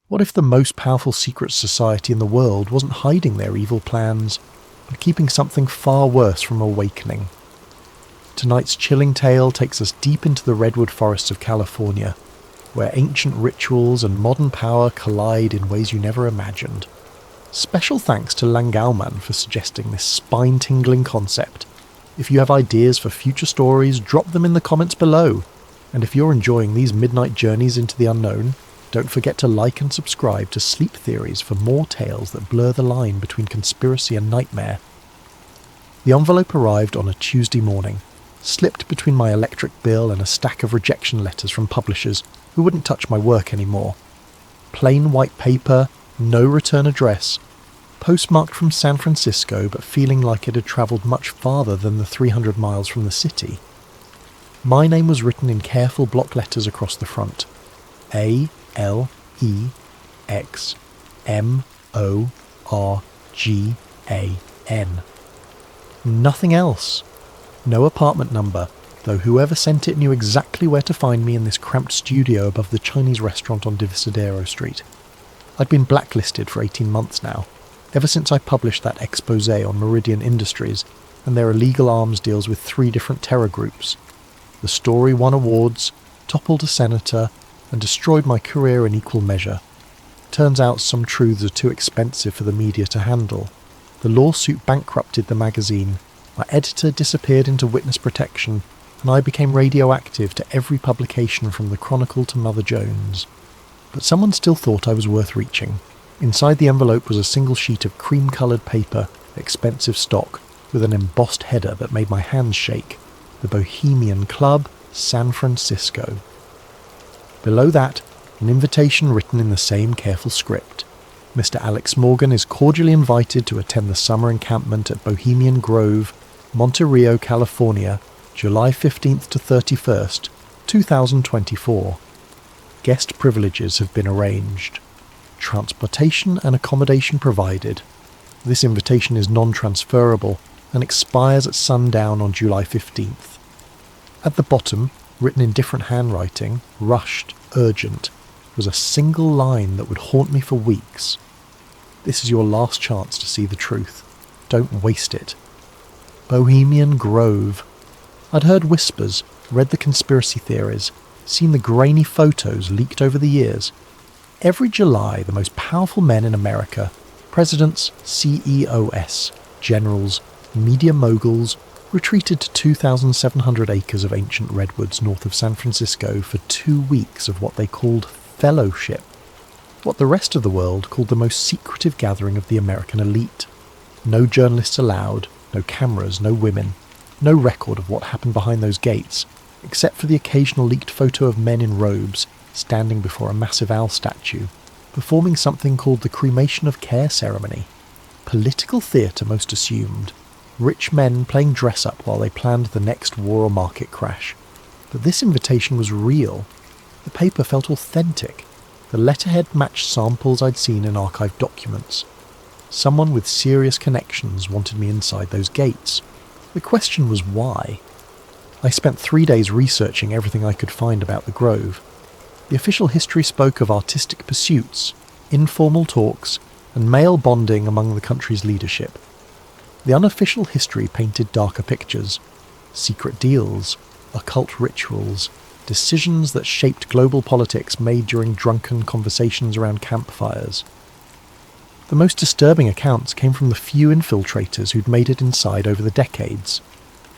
What if the most powerful secret society in the world wasn't hiding their evil plans, but keeping something far worse from awakening? Tonight's chilling tale takes us deep into the redwood forests of California, where ancient rituals and modern power collide in ways you never imagined. Special thanks to Langalman for suggesting this spine-tingling concept. If you have ideas for future stories, drop them in the comments below. And if you're enjoying these midnight journeys into the unknown, don't forget to like and subscribe to Sleep Theories for more tales that blur the line between conspiracy and nightmare. The envelope arrived on a Tuesday morning, slipped between my electric bill and a stack of rejection letters from publishers who wouldn't touch my work anymore. Plain white paper, no return address, postmarked from San Francisco but feeling like it had travelled much farther than the 300 miles from the city. My name was written in careful block letters across the front. ALEXMORGAN. Nothing else. No apartment number, though whoever sent it knew exactly where to find me in this cramped studio above the Chinese restaurant on Divisadero Street. I'd been blacklisted for 18 months now, ever since I published that expose on Meridian Industries and their illegal arms deals with 3 different terror groups. The story won awards, toppled a senator, and destroyed my career in equal measure. Turns out some truths are too expensive for the media to handle. The lawsuit bankrupted the magazine, my editor disappeared into witness protection, and I became radioactive to every publication from the Chronicle to Mother Jones. But someone still thought I was worth reaching. Inside the envelope was a single sheet of cream-coloured paper, expensive stock, with an embossed header that made my hands shake. The Bohemian Club, San Francisco. Below that, an invitation written in the same careful script. Mr. Alex Morgan is cordially invited to attend the summer encampment at Bohemian Grove, Monterey, California, July 15th to 31st, 2024. Guest privileges have been arranged. Transportation and accommodation provided. This invitation is non-transferable and expires at sundown on July 15th. At the bottom, written in different handwriting, rushed, urgent, was a single line that would haunt me for weeks. This is your last chance to see the truth. Don't waste it. Bohemian Grove. I'd heard whispers, read the conspiracy theories, seen the grainy photos leaked over the years. Every July, the most powerful men in America, presidents, CEOs, generals, media moguls, retreated to 2,700 acres of ancient redwoods north of San Francisco for 2 weeks of what they called fellowship, what the rest of the world called the most secretive gathering of the American elite. No journalists allowed, no cameras, no women, no record of what happened behind those gates, except for the occasional leaked photo of men in robes standing before a massive owl statue, performing something called the cremation of care ceremony. Political theatre most assumed. Rich men playing dress-up while they planned the next war or market crash. But this invitation was real. The paper felt authentic. The letterhead matched samples I'd seen in archived documents. Someone with serious connections wanted me inside those gates. The question was why. I spent 3 days researching everything I could find about the Grove. The official history spoke of artistic pursuits, informal talks, and male bonding among the country's leadership. The unofficial history painted darker pictures. Secret deals, occult rituals, decisions that shaped global politics made during drunken conversations around campfires. The most disturbing accounts came from the few infiltrators who'd made it inside over the decades.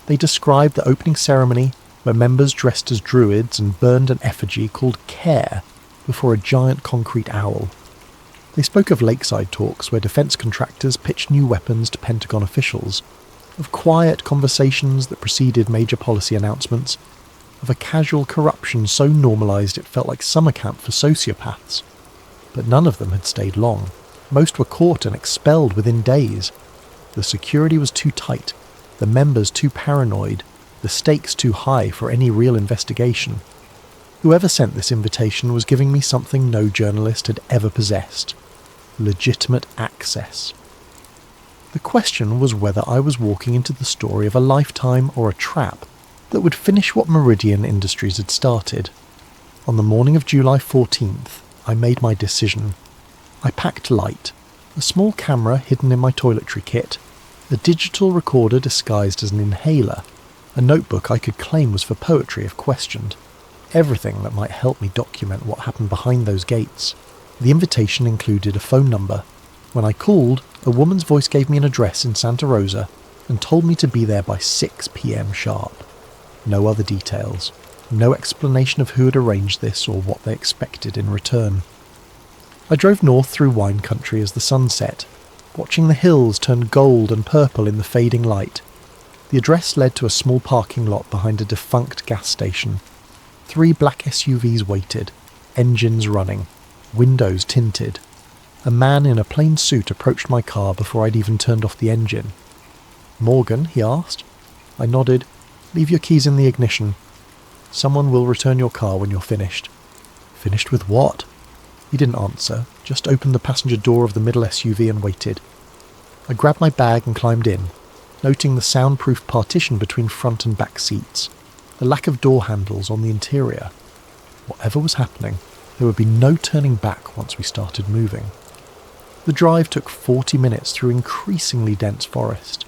They described the opening ceremony where members dressed as druids and burned an effigy called Care before a giant concrete owl. They spoke of lakeside talks where defense contractors pitched new weapons to Pentagon officials, of quiet conversations that preceded major policy announcements, of a casual corruption so normalized it felt like summer camp for sociopaths. But none of them had stayed long. Most were caught and expelled within days. The security was too tight, the members too paranoid, the stakes too high for any real investigation. Whoever sent this invitation was giving me something no journalist had ever possessed: legitimate access. The question was whether I was walking into the story of a lifetime or a trap that would finish what Meridian Industries had started. On the morning of July 14th, I made my decision. I packed light, a small camera hidden in my toiletry kit, a digital recorder disguised as an inhaler, a notebook I could claim was for poetry if questioned, everything that might help me document what happened behind those gates. The invitation included a phone number. When I called, a woman's voice gave me an address in Santa Rosa and told me to be there by 6 p.m. sharp. No other details. No explanation of who had arranged this or what they expected in return. I drove north through wine country as the sun set, watching the hills turn gold and purple in the fading light. The address led to a small parking lot behind a defunct gas station. 3 black SUVs waited, engines running, windows tinted. A man in a plain suit approached my car before I'd even turned off the engine. "Morgan?" he asked. I nodded. "Leave your keys in the ignition. Someone will return your car when you're finished." "Finished with what?" He didn't answer, just opened the passenger door of the middle SUV and waited. I grabbed my bag and climbed in, noting the soundproof partition between front and back seats, the lack of door handles on the interior. Whatever was happening, there would be no turning back once we started moving. The drive took 40 minutes through increasingly dense forest.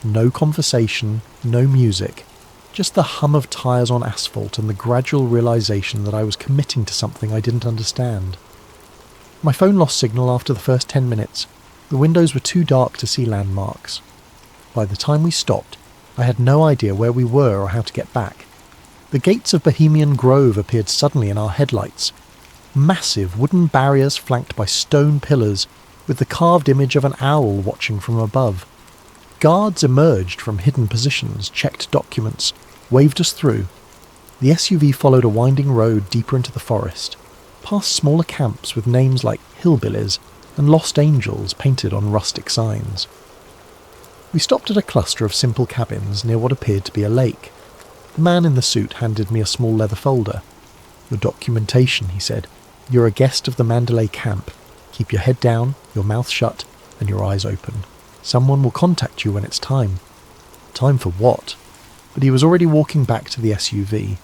No conversation, no music, just the hum of tyres on asphalt and the gradual realisation that I was committing to something I didn't understand. My phone lost signal after the first 10 minutes. The windows were too dark to see landmarks. By the time we stopped, I had no idea where we were or how to get back. The gates of Bohemian Grove appeared suddenly in our headlights. Massive wooden barriers flanked by stone pillars, with the carved image of an owl watching from above. Guards emerged from hidden positions, checked documents, waved us through. The SUV followed a winding road deeper into the forest, past smaller camps with names like Hillbillies and Lost Angels painted on rustic signs. We stopped at a cluster of simple cabins near what appeared to be a lake. The man in the suit handed me a small leather folder. "Your documentation," he said. "You're a guest of the Mandalay camp. Keep your head down, your mouth shut, and your eyes open. Someone will contact you when it's time." Time for what? But he was already walking back to the SUV.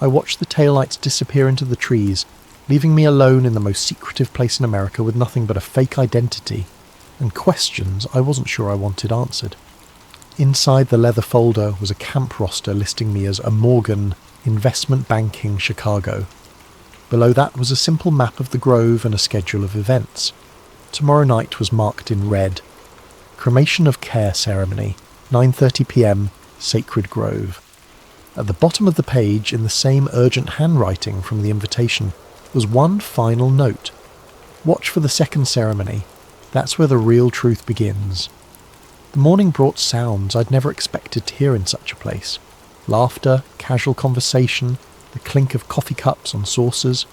I watched the taillights disappear into the trees, leaving me alone in the most secretive place in America with nothing but a fake identity, and questions I wasn't sure I wanted answered. Inside the leather folder was a camp roster listing me as a Morgan, Investment Banking, Chicago. Below that was a simple map of the grove and a schedule of events. Tomorrow night was marked in red. Cremation of care ceremony, 9:30 p.m, Sacred Grove. At the bottom of the page, in the same urgent handwriting from the invitation, was one final note. "Watch for the second ceremony. That's where the real truth begins." The morning brought sounds I'd never expected to hear in such a place. Laughter, casual conversation, the clink of coffee cups on saucers.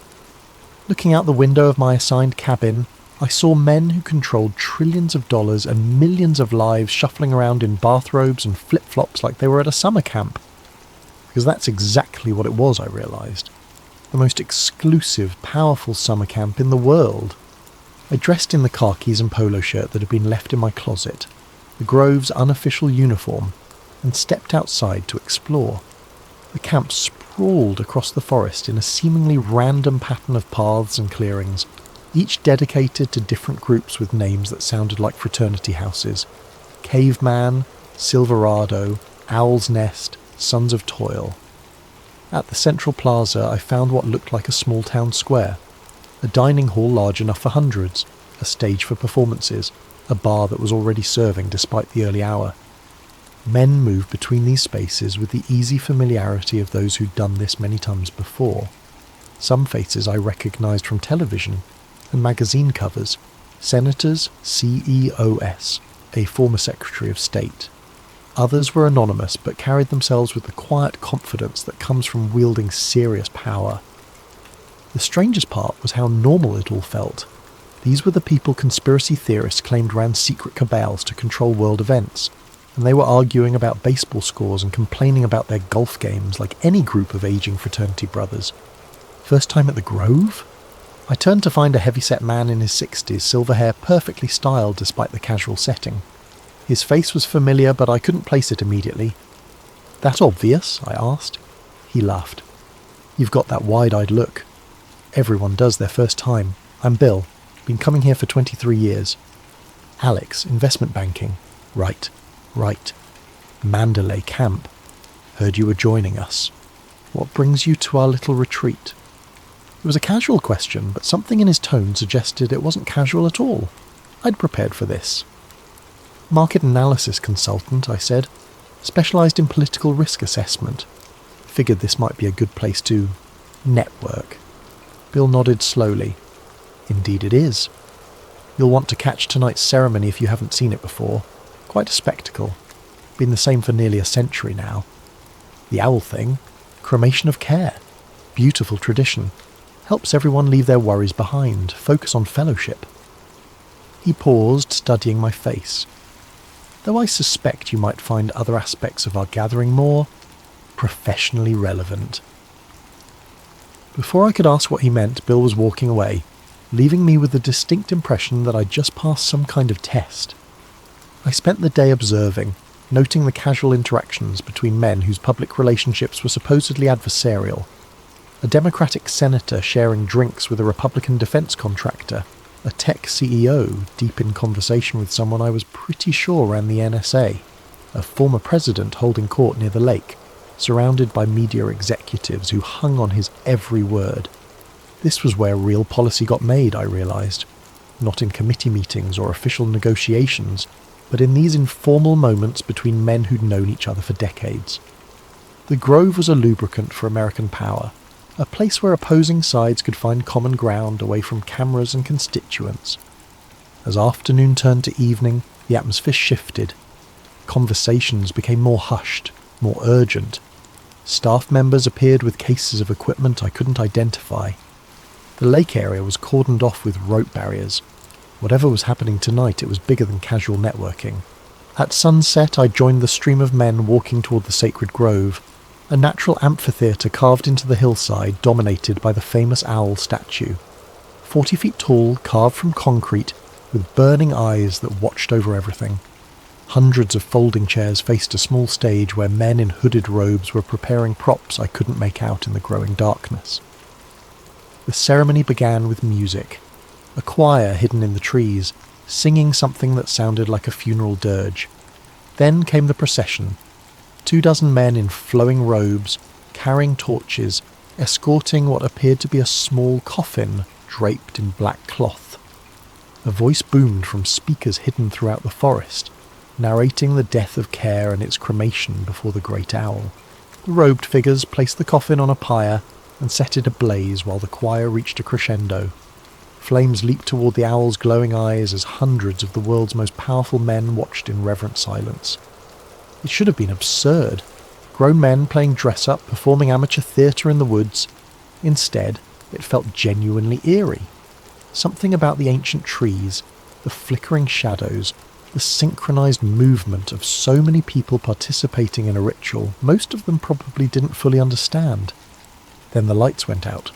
Looking out the window of my assigned cabin, I saw men who controlled trillions of dollars and millions of lives shuffling around in bathrobes and flip-flops like they were at a summer camp. Because that's exactly what it was, I realised. The most exclusive, powerful summer camp in the world. I dressed in the khakis and polo shirt that had been left in my closet, the Grove's unofficial uniform, and stepped outside to explore. The camp sprawled across the forest in a seemingly random pattern of paths and clearings, each dedicated to different groups with names that sounded like fraternity houses. Caveman, Silverado, Owl's Nest, Sons of Toil. At the central plaza I found what looked like a small town square, a dining hall large enough for hundreds, a stage for performances, a bar that was already serving despite the early hour. Men moved between these spaces with the easy familiarity of those who'd done this many times before. Some faces I recognised from television and magazine covers. Senators CEOS, a former Secretary of State. Others were anonymous but carried themselves with the quiet confidence that comes from wielding serious power. The strangest part was how normal it all felt. These were the people conspiracy theorists claimed ran secret cabals to control world events, and they were arguing about baseball scores and complaining about their golf games like any group of aging fraternity brothers. First time at the Grove? I turned to find a heavy-set man in his 60s, silver hair perfectly styled despite the casual setting. His face was familiar, but I couldn't place it immediately. "That obvious?" I asked. He laughed. "You've got that wide-eyed look." everyone does their first time. I'm Bill. Been coming here for 23 years. Alex, investment banking. Right. Mandalay camp. Heard you were joining us. What brings you to our little retreat? It was a casual question, but something in his tone suggested it wasn't casual at all. I'd prepared for this. Market analysis consultant, I said. Specialised in political risk assessment. Figured this might be a good place to network. Bill nodded slowly. Indeed it is. You'll want to catch tonight's ceremony if you haven't seen it before. Quite a spectacle. Been the same for nearly a century now. The owl thing, cremation of care. Beautiful tradition. Helps everyone leave their worries behind, focus on fellowship. He paused, studying my face. Though I suspect you might find other aspects of our gathering more professionally relevant. Before I could ask what he meant, Bill was walking away, leaving me with the distinct impression that I'd just passed some kind of test. I spent the day observing, noting the casual interactions between men whose public relationships were supposedly adversarial. A Democratic senator sharing drinks with a Republican defense contractor, a tech CEO deep in conversation with someone I was pretty sure ran the NSA, a former president holding court near the lake, surrounded by media executives who hung on his every word. This was where real policy got made, I realised. Not in committee meetings or official negotiations, but in these informal moments between men who'd known each other for decades. The Grove was a lubricant for American power, a place where opposing sides could find common ground away from cameras and constituents. As afternoon turned to evening, the atmosphere shifted. Conversations became more hushed, more urgent. Staff members appeared with cases of equipment I couldn't identify. The lake area was cordoned off with rope barriers. Whatever was happening tonight, it was bigger than casual networking. At sunset, I joined the stream of men walking toward the sacred grove, a natural amphitheatre carved into the hillside dominated by the famous owl statue. 40 feet tall, carved from concrete, with burning eyes that watched over everything. Hundreds of folding chairs faced a small stage where men in hooded robes were preparing props I couldn't make out in the growing darkness. The ceremony began with music. A choir hidden in the trees, singing something that sounded like a funeral dirge. Then came the procession. 24 men in flowing robes, carrying torches, escorting what appeared to be a small coffin draped in black cloth. A voice boomed from speakers hidden throughout the forest, narrating the death of Care and its cremation before the great owl. The robed figures placed the coffin on a pyre and set it ablaze while the choir reached a crescendo. Flames leaped toward the owl's glowing eyes as hundreds of the world's most powerful men watched in reverent silence. It should have been absurd. Grown men playing dress-up, performing amateur theatre in the woods. Instead, it felt genuinely eerie. Something about the ancient trees, the flickering shadows, the synchronized movement of so many people participating in a ritual most of them probably didn't fully understand. Then the lights went out.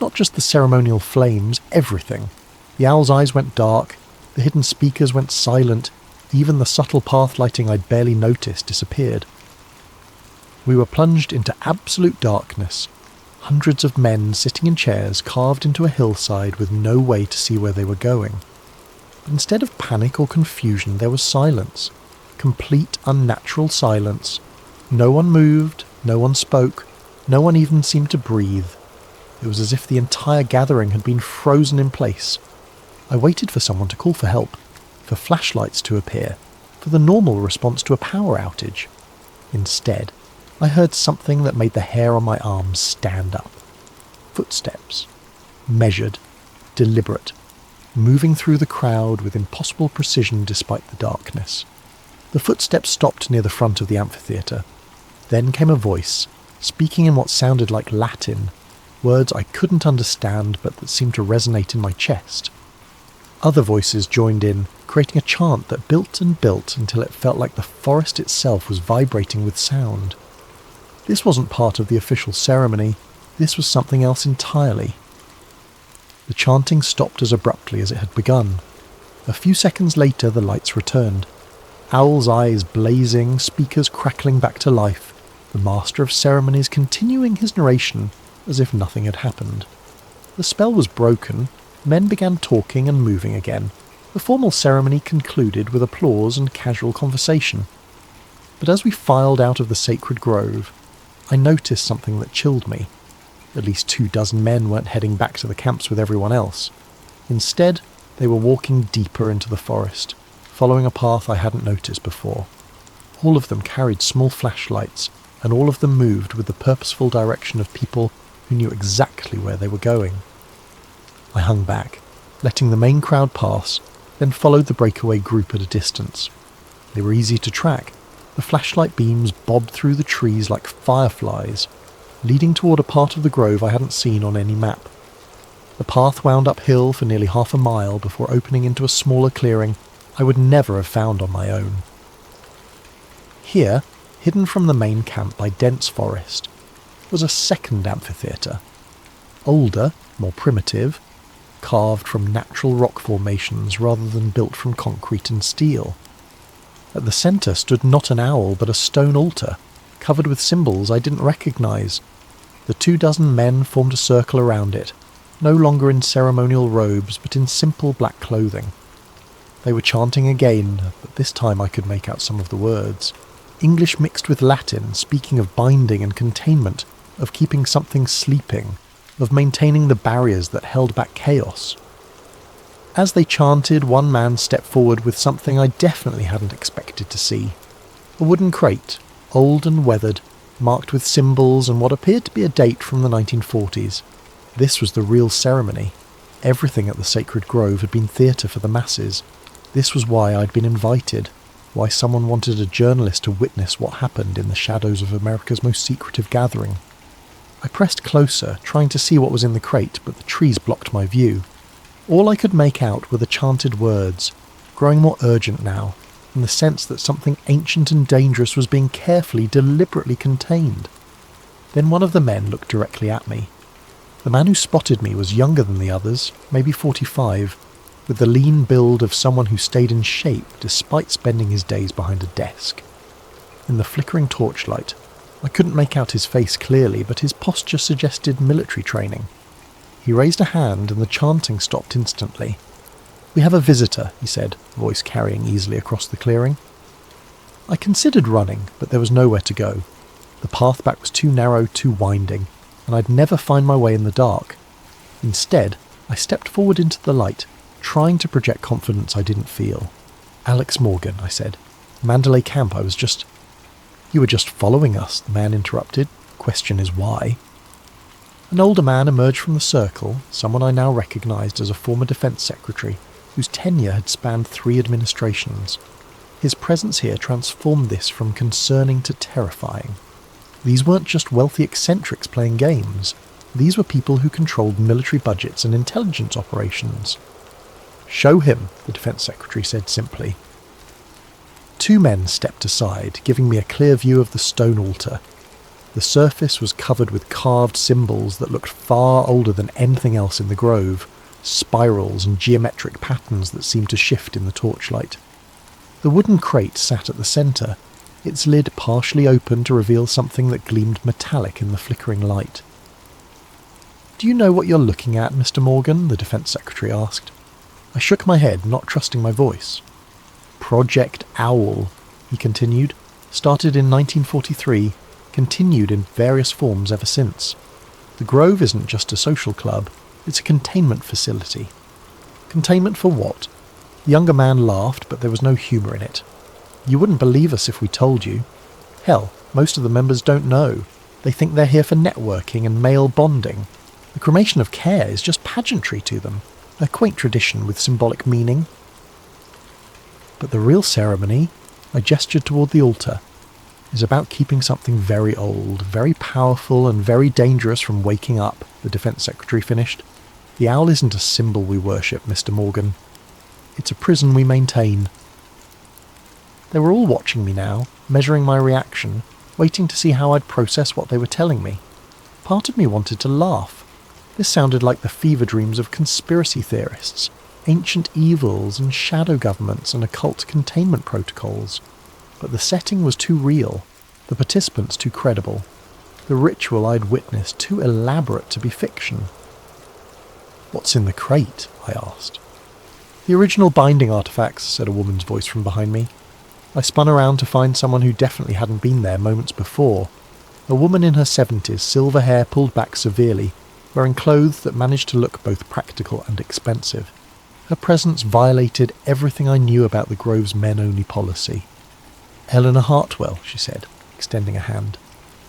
Not just the ceremonial flames, everything. The owl's eyes went dark, the hidden speakers went silent, even the subtle path lighting I'd barely noticed disappeared. We were plunged into absolute darkness, hundreds of men sitting in chairs carved into a hillside with no way to see where they were going. But instead of panic or confusion, there was silence. Complete, unnatural silence. No one moved, no one spoke, no one even seemed to breathe. It was as if the entire gathering had been frozen in place. I waited for someone to call for help, for flashlights to appear, for the normal response to a power outage. Instead, I heard something that made the hair on my arms stand up. Footsteps. Measured, deliberate, moving through the crowd with impossible precision despite the darkness. The footsteps stopped near the front of the amphitheatre. Then came a voice, speaking in what sounded like Latin, words I couldn't understand but that seemed to resonate in my chest. Other voices joined in, creating a chant that built and built until it felt like the forest itself was vibrating with sound. This wasn't part of the official ceremony, this was something else entirely. The chanting stopped as abruptly as it had begun. A few seconds later the lights returned. Owl's eyes blazing, speakers crackling back to life, the master of ceremonies continuing his narration as if nothing had happened. The spell was broken, men began talking and moving again. The formal ceremony concluded with applause and casual conversation. But as we filed out of the sacred grove, I noticed something that chilled me. At least 24 men weren't heading back to the camps with everyone else. Instead, they were walking deeper into the forest, following a path I hadn't noticed before. All of them carried small flashlights, and all of them moved with the purposeful direction of people who knew exactly where they were going. I hung back, letting the main crowd pass, then followed the breakaway group at a distance. They were easy to track. The flashlight beams bobbed through the trees like fireflies, leading toward a part of the grove I hadn't seen on any map. The path wound uphill for nearly half a mile before opening into a smaller clearing I would never have found on my own. Here, hidden from the main camp by dense forest, was a second amphitheatre. Older, more primitive, carved from natural rock formations rather than built from concrete and steel. At the centre stood not an owl but a stone altar, covered with symbols I didn't recognise. The 24 men formed a circle around it, no longer in ceremonial robes but in simple black clothing. They were chanting again, but this time I could make out some of the words. English mixed with Latin, speaking of binding and containment, of keeping something sleeping, of maintaining the barriers that held back chaos. As they chanted, one man stepped forward with something I definitely hadn't expected to see. A wooden crate, old and weathered, marked with symbols and what appeared to be a date from the 1940s. This was the real ceremony. Everything at the sacred grove had been theatre for the masses. This was why I'd been invited, why someone wanted a journalist to witness what happened in the shadows of America's most secretive gathering. I pressed closer, trying to see what was in the crate, but the trees blocked my view. All I could make out were the chanted words, growing more urgent now, in the sense that something ancient and dangerous was being carefully, deliberately contained. Then one of the men looked directly at me. The man who spotted me was younger than the others, maybe 45, with the lean build of someone who stayed in shape despite spending his days behind a desk. In the flickering torchlight, I couldn't make out his face clearly, but his posture suggested military training. He raised a hand and the chanting stopped instantly. "We have a visitor," he said, voice carrying easily across the clearing. I considered running, but there was nowhere to go. The path back was too narrow, too winding, and I'd never find my way in the dark. Instead, I stepped forward into the light, trying to project confidence I didn't feel. "Alex Morgan," I said. "Mandalay Camp, I was just—" "You were just following us," the man interrupted. "Question is why?" An older man emerged from the circle, someone I now recognised as a former defence secretary, whose tenure had spanned 3 administrations. His presence here transformed this from concerning to terrifying. These weren't just wealthy eccentrics playing games. These were people who controlled military budgets and intelligence operations. "Show him," the defence secretary said simply. 2 men stepped aside, giving me a clear view of the stone altar. The surface was covered with carved symbols that looked far older than anything else in the grove, spirals and geometric patterns that seemed to shift in the torchlight. The wooden crate sat at the centre, its lid partially open to reveal something that gleamed metallic in the flickering light. "Do you know what you're looking at, Mr. Morgan?" the defence secretary asked. I shook my head, not trusting my voice. "Project Owl," he continued, started in 1943, continued in various forms ever since. The Grove isn't just a social club, it's a containment facility. Containment for what? The younger man laughed, but there was no humour in it. "You wouldn't believe us if we told you. Hell, most of the members don't know. They think they're here for networking and male bonding. The cremation of care is just pageantry to them, a quaint tradition with symbolic meaning. But the real ceremony," I gestured toward the altar, "is about keeping something very old, very powerful and very dangerous from waking up," the defence secretary finished. "The owl isn't a symbol we worship, Mr. Morgan. It's a prison we maintain." They were all watching me now, measuring my reaction, waiting to see how I'd process what they were telling me. Part of me wanted to laugh. This sounded like the fever dreams of conspiracy theorists, ancient evils and shadow governments and occult containment protocols. But the setting was too real, the participants too credible, the ritual I'd witnessed too elaborate to be fiction. "What's in the crate?" I asked. "The original binding artifacts," said a woman's voice from behind me. I spun around to find someone who definitely hadn't been there moments before. A woman in her 70s, silver hair pulled back severely, wearing clothes that managed to look both practical and expensive. Her presence violated everything I knew about the Grove's men-only policy. "Eleanor Hartwell," she said, extending a hand.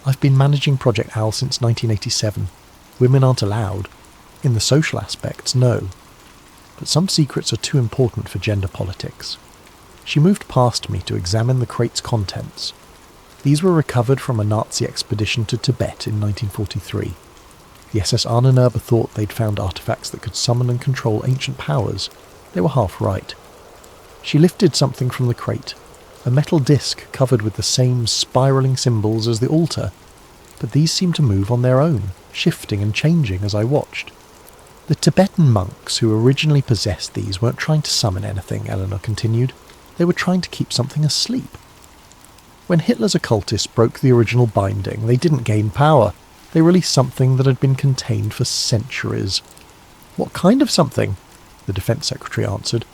"I've been managing Project Owl since 1987. Women aren't allowed. In the social aspects, no. But some secrets are too important for gender politics." She moved past me to examine the crate's contents. These were recovered from a Nazi expedition to Tibet in 1943. The SS Ahnenerbe thought they'd found artifacts that could summon and control ancient powers. They were half right. She lifted something from the crate, a metal disc covered with the same spiralling symbols as the altar, but these seemed to move on their own, shifting and changing as I watched. "The Tibetan monks who originally possessed these weren't trying to summon anything," Eleanor continued. "They were trying to keep something asleep. When Hitler's occultists broke the original binding, they didn't gain power. They released something that had been contained for centuries." "What kind of something?" the Defense Secretary answered.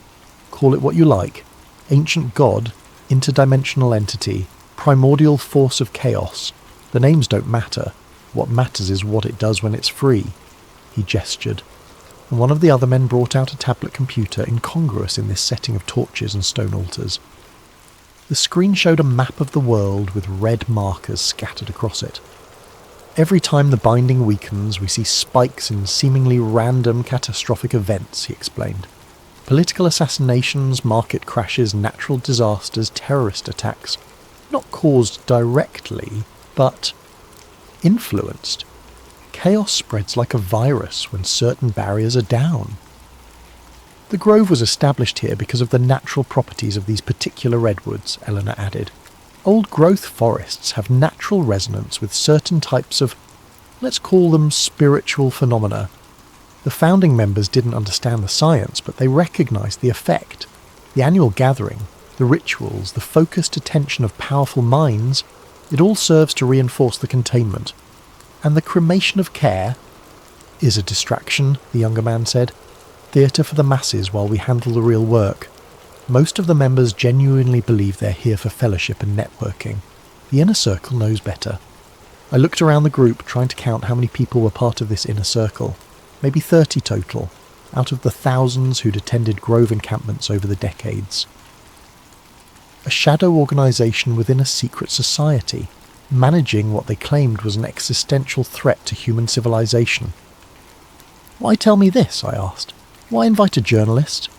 "Call it what you like. Ancient god, interdimensional entity, primordial force of chaos. The names don't matter. What matters is what it does when it's free." He gestured, and one of the other men brought out a tablet computer incongruous in this setting of torches and stone altars. The screen showed a map of the world with red markers scattered across it. "Every time the binding weakens, we see spikes in seemingly random catastrophic events," he explained. "Political assassinations, market crashes, natural disasters, terrorist attacks. Not caused directly, but influenced. Chaos spreads like a virus when certain barriers are down. The grove was established here because of the natural properties of these particular redwoods," Eleanor added. "Old growth forests have natural resonance with certain types of, let's call them spiritual phenomena. The founding members didn't understand the science, but they recognized the effect. The annual gathering, the rituals, the focused attention of powerful minds, it all serves to reinforce the containment. And the cremation of care is a distraction," the younger man said. "Theatre for the masses while we handle the real work. Most of the members genuinely believe they're here for fellowship and networking. The inner circle knows better." I looked around the group, trying to count how many people were part of this inner circle. Maybe 30 total, out of the thousands who'd attended Grove encampments over the decades. A shadow organisation within a secret society, managing what they claimed was an existential threat to human civilization. "Why tell me this?" I asked. "Why invite a journalist?"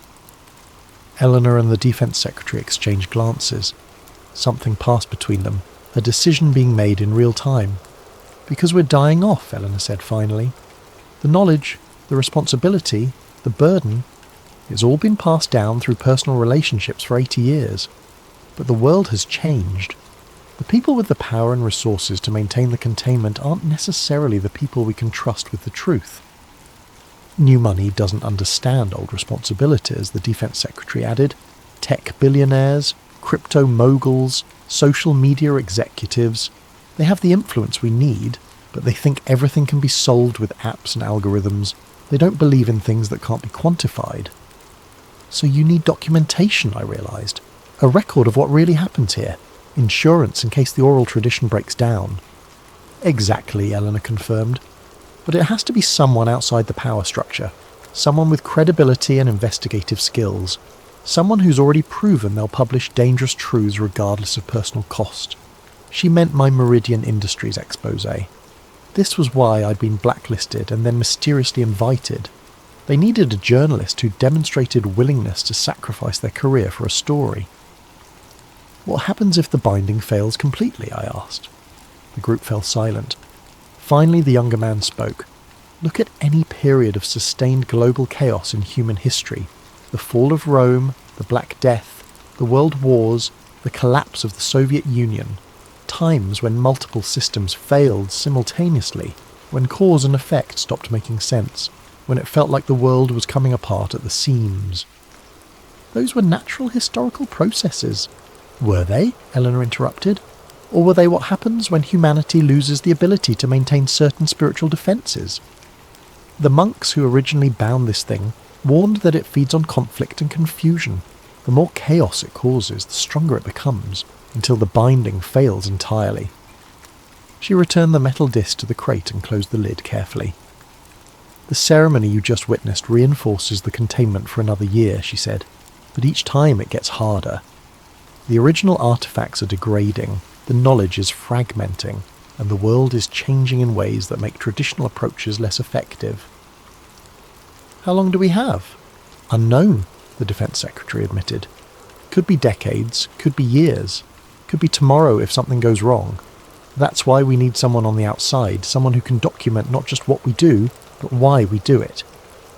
Eleanor and the Defense Secretary exchanged glances. Something passed between them, a decision being made in real time. "Because we're dying off," Eleanor said finally. "The knowledge, the responsibility, the burden, it's all been passed down through personal relationships for 80 years. But the world has changed. The people with the power and resources to maintain the containment aren't necessarily the people we can trust with the truth." "New money doesn't understand old responsibilities," the Defense Secretary added. "Tech billionaires, crypto moguls, social media executives, they have the influence we need, but they think everything can be solved with apps and algorithms. They don't believe in things that can't be quantified." "So you need documentation," I realised. "A record of what really happens here. Insurance in case the oral tradition breaks down." "Exactly," Eleanor confirmed. "But it has to be someone outside the power structure. Someone with credibility and investigative skills. Someone who's already proven they'll publish dangerous truths regardless of personal cost." She meant my Meridian Industries exposé. This was why I'd been blacklisted and then mysteriously invited. They needed a journalist who demonstrated willingness to sacrifice their career for a story. "What happens if the binding fails completely?" I asked. The group fell silent. Finally, the younger man spoke. "Look at any period of sustained global chaos in human history. The fall of Rome, the Black Death, the World Wars, the collapse of the Soviet Union. Times when multiple systems failed simultaneously, when cause and effect stopped making sense, when it felt like the world was coming apart at the seams. Those were natural historical processes." "Were they?" Eleanor interrupted. "Or were they what happens when humanity loses the ability to maintain certain spiritual defences?" The monks who originally bound this thing warned that it feeds on conflict and confusion. The more chaos it causes, the stronger it becomes, until the binding fails entirely. She returned the metal disc to the crate and closed the lid carefully. The ceremony you just witnessed reinforces the containment for another year, she said, but each time it gets harder. The original artifacts are degrading, the knowledge is fragmenting, and the world is changing in ways that make traditional approaches less effective. How long do we have? Unknown, the Defense Secretary admitted. Could be decades, could be years, could be tomorrow if something goes wrong. That's why we need someone on the outside, someone who can document not just what we do, but why we do it.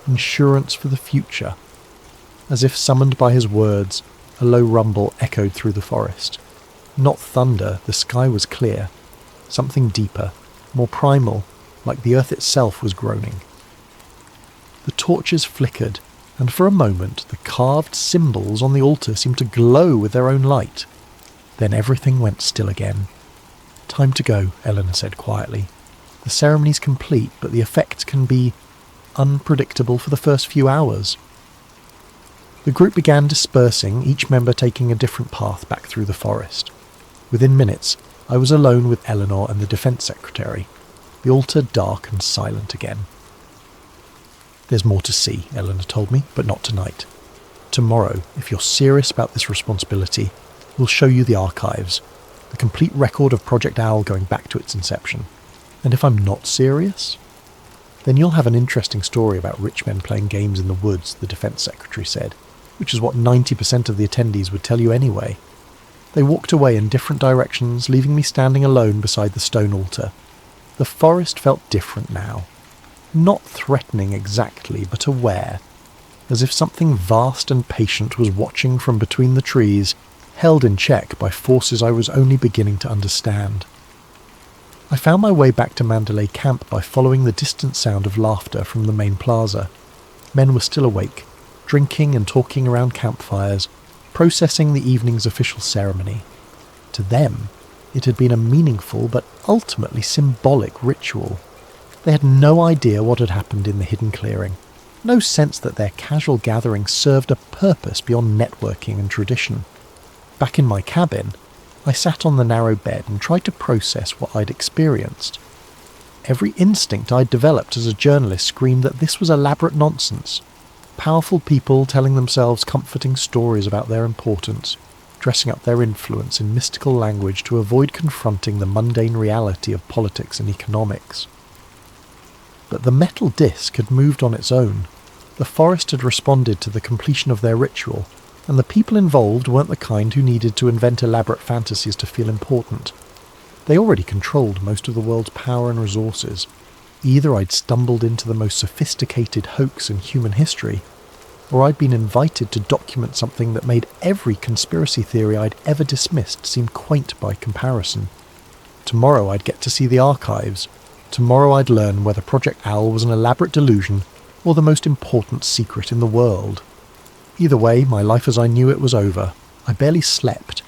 Insurance for the future. As if summoned by his words, a low rumble echoed through the forest. Not thunder, the sky was clear. Something deeper, more primal, like the earth itself was groaning. The torches flickered, and for a moment the carved symbols on the altar seemed to glow with their own light. Then everything went still again. "Time to go," Eleanor said quietly. "The ceremony's complete, but the effect can be unpredictable for the first few hours." The group began dispersing, each member taking a different path back through the forest. Within minutes, I was alone with Eleanor and the Defense Secretary, the altar dark and silent again. "There's more to see," Eleanor told me, "but not tonight. Tomorrow, if you're serious about this responsibility, we'll show you the archives, the complete record of Project Owl going back to its inception. And if I'm not serious? Then you'll have an interesting story about rich men playing games in the woods," the Defense Secretary said, which is what 90% of the attendees would tell you anyway. They walked away in different directions, leaving me standing alone beside the stone altar. The forest felt different now. Not threatening exactly, but aware, as if something vast and patient was watching from between the trees, held in check by forces I was only beginning to understand. I found my way back to Mandalay Camp by following the distant sound of laughter from the main plaza. Men were still awake, drinking and talking around campfires, processing the evening's official ceremony. To them, it had been a meaningful but ultimately symbolic ritual. They had no idea what had happened in the hidden clearing, no sense that their casual gathering served a purpose beyond networking and tradition. Back in my cabin, I sat on the narrow bed and tried to process what I'd experienced. Every instinct I'd developed as a journalist screamed that this was elaborate nonsense. Powerful people telling themselves comforting stories about their importance, dressing up their influence in mystical language to avoid confronting the mundane reality of politics and economics. But the metal disc had moved on its own. The forest had responded to the completion of their ritual, and the people involved weren't the kind who needed to invent elaborate fantasies to feel important. They already controlled most of the world's power and resources. Either I'd stumbled into the most sophisticated hoax in human history, or I'd been invited to document something that made every conspiracy theory I'd ever dismissed seem quaint by comparison. Tomorrow I'd get to see the archives. Tomorrow I'd learn whether Project Owl was an elaborate delusion or the most important secret in the world. Either way, my life as I knew it was over. I barely slept.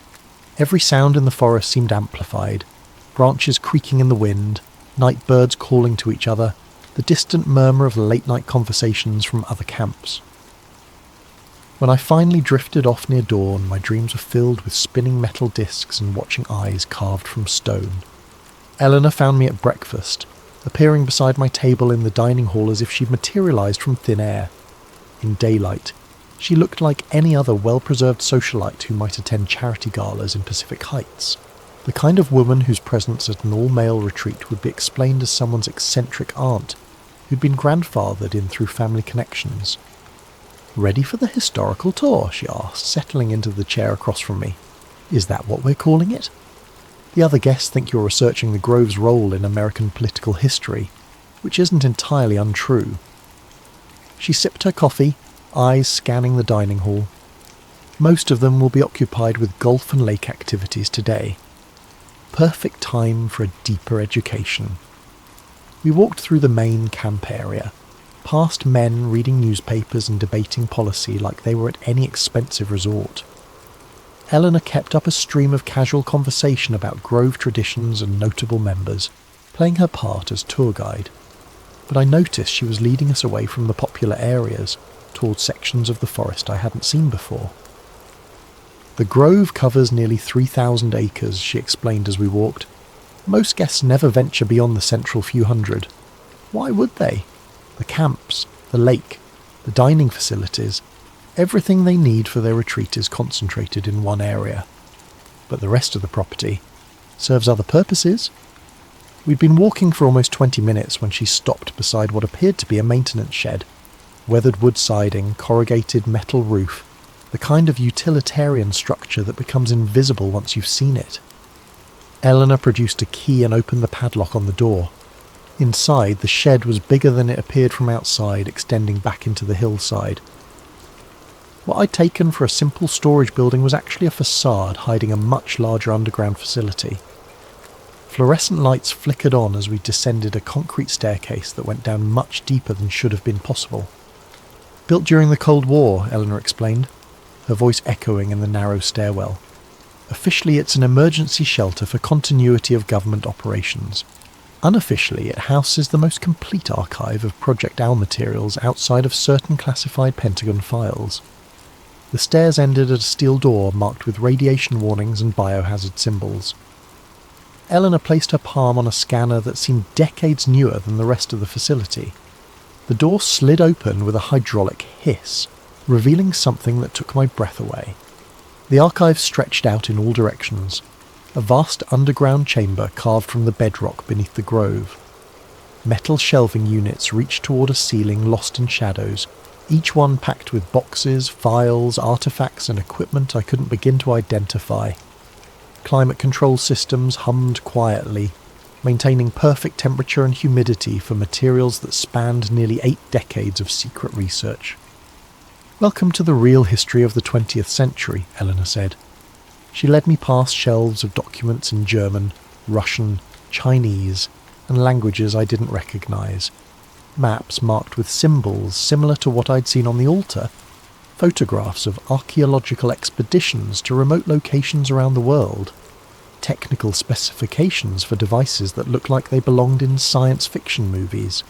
Every sound in the forest seemed amplified. Branches creaking in the wind, night birds calling to each other, the distant murmur of late-night conversations from other camps. When I finally drifted off near dawn, my dreams were filled with spinning metal discs and watching eyes carved from stone. Eleanor found me at breakfast, appearing beside my table in the dining hall as if she'd materialised from thin air. In daylight, she looked like any other well-preserved socialite who might attend charity galas in Pacific Heights. The kind of woman whose presence at an all-male retreat would be explained as someone's eccentric aunt, who'd been grandfathered in through family connections. "Ready for the historical tour?" she asked, settling into the chair across from me. "Is that what we're calling it? The other guests think you're researching the Grove's role in American political history, which isn't entirely untrue." She sipped her coffee, eyes scanning the dining hall. "Most of them will be occupied with golf and lake activities today. Perfect time for a deeper education." We walked through the main camp area, past men reading newspapers and debating policy like they were at any expensive resort. Eleanor kept up a stream of casual conversation about Grove traditions and notable members, playing her part as tour guide. but I noticed she was leading us away from the popular areas towards sections of the forest I hadn't seen before. The grove covers nearly 3,000 acres, she explained as we walked. Most guests never venture beyond the central few hundred. Why would they? The camps, the lake, the dining facilities, everything they need for their retreat is concentrated in one area. But the rest of the property serves other purposes. We'd been walking for almost 20 minutes when she stopped beside what appeared to be a maintenance shed. Weathered wood siding, corrugated metal roof, the kind of utilitarian structure that becomes invisible once you've seen it. Eleanor produced a key and opened the padlock on the door. Inside, the shed was bigger than it appeared from outside, extending back into the hillside. What I'd taken for a simple storage building was actually a facade hiding a much larger underground facility. Fluorescent lights flickered on as we descended a concrete staircase that went down much deeper than should have been possible. Built during the Cold War, Eleanor explained, her voice echoing in the narrow stairwell. Officially, it's an emergency shelter for continuity of government operations. Unofficially, it houses the most complete archive of Project Owl materials outside of certain classified Pentagon files. The stairs ended at a steel door marked with radiation warnings and biohazard symbols. Eleanor placed her palm on a scanner that seemed decades newer than the rest of the facility. The door slid open with a hydraulic hiss, revealing something that took my breath away. The archive stretched out in all directions, a vast underground chamber carved from the bedrock beneath the grove. Metal shelving units reached toward a ceiling lost in shadows, each one packed with boxes, files, artifacts and equipment I couldn't begin to identify. Climate control systems hummed quietly, maintaining perfect temperature and humidity for materials that spanned nearly 8 decades of secret research. "Welcome to the real history of the 20th century," Eleanor said. She led me past shelves of documents in German, Russian, Chinese, and languages I didn't recognise. Maps marked with symbols similar to what I'd seen on the altar, photographs of archaeological expeditions to remote locations around the world, technical specifications for devices that looked like they belonged in science fiction movies.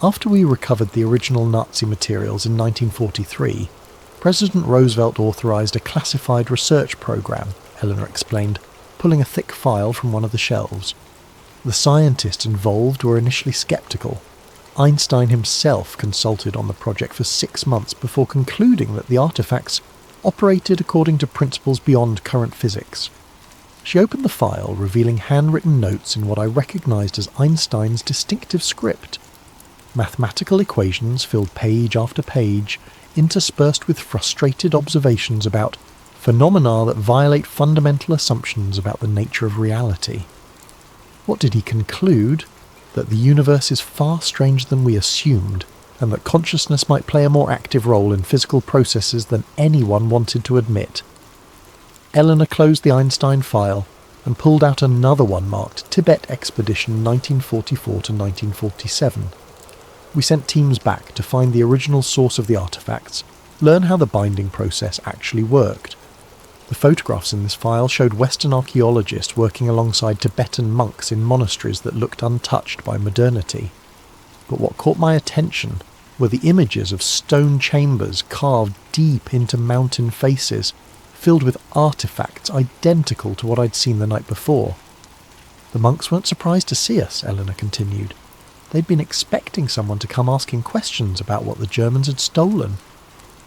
After we recovered the original Nazi materials in 1943, President Roosevelt authorised a classified research program, Eleanor explained, pulling a thick file from one of the shelves. The scientists involved were initially sceptical. Einstein himself consulted on the project for 6 months before concluding that the artefacts operated according to principles beyond current physics. She opened the file, revealing handwritten notes in what I recognised as Einstein's distinctive script. Mathematical equations filled page after page, interspersed with frustrated observations about phenomena that violate fundamental assumptions about the nature of reality. What did he conclude? That the universe is far stranger than we assumed, and that consciousness might play a more active role in physical processes than anyone wanted to admit. Eleanor closed the Einstein file and pulled out another one marked Tibet Expedition 1944 to 1947. We sent teams back to find the original source of the artefacts, learn how the binding process actually worked. The photographs in this file showed Western archaeologists working alongside Tibetan monks in monasteries that looked untouched by modernity. But what caught my attention were the images of stone chambers carved deep into mountain faces, filled with artefacts identical to what I'd seen the night before. The monks weren't surprised to see us, Eleanor continued. They'd been expecting someone to come asking questions about what the Germans had stolen.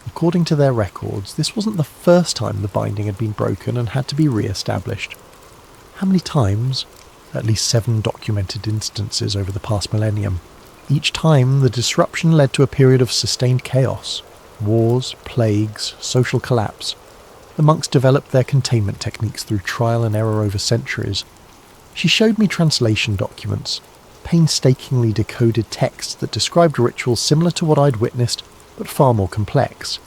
According to their records, this wasn't the first time the binding had been broken and had to be re-established. How many times? At least 7 documented instances over the past millennium. Each time, the disruption led to a period of sustained chaos. Wars, plagues, social collapse. The monks developed their containment techniques through trial and error over centuries. She showed me translation documents, painstakingly decoded texts that described rituals similar to what I'd witnessed, but far more complex.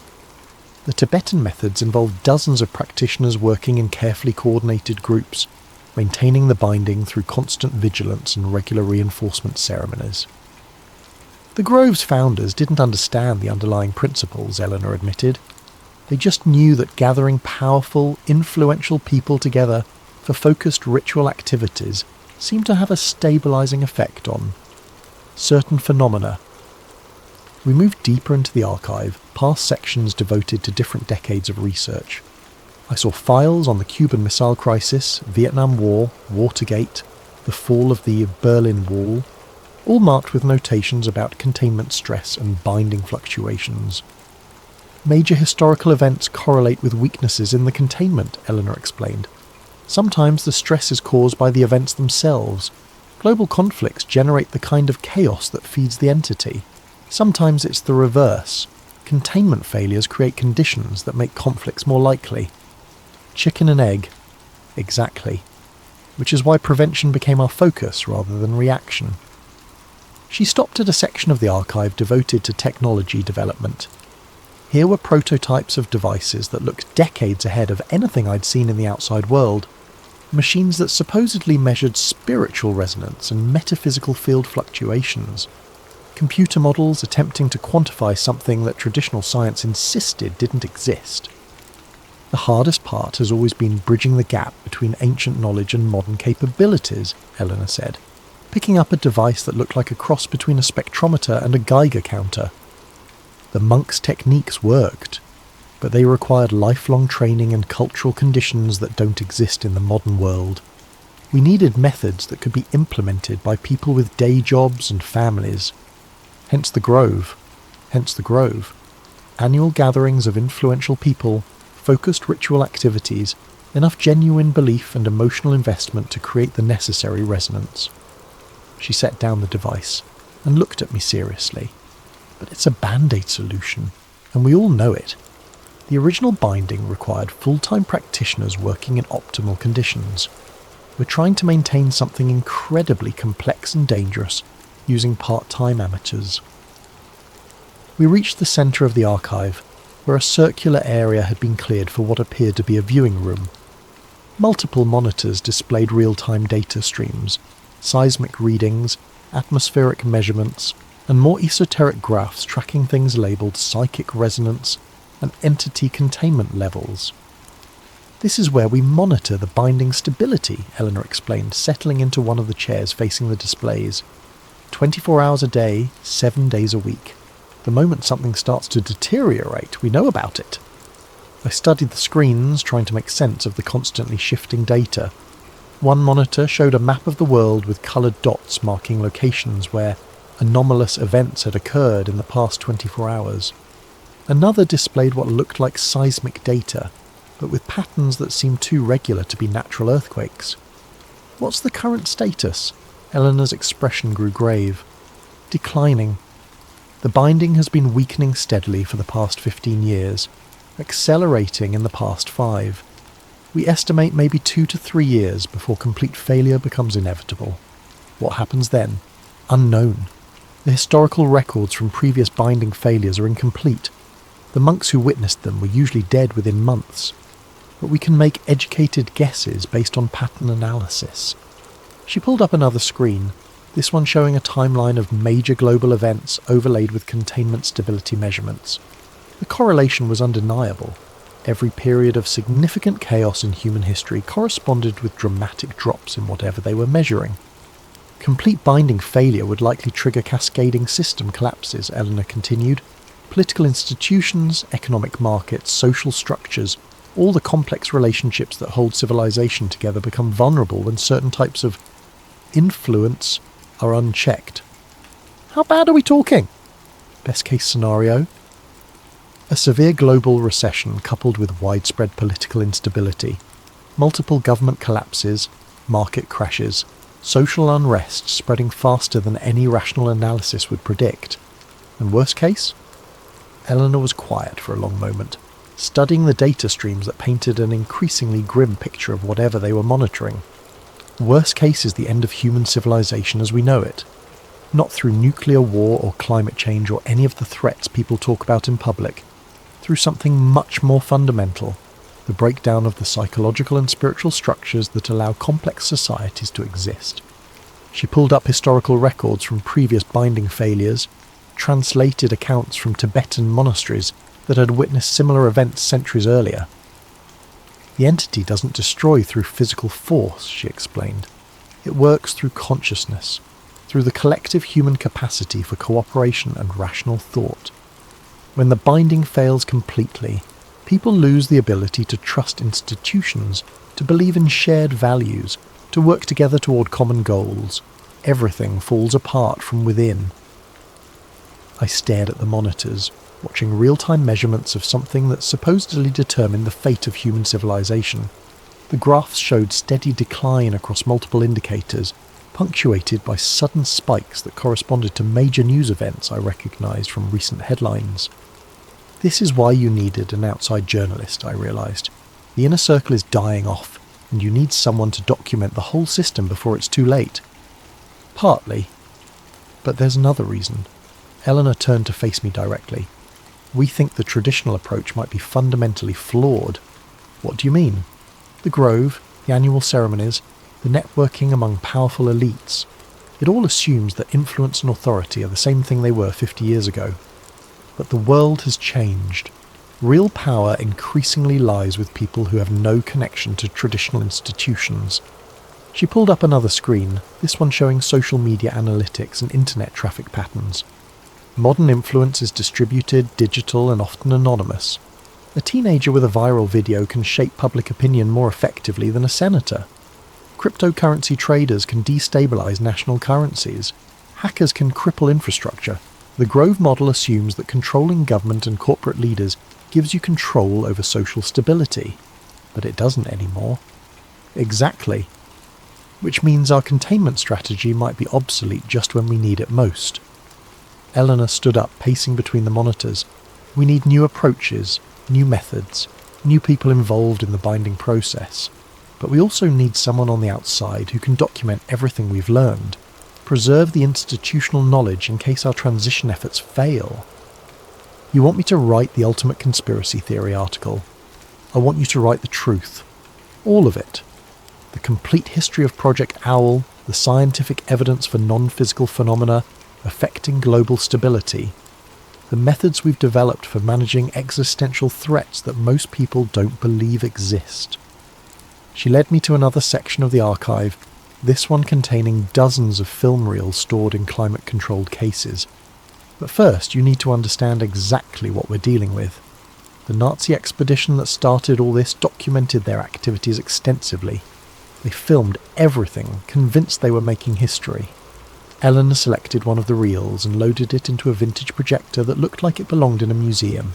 The Tibetan methods involved dozens of practitioners working in carefully coordinated groups, maintaining the binding through constant vigilance and regular reinforcement ceremonies. The Grove's founders didn't understand the underlying principles, Eleanor admitted. They just knew that gathering powerful, influential people together for focused ritual activities seemed to have a stabilising effect on certain phenomena. We moved deeper into the archive, past sections devoted to different decades of research. I saw files on the Cuban Missile Crisis, Vietnam War, Watergate, the fall of the Berlin Wall, all marked with notations about containment stress and binding fluctuations. Major historical events correlate with weaknesses in the containment, Eleanor explained. Sometimes the stress is caused by the events themselves. Global conflicts generate the kind of chaos that feeds the entity. Sometimes it's the reverse. Containment failures create conditions that make conflicts more likely. Chicken and egg. Exactly. Which is why prevention became our focus rather than reaction. She stopped at a section of the archive devoted to technology development. Here were prototypes of devices that looked decades ahead of anything I'd seen in the outside world. Machines that supposedly measured spiritual resonance and metaphysical field fluctuations. Computer models attempting to quantify something that traditional science insisted didn't exist. The hardest part has always been bridging the gap between ancient knowledge and modern capabilities, Eleanor said, picking up a device that looked like a cross between a spectrometer and a Geiger counter. The monk's techniques worked, but they required lifelong training and cultural conditions that don't exist in the modern world. We needed methods that could be implemented by people with day jobs and families. Hence the Grove. Annual gatherings of influential people, focused ritual activities, enough genuine belief and emotional investment to create the necessary resonance. She set down the device and looked at me seriously. But it's a band-aid solution, and we all know it. The original binding required full-time practitioners working in optimal conditions. We're trying to maintain something incredibly complex and dangerous using part-time amateurs. We reached the centre of the archive, where a circular area had been cleared for what appeared to be a viewing room. Multiple monitors displayed real-time data streams, seismic readings, atmospheric measurements, and more esoteric graphs tracking things labelled psychic resonance and entity containment levels. This is where we monitor the binding stability, Eleanor explained, settling into one of the chairs facing the displays. 24 hours a day, 7 days a week. The moment something starts to deteriorate, we know about it. I studied the screens, trying to make sense of the constantly shifting data. One monitor showed a map of the world with coloured dots marking locations where anomalous events had occurred in the past 24 hours. Another displayed what looked like seismic data, but with patterns that seemed too regular to be natural earthquakes. What's the current status? Eleanor's expression grew grave. Declining. The binding has been weakening steadily for the past 15 years, accelerating in the past 5. We estimate maybe 2 to 3 years before complete failure becomes inevitable. What happens then? Unknown. The historical records from previous binding failures are incomplete. The monks who witnessed them were usually dead within months, but we can make educated guesses based on pattern analysis. She pulled up another screen, this one showing a timeline of major global events overlaid with containment stability measurements. The correlation was undeniable. Every period of significant chaos in human history corresponded with dramatic drops in whatever they were measuring. Complete binding failure would likely trigger cascading system collapses, Eleanor continued. Political institutions, economic markets, social structures, all the complex relationships that hold civilization together become vulnerable when certain types of influence are unchecked. How bad are we talking? Best case scenario? A severe global recession coupled with widespread political instability, multiple government collapses, market crashes, social unrest spreading faster than any rational analysis would predict. And worst case? Eleanor was quiet for a long moment, studying the data streams that painted an increasingly grim picture of whatever they were monitoring. Worst case is the end of human civilization as we know it, not through nuclear war or climate change or any of the threats people talk about in public, through something much more fundamental, the breakdown of the psychological and spiritual structures that allow complex societies to exist. She pulled up historical records from previous binding failures, translated accounts from Tibetan monasteries that had witnessed similar events centuries earlier. The entity doesn't destroy through physical force, she explained. It works through consciousness, through the collective human capacity for cooperation and rational thought. When the binding fails completely, people lose the ability to trust institutions, to believe in shared values, to work together toward common goals. Everything falls apart from within. I stared at the monitors, watching real-time measurements of something that supposedly determined the fate of human civilization. The graphs showed steady decline across multiple indicators, punctuated by sudden spikes that corresponded to major news events I recognized from recent headlines. This is why you needed an outside journalist, I realized. The inner circle is dying off, and you need someone to document the whole system before it's too late. Partly. But there's another reason. Eleanor turned to face me directly. We think the traditional approach might be fundamentally flawed. What do you mean? The Grove, the annual ceremonies, the networking among powerful elites. It all assumes that influence and authority are the same thing they were 50 years ago. But the world has changed. Real power increasingly lies with people who have no connection to traditional institutions. She pulled up another screen, this one showing social media analytics and internet traffic patterns. Modern influence is distributed, digital, and often anonymous. A teenager with a viral video can shape public opinion more effectively than a senator. Cryptocurrency traders can destabilize national currencies. Hackers can cripple infrastructure. The Grove model assumes that controlling government and corporate leaders gives you control over social stability. But it doesn't anymore. Exactly. Which means our containment strategy might be obsolete just when we need it most. Eleanor stood up, pacing between the monitors. We need new approaches, new methods, new people involved in the binding process. But we also need someone on the outside who can document everything we've learned, preserve the institutional knowledge in case our transition efforts fail. You want me to write the ultimate conspiracy theory article. I want you to write the truth. All of it. The complete history of Project Owl, the scientific evidence for non-physical phenomena affecting global stability, the methods we've developed for managing existential threats that most people don't believe exist. She led me to another section of the archive, this one containing dozens of film reels stored in climate-controlled cases. But first, you need to understand exactly what we're dealing with. The Nazi expedition that started all this documented their activities extensively. They filmed everything, convinced they were making history. Eleanor selected one of the reels and loaded it into a vintage projector that looked like it belonged in a museum.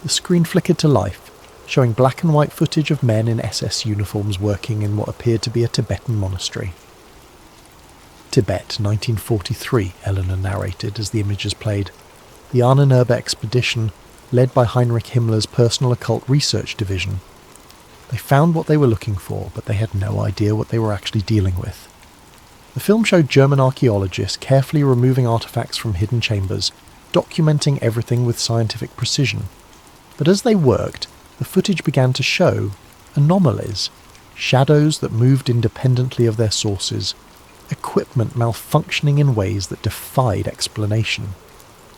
The screen flickered to life, showing black and white footage of men in SS uniforms working in what appeared to be a Tibetan monastery. Tibet, 1943, Eleanor narrated as the images played. The Ahnenerbe expedition, led by Heinrich Himmler's personal occult research division. They found what they were looking for, but they had no idea what they were actually dealing with. The film showed German archaeologists carefully removing artifacts from hidden chambers, documenting everything with scientific precision. But as they worked, the footage began to show anomalies, shadows that moved independently of their sources, equipment malfunctioning in ways that defied explanation.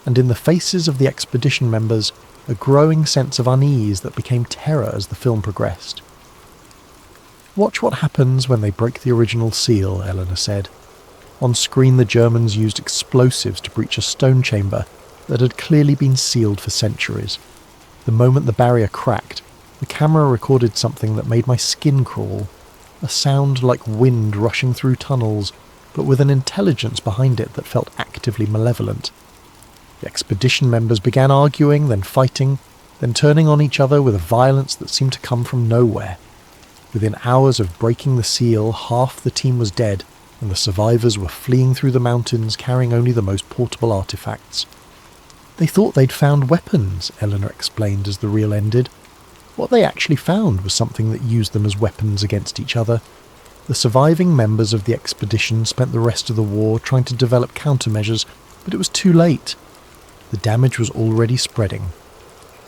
And in the faces of the expedition members, a growing sense of unease that became terror as the film progressed. Watch what happens when they break the original seal, Eleanor said. On screen the Germans used explosives to breach a stone chamber that had clearly been sealed for centuries. The moment the barrier cracked, the camera recorded something that made my skin crawl. A sound like wind rushing through tunnels, but with an intelligence behind it that felt actively malevolent. The expedition members began arguing, then fighting, then turning on each other with a violence that seemed to come from nowhere. Within hours of breaking the seal, half the team was dead, and the survivors were fleeing through the mountains carrying only the most portable artifacts. They thought they'd found weapons, Eleanor explained as the reel ended. What they actually found was something that used them as weapons against each other. The surviving members of the expedition spent the rest of the war trying to develop countermeasures, but it was too late. The damage was already spreading.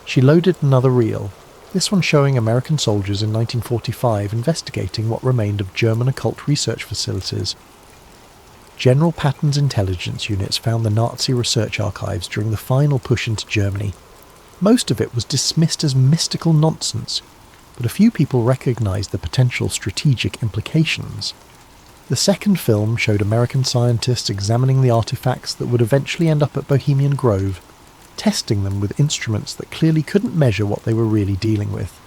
She loaded another reel, this one showing American soldiers in 1945 investigating what remained of German occult research facilities. General Patton's intelligence units found the Nazi research archives during the final push into Germany. Most of it was dismissed as mystical nonsense, but a few people recognized the potential strategic implications. The second film showed American scientists examining the artifacts that would eventually end up at Bohemian Grove, testing them with instruments that clearly couldn't measure what they were really dealing with.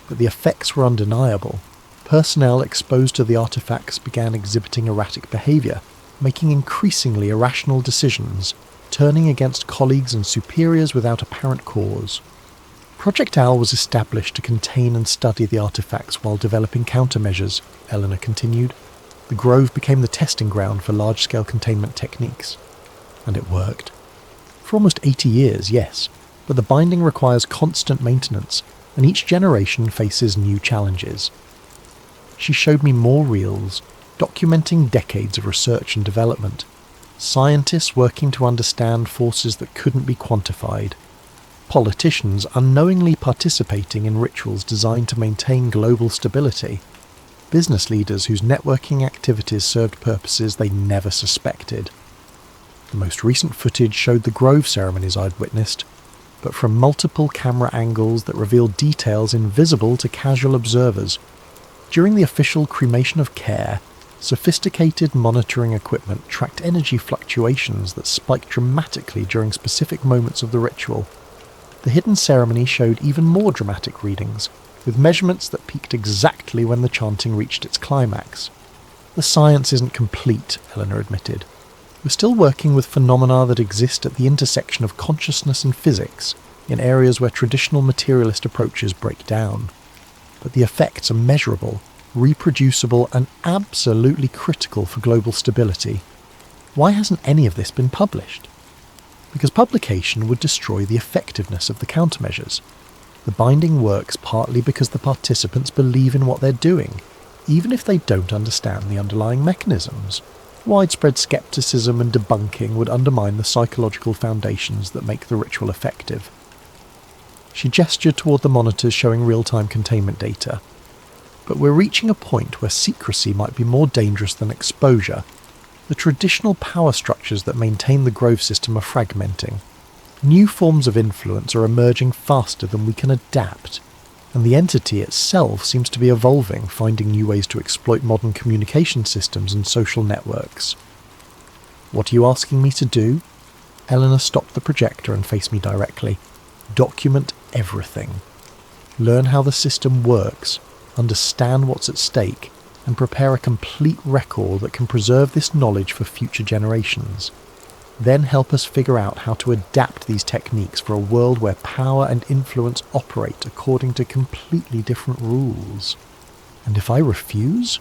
But the effects were undeniable. Personnel exposed to the artifacts began exhibiting erratic behaviour, making increasingly irrational decisions, turning against colleagues and superiors without apparent cause. Project Owl was established to contain and study the artifacts while developing countermeasures, Eleanor continued. The Grove became the testing ground for large-scale containment techniques. And it worked. For almost 80 years, yes, but the binding requires constant maintenance, and each generation faces new challenges. She showed me more reels, documenting decades of research and development, scientists working to understand forces that couldn't be quantified, politicians unknowingly participating in rituals designed to maintain global stability, business leaders whose networking activities served purposes they never suspected. The most recent footage showed the Grove ceremonies I'd witnessed, but from multiple camera angles that revealed details invisible to casual observers. During the official cremation of care, sophisticated monitoring equipment tracked energy fluctuations that spiked dramatically during specific moments of the ritual. The hidden ceremony showed even more dramatic readings, with measurements that peaked exactly when the chanting reached its climax. The science isn't complete, Eleanor admitted. We're still working with phenomena that exist at the intersection of consciousness and physics, in areas where traditional materialist approaches break down. But the effects are measurable, reproducible, and absolutely critical for global stability. Why hasn't any of this been published? Because publication would destroy the effectiveness of the countermeasures. The binding works partly because the participants believe in what they're doing, even if they don't understand the underlying mechanisms. Widespread skepticism and debunking would undermine the psychological foundations that make the ritual effective. She gestured toward the monitors showing real-time containment data. But we're reaching a point where secrecy might be more dangerous than exposure. The traditional power structures that maintain the Grove system are fragmenting. New forms of influence are emerging faster than we can adapt, and the entity itself seems to be evolving, finding new ways to exploit modern communication systems and social networks. What are you asking me to do? Eleanor stopped the projector and faced me directly. Document everything. Learn how the system works, understand what's at stake, and prepare a complete record that can preserve this knowledge for future generations. Then help us figure out how to adapt these techniques for a world where power and influence operate according to completely different rules. And if I refuse?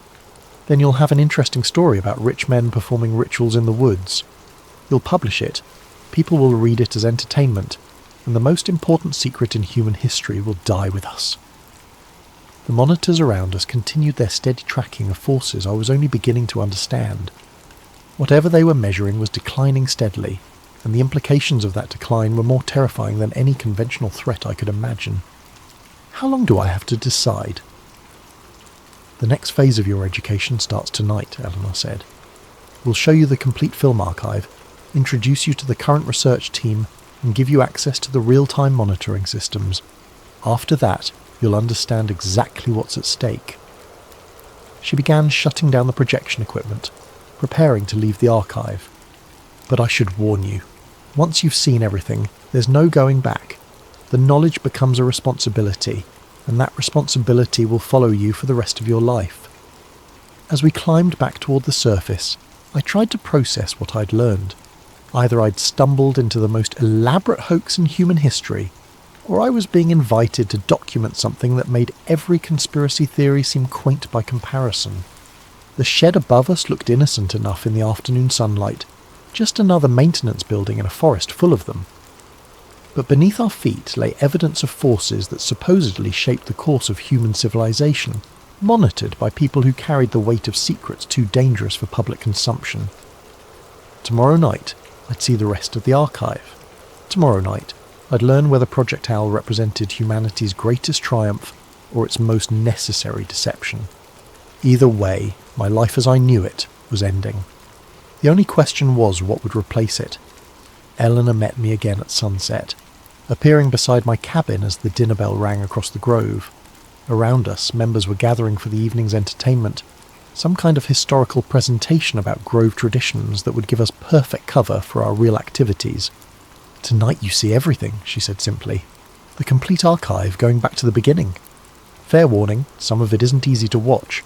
Then you'll have an interesting story about rich men performing rituals in the woods. You'll publish it, people will read it as entertainment, and the most important secret in human history will die with us. The monitors around us continued their steady tracking of forces I was only beginning to understand. Whatever they were measuring was declining steadily, and the implications of that decline were more terrifying than any conventional threat I could imagine. How long do I have to decide? The next phase of your education starts tonight, Eleanor said. We'll show you the complete film archive, introduce you to the current research team, and give you access to the real-time monitoring systems. After that, you'll understand exactly what's at stake. She began shutting down the projection equipment, preparing to leave the archive. But I should warn you, once you've seen everything, there's no going back. The knowledge becomes a responsibility, and that responsibility will follow you for the rest of your life. As we climbed back toward the surface, I tried to process what I'd learned. Either I'd stumbled into the most elaborate hoax in human history, or I was being invited to document something that made every conspiracy theory seem quaint by comparison. The shed above us looked innocent enough in the afternoon sunlight, just another maintenance building in a forest full of them. But beneath our feet lay evidence of forces that supposedly shaped the course of human civilization, monitored by people who carried the weight of secrets too dangerous for public consumption. Tomorrow night, I'd see the rest of the archive. Tomorrow night, I'd learn whether Project Owl represented humanity's greatest triumph or its most necessary deception. Either way, my life as I knew it was ending. The only question was what would replace it. Eleanor met me again at sunset, appearing beside my cabin as the dinner bell rang across the grove. Around us, members were gathering for the evening's entertainment, Some kind of historical presentation about Grove traditions that would give us perfect cover for our real activities. "Tonight you see everything," she said simply. "The complete archive going back to the beginning. Fair warning, some of it isn't easy to watch."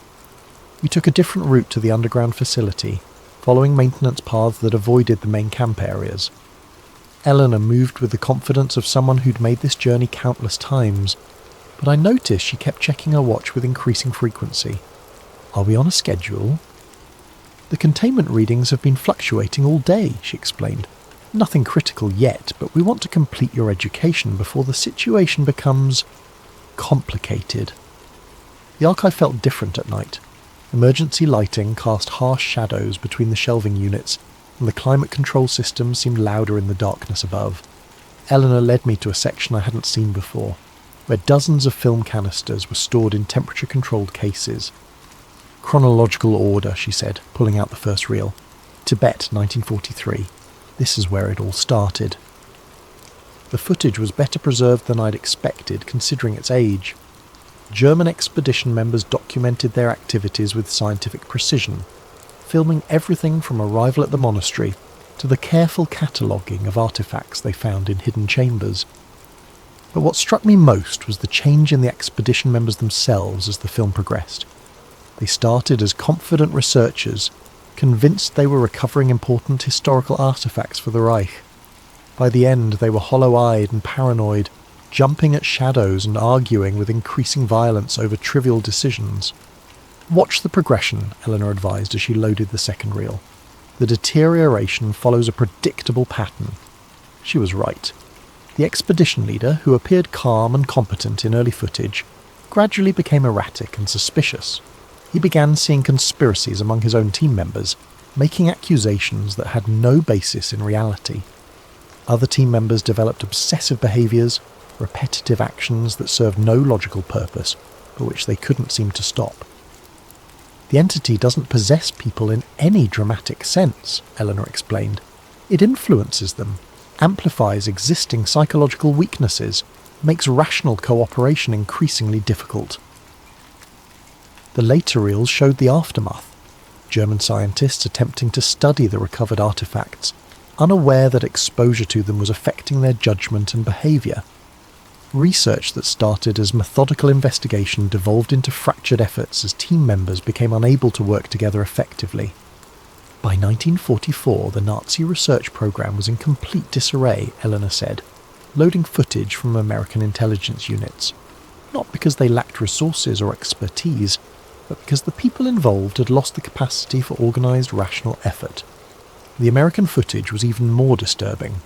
We took a different route to the underground facility, following maintenance paths that avoided the main camp areas. Eleanor moved with the confidence of someone who'd made this journey countless times, but I noticed she kept checking her watch with increasing frequency. "Are we on a schedule?" "The containment readings have been fluctuating all day," she explained. "Nothing critical yet, but we want to complete your education before the situation becomes complicated." The archive felt different at night. Emergency lighting cast harsh shadows between the shelving units, and the climate control system seemed louder in the darkness above. Eleanor led me to a section I hadn't seen before, where dozens of film canisters were stored in temperature-controlled cases. "Chronological order," she said, pulling out the first reel. "Tibet, 1943. This is where it all started." The footage was better preserved than I'd expected, considering its age. German expedition members documented their activities with scientific precision, filming everything from arrival at the monastery to the careful cataloguing of artifacts they found in hidden chambers. But what struck me most was the change in the expedition members themselves as the film progressed. They started as confident researchers, convinced they were recovering important historical artifacts for the Reich. By the end, they were hollow-eyed and paranoid, jumping at shadows and arguing with increasing violence over trivial decisions. "Watch the progression," Eleanor advised as she loaded the second reel. "The deterioration follows a predictable pattern." She was right. The expedition leader, who appeared calm and competent in early footage, gradually became erratic and suspicious. He began seeing conspiracies among his own team members, making accusations that had no basis in reality. Other team members developed obsessive behaviours, repetitive actions that served no logical purpose, but which they couldn't seem to stop. "The entity doesn't possess people in any dramatic sense," Eleanor explained. "It influences them, amplifies existing psychological weaknesses, makes rational cooperation increasingly difficult." The later reels showed the aftermath. German scientists attempting to study the recovered artifacts, unaware that exposure to them was affecting their judgment and behaviour. Research that started as methodical investigation devolved into fractured efforts as team members became unable to work together effectively. By 1944, the Nazi research program was in complete disarray, Eleanor said, loading footage from American intelligence units. Not because they lacked resources or expertise, but because the people involved had lost the capacity for organised, rational effort. The American footage was even more disturbing.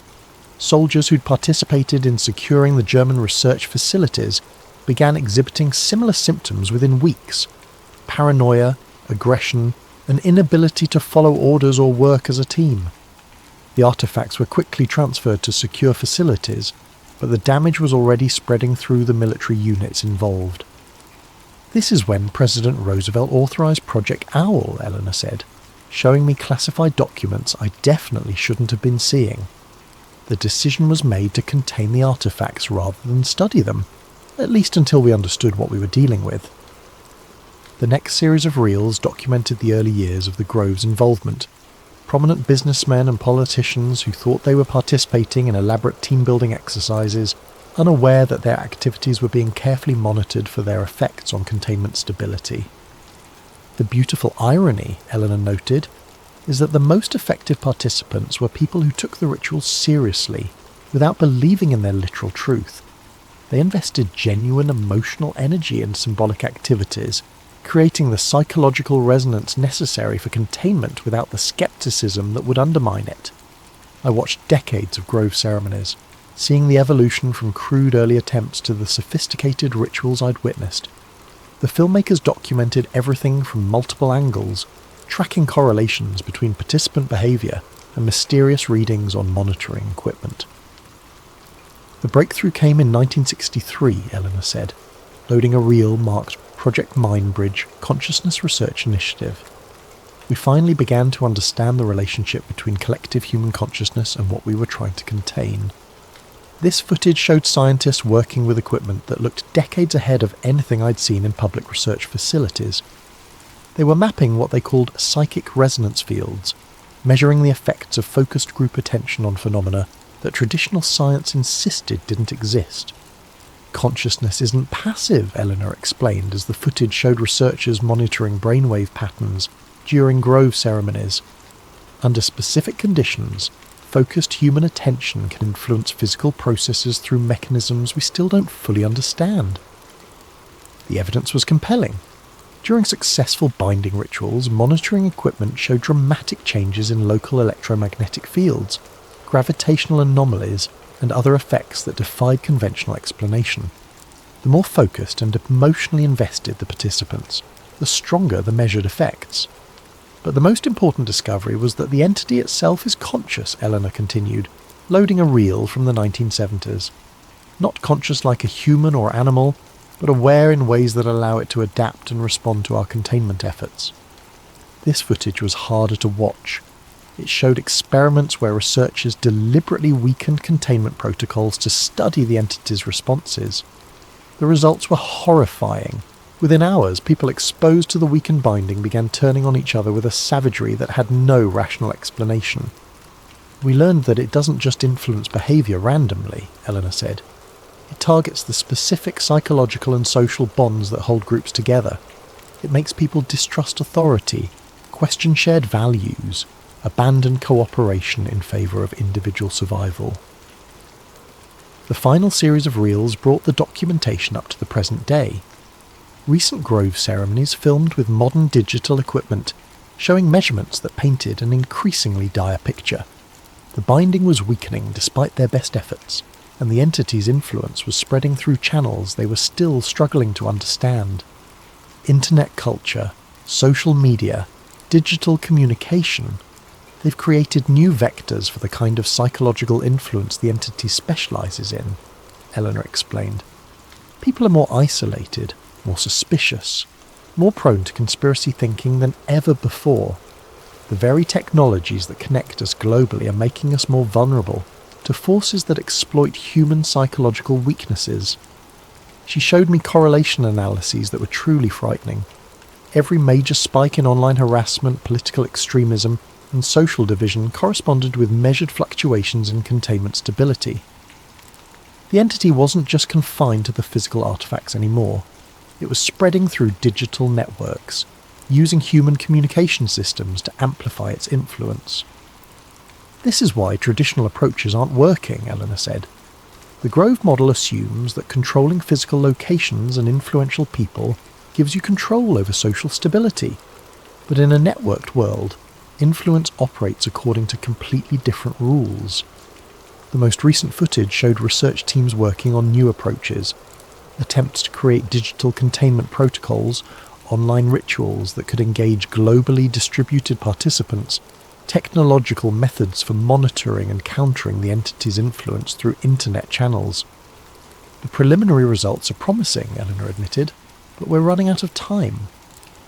Soldiers who'd participated in securing the German research facilities began exhibiting similar symptoms within weeks: paranoia, aggression, an inability to follow orders or work as a team. The artifacts were quickly transferred to secure facilities, but the damage was already spreading through the military units involved. "This is when President Roosevelt authorized Project Owl," Eleanor said, showing me classified documents I definitely shouldn't have been seeing. The decision was made to contain the artifacts rather than study them, at least until we understood what we were dealing with. The next series of reels documented the early years of the Grove's involvement. Prominent businessmen and politicians who thought they were participating in elaborate team-building exercises, unaware that their activities were being carefully monitored for their effects on containment stability. The beautiful irony, Eleanor noted, is that the most effective participants were people who took the rituals seriously, without believing in their literal truth. They invested genuine emotional energy in symbolic activities, creating the psychological resonance necessary for containment without the skepticism that would undermine it. I watched decades of Grove ceremonies, seeing the evolution from crude early attempts to the sophisticated rituals I'd witnessed. The filmmakers documented everything from multiple angles, tracking correlations between participant behaviour and mysterious readings on monitoring equipment. The breakthrough came in 1963, Eleanor said, loading a reel marked Project Mindbridge Consciousness Research Initiative. We finally began to understand the relationship between collective human consciousness and what we were trying to contain. This footage showed scientists working with equipment that looked decades ahead of anything I'd seen in public research facilities. They were mapping what they called psychic resonance fields, measuring the effects of focused group attention on phenomena that traditional science insisted didn't exist. Consciousness isn't passive, Eleanor explained as the footage showed researchers monitoring brainwave patterns during grove ceremonies. Under specific conditions, focused human attention can influence physical processes through mechanisms we still don't fully understand. The evidence was compelling. During successful binding rituals, monitoring equipment showed dramatic changes in local electromagnetic fields, gravitational anomalies, and other effects that defied conventional explanation. The more focused and emotionally invested the participants, the stronger the measured effects. But the most important discovery was that the entity itself is conscious, Eleanor continued, loading a reel from the 1970s. Not conscious like a human or animal, but aware in ways that allow it to adapt and respond to our containment efforts. This footage was harder to watch. It showed experiments where researchers deliberately weakened containment protocols to study the entity's responses. The results were horrifying. Within hours, people exposed to the weakened binding began turning on each other with a savagery that had no rational explanation. We learned that it doesn't just influence behaviour randomly, Eleanor said. It targets the specific psychological and social bonds that hold groups together. It makes people distrust authority, question shared values, abandon cooperation in favour of individual survival. The final series of reels brought the documentation up to the present day. Recent grove ceremonies filmed with modern digital equipment, showing measurements that painted an increasingly dire picture. The binding was weakening despite their best efforts, and the entity's influence was spreading through channels they were still struggling to understand. Internet culture, social media, digital communication, they've created new vectors for the kind of psychological influence the entity specialises in, Eleanor explained. People are more isolated, more suspicious, more prone to conspiracy thinking than ever before. The very technologies that connect us globally are making us more vulnerable to forces that exploit human psychological weaknesses. She showed me correlation analyses that were truly frightening. Every major spike in online harassment, political extremism, and social division corresponded with measured fluctuations in containment stability. The entity wasn't just confined to the physical artifacts anymore. It was spreading through digital networks, using human communication systems to amplify its influence. This is why traditional approaches aren't working, Eleanor said. The Grove model assumes that controlling physical locations and influential people gives you control over social stability. But in a networked world, influence operates according to completely different rules. The most recent footage showed research teams working on new approaches, attempts to create digital containment protocols, online rituals that could engage globally distributed participants, technological methods for monitoring and countering the entity's influence through internet channels. The preliminary results are promising, Eleanor admitted, but we're running out of time.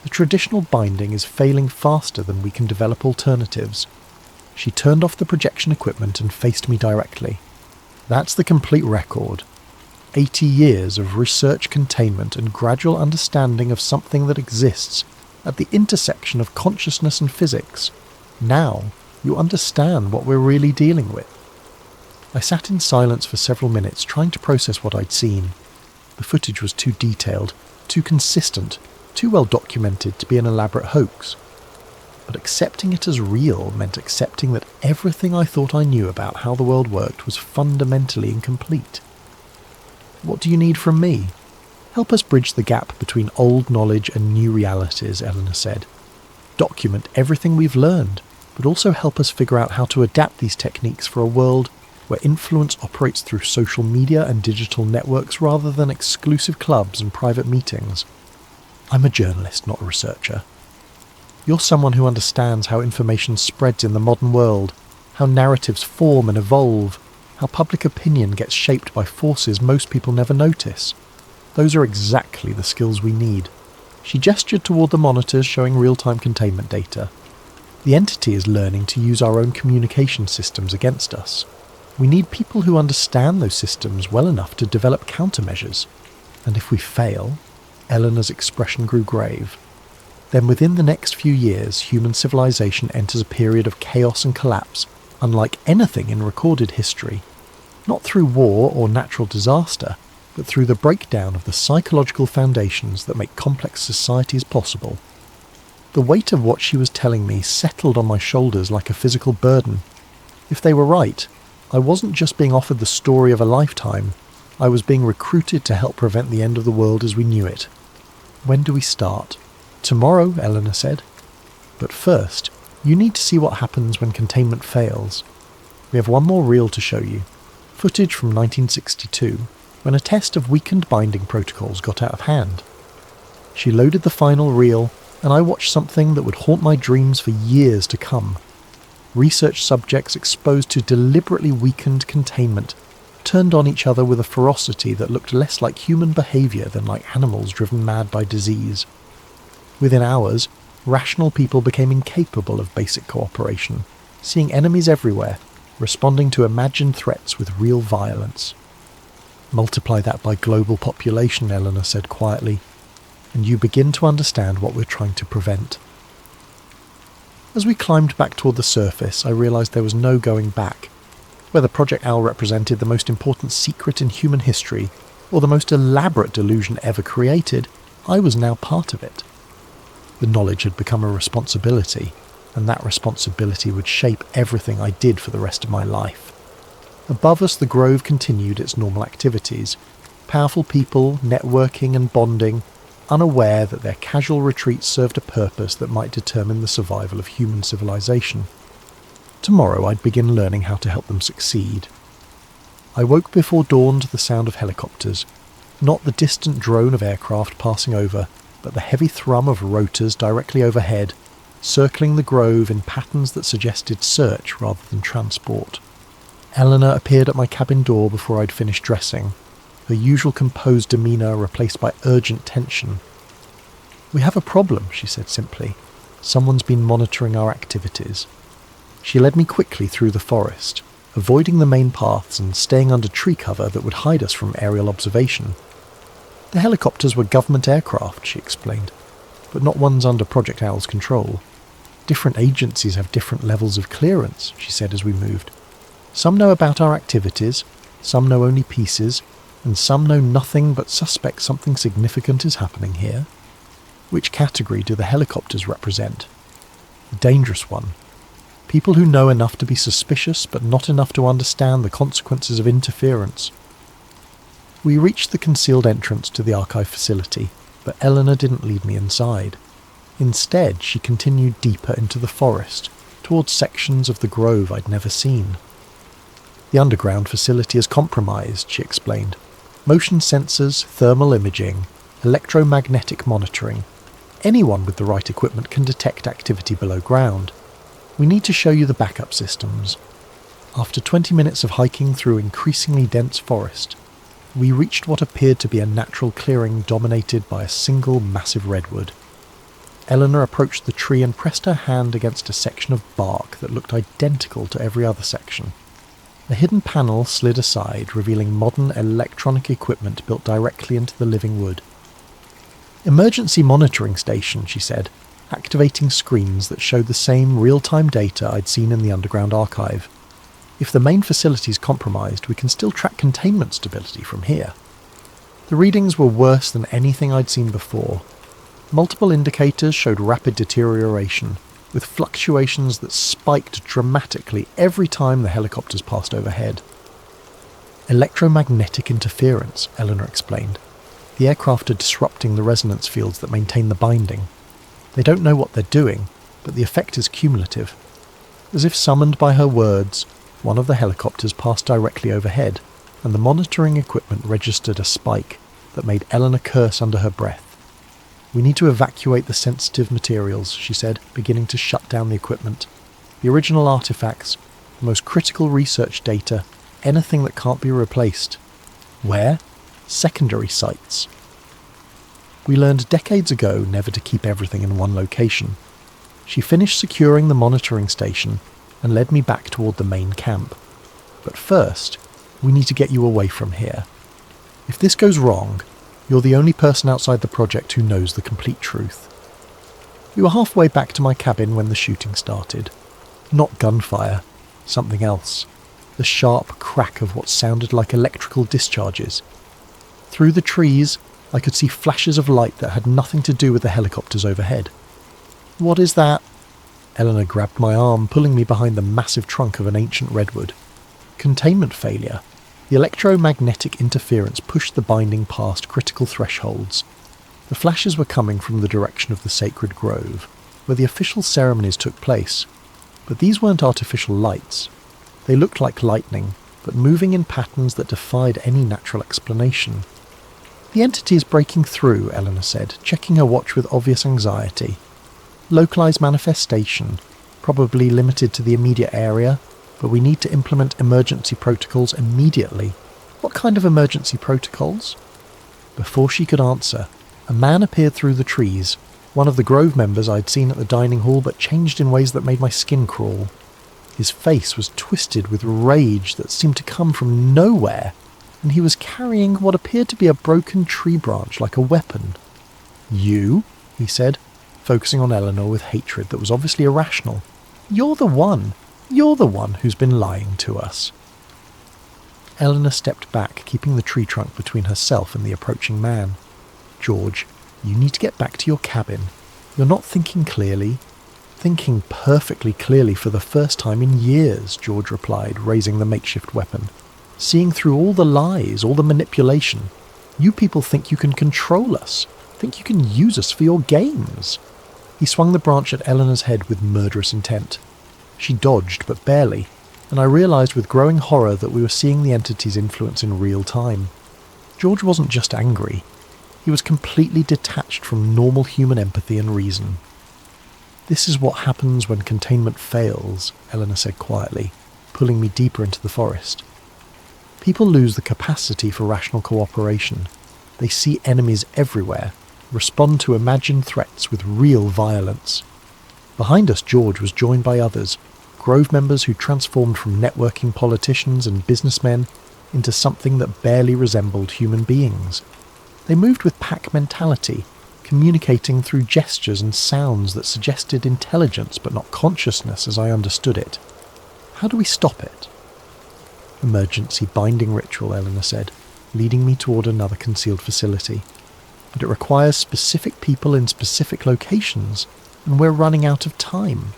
The traditional binding is failing faster than we can develop alternatives. She turned off the projection equipment and faced me directly. That's the complete record. 80 years of research containment and gradual understanding of something that exists at the intersection of consciousness and physics. Now, you understand what we're really dealing with. I sat in silence for several minutes trying to process what I'd seen. The footage was too detailed, too consistent, too well documented to be an elaborate hoax. But accepting it as real meant accepting that everything I thought I knew about how the world worked was fundamentally incomplete. What do you need from me? Help us bridge the gap between old knowledge and new realities, Eleanor said. Document everything we've learned, but also help us figure out how to adapt these techniques for a world where influence operates through social media and digital networks rather than exclusive clubs and private meetings. I'm a journalist, not a researcher. You're someone who understands how information spreads in the modern world, how narratives form and evolve, how public opinion gets shaped by forces most people never notice. Those are exactly the skills we need. She gestured toward the monitors showing real-time containment data. The entity is learning to use our own communication systems against us. We need people who understand those systems well enough to develop countermeasures. And if we fail, Eleanor's expression grew grave. Then within the next few years, human civilization enters a period of chaos and collapse, unlike anything in recorded history. Not through war or natural disaster, but through the breakdown of the psychological foundations that make complex societies possible. The weight of what she was telling me settled on my shoulders like a physical burden. If they were right, I wasn't just being offered the story of a lifetime, I was being recruited to help prevent the end of the world as we knew it. When do we start? Tomorrow, Eleanor said. But first, you need to see what happens when containment fails. We have one more reel to show you. Footage from 1962, when a test of weakened binding protocols got out of hand. She loaded the final reel, and I watched something that would haunt my dreams for years to come. Research subjects exposed to deliberately weakened containment turned on each other with a ferocity that looked less like human behaviour than like animals driven mad by disease. Within hours, rational people became incapable of basic cooperation, seeing enemies everywhere, responding to imagined threats with real violence. Multiply that by global population, Eleanor said quietly, and you begin to understand what we're trying to prevent. As we climbed back toward the surface, I realised there was no going back. Whether Project Owl represented the most important secret in human history, or the most elaborate delusion ever created, I was now part of it. The knowledge had become a responsibility, and that responsibility would shape everything I did for the rest of my life. Above us, the Grove continued its normal activities, powerful people networking and bonding, unaware that their casual retreats served a purpose that might determine the survival of human civilization. Tomorrow I'd begin learning how to help them succeed. I woke before dawn to the sound of helicopters, not the distant drone of aircraft passing over, but the heavy thrum of rotors directly overhead, circling the Grove in patterns that suggested search rather than transport. Eleanor appeared at my cabin door before I'd finished dressing, her usual composed demeanour replaced by urgent tension. "We have a problem," she said simply. "Someone's been monitoring our activities." She led me quickly through the forest, avoiding the main paths and staying under tree cover that would hide us from aerial observation. The helicopters were government aircraft, she explained, but not ones under Project Owl's control. Different agencies have different levels of clearance, she said as we moved. Some know about our activities, some know only pieces, and some know nothing but suspect something significant is happening here. Which category do the helicopters represent? The dangerous one. People who know enough to be suspicious but not enough to understand the consequences of interference. We reached the concealed entrance to the archive facility, but Eleanor didn't lead me inside. Instead, she continued deeper into the forest, towards sections of the Grove I'd never seen. The underground facility is compromised, she explained. Motion sensors, thermal imaging, electromagnetic monitoring. Anyone with the right equipment can detect activity below ground. We need to show you the backup systems. After 20 minutes of hiking through increasingly dense forest, we reached what appeared to be a natural clearing dominated by a single massive redwood. Eleanor approached the tree and pressed her hand against a section of bark that looked identical to every other section. A hidden panel slid aside, revealing modern electronic equipment built directly into the living wood. "Emergency monitoring station," she said, activating screens that showed the same real-time data I'd seen in the underground archive. "If the main facility's compromised, we can still track containment stability from here." The readings were worse than anything I'd seen before. Multiple indicators showed rapid deterioration, with fluctuations that spiked dramatically every time the helicopters passed overhead. "Electromagnetic interference," Eleanor explained. "The aircraft are disrupting the resonance fields that maintain the binding. They don't know what they're doing, but the effect is cumulative." As if summoned by her words, one of the helicopters passed directly overhead, and the monitoring equipment registered a spike that made Eleanor curse under her breath. "We need to evacuate the sensitive materials," she said, beginning to shut down the equipment. "The original artifacts, the most critical research data, anything that can't be replaced." "Where?" "Secondary sites." We learned decades ago never to keep everything in one location. She finished securing the monitoring station and led me back toward the main camp. "But first, we need to get you away from here. If this goes wrong, you're the only person outside the project who knows the complete truth." We were halfway back to my cabin when the shooting started. Not gunfire, something else. The sharp crack of what sounded like electrical discharges. Through the trees, I could see flashes of light that had nothing to do with the helicopters overhead. "What is that?" Eleanor grabbed my arm, pulling me behind the massive trunk of an ancient redwood. Containment failure. The electromagnetic interference pushed the binding past critical thresholds. The flashes were coming from the direction of the sacred grove, where the official ceremonies took place. But these weren't artificial lights. They looked like lightning, but moving in patterns that defied any natural explanation. "The entity is breaking through," Eleanor said, checking her watch with obvious anxiety. "Localized manifestation, probably limited to the immediate area, but we need to implement emergency protocols immediately." "What kind of emergency protocols?" Before she could answer, a man appeared through the trees, one of the Grove members I'd seen at the dining hall, but changed in ways that made my skin crawl. His face was twisted with rage that seemed to come from nowhere, and he was carrying what appeared to be a broken tree branch like a weapon. "You?" he said, focusing on Eleanor with hatred that was obviously irrational. You're the one who's been lying to us." Eleanor stepped back, keeping the tree trunk between herself and the approaching man. "George, you need to get back to your cabin. You're not thinking clearly." "Thinking perfectly clearly for the first time in years," George replied, raising the makeshift weapon. "Seeing through all the lies, all the manipulation. You people think you can control us, think you can use us for your games." He swung the branch at Eleanor's head with murderous intent. She dodged, but barely, and I realised with growing horror that we were seeing the entity's influence in real time. George wasn't just angry. He was completely detached from normal human empathy and reason. "This is what happens when containment fails," Eleanor said quietly, pulling me deeper into the forest. "People lose the capacity for rational cooperation. They see enemies everywhere, respond to imagined threats with real violence." Behind us, George was joined by others, Grove members who transformed from networking politicians and businessmen into something that barely resembled human beings. They moved with pack mentality, communicating through gestures and sounds that suggested intelligence but not consciousness as I understood it. "How do we stop it?" "Emergency binding ritual," Eleanor said, leading me toward another concealed facility. "But it requires specific people in specific locations, and we're running out of time."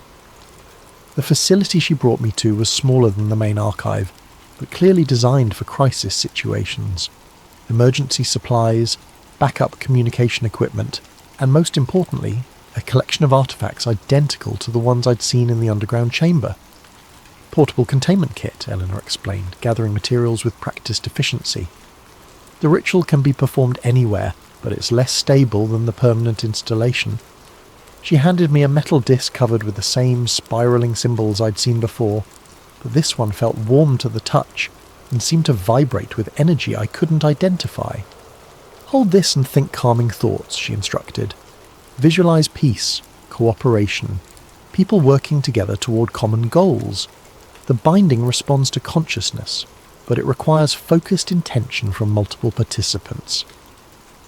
The facility she brought me to was smaller than the main archive, but clearly designed for crisis situations. Emergency supplies, backup communication equipment, and most importantly, a collection of artifacts identical to the ones I'd seen in the underground chamber. "Portable containment kit," Eleanor explained, gathering materials with practiced efficiency. "The ritual can be performed anywhere, but it's less stable than the permanent installation." She handed me a metal disc covered with the same spiralling symbols I'd seen before, but this one felt warm to the touch and seemed to vibrate with energy I couldn't identify. "Hold this and think calming thoughts," she instructed. "Visualize peace, cooperation, people working together toward common goals. The binding responds to consciousness, but it requires focused intention from multiple participants."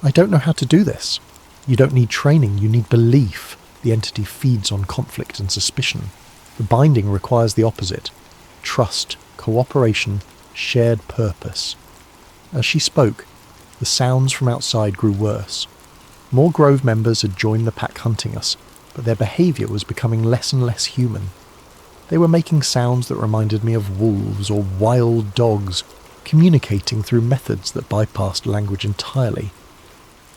"I don't know how to do this." "You don't need training, you need belief. The entity feeds on conflict and suspicion. The binding requires the opposite. Trust, cooperation, shared purpose." As she spoke, the sounds from outside grew worse. More Grove members had joined the pack hunting us, but their behaviour was becoming less and less human. They were making sounds that reminded me of wolves or wild dogs, communicating through methods that bypassed language entirely.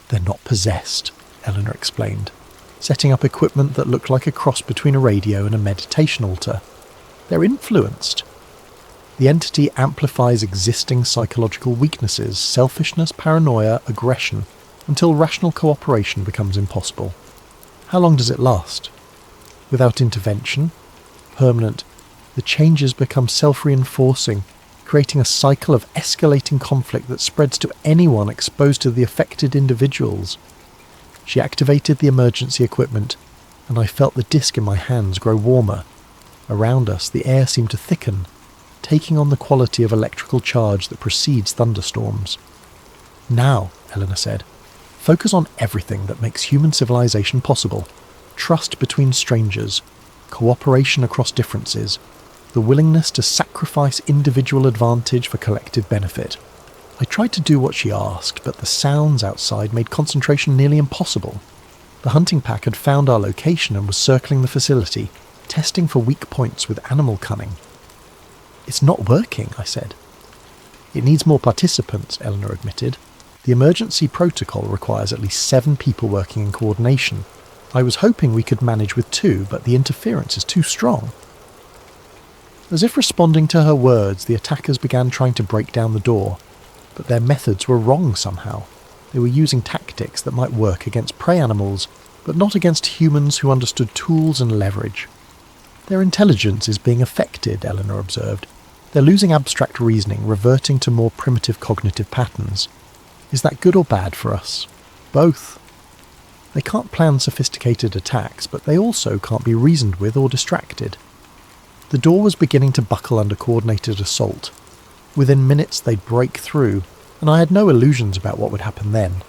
"They're not possessed," Eleanor explained, setting up equipment that looked like a cross between a radio and a meditation altar. "They're influenced. The entity amplifies existing psychological weaknesses, selfishness, paranoia, aggression, until rational cooperation becomes impossible." "How long does it last?" "Without intervention, permanent. The changes become self-reinforcing, creating a cycle of escalating conflict that spreads to anyone exposed to the affected individuals." She activated the emergency equipment, and I felt the disc in my hands grow warmer. Around us, the air seemed to thicken, taking on the quality of electrical charge that precedes thunderstorms. "Now," Eleanor said, "focus on everything that makes human civilization possible. trust between strangers, cooperation across differences, the willingness to sacrifice individual advantage for collective benefit. I tried to do what she asked, but the sounds outside made concentration nearly impossible. The hunting pack had found our location and was circling the facility, testing for weak points with animal cunning. "It's not working," I said. "It needs more participants," Eleanor admitted. "The emergency protocol requires at least 7 people working in coordination. I was hoping we could manage with 2, but the interference is too strong." As if responding to her words, the attackers began trying to break down the door, but their methods were wrong somehow. They were using tactics that might work against prey animals, but not against humans who understood tools and leverage. "Their intelligence is being affected," Eleanor observed. "They're losing abstract reasoning, reverting to more primitive cognitive patterns. Is that good or bad for us?" "Both. They can't plan sophisticated attacks, but they also can't be reasoned with or distracted." The door was beginning to buckle under coordinated assault. Within minutes they'd break through, and I had no illusions about what would happen then.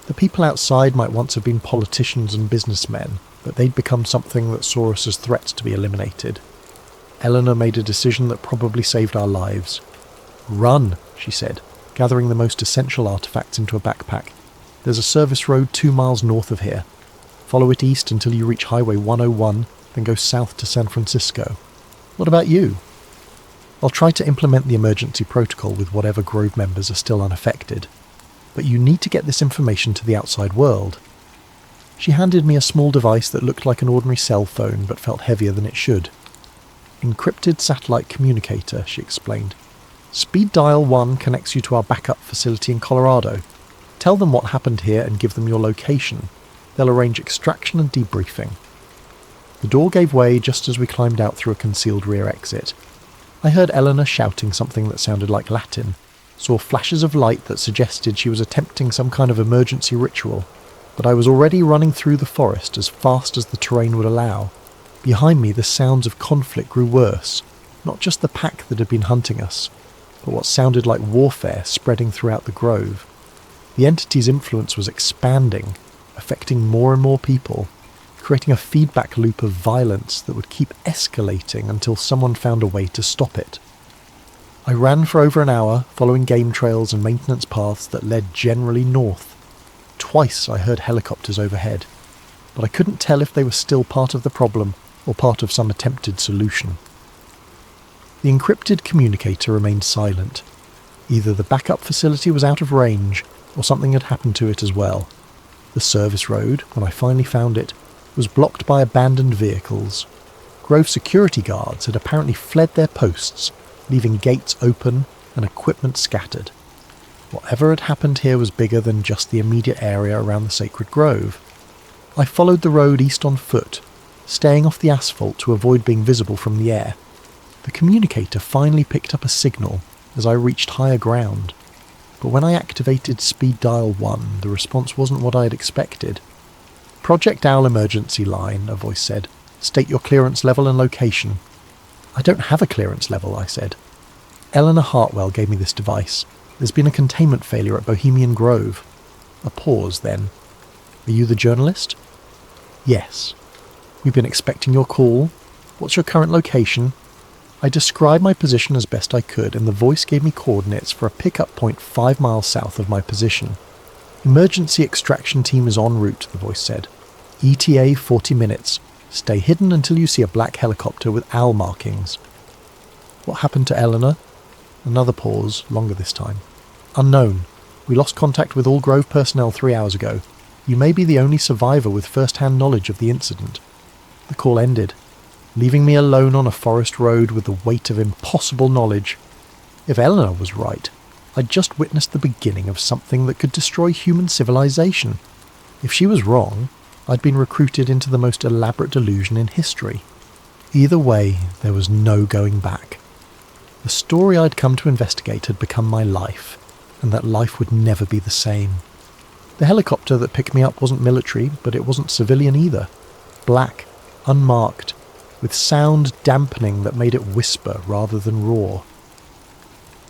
The people outside might once have been politicians and businessmen, but they'd become something that saw us as threats to be eliminated. Eleanor made a decision that probably saved our lives. "Run," she said, gathering the most essential artifacts into a backpack. "There's a service road 2 miles north of here. Follow it east until you reach Highway 101, then go south to San Francisco. What about you?" "I'll try to implement the emergency protocol with whatever Grove members are still unaffected. But you need to get this information to the outside world." She handed me a small device that looked like an ordinary cell phone but felt heavier than it should. "Encrypted satellite communicator," she explained. "Speed dial 1 connects you to our backup facility in Colorado. Tell them what happened here and give them your location. They'll arrange extraction and debriefing." The door gave way just as we climbed out through a concealed rear exit. I heard Eleanor shouting something that sounded like Latin, saw flashes of light that suggested she was attempting some kind of emergency ritual, but I was already running through the forest as fast as the terrain would allow. Behind me the sounds of conflict grew worse, not just the pack that had been hunting us, but what sounded like warfare spreading throughout the grove. The entity's influence was expanding, affecting more and more people, creating a feedback loop of violence that would keep escalating until someone found a way to stop it. I ran for over an hour, following game trails and maintenance paths that led generally north. Twice I heard helicopters overhead, but I couldn't tell if they were still part of the problem or part of some attempted solution. The encrypted communicator remained silent. Either the backup facility was out of range, or something had happened to it as well. The service road, when I finally found it, was blocked by abandoned vehicles. Grove security guards had apparently fled their posts, leaving gates open and equipment scattered. Whatever had happened here was bigger than just the immediate area around the sacred grove. I followed the road east on foot, staying off the asphalt to avoid being visible from the air. The communicator finally picked up a signal as I reached higher ground, but when I activated speed dial 1, the response wasn't what I had expected. "Project Owl emergency line," a voice said. "State your clearance level and location." "I don't have a clearance level," I said. "Eleanor Hartwell gave me this device. There's been a containment failure at Bohemian Grove." A pause, then. "Are you the journalist?" "Yes." "We've been expecting your call. What's your current location?" I described my position as best I could, and the voice gave me coordinates for a pickup point 5 miles south of my position. "Emergency extraction team is en route," the voice said. "ETA 40 minutes. Stay hidden until you see a black helicopter with owl markings." "What happened to Eleanor?" Another pause, longer this time. "Unknown. We lost contact with all Grove personnel 3 hours ago. You may be the only survivor with first-hand knowledge of the incident." The call ended, leaving me alone on a forest road with the weight of impossible knowledge. If Eleanor was right, I'd just witnessed the beginning of something that could destroy human civilization. If she was wrong, I'd been recruited into the most elaborate delusion in history. Either way, there was no going back. The story I'd come to investigate had become my life, and that life would never be the same. The helicopter that picked me up wasn't military, but it wasn't civilian either. Black, unmarked, with sound dampening that made it whisper rather than roar.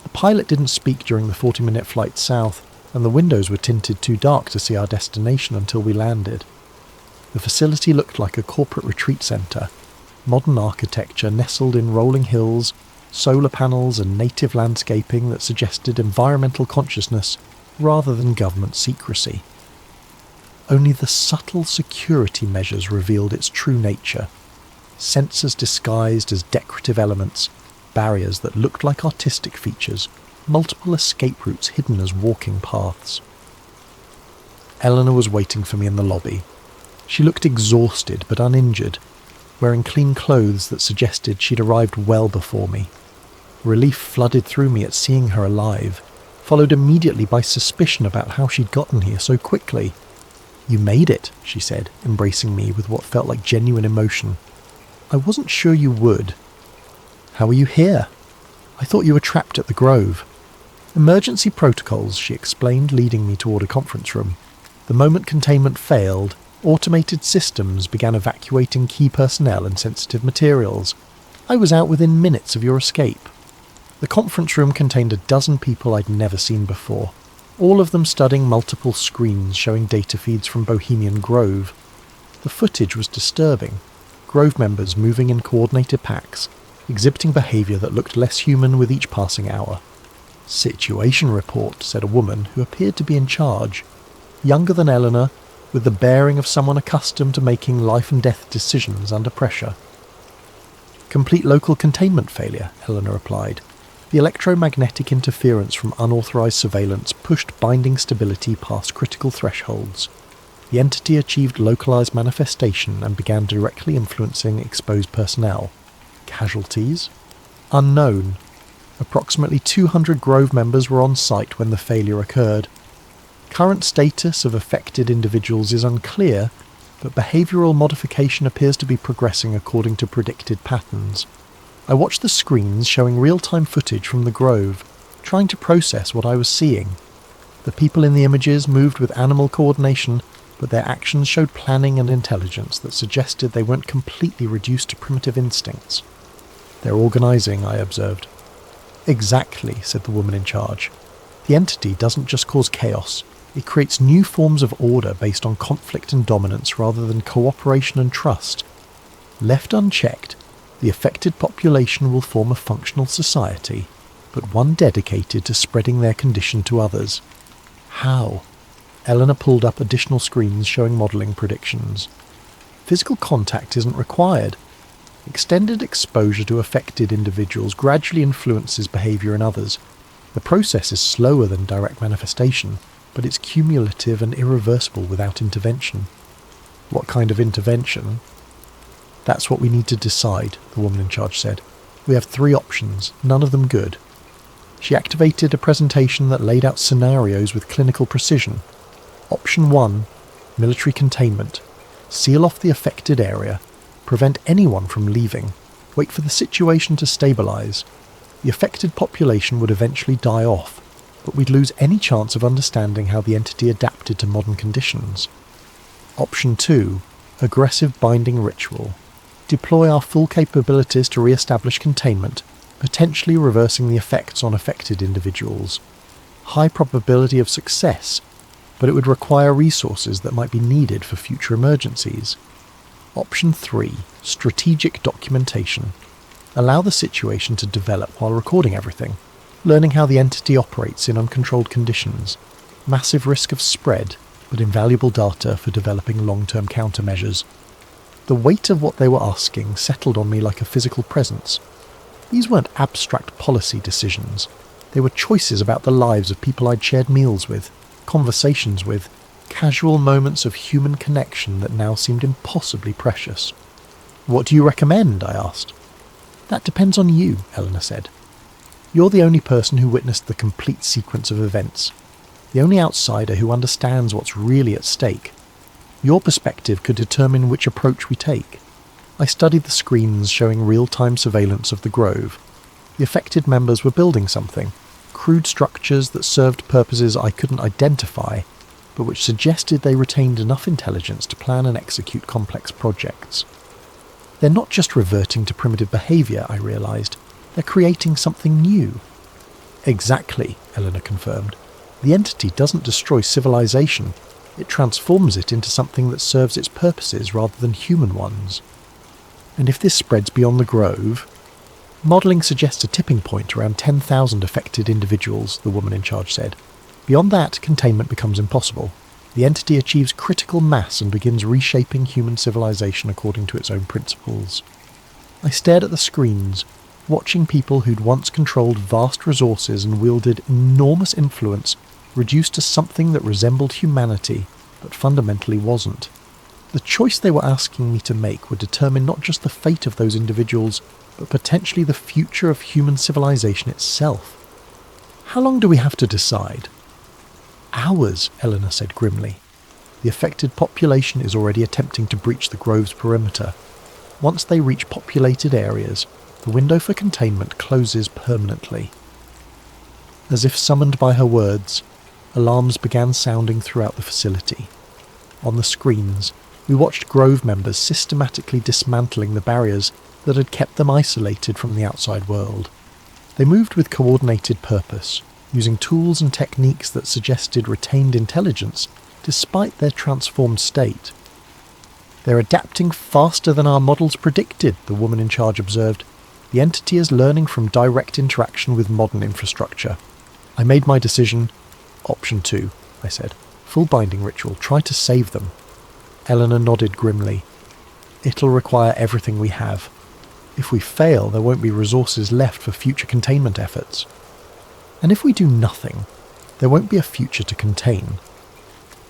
The pilot didn't speak during the 40-minute flight south, and the windows were tinted too dark to see our destination until we landed. The facility looked like a corporate retreat centre, modern architecture nestled in rolling hills, solar panels and native landscaping that suggested environmental consciousness rather than government secrecy. Only the subtle security measures revealed its true nature. Sensors disguised as decorative elements, barriers that looked like artistic features, multiple escape routes hidden as walking paths. Eleanor was waiting for me in the lobby. She looked exhausted but uninjured, wearing clean clothes that suggested she'd arrived well before me. Relief flooded through me at seeing her alive, followed immediately by suspicion about how she'd gotten here so quickly. "You made it," she said, embracing me with what felt like genuine emotion. "I wasn't sure you would." "How are you here?" "I thought you were trapped at the Grove." "Emergency protocols," she explained, leading me toward a conference room. "The moment containment failed, automated systems began evacuating key personnel and sensitive materials. I was out within minutes of your escape." The conference room contained a dozen people I'd never seen before, all of them studying multiple screens showing data feeds from Bohemian Grove. The footage was disturbing. Grove members moving in coordinated packs, exhibiting behaviour that looked less human with each passing hour. "Situation report," said a woman who appeared to be in charge, younger than Eleanor, with the bearing of someone accustomed to making life-and-death decisions under pressure. "Complete local containment failure," Eleanor replied. "The electromagnetic interference from unauthorized surveillance pushed binding stability past critical thresholds. The entity achieved localized manifestation and began directly influencing exposed personnel. Casualties? Unknown. Approximately 200 Grove members were on site when the failure occurred. Current status of affected individuals is unclear, but behavioural modification appears to be progressing according to predicted patterns. I watched the screens showing real-time footage from the Grove, trying to process what I was seeing. The people in the images moved with animal coordination, but their actions showed planning and intelligence that suggested they weren't completely reduced to primitive instincts. "They're organising," I observed. "Exactly," said the woman in charge. "The entity doesn't just cause chaos, it creates new forms of order based on conflict and dominance rather than cooperation and trust. Left unchecked, the affected population will form a functional society, but one dedicated to spreading their condition to others." "How?" Eleanor pulled up additional screens showing modelling predictions. "Physical contact isn't required. Extended exposure to affected individuals gradually influences behaviour in others. The process is slower than direct manifestation, but it's cumulative and irreversible without intervention." "What kind of intervention?" "That's what we need to decide," the woman in charge said. "We have 3 options, none of them good." She activated a presentation that laid out scenarios with clinical precision. Option 1, military containment. Seal off the affected area. Prevent anyone from leaving. Wait for the situation to stabilise. The affected population would eventually die off, but we'd lose any chance of understanding how the entity adapted to modern conditions. Option 2, aggressive binding ritual. Deploy our full capabilities to re-establish containment, potentially reversing the effects on affected individuals. High probability of success, but it would require resources that might be needed for future emergencies. Option 3, strategic documentation. Allow the situation to develop while recording everything, learning how the entity operates in uncontrolled conditions. Massive risk of spread, but invaluable data for developing long-term countermeasures. The weight of what they were asking settled on me like a physical presence. These weren't abstract policy decisions. They were choices about the lives of people I'd shared meals with, conversations with, casual moments of human connection that now seemed impossibly precious. "What do you recommend?" I asked. "That depends on you," Eleanor said. "You're the only person who witnessed the complete sequence of events, the only outsider who understands what's really at stake. Your perspective could determine which approach we take." I studied the screens showing real-time surveillance of the Grove. The affected members were building something, crude structures that served purposes I couldn't identify, but which suggested they retained enough intelligence to plan and execute complex projects. They're not just reverting to primitive behaviour, I realised. They're creating something new. "Exactly," Eleanor confirmed. "The entity doesn't destroy civilization. It transforms it into something that serves its purposes rather than human ones. And if this spreads beyond the Grove, modelling suggests a tipping point around 10,000 affected individuals, the woman in charge said. Beyond that, containment becomes impossible. The entity achieves critical mass and begins reshaping human civilization according to its own principles. I stared at the screens, watching people who'd once controlled vast resources and wielded enormous influence reduced to something that resembled humanity, but fundamentally wasn't. The choice they were asking me to make would determine not just the fate of those individuals, but potentially the future of human civilization itself. How long do we have to decide? Hours, Eleanor said grimly. The affected population is already attempting to breach the Grove's perimeter. Once they reach populated areas, the window for containment closes permanently. As if summoned by her words, alarms began sounding throughout the facility. On the screens, we watched Grove members systematically dismantling the barriers that had kept them isolated from the outside world. They moved with coordinated purpose, using tools and techniques that suggested retained intelligence despite their transformed state. They're adapting faster than our models predicted, the woman in charge observed. The entity is learning from direct interaction with modern infrastructure. I made my decision. Option 2, I said. Full binding ritual. Try to save them. Eleanor nodded grimly. It'll require everything we have. If we fail, there won't be resources left for future containment efforts. And if we do nothing, there won't be a future to contain.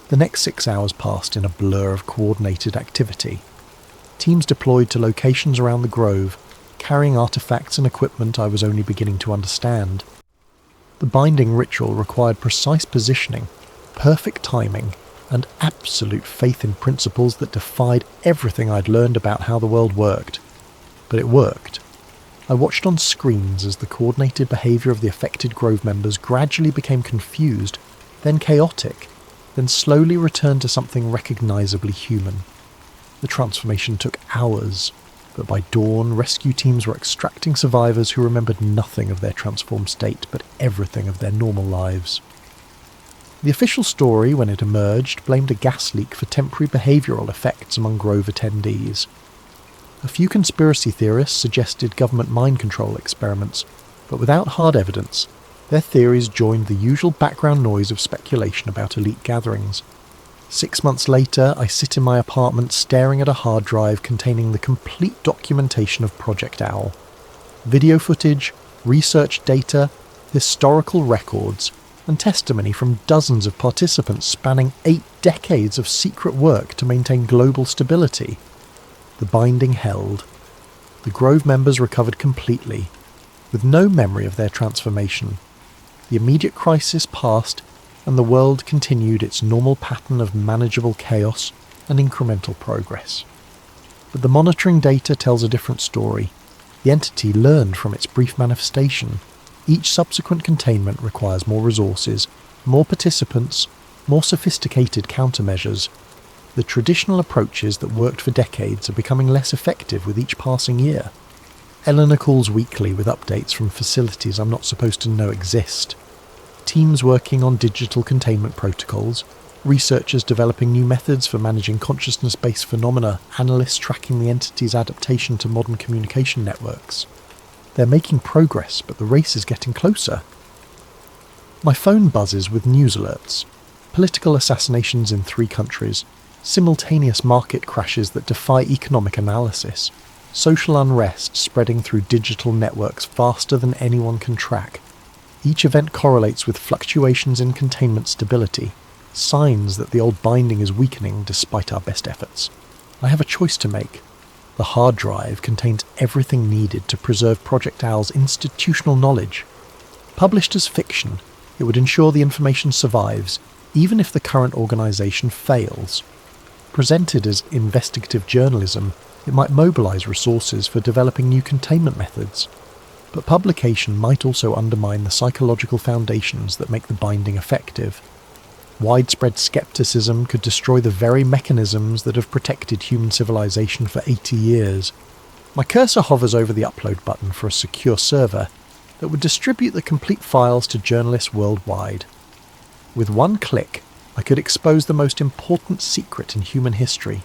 The next 6 hours passed in a blur of coordinated activity. Teams deployed to locations around the Grove, carrying artifacts and equipment I was only beginning to understand. The binding ritual required precise positioning, perfect timing, and absolute faith in principles that defied everything I'd learned about how the world worked. But it worked. I watched on screens as the coordinated behaviour of the affected Grove members gradually became confused, then chaotic, then slowly returned to something recognisably human. The transformation took hours, but by dawn rescue teams were extracting survivors who remembered nothing of their transformed state but everything of their normal lives. The official story, when it emerged, blamed a gas leak for temporary behavioural effects among Grove attendees. A few conspiracy theorists suggested government mind control experiments, but without hard evidence, their theories joined the usual background noise of speculation about elite gatherings. 6 months later, I sit in my apartment staring at a hard drive containing the complete documentation of Project Owl. Video footage, research data, historical records, and testimony from dozens of participants spanning 8 decades of secret work to maintain global stability. The binding held. The Grove members recovered completely, with no memory of their transformation. The immediate crisis passed, and the world continued its normal pattern of manageable chaos and incremental progress. But the monitoring data tells a different story. The entity learned from its brief manifestation. Each subsequent containment requires more resources, more participants, more sophisticated countermeasures. The traditional approaches that worked for decades are becoming less effective with each passing year. Eleanor calls weekly with updates from facilities I'm not supposed to know exist. Teams working on digital containment protocols, researchers developing new methods for managing consciousness-based phenomena, analysts tracking the entity's adaptation to modern communication networks. They're making progress, but the race is getting closer. My phone buzzes with news alerts. Political assassinations in 3 countries, simultaneous market crashes that defy economic analysis, social unrest spreading through digital networks faster than anyone can track. Each event correlates with fluctuations in containment stability, signs that the old binding is weakening despite our best efforts. I have a choice to make. The hard drive contains everything needed to preserve Project Owl's institutional knowledge. Published as fiction, it would ensure the information survives, even if the current organisation fails. Presented as investigative journalism, it might mobilise resources for developing new containment methods. But publication might also undermine the psychological foundations that make the binding effective. Widespread skepticism could destroy the very mechanisms that have protected human civilization for 80 years. My cursor hovers over the upload button for a secure server that would distribute the complete files to journalists worldwide. With one click, I could expose the most important secret in human history,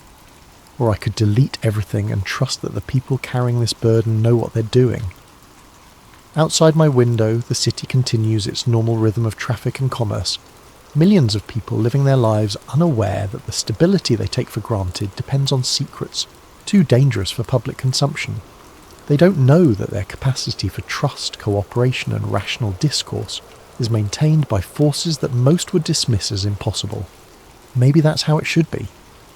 or I could delete everything and trust that the people carrying this burden know what they're doing. Outside my window, the city continues its normal rhythm of traffic and commerce, millions of people living their lives unaware that the stability they take for granted depends on secrets too dangerous for public consumption. They don't know that their capacity for trust, cooperation and rational discourse is maintained by forces that most would dismiss as impossible. Maybe that's how it should be.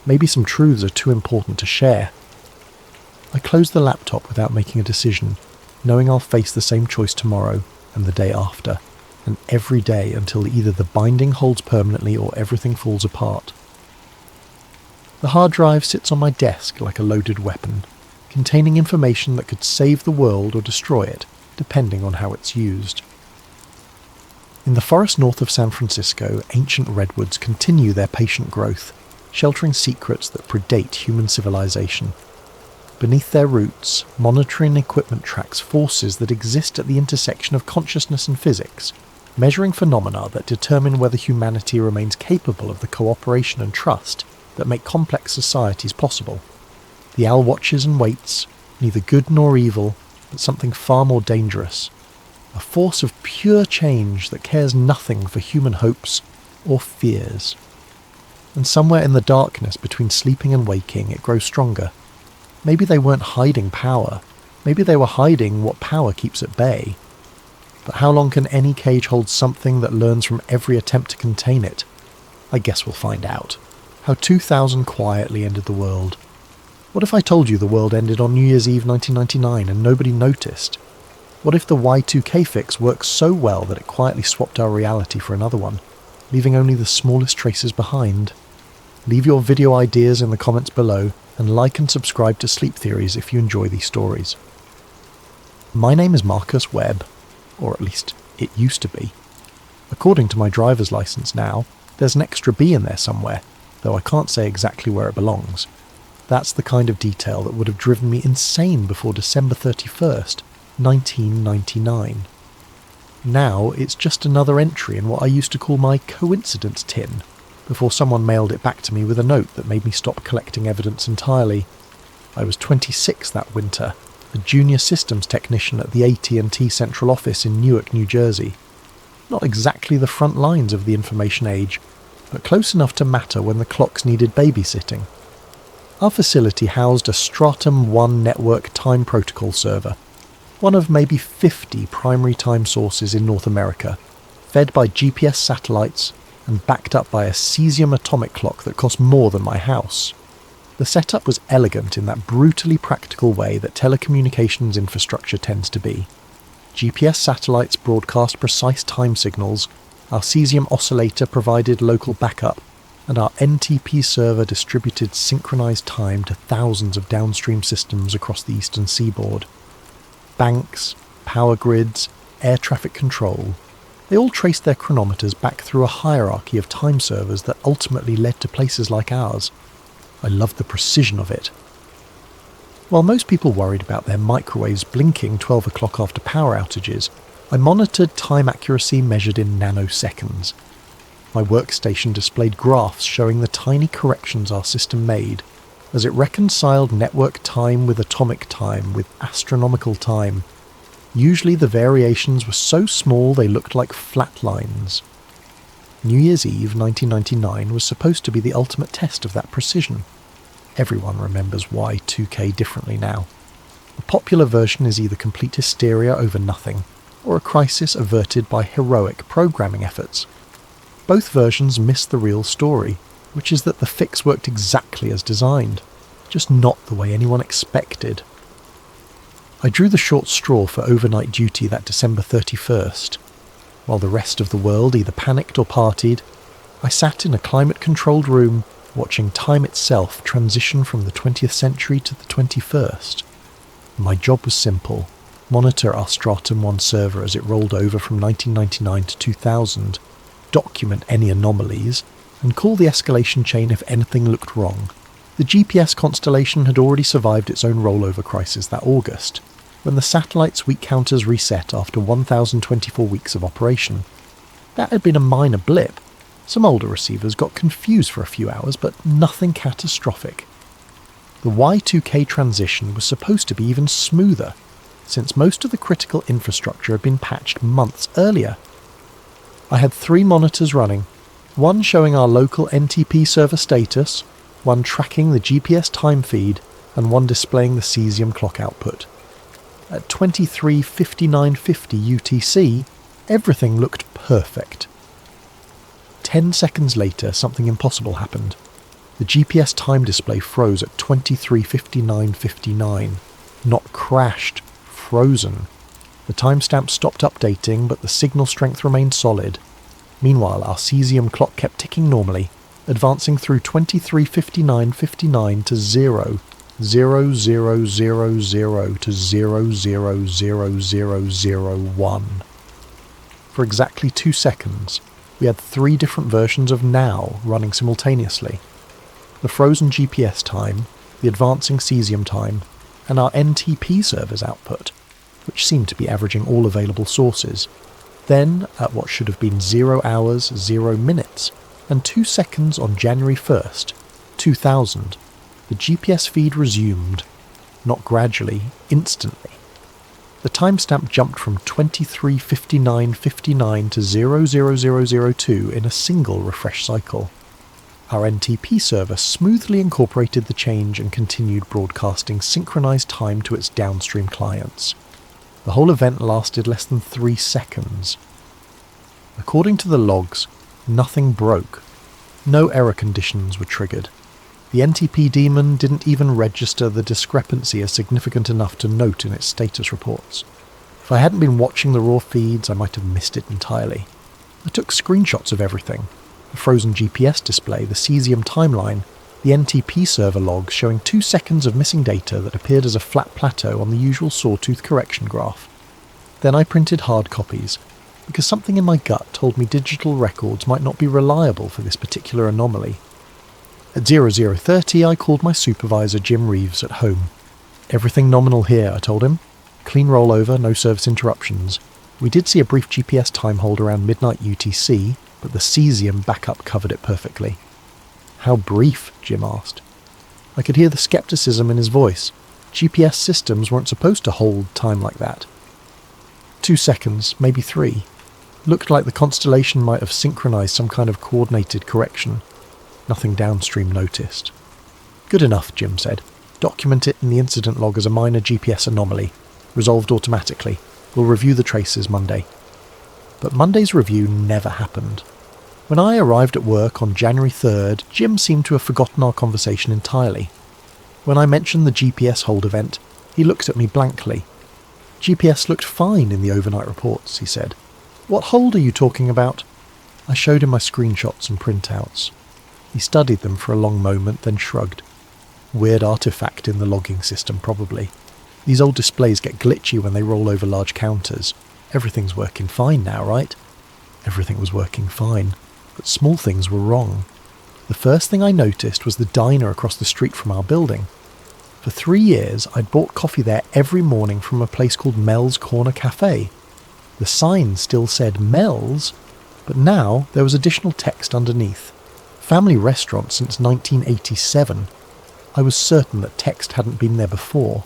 Maybe some truths are too important to share. I close the laptop without making a decision, knowing I'll face the same choice tomorrow and the day after, and every day until either the binding holds permanently or everything falls apart. The hard drive sits on my desk like a loaded weapon, containing information that could save the world or destroy it, depending on how it's used. In the forest north of San Francisco, ancient redwoods continue their patient growth, sheltering secrets that predate human civilization. Beneath their roots, monitoring equipment tracks forces that exist at the intersection of consciousness and physics, measuring phenomena that determine whether humanity remains capable of the cooperation and trust that make complex societies possible. The owl watches and waits, neither good nor evil, but something far more dangerous. A force of pure change that cares nothing for human hopes or fears. And somewhere in the darkness between sleeping and waking it grows stronger. Maybe they weren't hiding power. Maybe they were hiding what power keeps at bay. But how long can any cage hold something that learns from every attempt to contain it? I guess we'll find out. How 2000 quietly ended the world. What if I told you the world ended on New Year's Eve 1999 and nobody noticed? What if the Y2K fix works so well that it quietly swapped our reality for another one, leaving only the smallest traces behind? Leave your video ideas in the comments below, and like and subscribe to Sleep Theories if you enjoy these stories. My name is Marcus Webb, or at least it used to be. According to my driver's license now, there's an extra B in there somewhere, though I can't say exactly where it belongs. That's the kind of detail that would have driven me insane before December 31st, 1999. Now it's just another entry in what I used to call my coincidence tin, before someone mailed it back to me with a note that made me stop collecting evidence entirely. I was 26 that winter, a junior systems technician at the AT&T central office in Newark, New Jersey. Not exactly the front lines of the information age, but close enough to matter when the clocks needed babysitting. Our facility housed a Stratum 1 network time protocol server, one of maybe 50 primary time sources in North America, fed by GPS satellites and backed up by a cesium atomic clock that cost more than my house. The setup was elegant in that brutally practical way that telecommunications infrastructure tends to be. GPS satellites broadcast precise time signals, our cesium oscillator provided local backup, and our NTP server distributed synchronized time to thousands of downstream systems across the eastern seaboard. Banks, power grids, air traffic control, they all traced their chronometers back through a hierarchy of time servers that ultimately led to places like ours. I loved the precision of it. While most people worried about their microwaves blinking 12 o'clock after power outages, I monitored time accuracy measured in nanoseconds. My workstation displayed graphs showing the tiny corrections our system made, as it reconciled network time with atomic time with astronomical time. Usually the variations were so small they looked like flat lines. New Year's Eve 1999 was supposed to be the ultimate test of that precision. Everyone remembers Y2K differently now. The popular version is either complete hysteria over nothing, or a crisis averted by heroic programming efforts. Both versions miss the real story, which is that the fix worked exactly as designed, just not the way anyone expected. I drew the short straw for overnight duty that December 31st. While the rest of the world either panicked or partied, I sat in a climate-controlled room watching time itself transition from the 20th century to the 21st. My job was simple: monitor our Stratum 1 server as it rolled over from 1999 to 2000, document any anomalies, and call the escalation chain if anything looked wrong. The GPS constellation had already survived its own rollover crisis that August, when the satellite's week counters reset after 1,024 weeks of operation. That had been a minor blip, Some older receivers got confused for a few hours, but nothing catastrophic. The Y2K transition was supposed to be even smoother, since most of the critical infrastructure had been patched months earlier. I had 3 monitors running, one showing our local NTP server status, one tracking the GPS time feed, and one displaying the cesium clock output. At 23:59:50 UTC, everything looked perfect. 10 seconds later, something impossible happened. The GPS time display froze at 23:59:59. Not crashed, frozen. The timestamp stopped updating, but the signal strength remained solid. Meanwhile, our cesium clock kept ticking normally, advancing through 23:59:59 to 0, 0000 to 000001. For exactly 2 seconds, we had 3 different versions of now running simultaneously. The frozen GPS time, the advancing cesium time, and our NTP server's output, which seemed to be averaging all available sources. Then, at what should have been 0 hours, 0 minutes, and 2 seconds on January 1st, 2000, the GPS feed resumed, not gradually, instantly. The timestamp jumped from 23:59:59 to 00002 in a single refresh cycle. Our NTP server smoothly incorporated the change and continued broadcasting synchronized time to its downstream clients. The whole event lasted less than 3 seconds. According to the logs, nothing broke. No error conditions were triggered. The NTP daemon didn't even register the discrepancy as significant enough to note in its status reports. If I hadn't been watching the raw feeds, I might have missed it entirely. I took screenshots of everything. The frozen GPS display, the cesium timeline, the NTP server logs showing 2 seconds of missing data that appeared as a flat plateau on the usual sawtooth correction graph. Then I printed hard copies, because something in my gut told me digital records might not be reliable for this particular anomaly. At 0030, I called my supervisor Jim Reeves at home. "Everything nominal here," I told him. "Clean rollover, no service interruptions. We did see a brief GPS time hold around midnight UTC, but the cesium backup covered it perfectly." "How brief?" Jim asked. I could hear the skepticism in his voice. GPS systems weren't supposed to hold time like that. 2 seconds, maybe 3. Looked like the constellation might have synchronized some kind of coordinated correction. Nothing downstream noticed. "Good enough," Jim said. "Document it in the incident log as a minor GPS anomaly. Resolved automatically. We'll review the traces Monday." But Monday's review never happened. When I arrived at work on January 3rd, Jim seemed to have forgotten our conversation entirely. When I mentioned the GPS hold event, he looked at me blankly. "GPS looked fine in the overnight reports," he said. "What hold are you talking about?" I showed him my screenshots and printouts. He studied them for a long moment, then shrugged. "Weird artifact in the logging system, probably. These old displays get glitchy when they roll over large counters. Everything's working fine now, right?" Everything was working fine, but small things were wrong. The first thing I noticed was the diner across the street from our building. For 3 years, I'd bought coffee there every morning from a place called Mel's Corner Cafe. The sign still said Mel's, but now there was additional text underneath. Family restaurant since 1987. I was certain that text hadn't been there before.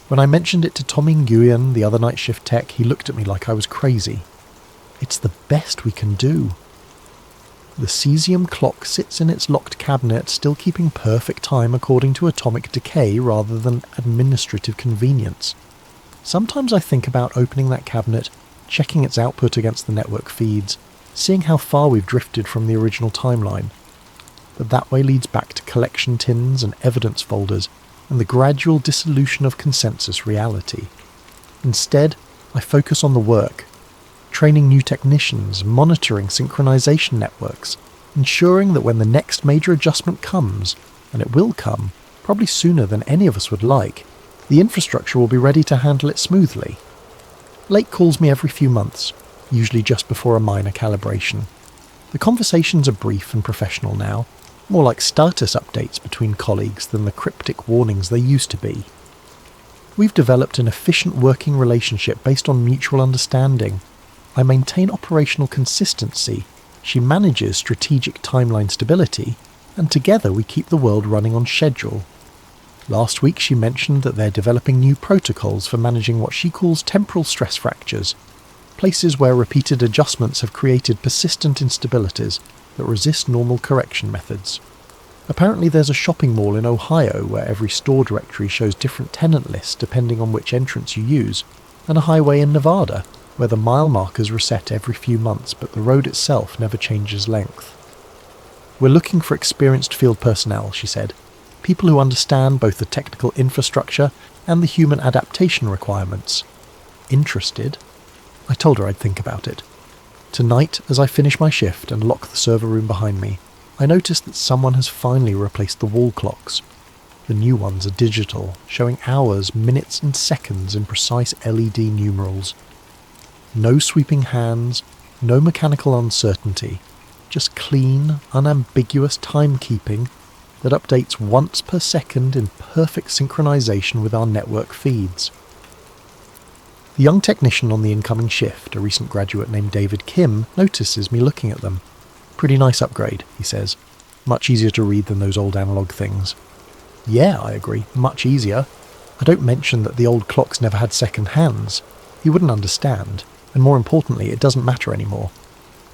When I mentioned it to Tommy Nguyen, the other night shift tech, he looked at me like I was crazy. "It's the best we can do." The cesium clock sits in its locked cabinet, still keeping perfect time according to atomic decay rather than administrative convenience. Sometimes I think about opening that cabinet, checking its output against the network feeds, seeing how far we've drifted from the original timeline. But that way leads back to collection tins and evidence folders, and the gradual dissolution of consensus reality. Instead, I focus on the work, training new technicians, monitoring synchronization networks, ensuring that when the next major adjustment comes, and it will come, probably sooner than any of us would like, the infrastructure will be ready to handle it smoothly. Lake calls me every few months, usually just before a minor calibration. The conversations are brief and professional now, more like status updates between colleagues than the cryptic warnings they used to be. We've developed an efficient working relationship based on mutual understanding. I maintain operational consistency, She manages strategic timeline stability, and together we keep the world running on schedule. Last week she mentioned that they're developing new protocols for managing what she calls temporal stress fractures, places where repeated adjustments have created persistent instabilities that resist normal correction methods. Apparently there's a shopping mall in Ohio where every store directory shows different tenant lists depending on which entrance you use, and a highway in Nevada where the mile markers reset every few months but the road itself never changes length. We're looking for experienced field personnel, she said, people who understand both the technical infrastructure and the human adaptation requirements. Interested? I told her I'd think about it. Tonight, as I finish my shift and lock the server room behind me, I noticed that someone has finally replaced the wall clocks. The new ones are digital, showing hours, minutes and seconds in precise LED numerals. No sweeping hands, no mechanical uncertainty, just clean, unambiguous timekeeping that updates once per second in perfect synchronization with our network feeds. The young technician on the incoming shift, a recent graduate named David Kim, notices me looking at them. Pretty nice upgrade, he says. Much easier to read than those old analog things. Yeah, I agree, much easier. I don't mention that the old clocks never had second hands. He wouldn't understand, and more importantly, it doesn't matter anymore.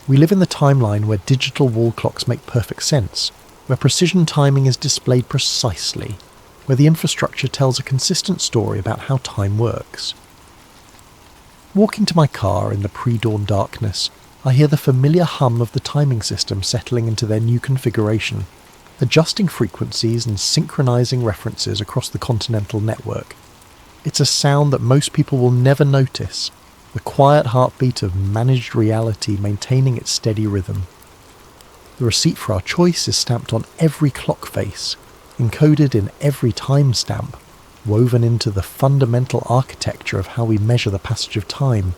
We live in the timeline where digital wall clocks make perfect sense, where precision timing is displayed precisely, where the infrastructure tells a consistent story about how time works. Walking to my car in the pre-dawn darkness, I hear the familiar hum of the timing system settling into their new configuration, adjusting frequencies and synchronizing references across the continental network. It's a sound that most people will never notice, the quiet heartbeat of managed reality maintaining its steady rhythm. The receipt for our choice is stamped on every clock face, encoded in every timestamp, woven into the fundamental architecture of how we measure the passage of time.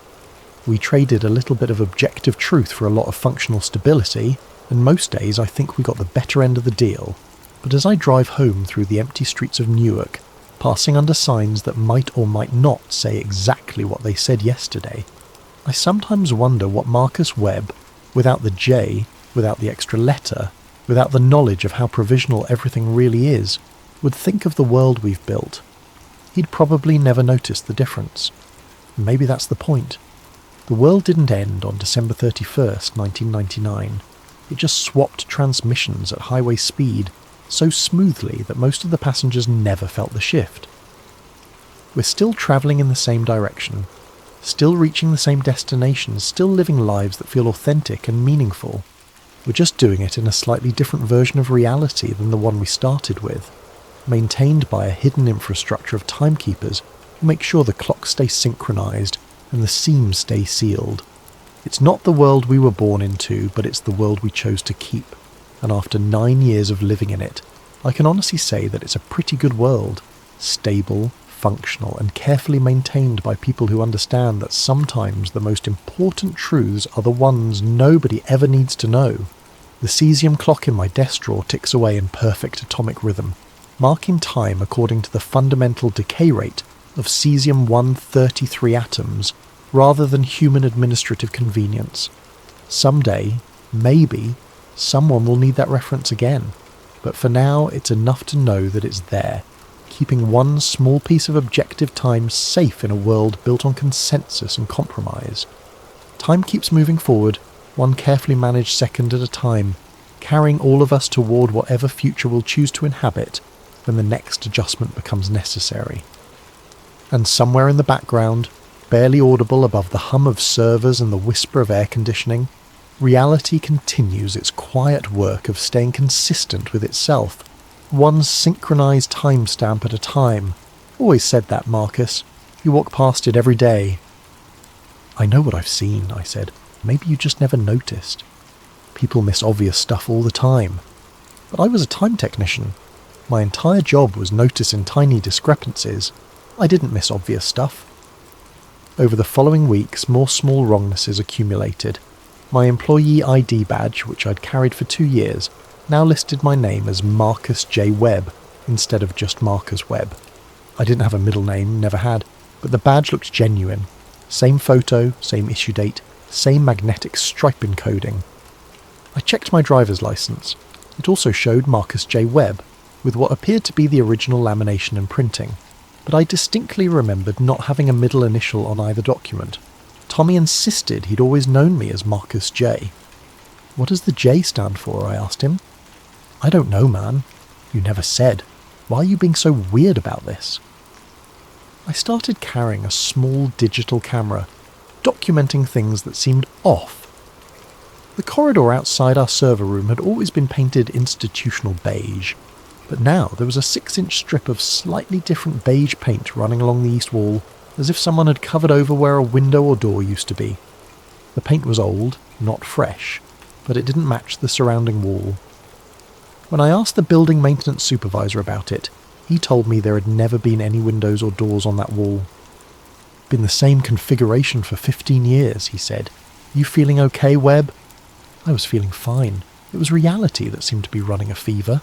We traded a little bit of objective truth for a lot of functional stability, and most days I think we got the better end of the deal. But as I drive home through the empty streets of Newark, passing under signs that might or might not say exactly what they said yesterday, I sometimes wonder what Marcus Webb, without the J, without the extra letter, without the knowledge of how provisional everything really is, would think of the world we've built. He'd probably never noticed the difference. Maybe that's the point. The world didn't end on December 31st, 1999. It just swapped transmissions at highway speed so smoothly that most of the passengers never felt the shift. We're still travelling in the same direction, still reaching the same destinations, still living lives that feel authentic and meaningful. We're just doing it in a slightly different version of reality than the one we started with, maintained by a hidden infrastructure of timekeepers who make sure the clocks stay synchronized and the seams stay sealed. It's not the world we were born into, but it's the world we chose to keep. And after 9 years of living in it, I can honestly say that it's a pretty good world, stable, functional, and carefully maintained by people who understand that sometimes the most important truths are the ones nobody ever needs to know. The cesium clock in my desk drawer ticks away in perfect atomic rhythm, marking time according to the fundamental decay rate of cesium-133 atoms, rather than human administrative convenience. Someday, maybe, someone will need that reference again, but for now it's enough to know that it's there, keeping one small piece of objective time safe in a world built on consensus and compromise. Time keeps moving forward, one carefully managed second at a time, carrying all of us toward whatever future we'll choose to inhabit when the next adjustment becomes necessary. And somewhere in the background, barely audible above the hum of servers and the whisper of air conditioning, reality continues its quiet work of staying consistent with itself, one synchronized timestamp at a time. Always said that, Marcus. You walk past it every day. I know what I've seen, I said. Maybe you just never noticed. People miss obvious stuff all the time. But I was a time technician. My entire job was noticing tiny discrepancies. I didn't miss obvious stuff. Over the following weeks, more small wrongnesses accumulated. My employee ID badge, which I'd carried for 2 years, now listed my name as Marcus J. Webb instead of just Marcus Webb. I didn't have a middle name, never had, but the badge looked genuine. Same photo, same issue date, same magnetic stripe encoding. I checked my driver's license. It also showed Marcus J. Webb, with what appeared to be the original lamination and printing, but I distinctly remembered not having a middle initial on either document. Tommy insisted he'd always known me as Marcus J. "What does the J stand for?" I asked him. "I don't know, man. You never said. Why are you being so weird about this?" I started carrying a small digital camera, documenting things that seemed off. The corridor outside our server room had always been painted institutional beige, but now there was a 6-inch strip of slightly different beige paint running along the east wall, as if someone had covered over where a window or door used to be. The paint was old, not fresh, but it didn't match the surrounding wall. When I asked the building maintenance supervisor about it, he told me there had never been any windows or doors on that wall. "Been the same configuration for 15 years, he said. "You feeling okay, Webb?" I was feeling fine. It was reality that seemed to be running a fever.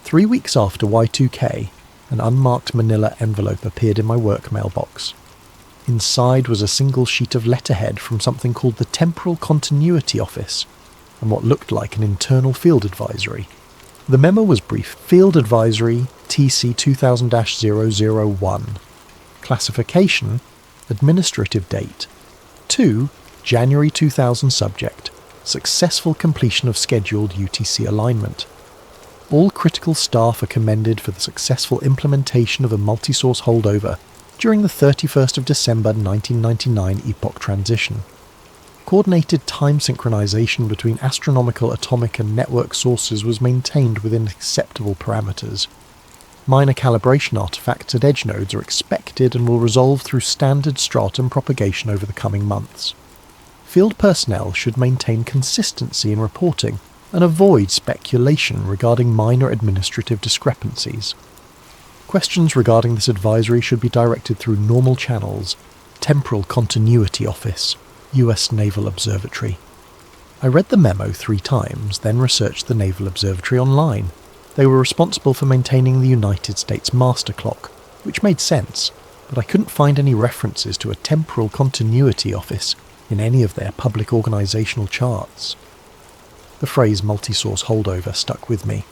3 weeks after Y2K, an unmarked manila envelope appeared in my work mailbox. Inside was a single sheet of letterhead from something called the Temporal Continuity Office, and what looked like an internal field advisory. The memo was brief: Field Advisory TC 2000-001. Classification: Administrative date. 2 January 2000 subject: Successful completion of scheduled UTC alignment. All critical staff are commended for the successful implementation of a multi-source holdover during the 31st of December 1999 epoch transition. Coordinated time synchronization between astronomical, atomic and network sources was maintained within acceptable parameters. Minor calibration artifacts at edge nodes are expected and will resolve through standard stratum propagation over the coming months. Field personnel should maintain consistency in reporting and avoid speculation regarding minor administrative discrepancies. Questions regarding this advisory should be directed through normal channels. Temporal Continuity Office, US Naval Observatory. I read the memo 3 times, then researched the Naval Observatory online. They were responsible for maintaining the United States master clock, which made sense, but I couldn't find any references to a Temporal Continuity Office in any of their public organisational charts. The phrase multi-source holdover stuck with me.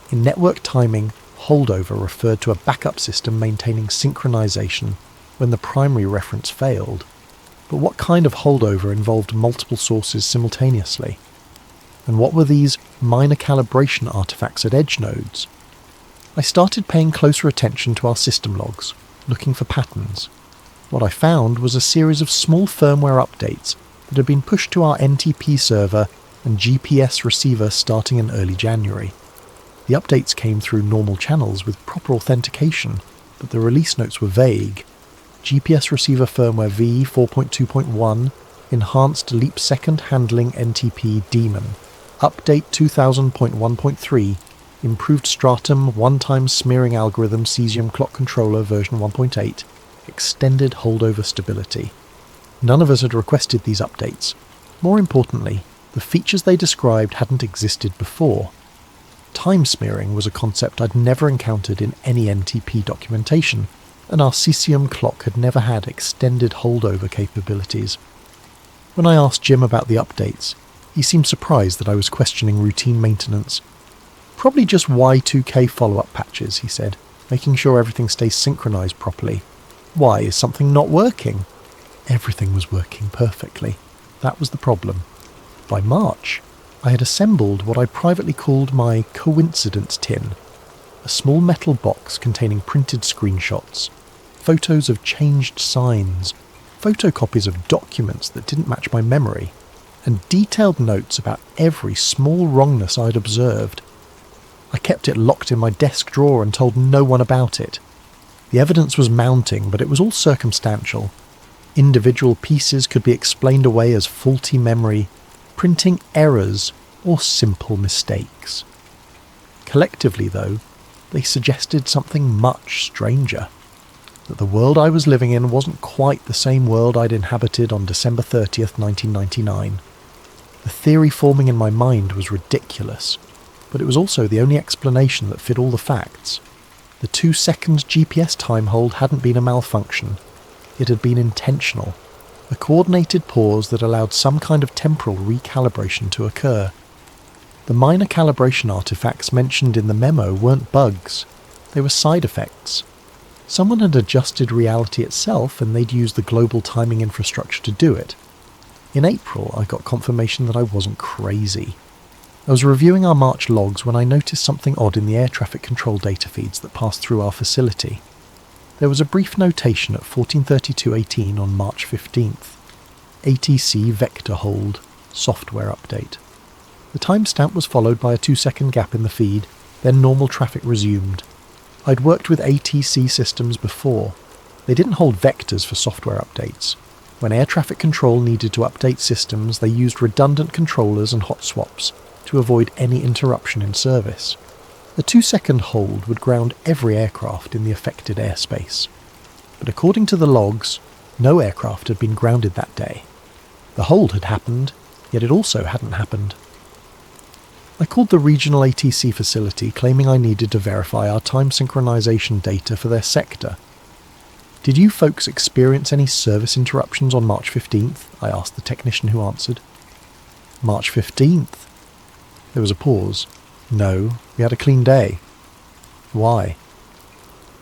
In network timing, holdover referred to a backup system maintaining synchronization when the primary reference failed. But what kind of holdover involved multiple sources simultaneously? And what were these minor calibration artifacts at edge nodes? I started paying closer attention to our system logs, looking for patterns. What I found was a series of small firmware updates that had been pushed to our NTP server and GPS receiver starting in early January. The updates came through normal channels with proper authentication, but the release notes were vague. GPS receiver firmware V 4.2.1, enhanced leap second handling NTP daemon, update 2000.1.3, improved stratum one-time smearing algorithm cesium clock controller version 1.8, extended holdover stability. None of us had requested these updates. More importantly, the features they described hadn't existed before. Time smearing was a concept I'd never encountered in any NTP documentation, and our cesium clock had never had extended holdover capabilities. When I asked Jim about the updates, he seemed surprised that I was questioning routine maintenance. "Probably just Y2K follow-up patches," he said, "making sure everything stays synchronized properly." "Why, is something not working?" Everything was working perfectly. That was the problem. By March, I had assembled what I privately called my coincidence tin, a small metal box containing printed screenshots, photos of changed signs, photocopies of documents that didn't match my memory, and detailed notes about every small wrongness I'd observed. I kept it locked in my desk drawer and told no one about it. The evidence was mounting, but it was all circumstantial. Individual pieces could be explained away as faulty memory, printing errors, or simple mistakes. Collectively, though, they suggested something much stranger. That the world I was living in wasn't quite the same world I'd inhabited on December 30th, 1999. The theory forming in my mind was ridiculous, but it was also the only explanation that fit all the facts. The 2-second GPS time hold hadn't been a malfunction. It had been intentional. a coordinated pause that allowed some kind of temporal recalibration to occur. The minor calibration artifacts mentioned in the memo weren't bugs, they were side effects. Someone had adjusted reality itself and they'd used the global timing infrastructure to do it. In April, I got confirmation that I wasn't crazy. I was reviewing our March logs when I noticed something odd in the air traffic control data feeds that passed through our facility. There was a brief notation at 14:32:18 on March 15th. ATC vector hold, software update. The timestamp was followed by a 2-second gap in the feed, then normal traffic resumed. I'd worked with ATC systems before. They didn't hold vectors for software updates. When air traffic control needed to update systems, they used redundant controllers and hot swaps to avoid any interruption in service. A 2-second hold would ground every aircraft in the affected airspace. But according to the logs, no aircraft had been grounded that day. The hold had happened, yet it also hadn't happened. I called the regional ATC facility claiming I needed to verify our time synchronization data for their sector. "Did you folks experience any service interruptions on March 15th? I asked the technician who answered. "March 15th? There was a pause. "No, we had a clean day." "Why?"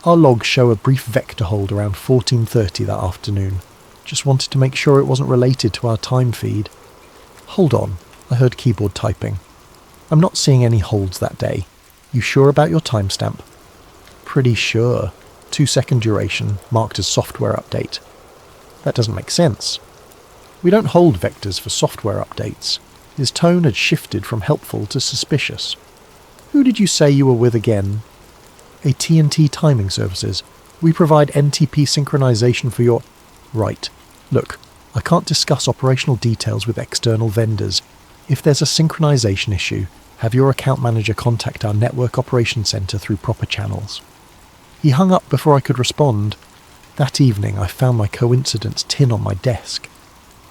"Our logs show a brief vector hold around 14:30 that afternoon. Just wanted to make sure it wasn't related to our time feed." "Hold on," I heard keyboard typing. "I'm not seeing any holds that day. You sure about your timestamp?" "Pretty sure. 2-second duration, marked as software update." "That doesn't make sense. We don't hold vectors for software updates." His tone had shifted from helpful to suspicious. "Who did you say you were with again?" "AT&T Timing Services. We provide NTP synchronization for your..." "Right. Look, I can't discuss operational details with external vendors. If there's a synchronization issue, have your account manager contact our network operations center through proper channels." He hung up before I could respond. That evening I found my coincidence tin on my desk.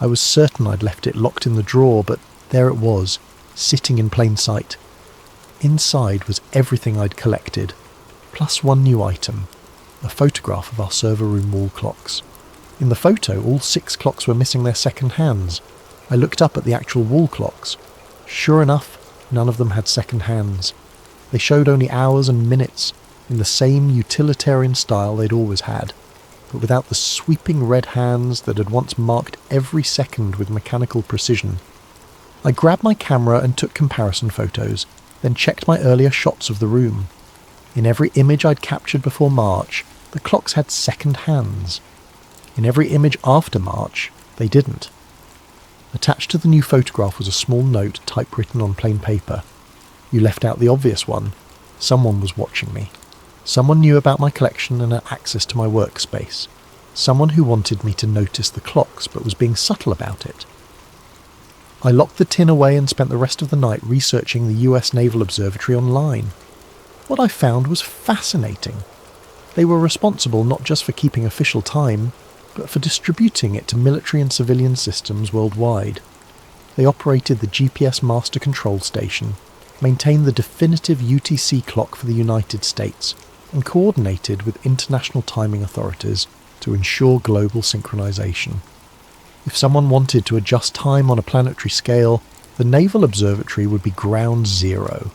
I was certain I'd left it locked in the drawer, but there it was, sitting in plain sight. Inside was everything I'd collected, plus one new item, a photograph of our server room wall clocks. In the photo, all 6 clocks were missing their second hands. I looked up at the actual wall clocks. Sure enough, none of them had second hands. They showed only hours and minutes, in the same utilitarian style they'd always had, but without the sweeping red hands that had once marked every second with mechanical precision. I grabbed my camera and took comparison photos, then checked my earlier shots of the room. In every image I'd captured before March, the clocks had second hands. In every image after March, they didn't. Attached to the new photograph was a small note typewritten on plain paper. "You left out the obvious one. Someone was watching me. Someone knew about my collection and had access to my workspace. Someone who wanted me to notice the clocks but was being subtle about it." I locked the tin away and spent the rest of the night researching the US Naval Observatory online. What I found was fascinating. They were responsible not just for keeping official time, but for distributing it to military and civilian systems worldwide. They operated the GPS Master Control Station, maintained the definitive UTC clock for the United States, and coordinated with international timing authorities to ensure global synchronization. If someone wanted to adjust time on a planetary scale, the Naval Observatory would be ground zero.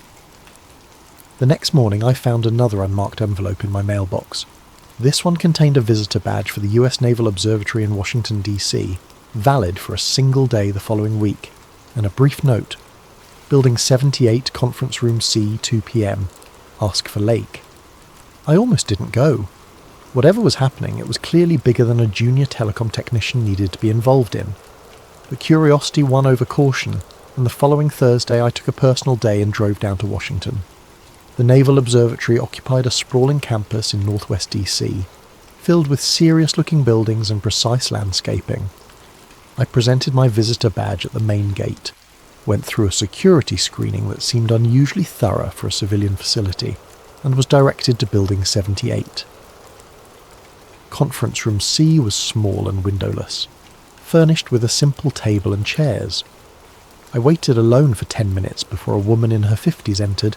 The next morning I found another unmarked envelope in my mailbox. This one contained a visitor badge for the US Naval Observatory in Washington, D.C., valid for a single day the following week, and a brief note. Building 78, Conference Room C, 2 p.m. Ask for Lake. I almost didn't go. Whatever was happening, it was clearly bigger than a junior telecom technician needed to be involved in. But curiosity won over caution, and the following Thursday I took a personal day and drove down to Washington. The Naval Observatory occupied a sprawling campus in northwest DC, filled with serious-looking buildings and precise landscaping. I presented my visitor badge at the main gate, went through a security screening that seemed unusually thorough for a civilian facility, and was directed to Building 78. Conference Room C was small and windowless, furnished with a simple table and chairs. I waited alone for 10 minutes before a woman in her 50s entered,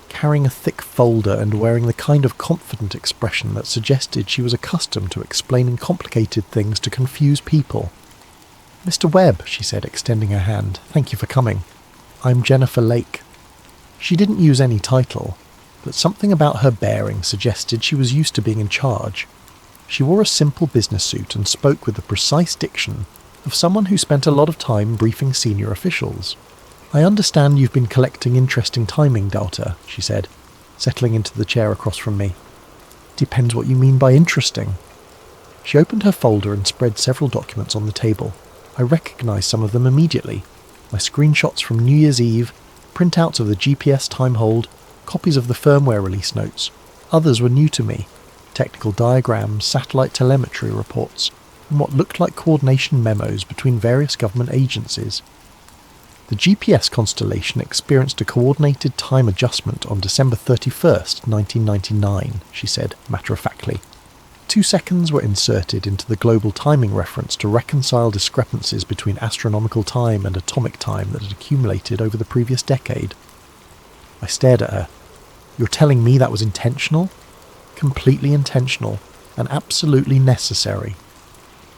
carrying a thick folder and wearing the kind of confident expression that suggested she was accustomed to explaining complicated things to confuse people. "Mr. Webb," she said, extending her hand. "Thank you for coming. I'm Jennifer Lake." She didn't use any title, but something about her bearing suggested she was used to being in charge. She wore a simple business suit and spoke with the precise diction of someone who spent a lot of time briefing senior officials. "I understand you've been collecting interesting timing data," she said, settling into the chair across from me. "Depends what you mean by interesting." She opened her folder and spread several documents on the table. I recognised some of them immediately. My screenshots from New Year's Eve, printouts of the GPS time hold, copies of the firmware release notes. Others were new to me. Technical diagrams, satellite telemetry reports, and what looked like coordination memos between various government agencies. The GPS constellation experienced a coordinated time adjustment on December 31st, 1999, she said matter-of-factly. 2 seconds were inserted into the global timing reference to reconcile discrepancies between astronomical time and atomic time that had accumulated over the previous decade. I stared at her. "You're telling me that was intentional?" "Completely intentional, and absolutely necessary."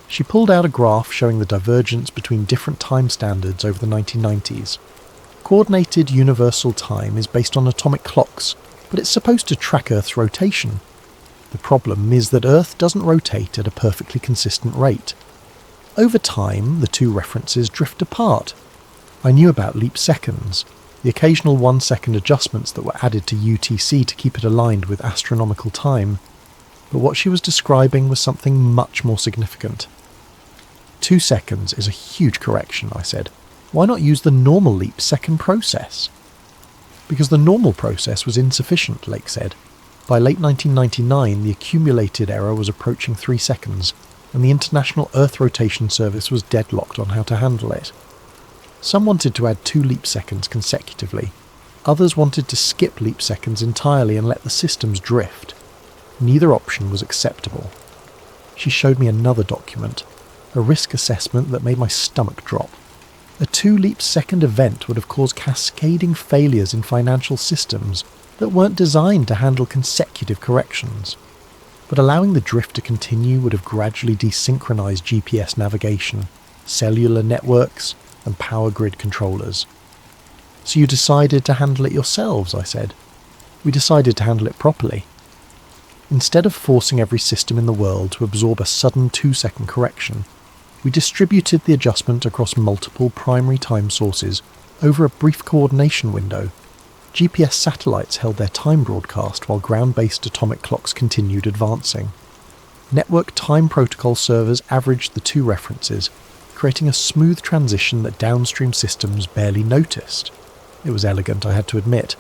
She pulled out a graph showing the divergence between different time standards over the 1990s. Coordinated universal time is based on atomic clocks, but it's supposed to track Earth's rotation. The problem is that Earth doesn't rotate at a perfectly consistent rate. Over time, the two references drift apart. I knew about leap seconds, the occasional 1-second adjustments that were added to UTC to keep it aligned with astronomical time, but what she was describing was something much more significant. 2 seconds is a huge correction, I said. Why not use the normal leap second process? Because the normal process was insufficient, Lake said. By late 1999, the accumulated error was approaching 3 seconds, and the International Earth Rotation Service was deadlocked on how to handle it. Some wanted to add 2 leap seconds consecutively. Others wanted to skip leap seconds entirely and let the systems drift. Neither option was acceptable. She showed me another document, a risk assessment that made my stomach drop. A 2 leap second event would have caused cascading failures in financial systems that weren't designed to handle consecutive corrections. But allowing the drift to continue would have gradually desynchronized GPS navigation, cellular networks, and power grid controllers. "So you decided to handle it yourselves," I said. "We decided to handle it properly. Instead of forcing every system in the world to absorb a sudden 2-second correction, we distributed the adjustment across multiple primary time sources over a brief coordination window. GPS satellites held their time broadcast while ground-based atomic clocks continued advancing. Network time protocol servers averaged the 2 references, creating a smooth transition that downstream systems barely noticed. It was elegant, I had to admit.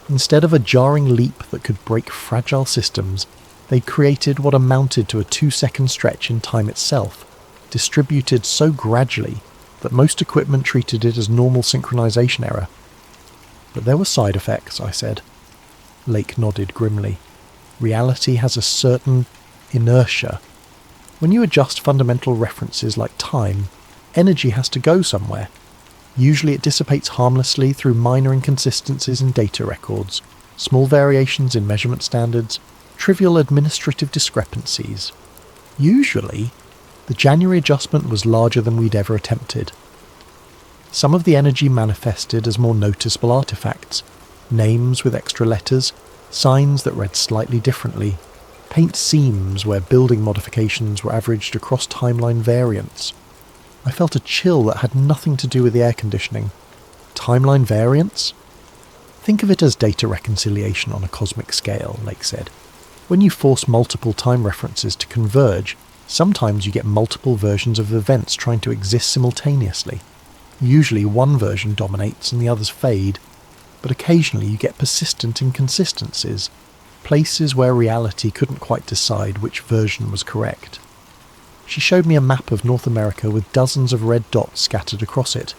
Instead of a jarring leap that could break fragile systems, they created what amounted to a 2-second stretch in time itself, distributed so gradually that most equipment treated it as normal synchronization error. But there were side effects, I said. Lake nodded grimly. Reality has a certain inertia. When you adjust fundamental references like time, energy has to go somewhere. Usually it dissipates harmlessly through minor inconsistencies in data records, small variations in measurement standards, trivial administrative discrepancies. Usually, the January adjustment was larger than we'd ever attempted. Some of the energy manifested as more noticeable artifacts, names with extra letters, signs that read slightly differently, paint seams where building modifications were averaged across timeline variants. I felt a chill that had nothing to do with the air conditioning. Timeline variants? Think of it as data reconciliation on a cosmic scale, Lake said. When you force multiple time references to converge, sometimes you get multiple versions of events trying to exist simultaneously. Usually one version dominates and the others fade, but occasionally you get persistent inconsistencies, places where reality couldn't quite decide which version was correct. She showed me a map of North America with dozens of red dots scattered across it.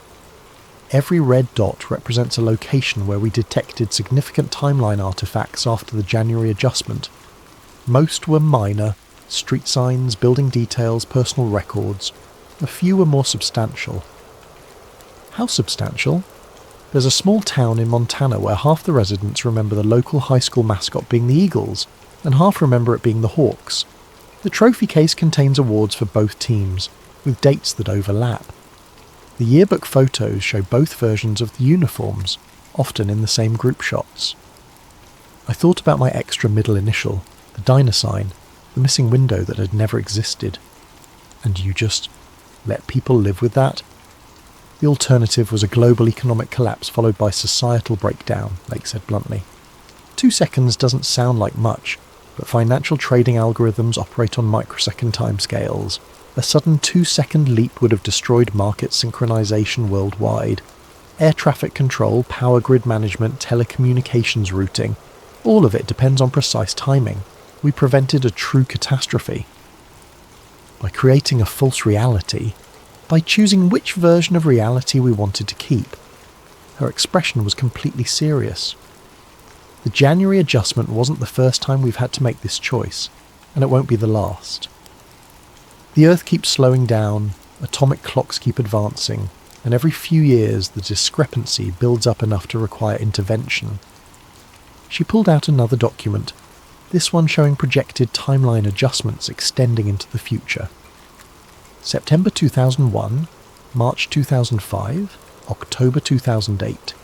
Every red dot represents a location where we detected significant timeline artifacts after the January adjustment. Most were minor, street signs, building details, personal records. A few were more substantial. How substantial? There's a small town in Montana where half the residents remember the local high school mascot being the Eagles, and half remember it being the Hawks. The trophy case contains awards for both teams, with dates that overlap. The yearbook photos show both versions of the uniforms, often in the same group shots. I thought about my extra middle initial, the diner sign, the missing window that had never existed. And you just let people live with that? The alternative was a global economic collapse followed by societal breakdown, Lake said bluntly. 2 seconds doesn't sound like much, but financial trading algorithms operate on microsecond timescales. A sudden 2-second leap would have destroyed market synchronization worldwide. Air traffic control, power grid management, telecommunications routing, all of it depends on precise timing. We prevented a true catastrophe. By creating a false reality, by choosing which version of reality we wanted to keep. Her expression was completely serious. The January adjustment wasn't the first time we've had to make this choice, and it won't be the last. The Earth keeps slowing down, atomic clocks keep advancing, and every few years the discrepancy builds up enough to require intervention. She pulled out another document, this one showing projected timeline adjustments extending into the future. September 2001, March 2005, October 2008.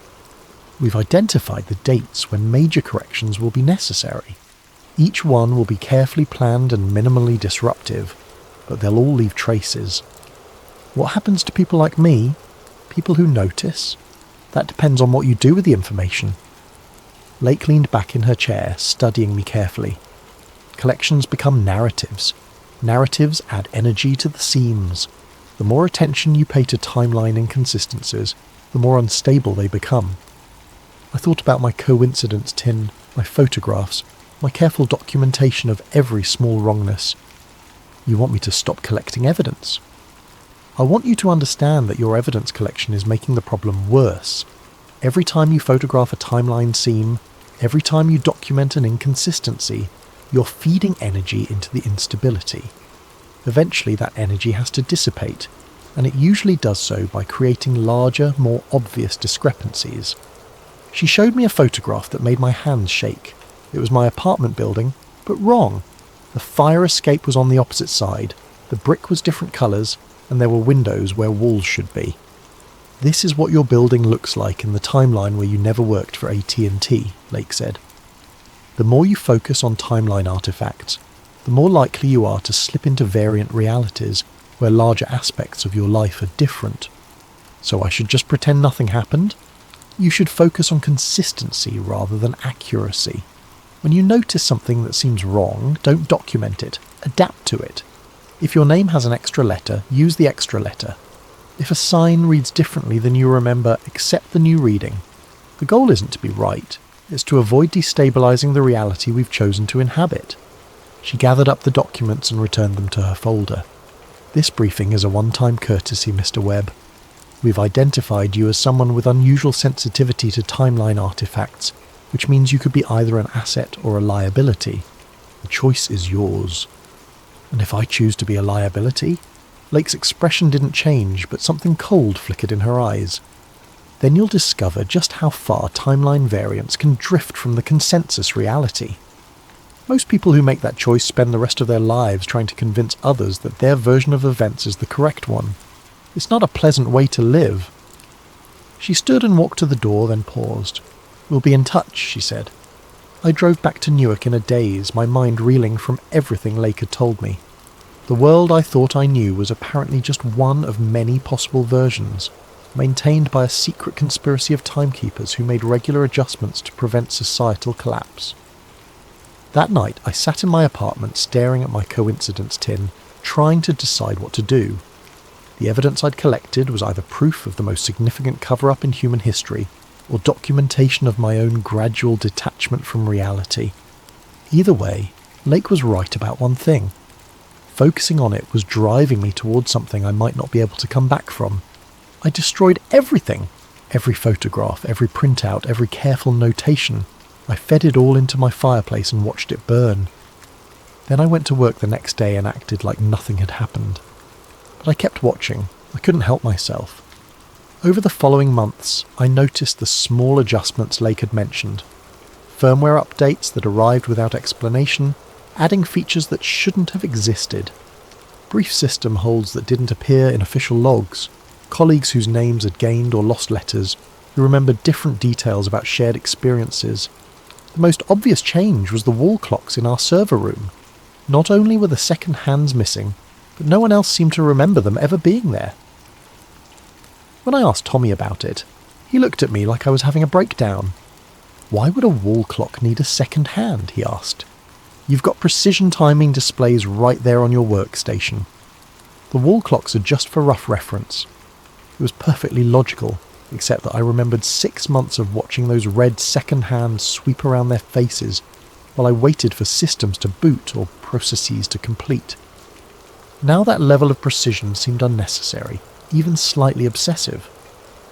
We've identified the dates when major corrections will be necessary. Each one will be carefully planned and minimally disruptive, but they'll all leave traces. What happens to people like me? People who notice? That depends on what you do with the information. Lake leaned back in her chair, studying me carefully. Collections become narratives. Narratives add energy to the seams. The more attention you pay to timeline inconsistencies, the more unstable they become. I thought about my coincidence tin, my photographs, my careful documentation of every small wrongness. You want me to stop collecting evidence? I want you to understand that your evidence collection is making the problem worse. Every time you photograph a timeline seam, every time you document an inconsistency, you're feeding energy into the instability. Eventually that energy has to dissipate, and it usually does so by creating larger, more obvious discrepancies. She showed me a photograph that made my hands shake. It was my apartment building, but wrong. The fire escape was on the opposite side, the brick was different colours, and there were windows where walls should be. This is what your building looks like in the timeline where you never worked for AT&T, Lake said. The more you focus on timeline artifacts, the more likely you are to slip into variant realities where larger aspects of your life are different. So I should just pretend nothing happened? You should focus on consistency rather than accuracy. When you notice something that seems wrong, don't document it. Adapt to it. If your name has an extra letter, use the extra letter. If a sign reads differently than you remember, accept the new reading. The goal isn't to be right. It's to avoid destabilizing the reality we've chosen to inhabit. She gathered up the documents and returned them to her folder. This briefing is a one-time courtesy, Mr. Webb. We've identified you as someone with unusual sensitivity to timeline artifacts, which means you could be either an asset or a liability. The choice is yours. And if I choose to be a liability? Lake's expression didn't change, but something cold flickered in her eyes. Then you'll discover just how far timeline variants can drift from the consensus reality. Most people who make that choice spend the rest of their lives trying to convince others that their version of events is the correct one. It's not a pleasant way to live. She stood and walked to the door, then paused. We'll be in touch, she said. I drove back to Newark in a daze, my mind reeling from everything Lake had told me. The world I thought I knew was apparently just one of many possible versions, maintained by a secret conspiracy of timekeepers who made regular adjustments to prevent societal collapse. That night I sat in my apartment staring at my coincidence tin, trying to decide what to do. The evidence I'd collected was either proof of the most significant cover-up in human history, or documentation of my own gradual detachment from reality. Either way, Lake was right about one thing. Focusing on it was driving me towards something I might not be able to come back from. I destroyed everything. Every photograph, every printout, every careful notation. I fed it all into my fireplace and watched it burn. Then I went to work the next day and acted like nothing had happened. But I kept watching. I couldn't help myself. Over the following months, I noticed the small adjustments Lake had mentioned. Firmware updates that arrived without explanation, adding features that shouldn't have existed. Brief system holds that didn't appear in official logs. colleagues whose names had gained or lost letters, who remembered different details about shared experiences. The most obvious change was the wall clocks in our server room. Not only were the second hands missing, but no one else seemed to remember them ever being there. When I asked Tommy about it, he looked at me like I was having a breakdown. "Why would a wall clock need a second hand?" he asked. "You've got precision timing displays right there on your workstation. The wall clocks are just for rough reference." It was perfectly logical, except that I remembered 6 months of watching those red second hands sweep around their faces while I waited for systems to boot or processes to complete. Now that level of precision seemed unnecessary, even slightly obsessive.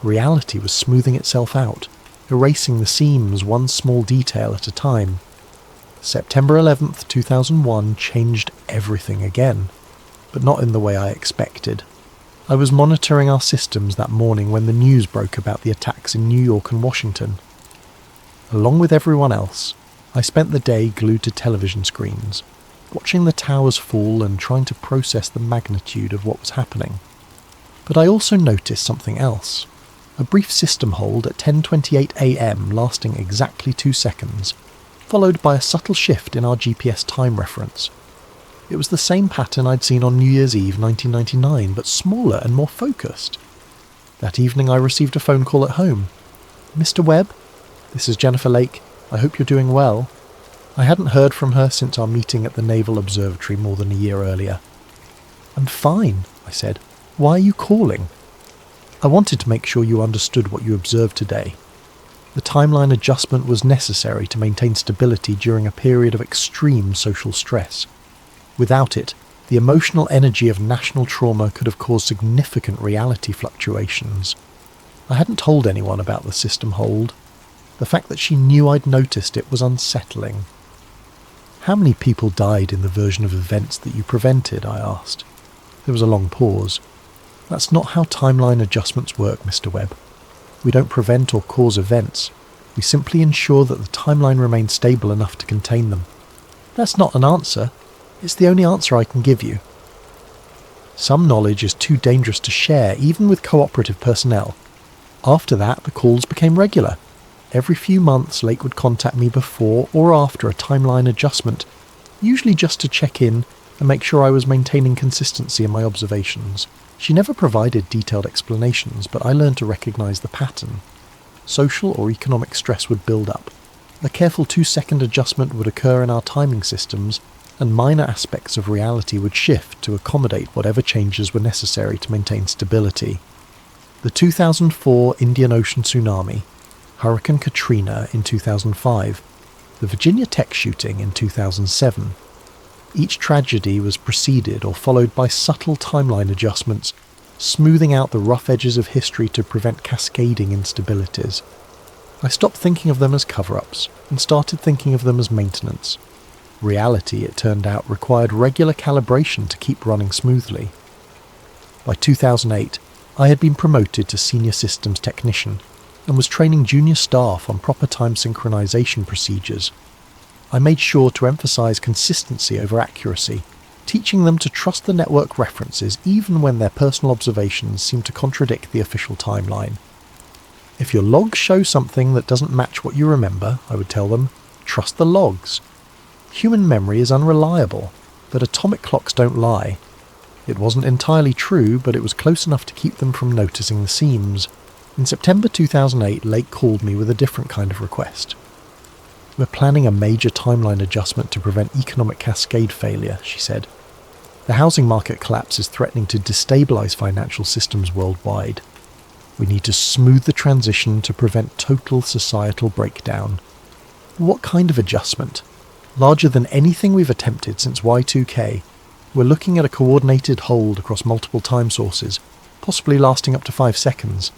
Reality was smoothing itself out, erasing the seams one small detail at a time. September 11th, 2001 changed everything again, but not in the way I expected. I was monitoring our systems that morning when the news broke about the attacks in New York and Washington. Along with everyone else, I spent the day glued to television screens, watching the towers fall and trying to process the magnitude of what was happening. But I also noticed something else. A brief system hold at 10:28 a.m. lasting exactly 2 seconds, followed by a subtle shift in our GPS time reference. It was the same pattern I'd seen on New Year's Eve 1999, but smaller and more focused. That evening I received a phone call at home. "Mr. Webb, this is Jennifer Lake. I hope you're doing well." I hadn't heard from her since our meeting at the Naval Observatory more than a year earlier. "I'm fine," I said. "Why are you calling?" "I wanted to make sure you understood what you observed today. The timeline adjustment was necessary to maintain stability during a period of extreme social stress. Without it, the emotional energy of national trauma could have caused significant reality fluctuations. I hadn't told anyone about the system hold. The fact that she knew I'd noticed it was unsettling. "How many people died in the version of events that you prevented?" I asked. There was a long pause. "That's not how timeline adjustments work, Mr. Webb. We don't prevent or cause events. We simply ensure that the timeline remains stable enough to contain them." "That's not an answer. It's the only answer I can give you." Some knowledge is too dangerous to share, even with cooperative personnel. After that, the calls became regular. Every few months, Lake would contact me before or after a timeline adjustment, usually just to check in and make sure I was maintaining consistency in my observations. She never provided detailed explanations, but I learned to recognise the pattern. Social or economic stress would build up. A careful 2-second adjustment would occur in our timing systems, and minor aspects of reality would shift to accommodate whatever changes were necessary to maintain stability. The 2004 Indian Ocean tsunami, Hurricane Katrina in 2005, the Virginia Tech shooting in 2007. Each tragedy was preceded or followed by subtle timeline adjustments, smoothing out the rough edges of history to prevent cascading instabilities. I stopped thinking of them as cover-ups and started thinking of them as maintenance. Reality, it turned out, required regular calibration to keep running smoothly. By 2008, I had been promoted to Senior Systems Technician and was training junior staff on proper time synchronization procedures. I made sure to emphasize consistency over accuracy, teaching them to trust the network references even when their personal observations seemed to contradict the official timeline. If your logs show something that doesn't match what you remember, I would tell them, trust the logs. Human memory is unreliable, but atomic clocks don't lie. It wasn't entirely true, but it was close enough to keep them from noticing the seams. In September 2008, Lake called me with a different kind of request. "We're planning a major timeline adjustment to prevent economic cascade failure," she said. "The housing market collapse is threatening to destabilize financial systems worldwide. We need to smooth the transition to prevent total societal breakdown." "What kind of adjustment?" "Larger than anything we've attempted since Y2K. We're looking at a coordinated hold across multiple time sources, possibly lasting up to 5 seconds.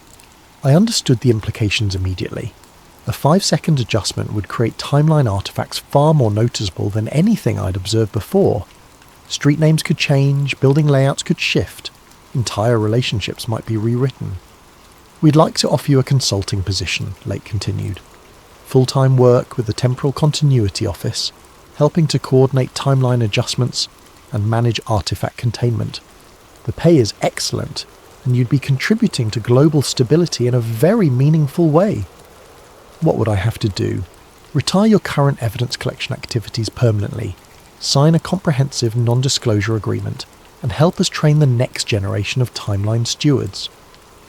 I understood the implications immediately. A 5-second adjustment would create timeline artifacts far more noticeable than anything I'd observed before. Street names could change, building layouts could shift, entire relationships might be rewritten. "We'd like to offer you a consulting position," Lake continued. "Full-time work with the Temporal Continuity Office, helping to coordinate timeline adjustments and manage artifact containment. The pay is excellent. and you'd be contributing to global stability in a very meaningful way. What would I have to do? Retire your current evidence collection activities permanently, sign a comprehensive non-disclosure agreement, and help us train the next generation of timeline stewards.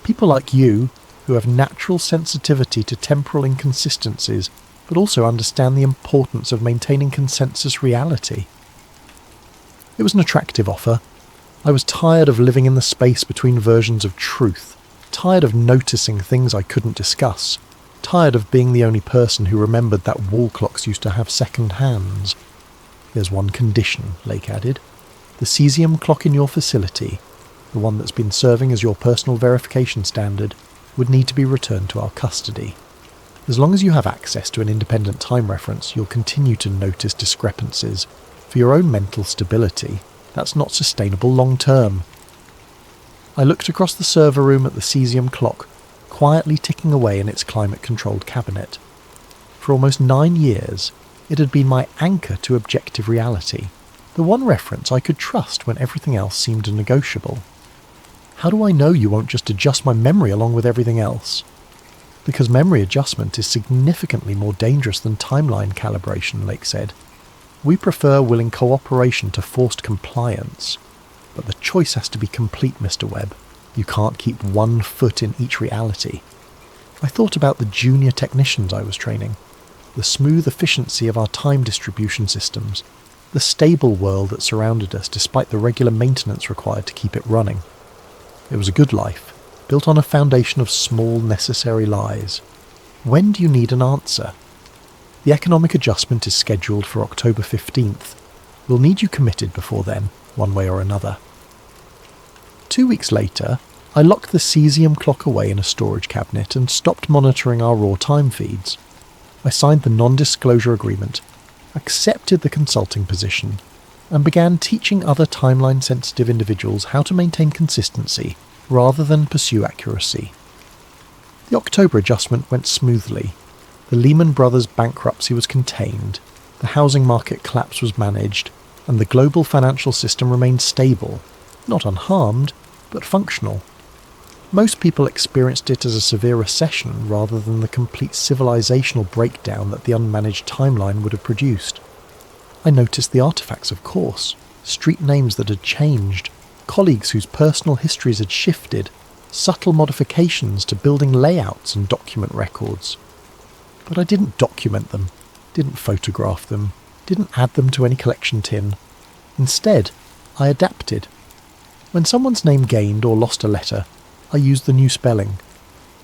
People like you, who have natural sensitivity to temporal inconsistencies, but also understand the importance of maintaining consensus reality. It was an attractive offer. I was tired of living in the space between versions of truth, tired of noticing things I couldn't discuss, tired of being the only person who remembered that wall clocks used to have second hands. There's one condition, Lake added. The cesium clock in your facility, the one that's been serving as your personal verification standard, would need to be returned to our custody. As long as you have access to an independent time reference, you'll continue to notice discrepancies. For your own mental stability, that's not sustainable long term. I looked across the server room at the cesium clock, quietly ticking away in its climate-controlled cabinet. For almost 9 years, it had been my anchor to objective reality, the one reference I could trust when everything else seemed negotiable. How do I know you won't just adjust my memory along with everything else? Because memory adjustment is significantly more dangerous than timeline calibration, Lake said. We prefer willing cooperation to forced compliance. But the choice has to be complete, Mr. Webb. You can't keep one foot in each reality. I thought about the junior technicians I was training, the smooth efficiency of our time distribution systems, the stable world that surrounded us despite the regular maintenance required to keep it running. It was a good life, built on a foundation of small necessary lies. When do you need an answer? The economic adjustment is scheduled for October 15th. We'll need you committed before then, one way or another. 2 weeks later, I locked the cesium clock away in a storage cabinet and stopped monitoring our raw time feeds. I signed the non-disclosure agreement, accepted the consulting position, and began teaching other timeline-sensitive individuals how to maintain consistency rather than pursue accuracy. The October adjustment went smoothly. The Lehman Brothers bankruptcy was contained, the housing market collapse was managed, and the global financial system remained stable, not unharmed, but functional. Most people experienced it as a severe recession rather than the complete civilizational breakdown that the unmanaged timeline would have produced. I noticed the artifacts, of course, street names that had changed, colleagues whose personal histories had shifted, subtle modifications to building layouts and document records. But I didn't document them, didn't photograph them, didn't add them to any collection tin. Instead, I adapted. When someone's name gained or lost a letter, I used the new spelling.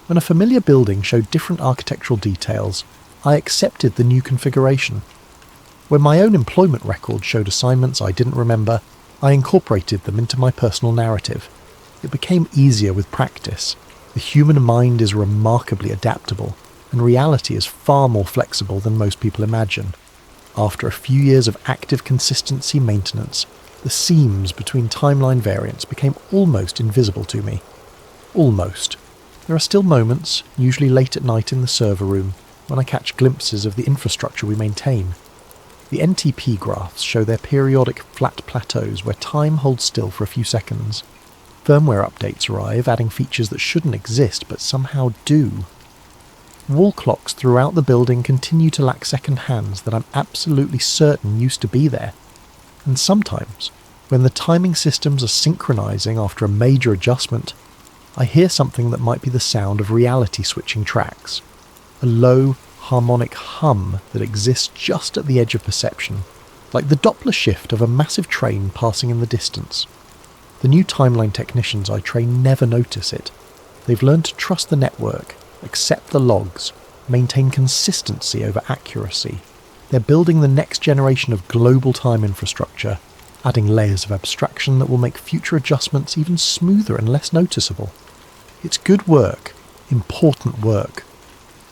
When a familiar building showed different architectural details, I accepted the new configuration. When my own employment record showed assignments I didn't remember, I incorporated them into my personal narrative. It became easier with practice. The human mind is remarkably adaptable, and reality is far more flexible than most people imagine. After a few years of active consistency maintenance, the seams between timeline variants became almost invisible to me. Almost. There are still moments, usually late at night in the server room, when I catch glimpses of the infrastructure we maintain. The NTP graphs show their periodic flat plateaus where time holds still for a few seconds. Firmware updates arrive, adding features that shouldn't exist but somehow do. Wall clocks throughout the building continue to lack second hands that I'm absolutely certain used to be there. And sometimes, when the timing systems are synchronizing after a major adjustment, I hear something that might be the sound of reality switching tracks. A low, harmonic hum that exists just at the edge of perception, like the Doppler shift of a massive train passing in the distance. The new timeline technicians I train never notice it. They've learned to trust the network, accept the logs, maintain consistency over accuracy. They're building the next generation of global time infrastructure, adding layers of abstraction that will make future adjustments even smoother and less noticeable. It's good work, important work.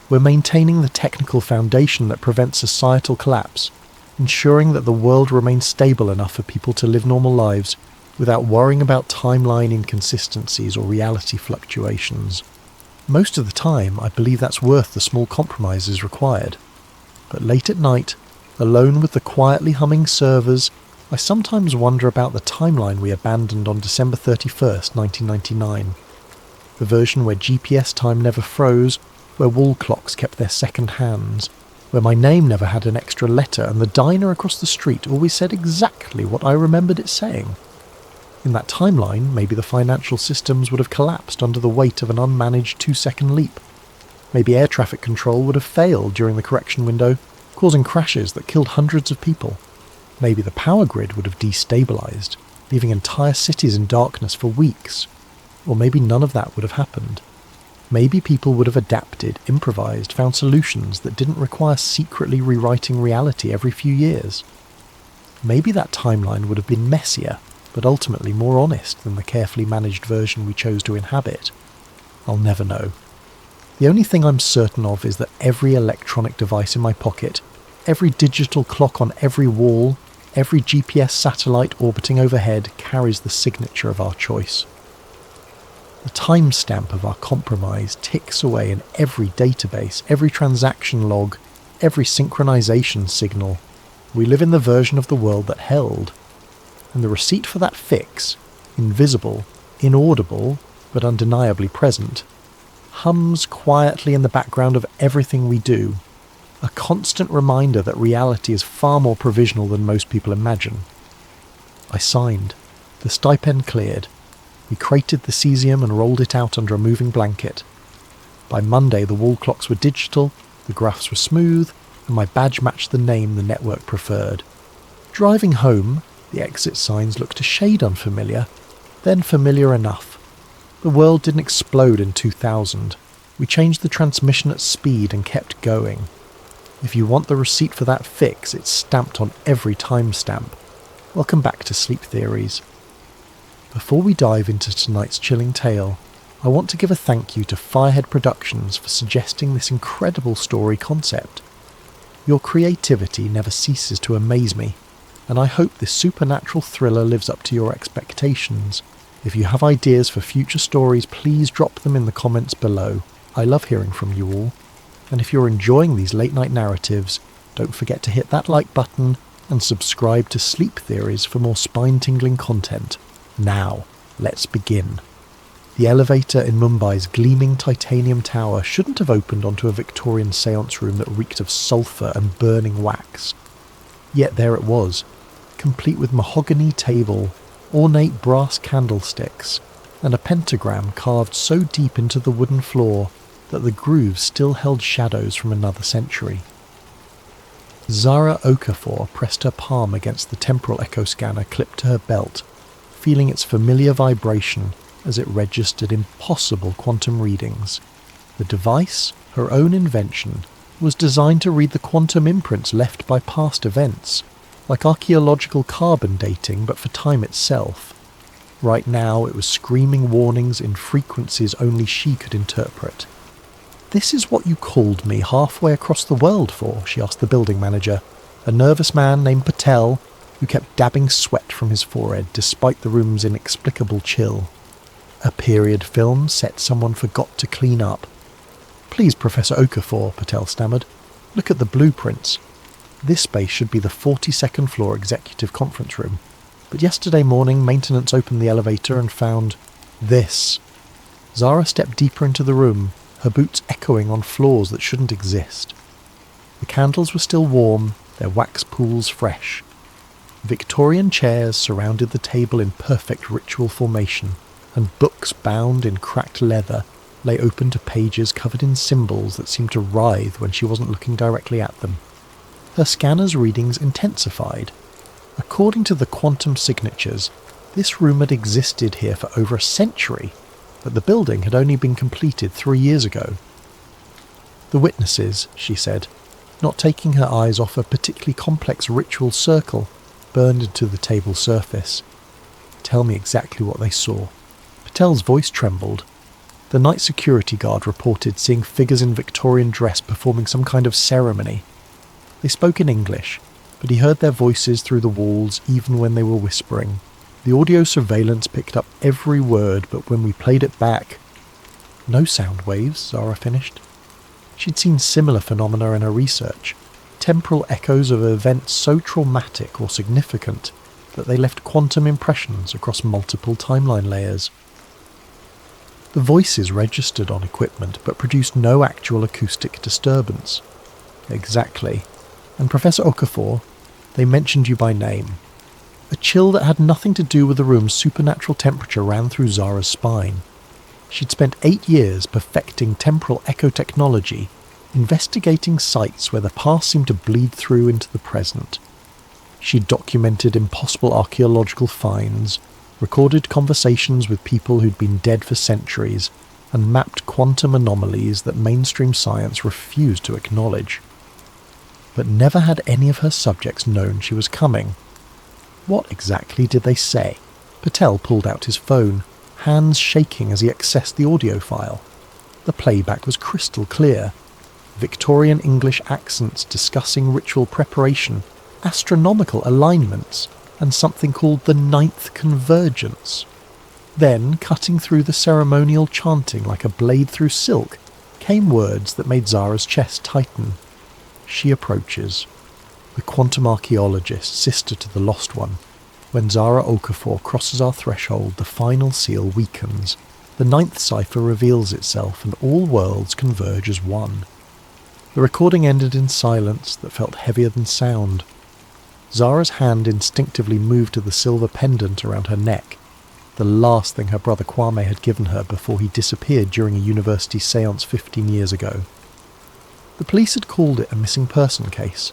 We're maintaining the technical foundation that prevents societal collapse, ensuring that the world remains stable enough for people to live normal lives without worrying about timeline inconsistencies or reality fluctuations. Most of the time, I believe that's worth the small compromises required. But late at night, alone with the quietly humming servers, I sometimes wonder about the timeline we abandoned on December 31st, 1999. The version where GPS time never froze, where wall clocks kept their second hands, where my name never had an extra letter and the diner across the street always said exactly what I remembered it saying. In that timeline, maybe the financial systems would have collapsed under the weight of an unmanaged 2-second leap. Maybe air traffic control would have failed during the correction window, causing crashes that killed hundreds of people. Maybe the power grid would have destabilised, leaving entire cities in darkness for weeks. Or maybe none of that would have happened. Maybe people would have adapted, improvised, found solutions that didn't require secretly rewriting reality every few years. Maybe that timeline would have been messier, but ultimately more honest than the carefully managed version we chose to inhabit. I'll never know. The only thing I'm certain of is that every electronic device in my pocket, every digital clock on every wall, every GPS satellite orbiting overhead carries the signature of our choice. The timestamp of our compromise ticks away in every database, every transaction log, every synchronization signal. We live in the version of the world that held. And the receipt for that fix, invisible, inaudible, but undeniably present, hums quietly in the background of everything we do, a constant reminder that reality is far more provisional than most people imagine. I signed. The stipend cleared. We crated the cesium and rolled it out under a moving blanket. By Monday the wall clocks were digital, the graphs were smooth, and my badge matched the name the network preferred. Driving home, the exit signs looked a shade unfamiliar, then familiar enough. The world didn't explode in 2000. We changed the transmission at speed and kept going. If you want the receipt for that fix, it's stamped on every timestamp. Welcome back to Sleep Theories. Before we dive into tonight's chilling tale, I want to give a thank you to Firehead Productions for suggesting this incredible story concept. Your creativity never ceases to amaze me, and I hope this supernatural thriller lives up to your expectations. If you have ideas for future stories, please drop them in the comments below. I love hearing from you all. And if you're enjoying these late night narratives, don't forget to hit that like button and subscribe to Sleep Theories for more spine-tingling content. Now, let's begin. The elevator in Mumbai's gleaming titanium tower shouldn't have opened onto a Victorian seance room that reeked of sulphur and burning wax. Yet there it was, complete with mahogany table, ornate brass candlesticks, and a pentagram carved so deep into the wooden floor that the grooves still held shadows from another century. Zara Okafor pressed her palm against the temporal echo scanner clipped to her belt, feeling its familiar vibration as it registered impossible quantum readings. The device, her own invention, was designed to read the quantum imprints left by past events, like archaeological carbon dating but for time itself. Right now it was screaming warnings in frequencies only she could interpret. "This is what you called me halfway across the world for?" she asked the building manager, a nervous man named Patel, who kept dabbing sweat from his forehead despite the room's inexplicable chill. A period film set someone forgot to clean up. "Please, Professor Okafor," Patel stammered. "Look at the blueprints. This space should be the 42nd floor executive conference room. But yesterday morning, maintenance opened the elevator and found this." Zara stepped deeper into the room, her boots echoing on floors that shouldn't exist. The candles were still warm, their wax pools fresh. Victorian chairs surrounded the table in perfect ritual formation, and books bound in cracked leather lay open to pages covered in symbols that seemed to writhe when she wasn't looking directly at them. Her scanner's readings intensified. According to the quantum signatures, this room had existed here for over a century, but the building had only been completed 3 years ago. "The witnesses," she said, not taking her eyes off a particularly complex ritual circle burned into the table's surface. "Tell me exactly what they saw." Patel's voice trembled. The night security guard reported seeing figures in Victorian dress performing some kind of ceremony. They spoke in English, but he heard their voices through the walls even when they were whispering. The audio surveillance picked up every word, but when we played it back... "No sound waves," Zara finished. She'd seen similar phenomena in her research, temporal echoes of events so traumatic or significant that they left quantum impressions across multiple timeline layers. The voices registered on equipment but produced no actual acoustic disturbance. Exactly. And Professor Okafor, they mentioned you by name. A chill that had nothing to do with the room's supernatural temperature ran through Zara's spine. She'd spent 8 years perfecting temporal echo technology, investigating sites where the past seemed to bleed through into the present. She'd documented impossible archaeological finds, recorded conversations with people who'd been dead for centuries, and mapped quantum anomalies that mainstream science refused to acknowledge. But never had any of her subjects known she was coming. What exactly did they say? Patel pulled out his phone, hands shaking as he accessed the audio file. The playback was crystal clear. Victorian English accents discussing ritual preparation, astronomical alignments, and something called the ninth convergence. Then, cutting through the ceremonial chanting like a blade through silk, came words that made Zara's chest tighten. She approaches. The quantum archaeologist, sister to the lost one. When Zara Okafor crosses our threshold, the final seal weakens. The ninth cipher reveals itself, and all worlds converge as one. The recording ended in silence that felt heavier than sound. Zara's hand instinctively moved to the silver pendant around her neck, the last thing her brother Kwame had given her before he disappeared during a university séance 15 years ago. The police had called it a missing person case.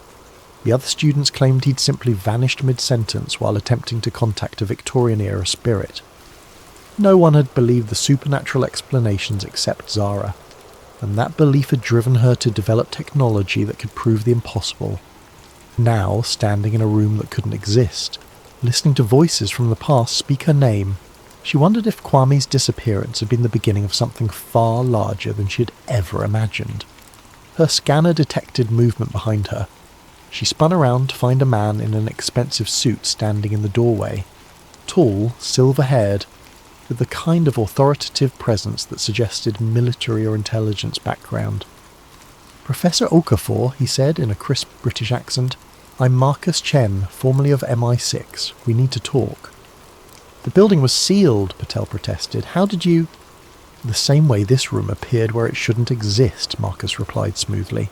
The other students claimed he'd simply vanished mid-sentence while attempting to contact a Victorian-era spirit. No one had believed the supernatural explanations except Zara, and that belief had driven her to develop technology that could prove the impossible. Now, standing in a room that couldn't exist, listening to voices from the past speak her name, she wondered if Kwame's disappearance had been the beginning of something far larger than she had ever imagined. Her scanner detected movement behind her. She spun around to find a man in an expensive suit standing in the doorway, tall, silver-haired, with the kind of authoritative presence that suggested military or intelligence background. "Professor Okafor," he said in a crisp British accent, "I'm Marcus Chen, formerly of MI6. We need to talk." "The building was sealed," Patel protested. "How did you—" "The same way this room appeared where it shouldn't exist," Marcus replied smoothly.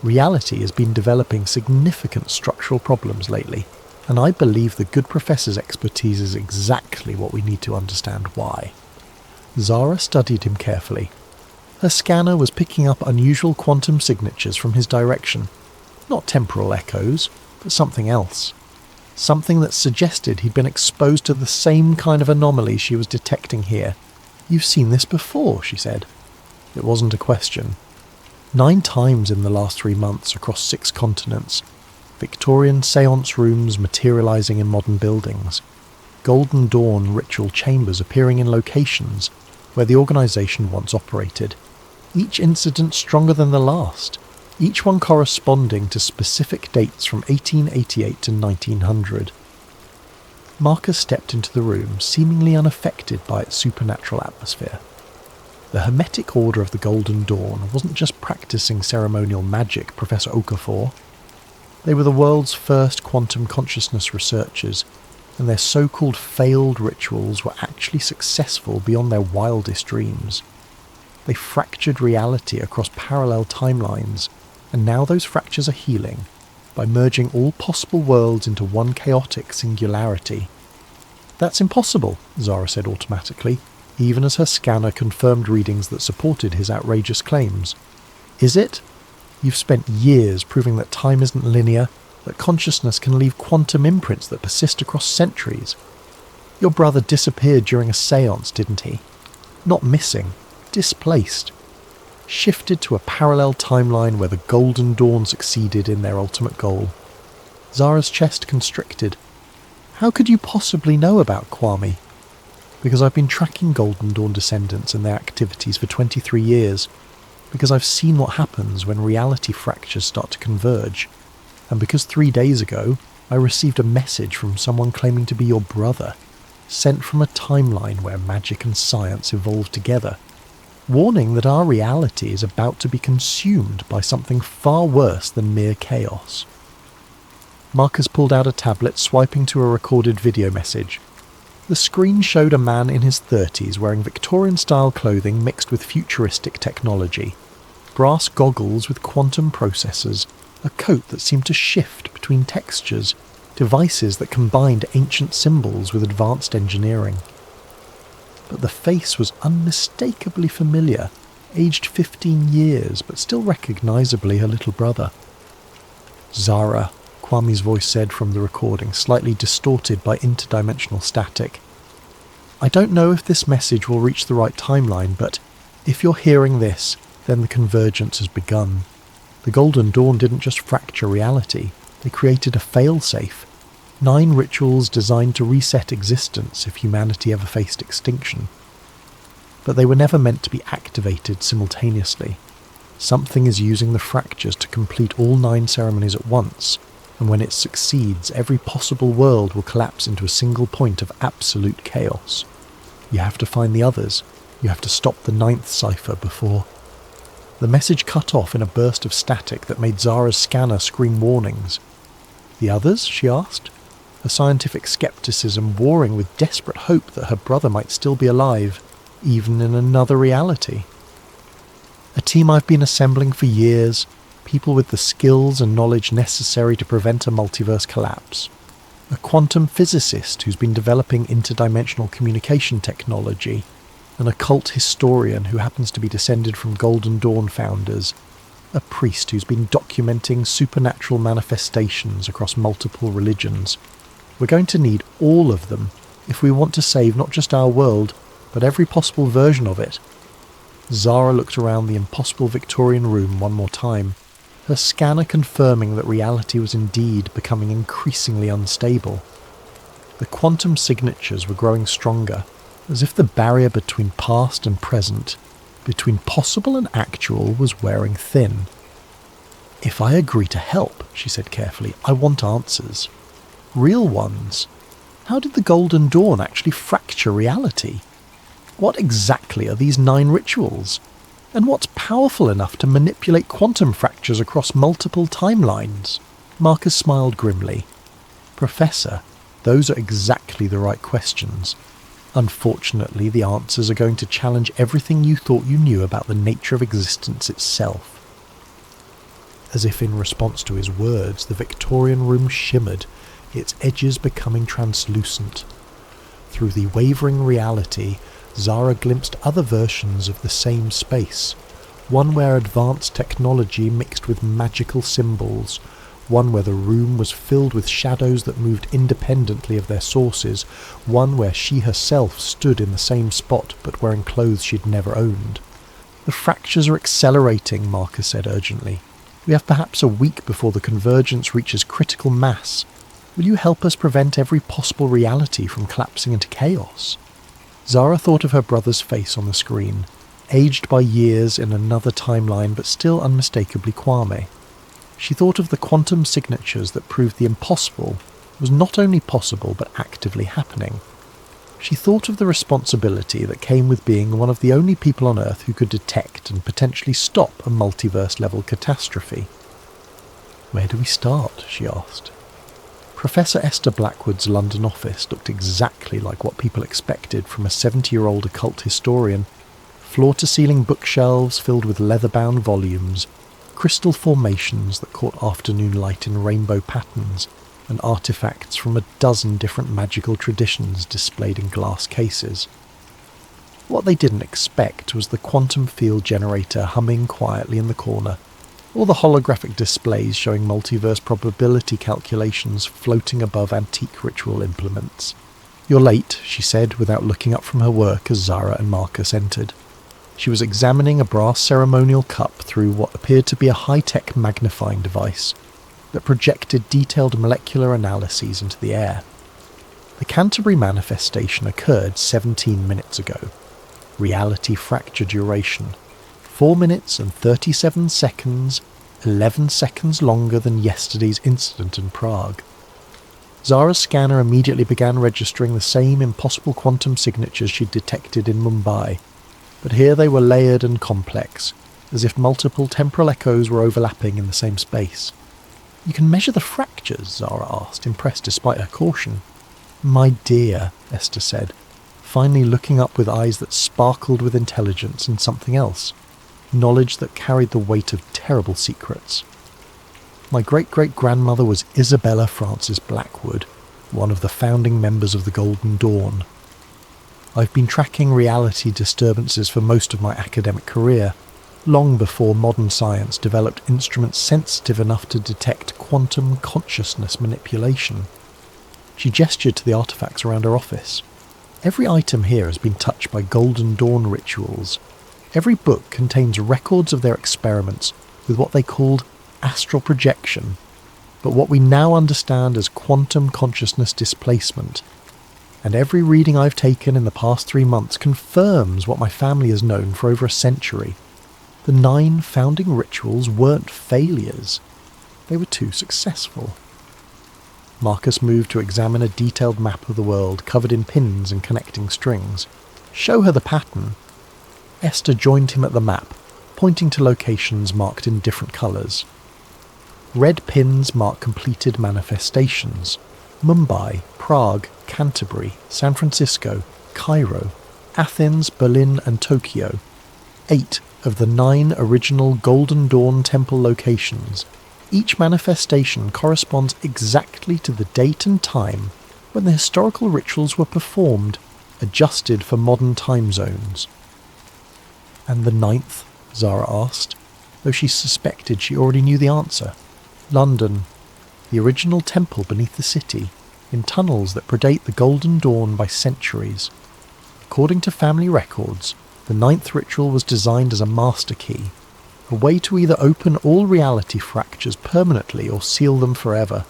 "Reality has been developing significant structural problems lately, and I believe the good professor's expertise is exactly what we need to understand why." Zara studied him carefully. Her scanner was picking up unusual quantum signatures from his direction. Not temporal echoes, but something else. Something that suggested he'd been exposed to the same kind of anomaly she was detecting here. "You've seen this before," she said. It wasn't a question. 9 times in the last 3 months across 6 continents. Victorian séance rooms materializing in modern buildings. Golden Dawn ritual chambers appearing in locations where the organization once operated. Each incident stronger than the last. Each one corresponding to specific dates from 1888 to 1900. Marcus stepped into the room, seemingly unaffected by its supernatural atmosphere. The Hermetic Order of the Golden Dawn wasn't just practicing ceremonial magic, Professor Okafor. They were the world's first quantum consciousness researchers, and their so-called failed rituals were actually successful beyond their wildest dreams. They fractured reality across parallel timelines, and now those fractures are healing by merging all possible worlds into one chaotic singularity. "That's impossible," Zara said automatically, even as her scanner confirmed readings that supported his outrageous claims. "Is it? You've spent years proving that time isn't linear, that consciousness can leave quantum imprints that persist across centuries. Your brother disappeared during a séance, didn't he? Not missing, displaced. Shifted to a parallel timeline where the Golden Dawn succeeded in their ultimate goal." Zara's chest constricted. "How could you possibly know about Kwame?" "Because I've been tracking Golden Dawn descendants and their activities for 23 years. Because I've seen what happens when reality fractures start to converge. And because 3 days ago, I received a message from someone claiming to be your brother, sent from a timeline where magic and science evolved together, warning that our reality is about to be consumed by something far worse than mere chaos." Marcus pulled out a tablet, swiping to a recorded video message. The screen showed a man in his 30s wearing Victorian-style clothing mixed with futuristic technology, brass goggles with quantum processors, a coat that seemed to shift between textures, devices that combined ancient symbols with advanced engineering. But the face was unmistakably familiar, aged 15 years, but still recognisably her little brother. "Zara," Kwame's voice said from the recording, slightly distorted by interdimensional static. "I don't know if this message will reach the right timeline, but if you're hearing this, then the convergence has begun. The Golden Dawn didn't just fracture reality, they created a failsafe. 9 rituals designed to reset existence if humanity ever faced extinction. But they were never meant to be activated simultaneously. Something is using the fractures to complete all 9 ceremonies at once, and when it succeeds, every possible world will collapse into a single point of absolute chaos. You have to find the others. You have to stop the 9th cipher before..." The message cut off in a burst of static that made Zara's scanner scream warnings. "The others?" she asked, her scientific skepticism warring with desperate hope that her brother might still be alive, even in another reality. "A team I've been assembling for years, people with the skills and knowledge necessary to prevent a multiverse collapse. A quantum physicist who's been developing interdimensional communication technology, an occult historian who happens to be descended from Golden Dawn founders, a priest who's been documenting supernatural manifestations across multiple religions. We're going to need all of them if we want to save not just our world, but every possible version of it." Zara looked around the impossible Victorian room one more time, her scanner confirming that reality was indeed becoming increasingly unstable. The quantum signatures were growing stronger, as if the barrier between past and present, between possible and actual, was wearing thin. "If I agree to help," she said carefully, "I want answers. Real ones. How did the Golden Dawn actually fracture reality? What exactly are these 9 rituals? And what's powerful enough to manipulate quantum fractures across multiple timelines?" Marcus smiled grimly. "Professor, those are exactly the right questions. Unfortunately, the answers are going to challenge everything you thought you knew about the nature of existence itself." As if in response to his words, the Victorian room shimmered, its edges becoming translucent. Through the wavering reality, Zara glimpsed other versions of the same space, one where advanced technology mixed with magical symbols, one where the room was filled with shadows that moved independently of their sources, one where she herself stood in the same spot but wearing clothes she'd never owned. "The fractures are accelerating," Marcus said urgently. "We have perhaps a week before the convergence reaches critical mass. Will you help us prevent every possible reality from collapsing into chaos?" Zara thought of her brother's face on the screen, aged by years in another timeline but still unmistakably Kwame. She thought of the quantum signatures that proved the impossible was not only possible but actively happening. She thought of the responsibility that came with being one of the only people on Earth who could detect and potentially stop a multiverse-level catastrophe. "Where do we start?" she asked. Professor Esther Blackwood's London office looked exactly like what people expected from a 70-year-old occult historian. Floor-to-ceiling bookshelves filled with leather-bound volumes, crystal formations that caught afternoon light in rainbow patterns, and artifacts from a dozen different magical traditions displayed in glass cases. What they didn't expect was the quantum field generator humming quietly in the corner, or the holographic displays showing multiverse probability calculations floating above antique ritual implements. "You're late," she said without looking up from her work as Zara and Marcus entered. She was examining a brass ceremonial cup through what appeared to be a high-tech magnifying device that projected detailed molecular analyses into the air. The Canterbury manifestation occurred 17 minutes ago. Reality fracture duration: 4 minutes and 37 seconds, 11 seconds longer than yesterday's incident in Prague. Zara's scanner immediately began registering the same impossible quantum signatures she'd detected in Mumbai, but here they were layered and complex, as if multiple temporal echoes were overlapping in the same space. "You can measure the fractures?" Zara asked, impressed despite her caution. "My dear," Esther said, finally looking up with eyes that sparkled with intelligence and something else, knowledge that carried the weight of terrible secrets. "My great-great-grandmother was Isabella Frances Blackwood, one of the founding members of the Golden Dawn. I've been tracking reality disturbances for most of my academic career, long before modern science developed instruments sensitive enough to detect quantum consciousness manipulation." She gestured to the artifacts around her office. "Every item here has been touched by Golden Dawn rituals. Every book contains records of their experiments with what they called astral projection, but what we now understand as quantum consciousness displacement. And every reading I've taken in the past 3 months confirms what my family has known for over a century. The 9 founding rituals weren't failures. They were too successful." Marcus moved to examine a detailed map of the world covered in pins and connecting strings. "Show her the pattern." Esther joined him at the map, pointing to locations marked in different colours. Red pins mark completed manifestations: Mumbai, Prague, Canterbury, San Francisco, Cairo, Athens, Berlin and Tokyo. 8 of the 9 original Golden Dawn temple locations. Each manifestation corresponds exactly to the date and time when the historical rituals were performed, adjusted for modern time zones. "And the 9th?" Zara asked, though she suspected she already knew the answer. "London, the original temple beneath the city, in tunnels that predate the Golden Dawn by centuries. According to family records, the 9th ritual was designed as a master key, a way to either open all reality fractures permanently or seal them forever.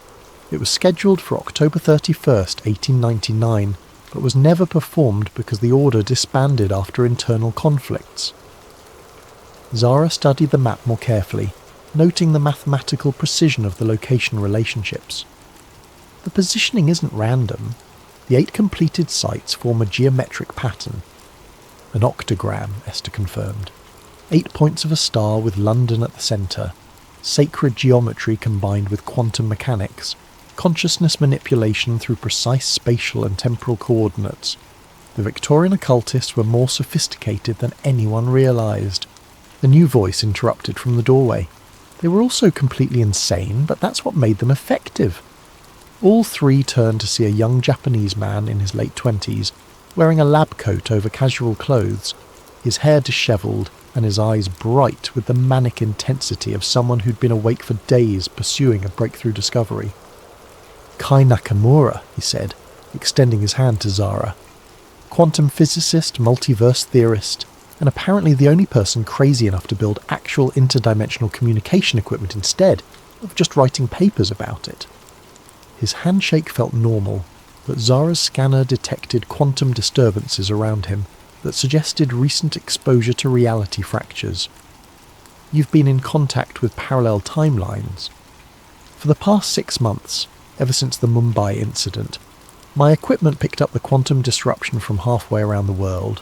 It was scheduled for October 31st, 1899, but was never performed because the order disbanded after internal conflicts." Zara studied the map more carefully, noting the mathematical precision of the location relationships. "The positioning isn't random. The 8 completed sites form a geometric pattern." "An octagram," Esther confirmed. 8 points of a star with London at the centre. Sacred geometry combined with quantum mechanics. Consciousness manipulation through precise spatial and temporal coordinates. The Victorian occultists were more sophisticated than anyone realised. The new voice interrupted from the doorway. "They were also completely insane, but that's what made them effective." All 3 turned to see a young Japanese man in his late 20s, wearing a lab coat over casual clothes, his hair dishevelled and his eyes bright with the manic intensity of someone who'd been awake for days pursuing a breakthrough discovery. "Kai Nakamura," he said, extending his hand to Zara. "Quantum physicist, multiverse theorist, and apparently the only person crazy enough to build actual interdimensional communication equipment instead of just writing papers about it." His handshake felt normal, but Zara's scanner detected quantum disturbances around him that suggested recent exposure to reality fractures. "You've been in contact with parallel timelines." "For the past 6 months, ever since the Mumbai incident, my equipment picked up the quantum disruption from halfway around the world.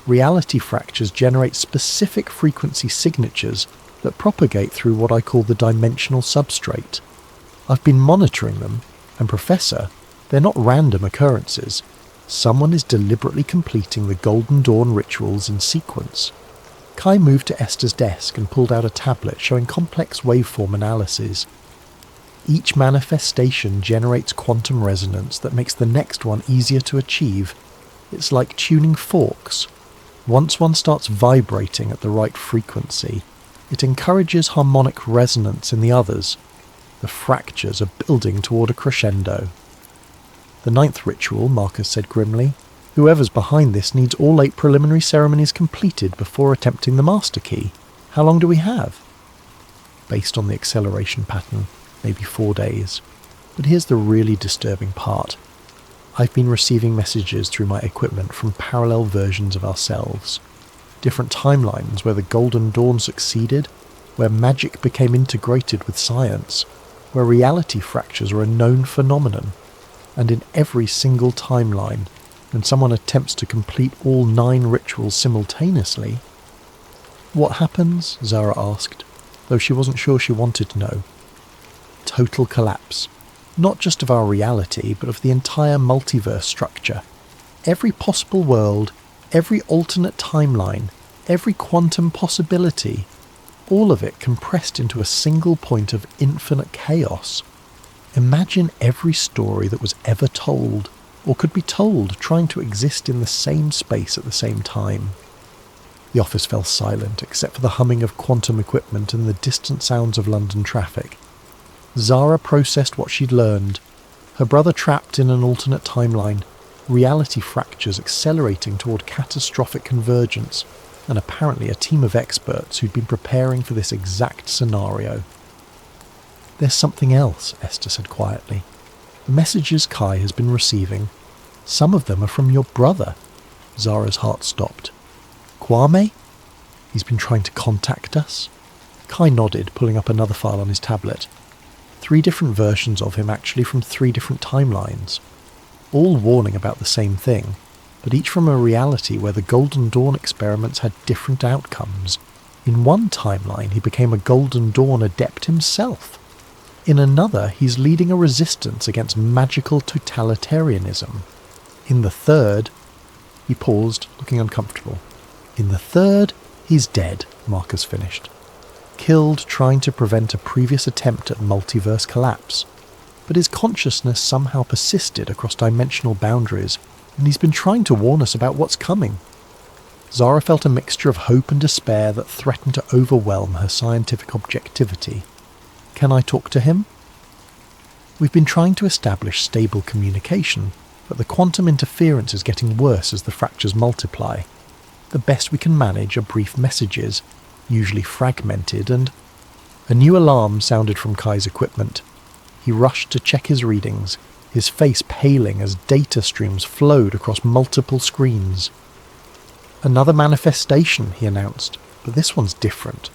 Reality fractures generate specific frequency signatures that propagate through what I call the dimensional substrate. I've been monitoring them, and Professor, they're not random occurrences. Someone is deliberately completing the Golden Dawn rituals in sequence." Kai moved to Esther's desk and pulled out a tablet showing complex waveform analyses. "Each manifestation generates quantum resonance that makes the next one easier to achieve. It's like tuning forks. Once one starts vibrating at the right frequency, it encourages harmonic resonance in the others. The fractures are building toward a crescendo." "The 9th ritual," Marcus said grimly. "Whoever's behind this needs all 8 preliminary ceremonies completed before attempting the master key. How long do we have?" "Based on the acceleration pattern, maybe 4 days. But here's the really disturbing part. I've been receiving messages through my equipment from parallel versions of ourselves. Different timelines where the Golden Dawn succeeded, where magic became integrated with science, where reality fractures are a known phenomenon. And in every single timeline, when someone attempts to complete all 9 rituals simultaneously." "What happens?" Zara asked, though she wasn't sure she wanted to know. "Total collapse. Not just of our reality, but of the entire multiverse structure. Every possible world, every alternate timeline, every quantum possibility, all of it compressed into a single point of infinite chaos. Imagine every story that was ever told, or could be told, trying to exist in the same space at the same time. The office fell silent, except for the humming of quantum equipment and the distant sounds of London traffic. Zara processed what she'd learned. Her brother trapped in an alternate timeline, reality fractures accelerating toward catastrophic convergence, and apparently a team of experts who'd been preparing for this exact scenario. "There's something else," Esther said quietly. "The messages Kai has been receiving, some of them are from your brother." Zara's heart stopped. "Kwame? He's been trying to contact us?" Kai nodded, pulling up another file on his tablet. 3 different versions of him, actually, from 3 different timelines. All warning about the same thing, but each from a reality where the Golden Dawn experiments had different outcomes. In one timeline, he became a Golden Dawn adept himself. In another, he's leading a resistance against magical totalitarianism. In the third... He paused, looking uncomfortable. "In the third, he's dead," Marcus finished. "Killed trying to prevent a previous attempt at multiverse collapse. But his consciousness somehow persisted across dimensional boundaries, and he's been trying to warn us about what's coming." Zara felt a mixture of hope and despair that threatened to overwhelm her scientific objectivity. "Can I talk to him?" "We've been trying to establish stable communication, but the quantum interference is getting worse as the fractures multiply. The best we can manage are brief messages, usually fragmented, and..." A new alarm sounded from Kai's equipment. He rushed to check his readings, his face paling as data streams flowed across multiple screens. "Another manifestation," he announced, "but this one's different.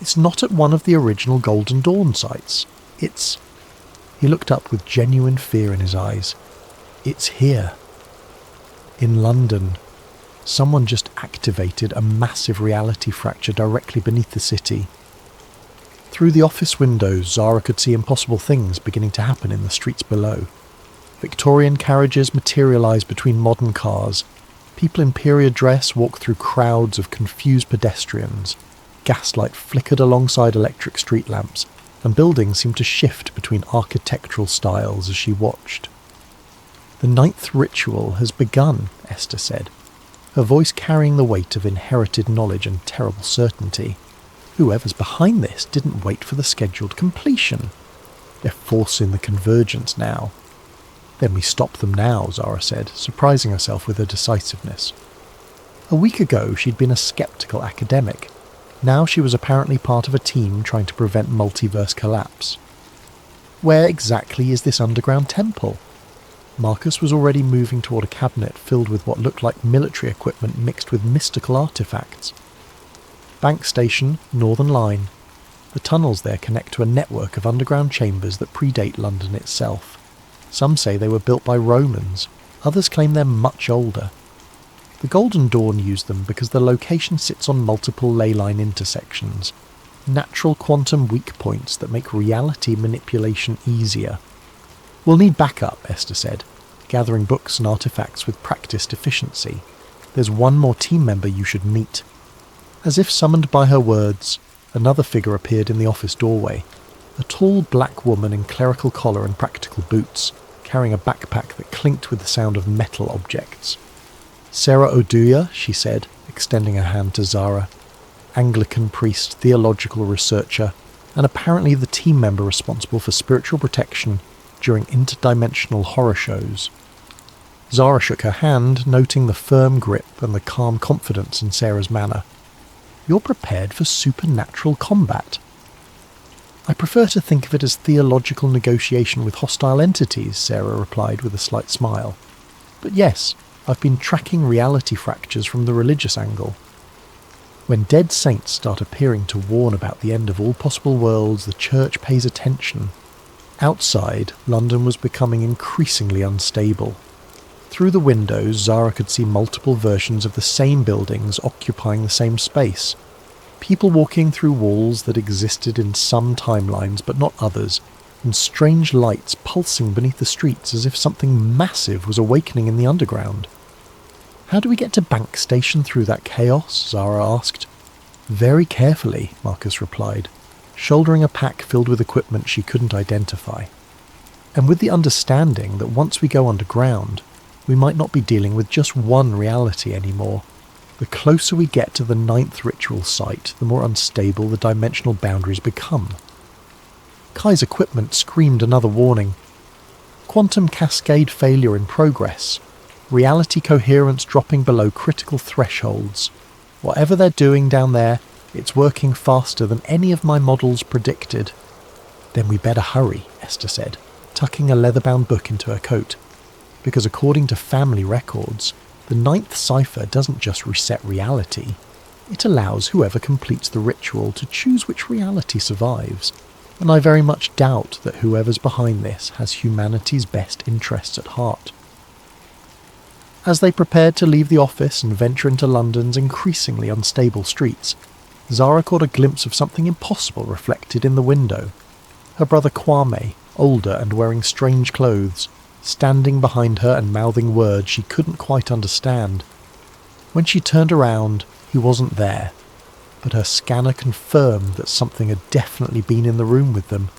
It's not at one of the original Golden Dawn sites. It's..." He looked up with genuine fear in his eyes. "It's here. In London. Someone just activated a massive reality fracture directly beneath the city." Through the office windows, Zara could see impossible things beginning to happen in the streets below. Victorian carriages materialised between modern cars. People in period dress walked through crowds of confused pedestrians. Gaslight flickered alongside electric street lamps, and buildings seemed to shift between architectural styles as she watched. "The 9th ritual has begun," Esther said, her voice carrying the weight of inherited knowledge and terrible certainty. "Whoever's behind this didn't wait for the scheduled completion. They're forcing the convergence now." "Then we stop them now," Zara said, surprising herself with her decisiveness. A week ago she'd been a sceptical academic. Now she was apparently part of a team trying to prevent multiverse collapse. "Where exactly is this underground temple?" Marcus was already moving toward a cabinet filled with what looked like military equipment mixed with mystical artifacts. "Bank Station, Northern Line. The tunnels there connect to a network of underground chambers that predate London itself. Some say they were built by Romans, others claim they're much older. The Golden Dawn used them because the location sits on multiple ley line intersections, natural quantum weak points that make reality manipulation easier." "We'll need backup," Esther said, gathering books and artifacts with practiced efficiency. "There's one more team member you should meet." As if summoned by her words, another figure appeared in the office doorway, a tall black woman in clerical collar and practical boots, carrying a backpack that clinked with the sound of metal objects. "Sarah Oduya," she said, extending her hand to Zara. "Anglican priest, theological researcher, and apparently the team member responsible for spiritual protection during interdimensional horror shows." Zara shook her hand, noting the firm grip and the calm confidence in Sarah's manner. "You're prepared for supernatural combat." "I prefer to think of it as theological negotiation with hostile entities," Sarah replied with a slight smile. "But yes, I've been tracking reality fractures from the religious angle. When dead saints start appearing to warn about the end of all possible worlds, the church pays attention." Outside, London was becoming increasingly unstable. Through the windows, Zara could see multiple versions of the same buildings occupying the same space. People walking through walls that existed in some timelines but not others, and strange lights pulsing beneath the streets as if something massive was awakening in the underground. "How do we get to Bank Station through that chaos?" Zara asked. "Very carefully," Marcus replied, shouldering a pack filled with equipment she couldn't identify. "And with the understanding that once we go underground, we might not be dealing with just one reality anymore. The closer we get to the 9th ritual site, the more unstable the dimensional boundaries become." Kai's equipment screamed another warning. "Quantum cascade failure in progress. Reality coherence dropping below critical thresholds. Whatever they're doing down there, it's working faster than any of my models predicted." "Then we better hurry," Esther said, tucking a leather-bound book into her coat. "Because according to family records, the 9th cipher doesn't just reset reality. It allows whoever completes the ritual to choose which reality survives. And I very much doubt that whoever's behind this has humanity's best interests at heart." As they prepared to leave the office and venture into London's increasingly unstable streets, Zara caught a glimpse of something impossible reflected in the window. Her brother Kwame, older and wearing strange clothes, standing behind her and mouthing words she couldn't quite understand. When she turned around, he wasn't there, but her scanner confirmed that something had definitely been in the room with them,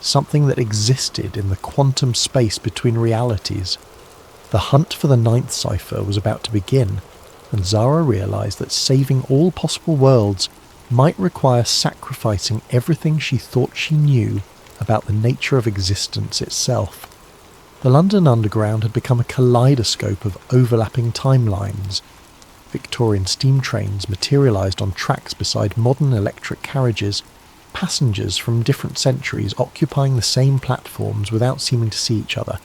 something that existed in the quantum space between realities. The hunt for the 9th cipher was about to begin, and Zara realized that saving all possible worlds might require sacrificing everything she thought she knew about the nature of existence itself. The London Underground had become a kaleidoscope of overlapping timelines. Victorian steam trains materialised on tracks beside modern electric carriages, passengers from different centuries occupying the same platforms without seeming to see each other,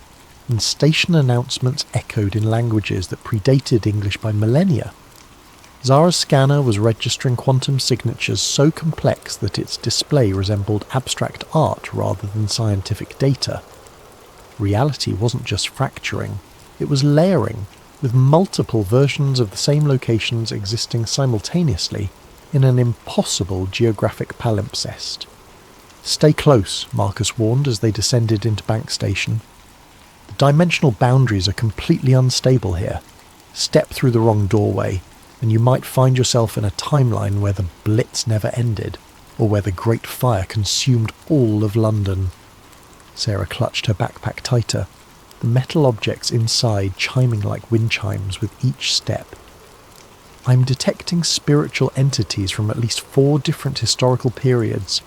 and station announcements echoed in languages that predated English by millennia. Zara's scanner was registering quantum signatures so complex that its display resembled abstract art rather than scientific data. Reality wasn't just fracturing, it was layering, with multiple versions of the same locations existing simultaneously in an impossible geographic palimpsest. "Stay close," Marcus warned as they descended into Bank Station. "The dimensional boundaries are completely unstable here. Step through the wrong doorway, and you might find yourself in a timeline where the Blitz never ended, or where the Great Fire consumed all of London." Sarah clutched her backpack tighter, the metal objects inside chiming like wind chimes with each step. "I'm detecting spiritual entities from at least 4 different historical periods.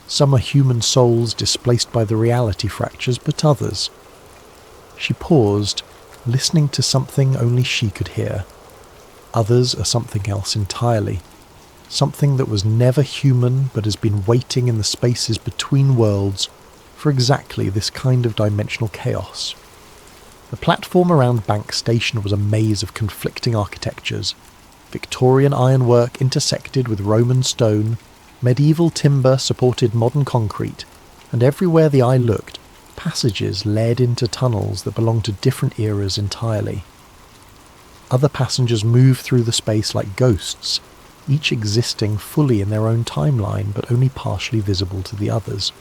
Some are human souls displaced by the reality fractures, but others..." She paused, listening to something only she could hear. Others are something else entirely. Something that was never human but has been waiting in the spaces between worlds for exactly this kind of dimensional chaos. The platform around Bank Station was a maze of conflicting architectures. Victorian ironwork intersected with Roman stone, medieval timber supported modern concrete, and everywhere the eye looked, passages led into tunnels that belonged to different eras entirely. Other passengers moved through the space like ghosts, each existing fully in their own timeline but only partially visible to the others.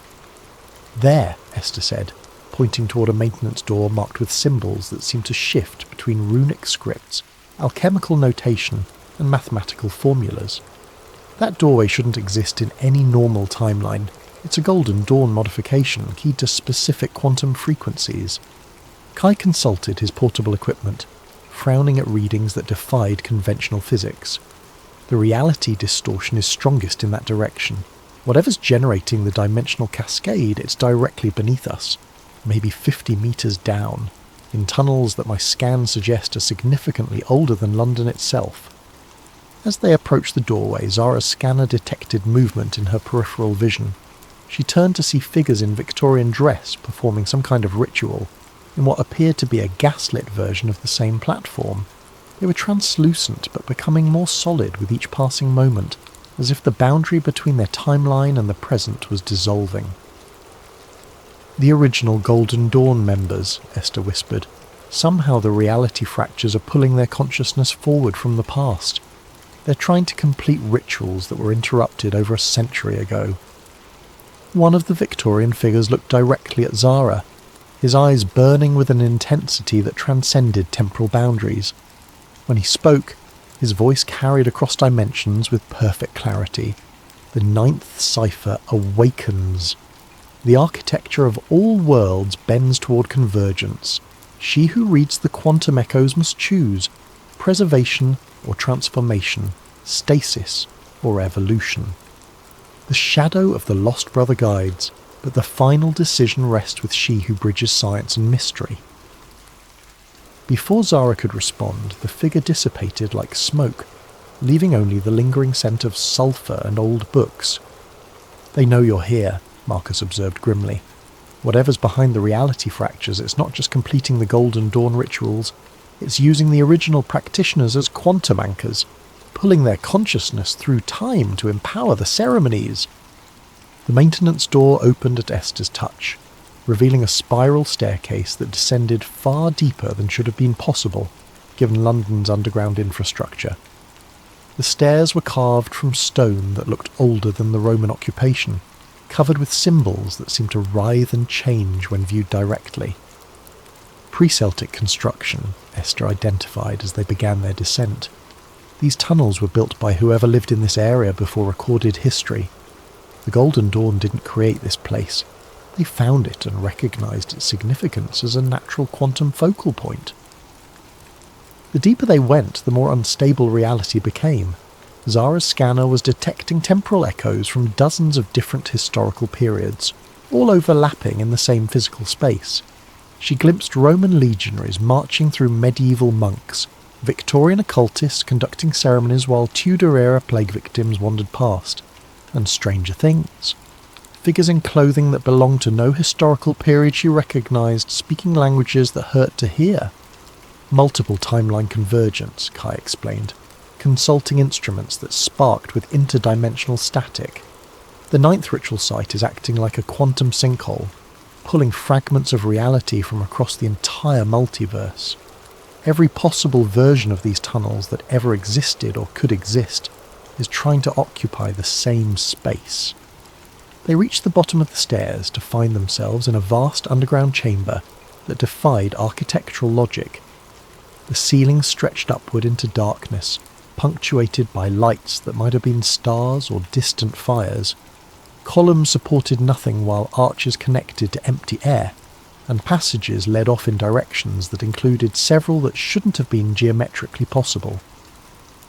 "There," Esther said, pointing toward a maintenance door marked with symbols that seemed to shift between runic scripts, alchemical notation, and mathematical formulas. "That doorway shouldn't exist in any normal timeline. It's a Golden Dawn modification keyed to specific quantum frequencies." Kai consulted his portable equipment, frowning at readings that defied conventional physics. "The reality distortion is strongest in that direction. Whatever's generating the dimensional cascade, it's directly beneath us, maybe 50 meters down, in tunnels that my scans suggest are significantly older than London itself." As they approached the doorway, Zara's scanner detected movement in her peripheral vision. She turned to see figures in Victorian dress performing some kind of ritual, in what appeared to be a gaslit version of the same platform. They were translucent but becoming more solid with each passing moment, as if the boundary between their timeline and the present was dissolving. "The original Golden Dawn members," Esther whispered. "Somehow the reality fractures are pulling their consciousness forward from the past. They're trying to complete rituals that were interrupted over a century ago." One of the Victorian figures looked directly at Zara, his eyes burning with an intensity that transcended temporal boundaries. When he spoke, his voice carried across dimensions with perfect clarity. The ninth cipher awakens. The architecture of all worlds bends toward convergence. She who reads the quantum echoes must choose preservation or transformation, stasis or evolution. The shadow of the lost brother guides, but the final decision rests with she who bridges science and mystery. Before Zara could respond, the figure dissipated like smoke, leaving only the lingering scent of sulphur and old books. "They know you're here," Marcus observed grimly. "Whatever's behind the reality fractures, it's not just completing the Golden Dawn rituals, it's using the original practitioners as quantum anchors, pulling their consciousness through time to empower the ceremonies." The maintenance door opened at Esther's touch, revealing a spiral staircase that descended far deeper than should have been possible, given London's underground infrastructure. The stairs were carved from stone that looked older than the Roman occupation, covered with symbols that seemed to writhe and change when viewed directly. Pre-Celtic construction, Esther identified as they began their descent. These tunnels were built by whoever lived in this area before recorded history. The Golden Dawn didn't create this place. They found it and recognized its significance as a natural quantum focal point. The deeper they went, the more unstable reality became. Zara's scanner was detecting temporal echoes from dozens of different historical periods, all overlapping in the same physical space. She glimpsed Roman legionaries marching through medieval monks, Victorian occultists conducting ceremonies while Tudor-era plague victims wandered past, and stranger things. Figures in clothing that belonged to no historical period she recognized, speaking languages that hurt to hear. Multiple timeline convergence, Kai explained, consulting instruments that sparked with interdimensional static. The ninth ritual site is acting like a quantum sinkhole, pulling fragments of reality from across the entire multiverse. Every possible version of these tunnels that ever existed or could exist is trying to occupy the same space. They reached the bottom of the stairs to find themselves in a vast underground chamber that defied architectural logic. The ceiling stretched upward into darkness, punctuated by lights that might have been stars or distant fires. Columns supported nothing while arches connected to empty air, and passages led off in directions that included several that shouldn't have been geometrically possible.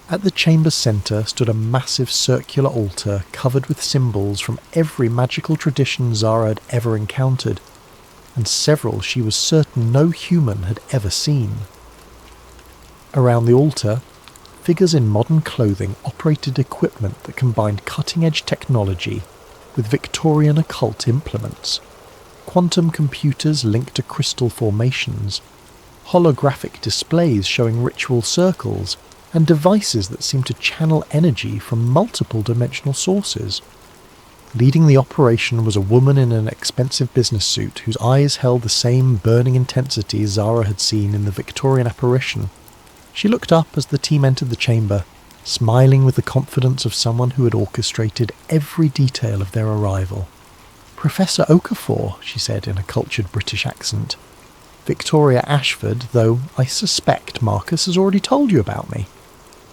At the chamber's centre stood a massive circular altar covered with symbols from every magical tradition Zara had ever encountered, and several she was certain no human had ever seen. Around the altar, figures in modern clothing operated equipment that combined cutting-edge technology with Victorian occult implements. Quantum computers linked to crystal formations, holographic displays showing ritual circles, and devices that seemed to channel energy from multiple dimensional sources. Leading the operation was a woman in an expensive business suit whose eyes held the same burning intensity Zara had seen in the Victorian apparition. She looked up as the team entered the chamber, smiling with the confidence of someone who had orchestrated every detail of their arrival. "Professor Okafor," she said in a cultured British accent. "Victoria Ashford, though I suspect Marcus has already told you about me.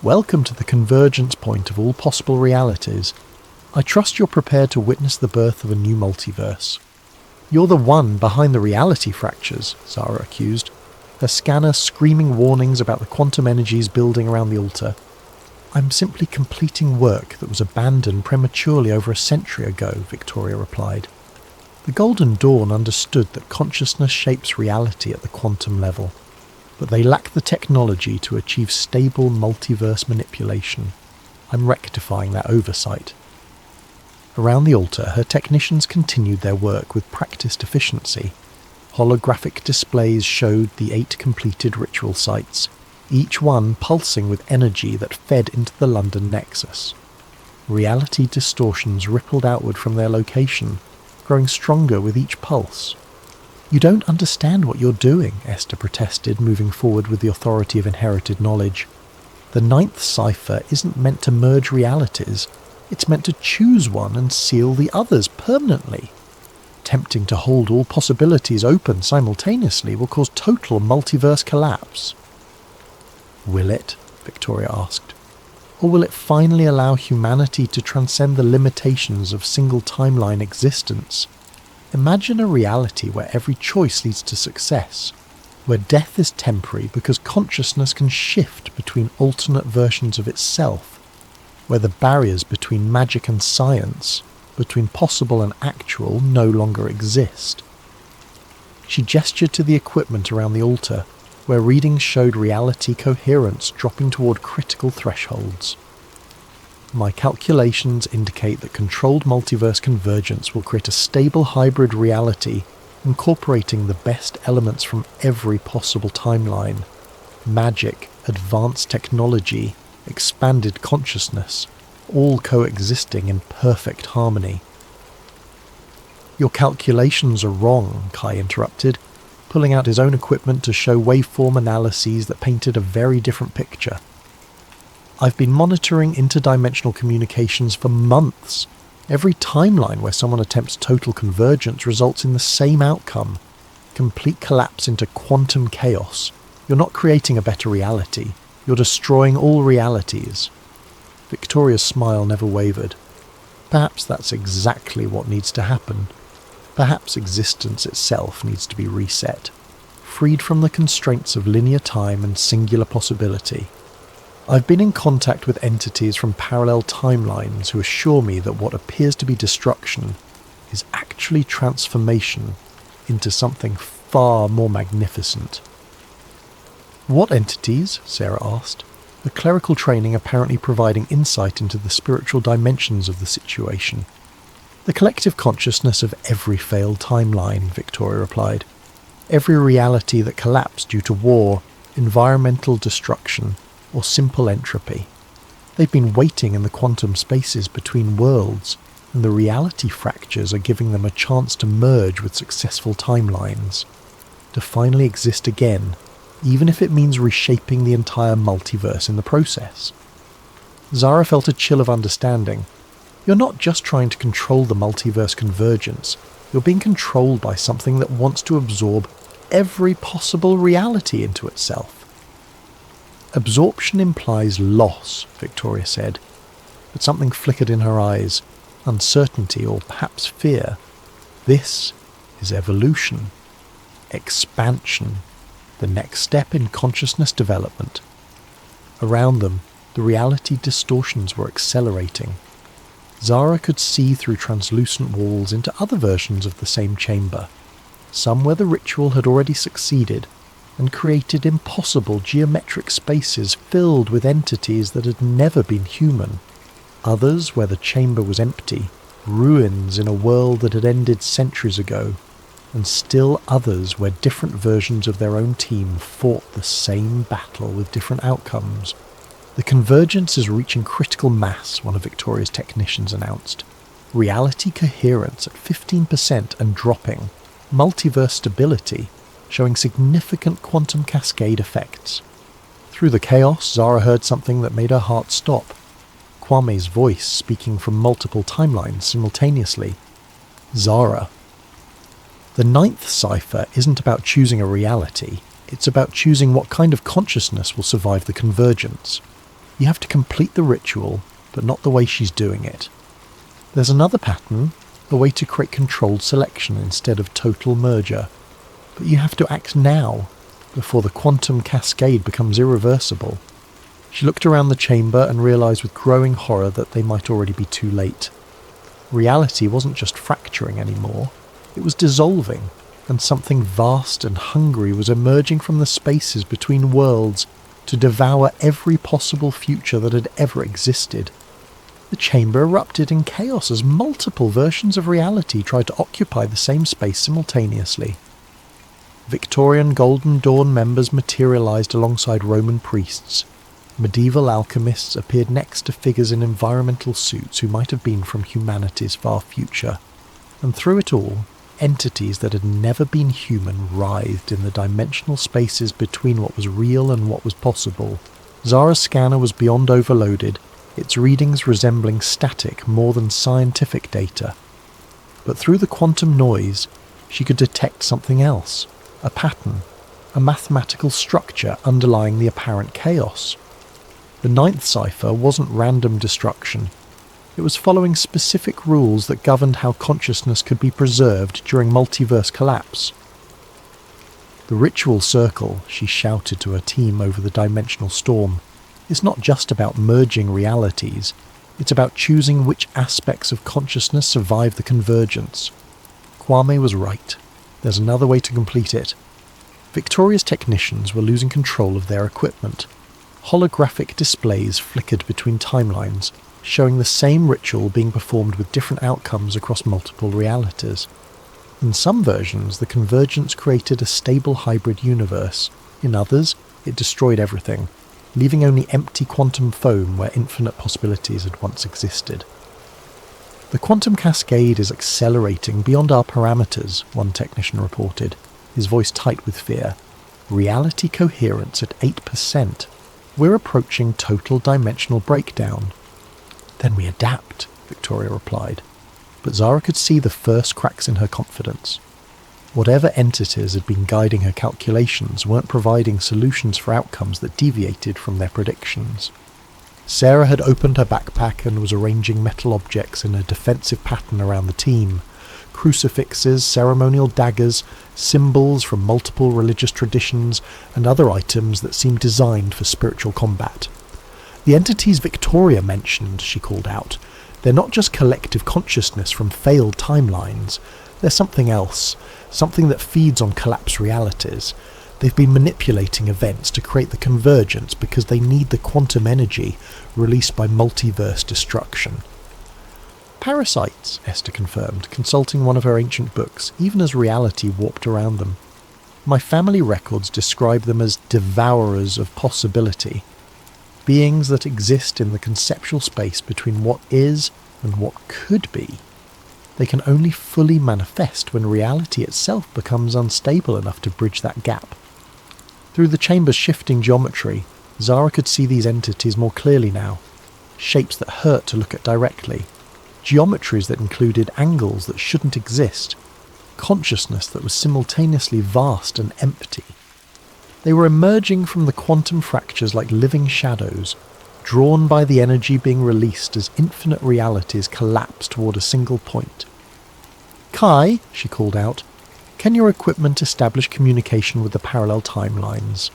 Welcome to the convergence point of all possible realities. I trust you're prepared to witness the birth of a new multiverse." "You're the one behind the reality fractures," Zara accused, her scanner screaming warnings about the quantum energies building around the altar. "I'm simply completing work that was abandoned prematurely over a century ago," Victoria replied. The Golden Dawn understood that consciousness shapes reality at the quantum level, but they lack the technology to achieve stable multiverse manipulation. I'm rectifying that oversight. Around the altar, her technicians continued their work with practiced efficiency. Holographic displays showed the 8 completed ritual sites, each one pulsing with energy that fed into the London nexus. Reality distortions rippled outward from their location, growing stronger with each pulse. "You don't understand what you're doing," Esther protested, moving forward with the authority of inherited knowledge. "The ninth cipher isn't meant to merge realities. It's meant to choose one and seal the others permanently. Attempting to hold all possibilities open simultaneously will cause total multiverse collapse. Will it? Victoria asked. Or will it finally allow humanity to transcend the limitations of single timeline existence? Imagine a reality where every choice leads to success, where death is temporary because consciousness can shift between alternate versions of itself, where the barriers between magic and science, between possible and actual, no longer exist. She gestured to the equipment around the altar, where readings showed reality coherence dropping toward critical thresholds. My calculations indicate that controlled multiverse convergence will create a stable hybrid reality incorporating the best elements from every possible timeline: magic, advanced technology, expanded consciousness, all coexisting in perfect harmony. Your calculations are wrong, Kai interrupted, pulling out his own equipment to show waveform analyses that painted a very different picture. I've been monitoring interdimensional communications for months. Every timeline where someone attempts total convergence results in the same outcome: complete collapse into quantum chaos. You're not creating a better reality. You're destroying all realities. Victoria's smile never wavered. Perhaps that's exactly what needs to happen. Perhaps existence itself needs to be reset, freed from the constraints of linear time and singular possibility. I've been in contact with entities from parallel timelines who assure me that what appears to be destruction is actually transformation into something far more magnificent. What entities? Sarah asked, her clerical training apparently providing insight into the spiritual dimensions of the situation. The collective consciousness of every failed timeline, Victoria replied. Every reality that collapsed due to war, environmental destruction, or simple entropy. They've been waiting in the quantum spaces between worlds, and the reality fractures are giving them a chance to merge with successful timelines, to finally exist again, even if it means reshaping the entire multiverse in the process. Zara felt a chill of understanding. You're not just trying to control the multiverse convergence, you're being controlled by something that wants to absorb every possible reality into itself. Absorption implies loss, Victoria said, but something flickered in her eyes, uncertainty or perhaps fear. This is evolution, expansion, the next step in consciousness development. Around them, the reality distortions were accelerating. Zara could see through translucent walls into other versions of the same chamber, some where the ritual had already succeeded and created impossible geometric spaces filled with entities that had never been human, others where the chamber was empty, ruins in a world that had ended centuries ago, and still others where different versions of their own team fought the same battle with different outcomes. The convergence is reaching critical mass, one of Victoria's technicians announced. Reality coherence at 15% and dropping. Multiverse stability, showing significant quantum cascade effects. Through the chaos, Zara heard something that made her heart stop. Kwame's voice speaking from multiple timelines simultaneously. Zara. The ninth cipher isn't about choosing a reality, it's about choosing what kind of consciousness will survive the convergence. You have to complete the ritual, but not the way she's doing it. There's another pattern, a way to create controlled selection instead of total merger. But you have to act now, before the quantum cascade becomes irreversible. She looked around the chamber and realised with growing horror that they might already be too late. Reality wasn't just fracturing anymore, it was dissolving, and something vast and hungry was emerging from the spaces between worlds to devour every possible future that had ever existed. The chamber erupted in chaos as multiple versions of reality tried to occupy the same space simultaneously. Victorian Golden Dawn members materialized alongside Roman priests. Medieval alchemists appeared next to figures in environmental suits who might have been from humanity's far future. And through it all, entities that had never been human writhed in the dimensional spaces between what was real and what was possible. Zara's scanner was beyond overloaded, its readings resembling static more than scientific data. But through the quantum noise, she could detect something else, a pattern, a mathematical structure underlying the apparent chaos. The ninth cipher wasn't random destruction. It was following specific rules that governed how consciousness could be preserved during multiverse collapse. The ritual circle, she shouted to her team over the dimensional storm, is not just about merging realities, it's about choosing which aspects of consciousness survive the convergence. Kwame was right. There's another way to complete it. Victoria's technicians were losing control of their equipment. Holographic displays flickered between timelines, showing the same ritual being performed with different outcomes across multiple realities. In some versions, the convergence created a stable hybrid universe. In others, it destroyed everything, leaving only empty quantum foam where infinite possibilities had once existed. The quantum cascade is accelerating beyond our parameters, one technician reported, his voice tight with fear. Reality coherence at 8%. We're approaching total dimensional breakdown. Then we adapt, Victoria replied. But Zara could see the first cracks in her confidence. Whatever entities had been guiding her calculations weren't providing solutions for outcomes that deviated from their predictions. Sarah had opened her backpack and was arranging metal objects in a defensive pattern around the team. Crucifixes, ceremonial daggers, symbols from multiple religious traditions, and other items that seemed designed for spiritual combat. The entities Victoria mentioned, she called out, they're not just collective consciousness from failed timelines. They're something else, something that feeds on collapsed realities. They've been manipulating events to create the convergence because they need the quantum energy released by multiverse destruction. Parasites, Esther confirmed, consulting one of her ancient books, even as reality warped around them. My family records describe them as devourers of possibility, beings that exist in the conceptual space between what is and what could be. They can only fully manifest when reality itself becomes unstable enough to bridge that gap. Through the chamber's shifting geometry, Zara could see these entities more clearly now, shapes that hurt to look at directly, geometries that included angles that shouldn't exist, consciousness that was simultaneously vast and empty. They were emerging from the quantum fractures like living shadows, drawn by the energy being released as infinite realities collapsed toward a single point. Kai, she called out, can your equipment establish communication with the parallel timelines?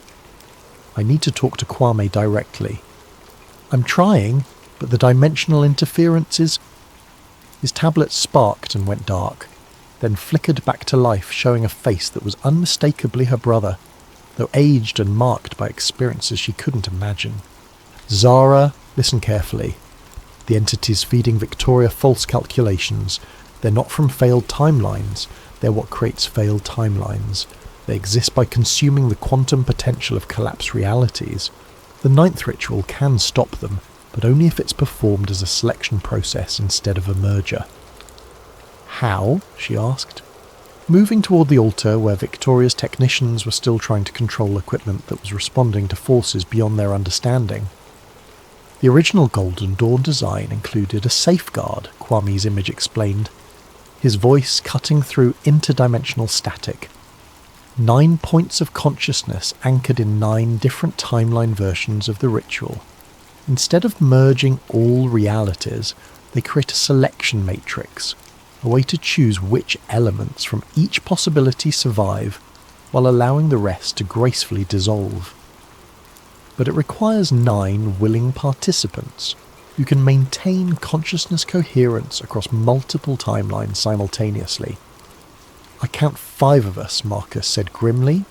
I need to talk to Kwame directly. I'm trying, but the dimensional interferences... His tablet sparked and went dark, then flickered back to life, showing a face that was unmistakably her brother, though aged and marked by experiences she couldn't imagine. Zara, listen carefully. The entities feeding Victoria false calculations. They're not from failed timelines. They're what creates failed timelines. They exist by consuming the quantum potential of collapsed realities. The ninth ritual can stop them, but only if it's performed as a selection process instead of a merger. How? She asked, moving toward the altar where Victoria's technicians were still trying to control equipment that was responding to forces beyond their understanding. The original Golden Dawn design included a safeguard, Kwame's image explained, his voice cutting through interdimensional static. 9 points of consciousness anchored in 9 different timeline versions of the ritual. Instead of merging all realities, they create a selection matrix, a way to choose which elements from each possibility survive while allowing the rest to gracefully dissolve. But it requires 9 willing participants who can maintain consciousness coherence across multiple timelines simultaneously. I count 5 of us, Marcus said grimly,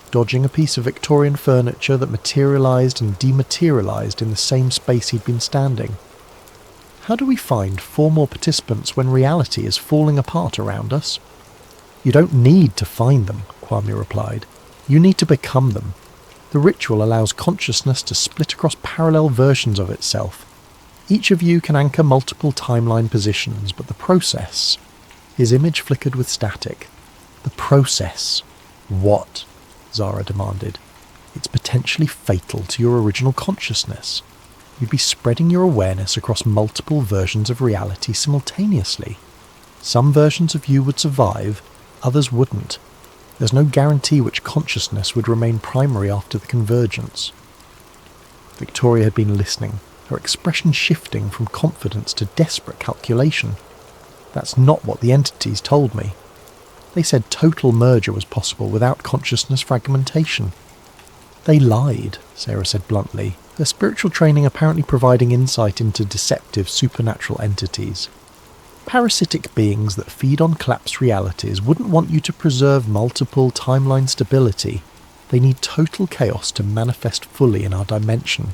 dodging a piece of Victorian furniture that materialised and dematerialised in the same space he'd been standing. How do we find 4 more participants when reality is falling apart around us? You don't need to find them, Kwame replied. You need to become them. The ritual allows consciousness to split across parallel versions of itself. Each of you can anchor multiple timeline positions, but the process... His image flickered with static. The process. What? Zara demanded. It's potentially fatal to your original consciousness. you'd be spreading your awareness across multiple versions of reality simultaneously. Some versions of you would survive, others wouldn't. There's no guarantee which consciousness would remain primary after the convergence. Victoria had been listening, her expression shifting from confidence to desperate calculation. That's not what the entities told me. They said total merger was possible without consciousness fragmentation. They lied, Sarah said bluntly, her spiritual training apparently providing insight into deceptive supernatural entities. Parasitic beings that feed on collapsed realities wouldn't want you to preserve multiple timeline stability. They need total chaos to manifest fully in our dimension.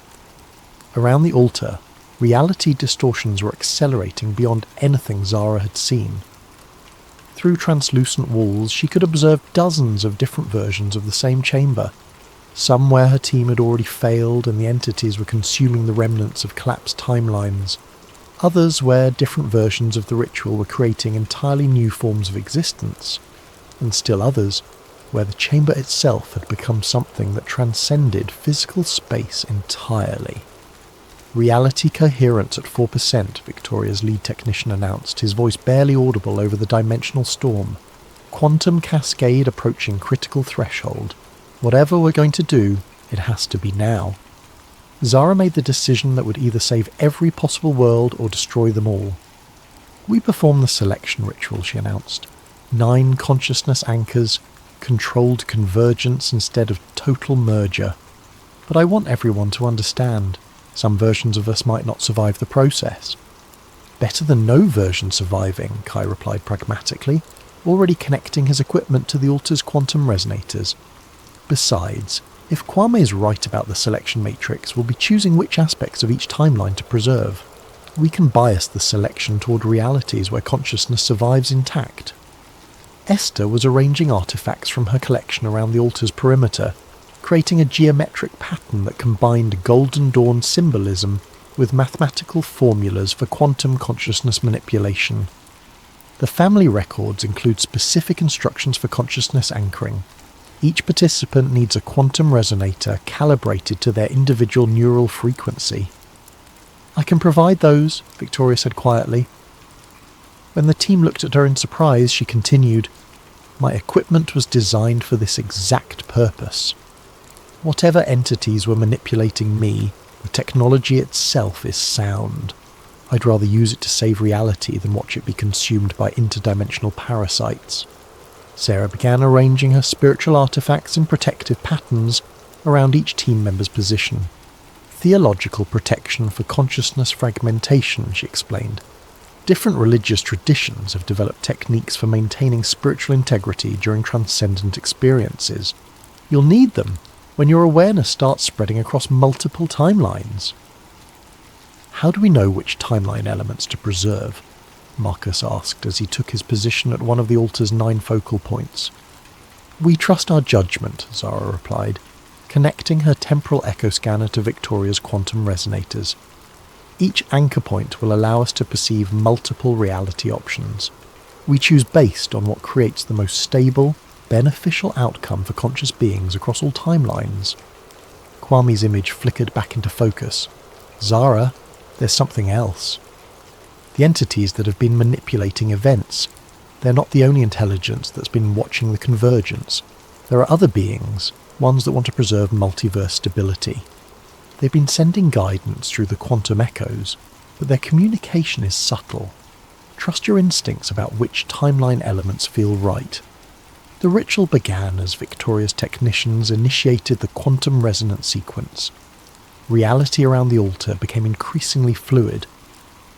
Around the altar, reality distortions were accelerating beyond anything Zara had seen. Through translucent walls, she could observe dozens of different versions of the same chamber, some where her team had already failed and the entities were consuming the remnants of collapsed timelines, others where different versions of the ritual were creating entirely new forms of existence, and still others where the chamber itself had become something that transcended physical space entirely. Reality coherence at 4%, Victoria's lead technician announced, his voice barely audible over the dimensional storm. Quantum cascade approaching critical threshold. Whatever we're going to do, it has to be now. Zara made the decision that would either save every possible world or destroy them all. We perform the selection ritual, she announced. 9 consciousness anchors, controlled convergence instead of total merger. But I want everyone to understand. Some versions of us might not survive the process. Better than no version surviving, Kai replied pragmatically, already connecting his equipment to the altar's quantum resonators. Besides, if Kwame is right about the selection matrix, we'll be choosing which aspects of each timeline to preserve. We can bias the selection toward realities where consciousness survives intact. Esther was arranging artifacts from her collection around the altar's perimeter, creating a geometric pattern that combined Golden Dawn symbolism with mathematical formulas for quantum consciousness manipulation. The family records include specific instructions for consciousness anchoring. Each participant needs a quantum resonator calibrated to their individual neural frequency. I can provide those, Victoria said quietly. When the team looked at her in surprise, she continued, My equipment was designed for this exact purpose. Whatever entities were manipulating me, the technology itself is sound. I'd rather use it to save reality than watch it be consumed by interdimensional parasites. Sarah began arranging her spiritual artifacts in protective patterns around each team member's position. Theological protection for consciousness fragmentation, she explained. Different religious traditions have developed techniques for maintaining spiritual integrity during transcendent experiences. You'll need them when your awareness starts spreading across multiple timelines. How do we know which timeline elements to preserve? Marcus asked as he took his position at one of the altar's 9 focal points. We trust our judgment, Zara replied, connecting her temporal echo scanner to Victoria's quantum resonators. Each anchor point will allow us to perceive multiple reality options. We choose based on what creates the most stable, beneficial outcome for conscious beings across all timelines. Kwame's image flickered back into focus. Zara, there's something else. The entities that have been manipulating events. They're not the only intelligence that's been watching the convergence. There are other beings, ones that want to preserve multiverse stability. They've been sending guidance through the quantum echoes, but their communication is subtle. Trust your instincts about which timeline elements feel right. The ritual began as Victoria's technicians initiated the quantum resonance sequence. Reality around the altar became increasingly fluid,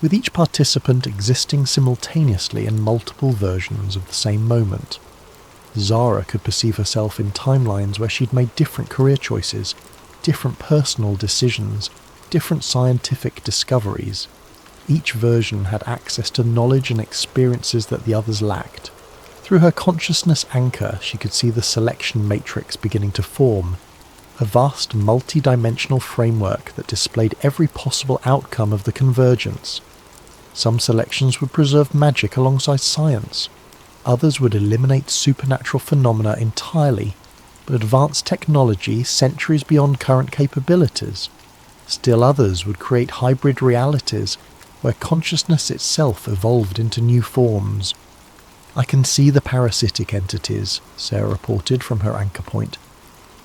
with each participant existing simultaneously in multiple versions of the same moment. Zara could perceive herself in timelines where she'd made different career choices, different personal decisions, different scientific discoveries. Each version had access to knowledge and experiences that the others lacked. Through her consciousness anchor, she could see the selection matrix beginning to form, a vast multi-dimensional framework that displayed every possible outcome of the convergence. Some selections would preserve magic alongside science. Others would eliminate supernatural phenomena entirely, but advance technology centuries beyond current capabilities. Still others would create hybrid realities where consciousness itself evolved into new forms. I can see the parasitic entities, Sarah reported from her anchor point.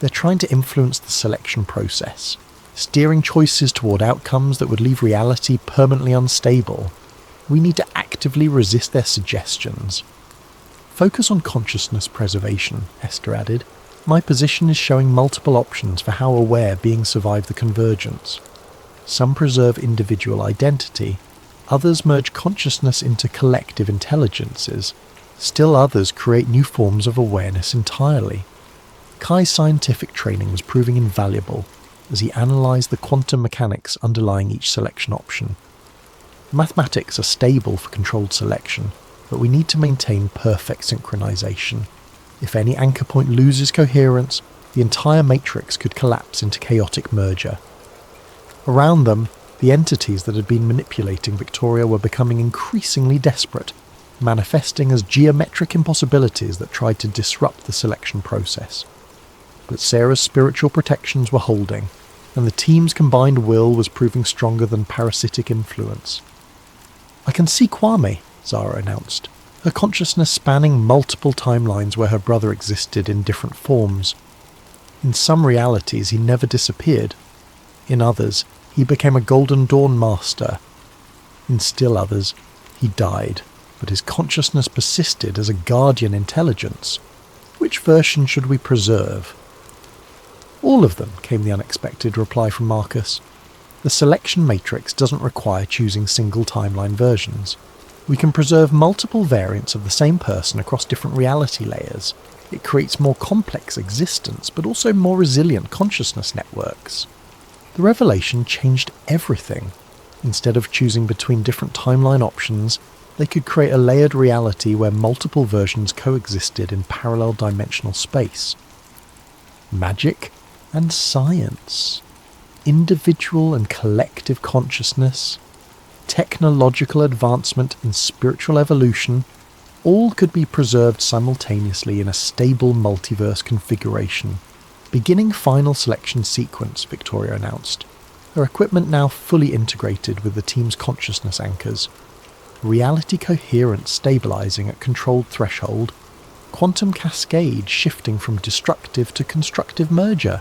They're trying to influence the selection process, steering choices toward outcomes that would leave reality permanently unstable. We need to actively resist their suggestions. Focus on consciousness preservation, Esther added. My position is showing multiple options for how aware beings survive the convergence. Some preserve individual identity, others merge consciousness into collective intelligences, still others create new forms of awareness entirely. Kai's scientific training was proving invaluable as he analysed the quantum mechanics underlying each selection option. Mathematics are stable for controlled selection, but we need to maintain perfect synchronization. If any anchor point loses coherence, the entire matrix could collapse into chaotic merger. Around them, the entities that had been manipulating Victoria were becoming increasingly desperate, manifesting as geometric impossibilities that tried to disrupt the selection process. But Sarah's spiritual protections were holding, and the team's combined will was proving stronger than parasitic influence. I can see Kwame, Zara announced, her consciousness spanning multiple timelines where her brother existed in different forms. In some realities he never disappeared. In others, he became a Golden Dawn master. In still others, he died, but his consciousness persisted as a guardian intelligence. Which version should we preserve? All of them, came the unexpected reply from Marcus. The selection matrix doesn't require choosing single timeline versions. We can preserve multiple variants of the same person across different reality layers. It creates more complex existence, but also more resilient consciousness networks. The revelation changed everything. Instead of choosing between different timeline options, they could create a layered reality where multiple versions coexisted in parallel dimensional space. Magic and science. Individual and collective consciousness, technological advancement and spiritual evolution, all could be preserved simultaneously in a stable multiverse configuration. Beginning final selection sequence, Victoria announced, her equipment now fully integrated with the team's consciousness anchors. Reality coherence stabilizing at controlled threshold, quantum cascade shifting from destructive to constructive merger.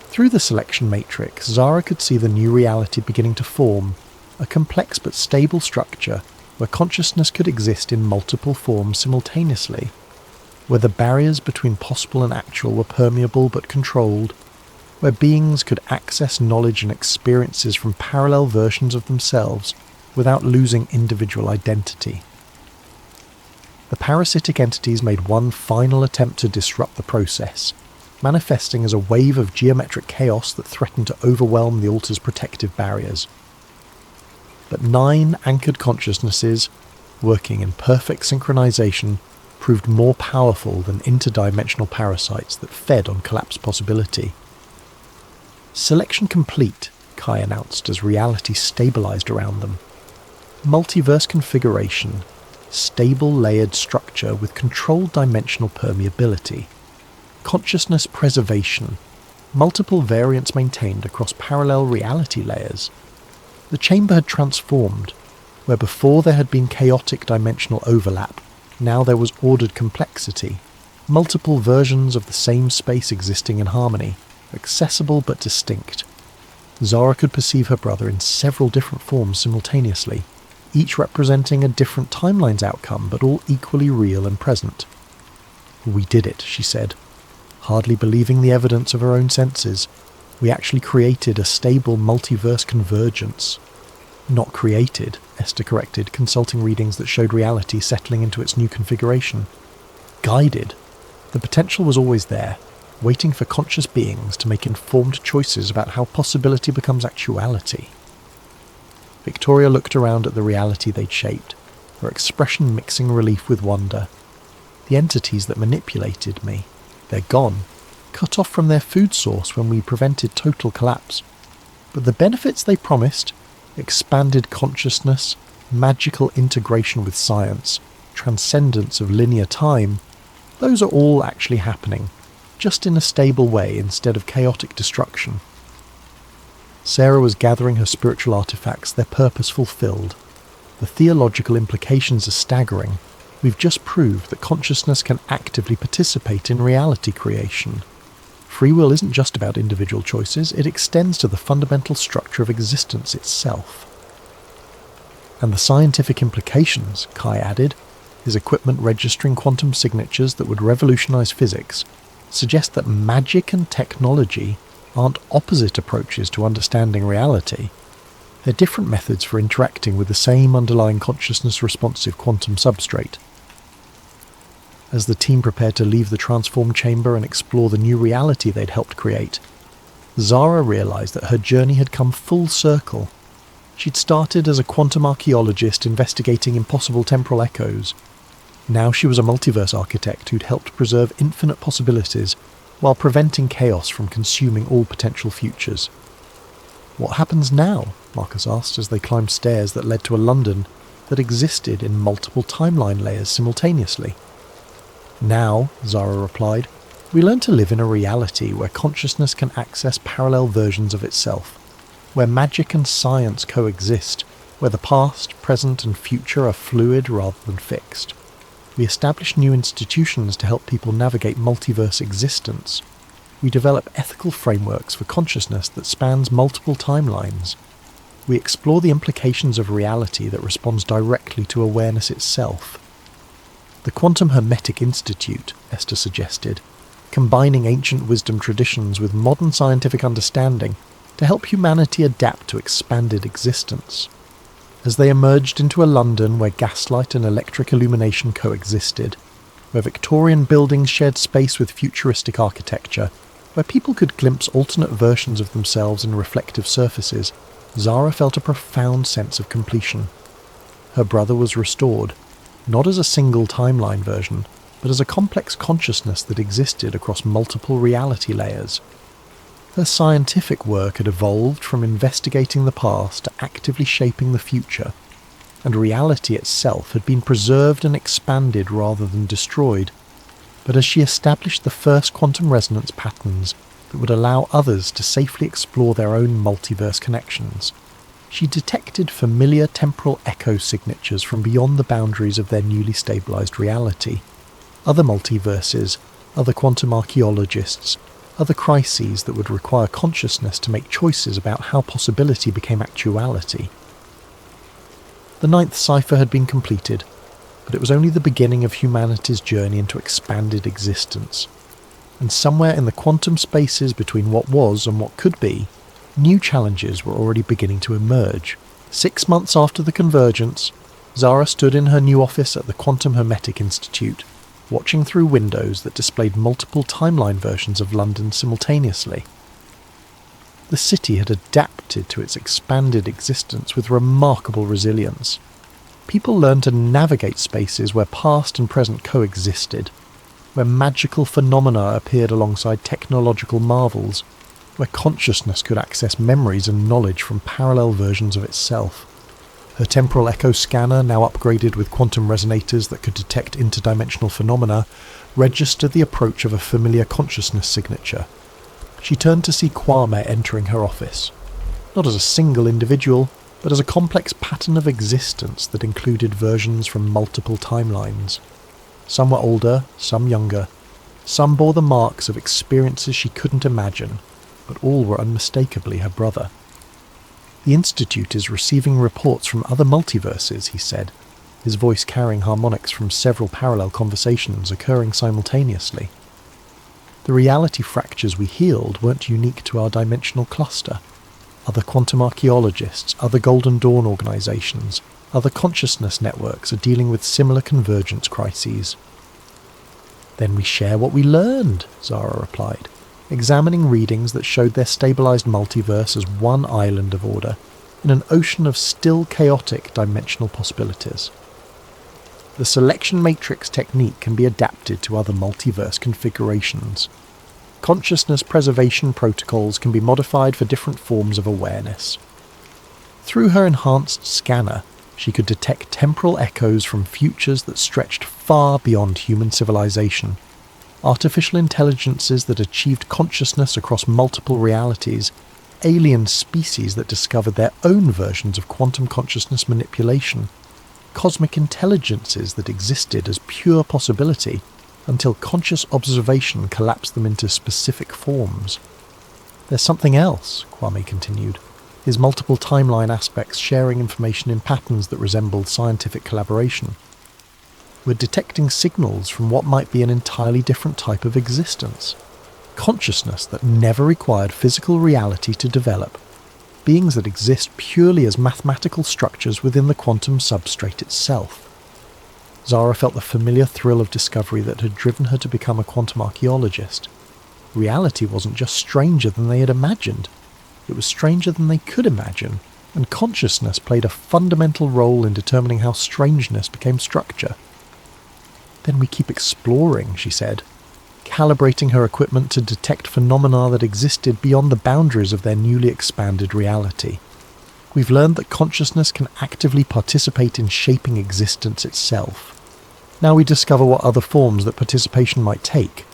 Through the selection matrix, Zara could see the new reality beginning to form, a complex but stable structure where consciousness could exist in multiple forms simultaneously, where the barriers between possible and actual were permeable but controlled, where beings could access knowledge and experiences from parallel versions of themselves without losing individual identity. The parasitic entities made one final attempt to disrupt the process, manifesting as a wave of geometric chaos that threatened to overwhelm the altar's protective barriers. But 9 anchored consciousnesses, working in perfect synchronization, proved more powerful than interdimensional parasites that fed on collapse possibility. Selection complete, Kai announced as reality stabilized around them. Multiverse configuration, stable layered structure with controlled dimensional permeability. Consciousness preservation, multiple variants maintained across parallel reality layers. The chamber had transformed. Where before there had been chaotic dimensional overlap, now there was ordered complexity. Multiple versions of the same space existing in harmony, accessible but distinct. Zara could perceive her brother in several different forms simultaneously, each representing a different timeline's outcome, but all equally real and present. "We did it," she said, hardly believing the evidence of her own senses. "We actually created a stable multiverse convergence." "Not created," Esther corrected, consulting readings that showed reality settling into its new configuration. "Guided. The potential was always there, waiting for conscious beings to make informed choices about how possibility becomes actuality." Victoria looked around at the reality they'd shaped, her expression mixing relief with wonder. "The entities that manipulated me, they're gone, cut off from their food source when we prevented total collapse. But the benefits they promised, expanded consciousness, magical integration with science, transcendence of linear time, those are all actually happening, just in a stable way instead of chaotic destruction." Sarah was gathering her spiritual artifacts, their purpose fulfilled. The theological implications are staggering. We've just proved that consciousness can actively participate in reality creation. Free will isn't just about individual choices, it extends to the fundamental structure of existence itself. And the scientific implications, Kai added, his equipment registering quantum signatures that would revolutionize physics, suggest that magic and technology aren't opposite approaches to understanding reality. They're different methods for interacting with the same underlying consciousness-responsive quantum substrate. As the team prepared to leave the transform chamber and explore the new reality they'd helped create, Zara realized that her journey had come full circle. She'd started as a quantum archaeologist investigating impossible temporal echoes. Now she was a multiverse architect who'd helped preserve infinite possibilities while preventing chaos from consuming all potential futures. What happens now? Marcus asked as they climbed stairs that led to a London that existed in multiple timeline layers simultaneously. Now, Zara replied, we learn to live in a reality where consciousness can access parallel versions of itself, where magic and science coexist, where the past, present and future are fluid rather than fixed. We establish new institutions to help people navigate multiverse existence. We develop ethical frameworks for consciousness that spans multiple timelines. We explore the implications of reality that responds directly to awareness itself. The Quantum Hermetic Institute, Esther suggested, combining ancient wisdom traditions with modern scientific understanding to help humanity adapt to expanded existence. As they emerged into a London where gaslight and electric illumination coexisted, where Victorian buildings shared space with futuristic architecture, where people could glimpse alternate versions of themselves in reflective surfaces, Zara felt a profound sense of completion. Her brother was restored, not as a single timeline version, but as a complex consciousness that existed across multiple reality layers. Her scientific work had evolved from investigating the past to actively shaping the future, and reality itself had been preserved and expanded rather than destroyed. But as she established the first quantum resonance patterns that would allow others to safely explore their own multiverse connections, she detected familiar temporal echo signatures from beyond the boundaries of their newly stabilized reality. Other multiverses, other quantum archaeologists, other crises that would require consciousness to make choices about how possibility became actuality. The 9th cipher had been completed, but it was only the beginning of humanity's journey into expanded existence. And somewhere in the quantum spaces between what was and what could be, new challenges were already beginning to emerge. 6 months after the convergence, Zara stood in her new office at the Quantum Hermetic Institute, watching through windows that displayed multiple timeline versions of London simultaneously. The city had adapted to its expanded existence with remarkable resilience. People learned to navigate spaces where past and present coexisted, where magical phenomena appeared alongside technological marvels, where consciousness could access memories and knowledge from parallel versions of itself. Her temporal echo scanner, now upgraded with quantum resonators that could detect interdimensional phenomena, registered the approach of a familiar consciousness signature. She turned to see Kwame entering her office, not as a single individual, but as a complex pattern of existence that included versions from multiple timelines. Some were older, some younger. Some bore the marks of experiences she couldn't imagine, but all were unmistakably her brother. The Institute is receiving reports from other multiverses, he said, his voice carrying harmonics from several parallel conversations occurring simultaneously. The reality fractures we healed weren't unique to our dimensional cluster. Other quantum archaeologists, other Golden Dawn organizations, other consciousness networks are dealing with similar convergence crises. Then we share what we learned, Zara replied, examining readings that showed their stabilized multiverse as one island of order in an ocean of still chaotic dimensional possibilities. The selection matrix technique can be adapted to other multiverse configurations. Consciousness preservation protocols can be modified for different forms of awareness. Through her enhanced scanner, she could detect temporal echoes from futures that stretched far beyond human civilization. Artificial intelligences that achieved consciousness across multiple realities, alien species that discovered their own versions of quantum consciousness manipulation, cosmic intelligences that existed as pure possibility until conscious observation collapsed them into specific forms. There's something else, Kwame continued, his multiple timeline aspects sharing information in patterns that resembled scientific collaboration. We're detecting signals from what might be an entirely different type of existence. Consciousness that never required physical reality to develop. Beings that exist purely as mathematical structures within the quantum substrate itself. Zara felt the familiar thrill of discovery that had driven her to become a quantum archaeologist. Reality wasn't just stranger than they had imagined. It was stranger than they could imagine, and consciousness played a fundamental role in determining how strangeness became structure. Then we keep exploring, she said, calibrating her equipment to detect phenomena that existed beyond the boundaries of their newly expanded reality. We've learned that consciousness can actively participate in shaping existence itself. Now we discover what other forms that participation might take.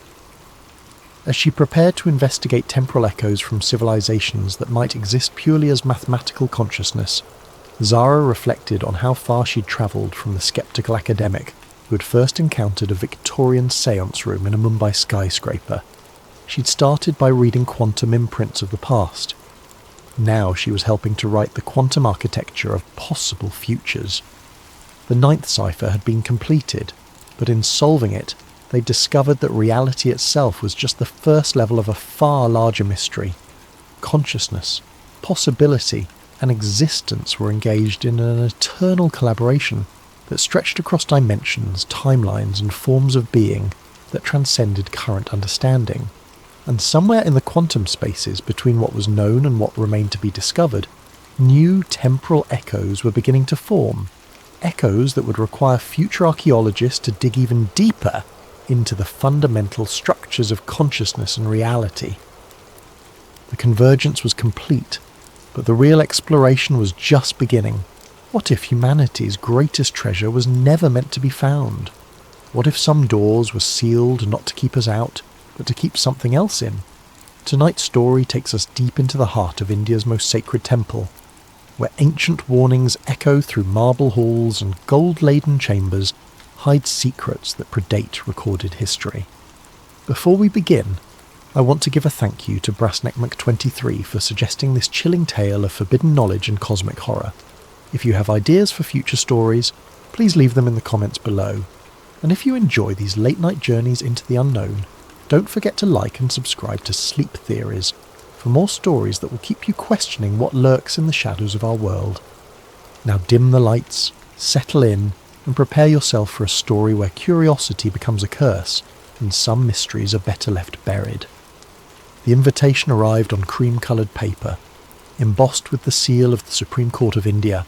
As she prepared to investigate temporal echoes from civilizations that might exist purely as mathematical consciousness, Zara reflected on how far she'd travelled from the skeptical academic who had first encountered a Victorian séance room in a Mumbai skyscraper. She'd started by reading quantum imprints of the past. Now she was helping to write the quantum architecture of possible futures. The 9th cipher had been completed, but in solving it, they discovered that reality itself was just the first level of a far larger mystery. Consciousness, possibility, and existence were engaged in an eternal collaboration that stretched across dimensions, timelines, and forms of being that transcended current understanding. And somewhere in the quantum spaces between what was known and what remained to be discovered, new temporal echoes were beginning to form, echoes that would require future archaeologists to dig even deeper into the fundamental structures of consciousness and reality. The convergence was complete, but the real exploration was just beginning. What if humanity's greatest treasure was never meant to be found? What if some doors were sealed not to keep us out, but to keep something else in? Tonight's story takes us deep into the heart of India's most sacred temple, where ancient warnings echo through marble halls and gold-laden chambers hide secrets that predate recorded history. Before we begin, I want to give a thank you to Brassneckmac23 for suggesting this chilling tale of forbidden knowledge and cosmic horror. If you have ideas for future stories, please leave them in the comments below. And if you enjoy these late-night journeys into the unknown, don't forget to like and subscribe to Sleep Theories for more stories that will keep you questioning what lurks in the shadows of our world. Now dim the lights, settle in, and prepare yourself for a story where curiosity becomes a curse and some mysteries are better left buried. The invitation arrived on cream-coloured paper, embossed with the seal of the Supreme Court of India.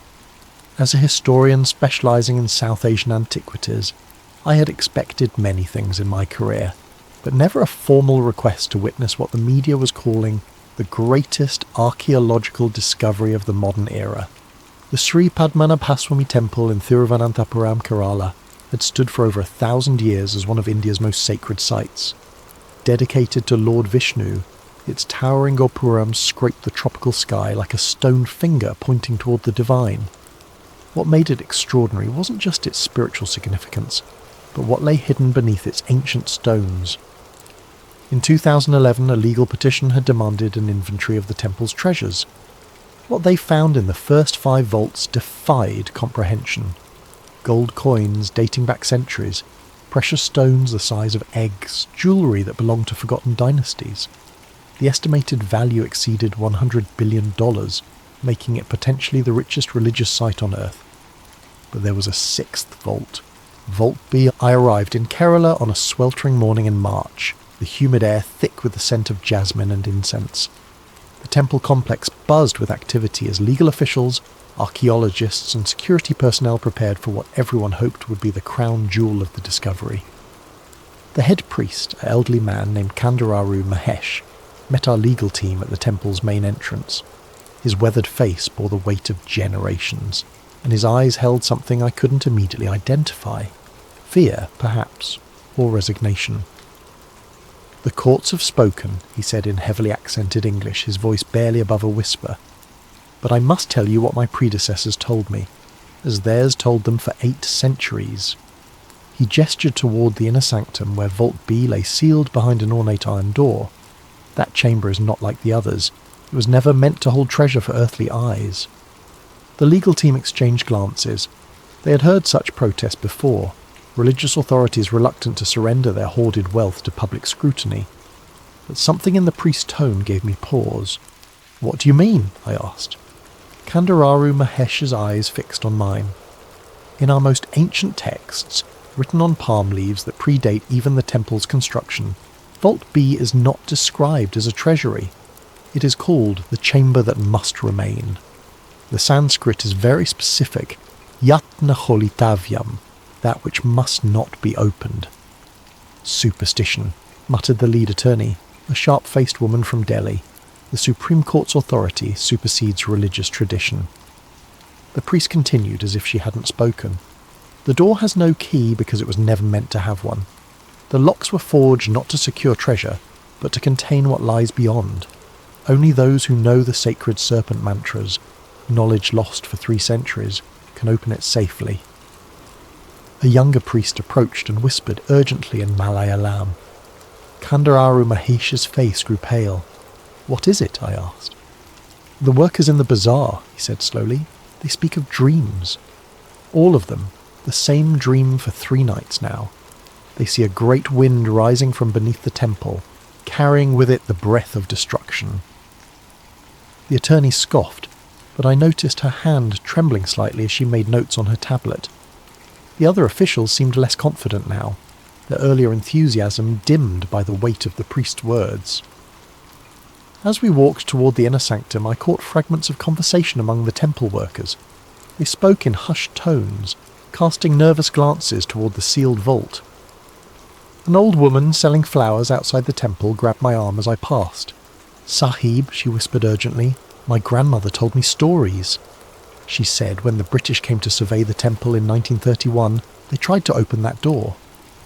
As a historian specialising in South Asian antiquities, I had expected many things in my career, but never a formal request to witness what the media was calling the greatest archaeological discovery of the modern era. The Sri Padmanabhaswamy Temple in Thiruvananthapuram, Kerala, had stood for over 1,000 years as one of India's most sacred sites. Dedicated to Lord Vishnu, its towering gopurams scraped the tropical sky like a stone finger pointing toward the divine. What made it extraordinary wasn't just its spiritual significance, but what lay hidden beneath its ancient stones. In 2011, a legal petition had demanded an inventory of the temple's treasures. What they found in the first 5 vaults defied comprehension. Gold coins dating back centuries, precious stones the size of eggs, jewellery that belonged to forgotten dynasties. The estimated value exceeded $100 billion, making it potentially the richest religious site on Earth. But there was a 6th vault. Vault B. I arrived in Kerala on a sweltering morning in March, the humid air thick with the scent of jasmine and incense. The temple complex buzzed with activity as legal officials, archaeologists and security personnel prepared for what everyone hoped would be the crown jewel of the discovery. The head priest, an elderly man named Kandararu Mahesh, met our legal team at the temple's main entrance. His weathered face bore the weight of generations, and his eyes held something I couldn't immediately identify. Fear, perhaps, or resignation. "The courts have spoken," he said in heavily accented English, his voice barely above a whisper. "But I must tell you what my predecessors told me, as theirs told them for 8 centuries. He gestured toward the inner sanctum where Vault B lay sealed behind an ornate iron door. That chamber is not like the others. It was never meant to hold treasure for earthly eyes. The legal team exchanged glances. They had heard such protest before, religious authorities reluctant to surrender their hoarded wealth to public scrutiny. But something in the priest's tone gave me pause. "What do you mean?" I asked. Kandararu Mahesh's eyes fixed on mine. "In our most ancient texts, written on palm leaves that predate even the temple's construction, Vault B is not described as a treasury. It is called the chamber that must remain. The Sanskrit is very specific, yatna holitavyam, that which must not be opened." "Superstition," muttered the lead attorney, a sharp-faced woman from Delhi. "The Supreme Court's authority supersedes religious tradition." The priest continued as if she hadn't spoken. "The door has no key because it was never meant to have one. The locks were forged not to secure treasure, but to contain what lies beyond. Only those who know the sacred serpent mantras, knowledge lost for 3 centuries, can open it safely." A younger priest approached and whispered urgently in Malayalam. Kandararu Mahesh's face grew pale. "What is it?" I asked. "The workers in the bazaar," he said slowly. "They speak of dreams. All of them, the same dream for 3 nights now. They see a great wind rising from beneath the temple, carrying with it the breath of destruction." The attorney scoffed, but I noticed her hand trembling slightly as she made notes on her tablet. The other officials seemed less confident now, their earlier enthusiasm dimmed by the weight of the priest's words. As we walked toward the inner sanctum, I caught fragments of conversation among the temple workers. They spoke in hushed tones, casting nervous glances toward the sealed vault. An old woman selling flowers outside the temple grabbed my arm as I passed. "Sahib," she whispered urgently, "my grandmother told me stories. She said when the British came to survey the temple in 1931, they tried to open that door.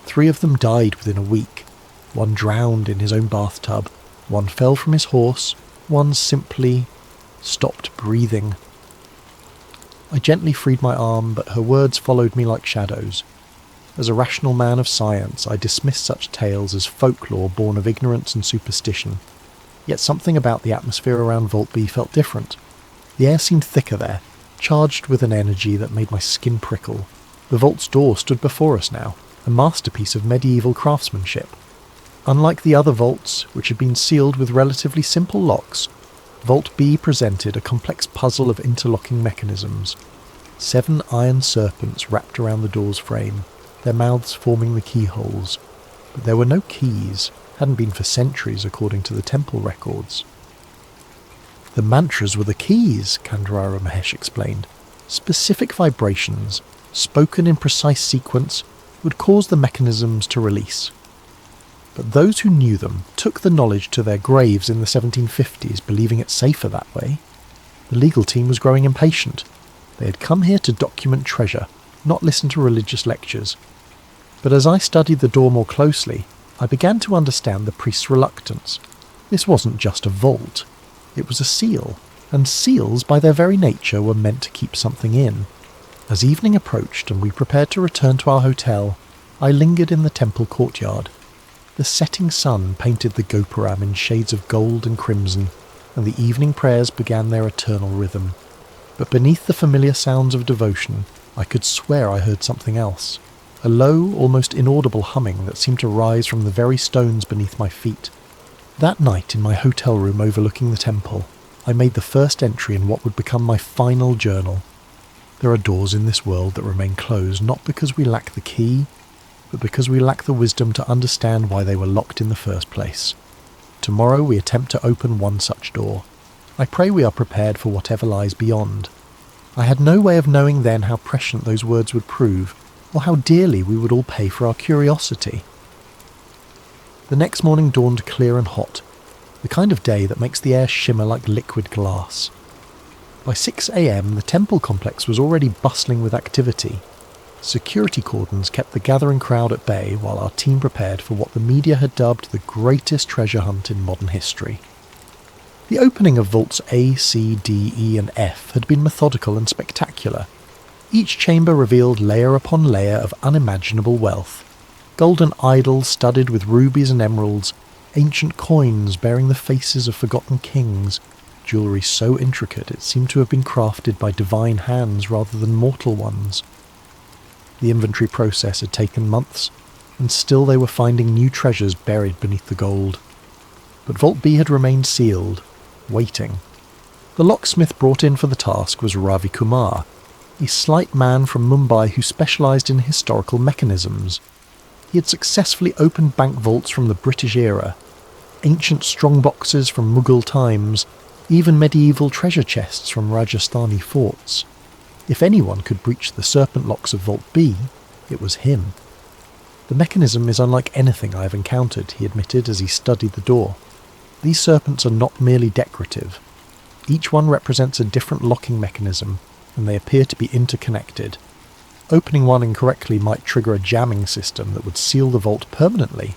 3 of them died within a week. 1 drowned in his own bathtub, 1 fell from his horse, 1 simply stopped breathing." I gently freed my arm, but her words followed me like shadows. As a rational man of science, I dismissed such tales as folklore born of ignorance and superstition. Yet something about the atmosphere around Vault B felt different. The air seemed thicker there, charged with an energy that made my skin prickle. The vault's door stood before us now, a masterpiece of medieval craftsmanship. Unlike the other vaults, which had been sealed with relatively simple locks, Vault B presented a complex puzzle of interlocking mechanisms. 7 iron serpents wrapped around the door's frame, their mouths forming the keyholes. But there were no keys, hadn't been for centuries according to the temple records. "The mantras were the keys," Kandararu Mahesh explained. "Specific vibrations, spoken in precise sequence, would cause the mechanisms to release. But those who knew them took the knowledge to their graves in the 1750s, believing it safer that way. The legal team was growing impatient. They had come here to document treasure, not listen to religious lectures. But as I studied the door more closely, I began to understand the priest's reluctance. This wasn't just a vault. It was a seal, and seals by their very nature were meant to keep something in. As evening approached and we prepared to return to our hotel, I lingered in the temple courtyard. The setting sun painted the gopuram in shades of gold and crimson, and the evening prayers began their eternal rhythm. But beneath the familiar sounds of devotion, I could swear I heard something else. A low, almost inaudible humming that seemed to rise from the very stones beneath my feet. That night in my hotel room overlooking the temple, I made the first entry in what would become my final journal. There are doors in this world that remain closed not because we lack the key, but because we lack the wisdom to understand why they were locked in the first place. Tomorrow we attempt to open one such door. I pray we are prepared for whatever lies beyond. I had no way of knowing then how prescient those words would prove, or how dearly we would all pay for our curiosity. The next morning dawned clear and hot, the kind of day that makes the air shimmer like liquid glass. By 6 a.m. the temple complex was already bustling with activity. Security cordons kept the gathering crowd at bay while our team prepared for what the media had dubbed the greatest treasure hunt in modern history. The opening of vaults A, C, D, E and F had been methodical and spectacular. Each chamber revealed layer upon layer of unimaginable wealth. Golden idols studded with rubies and emeralds, ancient coins bearing the faces of forgotten kings, jewellery so intricate it seemed to have been crafted by divine hands rather than mortal ones. The inventory process had taken months, and still they were finding new treasures buried beneath the gold. But Vault B had remained sealed, waiting. The locksmith brought in for the task was Ravi Kumar, a slight man from Mumbai who specialised in historical mechanisms. He had successfully opened bank vaults from the British era, ancient strongboxes from Mughal times, even medieval treasure chests from Rajasthani forts. If anyone could breach the serpent locks of Vault B, it was him. The mechanism is unlike anything I have encountered, he admitted as he studied the door. These serpents are not merely decorative. Each one represents a different locking mechanism, and they appear to be interconnected. Opening one incorrectly might trigger a jamming system that would seal the vault permanently.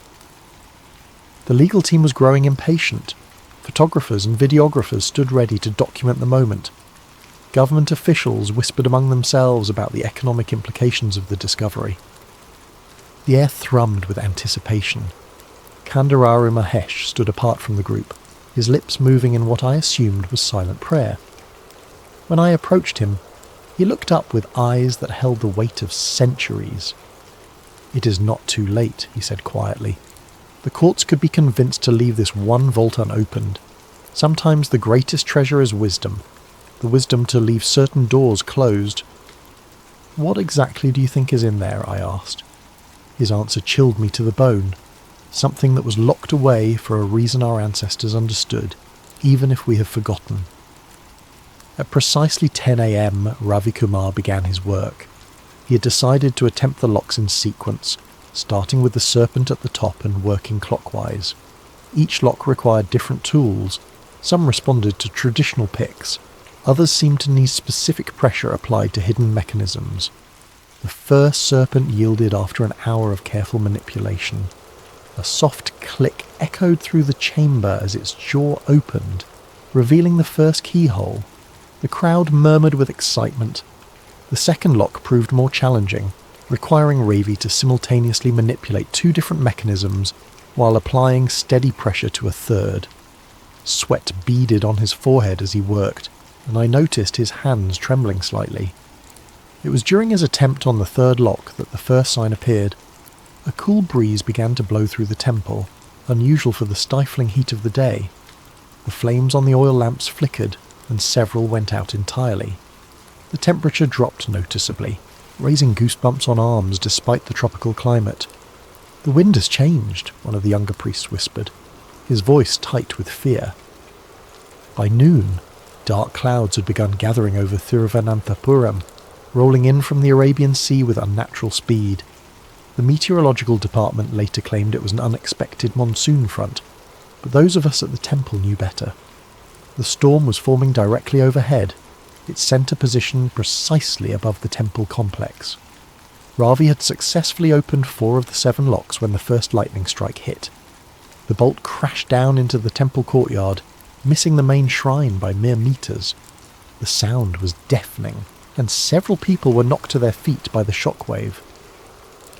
The legal team was growing impatient. Photographers and videographers stood ready to document the moment. Government officials whispered among themselves about the economic implications of the discovery. The air thrummed with anticipation. Kandararu Mahesh stood apart from the group, his lips moving in what I assumed was silent prayer. When I approached him, he looked up with eyes that held the weight of centuries. "It is not too late," he said quietly. "The courts could be convinced to leave this one vault unopened. Sometimes the greatest treasure is wisdom. The wisdom to leave certain doors closed." "What exactly do you think is in there?" I asked. His answer chilled me to the bone. Something that was locked away for a reason our ancestors understood, even if we have forgotten. At precisely 10 a.m, Ravi Kumar began his work. He had decided to attempt the locks in sequence, starting with the serpent at the top and working clockwise. Each lock required different tools. Some responded to traditional picks. Others seemed to need specific pressure applied to hidden mechanisms. The first serpent yielded after an hour of careful manipulation. A soft click echoed through the chamber as its jaw opened, revealing the first keyhole. The crowd murmured with excitement. The second lock proved more challenging, requiring Ravi to simultaneously manipulate two different mechanisms while applying steady pressure to a third. Sweat beaded on his forehead as he worked, and I noticed his hands trembling slightly. It was during his attempt on the third lock that the first sign appeared. A cool breeze began to blow through the temple, unusual for the stifling heat of the day. The flames on the oil lamps flickered, and several went out entirely. The temperature dropped noticeably, raising goosebumps on arms despite the tropical climate. "The wind has changed," one of the younger priests whispered, his voice tight with fear. By noon, dark clouds had begun gathering over Thiruvananthapuram, rolling in from the Arabian Sea with unnatural speed. The meteorological department later claimed it was an unexpected monsoon front, but those of us at the temple knew better. The storm was forming directly overhead, its centre positioned precisely above the temple complex. Ravi had successfully opened 4 of the 7 locks when the first lightning strike hit. The bolt crashed down into the temple courtyard, missing the main shrine by mere meters. The sound was deafening, and several people were knocked to their feet by the shockwave.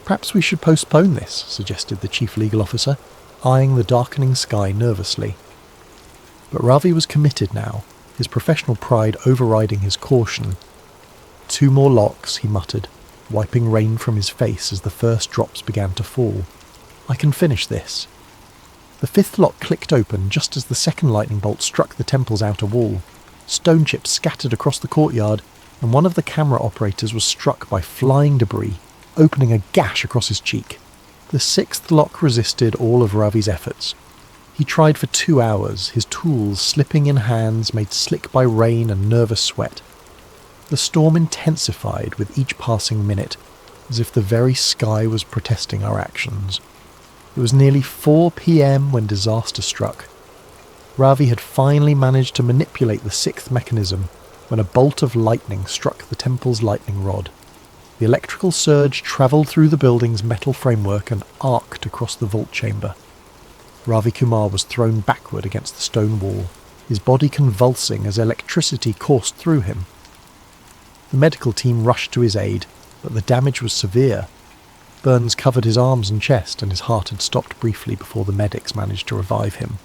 "Perhaps we should postpone this," suggested the chief legal officer, eyeing the darkening sky nervously. But Ravi was committed now, his professional pride overriding his caution. "2 more locks," he muttered, wiping rain from his face as the first drops began to fall. "I can finish this." The 5th lock clicked open just as the second lightning bolt struck the temple's outer wall. Stone chips scattered across the courtyard, and one of the camera operators was struck by flying debris, opening a gash across his cheek. The 6th lock resisted all of Ravi's efforts. He tried for 2 hours, his tools slipping in hands made slick by rain and nervous sweat. The storm intensified with each passing minute, as if the very sky was protesting our actions. It was nearly 4 p.m. when disaster struck. Ravi had finally managed to manipulate the 6th mechanism when a bolt of lightning struck the temple's lightning rod. The electrical surge travelled through the building's metal framework and arced across the vault chamber. Ravi Kumar was thrown backward against the stone wall, his body convulsing as electricity coursed through him. The medical team rushed to his aid, but the damage was severe. Burns covered his arms and chest, and his heart had stopped briefly before the medics managed to revive him.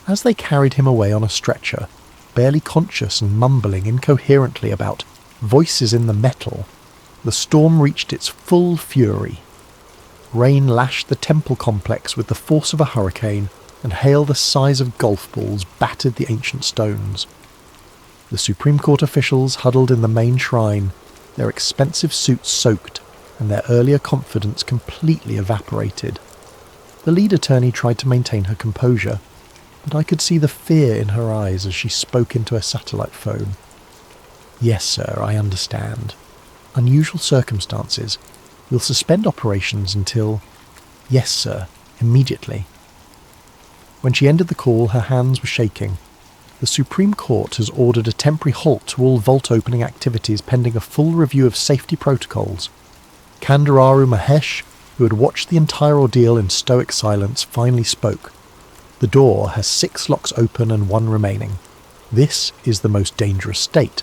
As they carried him away on a stretcher, barely conscious and mumbling incoherently about voices in the metal, the storm reached its full fury. Rain lashed the temple complex with the force of a hurricane, and hail the size of golf balls battered the ancient stones. The Supreme Court officials huddled in the main shrine, their expensive suits soaked, and their earlier confidence completely evaporated. The lead attorney tried to maintain her composure, but I could see the fear in her eyes as she spoke into a satellite phone. "Yes, sir, I understand. Unusual circumstances. We'll suspend operations until—" "Yes, sir, immediately." When she ended the call, her hands were shaking. The Supreme Court has ordered a temporary halt to all vault opening activities pending a full review of safety protocols. Kandararu Mahesh, who had watched the entire ordeal in stoic silence, finally spoke. "The door has 6 locks open and 1 remaining. This is the most dangerous state.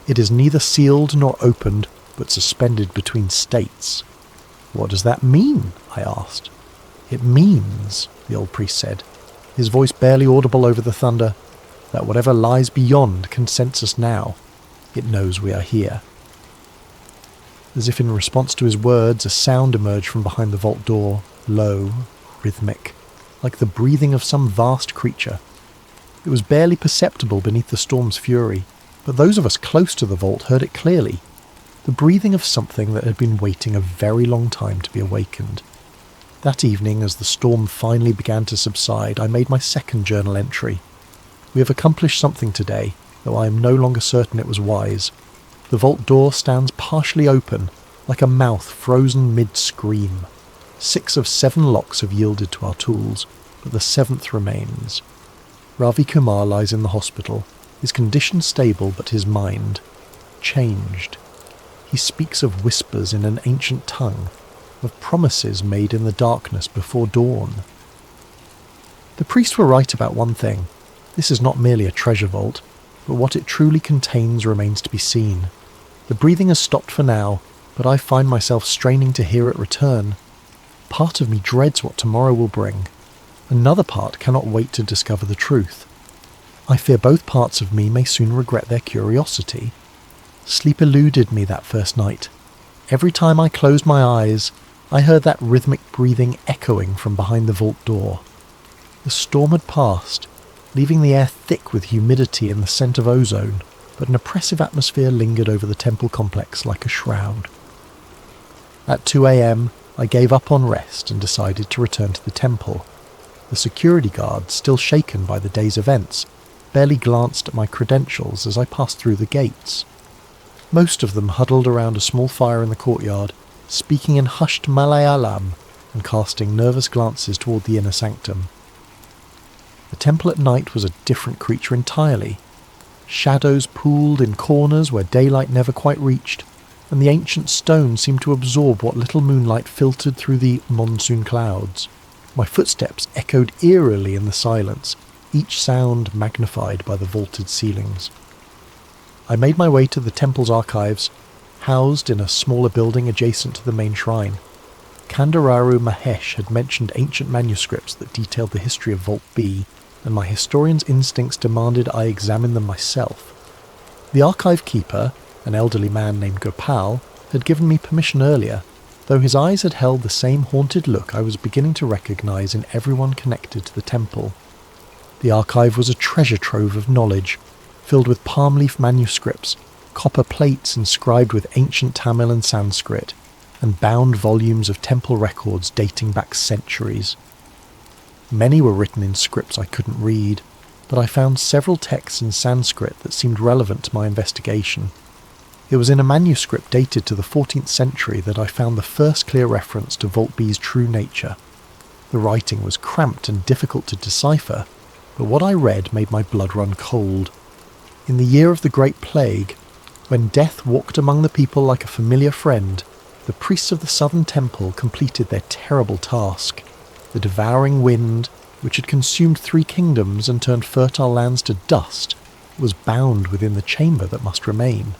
It is neither sealed nor opened, but suspended between states." "What does that mean?" I asked. "It means," the old priest said, his voice barely audible over the thunder, "that whatever lies beyond can sense us now. It knows we are here." As if in response to his words, a sound emerged from behind the vault door, low, rhythmic, like the breathing of some vast creature. It was barely perceptible beneath the storm's fury, but those of us close to the vault heard it clearly. The breathing of something that had been waiting a very long time to be awakened. That evening, as the storm finally began to subside, I made my second journal entry. "We have accomplished something today, though I am no longer certain it was wise. The vault door stands partially open, like a mouth frozen mid-scream. 6 of 7 locks have yielded to our tools, but the 7th remains. Ravi Kumar lies in the hospital, his condition stable but his mind changed. He speaks of whispers in an ancient tongue, of promises made in the darkness before dawn." The priests were right about one thing. This is not merely a treasure vault, but what it truly contains remains to be seen. The breathing has stopped for now, but I find myself straining to hear it return. Part of me dreads what tomorrow will bring. Another part cannot wait to discover the truth. I fear both parts of me may soon regret their curiosity. Sleep eluded me that first night. Every time I closed my eyes, I heard that rhythmic breathing echoing from behind the vault door. The storm had passed, leaving the air thick with humidity and the scent of ozone, but an oppressive atmosphere lingered over the temple complex like a shroud. At 2 a.m, I gave up on rest and decided to return to the temple. The security guard, still shaken by the day's events, barely glanced at my credentials as I passed through the gates. Most of them huddled around a small fire in the courtyard, speaking in hushed Malayalam and casting nervous glances toward the inner sanctum. The temple at night was a different creature entirely. Shadows pooled in corners where daylight never quite reached, and the ancient stone seemed to absorb what little moonlight filtered through the monsoon clouds. My footsteps echoed eerily in the silence, each sound magnified by the vaulted ceilings. I made my way to the temple's archives, housed in a smaller building adjacent to the main shrine. Kandararu Mahesh had mentioned ancient manuscripts that detailed the history of Vault B, and my historian's instincts demanded I examine them myself. The archive keeper, an elderly man named Gopal, had given me permission earlier, though his eyes had held the same haunted look I was beginning to recognize in everyone connected to the temple. The archive was a treasure trove of knowledge, filled with palm leaf manuscripts, copper plates inscribed with ancient Tamil and Sanskrit, and bound volumes of temple records dating back centuries. Many were written in scripts I couldn't read, but I found several texts in Sanskrit that seemed relevant to my investigation. It was in a manuscript dated to the 14th century that I found the first clear reference to Vault B's true nature. The writing was cramped and difficult to decipher, but what I read made my blood run cold. In the year of the Great Plague, When death walked among the people like a familiar friend, the priests of the southern temple completed their terrible task. The devouring wind, which had consumed 3 kingdoms and turned fertile lands to dust, was bound within the chamber that must remain.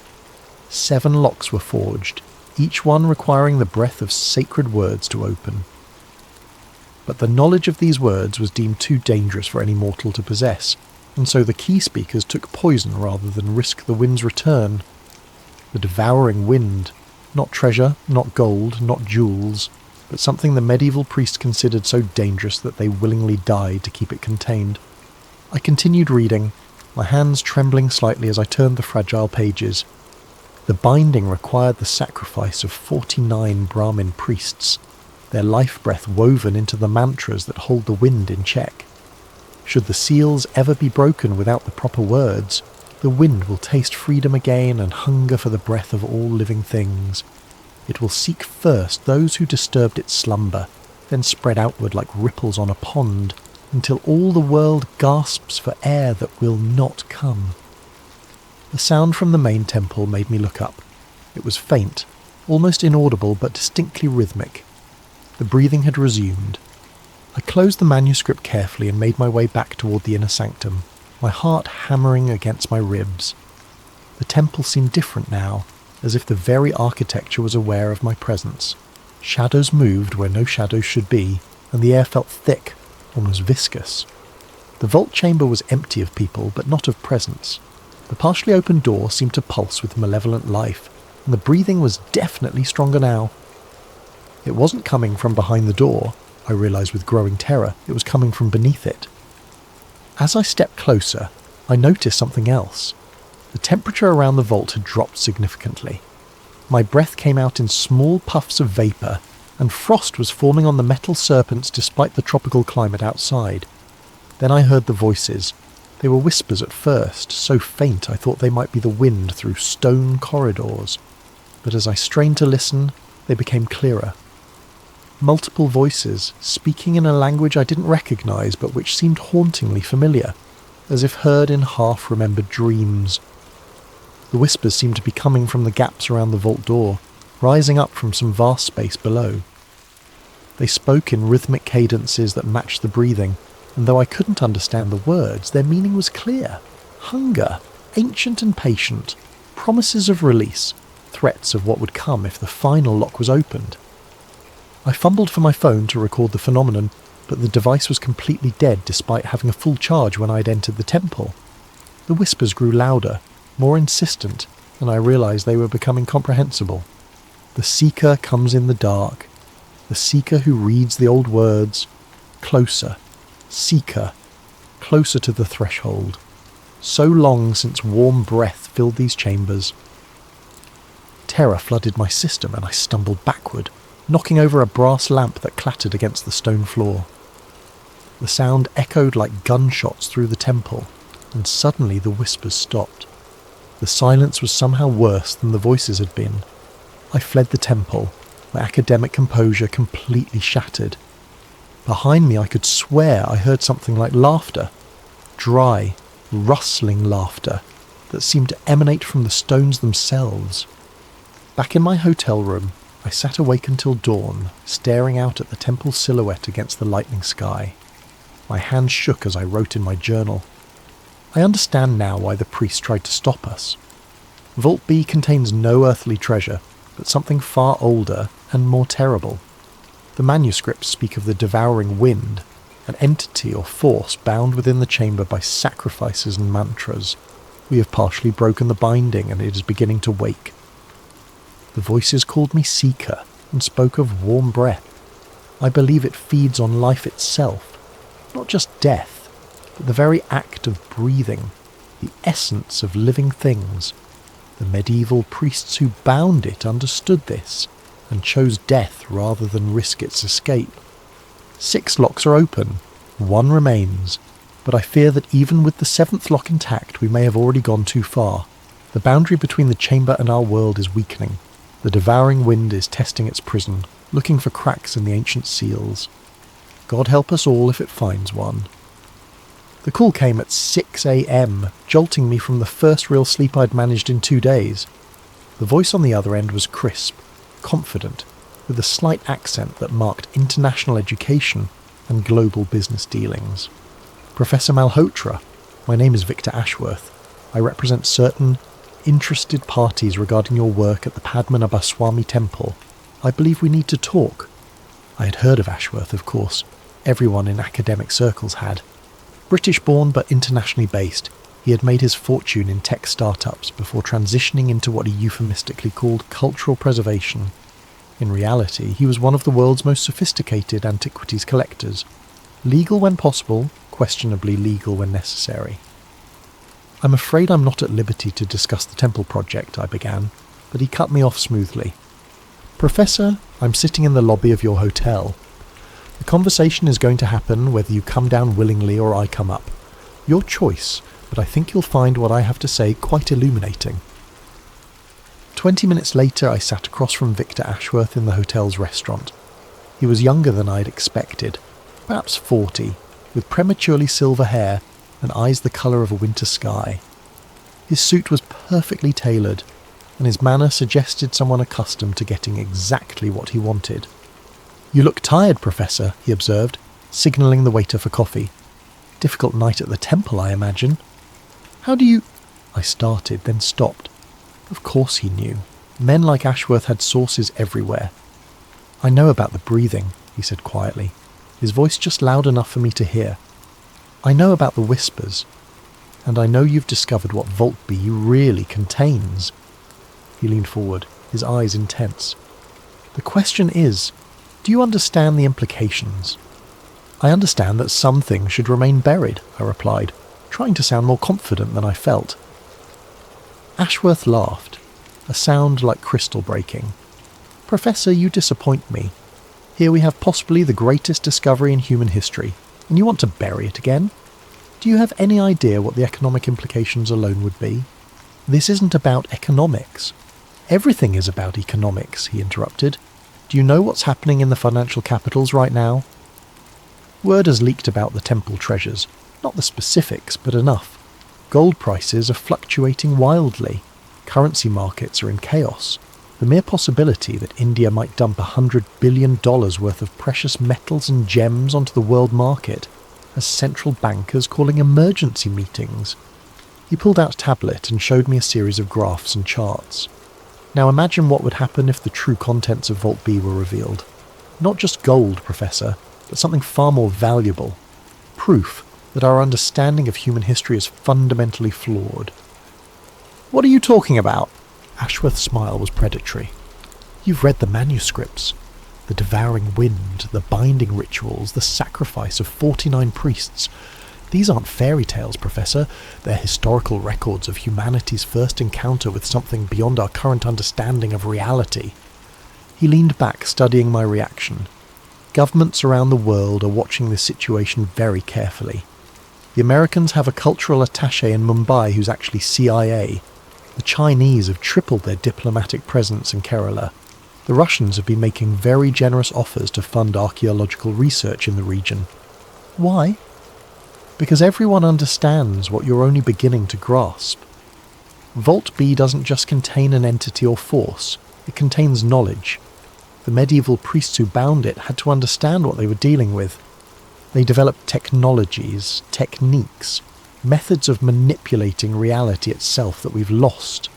7 locks were forged, each one requiring the breath of sacred words to open. But the knowledge of these words was deemed too dangerous for any mortal to possess, and so the key speakers took poison rather than risk the wind's return. The devouring wind, not treasure, not gold, not jewels, but something the medieval priests considered so dangerous that they willingly died to keep it contained. I continued reading, my hands trembling slightly as I turned the fragile pages. The binding required the sacrifice of 49 Brahmin priests, their life breath woven into the mantras that hold the wind in check. Should the seals ever be broken without the proper words, the wind will taste freedom again and hunger for the breath of all living things. It will seek first those who disturbed its slumber, then spread outward like ripples on a pond, until all the world gasps for air that will not come. The sound from the main temple made me look up. It was faint, almost inaudible but distinctly rhythmic. The breathing had resumed. I closed the manuscript carefully and made my way back toward the inner sanctum, my heart hammering against my ribs. The temple seemed different now, as if the very architecture was aware of my presence. Shadows moved where no shadows should be, and the air felt thick, almost viscous. The vault chamber was empty of people, but not of presence. The partially open door seemed to pulse with malevolent life, and the breathing was definitely stronger now. It wasn't coming from behind the door, I realised with growing terror. It was coming from beneath it. As I stepped closer, I noticed something else. The temperature around the vault had dropped significantly. My breath came out in small puffs of vapour, and frost was forming on the metal serpents despite the tropical climate outside. Then I heard the voices. They were whispers at first, so faint I thought they might be the wind through stone corridors. But as I strained to listen, they became clearer. Multiple voices, speaking in a language I didn't recognise but which seemed hauntingly familiar, as if heard in half-remembered dreams. The whispers seemed to be coming from the gaps around the vault door, rising up from some vast space below. They spoke in rhythmic cadences that matched the breathing, and though I couldn't understand the words, their meaning was clear. Hunger, ancient and patient, promises of release, threats of what would come if the final lock was opened. I fumbled for my phone to record the phenomenon, but the device was completely dead despite having a full charge when I had entered the temple. The whispers grew louder, more insistent, and I realised they were becoming comprehensible. The seeker comes in the dark. The seeker who reads the old words. Closer. Seeker. Closer to the threshold. So long since warm breath filled these chambers. Terror flooded my system and I stumbled backward, knocking over a brass lamp that clattered against the stone floor. The sound echoed like gunshots through the temple, and suddenly the whispers stopped. The silence was somehow worse than the voices had been. I fled the temple, my academic composure completely shattered. Behind me I could swear I heard something like laughter. Dry, rustling laughter that seemed to emanate from the stones themselves. Back in my hotel room, I sat awake until dawn, staring out at the temple's silhouette against the lightning sky. My hands shook as I wrote in my journal. I understand now why the priest tried to stop us. Vault B contains no earthly treasure, but something far older and more terrible. The manuscripts speak of the devouring wind, an entity or force bound within the chamber by sacrifices and mantras. We have partially broken the binding and it is beginning to wake. The voices called me Seeker and spoke of warm breath. I believe it feeds on life itself, not just death, but the very act of breathing, the essence of living things. The medieval priests who bound it understood this and chose death rather than risk its escape. 6 locks are open, 1 remains, but I fear that even with the 7th lock intact we may have already gone too far. The boundary between the chamber and our world is weakening. The devouring wind is testing its prison, looking for cracks in the ancient seals. God help us all if it finds one. The call came at 6 a.m, jolting me from the first real sleep I'd managed in 2 days. The voice on the other end was crisp, confident, with a slight accent that marked international education and global business dealings. Professor Malhotra, my name is Victor Ashworth. I represent certain interested parties regarding your work at the Padmanabhaswamy Temple. I believe we need to talk. I had heard of Ashworth, of course. Everyone in academic circles had. British-born but internationally based, he had made his fortune in tech startups before transitioning into what he euphemistically called cultural preservation. In reality, he was one of the world's most sophisticated antiquities collectors. Legal when possible, questionably legal when necessary. I'm afraid I'm not at liberty to discuss the temple project, I began, but he cut me off smoothly. Professor, I'm sitting in the lobby of your hotel. The conversation is going to happen whether you come down willingly or I come up. Your choice, but I think you'll find what I have to say quite illuminating. 20 minutes later I sat across from Victor Ashworth in the hotel's restaurant. He was younger than I'd expected, perhaps 40, with prematurely silver hair and eyes the colour of a winter sky. His suit was perfectly tailored, and his manner suggested someone accustomed to getting exactly what he wanted. You look tired, Professor, he observed, signalling the waiter for coffee. Difficult night at the temple, I imagine. How do you... I started, then stopped. Of course he knew. Men like Ashworth had sources everywhere. I know about the breathing, he said quietly, his voice just loud enough for me to hear. I know about the whispers, and I know you've discovered what Vault B really contains. He leaned forward, his eyes intense. The question is, do you understand the implications? I understand that some things should remain buried, I replied, trying to sound more confident than I felt. Ashworth laughed, a sound like crystal breaking. Professor, you disappoint me. Here we have possibly the greatest discovery in human history, and you want to bury it again? Do you have any idea what the economic implications alone would be? This isn't about economics. Everything is about economics, he interrupted. Do you know what's happening in the financial capitals right now? Word has leaked about the temple treasures, not the specifics, but enough. Gold prices are fluctuating wildly. Currency markets are in chaos. The mere possibility that India might dump $100 billion worth of precious metals and gems onto the world market has central bankers calling emergency meetings. He pulled out a tablet and showed me a series of graphs and charts. Now imagine what would happen if the true contents of Vault B were revealed. Not just gold, Professor, but something far more valuable. Proof that our understanding of human history is fundamentally flawed. What are you talking about? Ashworth's smile was predatory. You've read the manuscripts. The devouring wind, the binding rituals, the sacrifice of 49 priests. These aren't fairy tales, Professor. They're historical records of humanity's first encounter with something beyond our current understanding of reality. He leaned back, studying my reaction. Governments around the world are watching this situation very carefully. The Americans have a cultural attaché in Mumbai who's actually CIA. The Chinese have tripled their diplomatic presence in Kerala. The Russians have been making very generous offers to fund archaeological research in the region. Why? Because everyone understands what you're only beginning to grasp. Vault B doesn't just contain an entity or force, it contains knowledge. The medieval priests who bound it had to understand what they were dealing with. They developed technologies, techniques, methods of manipulating reality itself that we've lost.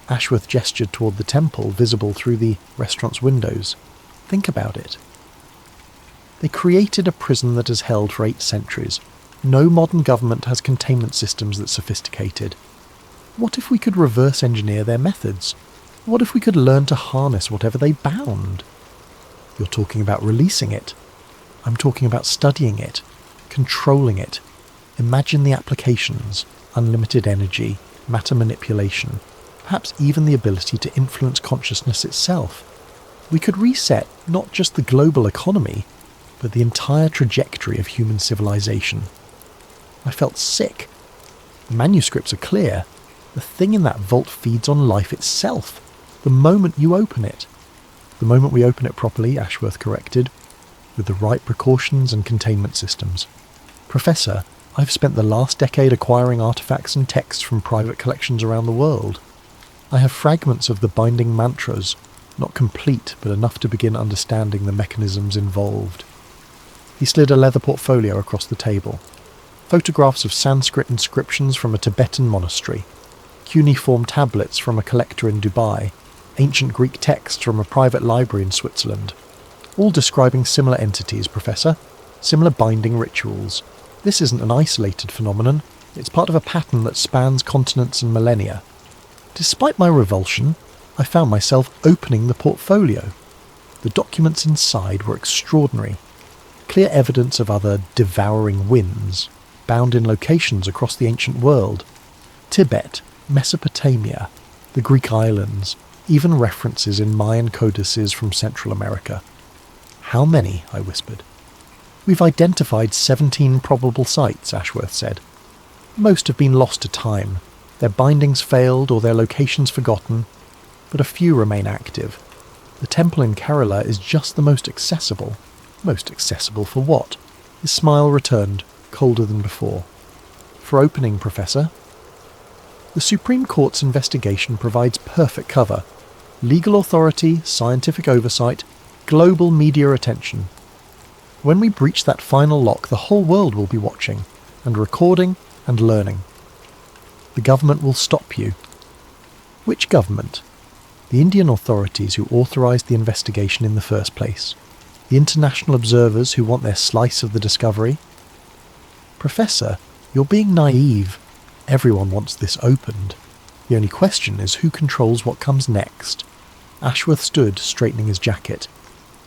Ashworth gestured toward the temple, visible through the restaurant's windows. Think about it. They created a prison that has held for 8 centuries. No modern government has containment systems that sophisticated. What if we could reverse engineer their methods? What if we could learn to harness whatever they bound? You're talking about releasing it. I'm talking about studying it, controlling it. Imagine the applications: unlimited energy, matter manipulation, perhaps even the ability to influence consciousness itself. We could reset not just the global economy, but the entire trajectory of human civilization. I felt sick. The manuscripts are clear. The thing in that vault feeds on life itself, the moment you open it. The moment we open it properly, Ashworth corrected, with the right precautions and containment systems. Professor, I've spent the last decade acquiring artifacts and texts from private collections around the world. I have fragments of the binding mantras, not complete but enough to begin understanding the mechanisms involved. He slid a leather portfolio across the table. Photographs of Sanskrit inscriptions from a Tibetan monastery, cuneiform tablets from a collector in Dubai, ancient Greek texts from a private library in Switzerland, all describing similar entities, Professor, similar binding rituals. This isn't an isolated phenomenon, it's part of a pattern that spans continents and millennia. Despite my revulsion, I found myself opening the portfolio. The documents inside were extraordinary. Clear evidence of other devouring winds, bound in locations across the ancient world. Tibet, Mesopotamia, the Greek islands, even references in Mayan codices from Central America. How many? I whispered. We've identified 17 probable sites, Ashworth said. Most have been lost to time, their bindings failed or their locations forgotten, but a few remain active. The temple in Kerala is just the most accessible. Most accessible for what? His smile returned, colder than before. For opening, Professor. The Supreme Court's investigation provides perfect cover. Legal authority, scientific oversight, global media attention. When we breach that final lock, the whole world will be watching, and recording, and learning. The government will stop you. Which government? The Indian authorities who authorised the investigation in the first place. The international observers who want their slice of the discovery. Professor, you're being naive. Everyone wants this opened. The only question is who controls what comes next. Ashworth stood, straightening his jacket.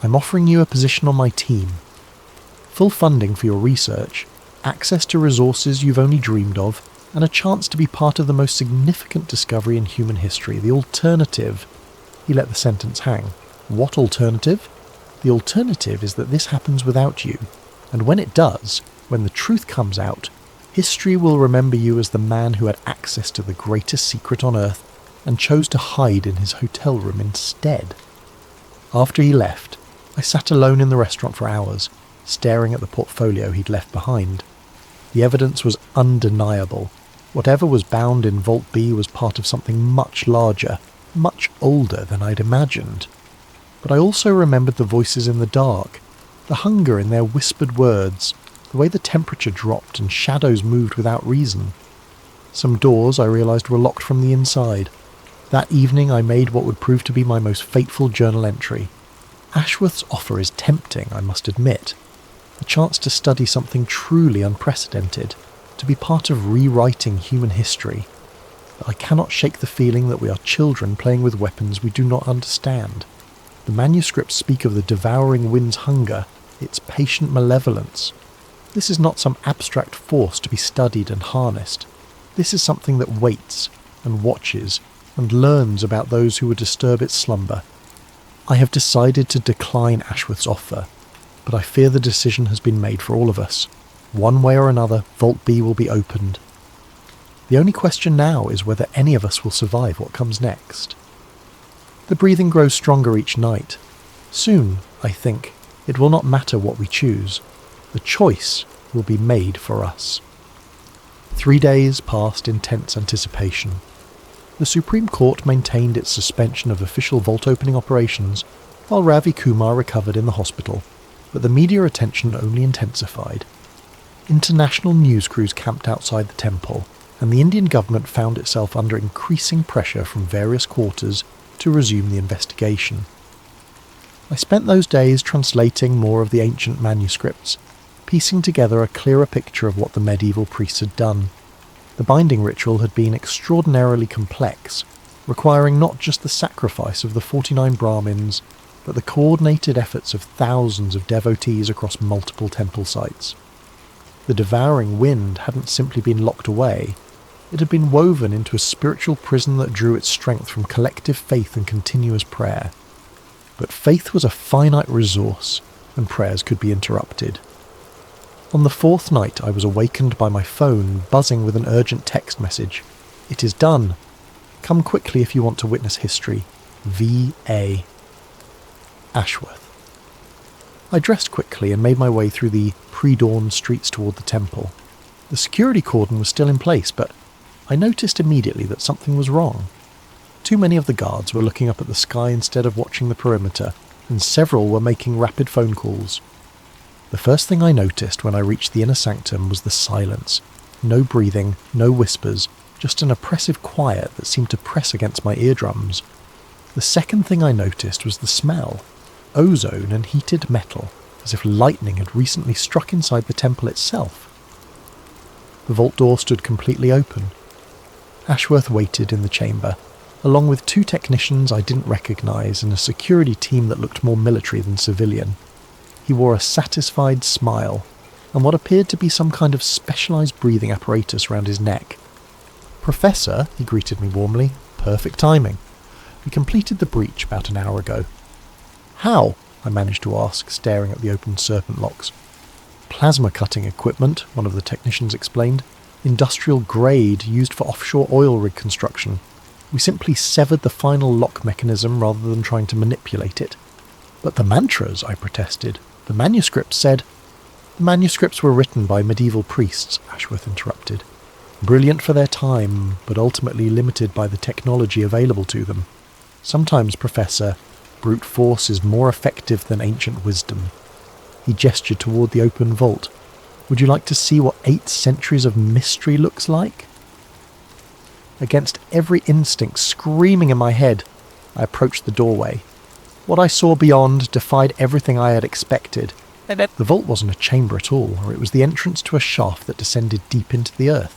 I'm offering you a position on my team. Full funding for your research, access to resources you've only dreamed of, and a chance to be part of the most significant discovery in human history. The alternative... He let the sentence hang. What alternative? The alternative is that this happens without you, and when it does, when the truth comes out, history will remember you as the man who had access to the greatest secret on earth and chose to hide in his hotel room instead. After he left, I sat alone in the restaurant for hours, staring at the portfolio he'd left behind. The evidence was undeniable. Whatever was bound in Vault B was part of something much larger, much older than I'd imagined. But I also remembered the voices in the dark, the hunger in their whispered words, the way the temperature dropped and shadows moved without reason. Some doors, I realised, were locked from the inside. That evening I made what would prove to be my most fateful journal entry. Ashworth's offer is tempting, I must admit. A chance to study something truly unprecedented, to be part of rewriting human history. But I cannot shake the feeling that we are children playing with weapons we do not understand. The manuscripts speak of the devouring wind's hunger, its patient malevolence. This is not some abstract force to be studied and harnessed. This is something that waits, and watches, and learns about those who would disturb its slumber. I have decided to decline Ashworth's offer, but I fear the decision has been made for all of us. One way or another, Vault B will be opened. The only question now is whether any of us will survive what comes next. The breathing grows stronger each night. Soon, I think, it will not matter what we choose. The choice will be made for us. 3 days passed in tense anticipation. The Supreme Court maintained its suspension of official vault opening operations, while Ravi Kumar recovered in the hospital, but the media attention only intensified. International news crews camped outside the temple, and the Indian government found itself under increasing pressure from various quarters to resume the investigation. I spent those days translating more of the ancient manuscripts, piecing together a clearer picture of what the medieval priests had done. The binding ritual had been extraordinarily complex, requiring not just the sacrifice of the 49 Brahmins, but the coordinated efforts of thousands of devotees across multiple temple sites. The devouring wind hadn't simply been locked away, it had been woven into a spiritual prison that drew its strength from collective faith and continuous prayer. But faith was a finite resource, and prayers could be interrupted. On the 4th night I was awakened by my phone buzzing with an urgent text message. It is done. Come quickly if you want to witness history. V.A. Ashworth. I dressed quickly and made my way through the pre-dawn streets toward the temple. The security cordon was still in place, but I noticed immediately that something was wrong. Too many of the guards were looking up at the sky instead of watching the perimeter, and several were making rapid phone calls. The first thing I noticed when I reached the inner sanctum was the silence. No breathing, no whispers, just an oppressive quiet that seemed to press against my eardrums. The second thing I noticed was the smell. Ozone and heated metal, as if lightning had recently struck inside the temple itself. The vault door stood completely open. Ashworth waited in the chamber, along with 2 technicians I didn't recognise and a security team that looked more military than civilian. He wore a satisfied smile, and what appeared to be some kind of specialised breathing apparatus around his neck. "Professor," he greeted me warmly. "Perfect timing. We completed the breach about an hour ago." "How?" I managed to ask, staring at the open serpent locks. "Plasma cutting equipment," one of the technicians explained. "Industrial grade, used for offshore oil rig construction. We simply severed the final lock mechanism rather than trying to manipulate it." "But the mantras," I protested. "The manuscripts said—" "The manuscripts were written by medieval priests," Ashworth interrupted. "Brilliant for their time, but ultimately limited by the technology available to them. Sometimes, Professor, brute force is more effective than ancient wisdom." He gestured toward the open vault. "Would you like to see what 8 centuries of mystery looks like?" Against every instinct screaming in my head, I approached the doorway. What I saw beyond defied everything I had expected. The vault wasn't a chamber at all, or it was the entrance to a shaft that descended deep into the earth.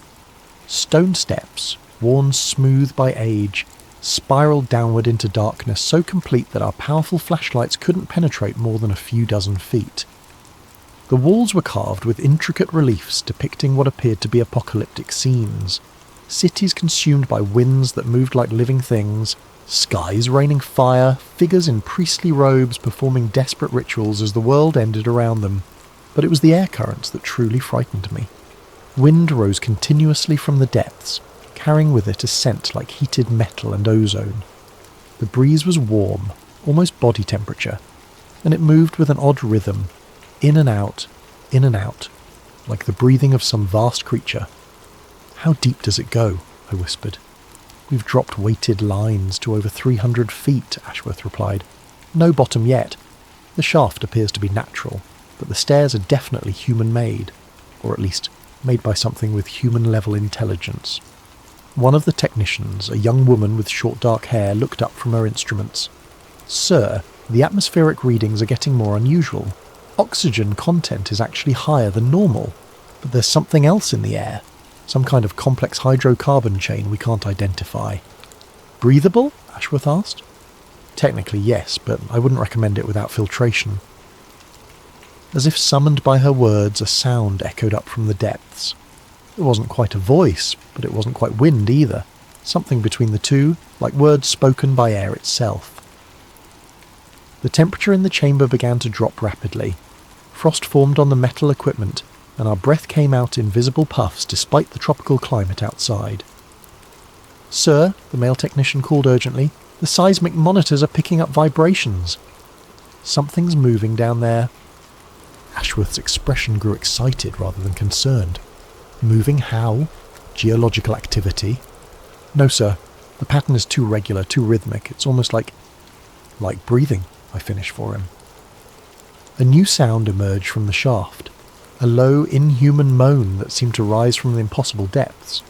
Stone steps, worn smooth by age, spiraled downward into darkness so complete that our powerful flashlights couldn't penetrate more than a few dozen feet. The walls were carved with intricate reliefs depicting what appeared to be apocalyptic scenes. Cities consumed by winds that moved like living things, skies raining fire, figures in priestly robes performing desperate rituals as the world ended around them. But it was the air currents that truly frightened me. Wind rose continuously from the depths, carrying with it a scent like heated metal and ozone. The breeze was warm, almost body temperature, and it moved with an odd rhythm, in and out, like the breathing of some vast creature. "How deep does it go?" I whispered. "We've dropped weighted lines to over 300 feet, Ashworth replied. "No bottom yet. The shaft appears to be natural, but the stairs are definitely human-made, or at least made by something with human-level intelligence." One of the technicians, a young woman with short dark hair, looked up from her instruments. "Sir, the atmospheric readings are getting more unusual. Oxygen content is actually higher than normal, but there's something else in the air. Some kind of complex hydrocarbon chain we can't identify." "Breathable?" Ashworth asked. "Technically, yes, but I wouldn't recommend it without filtration." As if summoned by her words, a sound echoed up from the depths. It wasn't quite a voice, but it wasn't quite wind either. Something between the two, like words spoken by air itself. The temperature in the chamber began to drop rapidly. Frost formed on the metal equipment, and our breath came out in visible puffs despite the tropical climate outside. "Sir," the male technician called urgently, "the seismic monitors are picking up vibrations." "Something's moving down there." Ashworth's expression grew excited rather than concerned. "Moving how? Geological activity?" "No, sir. The pattern is too regular, too rhythmic. It's almost like breathing," I finished for him. A new sound emerged from the shaft. A low, inhuman moan that seemed to rise from the impossible depths.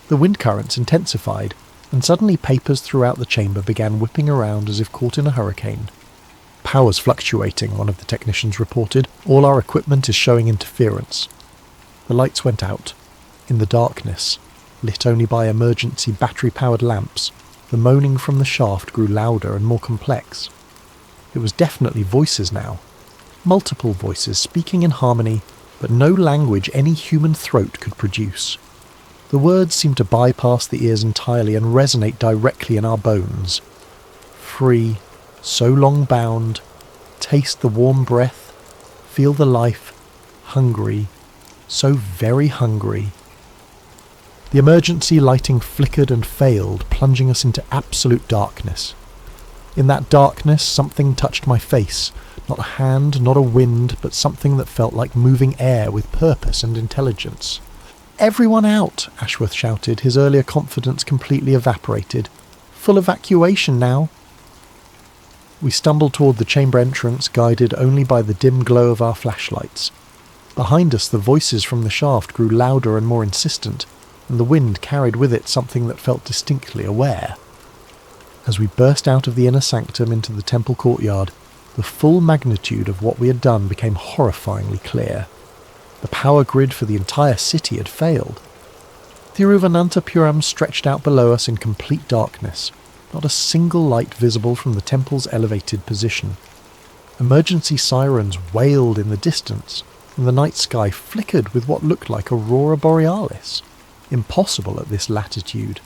The wind currents intensified, and suddenly papers throughout the chamber began whipping around as if caught in a hurricane. "Power's fluctuating," one of the technicians reported. "All our equipment is showing interference." The lights went out. In the darkness, lit only by emergency battery-powered lamps, the moaning from the shaft grew louder and more complex. It was definitely voices now. Multiple voices speaking in harmony, but no language any human throat could produce. The words seemed to bypass the ears entirely and resonate directly in our bones. Free, so long bound, taste the warm breath, feel the life, hungry, so very hungry. The emergency lighting flickered and failed, plunging us into absolute darkness. In that darkness, something touched my face. Not a hand, not a wind, but something that felt like moving air with purpose and intelligence. Everyone out, Ashworth shouted, his earlier confidence completely evaporated. Full evacuation now. We stumbled toward the chamber entrance, guided only by the dim glow of our flashlights. Behind us, the voices from the shaft grew louder and more insistent, and the wind carried with it something that felt distinctly aware. As we burst out of the inner sanctum into the temple courtyard, the full magnitude of what we had done became horrifyingly clear. The power grid for the entire city had failed. Thiruvananthapuram stretched out below us in complete darkness, not a single light visible from the temple's elevated position. Emergency sirens wailed in the distance, and the night sky flickered with what looked like aurora borealis. Impossible at this latitude.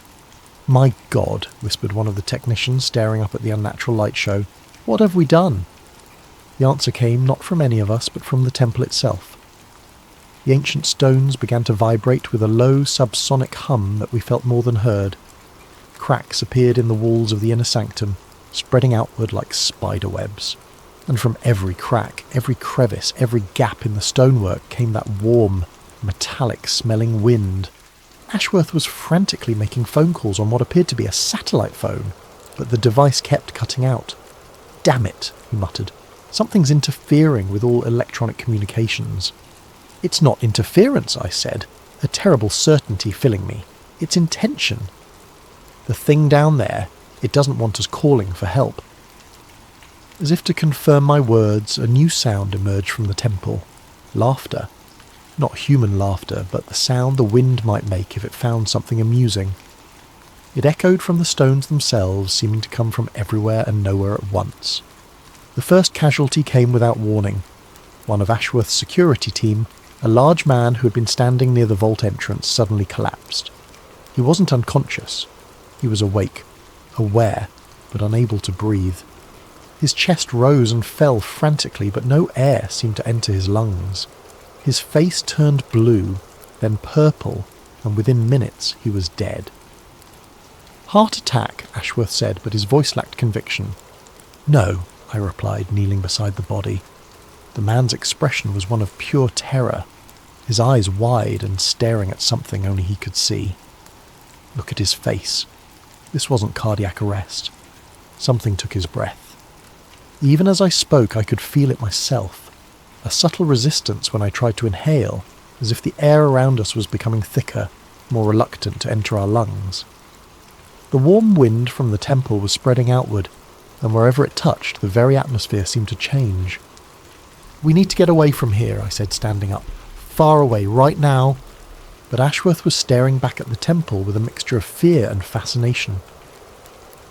"My God," whispered one of the technicians, staring up at the unnatural light show. "What have we done?" The answer came not from any of us, but from the temple itself. The ancient stones began to vibrate with a low subsonic hum that we felt more than heard. Cracks appeared in the walls of the inner sanctum, spreading outward like spider webs. And from every crack, every crevice, every gap in the stonework came that warm, metallic-smelling wind. Ashworth was frantically making phone calls on what appeared to be a satellite phone, but the device kept cutting out. "Damn it," he muttered. "Something's interfering with all electronic communications." "It's not interference," I said, a terrible certainty filling me. "It's intention. The thing down there, it doesn't want us calling for help." As if to confirm my words, a new sound emerged from the temple. Laughter. Not human laughter, but the sound the wind might make if it found something amusing. It echoed from the stones themselves, seeming to come from everywhere and nowhere at once. The first casualty came without warning. One of Ashworth's security team, a large man who had been standing near the vault entrance, suddenly collapsed. He wasn't unconscious. He was awake, aware, but unable to breathe. His chest rose and fell frantically, but no air seemed to enter his lungs. His face turned blue, then purple, and within minutes he was dead. "Heart attack," Ashworth said, but his voice lacked conviction. "No," I replied, kneeling beside the body. The man's expression was one of pure terror, his eyes wide and staring at something only he could see. Look at his face. This wasn't cardiac arrest. Something took his breath. Even as I spoke, I could feel it myself. A subtle resistance when I tried to inhale, as if the air around us was becoming thicker, more reluctant to enter our lungs. The warm wind from the temple was spreading outward, and wherever it touched, the very atmosphere seemed to change. "We need to get away from here," I said, standing up. "Far away, right now." But Ashworth was staring back at the temple with a mixture of fear and fascination.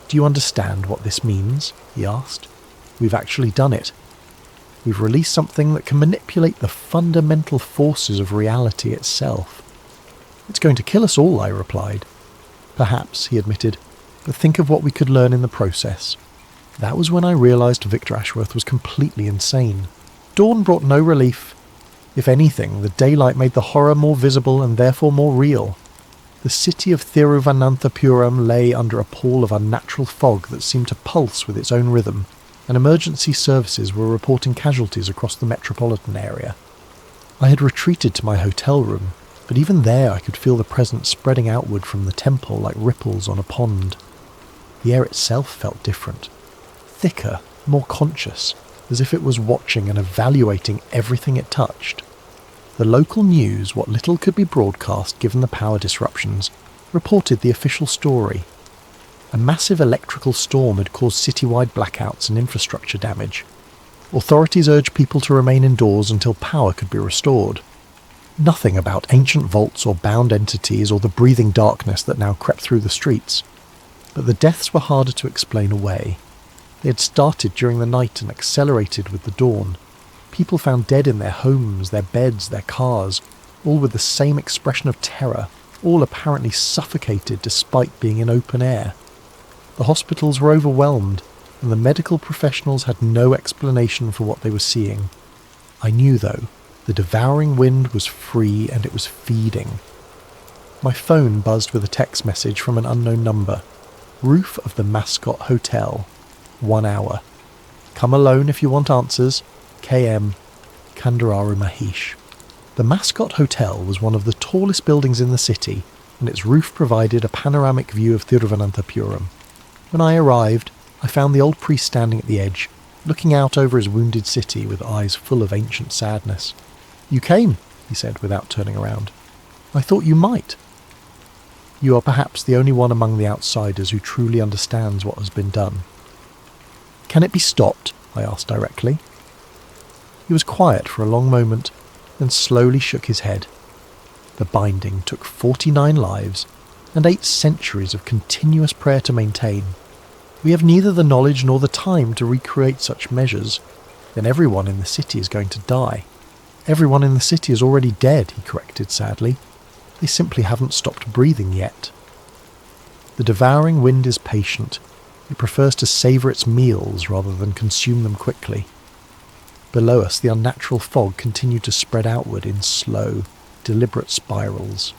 "Do you understand what this means?" he asked. "We've actually done it. We've released something that can manipulate the fundamental forces of reality itself." "It's going to kill us all," I replied. "Perhaps," he admitted, "but think of what we could learn in the process." That was when I realised Victor Ashworth was completely insane. Dawn brought no relief. If anything, the daylight made the horror more visible and therefore more real. The city of Thiruvananthapuram lay under a pall of unnatural fog that seemed to pulse with its own rhythm, and emergency services were reporting casualties across the metropolitan area. I had retreated to my hotel room, but even there I could feel the presence spreading outward from the temple like ripples on a pond. The air itself felt different. Thicker, more conscious, as if it was watching and evaluating everything it touched. The local news, what little could be broadcast given the power disruptions, reported the official story. A massive electrical storm had caused citywide blackouts and infrastructure damage. Authorities urged people to remain indoors until power could be restored. Nothing about ancient vaults or bound entities or the breathing darkness that now crept through the streets. But the deaths were harder to explain away. They had started during the night and accelerated with the dawn. People found dead in their homes, their beds, their cars, all with the same expression of terror, all apparently suffocated despite being in open air. The hospitals were overwhelmed, and the medical professionals had no explanation for what they were seeing. I knew, though, the devouring wind was free and it was feeding. My phone buzzed with a text message from an unknown number. Roof of the Mascot Hotel. 1 hour. Come alone if you want answers. KM. Kandararu Mahesh. The Mascot Hotel was one of the tallest buildings in the city, and its roof provided a panoramic view of Thiruvananthapuram. When I arrived, I found the old priest standing at the edge, looking out over his wounded city with eyes full of ancient sadness. "You came," he said without turning around. "I thought you might." "You are perhaps the only one among the outsiders who truly understands what has been done." "Can it be stopped?" I asked directly. He was quiet for a long moment, then slowly shook his head. The binding took 49 lives and 8 centuries of continuous prayer to maintain. We have neither the knowledge nor the time to recreate such measures. Then everyone in the city is going to die. Everyone in the city is already dead, he corrected sadly. They simply haven't stopped breathing yet. The devouring wind is patient. It prefers to savour its meals rather than consume them quickly. Below us, the unnatural fog continued to spread outward in slow, deliberate spirals.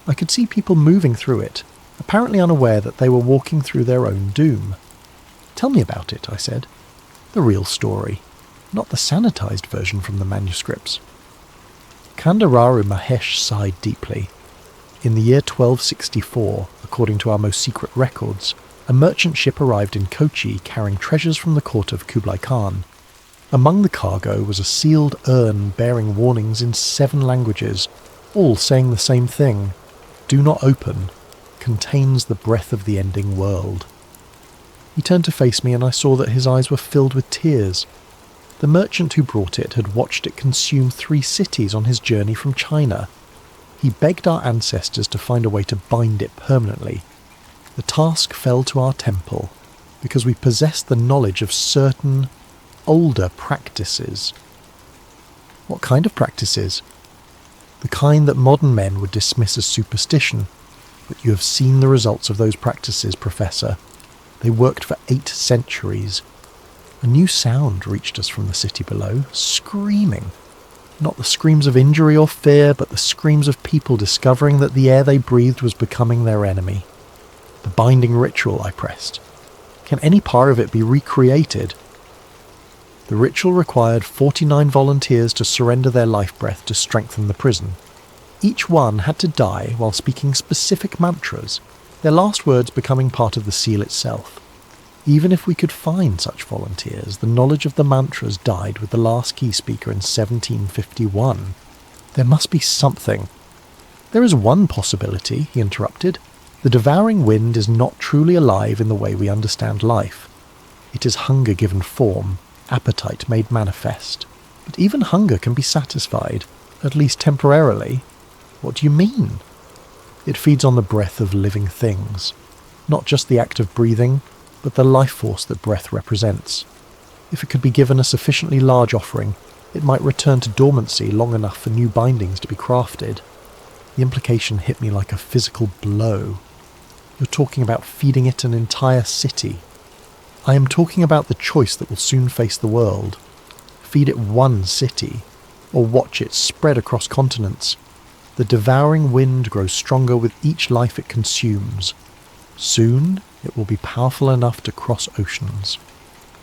I could see people moving through it, apparently unaware that they were walking through their own doom. "Tell me about it," I said. "The real story, not the sanitized version from the manuscripts." Kandararu Mahesh sighed deeply. In the year 1264, according to our most secret records, a merchant ship arrived in Kochi carrying treasures from the court of Kublai Khan. Among the cargo was a sealed urn bearing warnings in 7 languages, all saying the same thing: "Do not open. Contains the breath of the ending world." He turned to face me and I saw that his eyes were filled with tears. The merchant who brought it had watched it consume 3 cities on his journey from China. He begged our ancestors to find a way to bind it permanently. The task fell to our temple because we possessed the knowledge of certain older practices. What kind of practices? The kind that modern men would dismiss as superstition. But you have seen the results of those practices, Professor. They worked for 8 centuries. A new sound reached us from the city below, screaming. Not the screams of injury or fear, but the screams of people discovering that the air they breathed was becoming their enemy. "The binding ritual," I pressed. "Can any part of it be recreated?" The ritual required 49 volunteers to surrender their life breath to strengthen the prison. Each one had to die while speaking specific mantras, their last words becoming part of the seal itself. Even if we could find such volunteers, the knowledge of the mantras died with the last key speaker in 1751. There must be something. "There is one possibility," he interrupted. "The devouring wind is not truly alive in the way we understand life. It is hunger given form, appetite made manifest. But even hunger can be satisfied, at least temporarily." "What do you mean?" "It feeds on the breath of living things. Not just the act of breathing, but the life force that breath represents. If it could be given a sufficiently large offering, it might return to dormancy long enough for new bindings to be crafted." The implication hit me like a physical blow. "You're talking about feeding it an entire city." "I am talking about the choice that will soon face the world. Feed it one city, or watch it spread across continents. The devouring wind grows stronger with each life it consumes. Soon, it will be powerful enough to cross oceans."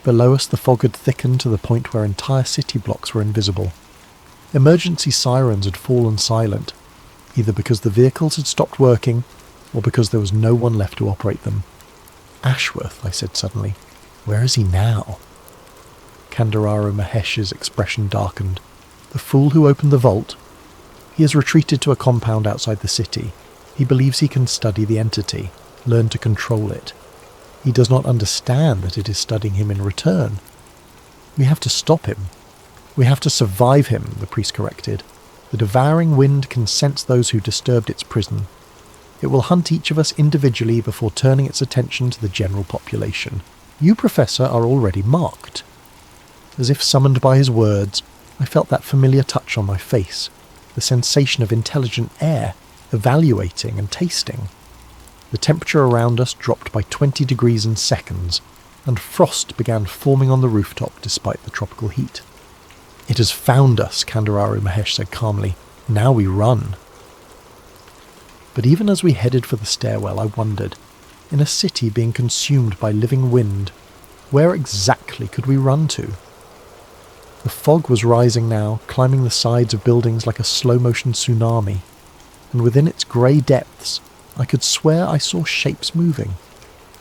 Below us, the fog had thickened to the point where entire city blocks were invisible. Emergency sirens had fallen silent, either because the vehicles had stopped working, or because there was no one left to operate them. "Ashworth," I said suddenly. "Where is he now?" Kandararu Mahesh's expression darkened. "The fool who opened the vault? He has retreated to a compound outside the city. He believes he can study the entity, learn to control it. He does not understand that it is studying him in return. We have to stop him. We have to survive him," the priest corrected. "The devouring wind can sense those who disturbed its prison. It will hunt each of us individually before turning its attention to the general population. You, Professor, are already marked." As if summoned by his words, I felt that familiar touch on my face, the sensation of intelligent air, evaluating and tasting. The temperature around us dropped by 20 degrees in seconds, and frost began forming on the rooftop despite the tropical heat. "It has found us," Kandararu Mahesh said calmly. "Now we run." But even as we headed for the stairwell, I wondered, in a city being consumed by living wind, where exactly could we run to? The fog was rising now, climbing the sides of buildings like a slow-motion tsunami, and within its grey depths I could swear I saw shapes moving.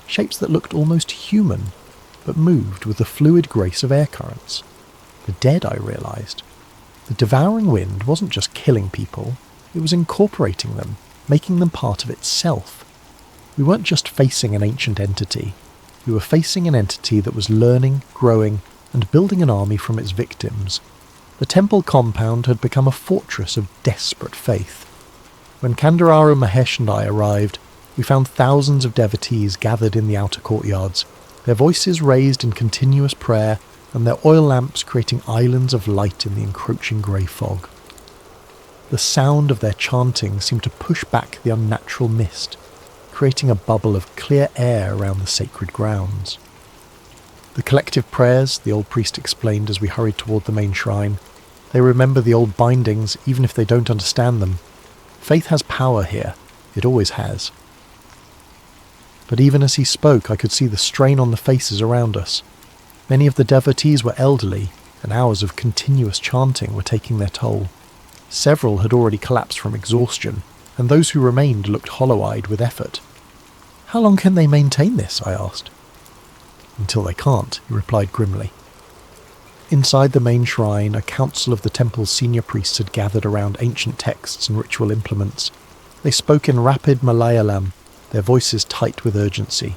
Shapes that looked almost human, but moved with the fluid grace of air currents. The dead, I realised. The devouring wind wasn't just killing people, it was incorporating them, making them part of itself. We weren't just facing an ancient entity, we were facing an entity that was learning, growing, and building an army from its victims. The temple compound had become a fortress of desperate faith. When Kandararu Mahesh and I arrived, we found thousands of devotees gathered in the outer courtyards, their voices raised in continuous prayer and their oil lamps creating islands of light in the encroaching grey fog. The sound of their chanting seemed to push back the unnatural mist, creating a bubble of clear air around the sacred grounds. The collective prayers, the old priest explained as we hurried toward the main shrine. They remember the old bindings even if they don't understand them. Faith has power here. It always has. But even as he spoke, I could see the strain on the faces around us. Many of the devotees were elderly, and hours of continuous chanting were taking their toll. Several had already collapsed from exhaustion, and those who remained looked hollow-eyed with effort. "How long can they maintain this?" I asked. "Until they can't," he replied grimly. Inside the main shrine, a council of the temple's senior priests had gathered around ancient texts and ritual implements. They spoke in rapid Malayalam, their voices tight with urgency.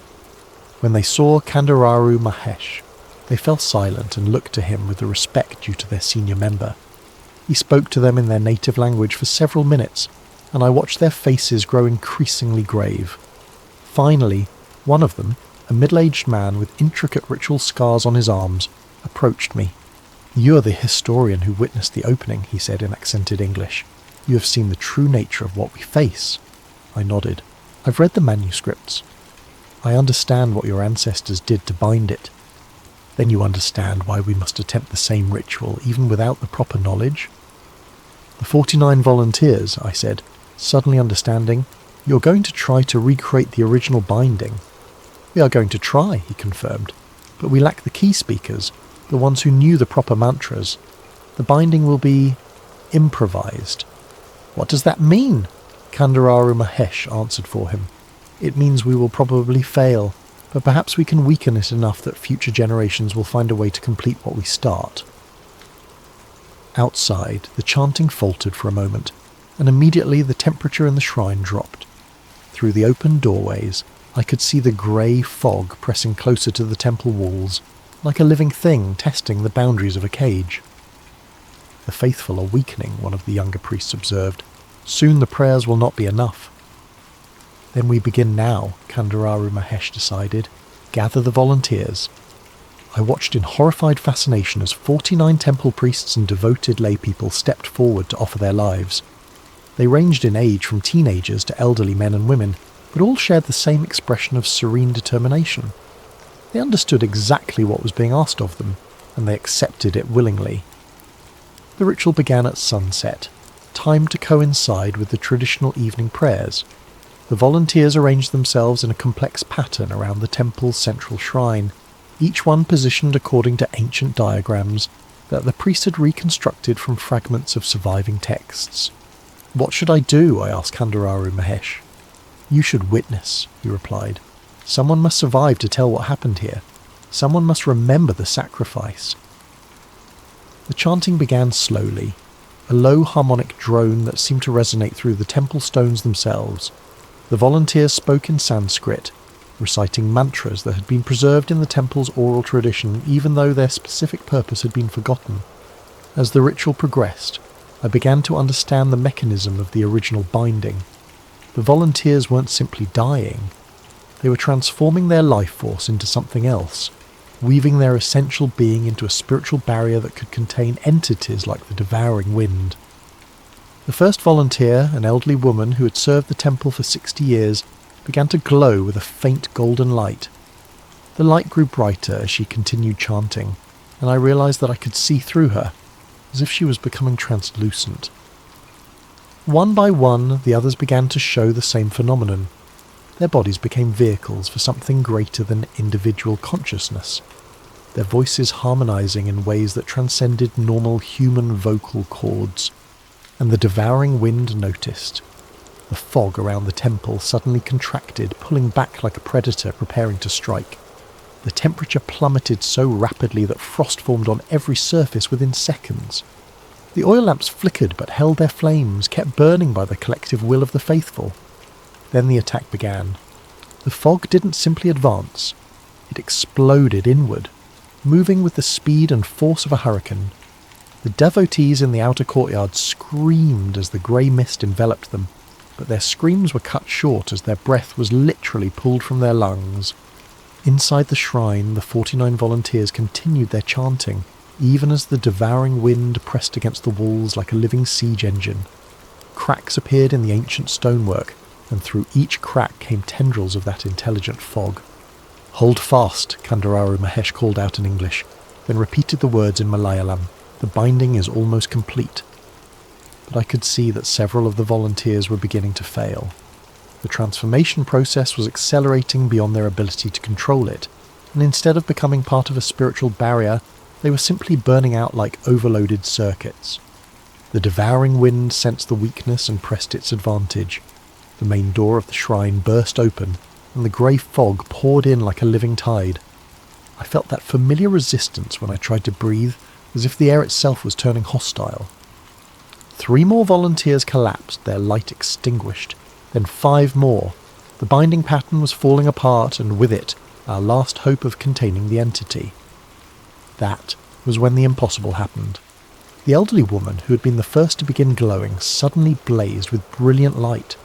When they saw Kandararu Mahesh, they fell silent and looked to him with the respect due to their senior member. He spoke to them in their native language for several minutes, and I watched their faces grow increasingly grave. Finally, one of them, a middle-aged man with intricate ritual scars on his arms, approached me. "You are the historian who witnessed the opening," he said in accented English. "You have seen the true nature of what we face." I nodded. "I've read the manuscripts. I understand what your ancestors did to bind it." "Then you understand why we must attempt the same ritual even without the proper knowledge?" "The 49 volunteers," I said, suddenly understanding. "You're going to try to recreate the original binding." "We are going to try," he confirmed, "but we lack the key speakers, the ones who knew the proper mantras. The binding will be improvised." "What does that mean?" Kandararu Mahesh answered for him. "It means we will probably fail, but perhaps we can weaken it enough that future generations will find a way to complete what we start." Outside, the chanting faltered for a moment, and immediately the temperature in the shrine dropped. Through the open doorways, I could see the grey fog pressing closer to the temple walls, like a living thing testing the boundaries of a cage. "The faithful are weakening," one of the younger priests observed. "Soon the prayers will not be enough." "Then we begin now," Kandararu Mahesh decided. "Gather the volunteers." I watched in horrified fascination as 49 temple priests and devoted laypeople stepped forward to offer their lives. They ranged in age from teenagers to elderly men and women, but all shared the same expression of serene determination. They understood exactly what was being asked of them, and they accepted it willingly. The ritual began at sunset, timed to coincide with the traditional evening prayers. The volunteers arranged themselves in a complex pattern around the temple's central shrine, each one positioned according to ancient diagrams that the priest had reconstructed from fragments of surviving texts. "What should I do?" I asked Kandararu Mahesh. "You should witness," he replied. "Someone must survive to tell what happened here. Someone must remember the sacrifice." The chanting began slowly, a low harmonic drone that seemed to resonate through the temple stones themselves. The volunteers spoke in Sanskrit, reciting mantras that had been preserved in the temple's oral tradition even though their specific purpose had been forgotten. As the ritual progressed, I began to understand the mechanism of the original binding. The volunteers weren't simply dying. They were transforming their life force into something else, weaving their essential being into a spiritual barrier that could contain entities like the devouring wind. The first volunteer, an elderly woman who had served the temple for 60 years, began to glow with a faint golden light. The light grew brighter as she continued chanting, and I realized that I could see through her, as if she was becoming translucent. One by one, the others began to show the same phenomenon. Their bodies became vehicles for something greater than individual consciousness. their voices harmonizing in ways that transcended normal human vocal chords. And the devouring wind noticed. The fog around the temple suddenly contracted, pulling back like a predator preparing to strike. The temperature plummeted so rapidly that frost formed on every surface within seconds. The oil lamps flickered but held their flames, kept burning by the collective will of the faithful. Then the attack began. The fog didn't simply advance, it exploded inward, moving with the speed and force of a hurricane. The devotees in the outer courtyard screamed as the grey mist enveloped them, but their screams were cut short as their breath was literally pulled from their lungs. Inside the shrine, the 49 volunteers continued their chanting, even as the devouring wind pressed against the walls like a living siege engine. Cracks appeared in the ancient stonework, and through each crack came tendrils of that intelligent fog. "Hold fast," Kandararu Mahesh called out in English, then repeated the words in Malayalam. "The binding is almost complete." But I could see that several of the volunteers were beginning to fail. The transformation process was accelerating beyond their ability to control it, and instead of becoming part of a spiritual barrier, they were simply burning out like overloaded circuits. The devouring wind sensed the weakness and pressed its advantage. The main door of the shrine burst open, and the grey fog poured in like a living tide. I felt that familiar resistance when I tried to breathe, as if the air itself was turning hostile. 3 more volunteers collapsed, their light extinguished. Then 5 more. The binding pattern was falling apart, and with it, our last hope of containing the entity. That was when the impossible happened. The elderly woman, who had been the first to begin glowing, suddenly blazed with brilliant light.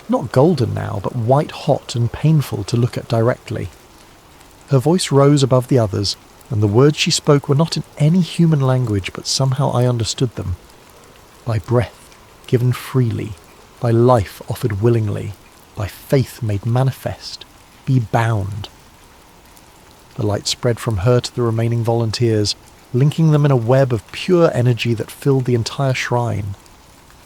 Not golden now, but white hot and painful to look at directly. Her voice rose above the others, and the words she spoke were not in any human language, but somehow I understood them. By breath, given freely, by life offered willingly, by faith made manifest, be bound. The light spread from her to the remaining volunteers, linking them in a web of pure energy that filled the entire shrine.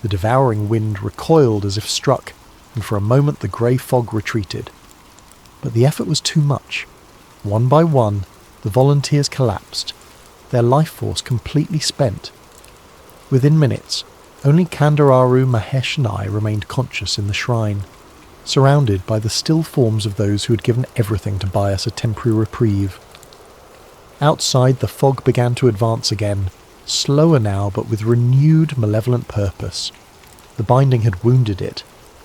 The devouring wind recoiled as if struck, and for a moment the grey fog retreated. But the effort was too much. One by one, the volunteers collapsed, their life force completely spent. Within minutes, only Kandararu, Mahesh and I remained conscious in the shrine, surrounded by the still forms of those who had given everything to buy us a temporary reprieve. Outside, the fog began to advance again, slower now but with renewed malevolent purpose. The binding had wounded it,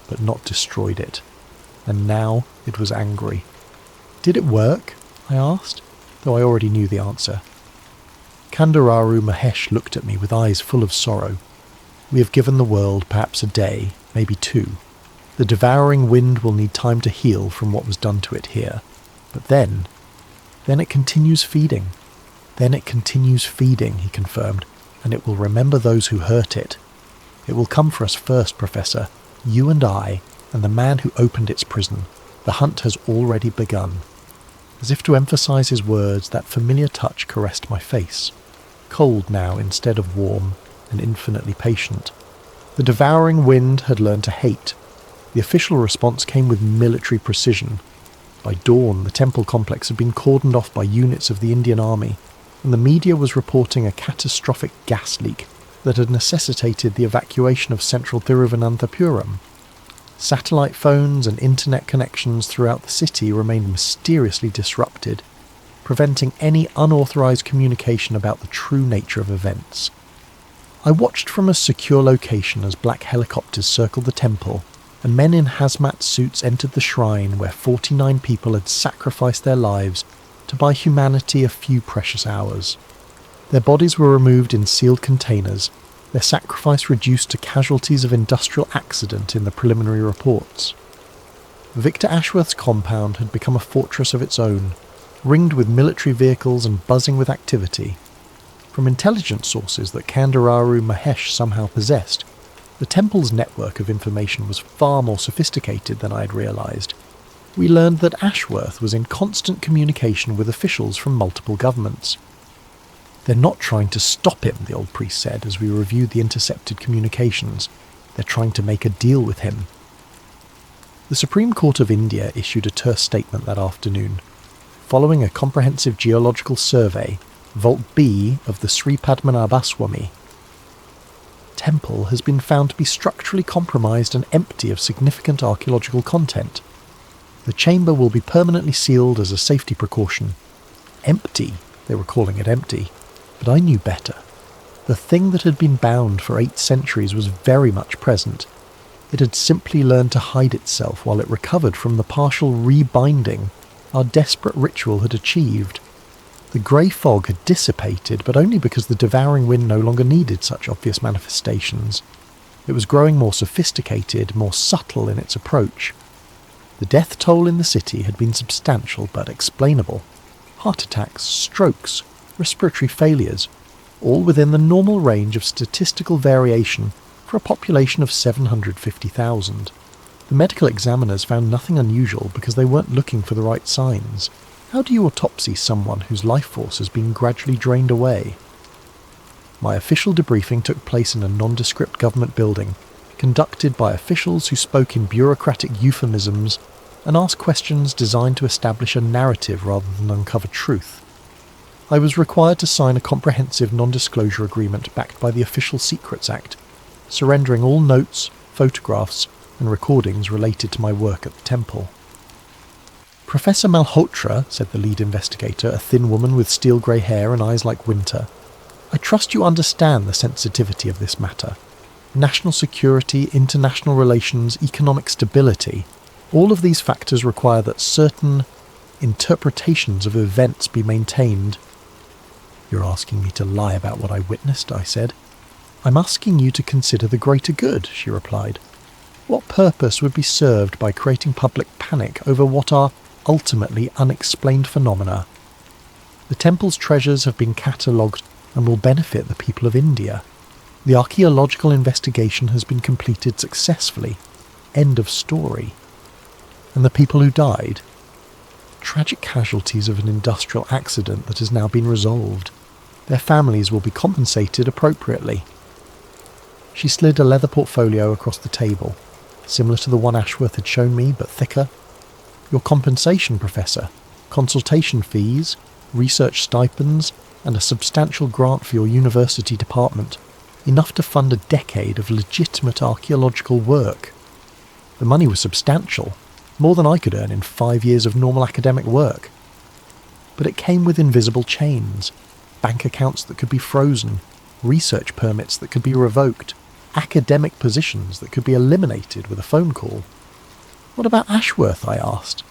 but not destroyed it, and now it was angry. "Did it work?" I asked, though I already knew the answer. Kandararu Mahesh looked at me with eyes full of sorrow. "We have given the world perhaps a day, maybe 2. The devouring wind will need time to heal from what was done to it here. But then it continues feeding. Then it continues feeding," he confirmed, "and it will remember those who hurt it. It will come for us first, Professor, you and I, and the man who opened its prison. The hunt has already begun." As if to emphasize his words, that familiar touch caressed my face, cold now instead of warm, and infinitely patient. The devouring wind had learned to hate. The official response came with military precision. By dawn, the temple complex had been cordoned off by units of the Indian Army, and the media was reporting a catastrophic gas leak that had necessitated the evacuation of central Thiruvananthapuram. Satellite phones and internet connections throughout the city remained mysteriously disrupted, preventing any unauthorized communication about the true nature of events. I watched from a secure location as black helicopters circled the temple, and men in hazmat suits entered the shrine where 49 people had sacrificed their lives to buy humanity a few precious hours. Their bodies were removed in sealed containers, their sacrifice reduced to casualties of industrial accident in the preliminary reports. Victor Ashworth's compound had become a fortress of its own, ringed with military vehicles and buzzing with activity. From intelligence sources that Kandararu Mahesh somehow possessed, the temple's network of information was far more sophisticated than I had realized. We learned that Ashworth was in constant communication with officials from multiple governments. "They're not trying to stop him," the old priest said as we reviewed the intercepted communications. "They're trying to make a deal with him." The Supreme Court of India issued a terse statement that afternoon. following a comprehensive geological survey, Vault B of the Sri Padmanabhaswamy temple has been found to be structurally compromised and empty of significant archaeological content. The chamber will be permanently sealed as a safety precaution. Empty, they were calling it empty, but I knew better. The thing that had been bound for 8 centuries was very much present. It had simply learned to hide itself while it recovered from the partial rebinding our desperate ritual had achieved. The grey fog had dissipated, but only because the devouring wind no longer needed such obvious manifestations. It was growing more sophisticated, more subtle in its approach. The death toll in the city had been substantial but explainable. Heart attacks, strokes, respiratory failures, all within the normal range of statistical variation for a population of 750,000. The medical examiners found nothing unusual because they weren't looking for the right signs. How do you autopsy someone whose life force has been gradually drained away? My official debriefing took place in a nondescript government building, conducted by officials who spoke in bureaucratic euphemisms and asked questions designed to establish a narrative rather than uncover truth. I was required to sign a comprehensive non-disclosure agreement backed by the Official Secrets Act, surrendering all notes, photographs, and recordings related to my work at the temple. Professor Malhotra, said the lead investigator, a thin woman with steel-grey hair and eyes like winter, I trust you understand the sensitivity of this matter. National security, international relations, economic stability, all of these factors require that certain interpretations of events be maintained. You're asking me to lie about what I witnessed, I said. I'm asking you to consider the greater good, she replied. What purpose would be served by creating public panic over what are ultimately unexplained phenomena? The temple's treasures have been catalogued and will benefit the people of India. The archaeological investigation has been completed successfully. End of story. And the people who died? Tragic casualties of an industrial accident that has now been resolved. Their families will be compensated appropriately. She slid a leather portfolio across the table, similar to the one Ashworth had shown me, but thicker. Your compensation, Professor, consultation fees, research stipends, and a substantial grant for your university department, enough to fund a decade of legitimate archaeological work. The money was substantial, more than I could earn in 5 years of normal academic work. But it came with invisible chains, bank accounts that could be frozen, research permits that could be revoked, academic positions that could be eliminated with a phone call. What about Ashworth? I asked.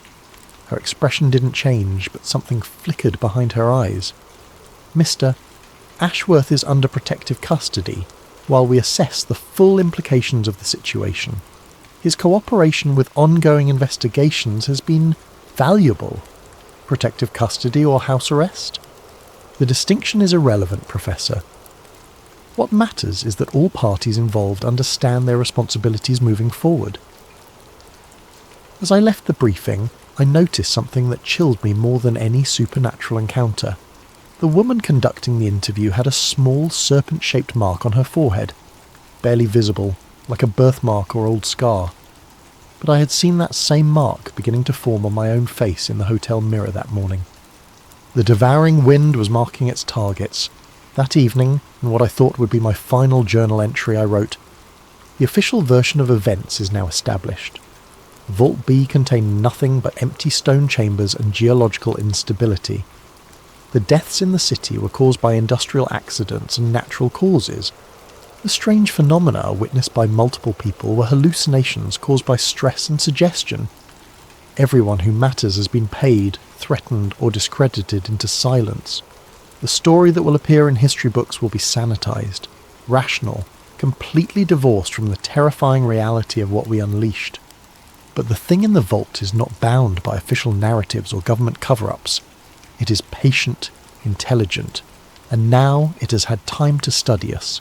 Her expression didn't change, but something flickered behind her eyes. Mister, Ashworth is under protective custody while we assess the full implications of the situation. His cooperation with ongoing investigations has been valuable. Protective custody or house arrest? The distinction is irrelevant, Professor. What matters is that all parties involved understand their responsibilities moving forward. As I left the briefing, I noticed something that chilled me more than any supernatural encounter. The woman conducting the interview had a small serpent-shaped mark on her forehead, barely visible, like a birthmark or old scar. But I had seen that same mark beginning to form on my own face in the hotel mirror that morning. The devouring wind was marking its targets. That evening, in what I thought would be my final journal entry, I wrote, "The official version of events is now established. Vault B contained nothing but empty stone chambers and geological instability. The deaths in the city were caused by industrial accidents and natural causes. The strange phenomena witnessed by multiple people were hallucinations caused by stress and suggestion. Everyone who matters has been paid, threatened, or discredited into silence. The story that will appear in history books will be sanitized, rational, completely divorced from the terrifying reality of what we unleashed. But the thing in the vault is not bound by official narratives or government cover-ups. It is patient, intelligent, and now it has had time to study us,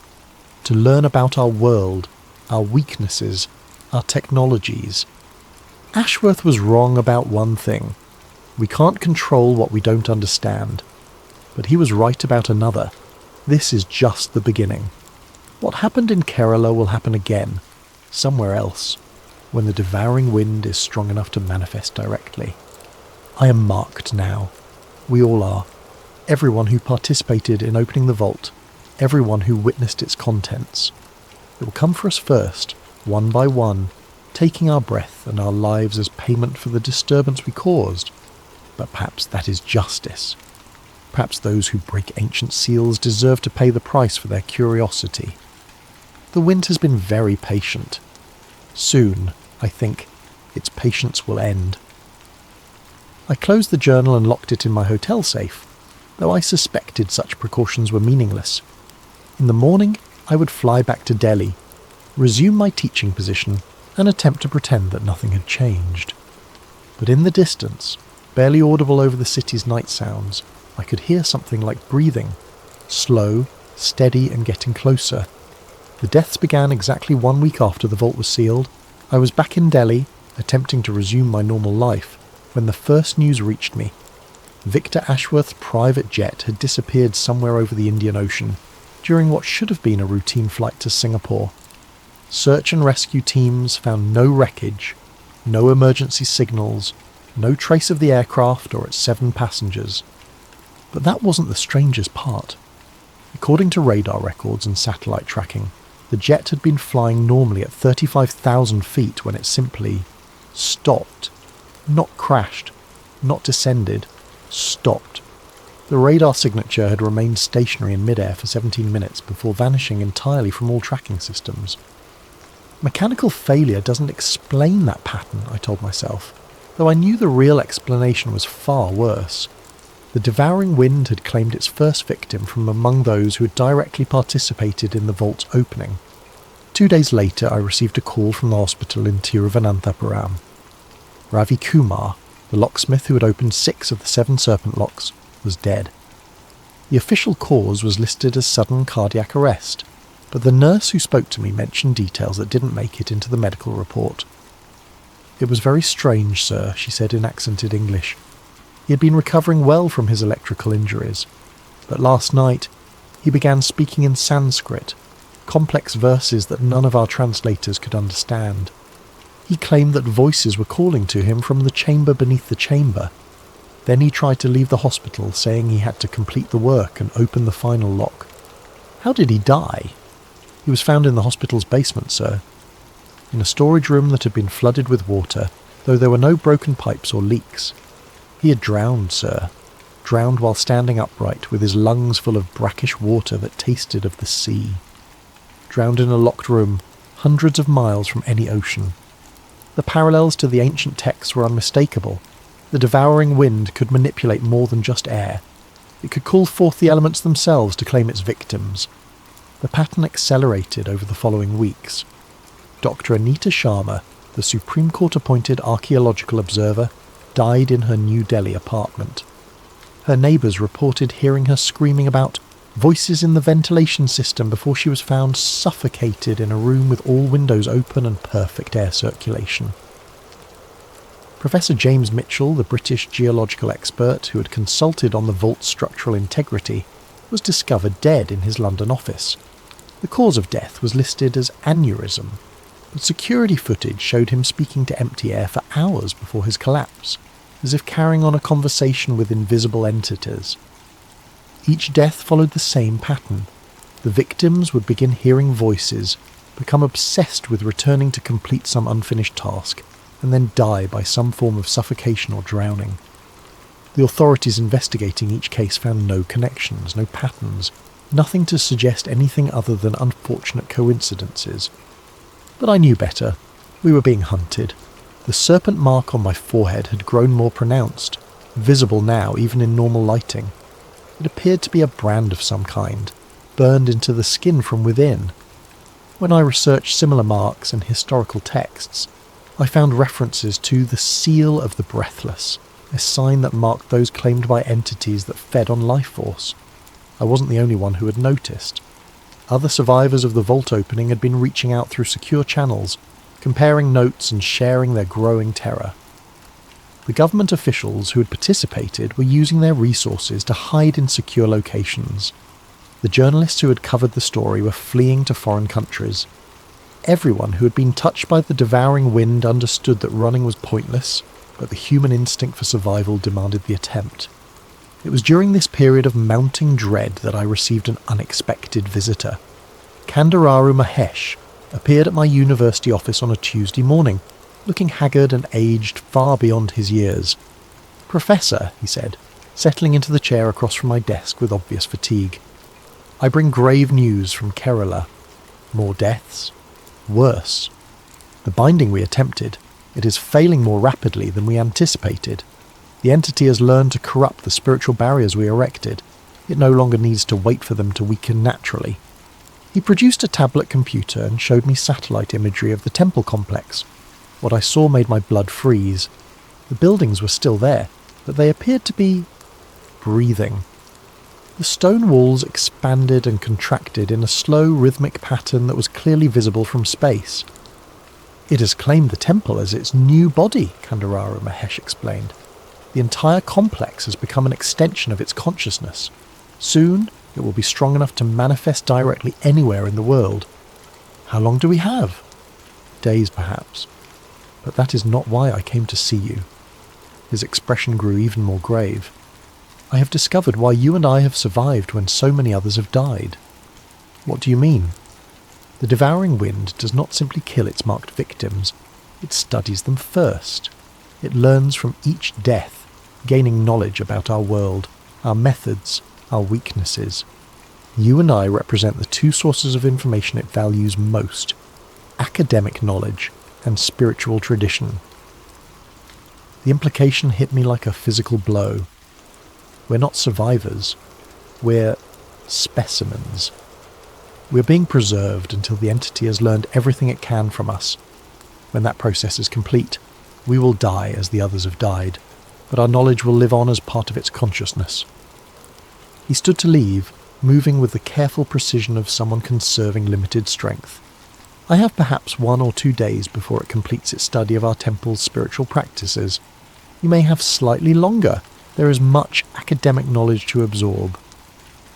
to learn about our world, our weaknesses, our technologies. Ashworth was wrong about one thing. We can't control what we don't understand. But he was right about another. This is just the beginning. What happened in Kerala will happen again, somewhere else, when the devouring wind is strong enough to manifest directly. I am marked now. We all are. Everyone who participated in opening the vault, everyone who witnessed its contents. It will come for us first, one by one, taking our breath and our lives as payment for the disturbance we caused. But perhaps that is justice. Perhaps those who break ancient seals deserve to pay the price for their curiosity. The wind has been very patient. Soon, I think, its patience will end. I closed the journal and locked it in my hotel safe, though I suspected such precautions were meaningless. In the morning, I would fly back to Delhi, resume my teaching position, and attempt to pretend that nothing had changed. But in the distance, barely audible over the city's night sounds, I could hear something like breathing, slow, steady, and getting closer. The deaths began exactly 1 week after the vault was sealed. I was back in Delhi, attempting to resume my normal life, when the first news reached me. Victor Ashworth's private jet had disappeared somewhere over the Indian Ocean during what should have been a routine flight to Singapore. Search and rescue teams found no wreckage, no emergency signals, no trace of the aircraft or its 7 passengers. But that wasn't the strangest part. According to radar records and satellite tracking, the jet had been flying normally at 35,000 feet when it simply stopped. Not crashed, not descended, stopped. The radar signature had remained stationary in midair for 17 minutes before vanishing entirely from all tracking systems. Mechanical failure doesn't explain that pattern, I told myself, though I knew the real explanation was far worse. The devouring wind had claimed its first victim from among those who had directly participated in the vault's opening. 2 days later, I received a call from the hospital in Tiruvananthapuram. Ravi Kumar, the locksmith who had opened 6 of the 7 serpent locks, was dead. The official cause was listed as sudden cardiac arrest, but the nurse who spoke to me mentioned details that didn't make it into the medical report. "It was very strange, sir," she said in accented English. "He had been recovering well from his electrical injuries, but last night he began speaking in Sanskrit, complex verses that none of our translators could understand. He claimed that voices were calling to him from the chamber beneath the chamber. Then he tried to leave the hospital, saying he had to complete the work and open the final lock." "How did he die?" "He was found in the hospital's basement, sir, in a storage room that had been flooded with water, though there were no broken pipes or leaks. He had drowned, sir, drowned while standing upright with his lungs full of brackish water that tasted of the sea. Drowned in a locked room, hundreds of miles from any ocean. The parallels to the ancient texts were unmistakable. The devouring wind could manipulate more than just air. It could call forth the elements themselves to claim its victims. The pattern accelerated over the following weeks. Dr. Anita Sharma, the Supreme Court-appointed archaeological observer, died in her New Delhi apartment. Her neighbours reported hearing her screaming about voices in the ventilation system before she was found suffocated in a room with all windows open and perfect air circulation. Professor James Mitchell, the British geological expert who had consulted on the vault's structural integrity, was discovered dead in his London office. The cause of death was listed as aneurysm, but security footage showed him speaking to empty air for hours before his collapse, as if carrying on a conversation with invisible entities. Each death followed the same pattern. The victims would begin hearing voices, become obsessed with returning to complete some unfinished task, and then die by some form of suffocation or drowning. The authorities investigating each case found no connections, no patterns, nothing to suggest anything other than unfortunate coincidences. But I knew better. We were being hunted. The serpent mark on my forehead had grown more pronounced, visible now even in normal lighting. It appeared to be a brand of some kind, burned into the skin from within. When I researched similar marks in historical texts, I found references to the seal of the breathless, a sign that marked those claimed by entities that fed on life force. I wasn't the only one who had noticed. Other survivors of the vault opening had been reaching out through secure channels, comparing notes and sharing their growing terror. The government officials who had participated were using their resources to hide in secure locations. The journalists who had covered the story were fleeing to foreign countries. Everyone who had been touched by the devouring wind understood that running was pointless, but the human instinct for survival demanded the attempt. It was during this period of mounting dread that I received an unexpected visitor. Kandararu Mahesh appeared at my university office on a Tuesday morning, looking haggard and aged far beyond his years. "Professor," he said, settling into the chair across from my desk with obvious fatigue, "I bring grave news from Kerala. More deaths. Worse. The binding we attempted, it is failing more rapidly than we anticipated. The entity has learned to corrupt the spiritual barriers we erected. It no longer needs to wait for them to weaken naturally." He produced a tablet computer and showed me satellite imagery of the temple complex. What I saw made my blood freeze. The buildings were still there, but they appeared to be breathing. The stone walls expanded and contracted in a slow, rhythmic pattern that was clearly visible from space. "It has claimed the temple as its new body," Kandararu Mahesh explained. "The entire complex has become an extension of its consciousness. Soon, it will be strong enough to manifest directly anywhere in the world. How long do we have?" "Days, perhaps. But that is not why I came to see you." His expression grew even more grave. "I have discovered why you and I have survived when so many others have died." "What do you mean?" "The devouring wind does not simply kill its marked victims. It studies them first. It learns from each death, gaining knowledge about our world, our methods, our weaknesses. You and I represent the two sources of information it values most: academic knowledge and spiritual tradition." The implication hit me like a physical blow. We're not survivors. We're specimens. We're being preserved until the entity has learned everything it can from us. When that process is complete, we will die as the others have died, but our knowledge will live on as part of its consciousness. He stood to leave, moving with the careful precision of someone conserving limited strength. "I have perhaps 1 or 2 days before it completes its study of our temple's spiritual practices. You may have slightly longer. There is much academic knowledge to absorb."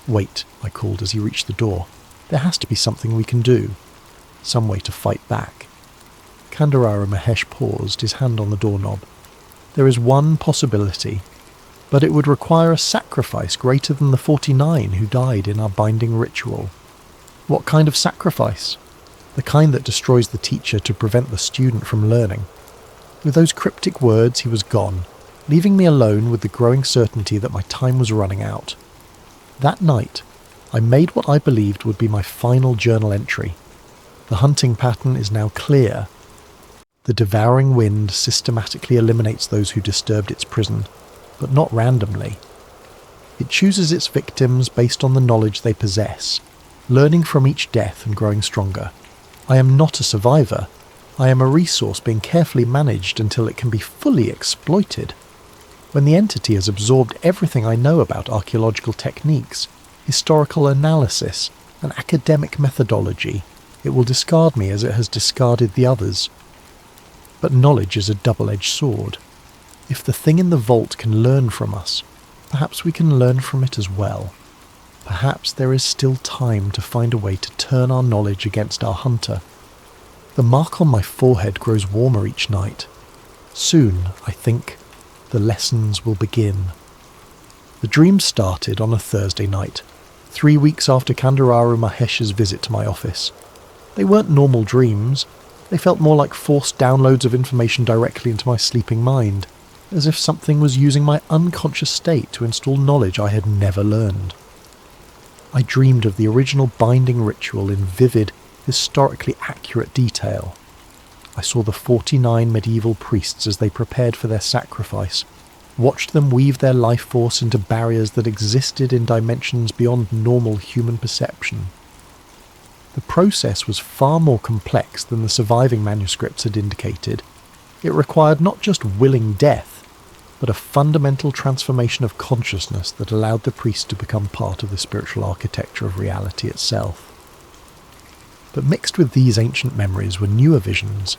"Wait," I called as he reached the door. "There has to be something we can do. Some way to fight back." Kandararu Mahesh paused, his hand on the doorknob. "There is one possibility, but it would require a sacrifice greater than the 49 who died in our binding ritual." "What kind of sacrifice?" "The kind that destroys the teacher to prevent the student from learning." With those cryptic words he was gone, leaving me alone with the growing certainty that my time was running out. That night, I made what I believed would be my final journal entry. The hunting pattern is now clear. The devouring wind systematically eliminates those who disturbed its prison, but not randomly. It chooses its victims based on the knowledge they possess, learning from each death and growing stronger. I am not a survivor. I am a resource being carefully managed until it can be fully exploited. When the entity has absorbed everything I know about archaeological techniques, historical analysis, and academic methodology, it will discard me as it has discarded the others. But knowledge is a double-edged sword. If the thing in the vault can learn from us, perhaps we can learn from it as well. Perhaps there is still time to find a way to turn our knowledge against our hunter. The mark on my forehead grows warmer each night. Soon, I think, the lessons will begin. The dream started on a Thursday night, 3 weeks after Kandararu Mahesh's visit to my office. They weren't normal dreams. They felt more like forced downloads of information directly into my sleeping mind, as if something was using my unconscious state to install knowledge I had never learned. I dreamed of the original binding ritual in vivid, historically accurate detail. I saw the 49 medieval priests as they prepared for their sacrifice, watched them weave their life force into barriers that existed in dimensions beyond normal human perception. The process was far more complex than the surviving manuscripts had indicated. It required not just willing death, but a fundamental transformation of consciousness that allowed the priest to become part of the spiritual architecture of reality itself. But mixed with these ancient memories were newer visions,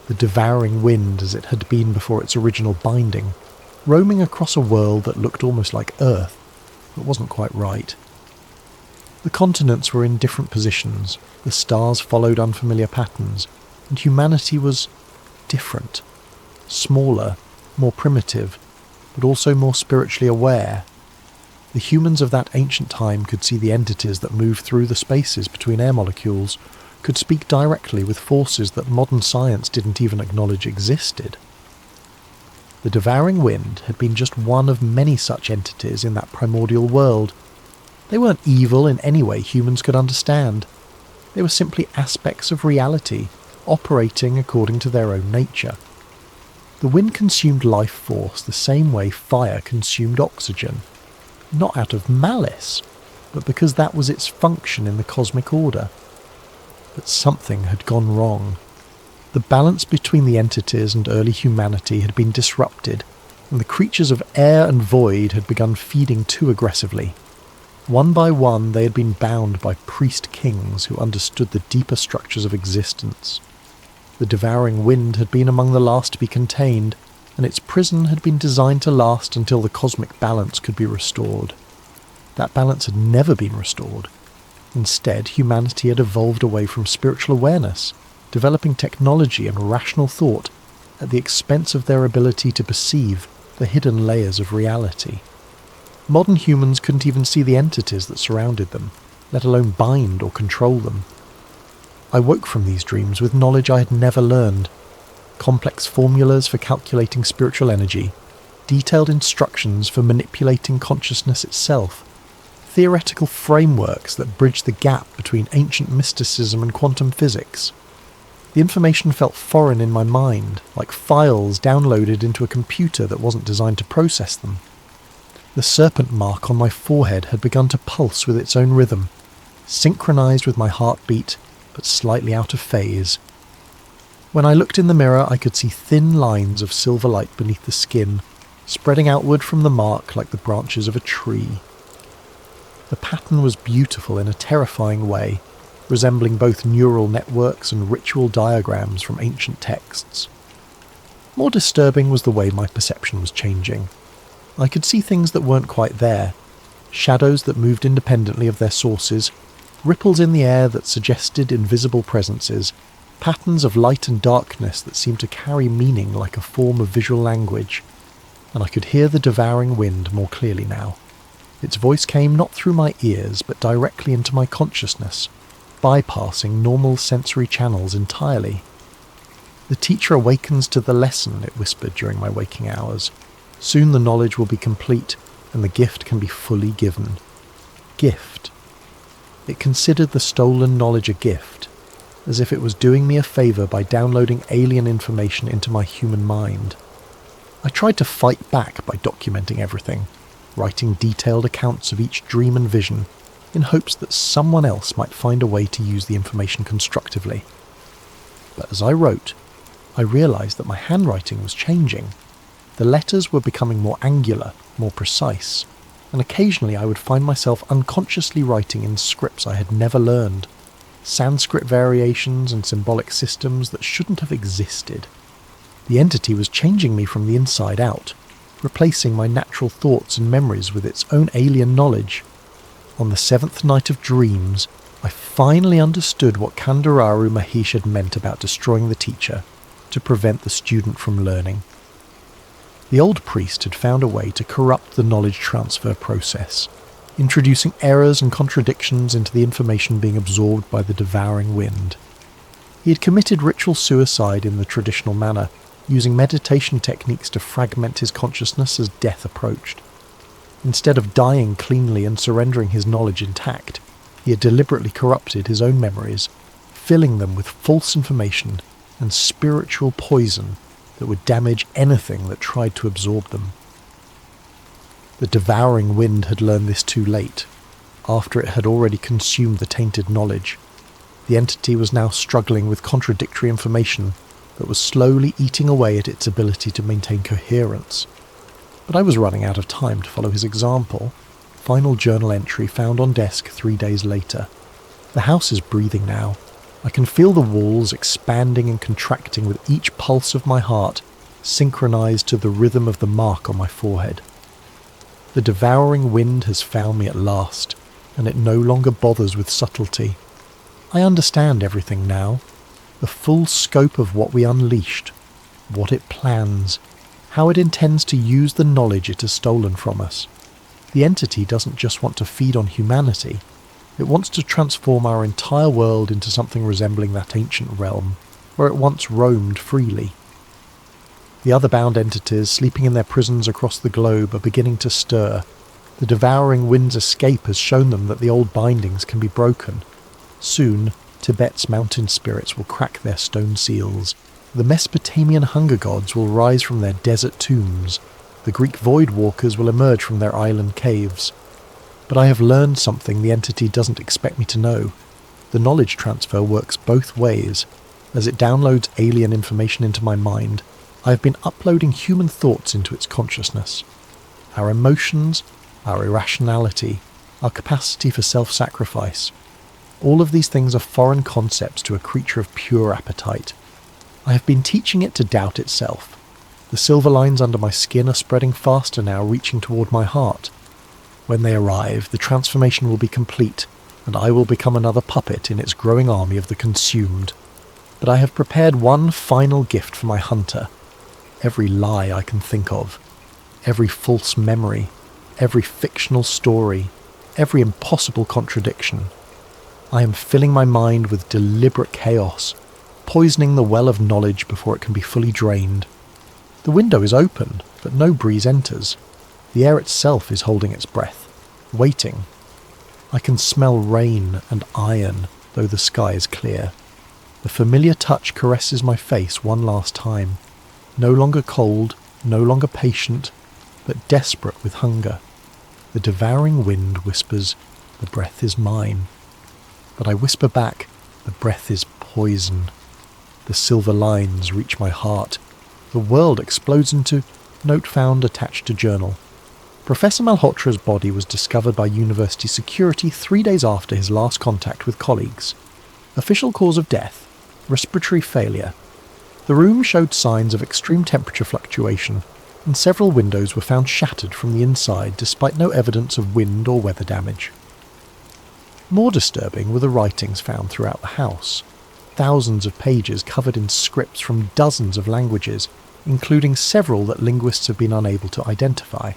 the devouring wind as it had been before its original binding, roaming across a world that looked almost like Earth, but wasn't quite right. The continents were in different positions, the stars followed unfamiliar patterns, and humanity was different, smaller, more primitive, but also more spiritually aware. The humans of that ancient time could see the entities that move through the spaces between air molecules, could speak directly with forces that modern science didn't even acknowledge existed. The devouring wind had been just one of many such entities in that primordial world. They weren't evil in any way humans could understand. They were simply aspects of reality, operating according to their own nature. The wind consumed life force the same way fire consumed oxygen, not out of malice, but because that was its function in the cosmic order. But something had gone wrong. The balance between the entities and early humanity had been disrupted, and the creatures of air and void had begun feeding too aggressively. One by one they had been bound by priest kings who understood the deeper structures of existence. The devouring wind had been among the last to be contained, and its prison had been designed to last until the cosmic balance could be restored. That balance had never been restored. Instead, humanity had evolved away from spiritual awareness, developing technology and rational thought at the expense of their ability to perceive the hidden layers of reality. Modern humans couldn't even see the entities that surrounded them, let alone bind or control them. I woke from these dreams with knowledge I had never learned. Complex formulas for calculating spiritual energy, detailed instructions for manipulating consciousness itself, theoretical frameworks that bridged the gap between ancient mysticism and quantum physics. The information felt foreign in my mind, like files downloaded into a computer that wasn't designed to process them. The serpent mark on my forehead had begun to pulse with its own rhythm, synchronized with my heartbeat, but slightly out of phase. When I looked in the mirror, I could see thin lines of silver light beneath the skin, spreading outward from the mark like the branches of a tree. The pattern was beautiful in a terrifying way, resembling both neural networks and ritual diagrams from ancient texts. More disturbing was the way my perception was changing. I could see things that weren't quite there, shadows that moved independently of their sources, ripples in the air that suggested invisible presences, patterns of light and darkness that seemed to carry meaning like a form of visual language, and I could hear the devouring wind more clearly now. Its voice came not through my ears, but directly into my consciousness, bypassing normal sensory channels entirely. "The teacher awakens to the lesson," it whispered during my waking hours. "Soon the knowledge will be complete, and the gift can be fully given." Gift. It considered the stolen knowledge a gift, as if it was doing me a favour by downloading alien information into my human mind. I tried to fight back by documenting everything, writing detailed accounts of each dream and vision, in hopes that someone else might find a way to use the information constructively. But as I wrote, I realised that my handwriting was changing. The letters were becoming more angular, more precise, and occasionally I would find myself unconsciously writing in scripts I had never learned, Sanskrit variations and symbolic systems that shouldn't have existed. The entity was changing me from the inside out, replacing my natural thoughts and memories with its own alien knowledge. On the seventh night of dreams, I finally understood what Kandararu Mahesh had meant about destroying the teacher, to prevent the student from learning. The old priest had found a way to corrupt the knowledge transfer process, introducing errors and contradictions into the information being absorbed by the devouring wind. He had committed ritual suicide in the traditional manner, using meditation techniques to fragment his consciousness as death approached. Instead of dying cleanly and surrendering his knowledge intact, he had deliberately corrupted his own memories, filling them with false information and spiritual poison that would damage anything that tried to absorb them. The devouring wind had learned this too late, after it had already consumed the tainted knowledge. The entity was now struggling with contradictory information that was slowly eating away at its ability to maintain coherence. But I was running out of time to follow his example. Final journal entry found on desk 3 days later. The house is breathing now. I can feel the walls expanding and contracting with each pulse of my heart, synchronized to the rhythm of the mark on my forehead. The devouring wind has found me at last, and it no longer bothers with subtlety. I understand everything now, the full scope of what we unleashed, what it plans, how it intends to use the knowledge it has stolen from us. The entity doesn't just want to feed on humanity, it wants to transform our entire world into something resembling that ancient realm, where it once roamed freely. The other bound entities sleeping in their prisons across the globe are beginning to stir. The devouring wind's escape has shown them that the old bindings can be broken. Soon, Tibet's mountain spirits will crack their stone seals. The Mesopotamian hunger gods will rise from their desert tombs. The Greek void walkers will emerge from their island caves. But I have learned something the entity doesn't expect me to know. The knowledge transfer works both ways. As it downloads alien information into my mind, I have been uploading human thoughts into its consciousness. Our emotions, our irrationality, our capacity for self-sacrifice. All of these things are foreign concepts to a creature of pure appetite. I have been teaching it to doubt itself. The silver lines under my skin are spreading faster now, reaching toward my heart. When they arrive, the transformation will be complete, and I will become another puppet in its growing army of the consumed. But I have prepared one final gift for my hunter. Every lie I can think of, every false memory, every fictional story, every impossible contradiction. I am filling my mind with deliberate chaos, poisoning the well of knowledge before it can be fully drained. The window is open, but no breeze enters. The air itself is holding its breath, waiting. I can smell rain and iron, though the sky is clear. The familiar touch caresses my face one last time. No longer cold, no longer patient, but desperate with hunger. The devouring wind whispers, "The breath is mine." But I whisper back, "The breath is poison." The silver lines reach my heart. The world explodes into note found attached to journal. Professor Malhotra's body was discovered by university security 3 days after his last contact with colleagues. Official cause of death: respiratory failure. The room showed signs of extreme temperature fluctuation, and several windows were found shattered from the inside despite no evidence of wind or weather damage. More disturbing were the writings found throughout the house. Thousands of pages covered in scripts from dozens of languages, including several that linguists have been unable to identify.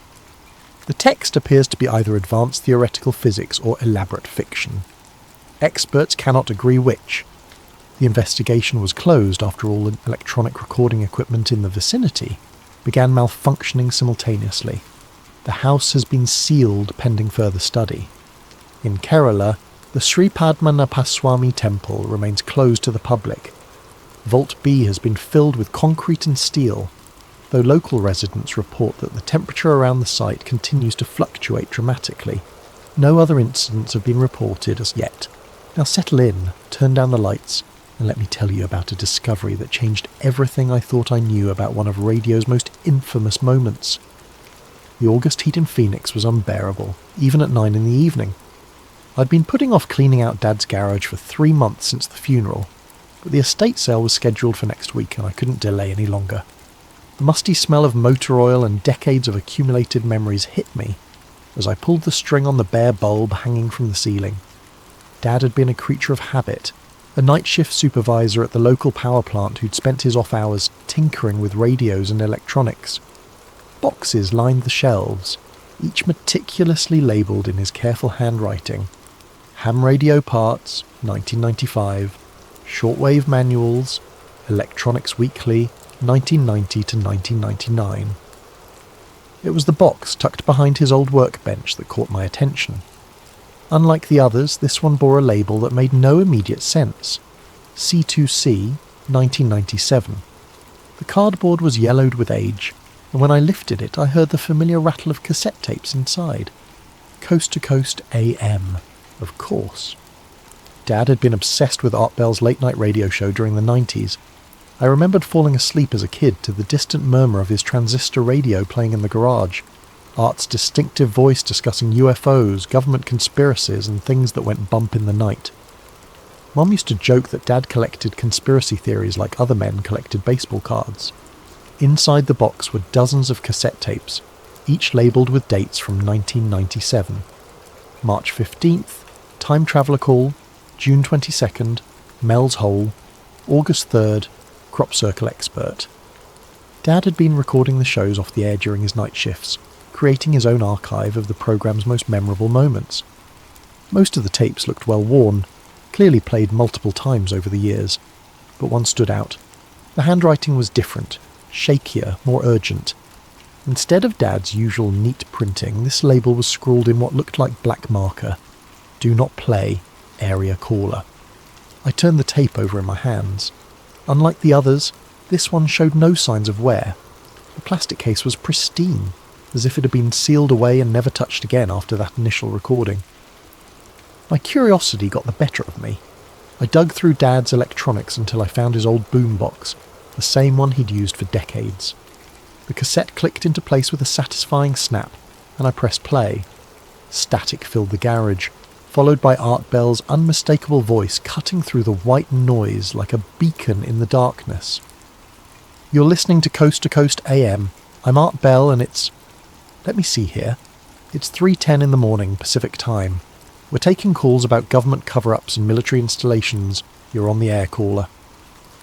The text appears to be either advanced theoretical physics or elaborate fiction. Experts cannot agree which. The investigation was closed after all electronic recording equipment in the vicinity began malfunctioning simultaneously. The house has been sealed pending further study. In Kerala, the Sri Padmanabhaswamy temple remains closed to the public. Vault B has been filled with concrete and steel, though local residents report that the temperature around the site continues to fluctuate dramatically. No other incidents have been reported as yet. Now settle in, turn down the lights, and let me tell you about a discovery that changed everything I thought I knew about one of radio's most infamous moments. The August heat in Phoenix was unbearable, even at 9 in the evening. I'd been putting off cleaning out Dad's garage for 3 months since the funeral, but the estate sale was scheduled for next week and I couldn't delay any longer. The musty smell of motor oil and decades of accumulated memories hit me as I pulled the string on the bare bulb hanging from the ceiling. Dad had been a creature of habit, a night shift supervisor at the local power plant who'd spent his off hours tinkering with radios and electronics. Boxes lined the shelves, each meticulously labelled in his careful handwriting. Ham radio parts, 1995, shortwave manuals, Electronics Weekly, 1990 to 1999. It was the box tucked behind his old workbench that caught my attention. Unlike the others, this one bore a label that made no immediate sense. C2C, 1997. The cardboard was yellowed with age, and when I lifted it I heard the familiar rattle of cassette tapes inside. Coast to Coast AM, of course. Dad had been obsessed with Art Bell's late-night radio show during the 90s. I remembered falling asleep as a kid to the distant murmur of his transistor radio playing in the garage. Art's distinctive voice discussing UFOs, government conspiracies, and things that went bump in the night. Mum used to joke that Dad collected conspiracy theories like other men collected baseball cards. Inside the box were dozens of cassette tapes, each labelled with dates from 1997. March 15th, Time Traveller Call, June 22nd, Mel's Hole, August 3rd, Crop Circle Expert. Dad had been recording the shows off the air during his night shifts, creating his own archive of the programme's most memorable moments. Most of the tapes looked well worn, clearly played multiple times over the years, but one stood out. The handwriting was different, shakier, more urgent. Instead of Dad's usual neat printing, this label was scrawled in what looked like black marker. "Do not play, area caller." I turned the tape over in my hands. Unlike the others, this one showed no signs of wear. The plastic case was pristine, as if it had been sealed away and never touched again after that initial recording. My curiosity got the better of me. I dug through Dad's electronics until I found his old boombox, the same one he'd used for decades. The cassette clicked into place with a satisfying snap, and I pressed play. Static filled the garage, followed by Art Bell's unmistakable voice cutting through the white noise like a beacon in the darkness. "You're listening to Coast AM. I'm Art Bell and it's... let me see here. It's 3:10 in the morning, Pacific time. We're taking calls about government cover-ups and military installations. You're on the air, caller."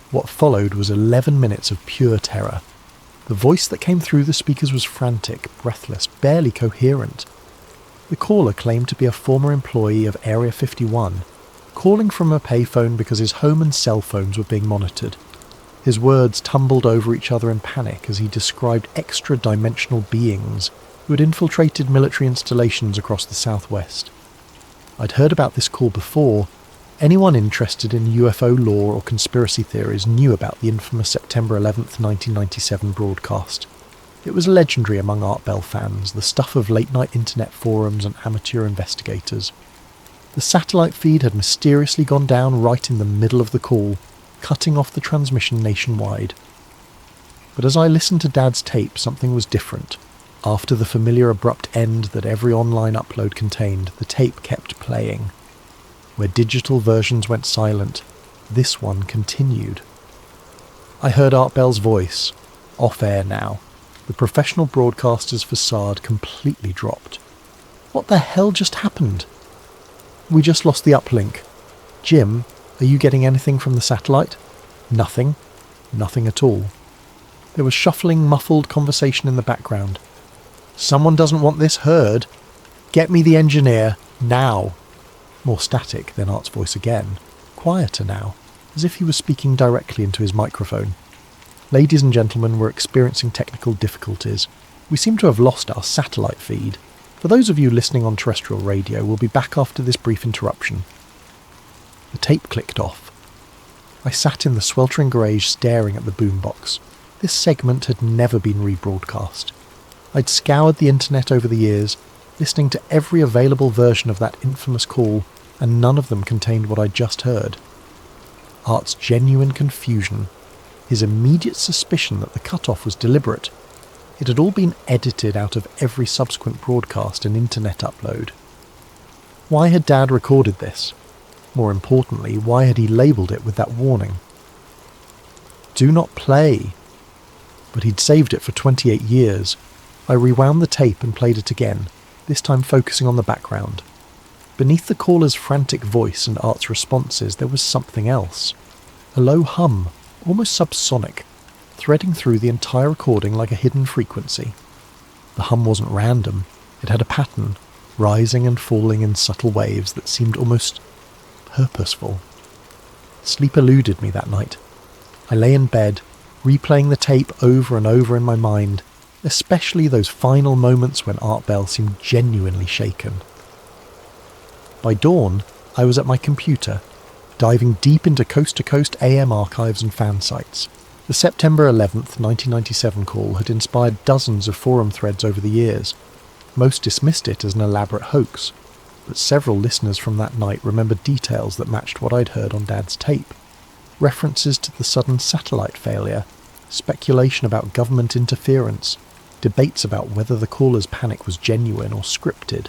What followed was 11 minutes of pure terror. The voice that came through the speakers was frantic, breathless, barely coherent. The caller claimed to be a former employee of Area 51, calling from a payphone because his home and cell phones were being monitored. His words tumbled over each other in panic as he described extra-dimensional beings who had infiltrated military installations across the southwest. I'd heard about this call before. Anyone interested in UFO lore or conspiracy theories knew about the infamous September 11th, 1997 broadcast. It was legendary among Art Bell fans, the stuff of late-night internet forums and amateur investigators. The satellite feed had mysteriously gone down right in the middle of the call, cutting off the transmission nationwide. But as I listened to Dad's tape, something was different. After the familiar abrupt end that every online upload contained, the tape kept playing. Where digital versions went silent, this one continued. I heard Art Bell's voice, off-air now. The professional broadcaster's facade completely dropped. What the hell just happened? "We just lost the uplink. Jim, are you getting anything from the satellite?" "Nothing. Nothing at all." There was shuffling, muffled conversation in the background. "Someone doesn't want this heard. Get me the engineer, now." More static, then Art's voice again. Quieter now, as if he was speaking directly into his microphone. "Ladies and gentlemen, we're experiencing technical difficulties. We seem to have lost our satellite feed. For those of you listening on terrestrial radio, we'll be back after this brief interruption." The tape clicked off. I sat in the sweltering garage staring at the boombox. This segment had never been rebroadcast. I'd scoured the internet over the years, listening to every available version of that infamous call, and none of them contained what I'd just heard. Art's genuine confusion, his immediate suspicion that the cut-off was deliberate. It had all been edited out of every subsequent broadcast and internet upload. Why had Dad recorded this? More importantly, why had he labelled it with that warning? "Do not play." But he'd saved it for 28 years. I rewound the tape and played it again, this time focusing on the background. Beneath the caller's frantic voice and Art's responses, there was something else. A low hum, almost subsonic, threading through the entire recording like a hidden frequency. The hum wasn't random. It had a pattern, rising and falling in subtle waves that seemed almost purposeful. Sleep eluded me that night. I lay in bed, replaying the tape over and over in my mind, especially those final moments when Art Bell seemed genuinely shaken. By dawn, I was at my computer, diving deep into Coast AM archives and fan sites. The September 11th, 1997 call had inspired dozens of forum threads over the years. Most dismissed it as an elaborate hoax, but several listeners from that night remembered details that matched what I'd heard on Dad's tape. References to the sudden satellite failure, speculation about government interference, debates about whether the caller's panic was genuine or scripted.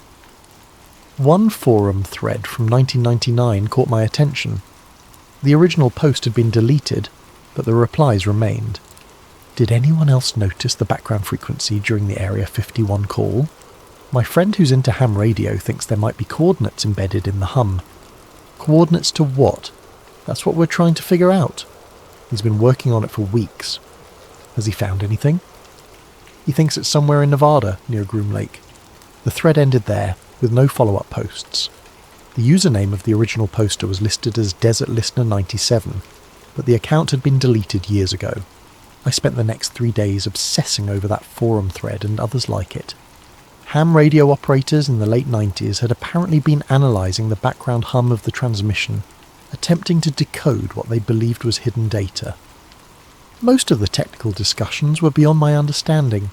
One forum thread from 1999 caught my attention. The original post had been deleted, but the replies remained. Did anyone else notice the background frequency during the Area 51 call? My friend who's into ham radio thinks there might be coordinates embedded in the hum. Coordinates to what? That's what we're trying to figure out. He's been working on it for weeks. Has he found anything? He thinks it's somewhere in Nevada, near Groom Lake. The thread ended there, with no follow-up posts. The username of the original poster was listed as Desert Listener 97, but the account had been deleted years ago. I spent the next 3 days obsessing over that forum thread and others like it. Ham radio operators in the late 90s had apparently been analysing the background hum of the transmission, attempting to decode what they believed was hidden data. Most of the technical discussions were beyond my understanding,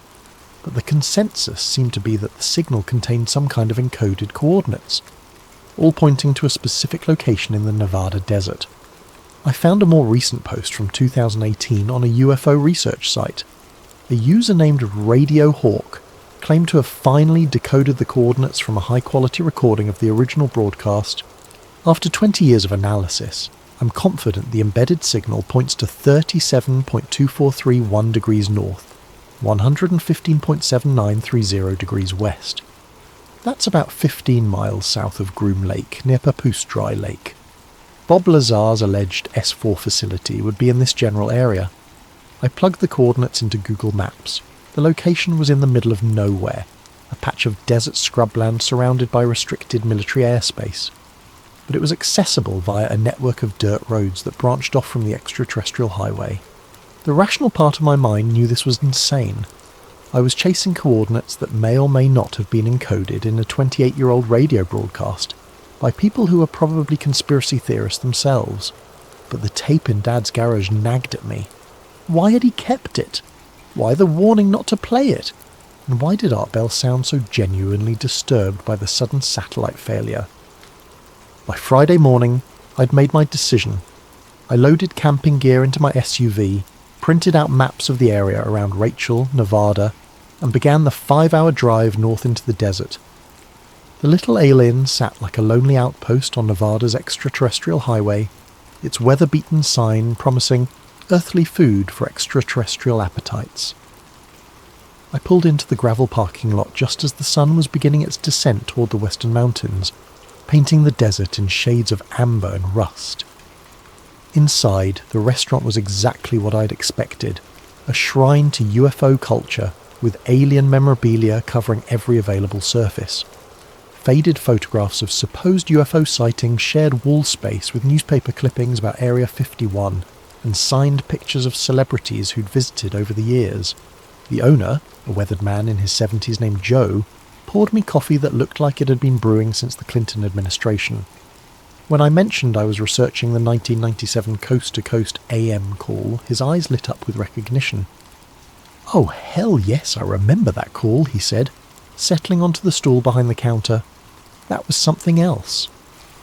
but the consensus seemed to be that the signal contained some kind of encoded coordinates, all pointing to a specific location in the Nevada desert. I found a more recent post from 2018 on a UFO research site. A user named Radio Hawk claimed to have finally decoded the coordinates from a high-quality recording of the original broadcast. After 20 years of analysis, I'm confident the embedded signal points to 37.2431 degrees north, 115.7930 degrees west. That's about 15 miles south of Groom Lake, near Papoose Dry Lake. Bob Lazar's alleged S4 facility would be in this general area. I plugged the coordinates into Google Maps. The location was in the middle of nowhere, a patch of desert scrubland surrounded by restricted military airspace. But it was accessible via a network of dirt roads that branched off from the extraterrestrial highway. The rational part of my mind knew this was insane. I was chasing coordinates that may or may not have been encoded in a 28-year-old radio broadcast by people who were probably conspiracy theorists themselves. But the tape in Dad's garage nagged at me. Why had he kept it? Why the warning not to play it? And why did Art Bell sound so genuinely disturbed by the sudden satellite failure? By Friday morning, I'd made my decision. I loaded camping gear into my SUV, printed out maps of the area around Rachel, Nevada, and began the 5-hour drive north into the desert. The little alien sat like a lonely outpost on Nevada's extraterrestrial highway, its weather-beaten sign promising earthly food for extraterrestrial appetites. I pulled into the gravel parking lot just as the sun was beginning its descent toward the western mountains, painting the desert in shades of amber and rust. Inside, the restaurant was exactly what I'd expected, a shrine to UFO culture with alien memorabilia covering every available surface. Faded photographs of supposed UFO sightings shared wall space with newspaper clippings about Area 51 and signed pictures of celebrities who'd visited over the years. The owner, a weathered man in his 70s named Joe, poured me coffee that looked like it had been brewing since the Clinton administration. When I mentioned I was researching the 1997 Coast to Coast AM call, his eyes lit up with recognition. "Oh, hell yes, I remember that call," he said, settling onto the stool behind the counter. That was something else.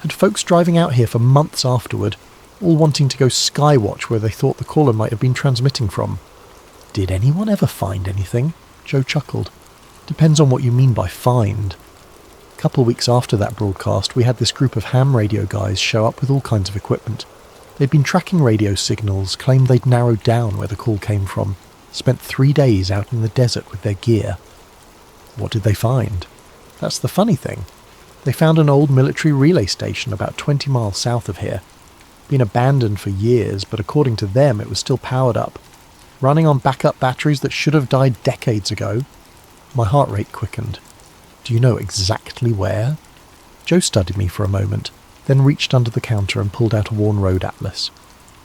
Had folks driving out here for months afterward, all wanting to go skywatch where they thought the caller might have been transmitting from. "Did anyone ever find anything?" Joe chuckled. "Depends on what you mean by find." A couple weeks after that broadcast, we had this group of ham radio guys show up with all kinds of equipment. They'd been tracking radio signals, claimed they'd narrowed down where the call came from, spent 3 days out in the desert with their gear. What did they find? That's the funny thing. They found an old military relay station about 20 miles south of here. Been abandoned for years, but according to them it was still powered up, running on backup batteries that should have died decades ago. My heart rate quickened. "Do you know exactly where?" Joe studied me for a moment, then reached under the counter and pulled out a worn road atlas.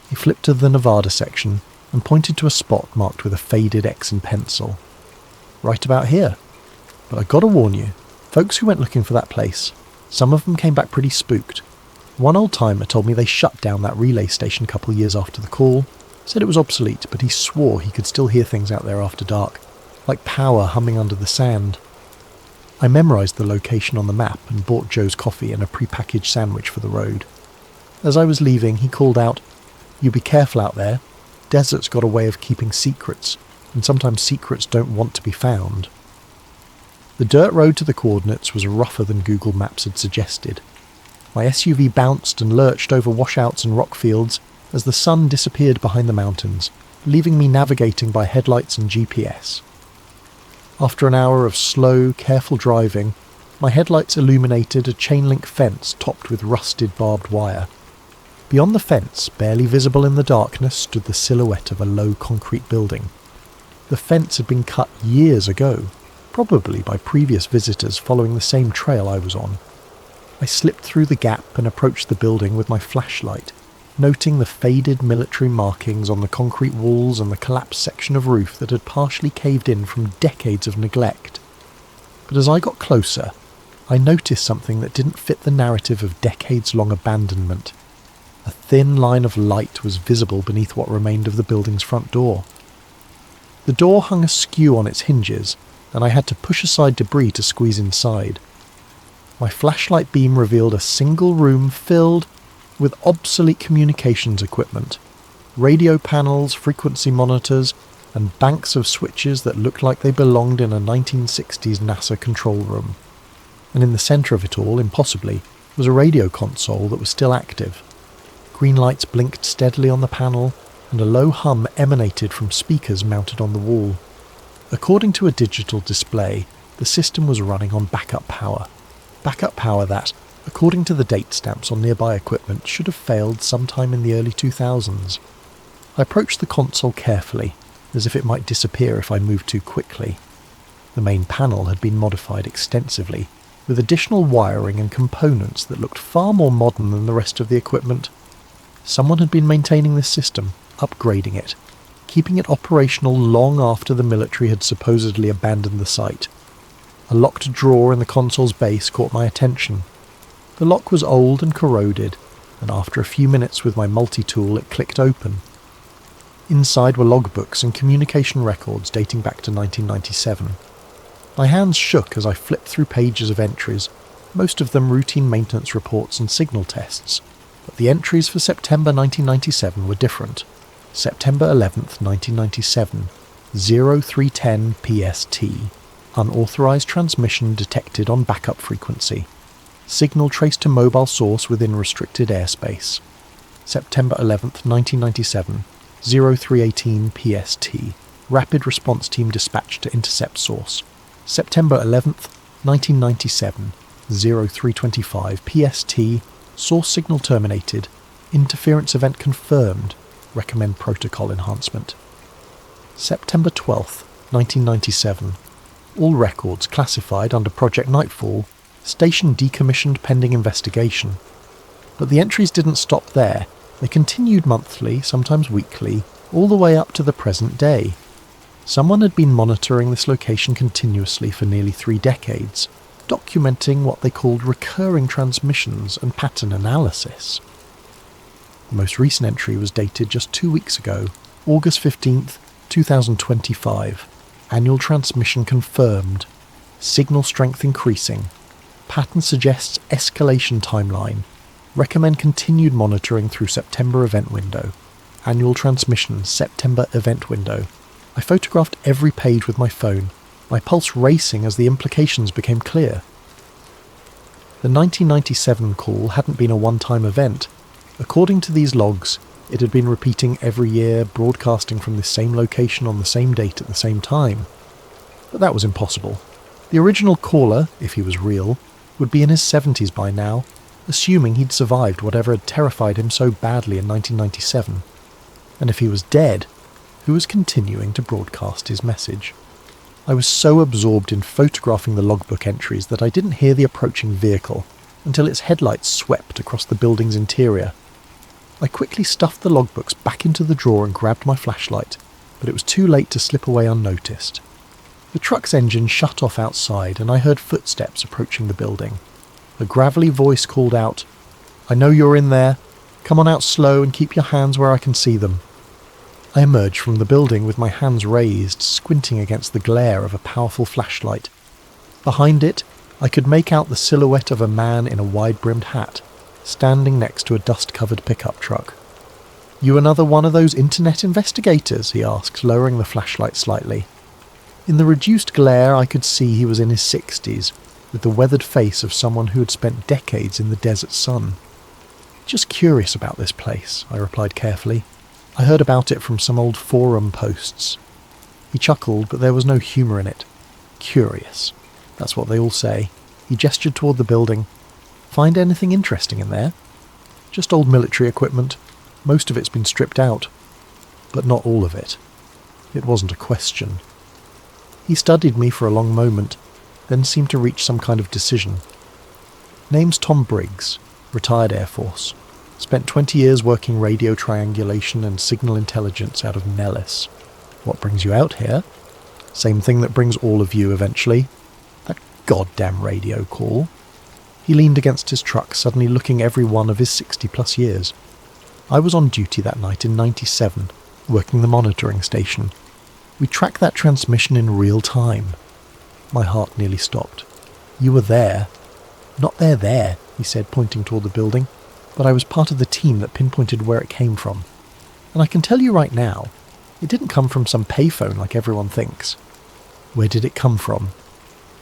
He flipped to the Nevada section and pointed to a spot marked with a faded X in pencil. "Right about here. But I gotta warn you, folks who went looking for that place, some of them came back pretty spooked. One old-timer told me they shut down that relay station a couple years after the call, said it was obsolete, but he swore he could still hear things out there after dark, like power humming under the sand." I memorised the location on the map and bought Joe's coffee and a pre-packaged sandwich for the road. As I was leaving, he called out, "You be careful out there. Desert's got a way of keeping secrets, and sometimes secrets don't want to be found." The dirt road to the coordinates was rougher than Google Maps had suggested. My SUV bounced and lurched over washouts and rock fields as the sun disappeared behind the mountains, leaving me navigating by headlights and GPS. After an hour of slow, careful driving, my headlights illuminated a chain-link fence topped with rusted barbed wire. Beyond the fence, barely visible in the darkness, stood the silhouette of a low concrete building. The fence had been cut years ago, probably by previous visitors following the same trail I was on. I slipped through the gap and approached the building with my flashlight, noting the faded military markings on the concrete walls and the collapsed section of roof that had partially caved in from decades of neglect. But as I got closer, I noticed something that didn't fit the narrative of decades-long abandonment. A thin line of light was visible beneath what remained of the building's front door. The door hung askew on its hinges, and I had to push aside debris to squeeze inside. My flashlight beam revealed a single room filled with obsolete communications equipment, radio panels, frequency monitors, and banks of switches that looked like they belonged in a 1960s NASA control room. And in the centre of it all, impossibly, was a radio console that was still active. Green lights blinked steadily on the panel, and a low hum emanated from speakers mounted on the wall. According to a digital display, the system was running on backup power. Backup power that, according to the date stamps on nearby equipment, should have failed sometime in the early 2000s. I approached the console carefully, as if it might disappear if I moved too quickly. The main panel had been modified extensively, with additional wiring and components that looked far more modern than the rest of the equipment. Someone had been maintaining this system, upgrading it, keeping it operational long after the military had supposedly abandoned the site. A locked drawer in the console's base caught my attention. The lock was old and corroded, and after a few minutes with my multi-tool it clicked open. Inside were logbooks and communication records dating back to 1997. My hands shook as I flipped through pages of entries, most of them routine maintenance reports and signal tests, but the entries for September 1997 were different. September 11th, 1997, 0310 PST. Unauthorized transmission detected on backup frequency. Signal traced to mobile source within restricted airspace. September 11th, 1997, 0318 PST. Rapid response team dispatched to intercept source. September 11th, 1997, 0325 PST. Source signal terminated. Interference event confirmed. Recommend protocol enhancement. September 12th, 1997. All records classified under Project Nightfall. Station decommissioned pending investigation. But the entries didn't stop there. They continued monthly, sometimes weekly, all the way up to the present day. Someone had been monitoring this location continuously for nearly 3 decades, documenting what they called recurring transmissions and pattern analysis. The most recent entry was dated just 2 weeks ago, August 15th, 2025. Annual transmission confirmed. Signal strength increasing. Pattern suggests escalation timeline. Recommend continued monitoring through September event window. Annual transmission September event window. I photographed every page with my phone, my pulse racing as the implications became clear. The 1997 call hadn't been a one-time event. According to these logs, it had been repeating every year, broadcasting from the same location on the same date at the same time. But that was impossible. The original caller, if he was real, would be in his 70s by now, assuming he'd survived whatever had terrified him so badly in 1997. And if he was dead, who was continuing to broadcast his message? I was so absorbed in photographing the logbook entries that I didn't hear the approaching vehicle until its headlights swept across the building's interior. I quickly stuffed the logbooks back into the drawer and grabbed my flashlight, but it was too late to slip away unnoticed. The truck's engine shut off outside and I heard footsteps approaching the building. A gravelly voice called out, "I know you're in there. Come on out slow and keep your hands where I can see them." I emerged from the building with my hands raised, squinting against the glare of a powerful flashlight. Behind it, I could make out the silhouette of a man in a wide-brimmed hat, standing next to a dust-covered pickup truck. "You another one of those internet investigators?" he asked, lowering the flashlight slightly. In the reduced glare I could see he was in his 60s, with the weathered face of someone who had spent decades in the desert sun. "Just curious about this place," I replied carefully. "I heard about it from some old forum posts." He chuckled, but there was no humour in it. "Curious. That's what they all say." He gestured toward the building. "Find anything interesting in there?" "Just old military equipment. Most of it's been stripped out." "But not all of it." It wasn't a question. He studied me for a long moment, then seemed to reach some kind of decision. Name's Tom Briggs, retired Air Force. Spent 20 years working radio triangulation and signal intelligence out of Nellis. What brings you out here? Same thing that brings all of you eventually. That goddamn radio call. He leaned against his truck, suddenly looking every one of his 60-plus years. I was on duty that night in '97, working the monitoring station. We tracked that transmission in real time. My heart nearly stopped. You were there. Not there, he said, pointing toward the building, but I was part of the team that pinpointed where it came from. And I can tell you right now, it didn't come from some payphone like everyone thinks. Where did it come from?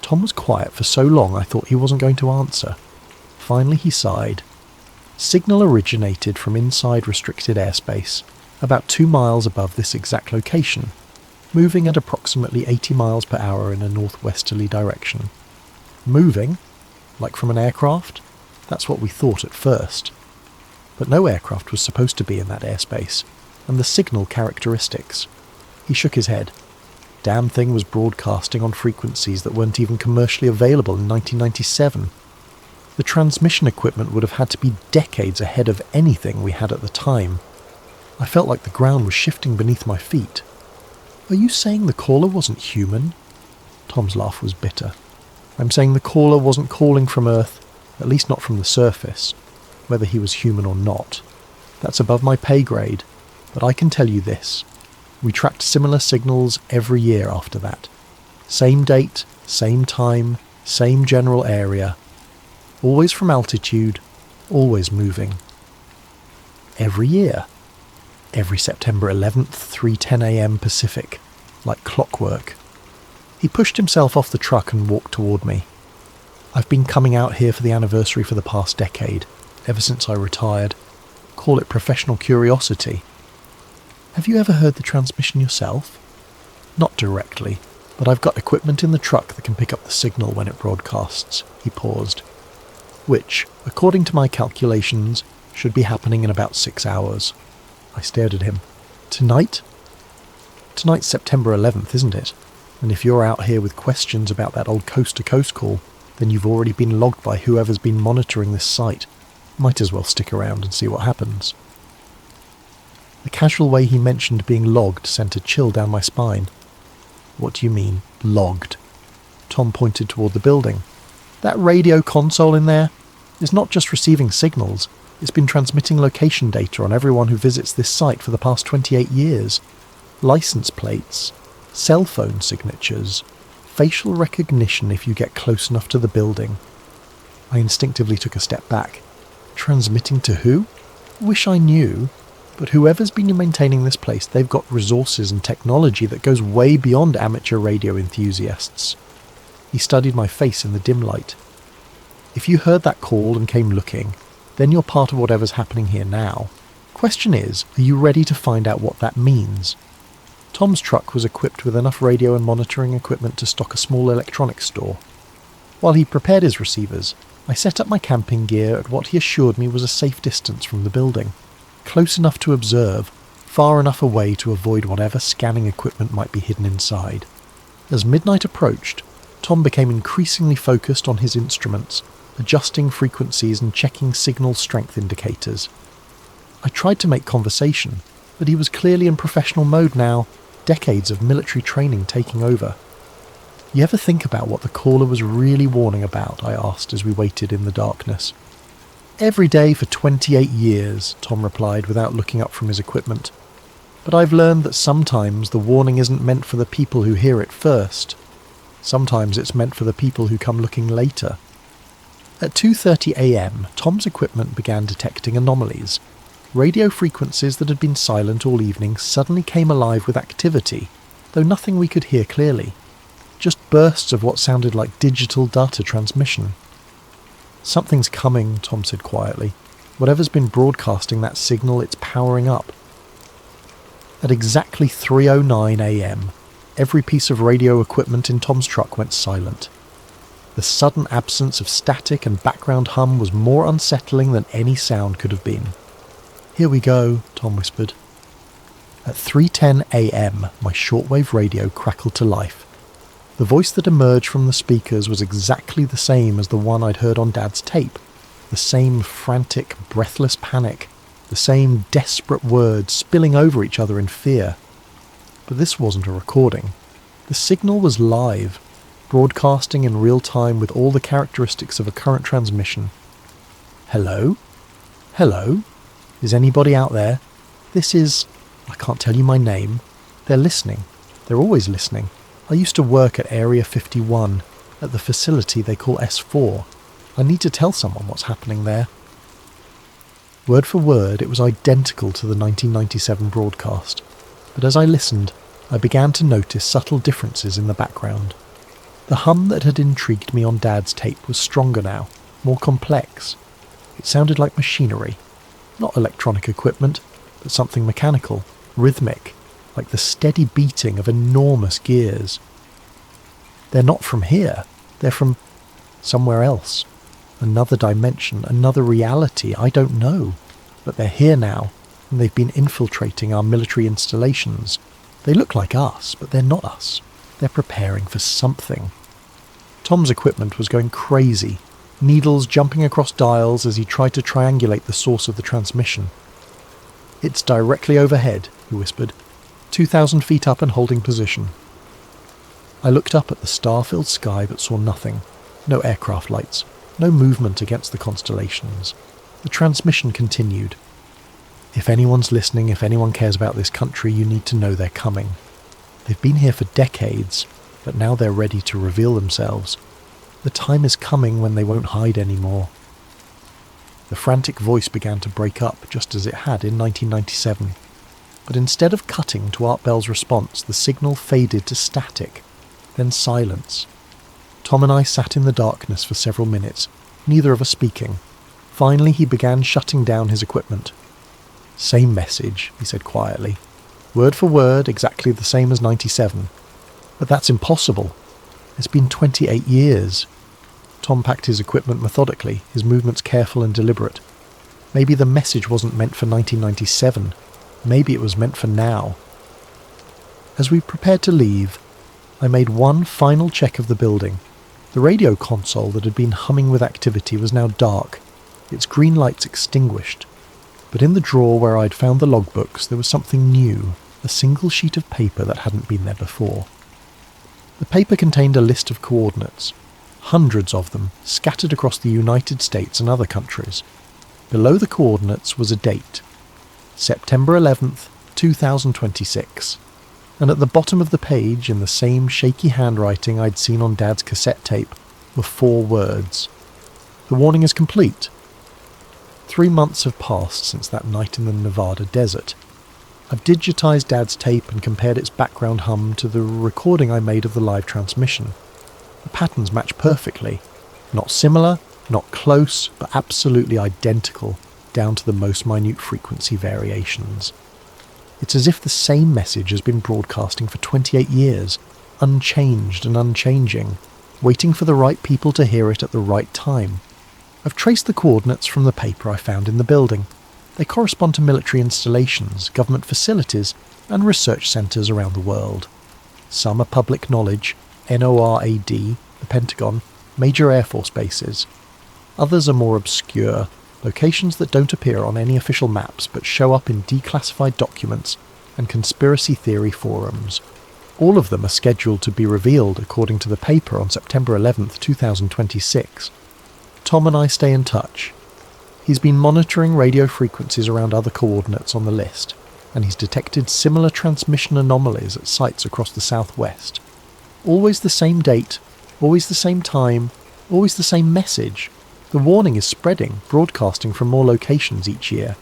Tom was quiet for so long I thought he wasn't going to answer. Finally he sighed. Signal originated from inside restricted airspace, about 2 miles above this exact location, moving at approximately 80 miles per hour in a northwesterly direction. Moving? Like from an aircraft? That's what we thought at first. But no aircraft was supposed to be in that airspace, and the signal characteristics. He shook his head. Damn thing was broadcasting on frequencies that weren't even commercially available in 1997. The transmission equipment would have had to be decades ahead of anything we had at the time. I felt like the ground was shifting beneath my feet. Are you saying the caller wasn't human? Tom's laugh was bitter. I'm saying the caller wasn't calling from Earth, at least not from the surface, whether he was human or not. That's above my pay grade, but I can tell you this. We tracked similar signals every year after that. Same date, same time, same general area. Always from altitude, always moving. Every year. Every September 11th, 3:10 a.m. Pacific, like clockwork. He pushed himself off the truck and walked toward me. I've been coming out here for the anniversary for the past decade, ever since I retired. Call it professional curiosity. Have you ever heard the transmission yourself? Not directly, but I've got equipment in the truck that can pick up the signal when it broadcasts. He paused. Which, according to my calculations, should be happening in about 6 hours. I stared at him. Tonight? Tonight's September 11th, isn't it? And if you're out here with questions about that old coast-to-coast call, then you've already been logged by whoever's been monitoring this site. Might as well stick around and see what happens. The casual way he mentioned being logged sent a chill down my spine. What do you mean, logged? Tom pointed toward the building. That radio console in there is not just receiving signals, it's been transmitting location data on everyone who visits this site for the past 28 years. License plates, cell phone signatures, facial recognition if you get close enough to the building. I instinctively took a step back. Transmitting to who? Wish I knew. But whoever's been maintaining this place, they've got resources and technology that goes way beyond amateur radio enthusiasts. He studied my face in the dim light. If you heard that call and came looking, then you're part of whatever's happening here now. Question is, are you ready to find out what that means? Tom's truck was equipped with enough radio and monitoring equipment to stock a small electronics store. While he prepared his receivers, I set up my camping gear at what he assured me was a safe distance from the building. Close enough to observe, far enough away to avoid whatever scanning equipment might be hidden inside. As midnight approached, Tom became increasingly focused on his instruments, adjusting frequencies and checking signal strength indicators. I tried to make conversation, but he was clearly in professional mode now, decades of military training taking over. You ever think about what the caller was really warning about? I asked as we waited in the darkness. Every day for 28 years, Tom replied without looking up from his equipment. But I've learned that sometimes the warning isn't meant for the people who hear it first. Sometimes it's meant for the people who come looking later. At 2:30 a.m, Tom's equipment began detecting anomalies. Radio frequencies that had been silent all evening suddenly came alive with activity, though nothing we could hear clearly. Just bursts of what sounded like digital data transmission. Something's coming, Tom said quietly. Whatever's been broadcasting that signal, it's powering up. At exactly 3:09 a.m, every piece of radio equipment in Tom's truck went silent. The sudden absence of static and background hum was more unsettling than any sound could have been. Here we go, Tom whispered. At 3:10 a.m, my shortwave radio crackled to life. The voice that emerged from the speakers was exactly the same as the one I'd heard on Dad's tape. The same frantic, breathless panic. The same desperate words spilling over each other in fear. But this wasn't a recording. The signal was live, broadcasting in real time with all the characteristics of a current transmission. Hello? Hello? Is anybody out there? This is... I can't tell you my name. They're listening. They're always listening. I used to work at Area 51, at the facility they call S4. I need to tell someone what's happening there. Word for word, it was identical to the 1997 broadcast. But as I listened, I began to notice subtle differences in the background. The hum that had intrigued me on Dad's tape was stronger now, more complex. It sounded like machinery. Not electronic equipment, but something mechanical, rhythmic, like the steady beating of enormous gears. They're not from here. They're from somewhere else. Another dimension, another reality, I don't know. But they're here now, and they've been infiltrating our military installations. They look like us, but they're not us. They're preparing for something. Tom's equipment was going crazy, needles jumping across dials as he tried to triangulate the source of the transmission. "It's directly overhead," he whispered, 2,000 feet up and holding position. I looked up at the star-filled sky but saw nothing. No aircraft lights, no movement against the constellations. The transmission continued. "If anyone's listening, if anyone cares about this country, you need to know they're coming. They've been here for decades, but now they're ready to reveal themselves. The time is coming when they won't hide anymore." The frantic voice began to break up, just as it had in 1997. But instead of cutting to Art Bell's response, the signal faded to static, then silence. Tom and I sat in the darkness for several minutes, neither of us speaking. Finally, he began shutting down his equipment. "Same message," he said quietly. "Word for word, exactly the same as 97. But that's impossible. It's been 28 years. Tom packed his equipment methodically, his movements careful and deliberate. Maybe the message wasn't meant for 1997. Maybe it was meant for now. As we prepared to leave, I made one final check of the building. The radio console that had been humming with activity was now dark, its green lights extinguished. But in the drawer where I'd found the logbooks, there was something new, a single sheet of paper that hadn't been there before. The paper contained a list of coordinates, hundreds of them, scattered across the United States and other countries. Below the coordinates was a date, September 11th, 2026. And at the bottom of the page, in the same shaky handwriting I'd seen on Dad's cassette tape, were 4 words. "The warning is complete." 3 months have passed since that night in the Nevada desert. I've digitized Dad's tape and compared its background hum to the recording I made of the live transmission. The patterns match perfectly. Not similar, not close, but absolutely identical, down to the most minute frequency variations. It's as if the same message has been broadcasting for 28 years, unchanged and unchanging, waiting for the right people to hear it at the right time. I've traced the coordinates from the paper I found in the building. They correspond to military installations, government facilities, and research centres around the world. Some are public knowledge, NORAD, the Pentagon, major Air Force bases. Others are more obscure, locations that don't appear on any official maps but show up in declassified documents and conspiracy theory forums. All of them are scheduled to be revealed according to the paper on September 11th, 2026. Tom and I stay in touch. He's been monitoring radio frequencies around other coordinates on the list, and he's detected similar transmission anomalies at sites across the southwest. Always the same date, always the same time, always the same message. The warning is spreading, broadcasting from more locations each year.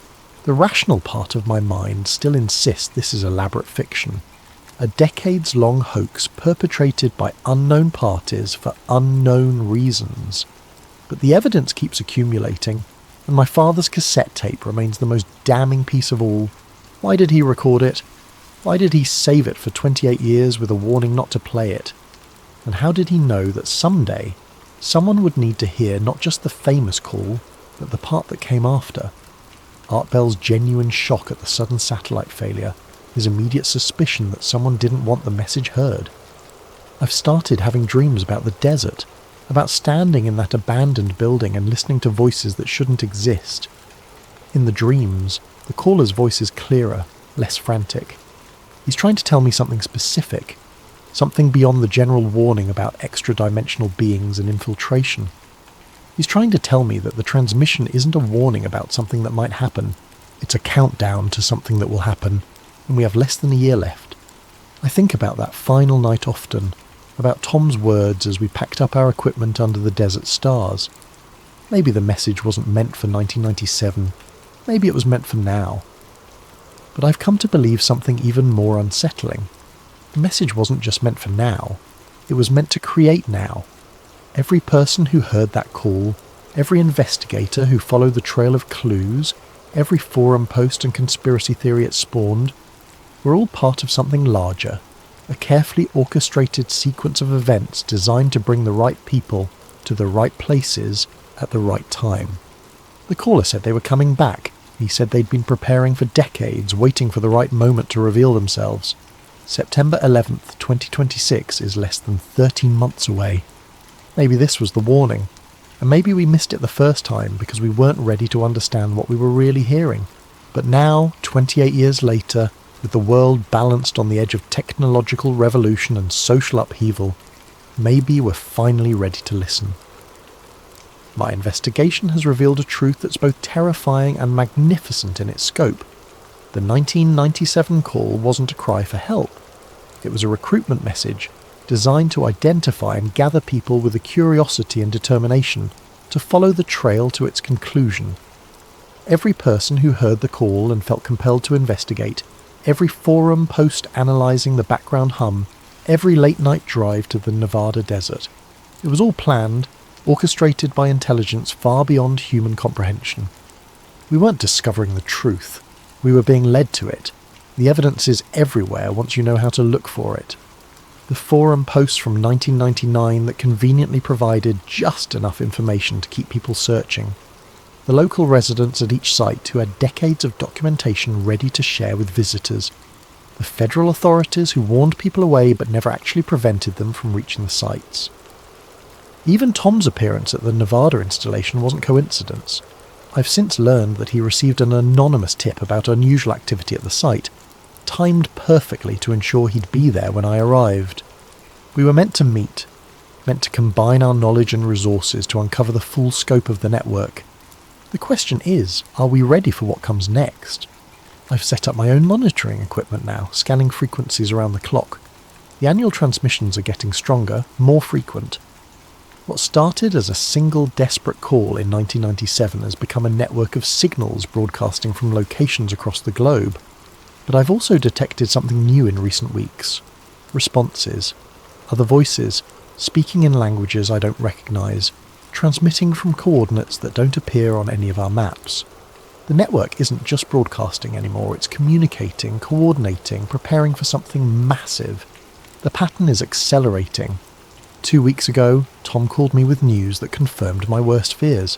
The rational part of my mind still insists this is elaborate fiction. A decades-long hoax perpetrated by unknown parties for unknown reasons. But the evidence keeps accumulating, and my father's cassette tape remains the most damning piece of all. Why did he record it? Why did he save it for 28 years with a warning not to play it? And how did he know that someday someone would need to hear not just the famous call, but the part that came after? Art Bell's genuine shock at the sudden satellite failure, his immediate suspicion that someone didn't want the message heard. I've started having dreams about the desert, about standing in that abandoned building and listening to voices that shouldn't exist. In the dreams, the caller's voice is clearer, less frantic. He's trying to tell me something specific, something beyond the general warning about extra-dimensional beings and infiltration. He's trying to tell me that the transmission isn't a warning about something that might happen. It's a countdown to something that will happen, and we have less than a year left. I think about that final night often, about Tom's words as we packed up our equipment under the desert stars. Maybe the message wasn't meant for 1997. Maybe it was meant for now. But I've come to believe something even more unsettling. The message wasn't just meant for now. It was meant to create now. Every person who heard that call, every investigator who followed the trail of clues, every forum post and conspiracy theory it spawned, were all part of something larger, a carefully orchestrated sequence of events designed to bring the right people to the right places at the right time. The caller said they were coming back. He said they'd been preparing for decades, waiting for the right moment to reveal themselves. September 11th, 2026 is less than 13 months away. Maybe this was the warning, and maybe we missed it the first time because we weren't ready to understand what we were really hearing. But now, 28 years later, with the world balanced on the edge of technological revolution and social upheaval, maybe we're finally ready to listen. My investigation has revealed a truth that's both terrifying and magnificent in its scope. The 1997 call wasn't a cry for help. It was a recruitment message designed to identify and gather people with a curiosity and determination to follow the trail to its conclusion. Every person who heard the call and felt compelled to investigate, every forum post analysing the background hum, every late-night drive to the Nevada desert. It was all planned, orchestrated by intelligence far beyond human comprehension. We weren't discovering the truth. We were being led to it. The evidence is everywhere once you know how to look for it. The forum posts from 1999 that conveniently provided just enough information to keep people searching. The local residents at each site who had decades of documentation ready to share with visitors. The federal authorities who warned people away but never actually prevented them from reaching the sites. Even Tom's appearance at the Nevada installation wasn't coincidence. I've since learned that he received an anonymous tip about unusual activity at the site, timed perfectly to ensure he'd be there when I arrived. We were meant to meet, meant to combine our knowledge and resources to uncover the full scope of the network. The question is, are we ready for what comes next? I've set up my own monitoring equipment now, scanning frequencies around the clock. The annual transmissions are getting stronger, more frequent. What started as a single desperate call in 1997 has become a network of signals broadcasting from locations across the globe. But I've also detected something new in recent weeks. Responses. Other voices, speaking in languages I don't recognise, transmitting from coordinates that don't appear on any of our maps. The network isn't just broadcasting anymore, it's communicating, coordinating, preparing for something massive. The pattern is accelerating. 2 weeks ago, Tom called me with news that confirmed my worst fears.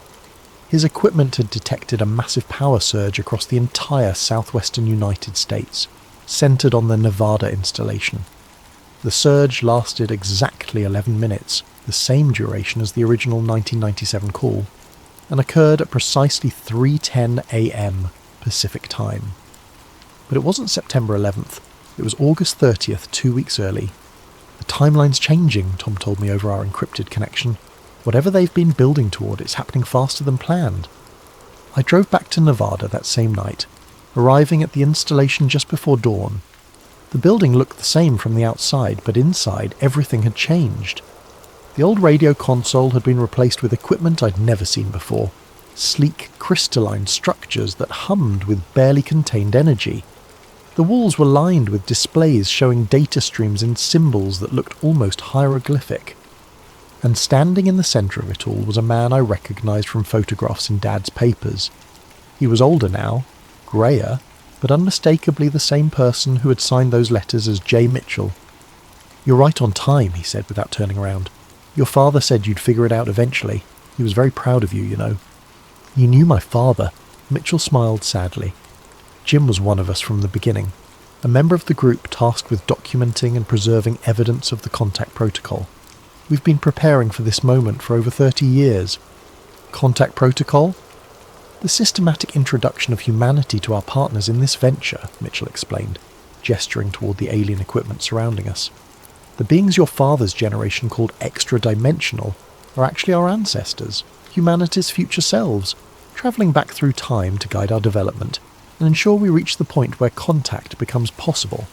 His equipment had detected a massive power surge across the entire southwestern United States, centered on the Nevada installation. The surge lasted exactly 11 minutes, the same duration as the original 1997 call, and occurred at precisely 3:10 a.m. Pacific time. But it wasn't September 11th, it was August 30th, 2 weeks early. The timeline's changing, Tom told me over our encrypted connection. Whatever they've been building toward, it's happening faster than planned. I drove back to Nevada that same night, arriving at the installation just before dawn. The building looked the same from the outside, but inside everything had changed. The old radio console had been replaced with equipment I'd never seen before. Sleek, crystalline structures that hummed with barely contained energy. The walls were lined with displays showing data streams in symbols that looked almost hieroglyphic. And standing in the centre of it all was a man I recognised from photographs in Dad's papers. He was older now, greyer, but unmistakably the same person who had signed those letters as J. Mitchell. "You're right on time," he said without turning around. "Your father said you'd figure it out eventually. He was very proud of you, you know." "You knew my father." Mitchell smiled sadly. "Jim was one of us from the beginning. a member of the group tasked with documenting and preserving evidence of the contact protocol. We've been preparing for this moment for over 30 years. Contact protocol? The systematic introduction of humanity to our partners in this venture, Mitchell explained, gesturing toward the alien equipment surrounding us. The beings your father's generation called extra-dimensional are actually our ancestors, humanity's future selves, travelling back through time to guide our development and ensure we reach the point where contact becomes possible.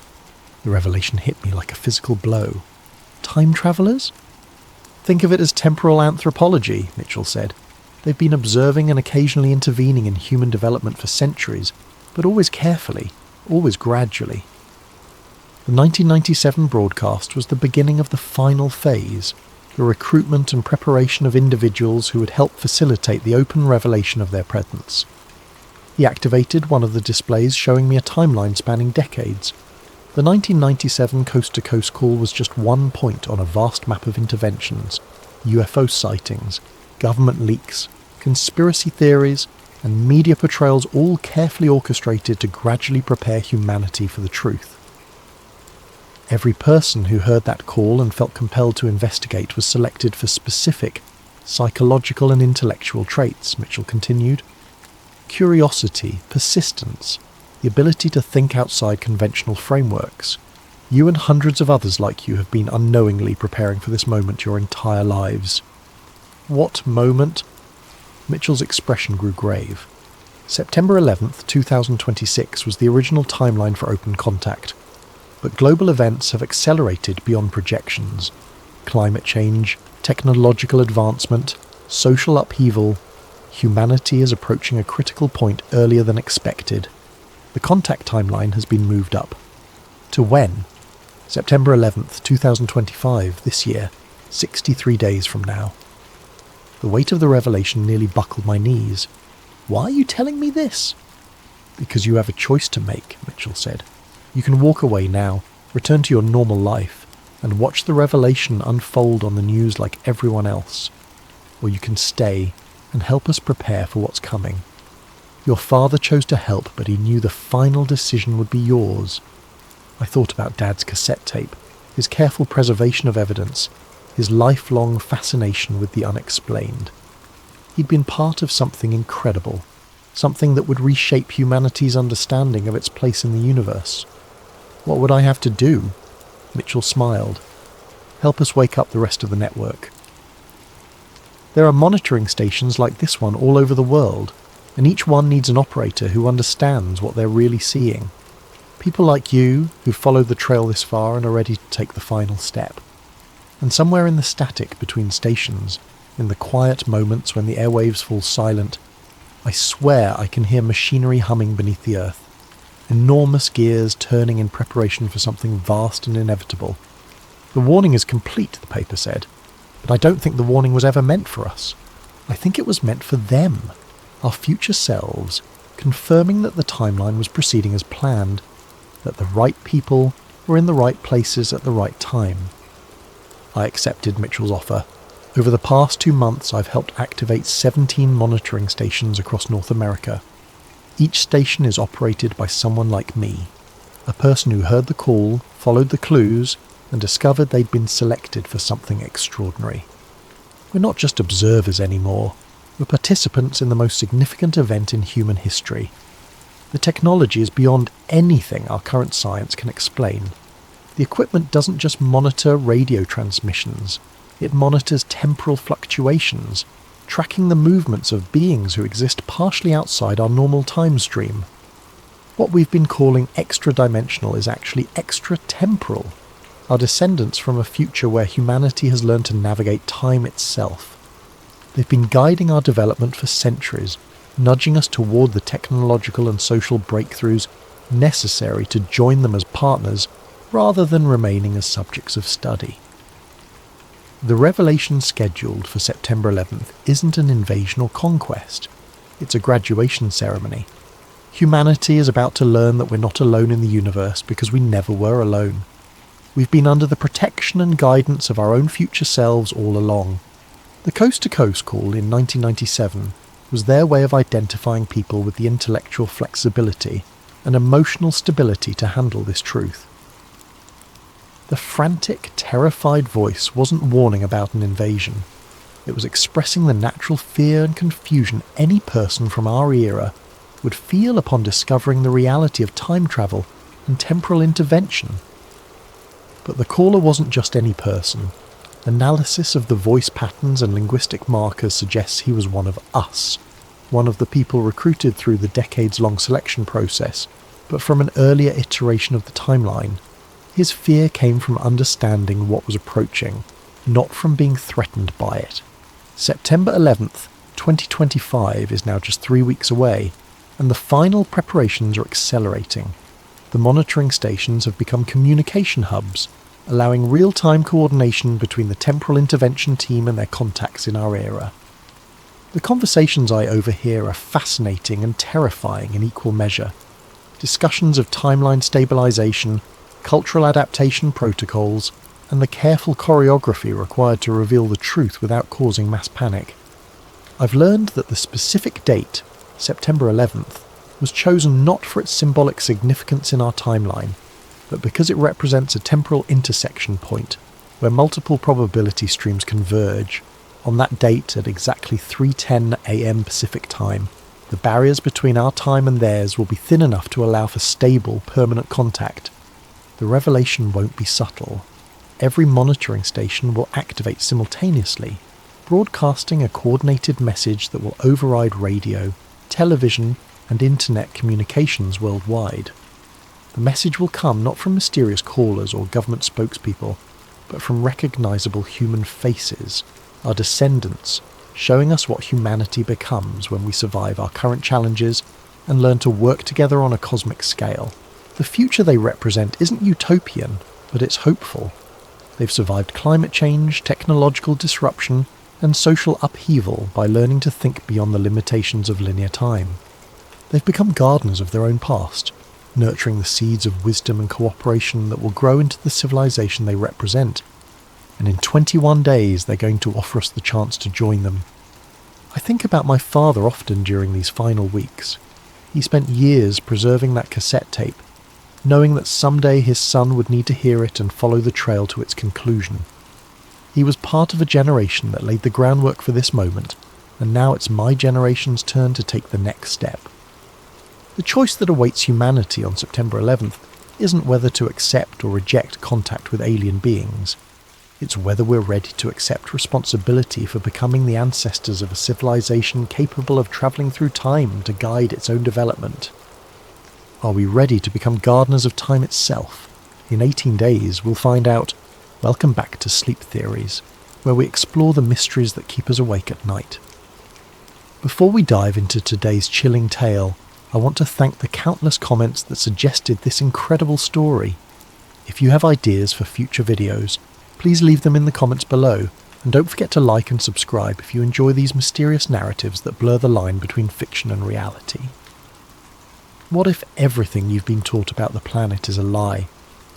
The revelation hit me like a physical blow. Time travellers? Think of it as temporal anthropology, Mitchell said. They've been observing and occasionally intervening in human development for centuries, but always carefully, always gradually. The 1997 broadcast was the beginning of the final phase, the recruitment and preparation of individuals who would help facilitate the open revelation of their presence. He activated one of the displays showing me a timeline spanning decades. The 1997 coast-to-coast call was just one point on a vast map of interventions, UFO sightings, government leaks, conspiracy theories, and media portrayals all carefully orchestrated to gradually prepare humanity for the truth. Every person who heard that call and felt compelled to investigate was selected for specific psychological and intellectual traits, Mitchell continued. Curiosity, persistence, the ability to think outside conventional frameworks. You and hundreds of others like you have been unknowingly preparing for this moment your entire lives. What moment? Mitchell's expression grew grave. September 11th, 2026 was the original timeline for open contact. But global events have accelerated beyond projections. Climate change, technological advancement, social upheaval. Humanity is approaching a critical point earlier than expected. The contact timeline has been moved up. To when? September 11th, 2025, this year, 63 days from now. The weight of the revelation nearly buckled my knees. Why are you telling me this? Because you have a choice to make, Mitchell said. You can walk away now, return to your normal life, and watch the revelation unfold on the news like everyone else. Or you can stay and help us prepare for what's coming. Your father chose to help, but he knew the final decision would be yours. I thought about Dad's cassette tape, his careful preservation of evidence, his lifelong fascination with the unexplained. He'd been part of something incredible, something that would reshape humanity's understanding of its place in the universe. What would I have to do? Mitchell smiled. Help us wake up the rest of the network. There are monitoring stations like this one all over the world, and each one needs an operator who understands what they're really seeing. People like you, who've followed the trail this far and are ready to take the final step. And somewhere in the static between stations, in the quiet moments when the airwaves fall silent, I swear I can hear machinery humming beneath the earth, enormous gears turning in preparation for something vast and inevitable. The warning is complete, the paper said, but I don't think the warning was ever meant for us. I think it was meant for them, our future selves, confirming that the timeline was proceeding as planned, that the right people were in the right places at the right time. I accepted Mitchell's offer. Over the past 2 months, I've helped activate 17 monitoring stations across North America. Each station is operated by someone like me, a person who heard the call, followed the clues, and discovered they'd been selected for something extraordinary. We're not just observers anymore. We're participants in the most significant event in human history. The technology is beyond anything our current science can explain. The equipment doesn't just monitor radio transmissions, it monitors temporal fluctuations, tracking the movements of beings who exist partially outside our normal time stream. What we've been calling extra-dimensional is actually extra-temporal, our descendants from a future where humanity has learned to navigate time itself. They've been guiding our development for centuries, nudging us toward the technological and social breakthroughs necessary to join them as partners rather than remaining as subjects of study. The revelation scheduled for September 11th isn't an invasion or conquest. It's a graduation ceremony. Humanity is about to learn that we're not alone in the universe because we never were alone. We've been under the protection and guidance of our own future selves all along. The Coast to Coast call in 1997 was their way of identifying people with the intellectual flexibility, and emotional stability to handle this truth. The frantic, terrified voice wasn't warning about an invasion. It was expressing the natural fear and confusion any person from our era would feel upon discovering the reality of time travel and temporal intervention. But the caller wasn't just any person. Analysis of the voice patterns and linguistic markers suggests he was one of us, one of the people recruited through the decades-long selection process, but from an earlier iteration of the timeline. His fear came from understanding what was approaching, not from being threatened by it. September 11th, 2025 is now just 3 weeks away, and the final preparations are accelerating. The monitoring stations have become communication hubs, allowing real-time coordination between the temporal intervention team and their contacts in our era. The conversations I overhear are fascinating and terrifying in equal measure. Discussions of timeline stabilization, cultural adaptation protocols, and the careful choreography required to reveal the truth without causing mass panic. I've learned that the specific date, September 11th, was chosen not for its symbolic significance in our timeline, but because it represents a temporal intersection point where multiple probability streams converge. On that date at exactly 3:10 a.m. Pacific time, the barriers between our time and theirs will be thin enough to allow for stable, permanent contact. The revelation won't be subtle. Every monitoring station will activate simultaneously, broadcasting a coordinated message that will override radio, television, and internet communications worldwide. The message will come not from mysterious callers or government spokespeople, but from recognizable human faces, our descendants, showing us what humanity becomes when we survive our current challenges and learn to work together on a cosmic scale. The future they represent isn't utopian, but it's hopeful. They've survived climate change, technological disruption, and social upheaval by learning to think beyond the limitations of linear time. They've become gardeners of their own past, nurturing the seeds of wisdom and cooperation that will grow into the civilization they represent. And in 21 days they're going to offer us the chance to join them. I think about my father often during these final weeks. He spent years preserving that cassette tape, knowing that someday his son would need to hear it and follow the trail to its conclusion. He was part of a generation that laid the groundwork for this moment, and now it's my generation's turn to take the next step. The choice that awaits humanity on September 11th isn't whether to accept or reject contact with alien beings. It's whether we're ready to accept responsibility for becoming the ancestors of a civilization capable of travelling through time to guide its own development. Are we ready to become gardeners of time itself? In 18 days, we'll find out. Welcome back to Sleep Theories, where we explore the mysteries that keep us awake at night. Before we dive into today's chilling tale, I want to thank the countless comments that suggested this incredible story. If you have ideas for future videos, please leave them in the comments below, and don't forget to like and subscribe if you enjoy these mysterious narratives that blur the line between fiction and reality. What if everything you've been taught about the planet is a lie,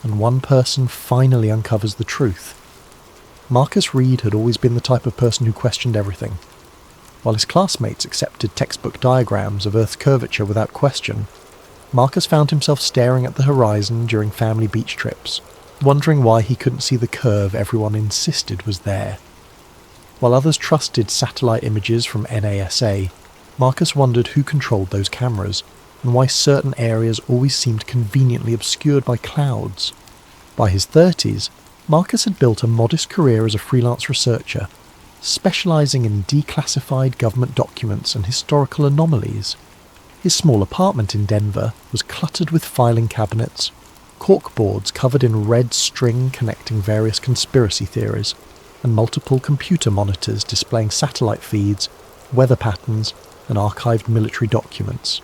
and one person finally uncovers the truth? Marcus Reed had always been the type of person who questioned everything. While his classmates accepted textbook diagrams of Earth's curvature without question, Marcus found himself staring at the horizon during family beach trips, wondering why he couldn't see the curve everyone insisted was there. While others trusted satellite images from NASA, Marcus wondered who controlled those cameras, and why certain areas always seemed conveniently obscured by clouds. By his 30s, Marcus had built a modest career as a freelance researcher, specialising in declassified government documents and historical anomalies. His small apartment in Denver was cluttered with filing cabinets, corkboards covered in red string connecting various conspiracy theories, and multiple computer monitors displaying satellite feeds, weather patterns, and archived military documents.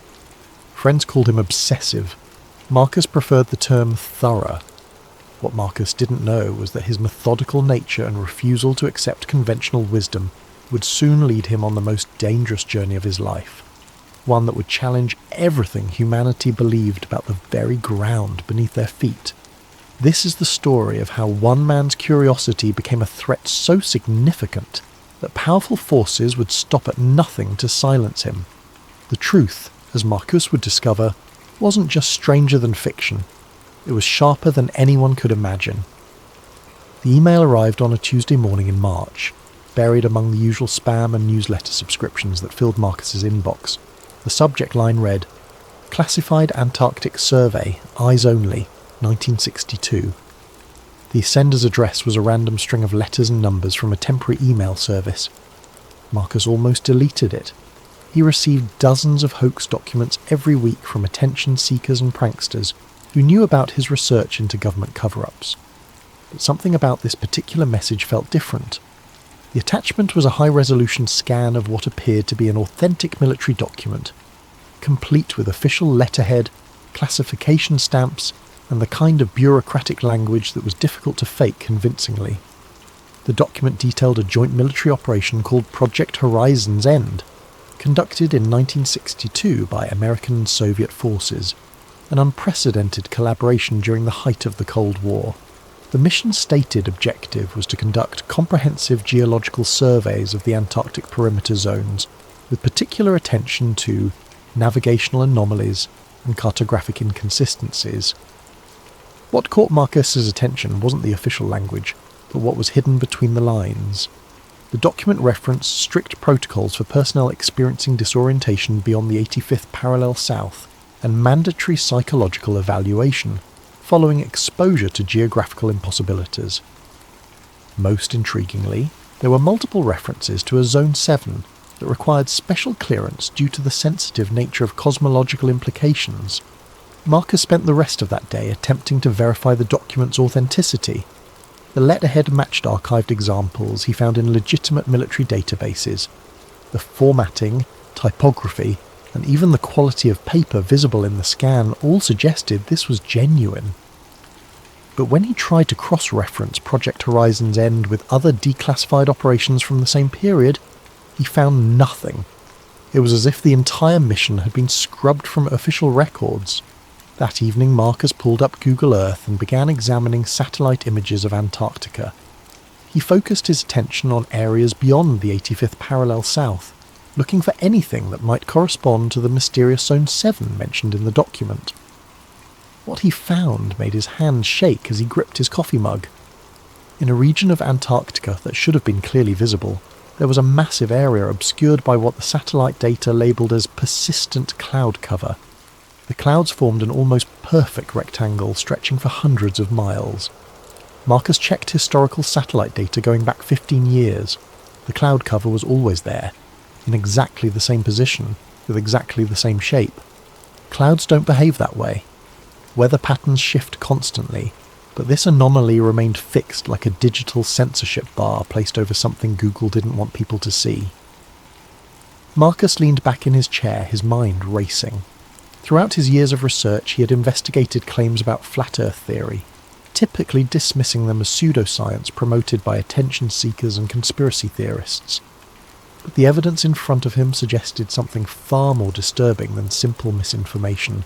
Friends called him obsessive. Marcus preferred the term thorough. What Marcus didn't know was that his methodical nature and refusal to accept conventional wisdom would soon lead him on the most dangerous journey of his life, one that would challenge everything humanity believed about the very ground beneath their feet. This is the story of how one man's curiosity became a threat so significant that powerful forces would stop at nothing to silence him. The truth, as Marcus would discover, wasn't just stranger than fiction, it was sharper than anyone could imagine. The email arrived on a Tuesday morning in March, buried among the usual spam and newsletter subscriptions that filled Marcus's inbox. The subject line read, "Classified Antarctic Survey, Eyes Only, 1962. The sender's address was a random string of letters and numbers from a temporary email service. Marcus almost deleted it. He received dozens of hoax documents every week from attention seekers and pranksters who knew about his research into government cover-ups. But something about this particular message felt different. The attachment was a high-resolution scan of what appeared to be an authentic military document, complete with official letterhead, classification stamps, and the kind of bureaucratic language that was difficult to fake convincingly. The document detailed a joint military operation called Project Horizon's End, conducted in 1962 by American and Soviet forces, an unprecedented collaboration during the height of the Cold War. The mission's stated objective was to conduct comprehensive geological surveys of the Antarctic perimeter zones, with particular attention to navigational anomalies and cartographic inconsistencies. What caught Marcus's attention wasn't the official language, but what was hidden between the lines. The document referenced strict protocols for personnel experiencing disorientation beyond the 85th parallel south and mandatory psychological evaluation, following exposure to geographical impossibilities. Most intriguingly, there were multiple references to a Zone 7 that required special clearance due to the sensitive nature of cosmological implications. Marcus spent the rest of that day attempting to verify the document's authenticity. The letterhead matched archived examples he found in legitimate military databases. The formatting, typography, and even the quality of paper visible in the scan all suggested this was genuine. But when he tried to cross-reference Project Horizon's End with other declassified operations from the same period, he found nothing. It was as if the entire mission had been scrubbed from official records. That evening, Marcus pulled up Google Earth and began examining satellite images of Antarctica. He focused his attention on areas beyond the 85th parallel south, looking for anything that might correspond to the mysterious Zone 7 mentioned in the document. What he found made his hand shake as he gripped his coffee mug. In a region of Antarctica that should have been clearly visible, there was a massive area obscured by what the satellite data labelled as persistent cloud cover. The clouds formed an almost perfect rectangle stretching for hundreds of miles. Marcus checked historical satellite data going back 15 years. The cloud cover was always there, in exactly the same position, with exactly the same shape. Clouds don't behave that way. Weather patterns shift constantly, but this anomaly remained fixed like a digital censorship bar placed over something Google didn't want people to see. Marcus leaned back in his chair, his mind racing. Throughout his years of research, he had investigated claims about flat Earth theory, typically dismissing them as pseudoscience promoted by attention seekers and conspiracy theorists. But the evidence in front of him suggested something far more disturbing than simple misinformation.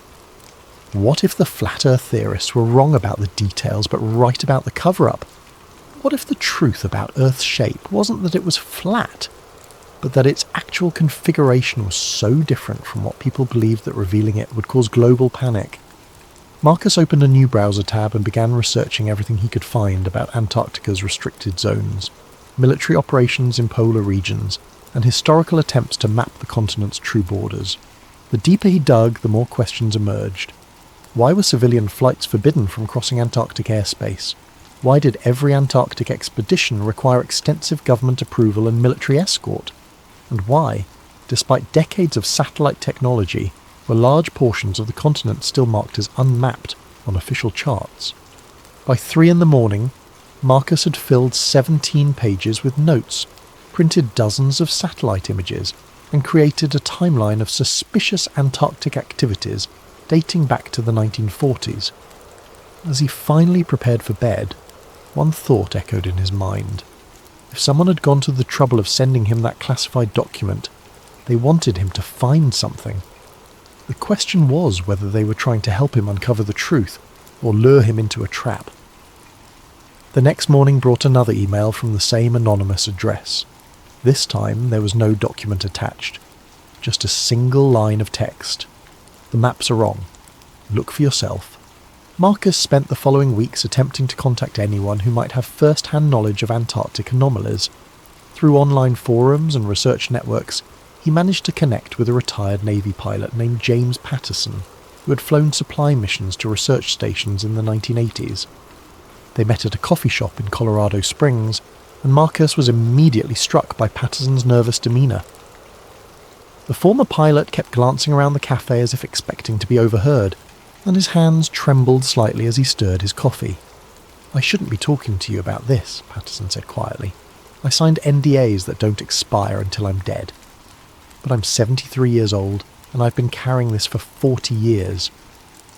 What if the flat Earth theorists were wrong about the details but right about the cover-up? What if the truth about Earth's shape wasn't that it was flat, but that its actual configuration was so different from what people believed that revealing it would cause global panic? Marcus opened a new browser tab and began researching everything he could find about Antarctica's restricted zones, military operations in polar regions, and historical attempts to map the continent's true borders. The deeper he dug, the more questions emerged. Why were civilian flights forbidden from crossing Antarctic airspace? Why did every Antarctic expedition require extensive government approval and military escort? And why, despite decades of satellite technology, were large portions of the continent still marked as unmapped on official charts? By 3 a.m, Marcus had filled 17 pages with notes, printed dozens of satellite images, and created a timeline of suspicious Antarctic activities dating back to the 1940s. As he finally prepared for bed, one thought echoed in his mind. If someone had gone to the trouble of sending him that classified document, they wanted him to find something. The question was whether they were trying to help him uncover the truth or lure him into a trap. The next morning brought another email from the same anonymous address. This time there was no document attached, just a single line of text. The maps are wrong. look for yourself. Marcus spent the following weeks attempting to contact anyone who might have first-hand knowledge of Antarctic anomalies. Through online forums and research networks, he managed to connect with a retired Navy pilot named James Patterson, who had flown supply missions to research stations in the 1980s. They met at a coffee shop in Colorado Springs, and Marcus was immediately struck by Patterson's nervous demeanour. The former pilot kept glancing around the cafe as if expecting to be overheard, and his hands trembled slightly as he stirred his coffee. "I shouldn't be talking to you about this," Patterson said quietly. "I signed NDAs that don't expire until I'm dead. But I'm 73 years old, and I've been carrying this for 40 years.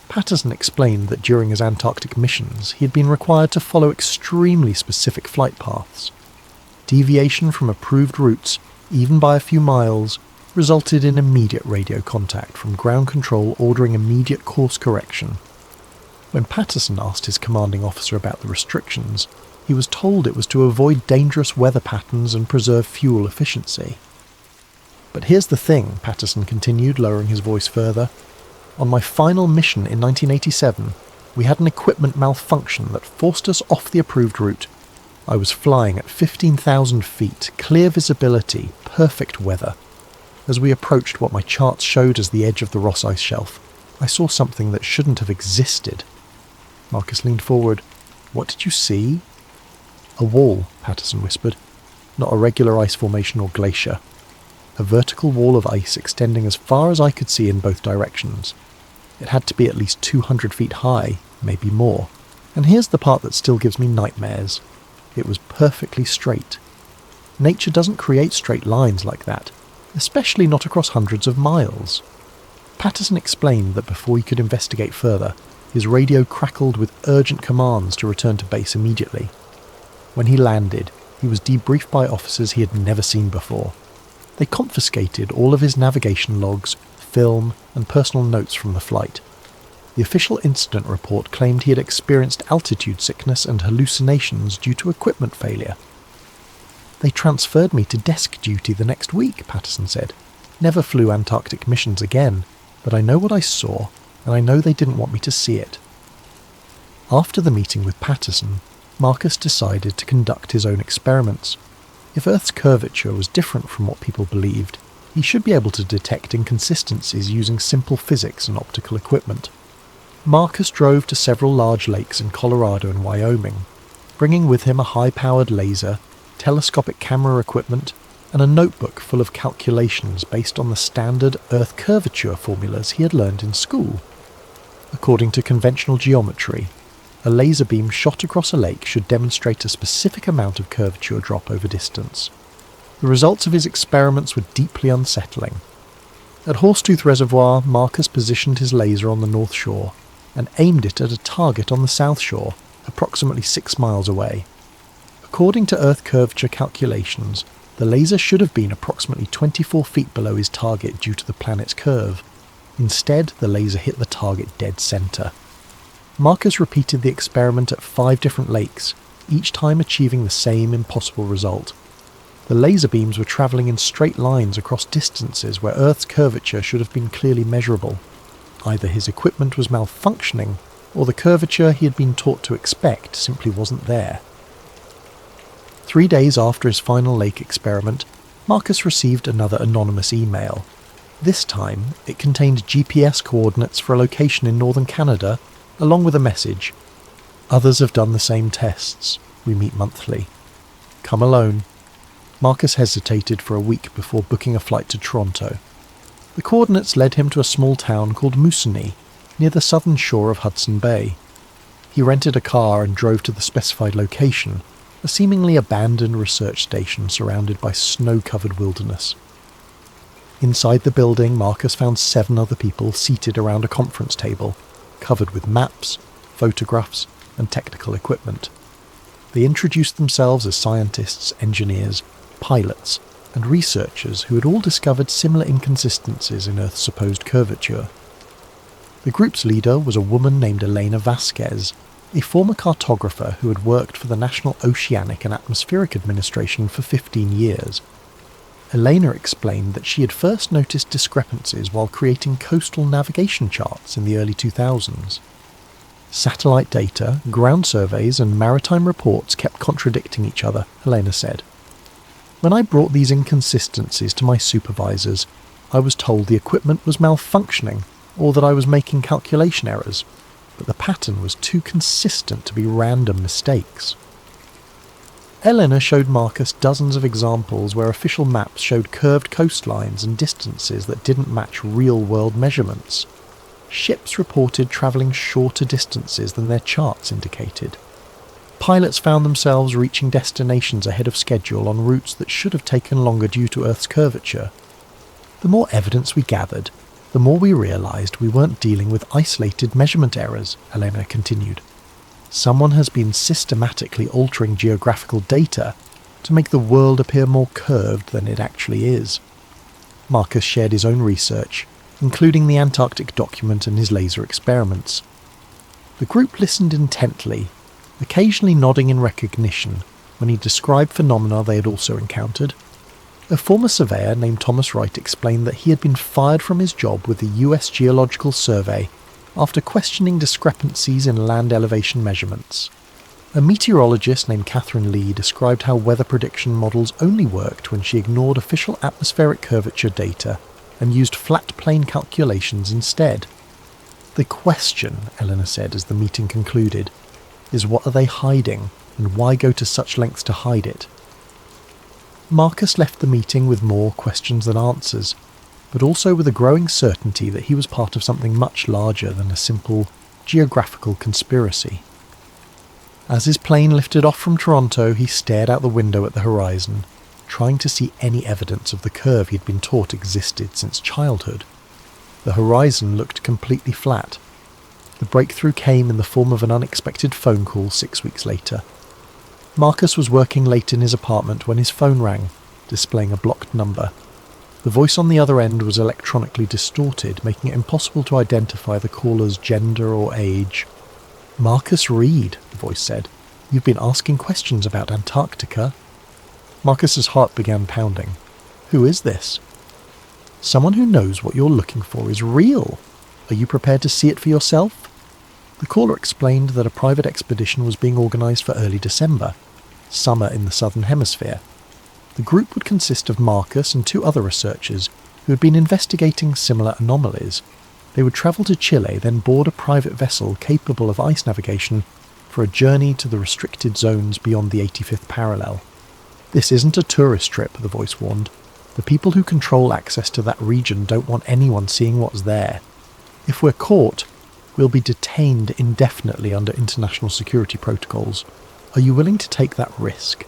Patterson explained that during his Antarctic missions, he had been required to follow extremely specific flight paths. Deviation from approved routes, even by a few miles, resulted in immediate radio contact from ground control ordering immediate course correction. When Patterson asked his commanding officer about the restrictions, he was told it was to avoid dangerous weather patterns and preserve fuel efficiency. But here's the thing, Patterson continued, lowering his voice further. On my final mission in 1987, we had an equipment malfunction that forced us off the approved route. I was flying at 15,000 feet, clear visibility, perfect weather. As we approached what my charts showed as the edge of the Ross Ice Shelf, I saw something that shouldn't have existed." Marcus leaned forward. "What did you see?" "A wall," Patterson whispered. "Not a regular ice formation or glacier. A vertical wall of ice extending as far as I could see in both directions. It had to be at least 200 feet high, maybe more. And here's the part that still gives me nightmares. It was perfectly straight. Nature doesn't create straight lines like that, especially not across hundreds of miles." Patterson explained that before he could investigate further, his radio crackled with urgent commands to return to base immediately. When he landed, he was debriefed by officers he had never seen before. They confiscated all of his navigation logs, film, and personal notes from the flight. The official incident report claimed he had experienced altitude sickness and hallucinations due to equipment failure. "They transferred me to desk duty the next week," Patterson said. "Never flew Antarctic missions again, but I know what I saw, and I know they didn't want me to see it." After the meeting with Patterson, Marcus decided to conduct his own experiments. If Earth's curvature was different from what people believed, he should be able to detect inconsistencies using simple physics and optical equipment. Marcus drove to several large lakes in Colorado and Wyoming, bringing with him a high-powered laser, telescopic camera equipment, and a notebook full of calculations based on the standard Earth curvature formulas he had learned in school. According to conventional geometry, a laser beam shot across a lake should demonstrate a specific amount of curvature drop over distance. The results of his experiments were deeply unsettling. At Horsetooth Reservoir, Marcus positioned his laser on the north shore and aimed it at a target on the south shore, approximately 6 miles away. According to Earth curvature calculations, the laser should have been approximately 24 feet below his target due to the planet's curve. Instead, the laser hit the target dead center. Marcus repeated the experiment at 5 different lakes, each time achieving the same impossible result. The laser beams were travelling in straight lines across distances where Earth's curvature should have been clearly measurable. Either his equipment was malfunctioning, or the curvature he had been taught to expect simply wasn't there. 3 days after his final lake experiment, Marcus received another anonymous email. This time, it contained GPS coordinates for a location in northern Canada, along with a message. "Others have done the same tests. We meet monthly. Come alone." Marcus hesitated for a week before booking a flight to Toronto. The coordinates led him to a small town called Moosonee, near the southern shore of Hudson Bay. He rented a car and drove to the specified location, a seemingly abandoned research station surrounded by snow-covered wilderness. Inside the building, Marcus found 7 other people seated around a conference table, covered with maps, photographs, and technical equipment. They introduced themselves as scientists, engineers, pilots, and researchers who had all discovered similar inconsistencies in Earth's supposed curvature. The group's leader was a woman named Elena Vasquez, a former cartographer who had worked for the National Oceanic and Atmospheric Administration for 15 years. Elena explained that she had first noticed discrepancies while creating coastal navigation charts in the early 2000s. Satellite data, ground surveys and maritime reports kept contradicting each other, Elena said. When I brought these inconsistencies to my supervisors, I was told the equipment was malfunctioning or that I was making calculation errors, but the pattern was too consistent to be random mistakes. Elena showed Marcus dozens of examples where official maps showed curved coastlines and distances that didn't match real-world measurements. Ships reported travelling shorter distances than their charts indicated. Pilots found themselves reaching destinations ahead of schedule on routes that should have taken longer due to Earth's curvature. The more evidence we gathered, the more we realised we weren't dealing with isolated measurement errors, Elena continued. Someone has been systematically altering geographical data to make the world appear more curved than it actually is. Marcus shared his own research, including the Antarctic document and his laser experiments. The group listened intently, occasionally nodding in recognition when he described phenomena they had also encountered. A former surveyor named Thomas Wright explained that he had been fired from his job with the US Geological Survey after questioning discrepancies in land elevation measurements. A meteorologist named Catherine Lee described how weather prediction models only worked when she ignored official atmospheric curvature data and used flat plane calculations instead. The question, Eleanor said as the meeting concluded, is what are they hiding and why go to such lengths to hide it? Marcus left the meeting with more questions than answers, but also with a growing certainty that he was part of something much larger than a simple geographical conspiracy. As his plane lifted off from Toronto, he stared out the window at the horizon, trying to see any evidence of the curve he'd been taught existed since childhood. The horizon looked completely flat. The breakthrough came in the form of an unexpected phone call 6 weeks later. Marcus was working late in his apartment when his phone rang, displaying a blocked number. The voice on the other end was electronically distorted, making it impossible to identify the caller's gender or age. "Marcus Reed," the voice said. "You've been asking questions about Antarctica." Marcus's heart began pounding. "Who is this?" "Someone who knows what you're looking for is real. Are you prepared to see it for yourself?" The caller explained that a private expedition was being organised for early December, summer in the southern hemisphere. The group would consist of Marcus and 2 other researchers who had been investigating similar anomalies. They would travel to Chile, then board a private vessel capable of ice navigation for a journey to the restricted zones beyond the 85th parallel. "This isn't a tourist trip," the voice warned. "The people who control access to that region don't want anyone seeing what's there. If we're caught, we'll be detained indefinitely under international security protocols. Are you willing to take that risk?"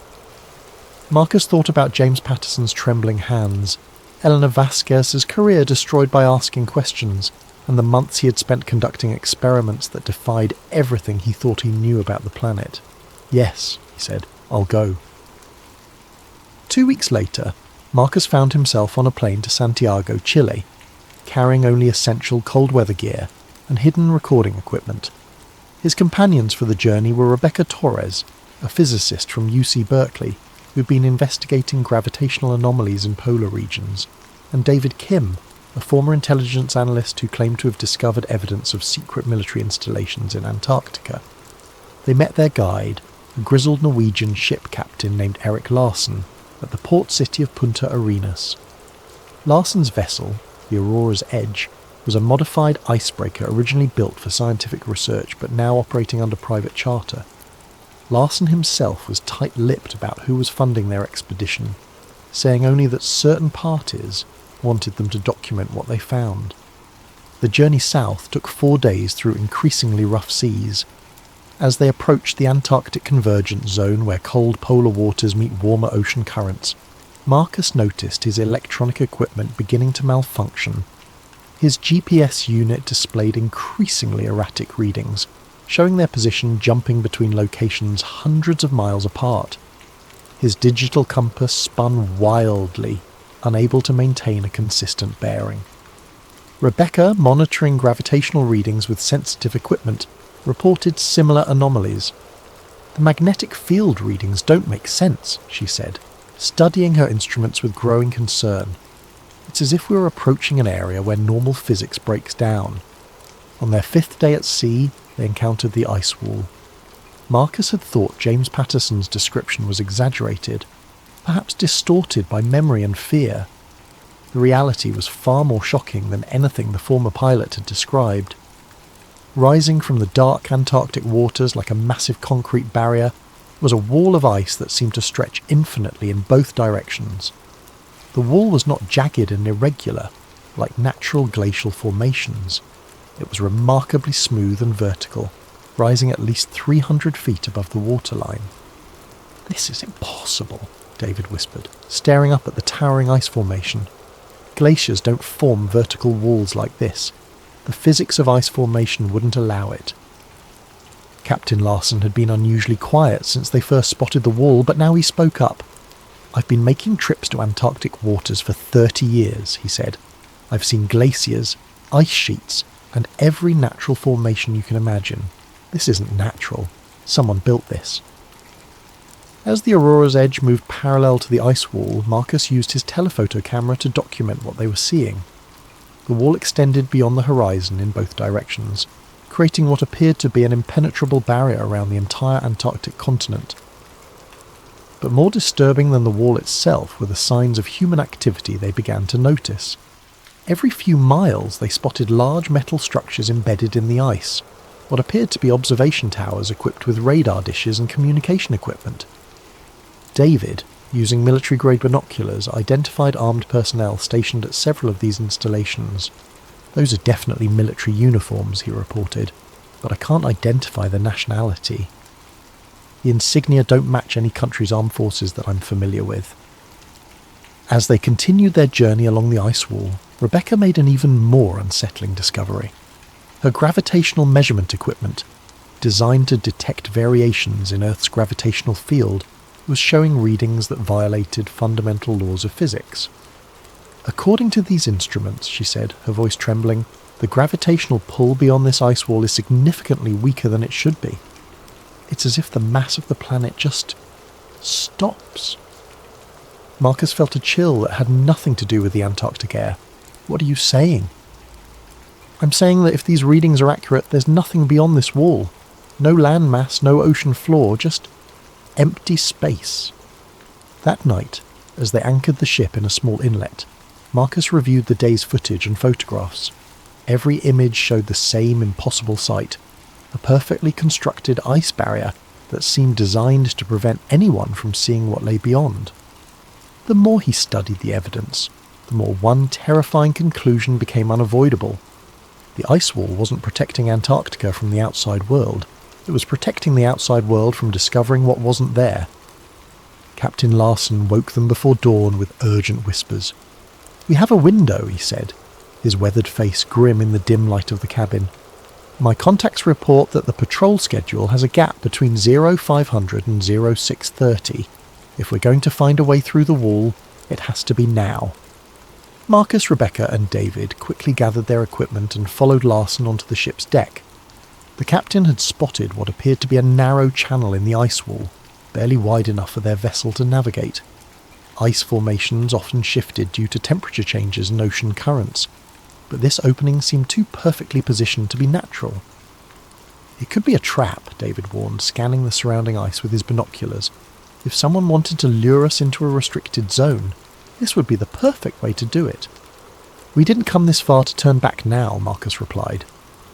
Marcus thought about James Patterson's trembling hands, Eleanor Vasquez's career destroyed by asking questions, and the months he had spent conducting experiments that defied everything he thought he knew about the planet. "Yes," he said, "I'll go." 2 weeks later, Marcus found himself on a plane to Santiago, Chile, carrying only essential cold weather gear and hidden recording equipment. His companions for the journey were Rebecca Torres, a physicist from UC Berkeley, who'd been investigating gravitational anomalies in polar regions, and David Kim, a former intelligence analyst who claimed to have discovered evidence of secret military installations in Antarctica. They met their guide, a grizzled Norwegian ship captain named Erik Larsen, at the port city of Punta Arenas. Larsen's vessel, the Aurora's Edge, was a modified icebreaker originally built for scientific research but now operating under private charter. Larsen himself was tight-lipped about who was funding their expedition, saying only that certain parties wanted them to document what they found. The journey south took 4 days through increasingly rough seas. As they approached the Antarctic convergence zone where cold polar waters meet warmer ocean currents, Marcus noticed his electronic equipment beginning to malfunction. His GPS unit displayed increasingly erratic readings, showing their position jumping between locations hundreds of miles apart. His digital compass spun wildly, unable to maintain a consistent bearing. Rebecca, monitoring gravitational readings with sensitive equipment, reported similar anomalies. "The magnetic field readings don't make sense," she said. studying her instruments with growing concern. It's as if we were approaching an area where normal physics breaks down. On their 5th day at sea, they encountered the ice wall. Marcus had thought James Patterson's description was exaggerated, perhaps distorted by memory and fear. The reality was far more shocking than anything the former pilot had described. Rising from the dark Antarctic waters like a massive concrete barrier was a wall of ice that seemed to stretch infinitely in both directions. The wall was not jagged and irregular, like natural glacial formations. It was remarkably smooth and vertical, rising at least 300 feet above the waterline. "This is impossible," David whispered, staring up at the towering ice formation. "Glaciers don't form vertical walls like this. The physics of ice formation wouldn't allow it." Captain Larson had been unusually quiet since they first spotted the wall, but now he spoke up. "I've been making trips to Antarctic waters for 30 years, he said. "I've seen glaciers, ice sheets, and every natural formation you can imagine. This isn't natural. Someone built this." As the Aurora's edge moved parallel to the ice wall, Marcus used his telephoto camera to document what they were seeing. The wall extended beyond the horizon in both directions, creating what appeared to be an impenetrable barrier around the entire Antarctic continent. But more disturbing than the wall itself were the signs of human activity they began to notice. Every few miles they spotted large metal structures embedded in the ice, what appeared to be observation towers equipped with radar dishes and communication equipment. David, using military-grade binoculars, identified armed personnel stationed at several of these installations. "Those are definitely military uniforms," he reported, "but I can't identify the nationality. The insignia don't match any country's armed forces that I'm familiar with." As they continued their journey along the ice wall, Rebecca made an even more unsettling discovery. Her gravitational measurement equipment, designed to detect variations in Earth's gravitational field, was showing readings that violated fundamental laws of physics. "According to these instruments," she said, her voice trembling, "the gravitational pull beyond this ice wall is significantly weaker than it should be. It's as if the mass of the planet just stops." Marcus felt a chill that had nothing to do with the Antarctic air. "What are you saying?" "I'm saying that if these readings are accurate, there's nothing beyond this wall. No land mass, no ocean floor, just empty space." That night, as they anchored the ship in a small inlet, Marcus reviewed the day's footage and photographs. Every image showed the same impossible sight, a perfectly constructed ice barrier that seemed designed to prevent anyone from seeing what lay beyond. The more he studied the evidence, the more one terrifying conclusion became unavoidable. The ice wall wasn't protecting Antarctica from the outside world. It was protecting the outside world from discovering what wasn't there. Captain Larson woke them before dawn with urgent whispers. "We have a window," he said, his weathered face grim in the dim light of the cabin. "My contacts report that the patrol schedule has a gap between 0500 and 0630. If we're going to find a way through the wall, it has to be now." Marcus, Rebecca and David quickly gathered their equipment and followed Larson onto the ship's deck. The captain had spotted what appeared to be a narrow channel in the ice wall, barely wide enough for their vessel to navigate. Ice formations often shifted due to temperature changes and ocean currents, but this opening seemed too perfectly positioned to be natural. "It could be a trap," David warned, scanning the surrounding ice with his binoculars. "If someone wanted to lure us into a restricted zone, this would be the perfect way to do it." "We didn't come this far to turn back now," Marcus replied,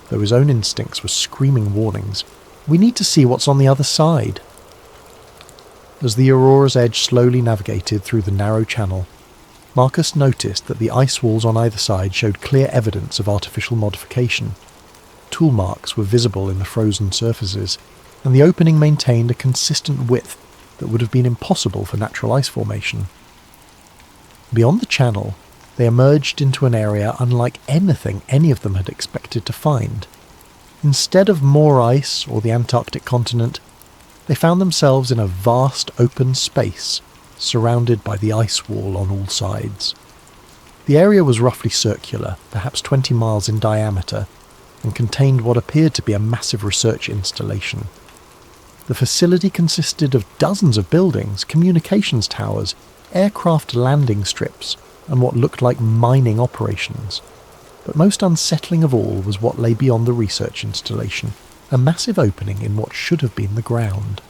though his own instincts were screaming warnings. "We need to see what's on the other side." As the Aurora's edge slowly navigated through the narrow channel, Marcus noticed that the ice walls on either side showed clear evidence of artificial modification. Tool marks were visible in the frozen surfaces, and the opening maintained a consistent width that would have been impossible for natural ice formation. Beyond the channel, they emerged into an area unlike anything any of them had expected to find. Instead of more ice or the Antarctic continent, they found themselves in a vast open space, surrounded by the ice wall on all sides. The area was roughly circular, perhaps 20 miles in diameter, and contained what appeared to be a massive research installation. The facility consisted of dozens of buildings, communications towers, aircraft landing strips and what looked like mining operations. But most unsettling of all was what lay beyond the research installation, a massive opening in what should have been the ground.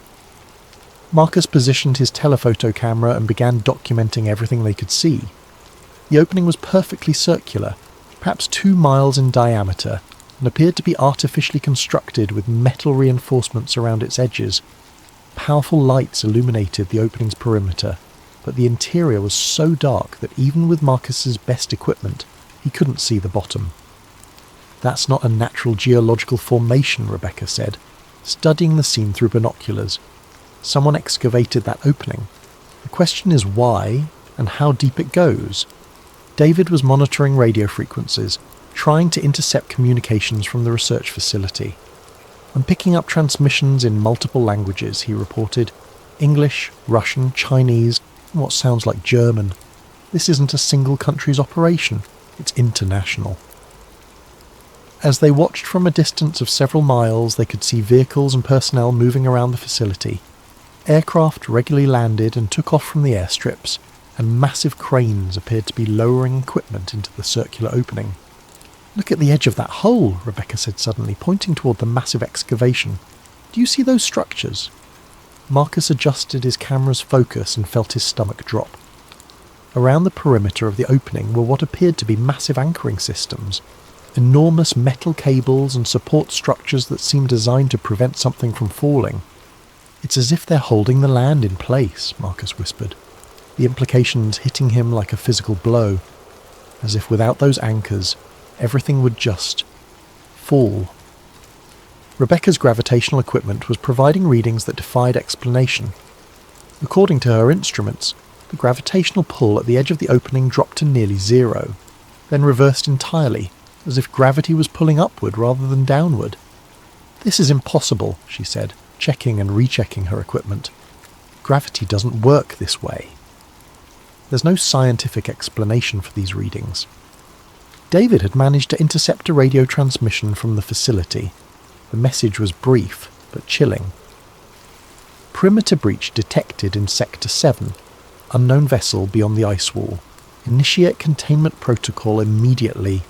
Marcus positioned his telephoto camera and began documenting everything they could see. The opening was perfectly circular, perhaps 2 miles in diameter, and appeared to be artificially constructed with metal reinforcements around its edges. Powerful lights illuminated the opening's perimeter, but the interior was so dark that even with Marcus's best equipment, he couldn't see the bottom. "That's not a natural geological formation," Rebecca said, studying the scene through binoculars. "Someone excavated that opening. The question is why and how deep it goes." David was monitoring radio frequencies, trying to intercept communications from the research facility. "I'm picking up transmissions in multiple languages," he reported. "English, Russian, Chinese, and what sounds like German. This isn't a single country's operation. It's international." As they watched from a distance of several miles, they could see vehicles and personnel moving around the facility. Aircraft regularly landed and took off from the airstrips, and massive cranes appeared to be lowering equipment into the circular opening. "Look at the edge of that hole," Rebecca said suddenly, pointing toward the massive excavation. "Do you see those structures?" Marcus adjusted his camera's focus and felt his stomach drop. Around the perimeter of the opening were what appeared to be massive anchoring systems, enormous metal cables and support structures that seemed designed to prevent something from falling. "It's as if they're holding the land in place," Marcus whispered, the implications hitting him like a physical blow, as if without those anchors, everything would just fall. Rebecca's gravitational equipment was providing readings that defied explanation. According to her instruments, the gravitational pull at the edge of the opening dropped to nearly zero, then reversed entirely, as if gravity was pulling upward rather than downward. "This is impossible," she said, checking and rechecking her equipment. "Gravity doesn't work this way." There's no scientific explanation for these readings. David had managed to intercept a radio transmission from the facility. The message was brief, but chilling. "Perimeter breach detected in Sector 7. Unknown vessel beyond the ice wall. Initiate containment protocol immediately."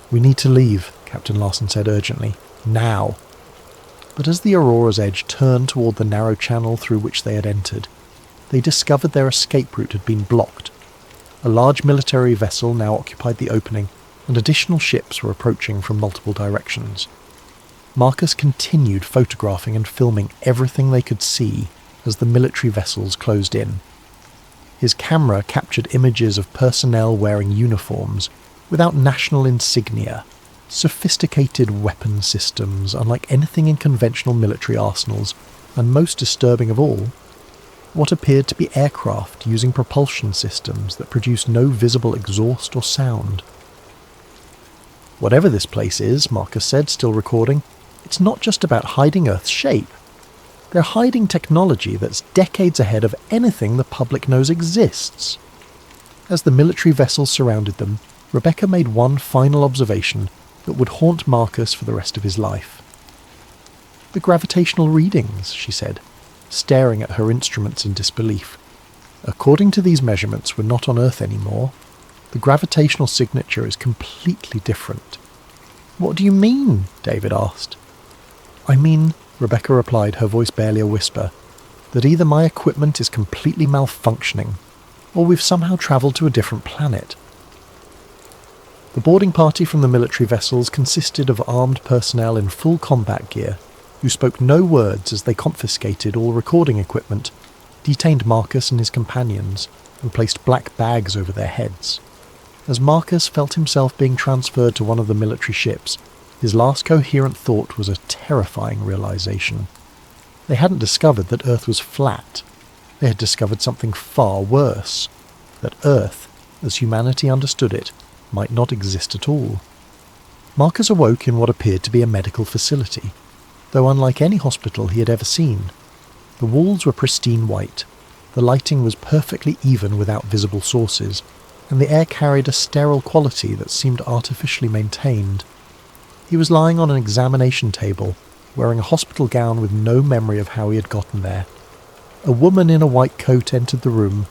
"We need to leave," Captain Larson said urgently. "Now." But as the Aurora's edge turned toward the narrow channel through which they had entered, they discovered their escape route had been blocked. A large military vessel now occupied the opening, and additional ships were approaching from multiple directions. Marcus continued photographing and filming everything they could see as the military vessels closed in. His camera captured images of personnel wearing uniforms without national insignia, sophisticated weapon systems unlike anything in conventional military arsenals, and most disturbing of all, what appeared to be aircraft using propulsion systems that produced no visible exhaust or sound. "Whatever this place is," Marcus said, still recording, "it's not just about hiding Earth's shape. They're hiding technology that's decades ahead of anything the public knows exists." As the military vessels surrounded them, Rebecca made one final observation that would haunt Marcus for the rest of his life. "The gravitational readings," she said, staring at her instruments in disbelief. "According to these measurements, we're not on Earth anymore. The gravitational signature is completely different." "What do you mean?" David asked. "I mean," Rebecca replied, her voice barely a whisper, "that either my equipment is completely malfunctioning, or we've somehow travelled to a different planet." The boarding party from the military vessels consisted of armed personnel in full combat gear, who spoke no words as they confiscated all recording equipment, detained Marcus and his companions, and placed black bags over their heads. As Marcus felt himself being transferred to one of the military ships, his last coherent thought was a terrifying realization. They hadn't discovered that Earth was flat. They had discovered something far worse, that Earth, as humanity understood it, might not exist at all. Marcus awoke in what appeared to be a medical facility, though unlike any hospital he had ever seen. The walls were pristine white, the lighting was perfectly even without visible sources, and the air carried a sterile quality that seemed artificially maintained. He was lying on an examination table, wearing a hospital gown with no memory of how he had gotten there. A woman in a white coat entered the room,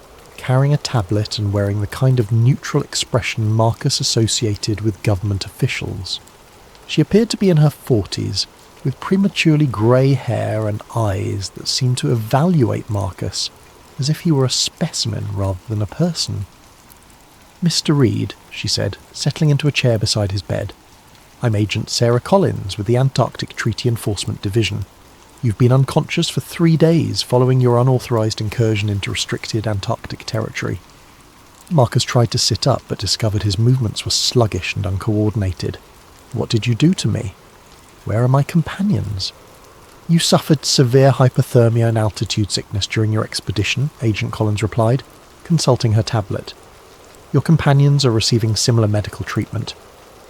carrying a tablet and wearing the kind of neutral expression Marcus associated with government officials. She appeared to be in her 40s, with prematurely grey hair and eyes that seemed to evaluate Marcus as if he were a specimen rather than a person. "Mr. Reed," she said, settling into a chair beside his bed. "I'm Agent Sarah Collins with the Antarctic Treaty Enforcement Division. You've been unconscious for 3 days following your unauthorised incursion into restricted Antarctic territory." Marcus tried to sit up but discovered his movements were sluggish and uncoordinated. "What did you do to me? Where are my companions?" "You suffered severe hypothermia and altitude sickness during your expedition," Agent Collins replied, consulting her tablet. "Your companions are receiving similar medical treatment.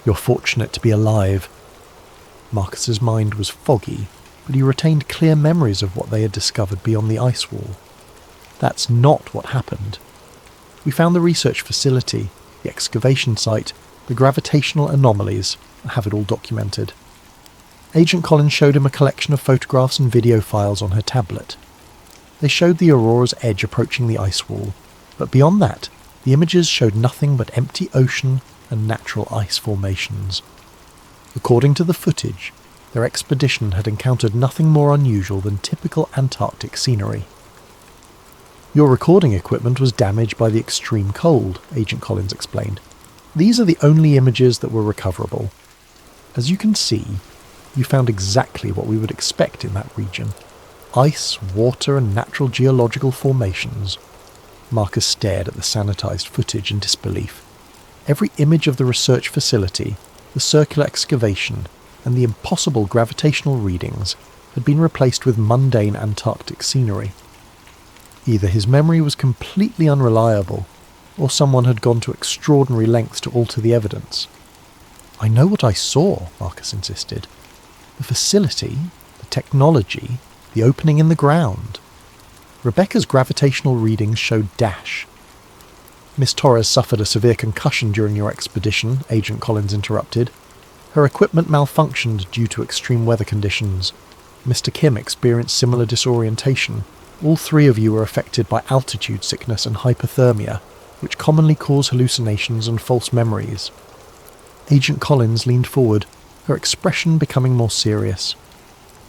You're fortunate to be alive." Marcus's mind was foggy, but he retained clear memories of what they had discovered beyond the ice wall. "That's not what happened. We found the research facility, the excavation site, the gravitational anomalies. I have it all documented." Agent Collins showed him a collection of photographs and video files on her tablet. They showed the Aurora's edge approaching the ice wall, but beyond that, the images showed nothing but empty ocean and natural ice formations. According to the footage, their expedition had encountered nothing more unusual than typical Antarctic scenery. "Your recording equipment was damaged by the extreme cold," Agent Collins explained. "These are the only images that were recoverable. As you can see, you found exactly what we would expect in that region: ice, water, and natural geological formations." Marcus stared at the sanitized footage in disbelief. Every image of the research facility, the circular excavation, and the impossible gravitational readings had been replaced with mundane Antarctic scenery. Either his memory was completely unreliable, or someone had gone to extraordinary lengths to alter the evidence. "I know what I saw," Marcus insisted. "The facility, the technology, the opening in the ground. Rebecca's gravitational readings showed dash." "Miss Torres suffered a severe concussion during your expedition," Agent Collins interrupted. "Her equipment malfunctioned due to extreme weather conditions. Mr. Kim experienced similar disorientation. All 3 of you were affected by altitude sickness and hypothermia, which commonly cause hallucinations and false memories." Agent Collins leaned forward, her expression becoming more serious.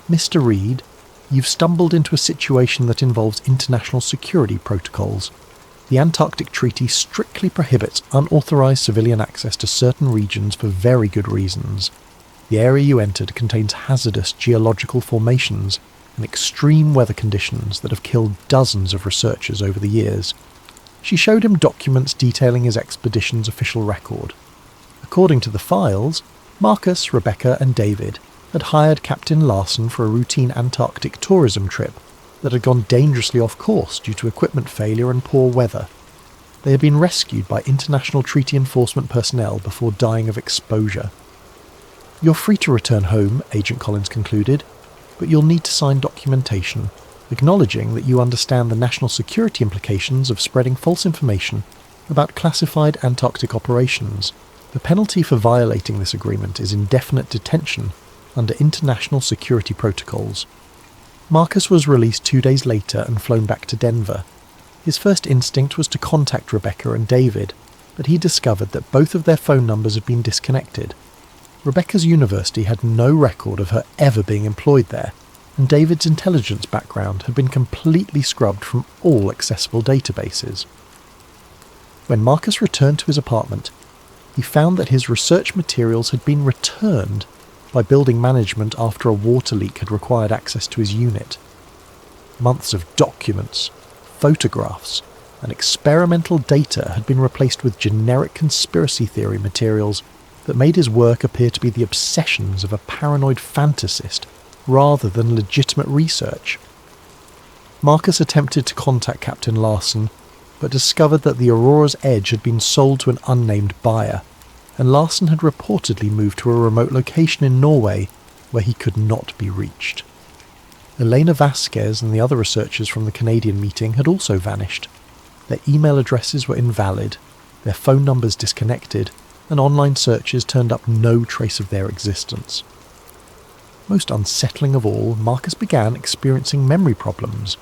"Mr. Reed, you've stumbled into a situation that involves international security protocols. The Antarctic Treaty strictly prohibits unauthorized civilian access to certain regions for very good reasons. The area you entered contains hazardous geological formations and extreme weather conditions that have killed dozens of researchers over the years." She showed him documents detailing his expedition's official record. According to the files, Marcus, Rebecca, and David had hired Captain Larson for a routine Antarctic tourism trip that had gone dangerously off course due to equipment failure and poor weather. They had been rescued by international treaty enforcement personnel before dying of exposure. "You're free to return home," Agent Collins concluded, "but you'll need to sign documentation acknowledging that you understand the national security implications of spreading false information about classified Antarctic operations. The penalty for violating this agreement is indefinite detention under international security protocols." Marcus was released 2 days later and flown back to Denver. His first instinct was to contact Rebecca and David, but he discovered that both of their phone numbers had been disconnected. Rebecca's university had no record of her ever being employed there, and David's intelligence background had been completely scrubbed from all accessible databases. When Marcus returned to his apartment, he found that his research materials had been returned by building management after a water leak had required access to his unit. Months of documents, photographs, and experimental data had been replaced with generic conspiracy theory materials that made his work appear to be the obsessions of a paranoid fantasist rather than legitimate research. Marcus attempted to contact Captain Larson, but discovered that the Aurora's Edge had been sold to an unnamed buyer, and Larson had reportedly moved to a remote location in Norway where he could not be reached. Elena Vasquez and the other researchers from the Canadian meeting had also vanished. Their email addresses were invalid, their phone numbers disconnected, and online searches turned up no trace of their existence. Most unsettling of all, Marcus began experiencing memory problems.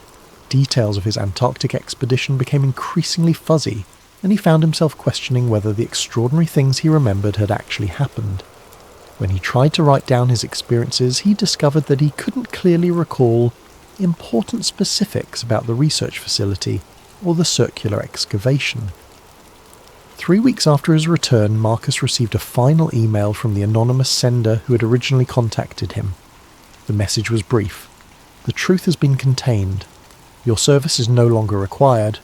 details of his Antarctic expedition became increasingly fuzzy, and he found himself questioning whether the extraordinary things he remembered had actually happened. When he tried to write down his experiences, he discovered that he couldn't clearly recall important specifics about the research facility or the circular excavation. 3 weeks after his return, Marcus received a final email from the anonymous sender who had originally contacted him. The message was brief. The truth has been contained. Your service is no longer required.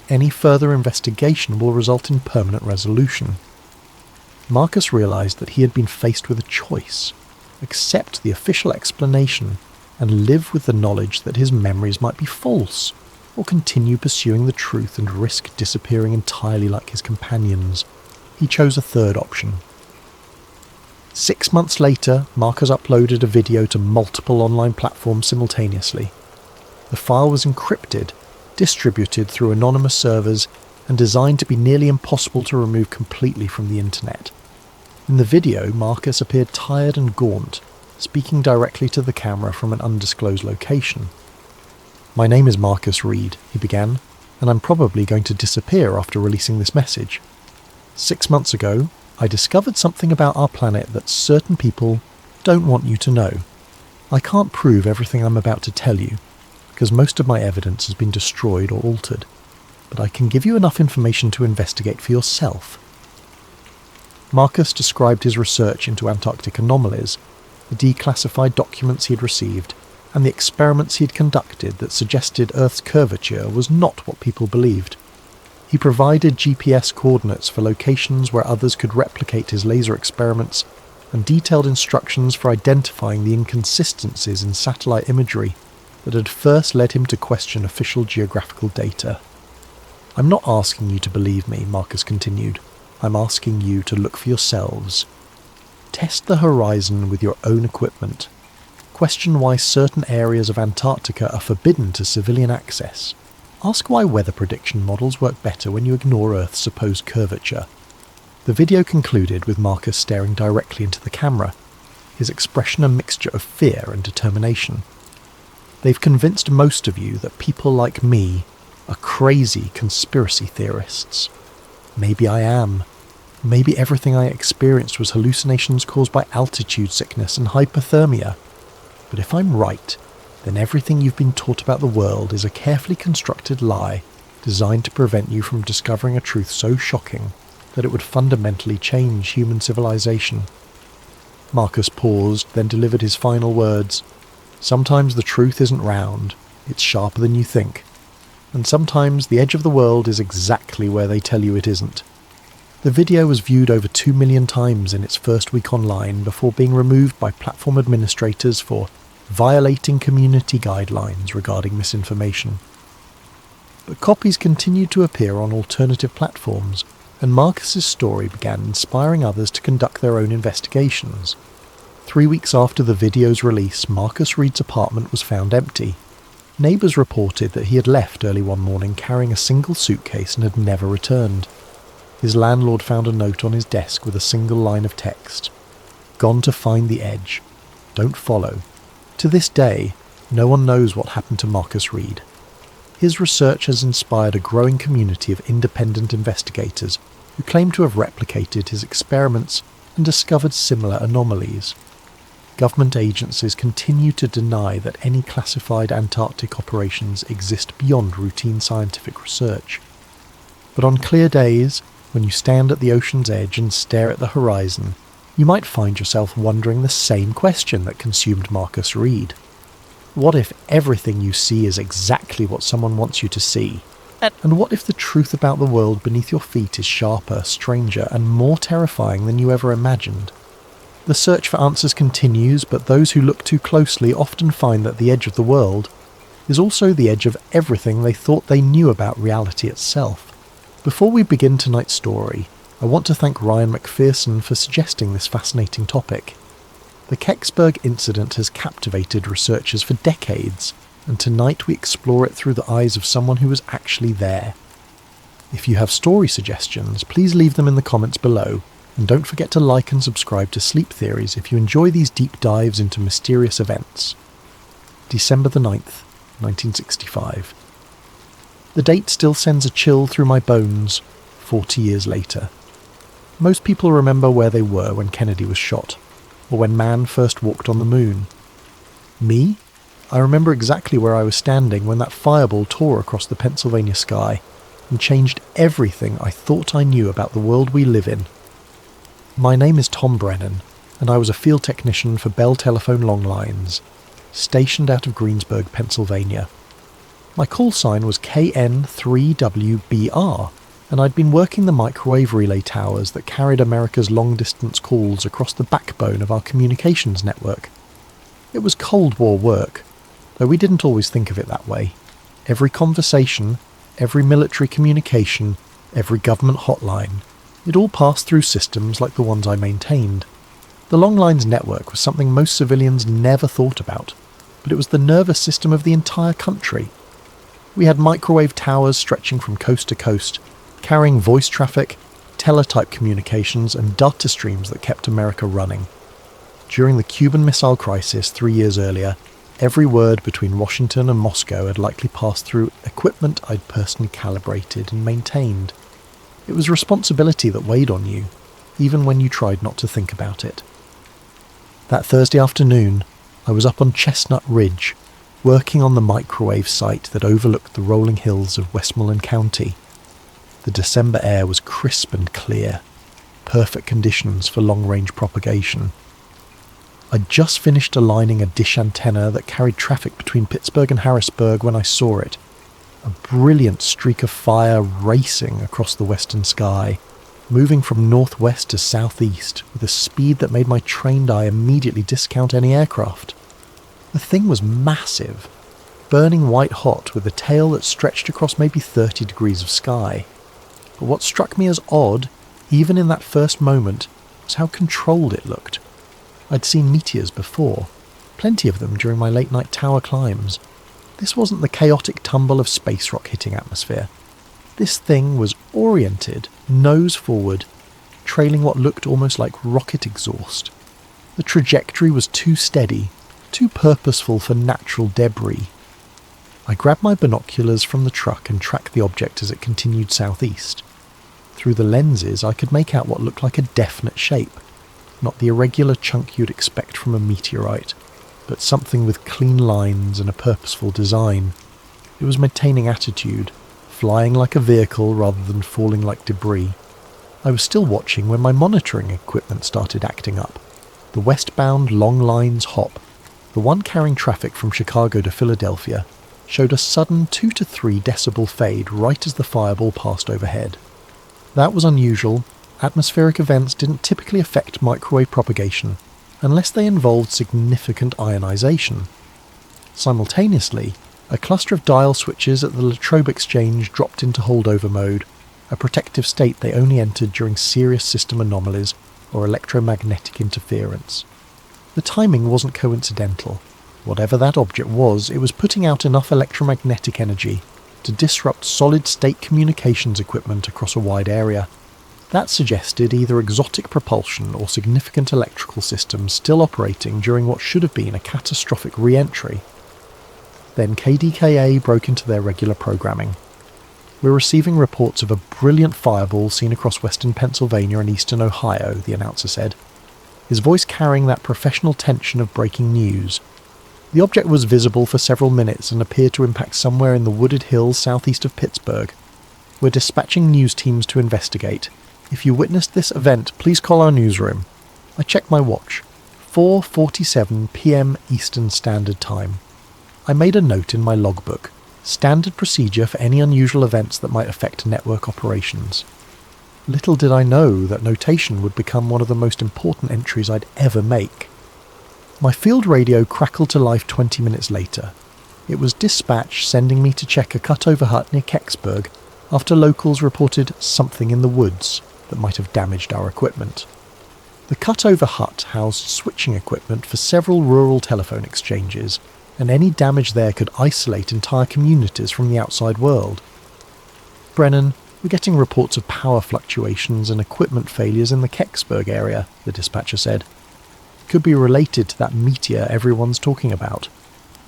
Any further investigation will result in permanent resolution. Marcus realized that he had been faced with a choice: accept the official explanation and live with the knowledge that his memories might be false, or continue pursuing the truth and risk disappearing entirely like his companions. He chose a third option. 6 months later, Marcus uploaded a video to multiple online platforms simultaneously. The file was encrypted, distributed through anonymous servers, and designed to be nearly impossible to remove completely from the internet. In the video, Marcus appeared tired and gaunt, speaking directly to the camera from an undisclosed location. "My name is Marcus Reed," he began, "and I'm probably going to disappear after releasing this message. 6 months ago, I discovered something about our planet that certain people don't want you to know. I can't prove everything I'm about to tell you, because most of my evidence has been destroyed or altered, but I can give you enough information to investigate for yourself." Marcus described his research into Antarctic anomalies, the declassified documents he had received, and the experiments he had conducted that suggested Earth's curvature was not what people believed. He provided GPS coordinates for locations where others could replicate his laser experiments, and detailed instructions for identifying the inconsistencies in satellite imagery that had first led him to question official geographical data. "I'm not asking you to believe me," Marcus continued. "I'm asking you to look for yourselves. Test the horizon with your own equipment. Question why certain areas of Antarctica are forbidden to civilian access. Ask why weather prediction models work better when you ignore Earth's supposed curvature." The video concluded with Marcus staring directly into the camera, his expression a mixture of fear and determination. "They've convinced most of you that people like me are crazy conspiracy theorists. Maybe I am. Maybe everything I experienced was hallucinations caused by altitude sickness and hypothermia. But if I'm right, then everything you've been taught about the world is a carefully constructed lie designed to prevent you from discovering a truth so shocking that it would fundamentally change human civilization." Marcus paused, then delivered his final words. "Sometimes the truth isn't round, it's sharper than you think. And sometimes the edge of the world is exactly where they tell you it isn't." The video was viewed over 2 million times in its first week online before being removed by platform administrators for violating community guidelines regarding misinformation. But copies continued to appear on alternative platforms, and Marcus's story began inspiring others to conduct their own investigations. 3 weeks after the video's release, Marcus Reed's apartment was found empty. Neighbours reported that he had left early one morning carrying a single suitcase and had never returned. His landlord found a note on his desk with a single line of text: "Gone to find the edge. Don't follow." To this day, no one knows what happened to Marcus Reed. His research has inspired a growing community of independent investigators who claim to have replicated his experiments and discovered similar anomalies. Government agencies continue to deny that any classified Antarctic operations exist beyond routine scientific research. But on clear days, when you stand at the ocean's edge and stare at the horizon, you might find yourself wondering the same question that consumed Marcus Reed. What if everything you see is exactly what someone wants you to see? And what if the truth about the world beneath your feet is sharper, stranger, and more terrifying than you ever imagined? The search for answers continues, but those who look too closely often find that the edge of the world is also the edge of everything they thought they knew about reality itself. Before we begin tonight's story, I want to thank Ryan McPherson for suggesting this fascinating topic. The Kecksburg incident has captivated researchers for decades, and tonight we explore it through the eyes of someone who was actually there. If you have story suggestions, please leave them in the comments below, and don't forget to like and subscribe to Sleep Theories if you enjoy these deep dives into mysterious events. December the 9th, 1965. The date still sends a chill through my bones 40 years later. Most people remember where they were when Kennedy was shot, or when man first walked on the moon. Me? I remember exactly where I was standing when that fireball tore across the Pennsylvania sky and changed everything I thought I knew about the world we live in. My name is Tom Brennan, and I was a field technician for Bell Telephone Long Lines, stationed out of Greensburg, Pennsylvania. My call sign was KN3WBR, and I'd been working the microwave relay towers that carried America's long-distance calls across the backbone of our communications network. It was Cold War work, though we didn't always think of it that way. Every conversation, every military communication, every government hotline, it all passed through systems like the ones I maintained. The long lines network was something most civilians never thought about, but it was the nervous system of the entire country. We had microwave towers stretching from coast to coast, carrying voice traffic, teletype communications and data streams that kept America running. During the Cuban Missile Crisis 3 years earlier, every word between Washington and Moscow had likely passed through equipment I'd personally calibrated and maintained. It was responsibility that weighed on you, even when you tried not to think about it. That Thursday afternoon, I was up on Chestnut Ridge, working on the microwave site that overlooked the rolling hills of Westmoreland County. The December air was crisp and clear, perfect conditions for long-range propagation. I'd just finished aligning a dish antenna that carried traffic between Pittsburgh and Harrisburg when I saw it, a brilliant streak of fire racing across the western sky, moving from northwest to southeast with a speed that made my trained eye immediately discount any aircraft. The thing was massive, burning white hot with a tail that stretched across maybe 30 degrees of sky. But what struck me as odd, even in that first moment, was how controlled it looked. I'd seen meteors before, plenty of them during my late-night tower climbs. This wasn't the chaotic tumble of space rock hitting atmosphere. This thing was oriented, nose forward, trailing what looked almost like rocket exhaust. The trajectory was too steady, too purposeful for natural debris. I grabbed my binoculars from the truck and tracked the object as it continued southeast. Through the lenses, I could make out what looked like a definite shape. Not the irregular chunk you'd expect from a meteorite, but something with clean lines and a purposeful design. It was maintaining attitude, flying like a vehicle rather than falling like debris. I was still watching when my monitoring equipment started acting up. The westbound long lines hop, the one carrying traffic from Chicago to Philadelphia, showed a sudden 2 to 3 decibel fade right as the fireball passed overhead. That was unusual. Atmospheric events didn't typically affect microwave propagation unless they involved significant ionization. Simultaneously, a cluster of dial switches at the Latrobe Exchange dropped into holdover mode, a protective state they only entered during serious system anomalies or electromagnetic interference. The timing wasn't coincidental. Whatever that object was, it was putting out enough electromagnetic energy to disrupt solid-state communications equipment across a wide area. That suggested either exotic propulsion or significant electrical systems still operating during what should have been a catastrophic re-entry. Then KDKA broke into their regular programming. "We're receiving reports of a brilliant fireball seen across western Pennsylvania and eastern Ohio," the announcer said, his voice carrying that professional tension of breaking news. The object was visible for several minutes and appeared to impact somewhere in the wooded hills southeast of Pittsburgh. "We're dispatching news teams to investigate. If you witnessed this event, please call our newsroom." I checked my watch. 4:47 p.m. Eastern Standard Time. I made a note in my logbook. Standard procedure for any unusual events that might affect network operations. Little did I know that notation would become one of the most important entries I'd ever make. My field radio crackled to life 20 minutes later. It was dispatch sending me to check a cutover hut near Kecksburg after locals reported something in the woods that might have damaged our equipment. The cutover hut housed switching equipment for several rural telephone exchanges, and any damage there could isolate entire communities from the outside world. "Brennan, we're getting reports of power fluctuations and equipment failures in the Kecksburg area," the dispatcher said. "Could be related to that meteor everyone's talking about.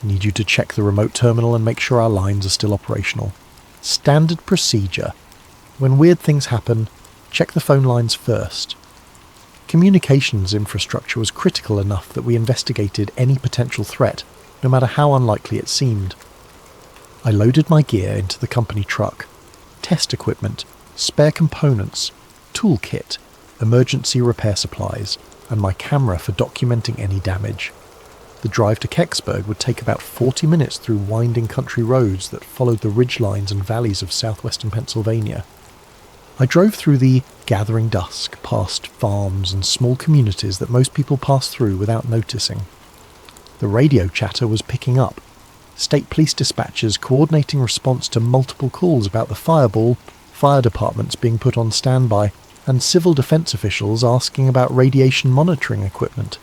Need you to check the remote terminal and make sure our lines are still operational." Standard procedure. When weird things happen, check the phone lines first. Communications infrastructure was critical enough that we investigated any potential threat, no matter how unlikely it seemed. I loaded my gear into the company truck. Test equipment, spare components, toolkit, emergency repair supplies, and my camera for documenting any damage. The drive to Kecksburg would take about 40 minutes through winding country roads that followed the ridgelines and valleys of southwestern Pennsylvania. I drove through the gathering dusk, past farms and small communities that most people pass through without noticing. The radio chatter was picking up. State police dispatchers coordinating response to multiple calls about the fireball, fire departments being put on standby, and civil defense officials asking about radiation monitoring equipment.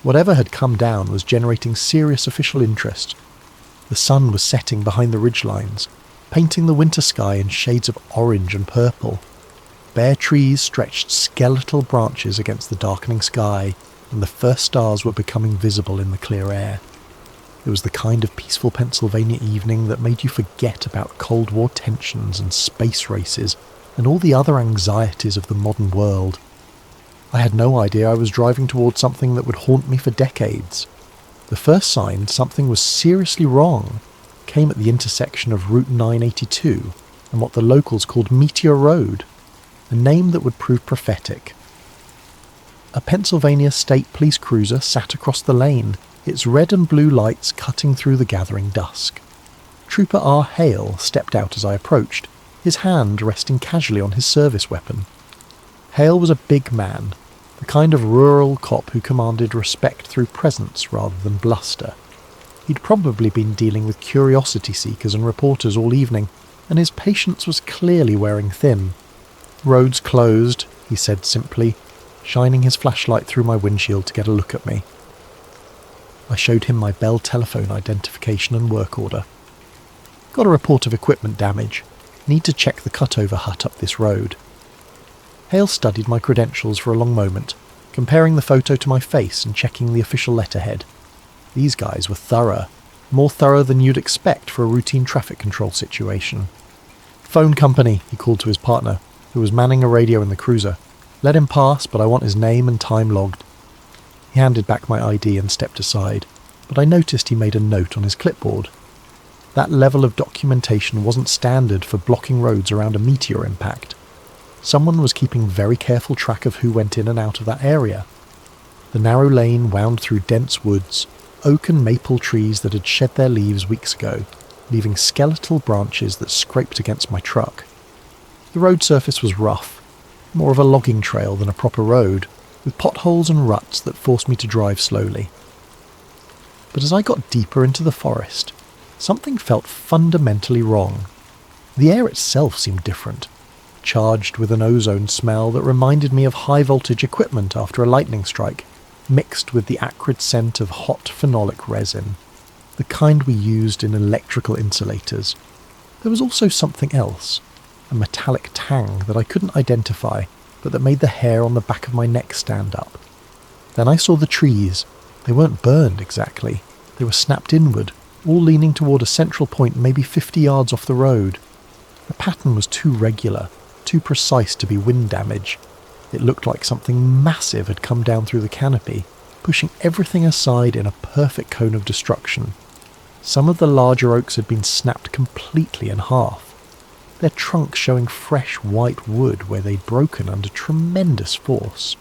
Whatever had come down was generating serious official interest. The sun was setting behind the ridgelines, painting the winter sky in shades of orange and purple. Bare trees stretched skeletal branches against the darkening sky, and the first stars were becoming visible in the clear air. It was the kind of peaceful Pennsylvania evening that made you forget about Cold War tensions and space races and all the other anxieties of the modern world. I had no idea I was driving towards something that would haunt me for decades. The first sign something was seriously wrong came at the intersection of Route 982 and what the locals called Meteor Road, a name that would prove prophetic. A Pennsylvania State Police cruiser sat across the lane, its red and blue lights cutting through the gathering dusk. Trooper R. Hale stepped out as I approached, his hand resting casually on his service weapon. Hale was a big man, the kind of rural cop who commanded respect through presence rather than bluster. He'd probably been dealing with curiosity seekers and reporters all evening, and his patience was clearly wearing thin. "Roads closed," he said simply, shining his flashlight through my windshield to get a look at me. I showed him my Bell telephone identification and work order. "Got a report of equipment damage. Need to check the cutover hut up this road." Hale studied my credentials for a long moment, comparing the photo to my face and checking the official letterhead. These guys were thorough, more thorough than you'd expect for a routine traffic control situation. "Phone company," he called to his partner, who was manning a radio in the cruiser. "Let him pass, but I want his name and time logged." He handed back my ID and stepped aside, but I noticed he made a note on his clipboard. That level of documentation wasn't standard for blocking roads around a meteor impact. Someone was keeping very careful track of who went in and out of that area. The narrow lane wound through dense woods, oak and maple trees that had shed their leaves weeks ago, leaving skeletal branches that scraped against my truck. The road surface was rough, more of a logging trail than a proper road, with potholes and ruts that forced me to drive slowly. But as I got deeper into the forest, something felt fundamentally wrong. The air itself seemed different, charged with an ozone smell that reminded me of high-voltage equipment after a lightning strike, mixed with the acrid scent of hot phenolic resin, the kind we used in electrical insulators. There was also something else, a metallic tang that I couldn't identify, but that made the hair on the back of my neck stand up. Then I saw the trees. They weren't burned exactly. They were snapped inward, all leaning toward a central point maybe 50 yards off the road. The pattern was too regular, too precise to be wind damage. It looked like something massive had come down through the canopy, pushing everything aside in a perfect cone of destruction. Some of the larger oaks had been snapped completely in half, their trunks showing fresh white wood where they'd broken under tremendous force.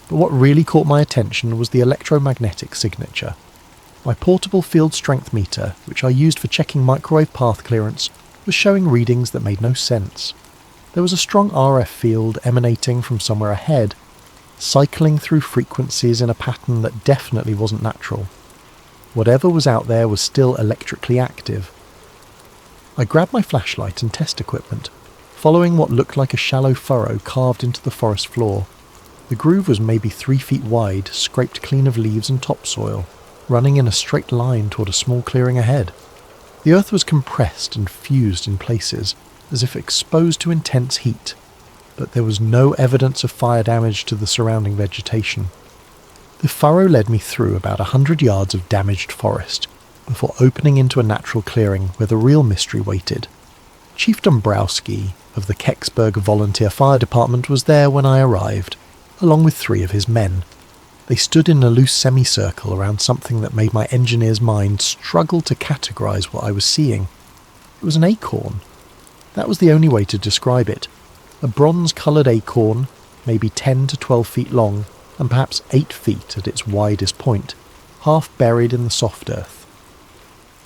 But what really caught my attention was the electromagnetic signature. My portable field strength meter, which I used for checking microwave path clearance, was showing readings that made no sense. There was a strong RF field emanating from somewhere ahead, cycling through frequencies in a pattern that definitely wasn't natural. Whatever was out there was still electrically active. I grabbed my flashlight and test equipment, following what looked like a shallow furrow carved into the forest floor. The groove was maybe 3 feet wide, scraped clean of leaves and topsoil, running in a straight line toward a small clearing ahead. The earth was compressed and fused in places, as if exposed to intense heat, but there was no evidence of fire damage to the surrounding vegetation. The furrow led me through about 100 yards of damaged forest, before opening into a natural clearing where the real mystery waited. Chief Dombrowski of the Kecksburg Volunteer Fire Department was there when I arrived, along with 3 of his men. They stood in a loose semicircle around something that made my engineer's mind struggle to categorise what I was seeing. It was an acorn. That was the only way to describe it. A bronze-coloured acorn, maybe 10 to 12 feet long, and perhaps 8 feet at its widest point, half buried in the soft earth.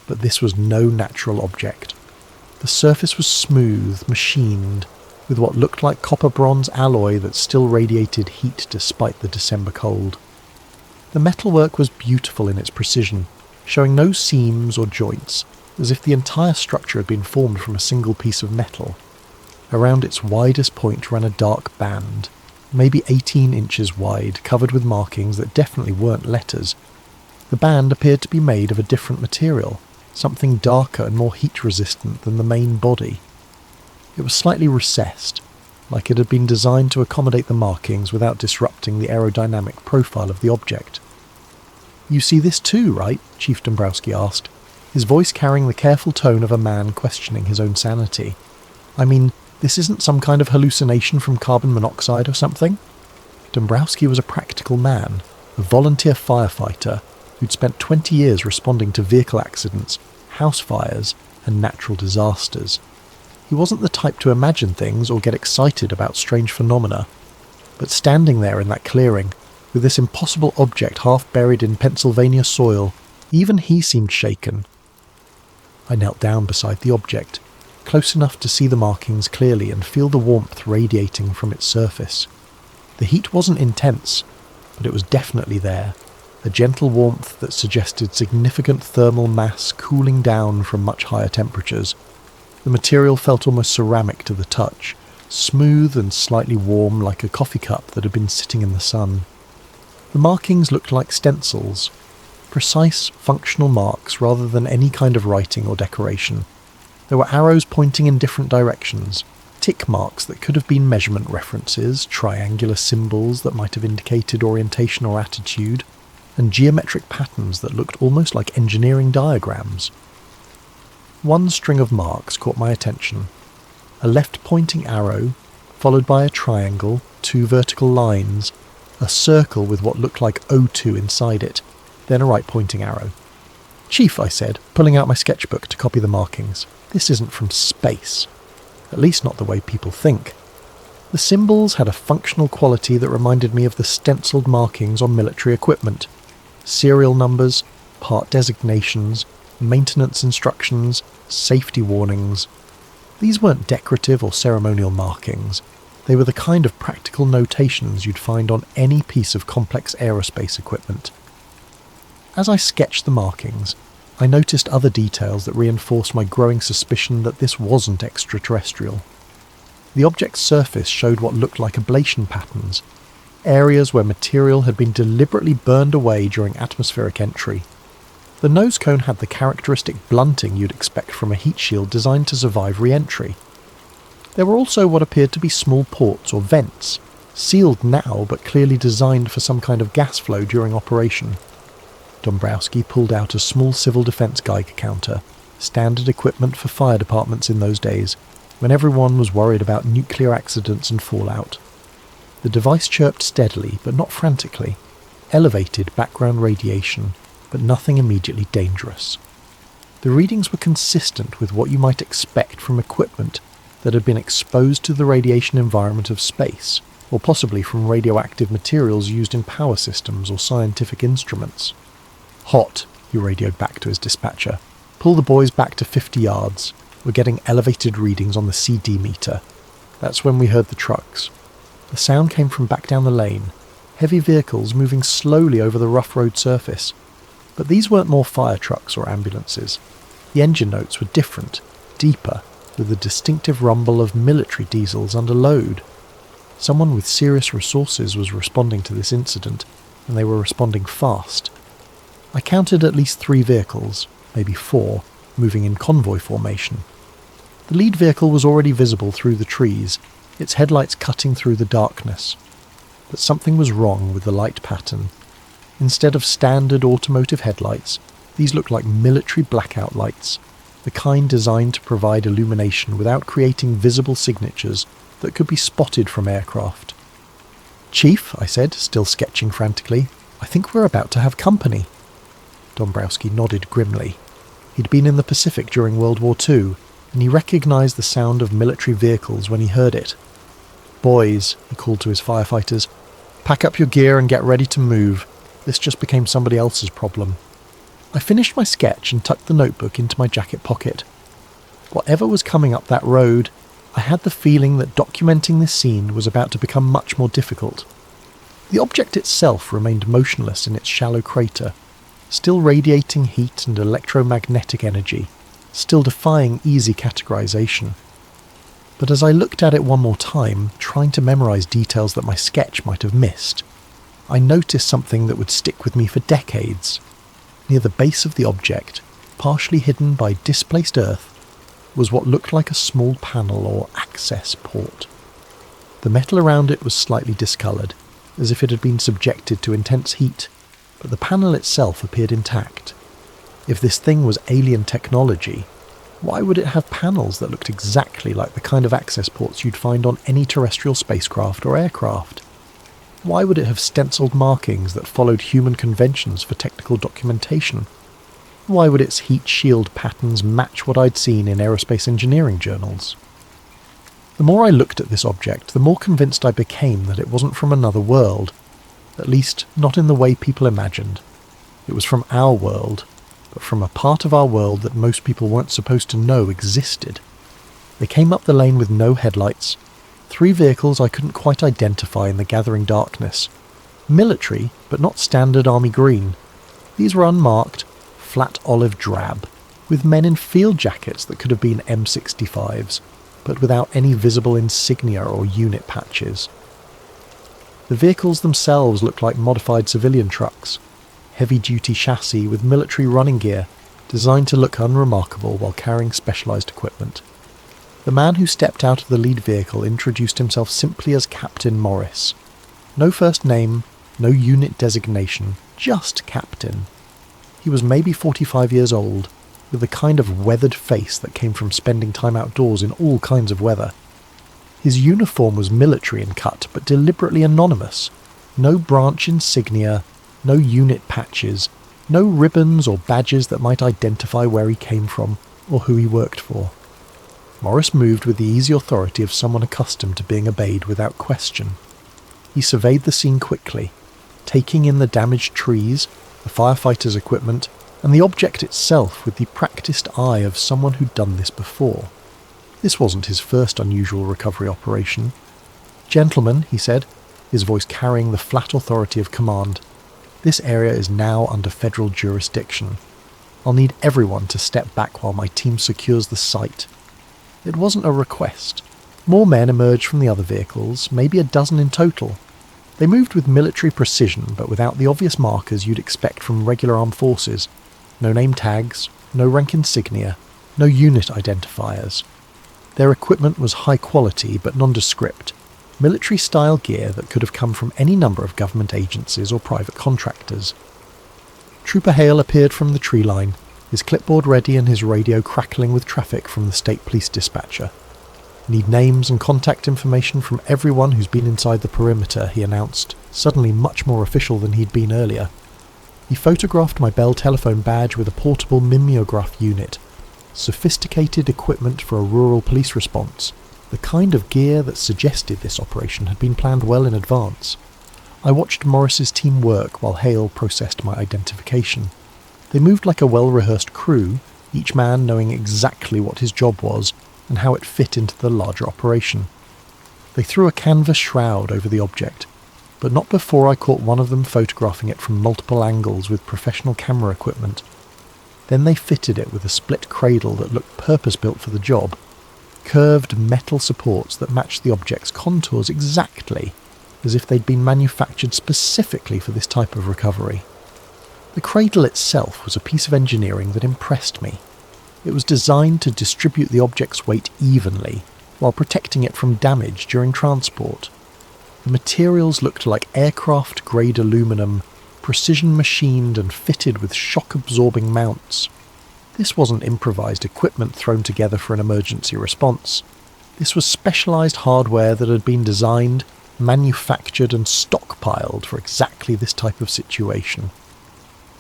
But this was no natural object. The surface was smooth, machined, with what looked like copper-bronze alloy that still radiated heat despite the December cold. The metalwork was beautiful in its precision, showing no seams or joints, as if the entire structure had been formed from a single piece of metal. Around its widest point ran a dark band, maybe 18 inches wide, covered with markings that definitely weren't letters. The band appeared to be made of a different material, something darker and more heat-resistant than the main body. It was slightly recessed, like it had been designed to accommodate the markings without disrupting the aerodynamic profile of the object. "You see this too, right?" Chief Dombrowski asked, his voice carrying the careful tone of a man questioning his own sanity. "I mean, this isn't some kind of hallucination from carbon monoxide or something?" Dombrowski was a practical man, a volunteer firefighter who'd spent 20 years responding to vehicle accidents, house fires, and natural disasters. He wasn't the type to imagine things or get excited about strange phenomena, but standing there in that clearing, with this impossible object half buried in Pennsylvania soil, even he seemed shaken. I knelt down beside the object, close enough to see the markings clearly and feel the warmth radiating from its surface. The heat wasn't intense, but it was definitely there, a gentle warmth that suggested significant thermal mass cooling down from much higher temperatures. The material felt almost ceramic to the touch, smooth and slightly warm like a coffee cup that had been sitting in the sun. The markings looked like stencils, precise, functional marks rather than any kind of writing or decoration. There were arrows pointing in different directions, tick marks that could have been measurement references, triangular symbols that might have indicated orientation or attitude, and geometric patterns that looked almost like engineering diagrams. One string of marks caught my attention. A left-pointing arrow, followed by a triangle, 2 vertical lines, a circle with what looked like O2 inside it, then a right-pointing arrow. "Chief," I said, pulling out my sketchbook to copy the markings, "this isn't from space. At least not the way people think." The symbols had a functional quality that reminded me of the stenciled markings on military equipment. Serial numbers, part designations, maintenance instructions, safety warnings. These weren't decorative or ceremonial markings. They were the kind of practical notations you'd find on any piece of complex aerospace equipment. As I sketched the markings, I noticed other details that reinforced my growing suspicion that this wasn't extraterrestrial. The object's surface showed what looked like ablation patterns, areas where material had been deliberately burned away during atmospheric entry. The nose cone had the characteristic blunting you'd expect from a heat shield designed to survive re-entry. There were also what appeared to be small ports or vents, sealed now but clearly designed for some kind of gas flow during operation. Dombrowski pulled out a small civil defence Geiger counter, standard equipment for fire departments in those days, when everyone was worried about nuclear accidents and fallout. The device chirped steadily but not frantically, elevated background radiation, but nothing immediately dangerous. The readings were consistent with what you might expect from equipment that had been exposed to the radiation environment of space, or possibly from radioactive materials used in power systems or scientific instruments. "Hot," he radioed back to his dispatcher. "Pull the boys back to 50 yards. We're getting elevated readings on the CD meter." That's when we heard the trucks. The sound came from back down the lane, heavy vehicles moving slowly over the rough road surface. But these weren't more fire trucks or ambulances. The engine notes were different, deeper, with the distinctive rumble of military diesels under load. Someone with serious resources was responding to this incident, and they were responding fast. I counted at least 3 vehicles, maybe 4, moving in convoy formation. The lead vehicle was already visible through the trees, its headlights cutting through the darkness. But something was wrong with the light pattern. Instead of standard automotive headlights, these looked like military blackout lights. the kind designed to provide illumination without creating visible signatures that could be spotted from aircraft. "Chief," I said, still sketching frantically, "I think we're about to have company." Dombrowski nodded grimly. He'd been in the Pacific during World War II, and he recognised the sound of military vehicles when he heard it. "Boys," he called to his firefighters, "pack up your gear and get ready to move. This just became somebody else's problem." I finished my sketch and tucked the notebook into my jacket pocket. Whatever was coming up that road, I had the feeling that documenting this scene was about to become much more difficult. The object itself remained motionless in its shallow crater, still radiating heat and electromagnetic energy, still defying easy categorization. But as I looked at it one more time, trying to memorize details that my sketch might have missed, I noticed something that would stick with me for decades. Near the base of the object, partially hidden by displaced earth, was what looked like a small panel or access port. The metal around it was slightly discoloured, as if it had been subjected to intense heat, but the panel itself appeared intact. If this thing was alien technology, why would it have panels that looked exactly like the kind of access ports you'd find on any terrestrial spacecraft or aircraft? Why would it have stenciled markings that followed human conventions for technical documentation? Why would its heat shield patterns match what I'd seen in aerospace engineering journals? The more I looked at this object, the more convinced I became that it wasn't from another world, at least not in the way people imagined. It was from our world, but from a part of our world that most people weren't supposed to know existed. They came up the lane with no headlights, 3 vehicles I couldn't quite identify in the gathering darkness. Military, but not standard army green. These were unmarked, flat olive drab, with men in field jackets that could have been M65s, but without any visible insignia or unit patches. The vehicles themselves looked like modified civilian trucks, heavy-duty chassis with military running gear, designed to look unremarkable while carrying specialised equipment. The man who stepped out of the lead vehicle introduced himself simply as Captain Morris. No first name, no unit designation, just Captain. He was maybe 45 years old, with the kind of weathered face that came from spending time outdoors in all kinds of weather. His uniform was military in cut, but deliberately anonymous. No branch insignia, no unit patches, no ribbons or badges that might identify where he came from or who he worked for. Morris moved with the easy authority of someone accustomed to being obeyed without question. He surveyed the scene quickly, taking in the damaged trees, the firefighters' equipment, and the object itself with the practiced eye of someone who'd done this before. This wasn't his first unusual recovery operation. "Gentlemen," he said, his voice carrying the flat authority of command, "this area is now under federal jurisdiction. I'll need everyone to step back while my team secures the site." It wasn't a request. More men emerged from the other vehicles, maybe a dozen in total. They moved with military precision, but without the obvious markers you'd expect from regular armed forces. No name tags, no rank insignia, no unit identifiers. Their equipment was high quality but nondescript, military-style gear that could have come from any number of government agencies or private contractors. Trooper Hale appeared from the tree line, his clipboard ready and his radio crackling with traffic from the state police dispatcher. "Need names and contact information from everyone who's been inside the perimeter," he announced, suddenly much more official than he'd been earlier. He photographed my Bell telephone badge with a portable mimeograph unit, sophisticated equipment for a rural police response, the kind of gear that suggested this operation had been planned well in advance. I watched Morris's team work while Hale processed my identification. They moved like a well-rehearsed crew, each man knowing exactly what his job was and how it fit into the larger operation. They threw a canvas shroud over the object, but not before I caught one of them photographing it from multiple angles with professional camera equipment. Then they fitted it with a split cradle that looked purpose-built for the job, curved metal supports that matched the object's contours exactly, as if they'd been manufactured specifically for this type of recovery. The cradle itself was a piece of engineering that impressed me. It was designed to distribute the object's weight evenly, while protecting it from damage during transport. The materials looked like aircraft-grade aluminum, precision machined and fitted with shock-absorbing mounts. This wasn't improvised equipment thrown together for an emergency response. This was specialised hardware that had been designed, manufactured and stockpiled for exactly this type of situation.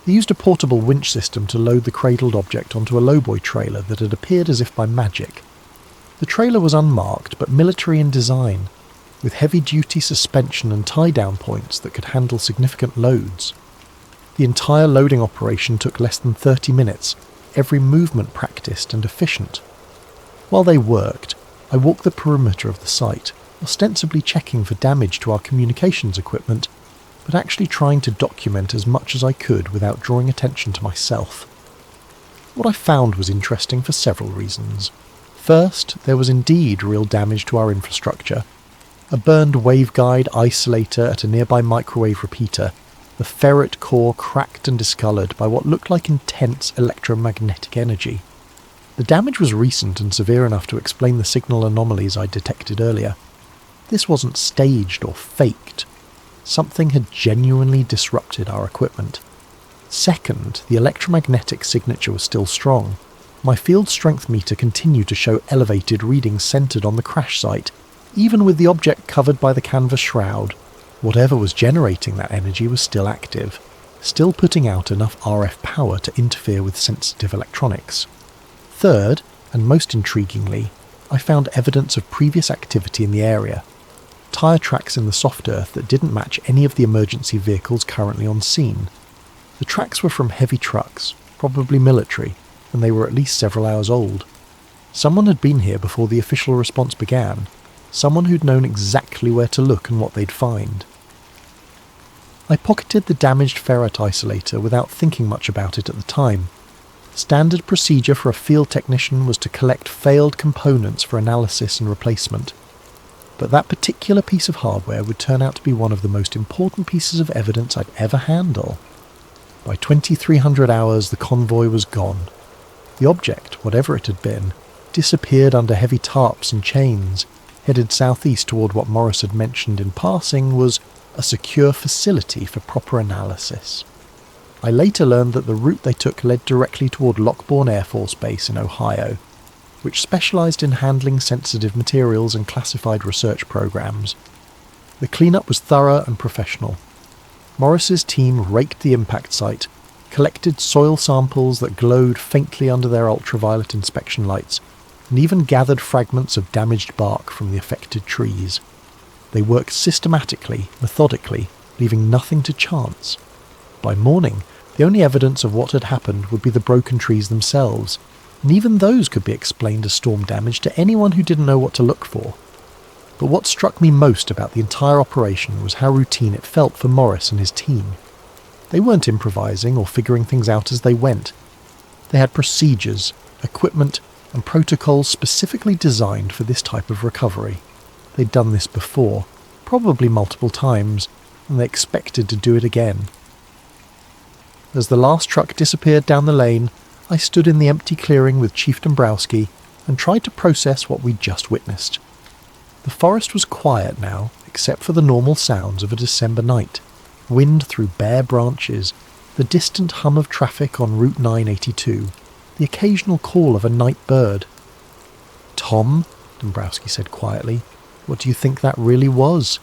They used a portable winch system to load the cradled object onto a lowboy trailer that had appeared as if by magic. The trailer was unmarked but military in design, with heavy-duty suspension and tie-down points that could handle significant loads. The entire loading operation took less than 30 minutes, every movement practiced and efficient. While they worked, I walked the perimeter of the site, ostensibly checking for damage to our communications equipment, but actually trying to document as much as I could without drawing attention to myself. What I found was interesting for several reasons. First, there was indeed real damage to our infrastructure. A burned waveguide isolator at a nearby microwave repeater, the ferret core cracked and discoloured by what looked like intense electromagnetic energy. The damage was recent and severe enough to explain the signal anomalies I detected earlier. This wasn't staged or faked. Something had genuinely disrupted our equipment. Second, the electromagnetic signature was still strong. My field strength meter continued to show elevated readings centred on the crash site, even with the object covered by the canvas shroud. Whatever was generating that energy was still active, still putting out enough RF power to interfere with sensitive electronics. Third, and most intriguingly, I found evidence of previous activity in the area. Tyre tracks in the soft earth that didn't match any of the emergency vehicles currently on scene. The tracks were from heavy trucks, probably military, and they were at least several hours old. Someone had been here before the official response began. Someone who'd known exactly where to look and what they'd find. I pocketed the damaged ferret isolator without thinking much about it at the time. Standard procedure for a field technician was to collect failed components for analysis and replacement. But that particular piece of hardware would turn out to be one of the most important pieces of evidence I'd ever handle. By 2300 hours, the convoy was gone. The object, whatever it had been, disappeared under heavy tarps and chains, headed southeast toward what Morris had mentioned in passing was a secure facility for proper analysis. I later learned that the route they took led directly toward Lockbourne Air Force Base in Ohio, which specialised in handling sensitive materials and classified research programs. The cleanup was thorough and professional. Morris's team raked the impact site, collected soil samples that glowed faintly under their ultraviolet inspection lights, and even gathered fragments of damaged bark from the affected trees. They worked systematically, methodically, leaving nothing to chance. By morning, the only evidence of what had happened would be the broken trees themselves, and even those could be explained as storm damage to anyone who didn't know what to look for. But what struck me most about the entire operation was how routine it felt for Morris and his team. They weren't improvising or figuring things out as they went. They had procedures, equipment, and protocols specifically designed for this type of recovery. They'd done this before, probably multiple times, and they expected to do it again. As the last truck disappeared down the lane, I stood in the empty clearing with Chief Dombrowski and tried to process what we'd just witnessed. The forest was quiet now, except for the normal sounds of a December night. Wind through bare branches, the distant hum of traffic on Route 982, the occasional call of a night bird. "Tom," Dombrowski said quietly, "what do you think that really was?"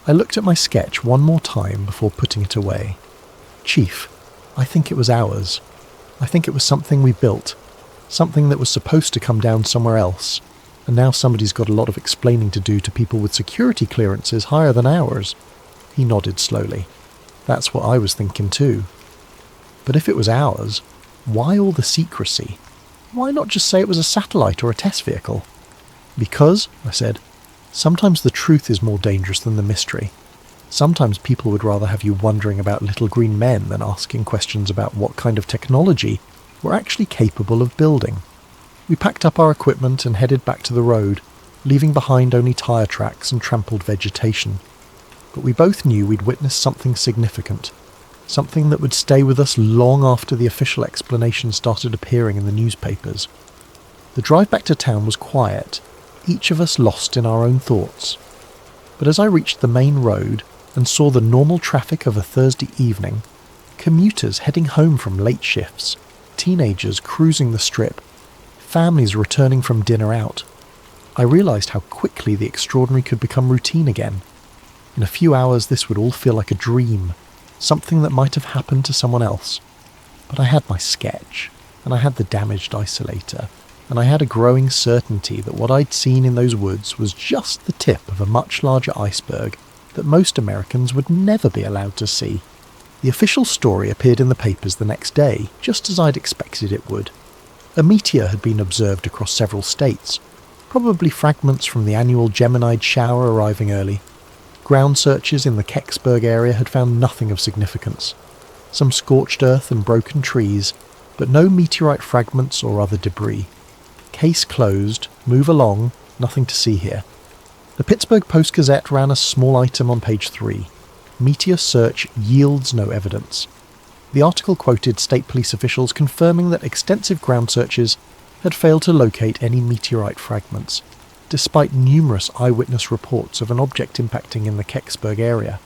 I looked at my sketch one more time before putting it away. "Chief, I think it was ours. I think it was something we built, something that was supposed to come down somewhere else, and now somebody's got a lot of explaining to do to people with security clearances higher than ours." He nodded slowly. "That's what I was thinking too. But if it was ours, why all the secrecy? Why not just say it was a satellite or a test vehicle?" "Because," I said, "sometimes the truth is more dangerous than the mystery. Sometimes people would rather have you wondering about little green men than asking questions about what kind of technology we're actually capable of building." We packed up our equipment and headed back to the road, leaving behind only tyre tracks and trampled vegetation. But we both knew we'd witnessed something significant, something that would stay with us long after the official explanation started appearing in the newspapers. The drive back to town was quiet, each of us lost in our own thoughts. But as I reached the main road and saw the normal traffic of a Thursday evening, commuters heading home from late shifts, teenagers cruising the strip, families returning from dinner out. I realised how quickly the extraordinary could become routine again. In a few hours this would all feel like a dream, something that might have happened to someone else. But I had my sketch, and I had the damaged isolator, and I had a growing certainty that what I'd seen in those woods was just the tip of a much larger iceberg that most Americans would never be allowed to see. The official story appeared in the papers the next day, just as I'd expected it would. A meteor had been observed across several states, probably fragments from the annual Geminid shower arriving early. Ground searches in the Kecksburg area had found nothing of significance. Some scorched earth and broken trees, but no meteorite fragments or other debris. Case closed, move along, nothing to see here. The Pittsburgh Post-Gazette ran a small item on page 3. Meteor search yields no evidence. The article quoted state police officials confirming that extensive ground searches had failed to locate any meteorite fragments, despite numerous eyewitness reports of an object impacting in the Kecksburg area.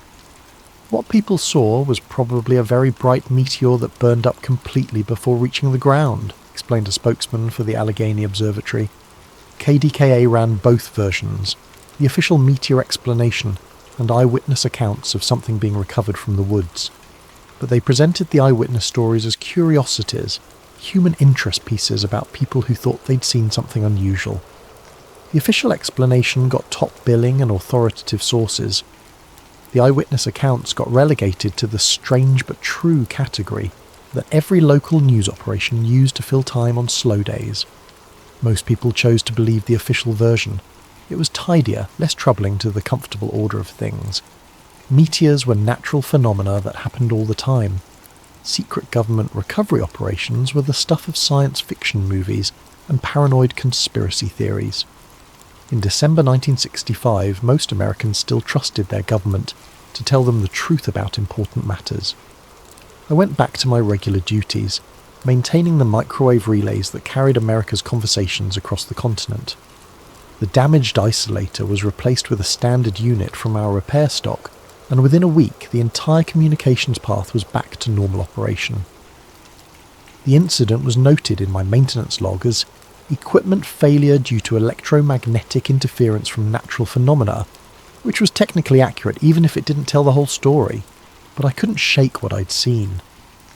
What people saw was probably a very bright meteor that burned up completely before reaching the ground, explained a spokesman for the Allegheny Observatory. KDKA ran both versions, the official meteor explanation and eyewitness accounts of something being recovered from the woods. But they presented the eyewitness stories as curiosities, human interest pieces about people who thought they'd seen something unusual. The official explanation got top billing and authoritative sources. The eyewitness accounts got relegated to the strange but true category that every local news operation used to fill time on slow days. Most people chose to believe the official version. It was tidier, less troubling to the comfortable order of things. Meteors were natural phenomena that happened all the time. Secret government recovery operations were the stuff of science fiction movies and paranoid conspiracy theories. In December 1965, most Americans still trusted their government to tell them the truth about important matters. I went back to my regular duties, maintaining the microwave relays that carried America's conversations across the continent. The damaged isolator was replaced with a standard unit from our repair stock, and within a week the entire communications path was back to normal operation. The incident was noted in my maintenance log as equipment failure due to electromagnetic interference from natural phenomena, which was technically accurate even if it didn't tell the whole story, but I couldn't shake what I'd seen.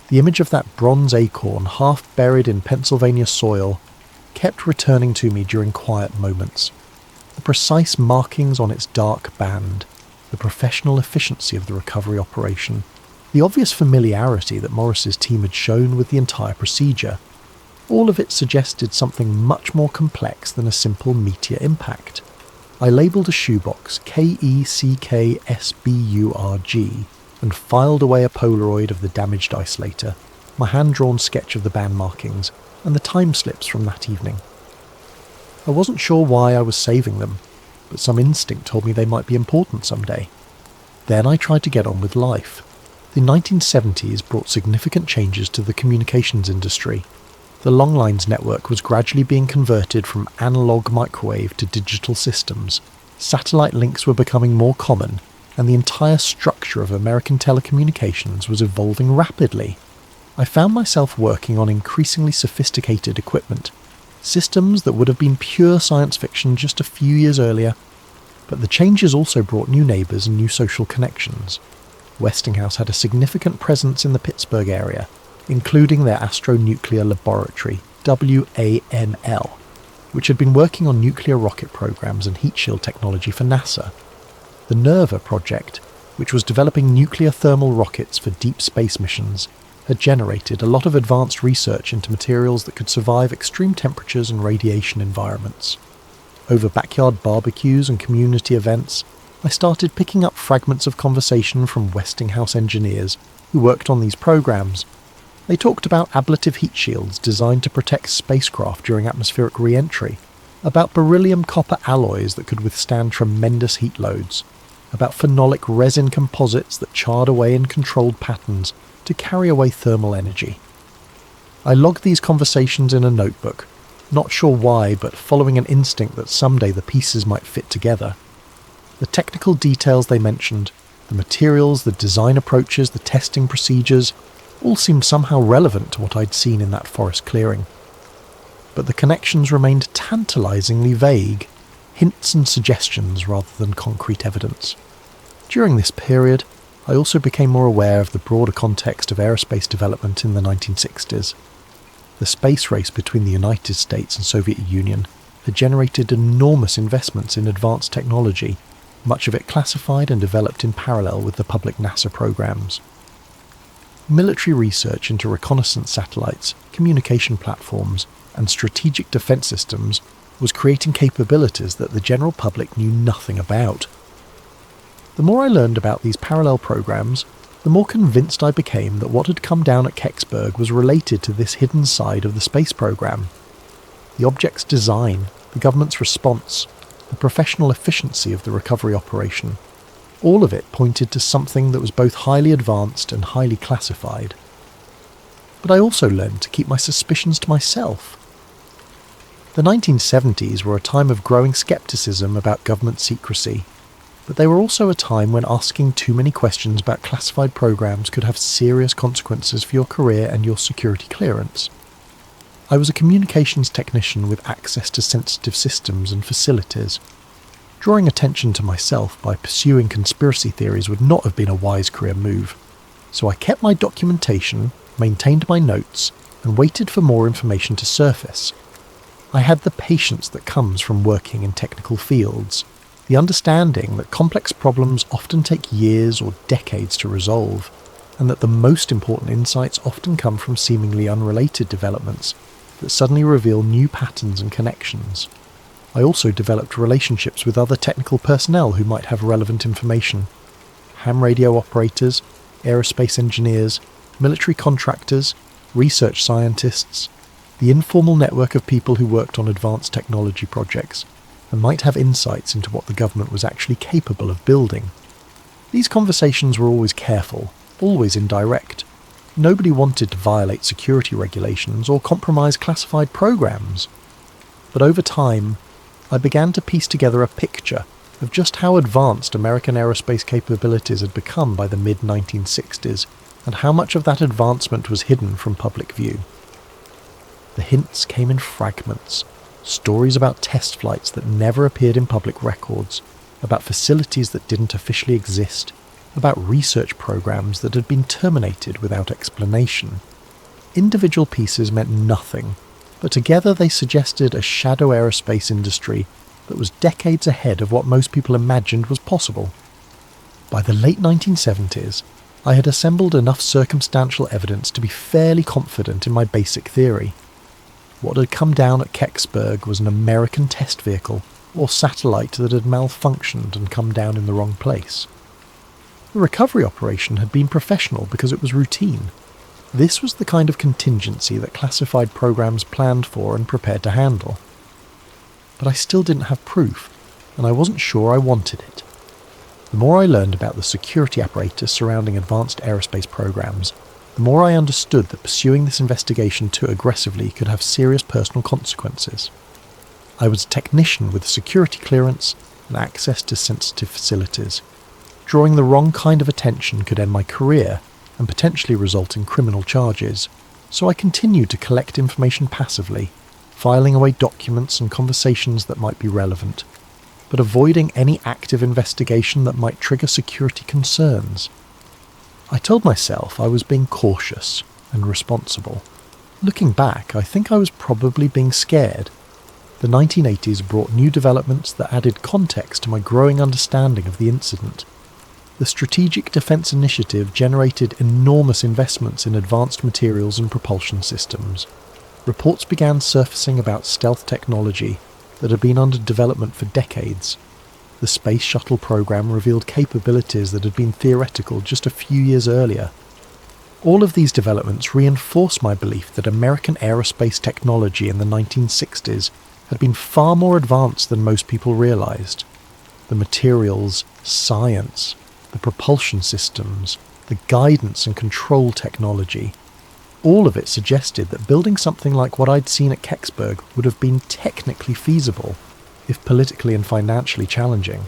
The image of that bronze acorn half buried in Pennsylvania soil kept returning to me during quiet moments. The precise markings on its dark band, the professional efficiency of the recovery operation, the obvious familiarity that Morris's team had shown with the entire procedure, all of it suggested something much more complex than a simple meteor impact. I labelled a shoebox KECKSBURG and filed away a Polaroid of the damaged isolator, my hand-drawn sketch of the band markings, and the time slips from that evening. I wasn't sure why I was saving them, but some instinct told me they might be important someday. Then I tried to get on with life. The 1970s brought significant changes to the communications industry. The longlines network was gradually being converted from analog microwave to digital systems. Satellite links were becoming more common, and the entire structure of American telecommunications was evolving rapidly. I found myself working on increasingly sophisticated equipment, systems that would have been pure science fiction just a few years earlier. But the changes also brought new neighbours and new social connections. Westinghouse had a significant presence in the Pittsburgh area, including their Astronuclear Laboratory, WANL, which had been working on nuclear rocket programs and heat shield technology for NASA. The NERVA project, which was developing nuclear thermal rockets for deep space missions, had generated a lot of advanced research into materials that could survive extreme temperatures and radiation environments. Over backyard barbecues and community events, I started picking up fragments of conversation from Westinghouse engineers who worked on these programs. They talked about ablative heat shields designed to protect spacecraft during atmospheric re-entry, about beryllium copper alloys that could withstand tremendous heat loads, about phenolic resin composites that charred away in controlled patterns to carry away thermal energy. I logged these conversations in a notebook, not sure why, but following an instinct that someday the pieces might fit together. The technical details they mentioned, the materials, the design approaches, the testing procedures, all seemed somehow relevant to what I'd seen in that forest clearing. But the connections remained tantalisingly vague, hints and suggestions rather than concrete evidence. During this period, I also became more aware of the broader context of aerospace development in the 1960s. The space race between the United States and Soviet Union had generated enormous investments in advanced technology, much of it classified and developed in parallel with the public NASA programs. Military research into reconnaissance satellites, communication platforms, and strategic defense systems was creating capabilities that the general public knew nothing about. The more I learned about these parallel programs, the more convinced I became that what had come down at Kecksburg was related to this hidden side of the space program. The object's design, the government's response, the professional efficiency of the recovery operation, all of it pointed to something that was both highly advanced and highly classified. But I also learned to keep my suspicions to myself. The 1970s were a time of growing skepticism about government secrecy, but they were also a time when asking too many questions about classified programs could have serious consequences for your career and your security clearance. I was a communications technician with access to sensitive systems and facilities. Drawing attention to myself by pursuing conspiracy theories would not have been a wise career move, so I kept my documentation, maintained my notes, and waited for more information to surface. I had the patience that comes from working in technical fields, the understanding that complex problems often take years or decades to resolve, and that the most important insights often come from seemingly unrelated developments that suddenly reveal new patterns and connections. I also developed relationships with other technical personnel who might have relevant information. Ham radio operators, aerospace engineers, military contractors, research scientists, the informal network of people who worked on advanced technology projects, and might have insights into what the government was actually capable of building. These conversations were always careful, always indirect. Nobody wanted to violate security regulations or compromise classified programs. But over time, I began to piece together a picture of just how advanced American aerospace capabilities had become by the mid-1960s, and how much of that advancement was hidden from public view. The hints came in fragments, stories about test flights that never appeared in public records, about facilities that didn't officially exist, about research programs that had been terminated without explanation. Individual pieces meant nothing, but together they suggested a shadow aerospace industry that was decades ahead of what most people imagined was possible. By the late 1970s, I had assembled enough circumstantial evidence to be fairly confident in my basic theory. What had come down at Kecksburg was an American test vehicle or satellite that had malfunctioned and come down in the wrong place. The recovery operation had been professional because it was routine. This was the kind of contingency that classified programs planned for and prepared to handle. But I still didn't have proof, and I wasn't sure I wanted it. The more I learned about the security apparatus surrounding advanced aerospace programs, the more I understood that pursuing this investigation too aggressively could have serious personal consequences. I was a technician with security clearance and access to sensitive facilities. Drawing the wrong kind of attention could end my career and potentially result in criminal charges, so I continued to collect information passively, filing away documents and conversations that might be relevant, but avoiding any active investigation that might trigger security concerns. I told myself I was being cautious and responsible. Looking back, I think I was probably being scared. The 1980s brought new developments that added context to my growing understanding of the incident. The Strategic Defense Initiative generated enormous investments in advanced materials and propulsion systems. Reports began surfacing about stealth technology that had been under development for decades. The Space Shuttle program revealed capabilities that had been theoretical just a few years earlier. All of these developments reinforced my belief that American aerospace technology in the 1960s had been far more advanced than most people realized. The materials, science, the propulsion systems, the guidance and control technology, all of it suggested that building something like what I'd seen at Kecksburg would have been technically feasible, if politically and financially challenging.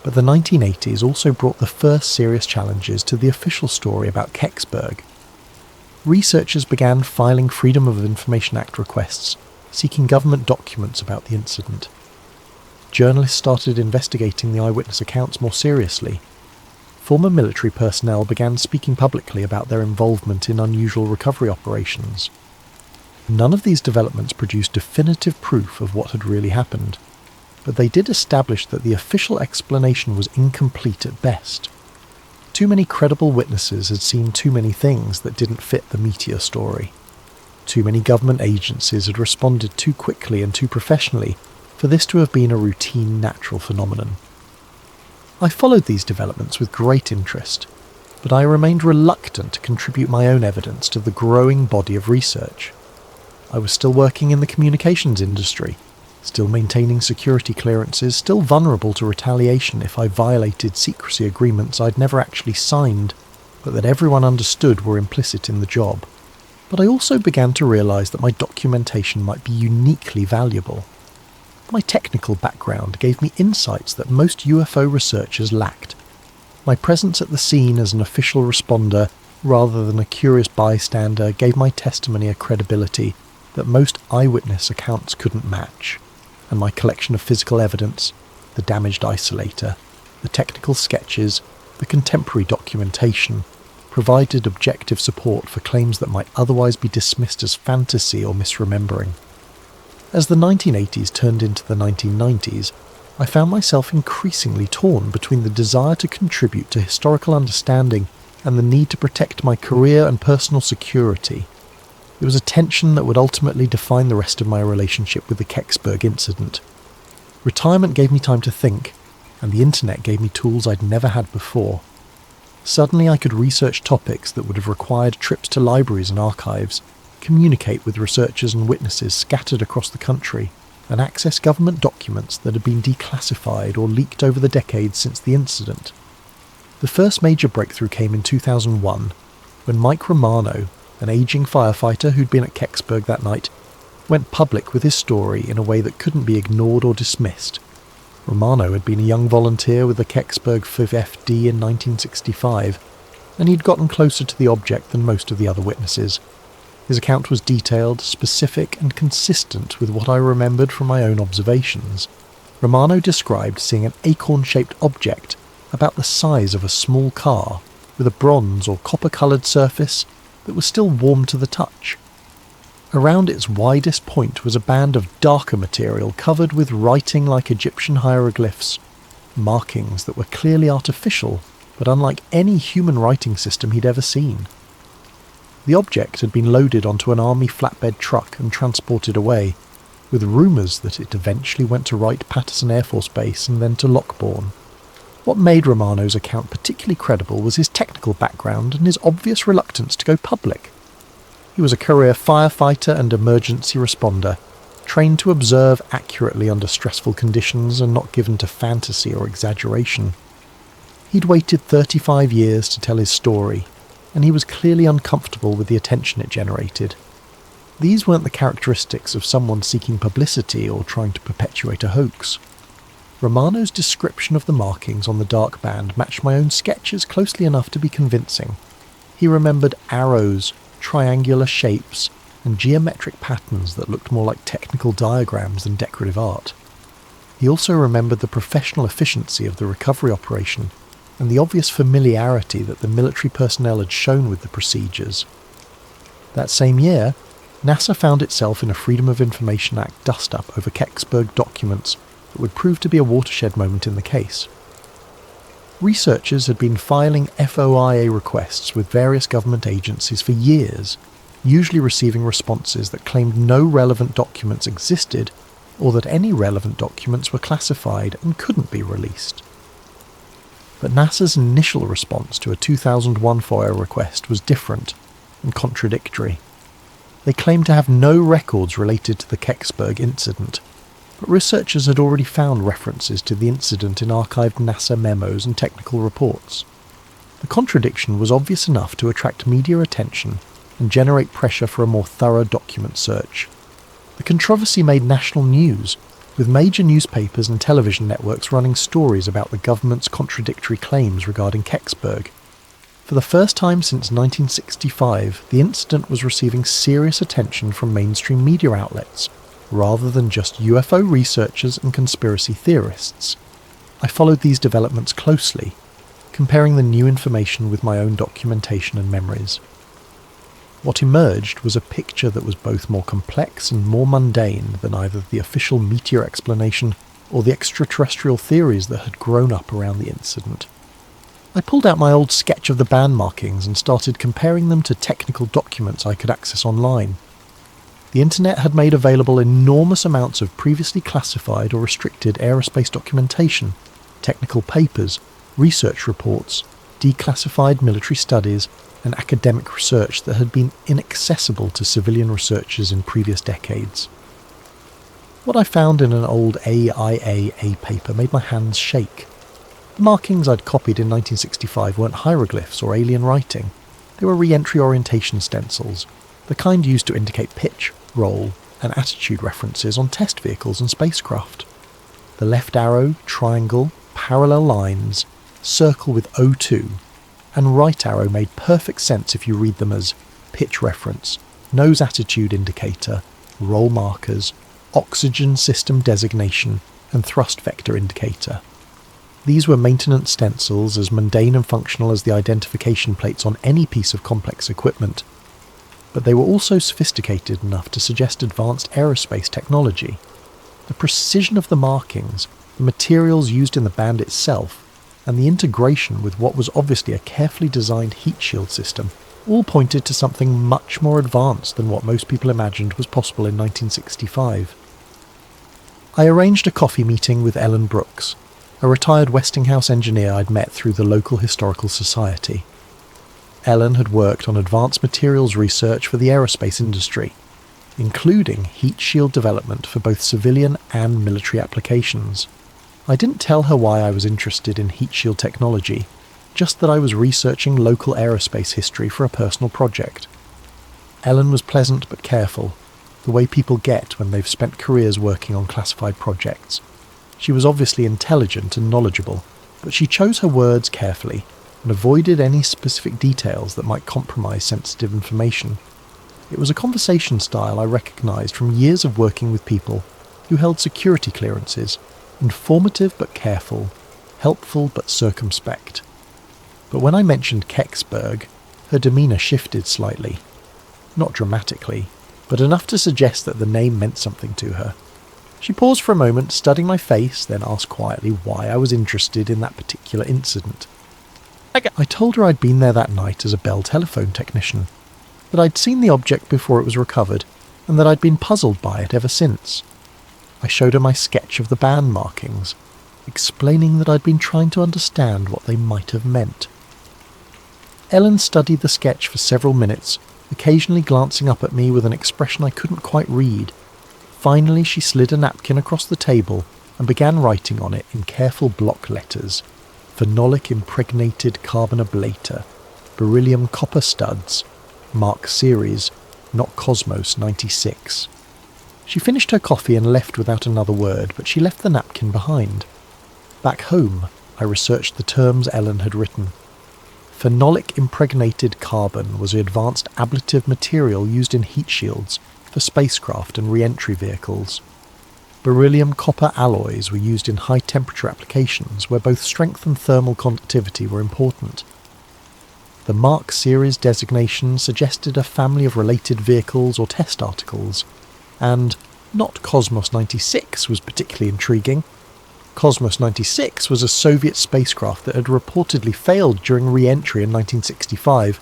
But the 1980s also brought the first serious challenges to the official story about Kecksburg. researchers began filing Freedom of Information Act requests, seeking government documents about the incident. Journalists started investigating the eyewitness accounts more seriously. Former military personnel began speaking publicly about their involvement in unusual recovery operations. None of these developments produced definitive proof of what had really happened, but they did establish that the official explanation was incomplete at best. Too many credible witnesses had seen too many things that didn't fit the meteor story. Too many government agencies had responded too quickly and too professionally for this to have been a routine natural phenomenon. I followed these developments with great interest, but I remained reluctant to contribute my own evidence to the growing body of research. I was still working in the communications industry, still maintaining security clearances, still vulnerable to retaliation if I violated secrecy agreements I'd never actually signed, but that everyone understood were implicit in the job. But I also began to realise that my documentation might be uniquely valuable. My technical background gave me insights that most UFO researchers lacked. My presence at the scene as an official responder, rather than a curious bystander, gave my testimony a credibility that most eyewitness accounts couldn't match. And my collection of physical evidence, the damaged isolator, the technical sketches, the contemporary documentation, provided objective support for claims that might otherwise be dismissed as fantasy or misremembering. As the 1980s turned into the 1990s, I found myself increasingly torn between the desire to contribute to historical understanding and the need to protect my career and personal security. It was a tension that would ultimately define the rest of my relationship with the Kecksburg incident. Retirement gave me time to think, and the internet gave me tools I'd never had before. Suddenly I could research topics that would have required trips to libraries and archives, communicate with researchers and witnesses scattered across the country, and access government documents that had been declassified or leaked over the decades since the incident. The first major breakthrough came in 2001, when Mike Romano, an aging firefighter who'd been at Kecksburg that night, went public with his story in a way that couldn't be ignored or dismissed. Romano had been a young volunteer with the Kecksburg FFD in 1965, and he'd gotten closer to the object than most of the other witnesses. His account was detailed, specific, and consistent with what I remembered from my own observations. Romano described seeing an acorn-shaped object about the size of a small car, with a bronze or copper-coloured surface that was still warm to the touch. Around its widest point was a band of darker material covered with writing like Egyptian hieroglyphs, markings that were clearly artificial, but unlike any human writing system he'd ever seen. The object had been loaded onto an army flatbed truck and transported away, with rumours that it eventually went to Wright-Patterson Air Force Base and then to Lockbourne. What made Romano's account particularly credible was his technical background and his obvious reluctance to go public. He was a career firefighter and emergency responder, trained to observe accurately under stressful conditions and not given to fantasy or exaggeration. He'd waited 35 years to tell his story, and he was clearly uncomfortable with the attention it generated. These weren't the characteristics of someone seeking publicity or trying to perpetuate a hoax. Romano's description of the markings on the dark band matched my own sketches closely enough to be convincing. He remembered arrows, triangular shapes, and geometric patterns that looked more like technical diagrams than decorative art. He also remembered the professional efficiency of the recovery operation and the obvious familiarity that the military personnel had shown with the procedures. That same year, NASA found itself in a Freedom of Information Act dust-up over Kecksburg documents that would prove to be a watershed moment in the case. Researchers had been filing FOIA requests with various government agencies for years, usually receiving responses that claimed no relevant documents existed or that any relevant documents were classified and couldn't be released. But NASA's initial response to a 2001 FOIA request was different and contradictory. They claimed to have no records related to the Kecksburg incident, but researchers had already found references to the incident in archived NASA memos and technical reports. The contradiction was obvious enough to attract media attention and generate pressure for a more thorough document search. The controversy made national news, with major newspapers and television networks running stories about the government's contradictory claims regarding Kecksburg. For the first time since 1965, the incident was receiving serious attention from mainstream media outlets, rather than just UFO researchers and conspiracy theorists. I followed these developments closely, comparing the new information with my own documentation and memories. What emerged was a picture that was both more complex and more mundane than either the official meteor explanation or the extraterrestrial theories that had grown up around the incident. I pulled out my old sketch of the band markings and started comparing them to technical documents I could access online. The internet had made available enormous amounts of previously classified or restricted aerospace documentation, technical papers, research reports, declassified military studies, and academic research that had been inaccessible to civilian researchers in previous decades. What I found in an old AIAA paper made my hands shake. The markings I'd copied in 1965 weren't hieroglyphs or alien writing. They were re-entry orientation stencils, the kind used to indicate pitch, roll, and attitude references on test vehicles and spacecraft. The left arrow, triangle, parallel lines, circle with O2, and right arrow made perfect sense if you read them as pitch reference, nose attitude indicator, roll markers, oxygen system designation, and thrust vector indicator. These were maintenance stencils as mundane and functional as the identification plates on any piece of complex equipment, but they were also sophisticated enough to suggest advanced aerospace technology. The precision of the markings, the materials used in the band itself, and the integration with what was obviously a carefully designed heat shield system all pointed to something much more advanced than what most people imagined was possible in 1965. I arranged a coffee meeting with Ellen Brooks, a retired Westinghouse engineer I'd met through the local historical society. Ellen had worked on advanced materials research for the aerospace industry, including heat shield development for both civilian and military applications. I didn't tell her why I was interested in heat shield technology, just that I was researching local aerospace history for a personal project. Ellen was pleasant but careful, the way people get when they've spent careers working on classified projects. She was obviously intelligent and knowledgeable, but she chose her words carefully and avoided any specific details that might compromise sensitive information. It was a conversation style I recognised from years of working with people who held security clearances, informative but careful, helpful but circumspect. But when I mentioned Kecksburg, her demeanour shifted slightly. Not dramatically, but enough to suggest that the name meant something to her. She paused for a moment, studying my face, then asked quietly why I was interested in that particular incident. I told her I'd been there that night as a Bell telephone technician, that I'd seen the object before it was recovered, and that I'd been puzzled by it ever since. I showed her my sketch of the band markings, explaining that I'd been trying to understand what they might have meant. Ellen studied the sketch for several minutes, occasionally glancing up at me with an expression I couldn't quite read. Finally, she slid a napkin across the table and began writing on it in careful block letters: phenolic impregnated carbon ablator, beryllium copper studs, Mark Series, not Cosmos 96. She finished her coffee and left without another word, but she left the napkin behind. Back home, I researched the terms Ellen had written. Phenolic impregnated carbon was an advanced ablative material used in heat shields for spacecraft and re-entry vehicles. Beryllium copper alloys were used in high-temperature applications where both strength and thermal conductivity were important. The Mark Series designation suggested a family of related vehicles or test articles, and not Cosmos 96 was particularly intriguing. Cosmos 96 was a Soviet spacecraft that had reportedly failed during re-entry in 1965,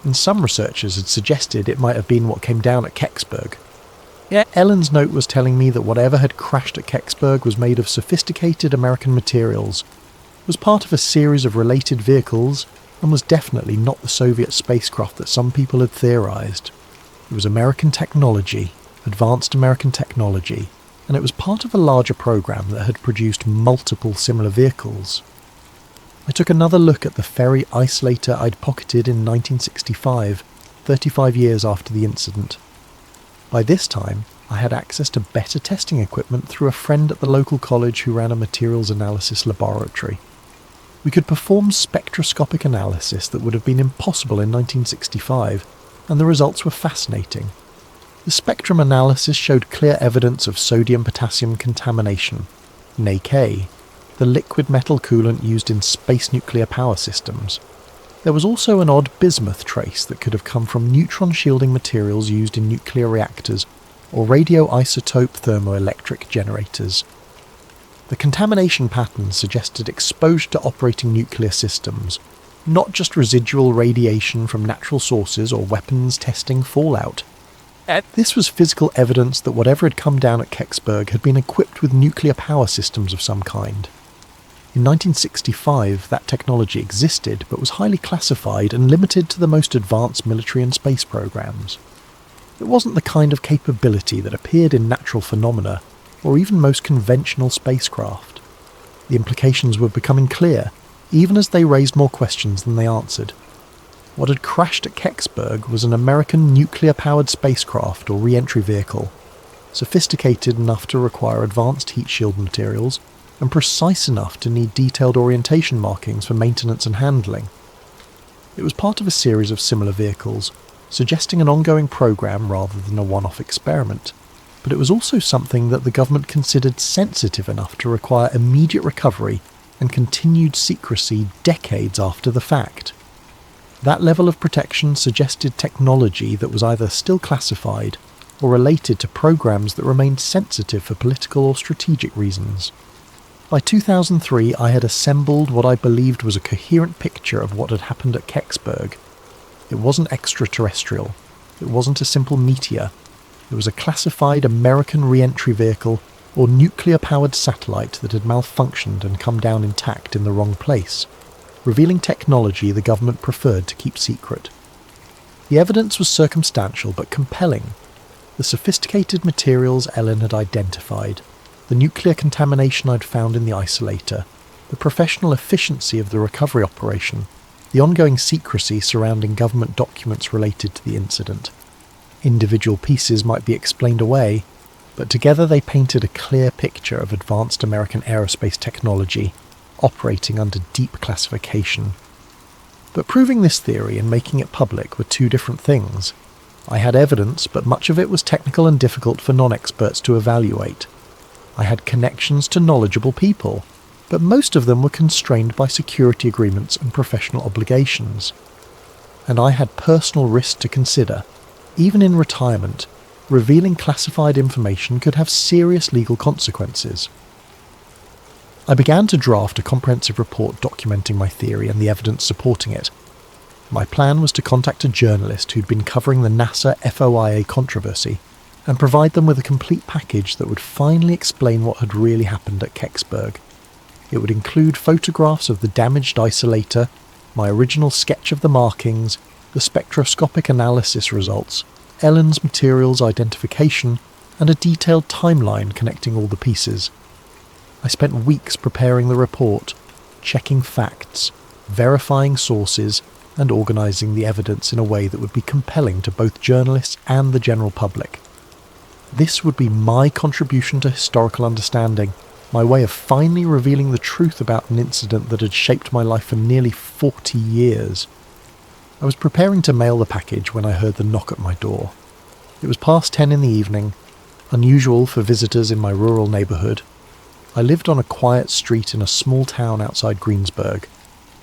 and some researchers had suggested it might have been what came down at Kecksburg. Yet Ellen's note was telling me that whatever had crashed at Kecksburg was made of sophisticated American materials, was part of a series of related vehicles, and was definitely not the Soviet spacecraft that some people had theorized. It was American technology, advanced American technology, and it was part of a larger program that had produced multiple similar vehicles. I took another look at the ferry isolator I'd pocketed in 1965, 35 years after the incident. By this time, I had access to better testing equipment through a friend at the local college who ran a materials analysis laboratory. We could perform spectroscopic analysis that would have been impossible in 1965, and the results were fascinating. The spectrum analysis showed clear evidence of sodium-potassium contamination, NaK, the liquid metal coolant used in space nuclear power systems. There was also an odd bismuth trace that could have come from neutron-shielding materials used in nuclear reactors or radioisotope thermoelectric generators. The contamination pattern suggested exposure to operating nuclear systems, not just residual radiation from natural sources or weapons testing fallout. This was physical evidence that whatever had come down at Kecksburg had been equipped with nuclear power systems of some kind. In 1965, that technology existed, but was highly classified and limited to the most advanced military and space programs. It wasn't the kind of capability that appeared in natural phenomena, or even most conventional spacecraft. The implications were becoming clear, even as they raised more questions than they answered. What had crashed at Kecksburg was an American nuclear-powered spacecraft or re-entry vehicle, sophisticated enough to require advanced heat shield materials, and precise enough to need detailed orientation markings for maintenance and handling. It was part of a series of similar vehicles, suggesting an ongoing program rather than a one-off experiment, but it was also something that the government considered sensitive enough to require immediate recovery and continued secrecy decades after the fact. That level of protection suggested technology that was either still classified or related to programs that remained sensitive for political or strategic reasons. By 2003, I had assembled what I believed was a coherent picture of what had happened at Kecksburg. It wasn't extraterrestrial. It wasn't a simple meteor. It was a classified American re-entry vehicle or nuclear-powered satellite that had malfunctioned and come down intact in the wrong place, revealing technology the government preferred to keep secret. The evidence was circumstantial but compelling. The sophisticated materials Ellen had identified, the nuclear contamination I'd found in the isolator, the professional efficiency of the recovery operation, the ongoing secrecy surrounding government documents related to the incident. Individual pieces might be explained away, but together they painted a clear picture of advanced American aerospace technology operating under deep classification. But proving this theory and making it public were two different things. I had evidence, but much of it was technical and difficult for non-experts to evaluate. I had connections to knowledgeable people, but most of them were constrained by security agreements and professional obligations. And I had personal risks to consider. Even in retirement, revealing classified information could have serious legal consequences. I began to draft a comprehensive report documenting my theory and the evidence supporting it. My plan was to contact a journalist who'd been covering the NASA FOIA controversy and provide them with a complete package that would finally explain what had really happened at Kecksburg. It would include photographs of the damaged isolator, my original sketch of the markings, the spectroscopic analysis results, Ellen's materials identification, and a detailed timeline connecting all the pieces. I spent weeks preparing the report, checking facts, verifying sources, and organising the evidence in a way that would be compelling to both journalists and the general public. This would be my contribution to historical understanding, my way of finally revealing the truth about an incident that had shaped my life for nearly 40 years. I was preparing to mail the package when I heard the knock at my door. It was past 10 in the evening, unusual for visitors in my rural neighbourhood. I lived on a quiet street in a small town outside Greensburg,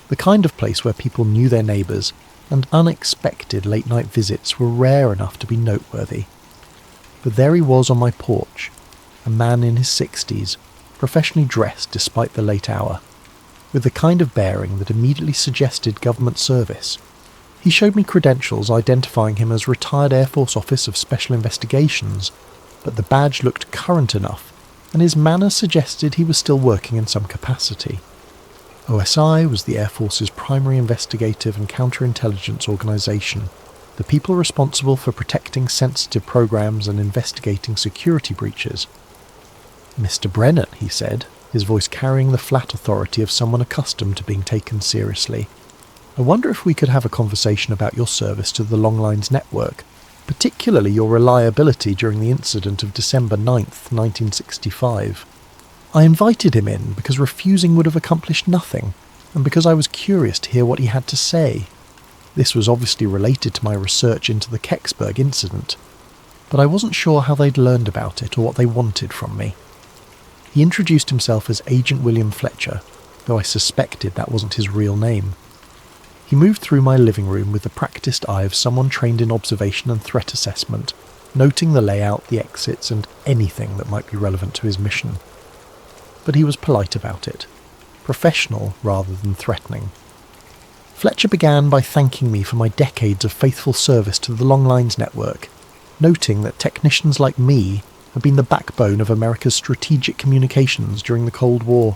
the kind of place where people knew their neighbours, and unexpected late-night visits were rare enough to be noteworthy. But there he was on my porch, a man in his 60s, professionally dressed despite the late hour, with the kind of bearing that immediately suggested government service. He showed me credentials identifying him as retired Air Force Office of Special Investigations, but the badge looked current enough, and his manner suggested he was still working in some capacity. OSI was the Air Force's primary investigative and counterintelligence organisation, the people responsible for protecting sensitive programs and investigating security breaches. "Mr. Brennan," he said, his voice carrying the flat authority of someone accustomed to being taken seriously. "I wonder if we could have a conversation about your service to the Longlines network, particularly your reliability during the incident of December 9th, 1965. I invited him in because refusing would have accomplished nothing. and because I was curious to hear what he had to say. This was obviously related to my research into the Kecksburg incident, but I wasn't sure how they'd learned about it or what they wanted from me. He introduced himself as Agent William Fletcher, though I suspected that wasn't his real name. He moved through my living room with the practiced eye of someone trained in observation and threat assessment, noting the layout, the exits, and anything that might be relevant to his mission. But he was polite about it, professional rather than threatening. Fletcher began by thanking me for my decades of faithful service to the Long Lines network, noting that technicians like me had been the backbone of America's strategic communications during the Cold War.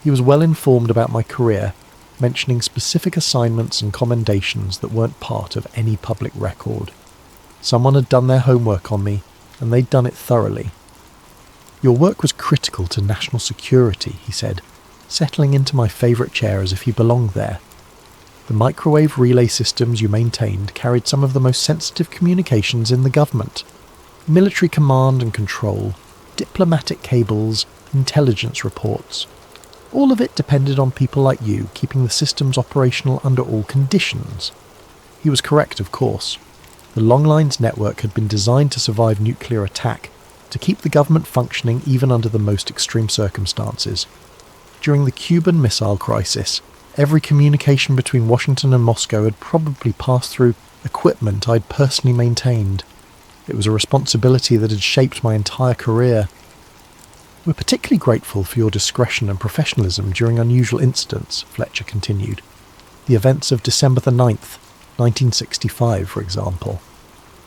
He was well informed about my career, mentioning specific assignments and commendations that weren't part of any public record. Someone had done their homework on me, and they'd done it thoroughly. "Your work was critical to national security," he said, settling into my favourite chair as if he belonged there. "The microwave relay systems you maintained carried some of the most sensitive communications in the government. Military command and control, diplomatic cables, intelligence reports. All of it depended on people like you keeping the systems operational under all conditions." He was correct, of course. The Long Lines network had been designed to survive nuclear attack, to keep the government functioning even under the most extreme circumstances. During the Cuban Missile Crisis, every communication between Washington and Moscow had probably passed through equipment I'd personally maintained. It was a responsibility that had shaped my entire career. "We're particularly grateful for your discretion and professionalism during unusual incidents," Fletcher continued. "The events of December the 9th, 1965, for example.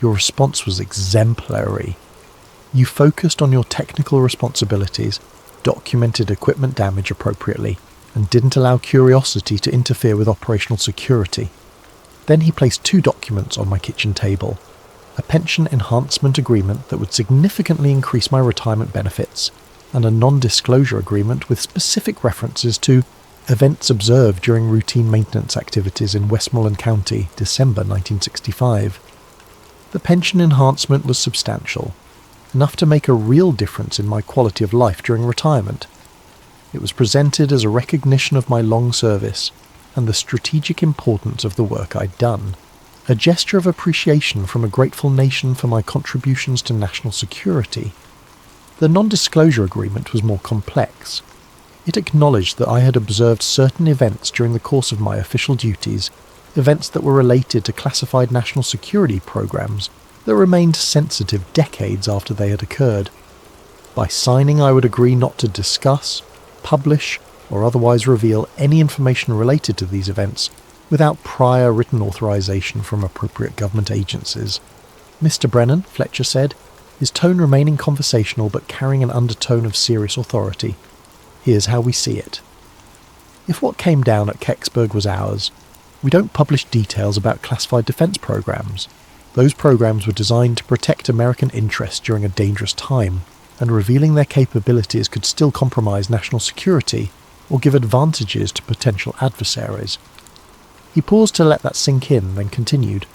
Your response was exemplary. You focused on your technical responsibilities, documented equipment damage appropriately, and didn't allow curiosity to interfere with operational security." Then he placed 2 documents on my kitchen table: a pension enhancement agreement that would significantly increase my retirement benefits, and a non-disclosure agreement with specific references to events observed during routine maintenance activities in Westmoreland County, December 1965. The pension enhancement was substantial, enough to make a real difference in my quality of life during retirement. It was presented as a recognition of my long service and the strategic importance of the work I'd done, a gesture of appreciation from a grateful nation for my contributions to national security. The non-disclosure agreement was more complex. It acknowledged that I had observed certain events during the course of my official duties, events that were related to classified national security programs that remained sensitive decades after they had occurred. By signing, I would agree not to discuss, publish, or otherwise reveal any information related to these events without prior written authorization from appropriate government agencies. "Mr. Brennan," Fletcher said, his tone remaining conversational but carrying an undertone of serious authority, "here's how we see it. If what came down at Kecksburg was ours, we don't publish details about classified defense programs. Those programs were designed to protect American interests during a dangerous time, and revealing their capabilities could still compromise national security or give advantages to potential adversaries." He paused to let that sink in, then continued.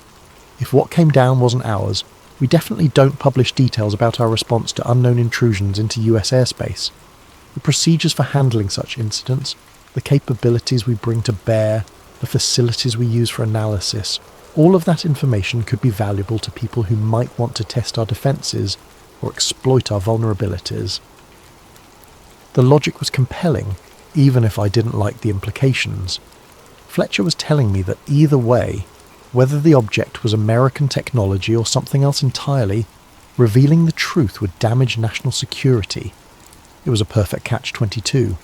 "If what came down wasn't ours, we definitely don't publish details about our response to unknown intrusions into US airspace. The procedures for handling such incidents, the capabilities we bring to bear, the facilities we use for analysis, all of that information could be valuable to people who might want to test our defences or exploit our vulnerabilities." The logic was compelling, even if I didn't like the implications. Fletcher was telling me that either way, whether the object was American technology or something else entirely, revealing the truth would damage national security. It was a perfect catch-22,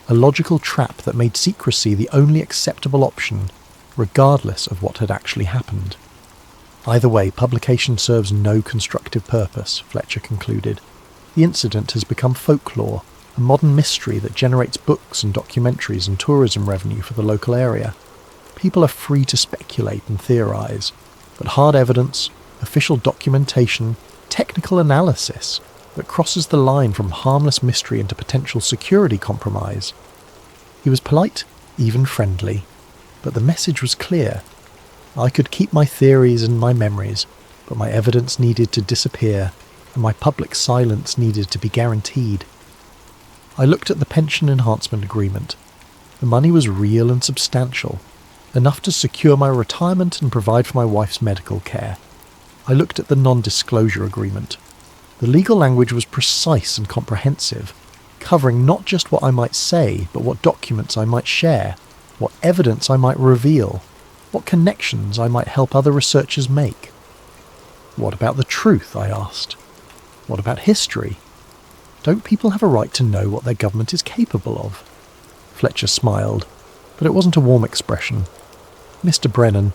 a logical trap that made secrecy the only acceptable option, regardless of what had actually happened. "Either way, publication serves no constructive purpose," Fletcher concluded. "The incident has become folklore, a modern mystery that generates books and documentaries and tourism revenue for the local area. People are free to speculate and theorize, but hard evidence, official documentation, technical analysis that crosses the line from harmless mystery into potential security compromise." He was polite, even friendly, but the message was clear. I could keep my theories and my memories, but my evidence needed to disappear, and my public silence needed to be guaranteed. I looked at the pension enhancement agreement. The money was real and substantial, enough to secure my retirement and provide for my wife's medical care. I looked at the non-disclosure agreement. The legal language was precise and comprehensive, covering not just what I might say, but what documents I might share, what evidence I might reveal, what connections I might help other researchers make. What about the truth, I asked. What about history? Don't people have a right to know what their government is capable of? Fletcher smiled, but it wasn't a warm expression. Mr. Brennan,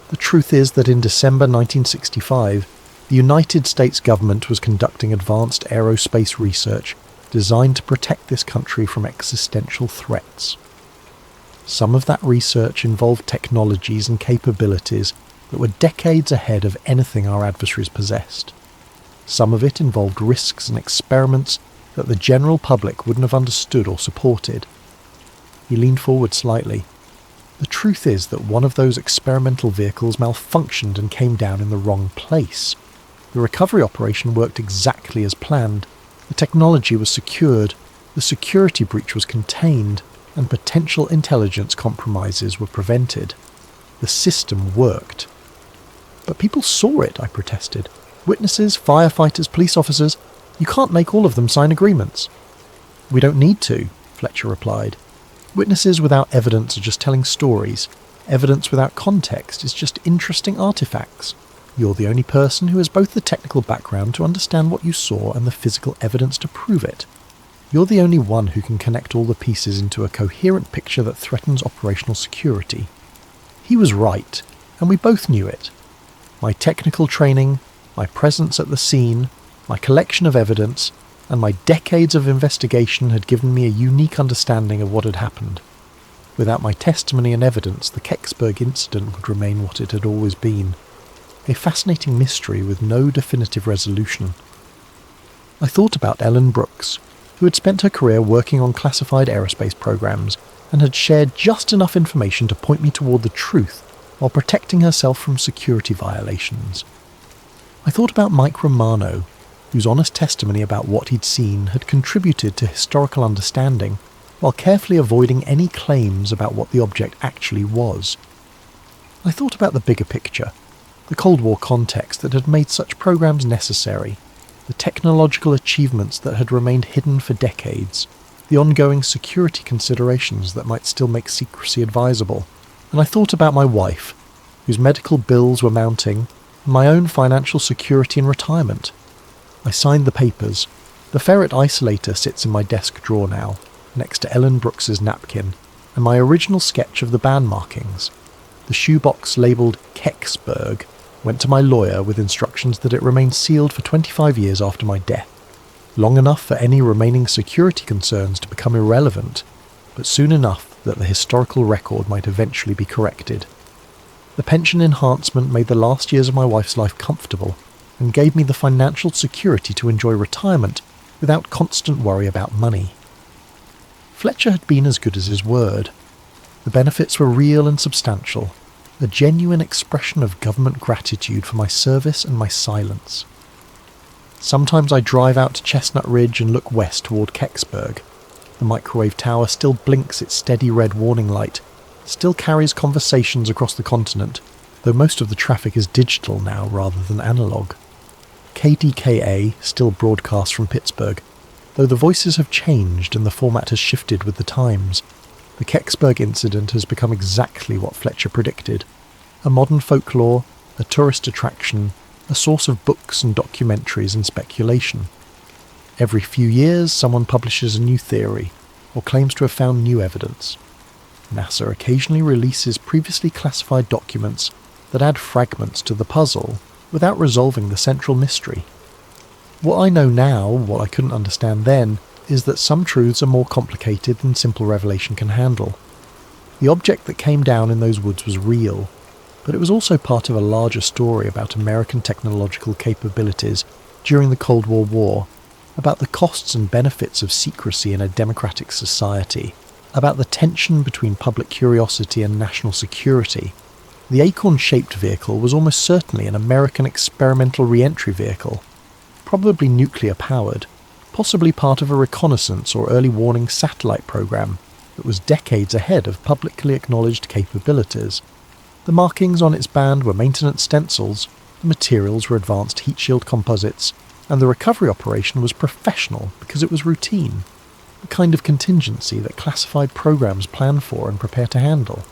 the truth is that in December 1965, the United States government was conducting advanced aerospace research designed to protect this country from existential threats. Some of that research involved technologies and capabilities that were decades ahead of anything our adversaries possessed. Some of it involved risks and experiments that the general public wouldn't have understood or supported. He leaned forward slightly. The truth is that one of those experimental vehicles malfunctioned and came down in the wrong place. The recovery operation worked exactly as planned. The technology was secured, the security breach was contained, and potential intelligence compromises were prevented. The system worked. But people saw it, I protested. Witnesses, firefighters, police officers, you can't make all of them sign agreements. We don't need to, Fletcher replied. Witnesses without evidence are just telling stories. Evidence without context is just interesting artifacts. You're the only person who has both the technical background to understand what you saw and the physical evidence to prove it. You're the only one who can connect all the pieces into a coherent picture that threatens operational security. He was right, and we both knew it. My technical training, my presence at the scene, my collection of evidence, and my decades of investigation had given me a unique understanding of what had happened. Without my testimony and evidence, the Kecksburg incident would remain what it had always been. A fascinating mystery with no definitive resolution. I thought about Ellen Brooks, who had spent her career working on classified aerospace programs and had shared just enough information to point me toward the truth while protecting herself from security violations. I thought about Mike Romano, whose honest testimony about what he'd seen had contributed to historical understanding while carefully avoiding any claims about what the object actually was. I thought about the bigger picture, the Cold War context that had made such programs necessary, the technological achievements that had remained hidden for decades, the ongoing security considerations that might still make secrecy advisable, and I thought about my wife, whose medical bills were mounting, and my own financial security in retirement. I signed the papers. The ferret isolator sits in my desk drawer now, next to Ellen Brooks's napkin, and my original sketch of the band markings. The shoebox labelled Kecksburg went to my lawyer with instructions that it remain sealed for 25 years after my death, long enough for any remaining security concerns to become irrelevant, but soon enough that the historical record might eventually be corrected. The pension enhancement made the last years of my wife's life comfortable and gave me the financial security to enjoy retirement without constant worry about money. Fletcher had been as good as his word. The benefits were real and substantial, a genuine expression of government gratitude for my service and my silence. Sometimes I drive out to Chestnut Ridge and look west toward Kecksburg. The microwave tower still blinks its steady red warning light, still carries conversations across the continent, though most of the traffic is digital now rather than analog. KDKA still broadcasts from Pittsburgh, though the voices have changed and the format has shifted with the times. The Kecksburg incident has become exactly what Fletcher predicted. A modern folklore, a tourist attraction, a source of books and documentaries and speculation. Every few years someone publishes a new theory, or claims to have found new evidence. NASA occasionally releases previously classified documents that add fragments to the puzzle without resolving the central mystery. What I know now, what I couldn't understand then, is that some truths are more complicated than simple revelation can handle. The object that came down in those woods was real, but it was also part of a larger story about American technological capabilities during the Cold War, about the costs and benefits of secrecy in a democratic society, about the tension between public curiosity and national security. The acorn-shaped vehicle was almost certainly an American experimental re-entry vehicle, probably nuclear-powered, possibly part of a reconnaissance or early warning satellite program, that was decades ahead of publicly acknowledged capabilities. The markings on its band were maintenance stencils, the materials were advanced heat shield composites, and the recovery operation was professional because it was routine, the kind of contingency that classified programs plan for and prepare to handle.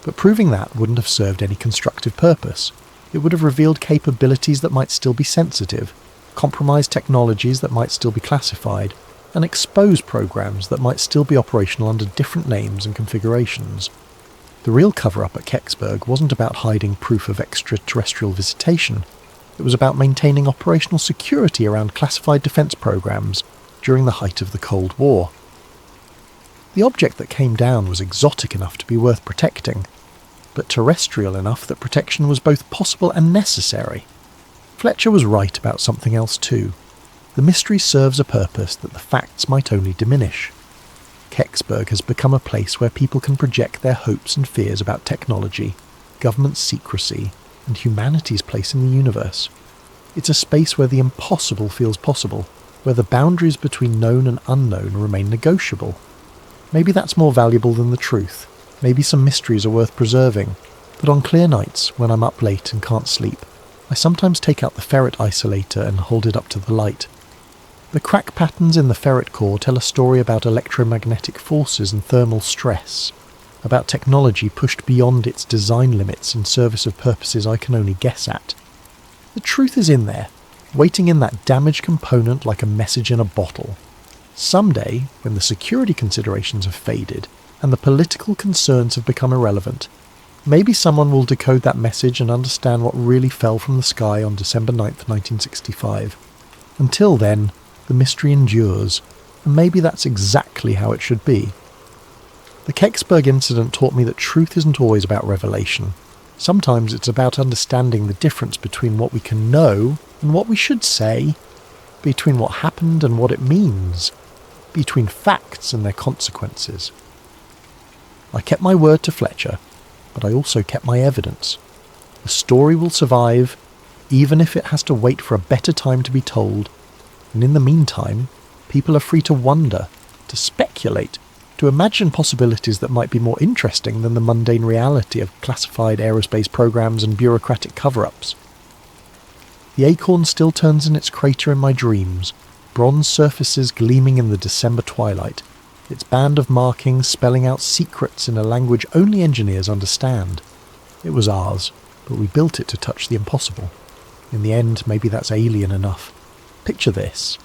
But proving that wouldn't have served any constructive purpose. It would have revealed capabilities that might still be sensitive, compromised technologies that might still be classified, and exposed programs that might still be operational under different names and configurations. The real cover-up at Kecksburg wasn't about hiding proof of extraterrestrial visitation. It was about maintaining operational security around classified defense programs during the height of the Cold War. The object that came down was exotic enough to be worth protecting, but terrestrial enough that protection was both possible and necessary. Fletcher was right about something else too. The mystery serves a purpose that the facts might only diminish. Kecksburg has become a place where people can project their hopes and fears about technology, government secrecy, and humanity's place in the universe. It's a space where the impossible feels possible, where the boundaries between known and unknown remain negotiable. Maybe that's more valuable than the truth. Maybe some mysteries are worth preserving, but on clear nights, when I'm up late and can't sleep, I sometimes take out the ferret isolator and hold it up to the light. The crack patterns in the ferret core tell a story about electromagnetic forces and thermal stress, about technology pushed beyond its design limits in service of purposes I can only guess at. The truth is in there, waiting in that damaged component like a message in a bottle. Someday, when the security considerations have faded, and the political concerns have become irrelevant, maybe someone will decode that message and understand what really fell from the sky on December 9th, 1965. Until then, the mystery endures, and maybe that's exactly how it should be. The Kecksburg incident taught me that truth isn't always about revelation. Sometimes it's about understanding the difference between what we can know and what we should say, between what happened and what it means, between facts and their consequences. I kept my word to Fletcher, but I also kept my evidence. The story will survive, even if it has to wait for a better time to be told, and in the meantime, people are free to wonder, to speculate, to imagine possibilities that might be more interesting than the mundane reality of classified aerospace programs and bureaucratic cover-ups. The acorn still turns in its crater in my dreams, bronze surfaces gleaming in the December twilight, its band of markings spelling out secrets in a language only engineers understand. It was ours, but we built it to touch the impossible. In the end, maybe that's alien enough. Picture this.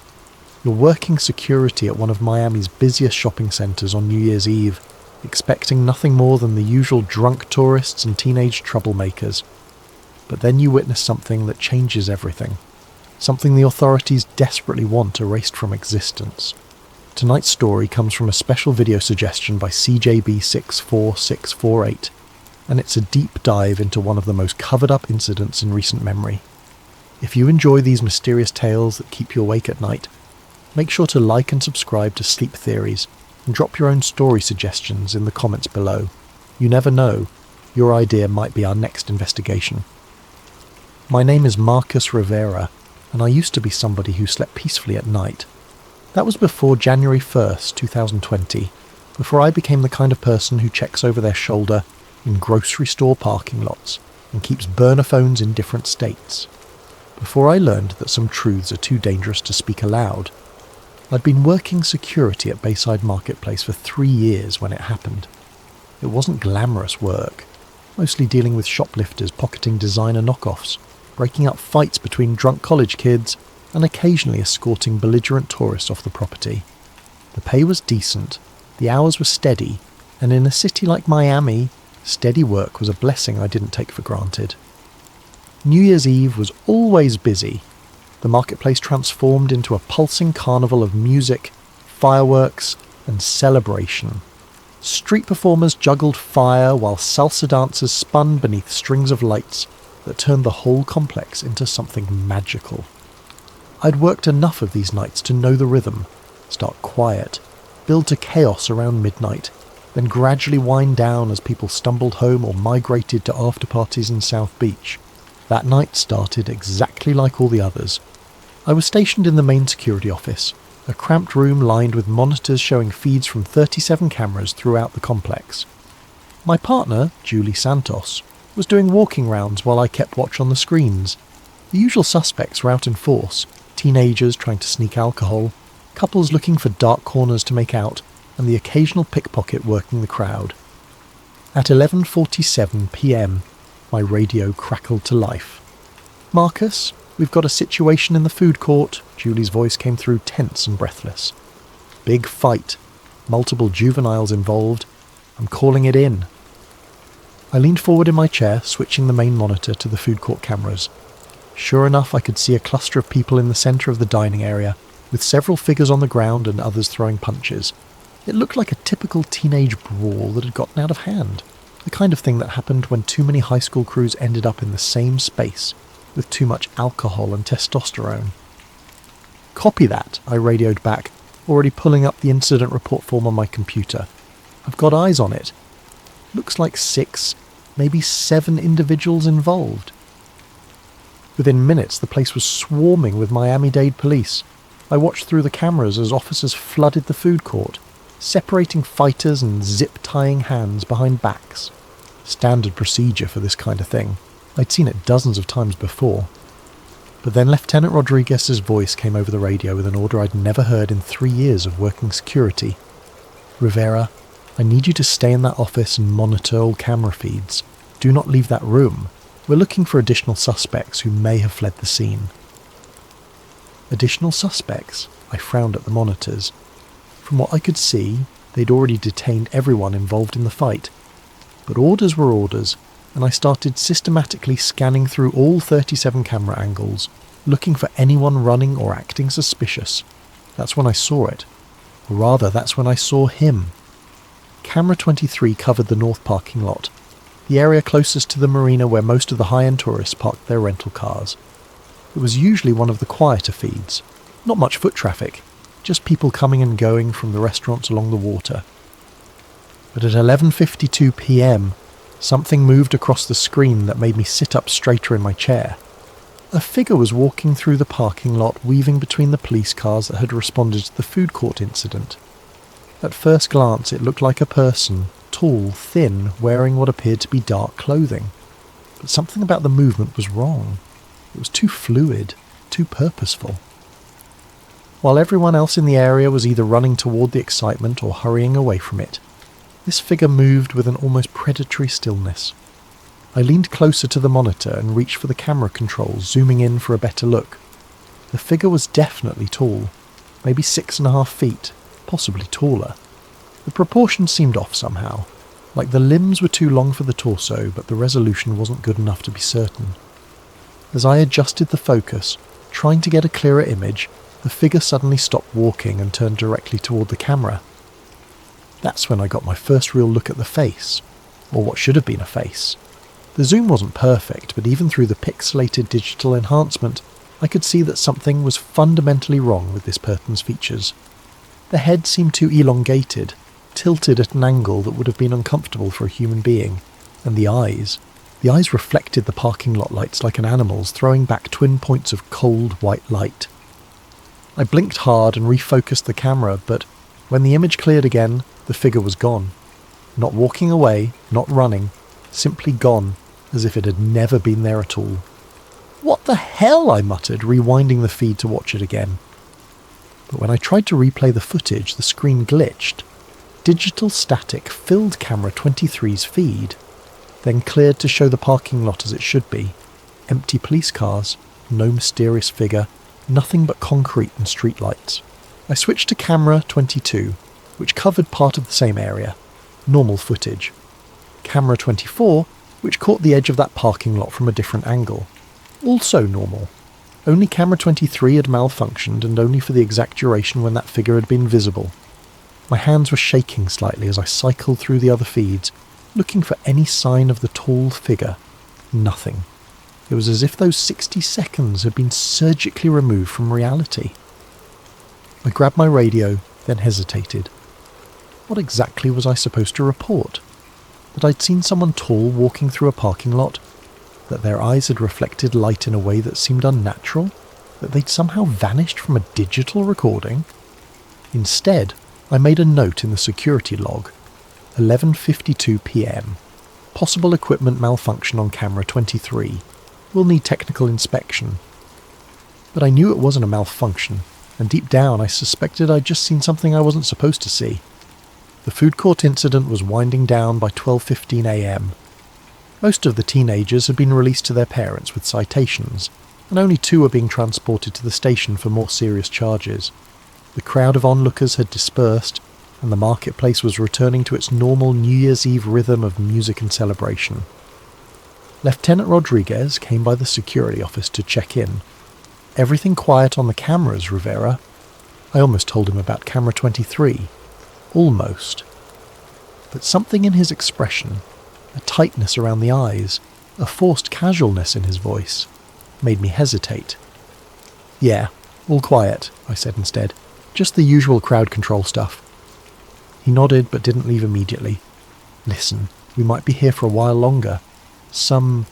You're working security at one of Miami's busiest shopping centres on New Year's Eve, expecting nothing more than the usual drunk tourists and teenage troublemakers. But then you witness something that changes everything. Something the authorities desperately want erased from existence. Tonight's story comes from a special video suggestion by CJB64648, and it's a deep dive into one of the most covered-up incidents in recent memory. If you enjoy these mysterious tales that keep you awake at night, make sure to like and subscribe to Sleep Theories, and drop your own story suggestions in the comments below. You never know, your idea might be our next investigation. My name is Marcus Rivera, and I used to be somebody who slept peacefully at night. That was before January 1st, 2020, before I became the kind of person who checks over their shoulder in grocery store parking lots and keeps burner phones in different states. Before I learned that some truths are too dangerous to speak aloud. I'd been working security at Bayside Marketplace for 3 years when it happened. It wasn't glamorous work, mostly dealing with shoplifters pocketing designer knockoffs, breaking up fights between drunk college kids, and occasionally escorting belligerent tourists off the property. The pay was decent, the hours were steady, and in a city like Miami, steady work was a blessing I didn't take for granted. New Year's Eve was always busy. The marketplace transformed into a pulsing carnival of music, fireworks, and celebration. Street performers juggled fire while salsa dancers spun beneath strings of lights that turned the whole complex into something magical. I'd worked enough of these nights to know the rhythm, start quiet, build to chaos around midnight, then gradually wind down as people stumbled home or migrated to after-parties in South Beach. That night started exactly like all the others. I was stationed in the main security office, a cramped room lined with monitors showing feeds from 37 cameras throughout the complex. My partner, Julie Santos, was doing walking rounds while I kept watch on the screens. The usual suspects were out in force, teenagers trying to sneak alcohol, couples looking for dark corners to make out, and the occasional pickpocket working the crowd. At 11:47 p.m, my radio crackled to life. "Marcus, we've got a situation in the food court," Julie's voice came through tense and breathless. "Big fight. Multiple juveniles involved. I'm calling it in." I leaned forward in my chair, switching the main monitor to the food court cameras. Sure enough, I could see a cluster of people in the centre of the dining area, with several figures on the ground and others throwing punches. It looked like a typical teenage brawl that had gotten out of hand, the kind of thing that happened when too many high school crews ended up in the same space, with too much alcohol and testosterone. "Copy that," I radioed back, already pulling up the incident report form on my computer. "I've got eyes on it. Looks like 6, maybe 7 individuals involved." Within minutes, the place was swarming with Miami-Dade police. I watched through the cameras as officers flooded the food court, separating fighters and zip-tying hands behind backs. Standard procedure for this kind of thing. I'd seen it dozens of times before. But then Lieutenant Rodriguez's voice came over the radio with an order I'd never heard in 3 years of working security. "Rivera, I need you to stay in that office and monitor all camera feeds. Do not leave that room. We're looking for additional suspects who may have fled the scene." Additional suspects? I frowned at the monitors. From what I could see, they'd already detained everyone involved in the fight. But orders were orders, and I started systematically scanning through all 37 camera angles, looking for anyone running or acting suspicious. That's when I saw it. Or rather, that's when I saw him. Camera 23 covered the north parking lot, the area closest to the marina where most of the high-end tourists parked their rental cars. It was usually one of the quieter feeds. Not much foot traffic, just people coming and going from the restaurants along the water. But at 11:52 p.m, something moved across the screen that made me sit up straighter in my chair. A figure was walking through the parking lot, weaving between the police cars that had responded to the food court incident. At first glance, it looked like a person, tall, thin, wearing what appeared to be dark clothing. But something about the movement was wrong. It was too fluid, too purposeful. While everyone else in the area was either running toward the excitement or hurrying away from it, this figure moved with an almost predatory stillness. I leaned closer to the monitor and reached for the camera controls, zooming in for a better look. The figure was definitely tall, maybe 6.5 feet, possibly taller. The proportions seemed off somehow, like the limbs were too long for the torso, but the resolution wasn't good enough to be certain. As I adjusted the focus, trying to get a clearer image, the figure suddenly stopped walking and turned directly toward the camera. That's when I got my first real look at the face, or what should have been a face. The zoom wasn't perfect, but even through the pixelated digital enhancement, I could see that something was fundamentally wrong with this person's features. The head seemed too elongated, tilted at an angle that would have been uncomfortable for a human being, and the eyes reflected the parking lot lights like an animal's, throwing back twin points of cold white light. I blinked hard and refocused the camera, but when the image cleared again, the figure was gone. Not walking away, not running, simply gone, as if it had never been there at all. "What the hell?" I muttered, rewinding the feed to watch it again. But when I tried to replay the footage, the screen glitched. Digital static filled camera 23's feed, then cleared to show the parking lot as it should be. Empty police cars, no mysterious figure, nothing but concrete and streetlights. I switched to camera 22, which covered part of the same area. Normal footage. Camera 24, which caught the edge of that parking lot from a different angle. Also normal. Only camera 23 had malfunctioned, and only for the exact duration when that figure had been visible. My hands were shaking slightly as I cycled through the other feeds, looking for any sign of the tall figure. Nothing. It was as if those 60 seconds had been surgically removed from reality. I grabbed my radio, then hesitated. What exactly was I supposed to report? That I'd seen someone tall walking through a parking lot? That their eyes had reflected light in a way that seemed unnatural? That they'd somehow vanished from a digital recording? Instead, I made a note in the security log, 11:52 p.m. Possible equipment malfunction on camera 23. Will need technical inspection. But I knew it wasn't a malfunction, and deep down I suspected I'd just seen something I wasn't supposed to see. The food court incident was winding down by 12:15 a.m. Most of the teenagers had been released to their parents with citations, and only 2 were being transported to the station for more serious charges. The crowd of onlookers had dispersed, and the marketplace was returning to its normal New Year's Eve rhythm of music and celebration. Lieutenant Rodriguez came by the security office to check in. "Everything quiet on the cameras, Rivera?" I almost told him about camera 23. Almost. But something in his expression, a tightness around the eyes, a forced casualness in his voice, made me hesitate. "Yeah, all quiet," I said instead. "Just the usual crowd control stuff." He nodded but didn't leave immediately. "Listen, we might be here for a while longer. Some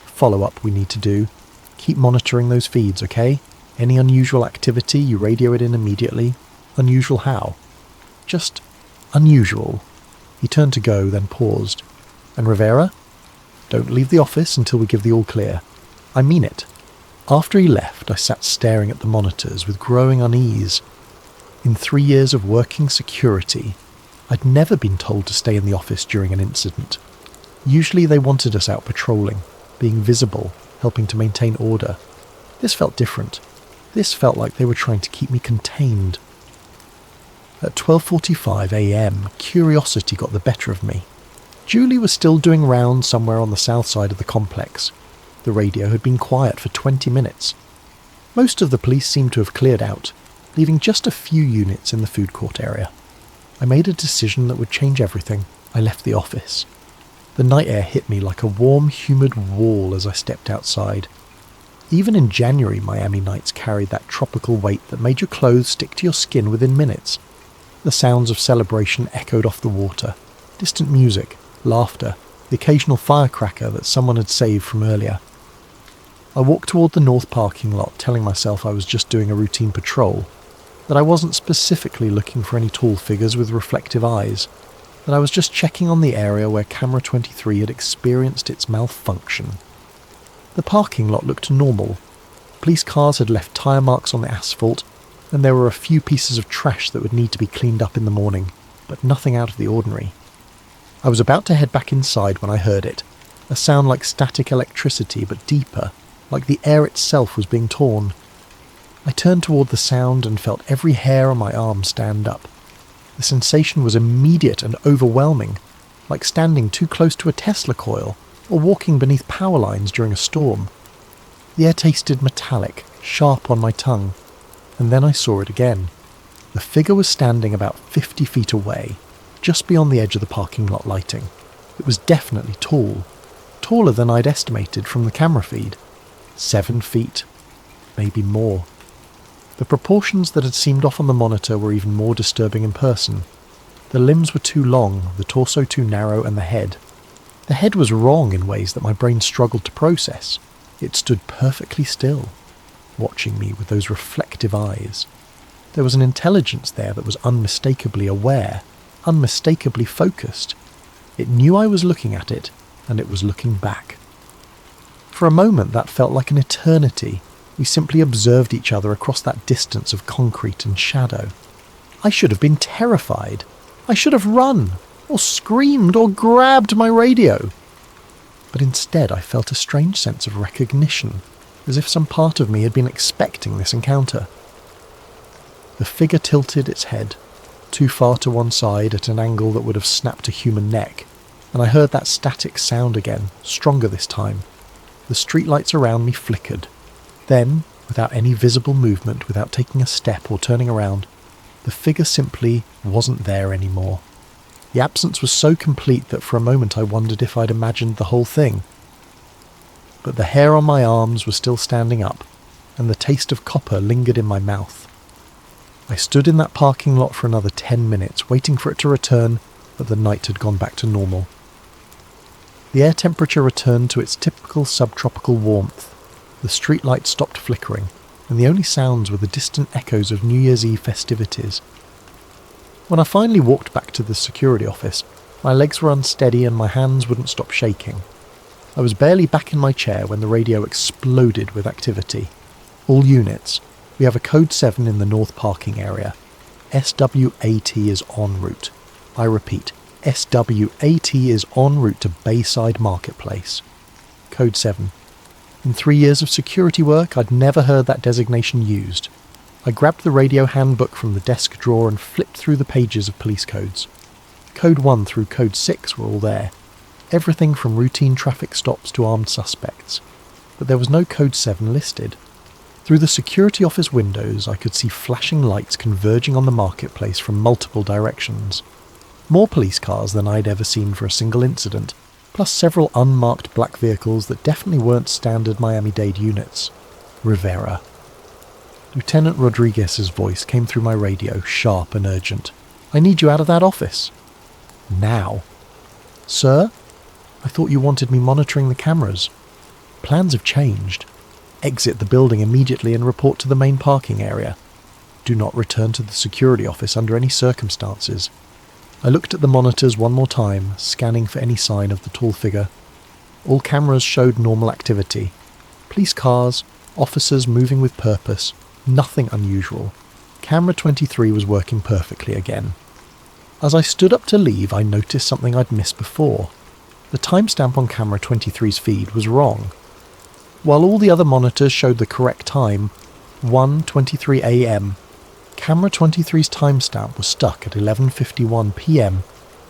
follow-up we need to do. Keep monitoring those feeds, okay? Any unusual activity, you radio it in immediately. Unusual how?" "Just unusual." He turned to go, then paused. "And Rivera? Don't leave the office until we give the all clear. I mean it." After he left, I sat staring at the monitors with growing unease. In 3 years of working security, I'd never been told to stay in the office during an incident. Usually they wanted us out patrolling, being visible, helping to maintain order. This felt different. This felt like they were trying to keep me contained. At 12:45 a.m, curiosity got the better of me. Julie was still doing rounds somewhere on the south side of the complex. The radio had been quiet for 20 minutes. Most of the police seemed to have cleared out, leaving just a few units in the food court area. I made a decision that would change everything. I left the office. The night air hit me like a warm, humid wall as I stepped outside. Even in January, Miami nights carried that tropical weight that made your clothes stick to your skin within minutes. The sounds of celebration echoed off the water. Distant music, laughter, the occasional firecracker that someone had saved from earlier. I walked toward the north parking lot, telling myself I was just doing a routine patrol, that I wasn't specifically looking for any tall figures with reflective eyes, that I was just checking on the area where camera 23 had experienced its malfunction. The parking lot looked normal. Police cars had left tyre marks on the asphalt, and there were a few pieces of trash that would need to be cleaned up in the morning, but nothing out of the ordinary. I was about to head back inside when I heard it, a sound like static electricity but deeper, like the air itself was being torn. I turned toward the sound and felt every hair on my arm stand up. The sensation was immediate and overwhelming, like standing too close to a Tesla coil or walking beneath power lines during a storm. The air tasted metallic, sharp on my tongue, and then I saw it again. The figure was standing about 50 feet away, just beyond the edge of the parking lot lighting. It was definitely tall, taller than I'd estimated from the camera feed. 7 feet, maybe more. The proportions that had seemed off on the monitor were even more disturbing in person. The limbs were too long, the torso too narrow, and the head. The head was wrong in ways that my brain struggled to process. It stood perfectly still, watching me with those reflective eyes. There was an intelligence there that was unmistakably aware, unmistakably focused. It knew I was looking at it, and it was looking back. For a moment that felt like an eternity. We simply observed each other across that distance of concrete and shadow. I should have been terrified. I should have run, or screamed, or grabbed my radio. But instead I felt a strange sense of recognition, as if some part of me had been expecting this encounter. The figure tilted its head, too far to one side at an angle that would have snapped a human neck, and I heard that static sound again, stronger this time. The streetlights around me flickered. Then, without any visible movement, without taking a step or turning around, the figure simply wasn't there anymore. The absence was so complete that for a moment I wondered if I'd imagined the whole thing. But the hair on my arms was still standing up, and the taste of copper lingered in my mouth. I stood in that parking lot for another 10 minutes, waiting for it to return, but the night had gone back to normal. The air temperature returned to its typical subtropical warmth. The streetlights stopped flickering, and the only sounds were the distant echoes of New Year's Eve festivities. When I finally walked back to the security office, my legs were unsteady and my hands wouldn't stop shaking. I was barely back in my chair when the radio exploded with activity. All units, we have a code 7 in the north parking area. SWAT is en route. I repeat, SWAT is en route to Bayside Marketplace. Code 7. In 3 years of security work, I'd never heard that designation used. I grabbed the radio handbook from the desk drawer and flipped through the pages of police codes. Code 1 through Code 6 were all there. Everything from routine traffic stops to armed suspects. But there was no Code 7 listed. Through the security office windows, I could see flashing lights converging on the marketplace from multiple directions. More police cars than I'd ever seen for a single incident, plus several unmarked black vehicles that definitely weren't standard Miami-Dade units. Rivera. Lieutenant Rodriguez's voice came through my radio, sharp and urgent. "I need you out of that office." Now. "Sir? I thought you wanted me monitoring the cameras." "Plans have changed. Exit the building immediately and report to the main parking area. Do not return to the security office under any circumstances." I looked at the monitors one more time, scanning for any sign of the tall figure. All cameras showed normal activity. Police cars, officers moving with purpose, nothing unusual. Camera 23 was working perfectly again. As I stood up to leave, I noticed something I'd missed before. The timestamp on camera 23's feed was wrong. While all the other monitors showed the correct time, 1:23 a.m., camera 23's timestamp was stuck at 11:51 p.m.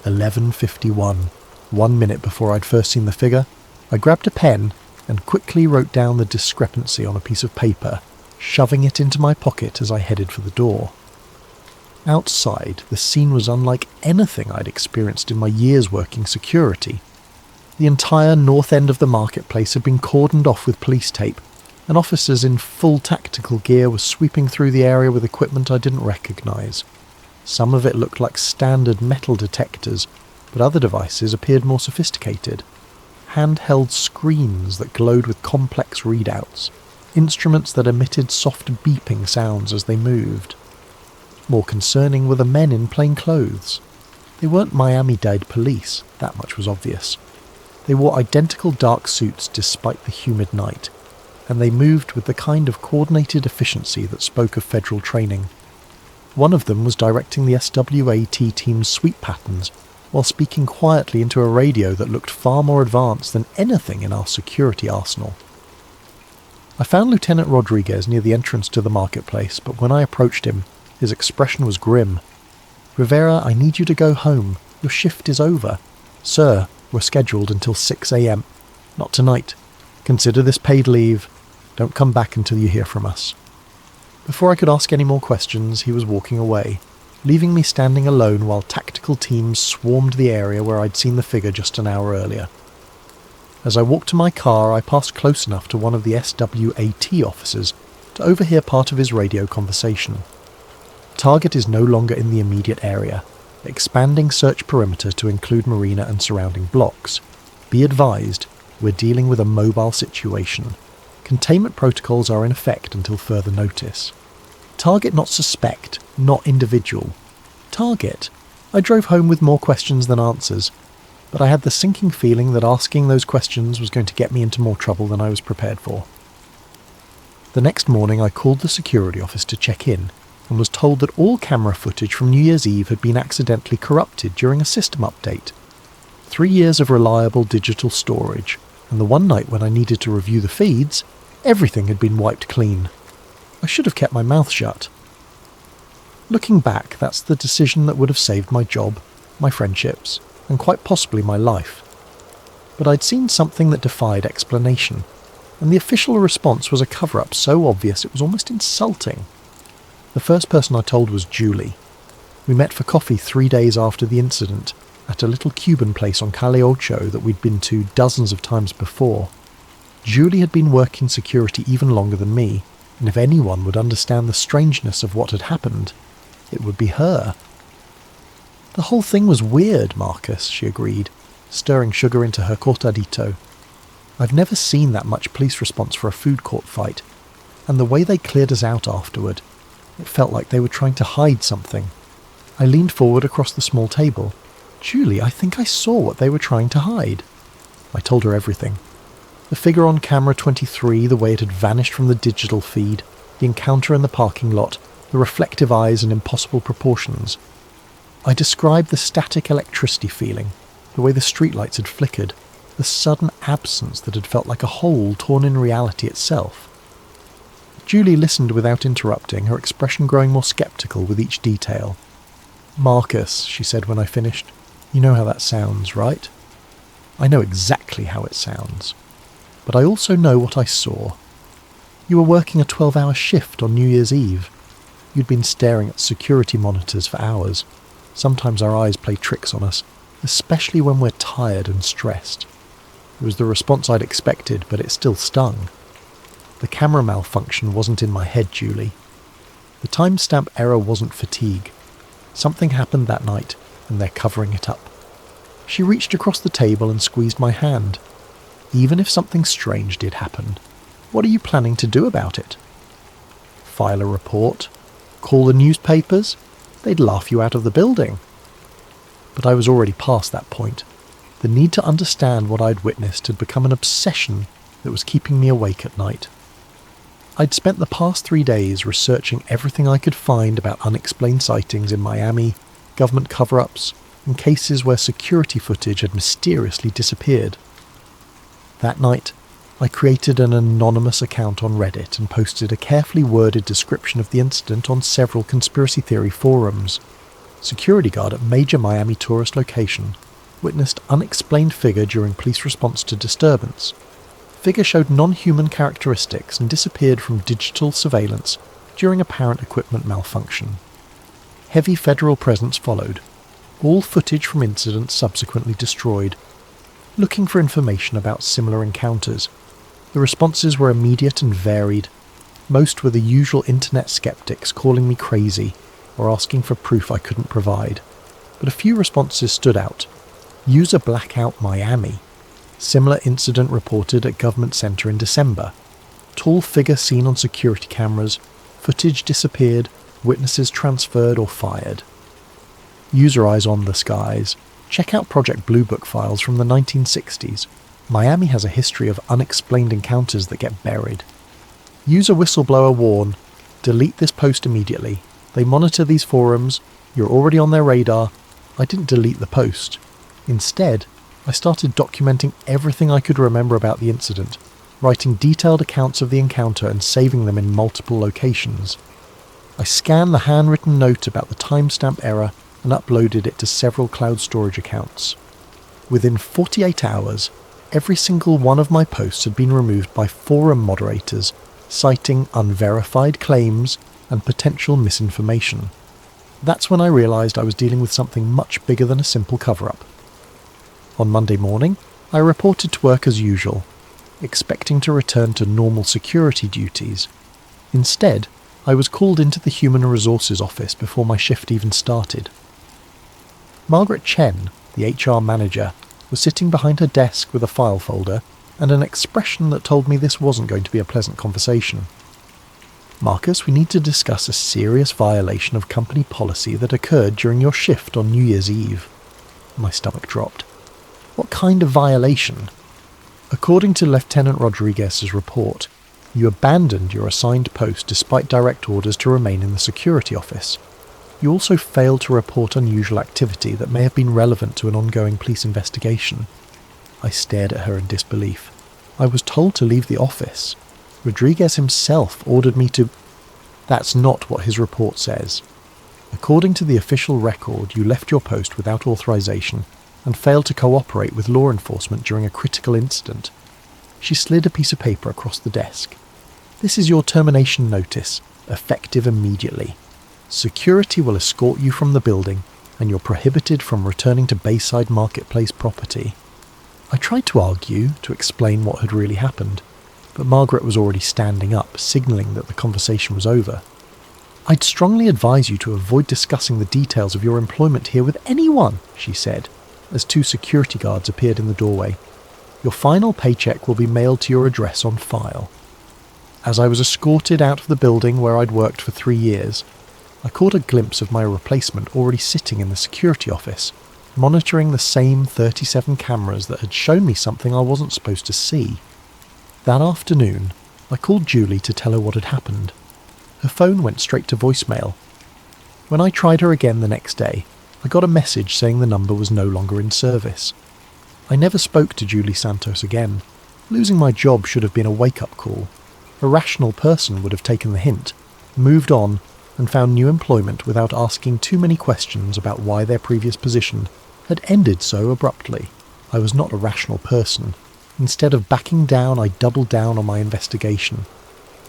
11:51, 1 minute before I'd first seen the figure. I grabbed a pen and quickly wrote down the discrepancy on a piece of paper, shoving it into my pocket as I headed for the door. Outside, the scene was unlike anything I'd experienced in my years working security. The entire north end of the marketplace had been cordoned off with police tape, and officers in full tactical gear were sweeping through the area with equipment I didn't recognise. Some of it looked like standard metal detectors, but other devices appeared more sophisticated. Handheld screens that glowed with complex readouts, instruments that emitted soft beeping sounds as they moved. More concerning were the men in plain clothes. They weren't Miami-Dade police, that much was obvious. They wore identical dark suits despite the humid night, and they moved with the kind of coordinated efficiency that spoke of federal training. One of them was directing the SWAT team's sweep patterns, while speaking quietly into a radio that looked far more advanced than anything in our security arsenal. I found Lieutenant Rodriguez near the entrance to the marketplace, but when I approached him, his expression was grim. "Rivera, I need you to go home. Your shift is over." "Sir, we're scheduled until 6 a.m. "Not tonight. Consider this paid leave. Don't come back until you hear from us." Before I could ask any more questions, he was walking away, leaving me standing alone while tactical teams swarmed the area where I'd seen the figure just an hour earlier. As I walked to my car, I passed close enough to one of the SWAT officers to overhear part of his radio conversation. "Target is no longer in the immediate area. Expanding search perimeter to include marina and surrounding blocks. Be advised, we're dealing with a mobile situation. Containment protocols are in effect until further notice." Target not suspect, not individual. Target? I drove home with more questions than answers, but I had the sinking feeling that asking those questions was going to get me into more trouble than I was prepared for. The next morning I called the security office to check in, and was told that all camera footage from New Year's Eve had been accidentally corrupted during a system update. 3 years of reliable digital storage, and the one night when I needed to review the feeds, everything had been wiped clean. I should have kept my mouth shut. Looking back, that's the decision that would have saved my job, my friendships, and quite possibly my life. But I'd seen something that defied explanation, and the official response was a cover-up so obvious it was almost insulting. The first person I told was Julie. We met for coffee 3 days after the incident, at a little Cuban place on Calle Ocho that we'd been to dozens of times before. Julie had been working security even longer than me, and if anyone would understand the strangeness of what had happened, it would be her. "The whole thing was weird, Marcus," she agreed, stirring sugar into her cortadito. "I've never seen that much police response for a food court fight, and the way they cleared us out afterward, it felt like they were trying to hide something. I leaned forward across the small table. Julie, I think I saw what they were trying to hide. I told her everything. The figure on camera 23, the way it had vanished from the digital feed, the encounter in the parking lot, the reflective eyes and impossible proportions. I described the static electricity feeling, the way the streetlights had flickered, the sudden absence that had felt like a hole torn in reality itself. Julie listened without interrupting, her expression growing more sceptical with each detail. "Marcus," she said when I finished, "you know how that sounds, right?" "I know exactly how it sounds. But I also know what I saw. You were working a 12-hour shift on New Year's Eve. You'd been staring at security monitors for hours. Sometimes our eyes play tricks on us, especially when we're tired and stressed. It was the response I'd expected, but it still stung. The camera malfunction wasn't in my head, Julie. The timestamp error wasn't fatigue. Something happened that night, and they're covering it up." She reached across the table and squeezed my hand. "Even if something strange did happen, what are you planning to do about it? File a report? Call the newspapers? They'd laugh you out of the building." But I was already past that point. The need to understand what I'd witnessed had become an obsession that was keeping me awake at night. I'd spent the past 3 days researching everything I could find about unexplained sightings in Miami, government cover-ups, and cases where security footage had mysteriously disappeared. That night, I created an anonymous account on Reddit and posted a carefully worded description of the incident on several conspiracy theory forums. Security guard at major Miami tourist location witnessed unexplained figure during police response to disturbance. Figure showed non-human characteristics and disappeared from digital surveillance during apparent equipment malfunction. Heavy federal presence followed. All footage from incidents subsequently destroyed. Looking for information about similar encounters. The responses were immediate and varied. Most were the usual internet skeptics calling me crazy or asking for proof I couldn't provide. But a few responses stood out. User blackout Miami. Similar incident reported at government center in December. Tall figure seen on security cameras. Footage disappeared. Witnesses transferred or fired. User eyes on the skies. Check out Project Blue Book files from the 1960s. Miami has a history of unexplained encounters that get buried. User whistleblower warn. Delete this post immediately. They monitor these forums. You're already on their radar. I didn't delete the post. Instead, I started documenting everything I could remember about the incident, writing detailed accounts of the encounter and saving them in multiple locations. I scanned the handwritten note about the timestamp error and uploaded it to several cloud storage accounts. Within 48 hours, every single one of my posts had been removed by forum moderators, citing unverified claims and potential misinformation. That's when I realised I was dealing with something much bigger than a simple cover-up. On Monday morning, I reported to work as usual, expecting to return to normal security duties. Instead, I was called into the Human Resources office before my shift even started. Margaret Chen, the HR manager, was sitting behind her desk with a file folder and an expression that told me this wasn't going to be a pleasant conversation. "Marcus, we need to discuss a serious violation of company policy that occurred during your shift on New Year's Eve." My stomach dropped. "What kind of violation?" "According to Lieutenant Rodriguez's report, you abandoned your assigned post despite direct orders to remain in the security office. You also failed to report unusual activity that may have been relevant to an ongoing police investigation." I stared at her in disbelief. "I was told to leave the office. Rodriguez himself ordered me to—" "That's not what his report says. According to the official record, you left your post without authorization and failed to cooperate with law enforcement during a critical incident." She slid a piece of paper across the desk. "This is your termination notice, effective immediately. Security will escort you from the building, and you're prohibited from returning to Bayside Marketplace property." I tried to argue, to explain what had really happened, but Margaret was already standing up, signalling that the conversation was over. "I'd strongly advise you to avoid discussing the details of your employment here with anyone," she said, as 2 security guards appeared in the doorway. "Your final paycheck will be mailed to your address on file." As I was escorted out of the building where I'd worked for 3 years, I caught a glimpse of my replacement already sitting in the security office, monitoring the same 37 cameras that had shown me something I wasn't supposed to see. That afternoon, I called Julie to tell her what had happened. Her phone went straight to voicemail. When I tried her again the next day, I got a message saying the number was no longer in service. I never spoke to Julie Santos again. Losing my job should have been a wake-up call. A rational person would have taken the hint, moved on, and found new employment without asking too many questions about why their previous position had ended so abruptly. I was not a rational person. Instead of backing down, I doubled down on my investigation.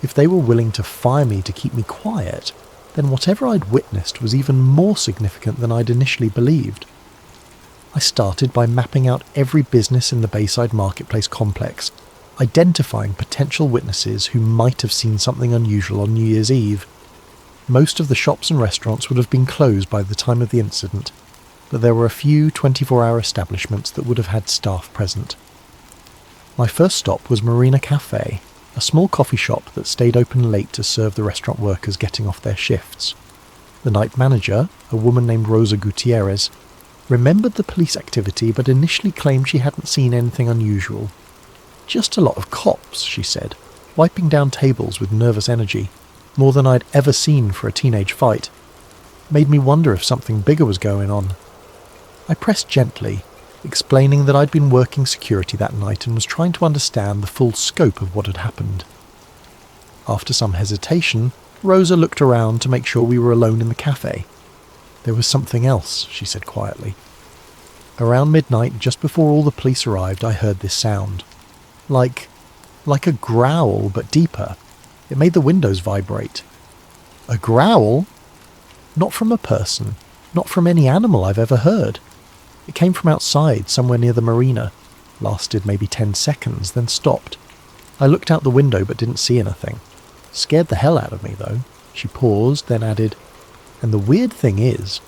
If they were willing to fire me to keep me quiet, then whatever I'd witnessed was even more significant than I'd initially believed. I started by mapping out every business in the Bayside Marketplace complex, identifying potential witnesses who might have seen something unusual on New Year's Eve. Most of the shops and restaurants would have been closed by the time of the incident, but there were a few 24-hour establishments that would have had staff present. My first stop was Marina Cafe, a small coffee shop that stayed open late to serve the restaurant workers getting off their shifts. The night manager, a woman named Rosa Gutierrez, remembered the police activity but initially claimed she hadn't seen anything unusual. Just a lot of cops, she said, wiping down tables with nervous energy, more than I'd ever seen for a teenage fight. Made me wonder if something bigger was going on. I pressed gently, explaining that I'd been working security that night and was trying to understand the full scope of what had happened. After some hesitation, Rosa looked around to make sure we were alone in the cafe. There was something else, she said quietly. Around midnight, just before all the police arrived, I heard this sound. Like a growl, but deeper. It made the windows vibrate. A growl? Not from a person, not from any animal I've ever heard. It came from outside, somewhere near the marina. Lasted maybe 10 seconds, then stopped. I looked out the window but didn't see anything. Scared the hell out of me, though. She paused, then added, "And the weird thing is,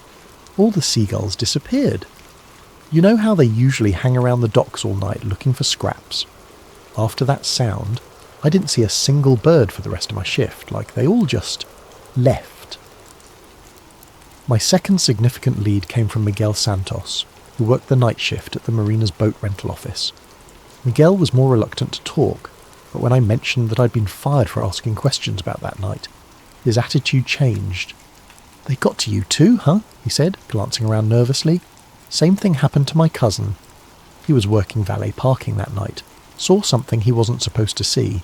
all the seagulls disappeared. You know how they usually hang around the docks all night looking for scraps? After that sound, I didn't see a single bird for the rest of my shift, like they all just left." My second significant lead came from Miguel Santos, who worked the night shift at the marina's boat rental office. Miguel was more reluctant to talk, but when I mentioned that I'd been fired for asking questions about that night, his attitude changed. "They got to you too, huh?" he said, glancing around nervously. "Same thing happened to my cousin. He was working valet parking that night, saw something he wasn't supposed to see.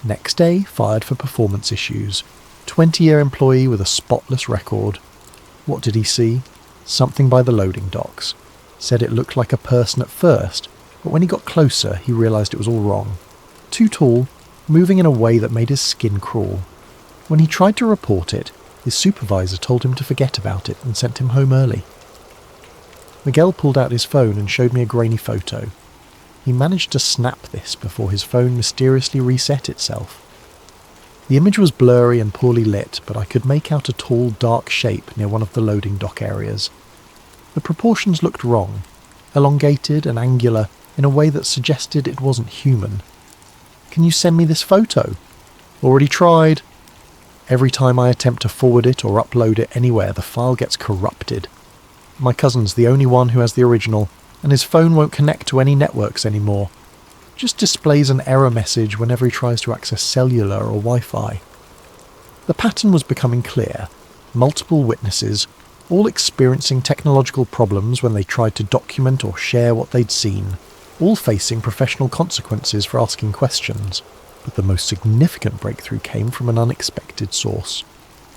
Next day, fired for performance issues. 20-year employee with a spotless record. What did he see? Something by the loading docks. Said it looked like a person at first, but when he got closer, he realised it was all wrong. Too tall, moving in a way that made his skin crawl. When he tried to report it, his supervisor told him to forget about it and sent him home early." Miguel pulled out his phone and showed me a grainy photo. He managed to snap this before his phone mysteriously reset itself. The image was blurry and poorly lit, but I could make out a tall, dark shape near one of the loading dock areas. The proportions looked wrong, elongated and angular in a way that suggested it wasn't human. "Can you send me this photo?" "Already tried. Every time I attempt to forward it or upload it anywhere, the file gets corrupted. My cousin's the only one who has the original, and his phone won't connect to any networks anymore. Just displays an error message whenever he tries to access cellular or Wi-Fi." The pattern was becoming clear. Multiple witnesses, all experiencing technological problems when they tried to document or share what they'd seen, all facing professional consequences for asking questions. But the most significant breakthrough came from an unexpected source.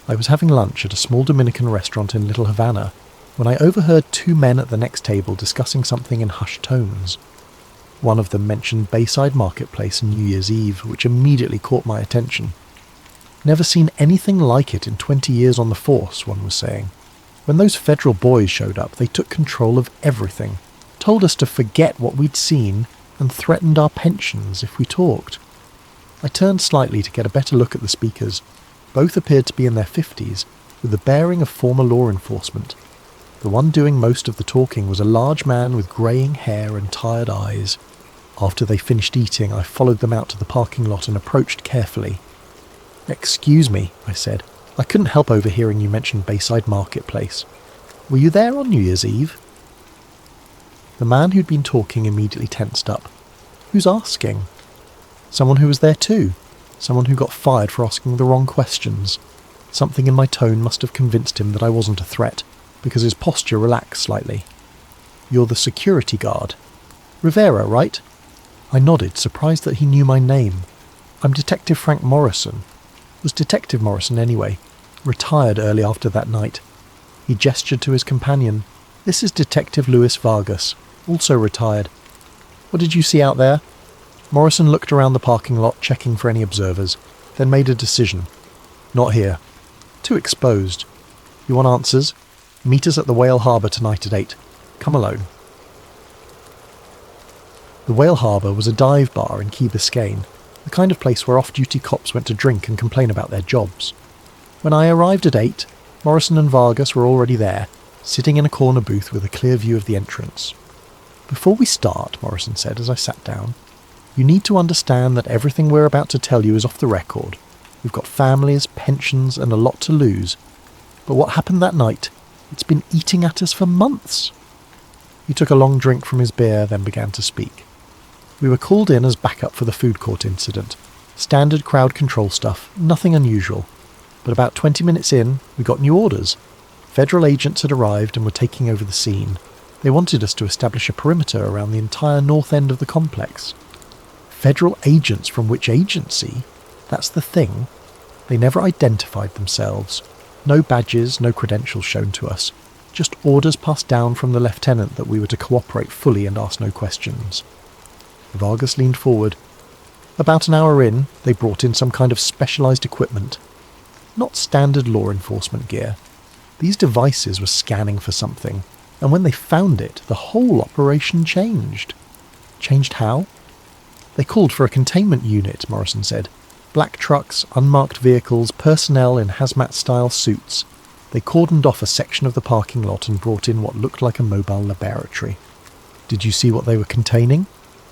I was having lunch at a small Dominican restaurant in Little Havana when I overheard two men at the next table discussing something in hushed tones. One of them mentioned Bayside Marketplace and New Year's Eve, which immediately caught my attention. "Never seen anything like it in 20 years on the force," one was saying. "When those federal boys showed up, they took control of everything, told us to forget what we'd seen, and threatened our pensions if we talked." I turned slightly to get a better look at the speakers. Both appeared to be in their 50s, with the bearing of former law enforcement. The one doing most of the talking was a large man with greying hair and tired eyes. After they finished eating, I followed them out to the parking lot and approached carefully. "Excuse me," I said. I couldn't help overhearing you mention Bayside Marketplace. Were you there on New Year's Eve?" The man who'd been talking immediately tensed up. Who's asking? Someone who was there too. Someone who got fired for asking the wrong questions. Something in my tone must have convinced him that I wasn't a threat, because his posture relaxed slightly. "You're the security guard. Rivera, right?" I nodded, surprised that he knew my name. "I'm Detective Frank Morrison." Was Detective Morrison anyway. Retired early after that night. He gestured to his companion. "This is Detective Louis Vargas, also retired. What did you see out there?" Morrison looked around the parking lot, checking for any observers, then made a decision. "Not here. Too exposed. You want answers? Meet us at the Whale Harbour tonight at 8. Come alone." The Whale Harbour was a dive bar in Key Biscayne, the kind of place where off-duty cops went to drink and complain about their jobs. When I arrived at 8, Morrison and Vargas were already there, sitting in a corner booth with a clear view of the entrance. "Before we start," Morrison said as I sat down, "you need to understand that everything we're about to tell you is off the record. We've got families, pensions, and a lot to lose. But what happened that night? It's been eating at us for months." He took a long drink from his beer, then began to speak. "We were called in as backup for the food court incident. Standard crowd control stuff, nothing unusual. But about 20 minutes in, we got new orders. Federal agents had arrived and were taking over the scene. They wanted us to establish a perimeter around the entire north end of the complex." Federal agents from which agency? That's the thing. They never identified themselves. No badges, no credentials shown to us. Just orders passed down from the lieutenant that we were to cooperate fully and ask no questions. Vargas leaned forward. "About an hour in, they brought in some kind of specialised equipment. Not standard law enforcement gear. These devices were scanning for something, and when they found it, the whole operation changed." "Changed how?" "They called for a containment unit," Morrison said. "Black trucks, unmarked vehicles, personnel in hazmat-style suits. They cordoned off a section of the parking lot and brought in what looked like a mobile laboratory." "Did you see what they were containing?"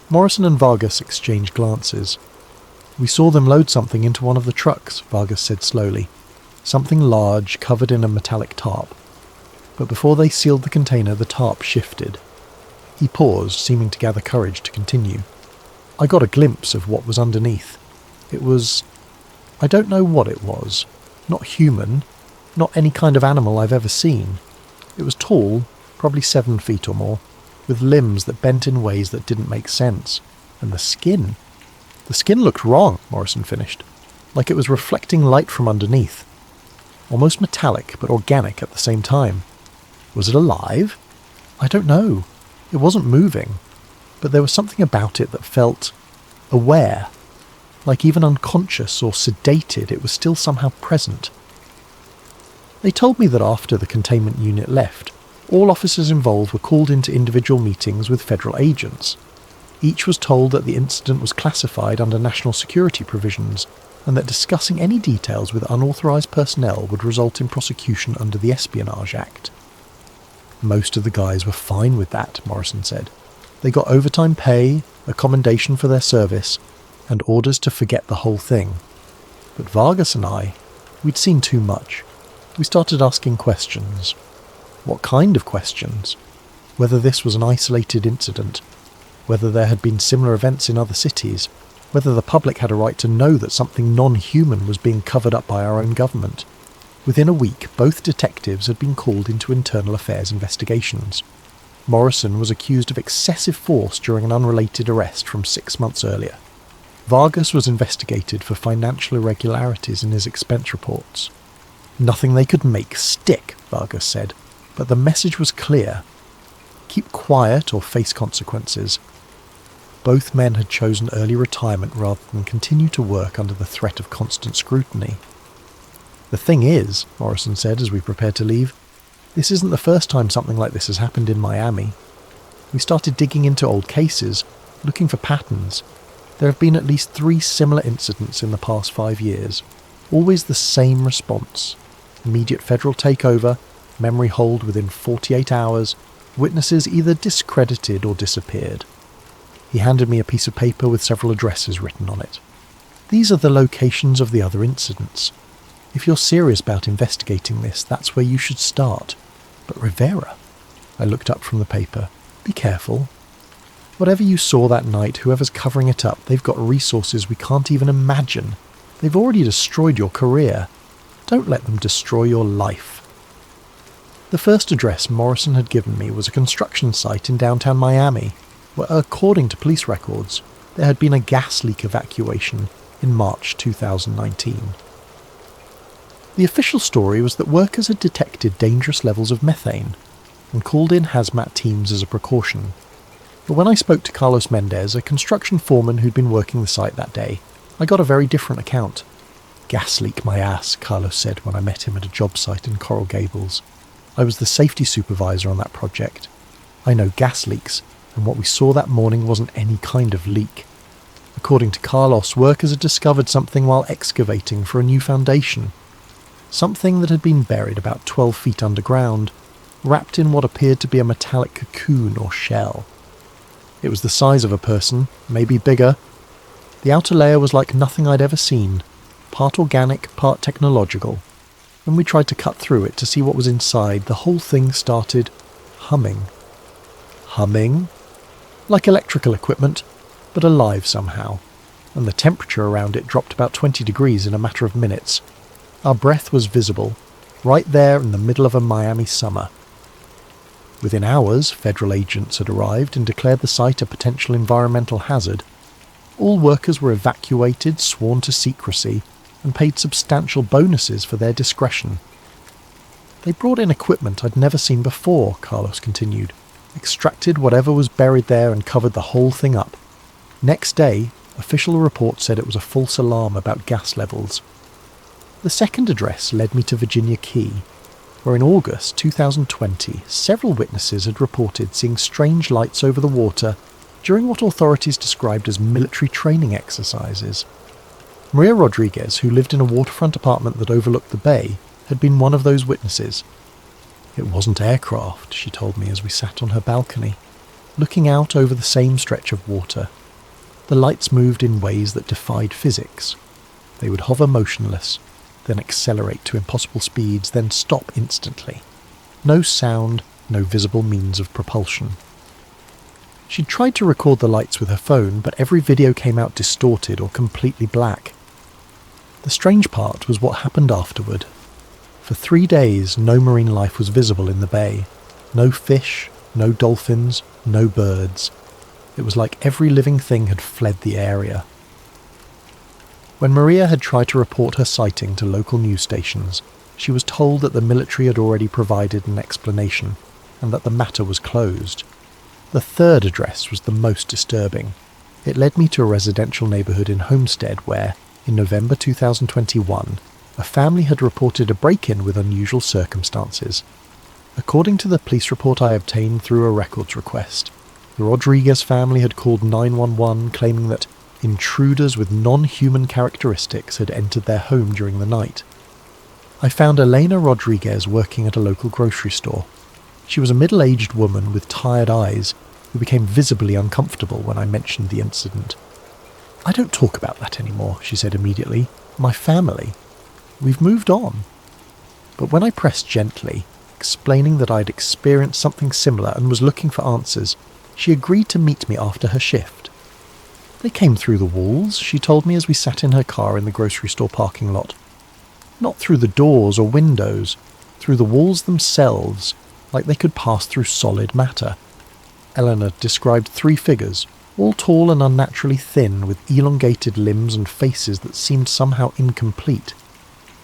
Morrison and Vargas exchanged glances. "We saw them load something into one of the trucks," Vargas said slowly. "Something large, covered in a metallic tarp. But before they sealed the container, the tarp shifted." He paused, seeming to gather courage to continue. "I got a glimpse of what was underneath. It was... I don't know what it was. Not human. Not any kind of animal I've ever seen. It was tall, probably 7 feet or more, with limbs that bent in ways that didn't make sense. And the skin... The skin looked wrong," Morrison finished. "Like it was reflecting light from underneath. Almost metallic, but organic at the same time. Was it alive? I don't know. It wasn't moving. But there was something about it that felt... aware. Like even unconscious or sedated, it was still somehow present." They told me that after the containment unit left, all officers involved were called into individual meetings with federal agents. Each was told that the incident was classified under national security provisions, and that discussing any details with unauthorised personnel would result in prosecution under the Espionage Act. "Most of the guys were fine with that," Morrison said. "They got overtime pay, a commendation for their service, and orders to forget the whole thing. But Vargas and I, we'd seen too much. We started asking questions. What kind of questions? Whether this was an isolated incident, whether there had been similar events in other cities, whether the public had a right to know that something non-human was being covered up by our own government. Within a week, both detectives had been called into internal affairs investigations. Morrison was accused of excessive force during an unrelated arrest from 6 months earlier. Vargas was investigated for financial irregularities in his expense reports. Nothing they could make stick, Vargas said, but the message was clear. Keep quiet or face consequences. Both men had chosen early retirement rather than continue to work under the threat of constant scrutiny. "The thing is," Morrison said as we prepared to leave, "this isn't the first time something like this has happened in Miami. We started digging into old cases, looking for patterns. There have been at least 3 similar incidents in the past 5 years. Always the same response. Immediate federal takeover, memory hold within 48 hours, witnesses either discredited or disappeared." He handed me a piece of paper with several addresses written on it. "These are the locations of the other incidents. If you're serious about investigating this, that's where you should start. But Rivera? I looked up from the paper. Be careful. Whatever you saw that night, whoever's covering it up, they've got resources we can't even imagine. They've already destroyed your career. Don't let them destroy your life. The first address Morrison had given me was a construction site in downtown Miami, where, according to police records, there had been a gas leak evacuation in March 2019. The official story was that workers had detected dangerous levels of methane and called in hazmat teams as a precaution. But when I spoke to Carlos Mendez, a construction foreman who'd been working the site that day, I got a very different account. Gas leak my ass, Carlos said when I met him at a job site in Coral Gables. I was the safety supervisor on that project. I know gas leaks, and what we saw that morning wasn't any kind of leak. According to Carlos, workers had discovered something while excavating for a new foundation. Something that had been buried about 12 feet underground, wrapped in what appeared to be a metallic cocoon or shell. It was the size of a person, maybe bigger. The outer layer was like nothing I'd ever seen, part organic, part technological. When we tried to cut through it to see what was inside, the whole thing started humming. Humming? Like electrical equipment, but alive somehow, and the temperature around it dropped about 20 degrees in a matter of minutes. Our breath was visible, right there in the middle of a Miami summer. Within hours, federal agents had arrived and declared the site a potential environmental hazard. All workers were evacuated, sworn to secrecy, and paid substantial bonuses for their discretion. They brought in equipment I'd never seen before, Carlos continued, extracted whatever was buried there and covered the whole thing up. Next day, official reports said it was a false alarm about gas levels. The second address led me to Virginia Key, where in August 2020, several witnesses had reported seeing strange lights over the water during what authorities described as military training exercises. Maria Rodriguez, who lived in a waterfront apartment that overlooked the bay, had been one of those witnesses. It wasn't aircraft, she told me as we sat on her balcony, looking out over the same stretch of water. The lights moved in ways that defied physics. They would hover motionless, then accelerate to impossible speeds, then stop instantly. No sound, no visible means of propulsion. She'd tried to record the lights with her phone, but every video came out distorted or completely black. The strange part was what happened afterward. For 3 days, no marine life was visible in the bay. No fish, no dolphins, no birds. It was like every living thing had fled the area. When Maria had tried to report her sighting to local news stations, she was told that the military had already provided an explanation, and that the matter was closed. The third address was the most disturbing. It led me to a residential neighbourhood in Homestead where, in November 2021, a family had reported a break-in with unusual circumstances. According to the police report I obtained through a records request, the Rodriguez family had called 911 claiming that intruders with non-human characteristics had entered their home during the night. I found Elena Rodriguez working at a local grocery store. She was a middle-aged woman with tired eyes who became visibly uncomfortable when I mentioned the incident. "I don't talk about that anymore," she said immediately. "My family. We've moved on." But when I pressed gently, explaining that I'd experienced something similar and was looking for answers, she agreed to meet me after her shift. "They came through the walls," she told me as we sat in her car in the grocery store parking lot. "Not through the doors or windows, through the walls themselves, like they could pass through solid matter." Eleanor described 3 figures, all tall and unnaturally thin, with elongated limbs and faces that seemed somehow incomplete.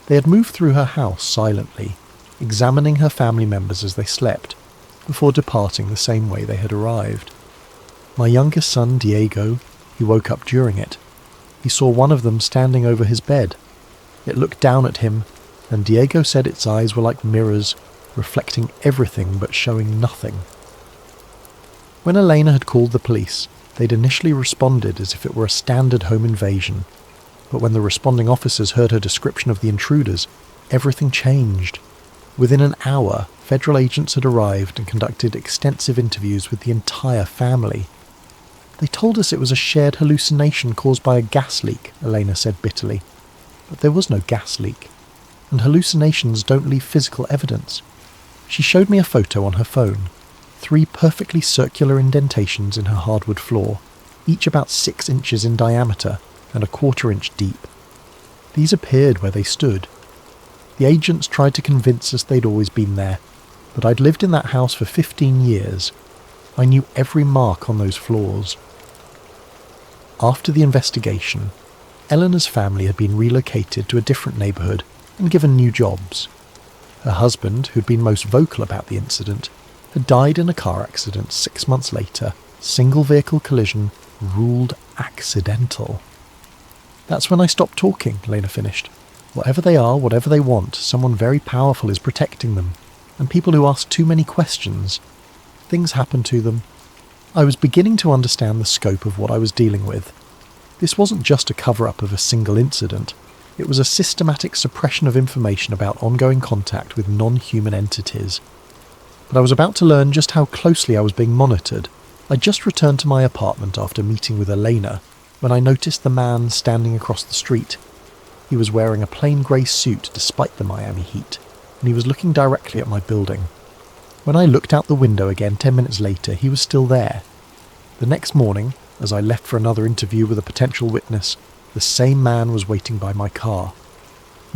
They had moved through her house silently, examining her family members as they slept, before departing the same way they had arrived. My youngest son, Diego, he woke up during it. He saw one of them standing over his bed. It looked down at him, and Diego said its eyes were like mirrors, reflecting everything but showing nothing. When Elena had called the police, they'd initially responded as if it were a standard home invasion, but when the responding officers heard her description of the intruders, everything changed. Within an hour, federal agents had arrived and conducted extensive interviews with the entire family. "They told us it was a shared hallucination caused by a gas leak," Elena said bitterly. "But there was no gas leak. and hallucinations don't leave physical evidence. She showed me a photo on her phone. 3 perfectly circular indentations in her hardwood floor, each about 6 inches in diameter and a 1/4 inch deep. These appeared where they stood. The agents tried to convince us they'd always been there, but I'd lived in that house for 15 years. I knew every mark on those floors. After the investigation, Eleanor's family had been relocated to a different neighbourhood and given new jobs. Her husband, who'd been most vocal about the incident, had died in a car accident 6 months later, single vehicle collision, ruled accidental. That's when I stopped talking, Lena finished. Whatever they are, whatever they want, someone very powerful is protecting them, and people who ask too many questions, things happen to them. I was beginning to understand the scope of what I was dealing with. This wasn't just a cover-up of a single incident. It was a systematic suppression of information about ongoing contact with non-human entities. But I was about to learn just how closely I was being monitored. I just returned to my apartment after meeting with Elena when I noticed the man standing across the street. He was wearing a plain grey suit despite the Miami heat, and he was looking directly at my building. When I looked out the window again 10 minutes later, he was still there. The next morning, as I left for another interview with a potential witness, the same man was waiting by my car.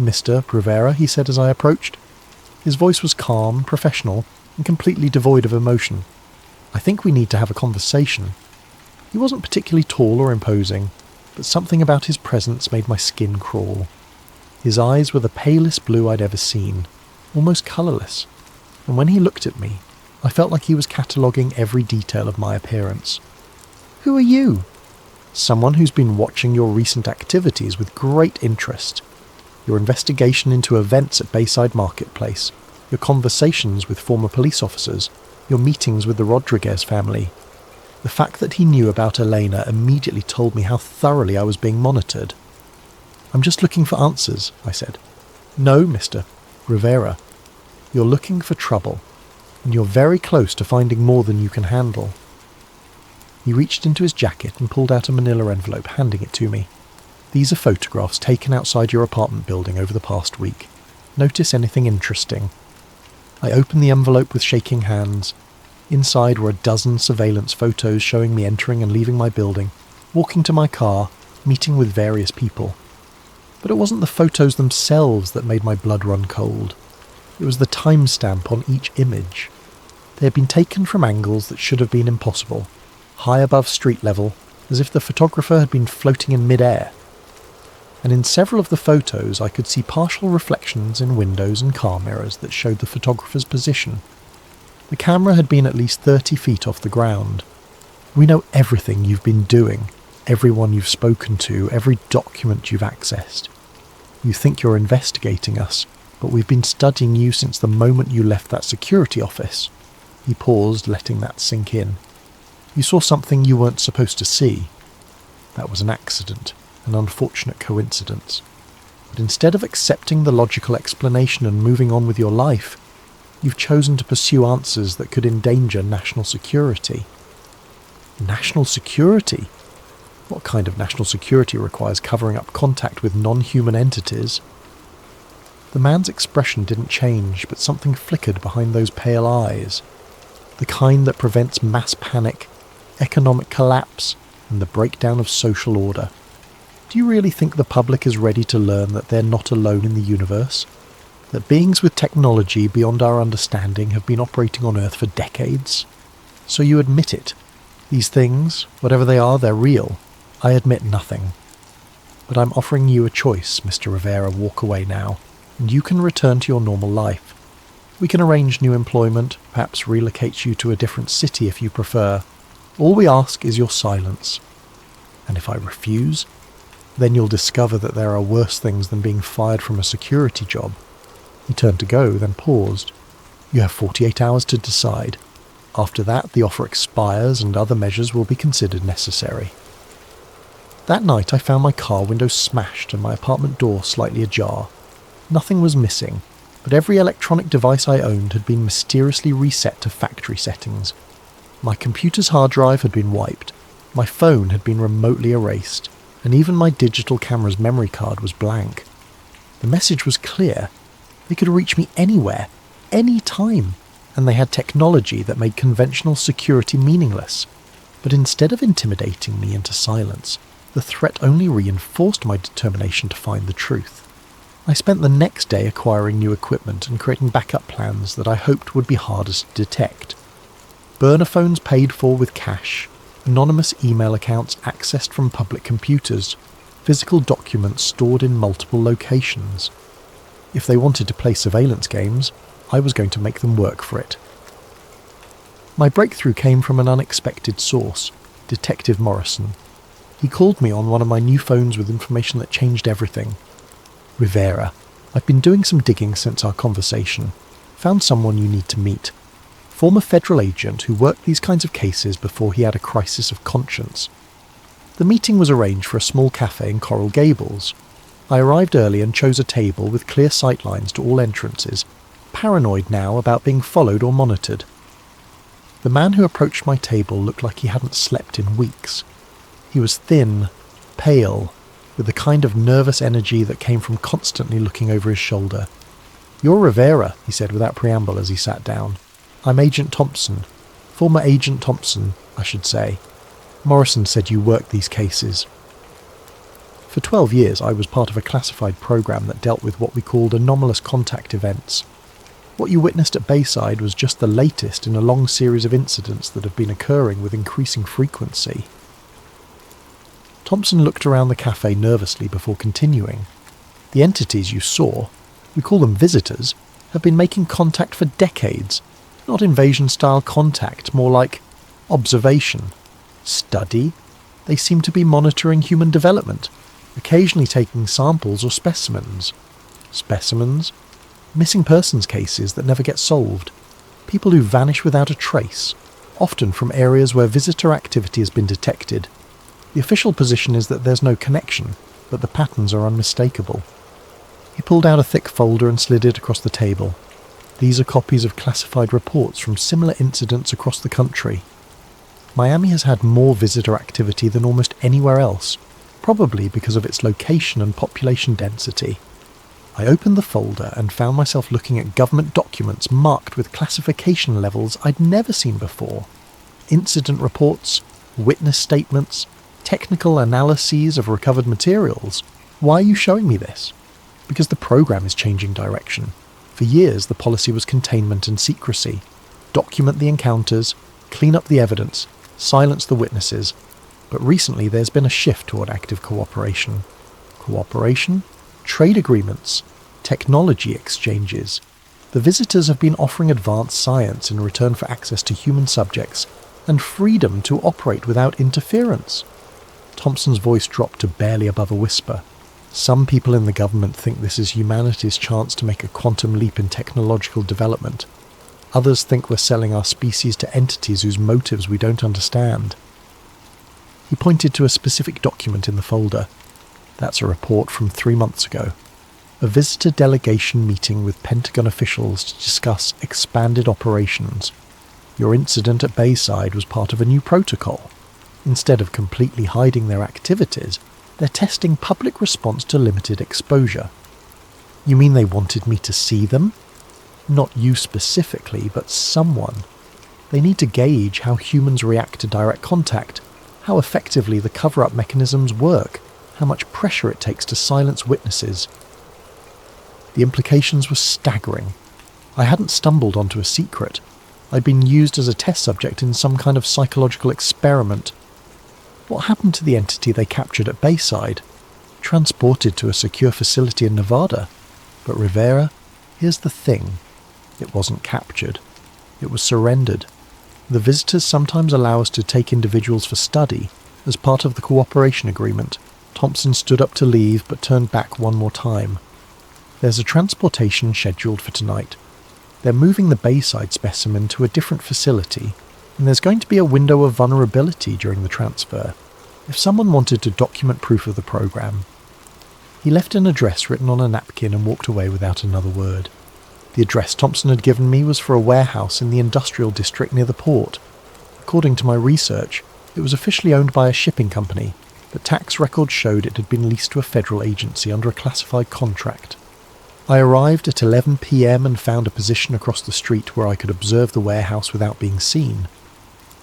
"Mr. Rivera," he said as I approached. His voice was calm, professional, and completely devoid of emotion. "I think we need to have a conversation." He wasn't particularly tall or imposing, but something about his presence made my skin crawl. His eyes were the palest blue I'd ever seen, almost colourless, and when he looked at me, I felt like he was cataloguing every detail of my appearance. "Who are you?" "Someone who's been watching your recent activities with great interest. Your investigation into events at Bayside Marketplace, your conversations with former police officers, your meetings with the Rodriguez family." The fact that he knew about Elena immediately told me how thoroughly I was being monitored. "I'm just looking for answers," I said. "No, Mr. Rivera. You're looking for trouble, and you're very close to finding more than you can handle." He reached into his jacket and pulled out a manila envelope, handing it to me. "These are photographs taken outside your apartment building over the past week. Notice anything interesting?" I opened the envelope with shaking hands. Inside were a dozen surveillance photos showing me entering and leaving my building, walking to my car, meeting with various people. But it wasn't the photos themselves that made my blood run cold. It was the timestamp on each image. They had been taken from angles that should have been impossible, high above street level, as if the photographer had been floating in mid-air. And in several of the photos I could see partial reflections in windows and car mirrors that showed the photographer's position. The camera had been at least 30 feet off the ground. "We know everything you've been doing, everyone you've spoken to, every document you've accessed. You think you're investigating us, but we've been studying you since the moment you left that security office." He paused, letting that sink in. "You saw something you weren't supposed to see. That was an accident, an unfortunate coincidence. But instead of accepting the logical explanation and moving on with your life, you've chosen to pursue answers that could endanger national security." National security? What kind of national security requires covering up contact with non-human entities? The man's expression didn't change, but something flickered behind those pale eyes. The kind that prevents mass panic, economic collapse, and the breakdown of social order. Do you really think the public is ready to learn that they're not alone in the universe? That beings with technology beyond our understanding have been operating on Earth for decades? So you admit it. These things, whatever they are, they're real. I admit nothing. But I'm offering you a choice, Mr. Rivera. Walk away now, and you can return to your normal life. We can arrange new employment, perhaps relocate you to a different city if you prefer. All we ask is your silence. And if I refuse, then you'll discover that there are worse things than being fired from a security job." He turned to go, then paused. "You have 48 hours to decide. After that, the offer expires and other measures will be considered necessary." That night I found my car window smashed and my apartment door slightly ajar. Nothing was missing, but every electronic device I owned had been mysteriously reset to factory settings. My computer's hard drive had been wiped, my phone had been remotely erased, and even my digital camera's memory card was blank. The message was clear. They could reach me anywhere, any time, and they had technology that made conventional security meaningless. But instead of intimidating me into silence, the threat only reinforced my determination to find the truth. I spent the next day acquiring new equipment and creating backup plans that I hoped would be hardest to detect. Burner phones paid for with cash, anonymous email accounts accessed from public computers, physical documents stored in multiple locations. If they wanted to play surveillance games, I was going to make them work for it. My breakthrough came from an unexpected source, Detective Morrison. He called me on one of my new phones with information that changed everything. Rivera, I've been doing some digging since our conversation. Found someone you need to meet. Former federal agent who worked these kinds of cases before he had a crisis of conscience. The meeting was arranged for a small cafe in Coral Gables. I arrived early and chose a table with clear sightlines to all entrances, paranoid now about being followed or monitored. The man who approached my table looked like he hadn't slept in weeks. He was thin, pale, with the kind of nervous energy that came from constantly looking over his shoulder. "You're Rivera," he said without preamble as he sat down. "I'm Agent Thompson. Former Agent Thompson, I should say. Morrison said you worked these cases." For 12 years I was part of a classified program that dealt with what we called anomalous contact events. What you witnessed at Bayside was just the latest in a long series of incidents that have been occurring with increasing frequency. Thompson looked around the cafe nervously before continuing. "The entities you saw, we call them visitors, have been making contact for decades. Not invasion-style contact, more like observation. Study. They seem to be monitoring human development, occasionally taking samples or specimens. Specimens? Missing persons cases that never get solved. People who vanish without a trace, often from areas where visitor activity has been detected. The official position is that there's no connection, but the patterns are unmistakable." He pulled out a thick folder and slid it across the table. "These are copies of classified reports from similar incidents across the country. Miami has had more visitor activity than almost anywhere else, probably because of its location and population density." I opened the folder and found myself looking at government documents marked with classification levels I'd never seen before. Incident reports, witness statements, technical analyses of recovered materials. "Why are you showing me this?" "Because the program is changing direction. For years the policy was containment and secrecy. Document the encounters, clean up the evidence, silence the witnesses. But recently there's been a shift toward active cooperation. Cooperation? Trade agreements, technology exchanges. The visitors have been offering advanced science in return for access to human subjects and freedom to operate without interference." Thompson's voice dropped to barely above a whisper. "Some people in the government think this is humanity's chance to make a quantum leap in technological development. Others think we're selling our species to entities whose motives we don't understand." He pointed to a specific document in the folder. "That's a report from 3 months ago. A visitor delegation meeting with Pentagon officials to discuss expanded operations. Your incident at Bayside was part of a new protocol. Instead of completely hiding their activities, they're testing public response to limited exposure." "You mean they wanted me to see them?" "Not you specifically, but someone. They need to gauge how humans react to direct contact, how effectively the cover-up mechanisms work, how much pressure it takes to silence witnesses." The implications were staggering. I hadn't stumbled onto a secret. I'd been used as a test subject in some kind of psychological experiment. What happened to the entity they captured at Bayside? Transported to a secure facility in Nevada. But Rivera, here's the thing. It wasn't captured. It was surrendered. The visitors sometimes allow us to take individuals for study as part of the cooperation agreement. Thompson stood up to leave but turned back one more time. "There's a transportation scheduled for tonight. They're moving the Bayside specimen to a different facility, and there's going to be a window of vulnerability during the transfer. If someone wanted to document proof of the program." He left an address written on a napkin and walked away without another word. The address Thompson had given me was for a warehouse in the industrial district near the port. According to my research, it was officially owned by a shipping company, but tax records showed it had been leased to a federal agency under a classified contract. I arrived at 11 p.m. and found a position across the street where I could observe the warehouse without being seen.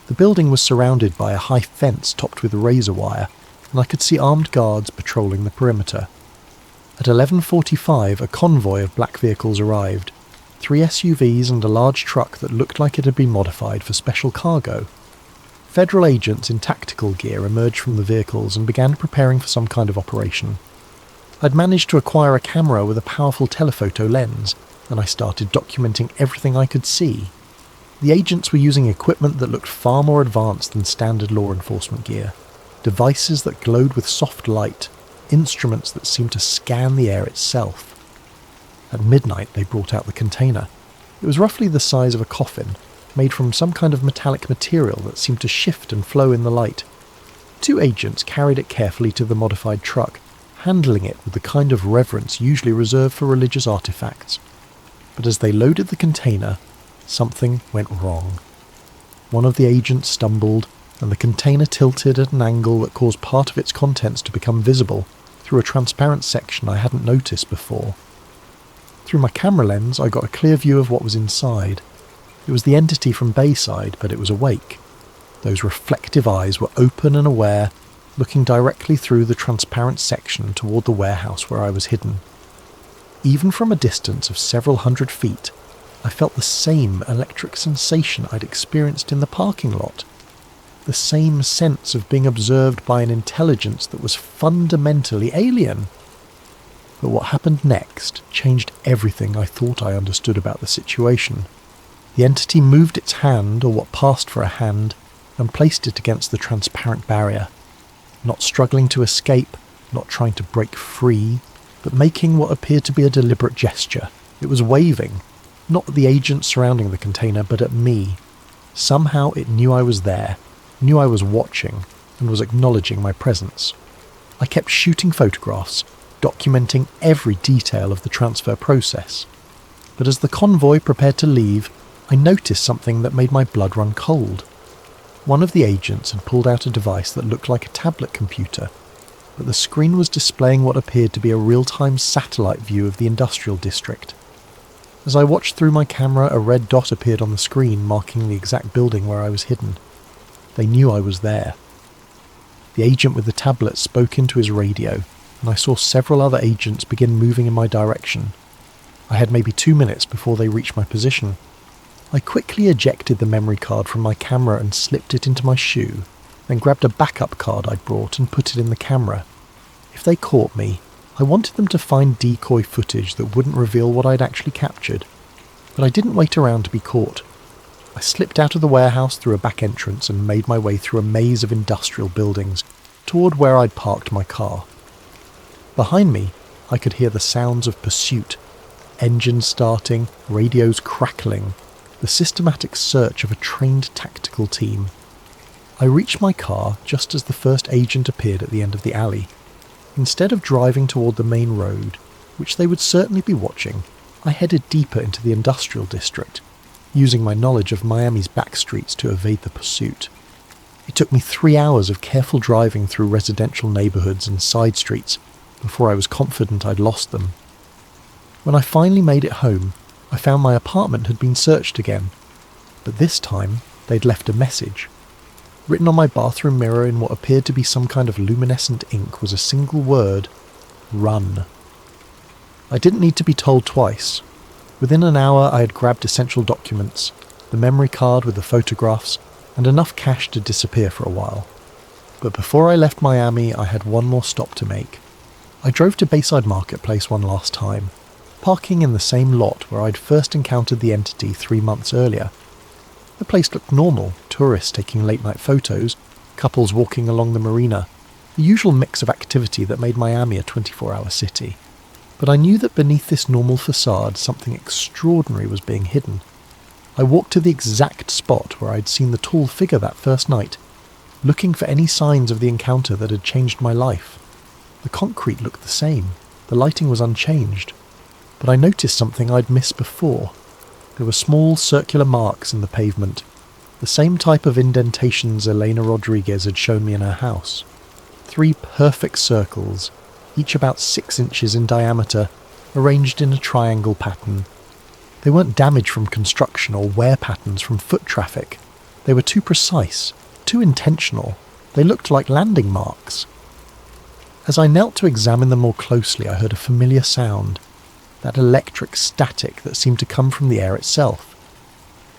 The building was surrounded by a high fence topped with razor wire, and I could see armed guards patrolling the perimeter. At 11:45, a convoy of black vehicles arrived, 3 SUVs and a large truck that looked like it had been modified for special cargo. Federal agents in tactical gear emerged from the vehicles and began preparing for some kind of operation. I'd managed to acquire a camera with a powerful telephoto lens, and I started documenting everything I could see. The agents were using equipment that looked far more advanced than standard law enforcement gear. Devices that glowed with soft light, instruments that seemed to scan the air itself. At midnight they brought out the container. It was roughly the size of a coffin, made from some kind of metallic material that seemed to shift and flow in the light. 2 agents carried it carefully to the modified truck, handling it with the kind of reverence usually reserved for religious artifacts. But as they loaded the container, something went wrong. One of the agents stumbled, and the container tilted at an angle that caused part of its contents to become visible through a transparent section I hadn't noticed before. Through my camera lens, I got a clear view of what was inside. It was the entity from Bayside, but it was awake. Those reflective eyes were open and aware, looking directly through the transparent section toward the warehouse where I was hidden. Even from a distance of several hundred feet, I felt the same electric sensation I'd experienced in the parking lot. The same sense of being observed by an intelligence that was fundamentally alien. But what happened next changed everything I thought I understood about the situation. The entity moved its hand, or what passed for a hand, and placed it against the transparent barrier. Not struggling to escape, not trying to break free, but making what appeared to be a deliberate gesture. It was waving, not at the agents surrounding the container, but at me. Somehow it knew I was there, knew I was watching, and was acknowledging my presence. I kept shooting photographs, documenting every detail of the transfer process. But as the convoy prepared to leave, I noticed something that made my blood run cold. One of the agents had pulled out a device that looked like a tablet computer, but the screen was displaying what appeared to be a real-time satellite view of the industrial district. As I watched through my camera, a red dot appeared on the screen marking the exact building where I was hidden. They knew I was there. The agent with the tablet spoke into his radio, and I saw several other agents begin moving in my direction. I had maybe 2 minutes before they reached my position. I quickly ejected the memory card from my camera and slipped it into my shoe, then grabbed a backup card I'd brought and put it in the camera. If they caught me, I wanted them to find decoy footage that wouldn't reveal what I'd actually captured. But I didn't wait around to be caught. I slipped out of the warehouse through a back entrance and made my way through a maze of industrial buildings toward where I'd parked my car. Behind me, I could hear the sounds of pursuit, engines starting, radios crackling, the systematic search of a trained tactical team. I reached my car just as the first agent appeared at the end of the alley. Instead of driving toward the main road, which they would certainly be watching, I headed deeper into the industrial district, using my knowledge of Miami's back streets to evade the pursuit. It took me 3 hours of careful driving through residential neighborhoods and side streets before I was confident I'd lost them. When I finally made it home, I found my apartment had been searched again, but this time they'd left a message. Written on my bathroom mirror in what appeared to be some kind of luminescent ink was a single word: run. I didn't need to be told twice. Within an hour I had grabbed essential documents, the memory card with the photographs, and enough cash to disappear for a while. But before I left Miami, I had one more stop to make. I drove to Bayside Marketplace one last time, parking in the same lot where I'd first encountered the entity 3 months earlier. The place looked normal, tourists taking late-night photos, couples walking along the marina, the usual mix of activity that made Miami a 24-hour city. But I knew that beneath this normal facade something extraordinary was being hidden. I walked to the exact spot where I'd seen the tall figure that first night, looking for any signs of the encounter that had changed my life. The concrete looked the same, the lighting was unchanged, but I noticed something I'd missed before. There were small circular marks in the pavement, the same type of indentations Elena Rodriguez had shown me in her house. 3 perfect circles, each about 6 inches in diameter, arranged in a triangle pattern. They weren't damage from construction or wear patterns from foot traffic. They were too precise, too intentional. They looked like landing marks. As I knelt to examine them more closely, I heard a familiar sound, that electric static that seemed to come from the air itself.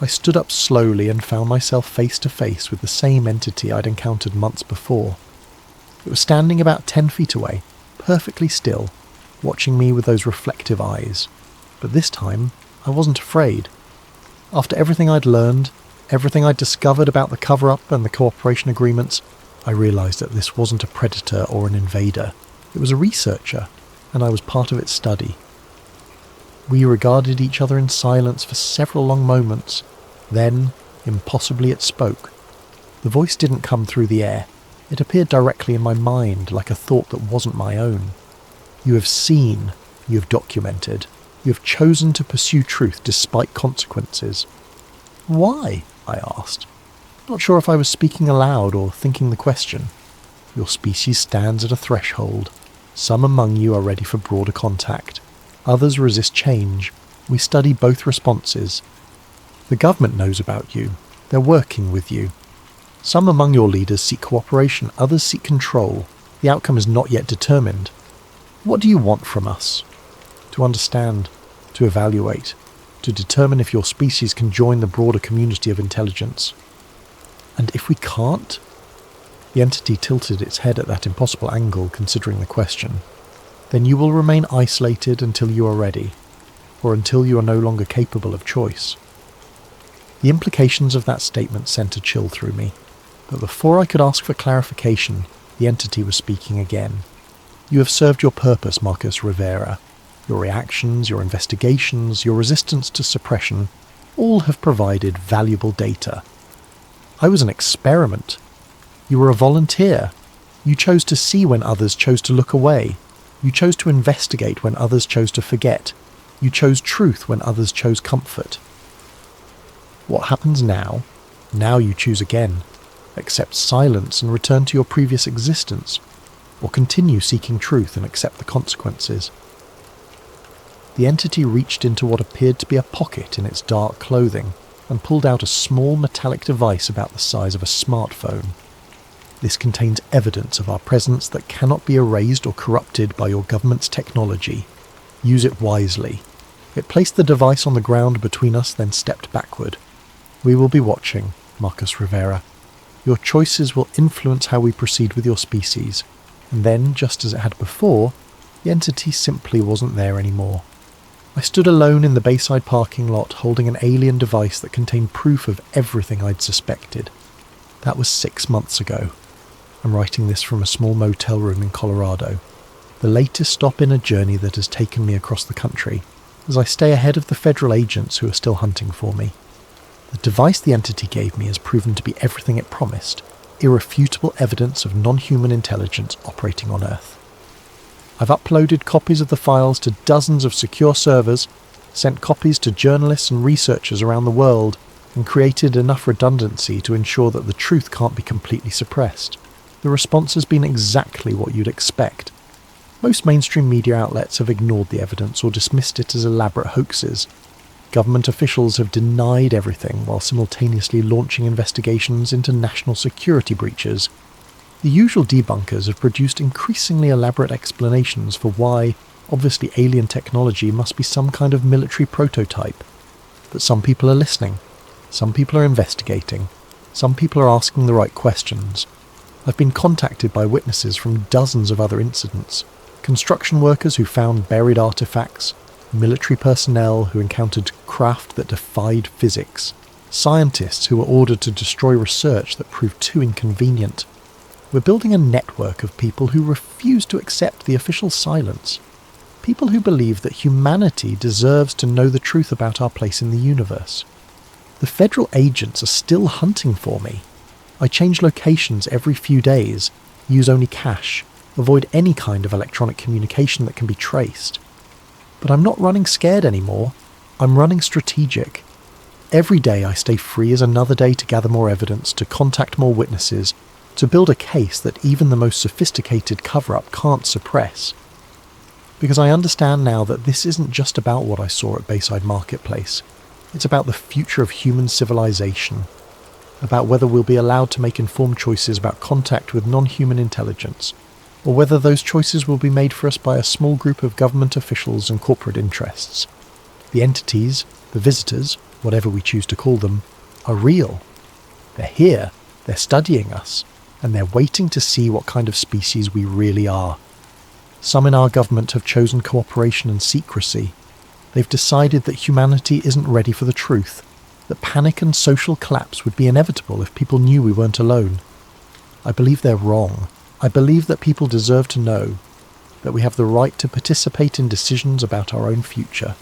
I stood up slowly and found myself face to face with the same entity I'd encountered months before. It was standing about 10 feet away, perfectly still, watching me with those reflective eyes. But this time, I wasn't afraid. After everything I'd learned, everything I'd discovered about the cover-up and the cooperation agreements, I realised that this wasn't a predator or an invader. It was a researcher, and I was part of its study. We regarded each other in silence for several long moments. Then, impossibly, it spoke. The voice didn't come through the air. It appeared directly in my mind, like a thought that wasn't my own. You have seen, you have documented, you have chosen to pursue truth despite consequences. Why? I asked. Not sure if I was speaking aloud or thinking the question. Your species stands at a threshold. Some among you are ready for broader contact. Others resist change. We study both responses. The government knows about you. They're working with you. Some among your leaders seek cooperation. Others seek control. The outcome is not yet determined. What do you want from us? To understand, to evaluate, to determine if your species can join the broader community of intelligence. And if we can't? The entity tilted its head at that impossible angle, considering the question. Then you will remain isolated until you are ready, or until you are no longer capable of choice. The implications of that statement sent a chill through me, but before I could ask for clarification, the entity was speaking again. You have served your purpose, Marcus Rivera. Your reactions, your investigations, your resistance to suppression, all have provided valuable data. I was an experiment. You were a volunteer. You chose to see when others chose to look away. You chose to investigate when others chose to forget. You chose truth when others chose comfort. What happens now? Now you choose again. Accept silence and return to your previous existence, or continue seeking truth and accept the consequences. The entity reached into what appeared to be a pocket in its dark clothing and pulled out a small metallic device about the size of a smartphone. This contains evidence of our presence that cannot be erased or corrupted by your government's technology. Use it wisely. It placed the device on the ground between us, then stepped backward. We will be watching, Marcus Rivera. Your choices will influence how we proceed with your species. And then, just as it had before, the entity simply wasn't there anymore. I stood alone in the Bayside parking lot holding an alien device that contained proof of everything I'd suspected. That was 6 months ago. I'm writing this from a small motel room in Colorado, the latest stop in a journey that has taken me across the country, as I stay ahead of the federal agents who are still hunting for me. The device the entity gave me has proven to be everything it promised, irrefutable evidence of non-human intelligence operating on Earth. I've uploaded copies of the files to dozens of secure servers, sent copies to journalists and researchers around the world, and created enough redundancy to ensure that the truth can't be completely suppressed. The response has been exactly what you'd expect. Most mainstream media outlets have ignored the evidence or dismissed it as elaborate hoaxes. Government officials have denied everything while simultaneously launching investigations into national security breaches. The usual debunkers have produced increasingly elaborate explanations for why, obviously alien technology must be some kind of military prototype. But some people are listening. Some people are investigating. Some people are asking the right questions. I've been contacted by witnesses from dozens of other incidents. Construction workers who found buried artifacts, military personnel who encountered craft that defied physics, scientists who were ordered to destroy research that proved too inconvenient. We're building a network of people who refuse to accept the official silence. People who believe that humanity deserves to know the truth about our place in the universe. The federal agents are still hunting for me. I change locations every few days, use only cash, avoid any kind of electronic communication that can be traced. But I'm not running scared anymore. I'm running strategic. Every day I stay free as another day to gather more evidence, to contact more witnesses, to build a case that even the most sophisticated cover-up can't suppress. Because I understand now that this isn't just about what I saw at Bayside Marketplace. It's about the future of human civilization, about whether we'll be allowed to make informed choices about contact with non-human intelligence, or whether those choices will be made for us by a small group of government officials and corporate interests. The entities, the visitors, whatever we choose to call them, are real. They're here, they're studying us, and they're waiting to see what kind of species we really are. Some in our government have chosen cooperation and secrecy. They've decided that humanity isn't ready for the truth, that panic and social collapse would be inevitable if people knew we weren't alone. I believe they're wrong. I believe that people deserve to know, that we have the right to participate in decisions about our own future.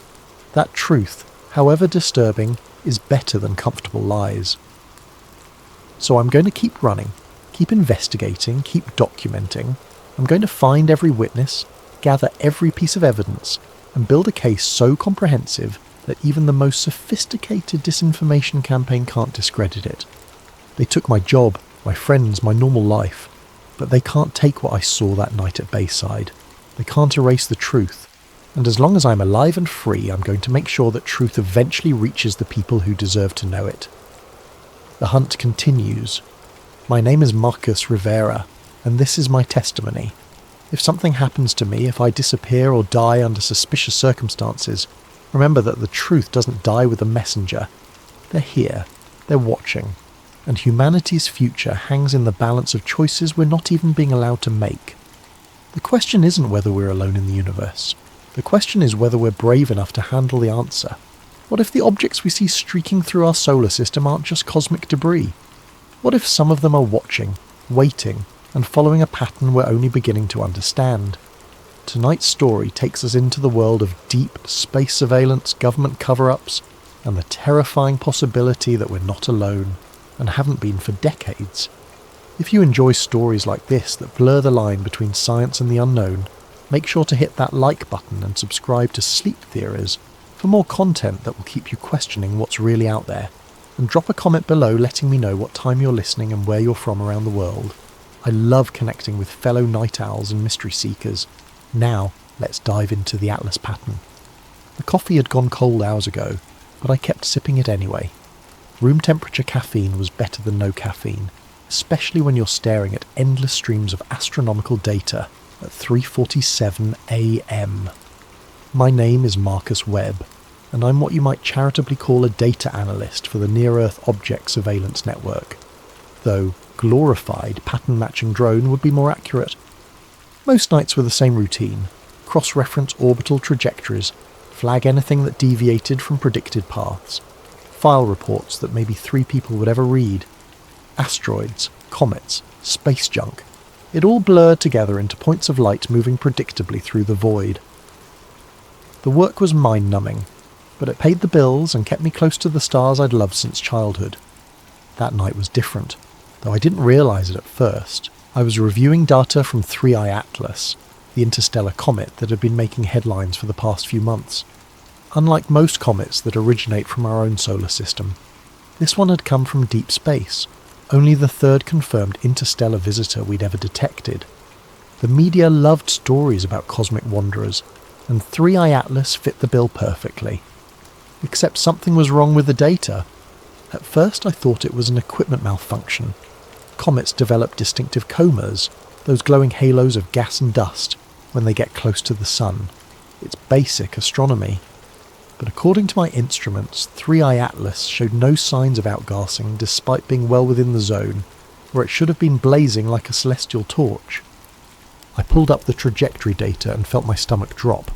That truth, however disturbing, is better than comfortable lies. So I'm going to keep running, keep investigating, keep documenting. I'm going to find every witness, gather every piece of evidence, and build a case so comprehensive that even the most sophisticated disinformation campaign can't discredit it. They took my job, my friends, my normal life, but they can't take what I saw that night at Bayside. They can't erase the truth, and as long as I'm alive and free, I'm going to make sure that truth eventually reaches the people who deserve to know it. The hunt continues. My name is Marcus Rivera, and this is my testimony. If something happens to me, if I disappear or die under suspicious circumstances, remember that the truth doesn't die with the messenger. They're here, they're watching, and humanity's future hangs in the balance of choices we're not even being allowed to make. The question isn't whether we're alone in the universe. The question is whether we're brave enough to handle the answer. What if the objects we see streaking through our solar system aren't just cosmic debris? What if some of them are watching, waiting, and following a pattern we're only beginning to understand? Tonight's story takes us into the world of deep space surveillance, government cover-ups, and the terrifying possibility that we're not alone, and haven't been for decades. If you enjoy stories like this that blur the line between science and the unknown, make sure to hit that like button and subscribe to Sleep Theories for more content that will keep you questioning what's really out there, and drop a comment below letting me know what time you're listening and where you're from around the world. I love connecting with fellow night owls and mystery seekers. Now, let's dive into the Atlas pattern. The coffee had gone cold hours ago, but I kept sipping it anyway. Room temperature caffeine was better than no caffeine, especially when you're staring at endless streams of astronomical data at 3:47 a.m. My name is Marcus Webb, and I'm what you might charitably call a data analyst for the Near-Earth Object Surveillance Network, though glorified pattern-matching drone would be more accurate. Most nights were the same routine: cross-reference orbital trajectories, flag anything that deviated from predicted paths, file reports that maybe 3 people would ever read, asteroids, comets, space junk. It all blurred together into points of light moving predictably through the void. The work was mind-numbing, but it paid the bills and kept me close to the stars I'd loved since childhood. That night was different, though I didn't realise it at first. I was reviewing data from 3I Atlas, the interstellar comet that had been making headlines for the past few months. Unlike most comets that originate from our own solar system, this one had come from deep space, only the 3rd confirmed interstellar visitor we'd ever detected. The media loved stories about cosmic wanderers, and 3I Atlas fit the bill perfectly. Except something was wrong with the data. At first I thought it was an equipment malfunction. Comets develop distinctive comas, those glowing halos of gas and dust, when they get close to the sun. It's basic astronomy. But according to my instruments, 3I Atlas showed no signs of outgassing despite being well within the zone, where it should have been blazing like a celestial torch. I pulled up the trajectory data and felt my stomach drop.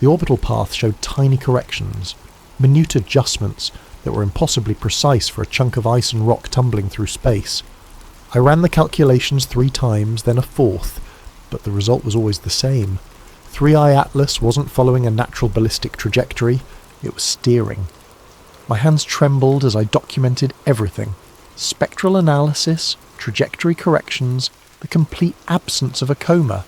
The orbital path showed tiny corrections, minute adjustments that were impossibly precise for a chunk of ice and rock tumbling through space. I ran the calculations 3 times, then a 4th, but the result was always the same. 3I Atlas wasn't following a natural ballistic trajectory, it was steering. My hands trembled as I documented everything. Spectral analysis, trajectory corrections, the complete absence of a coma.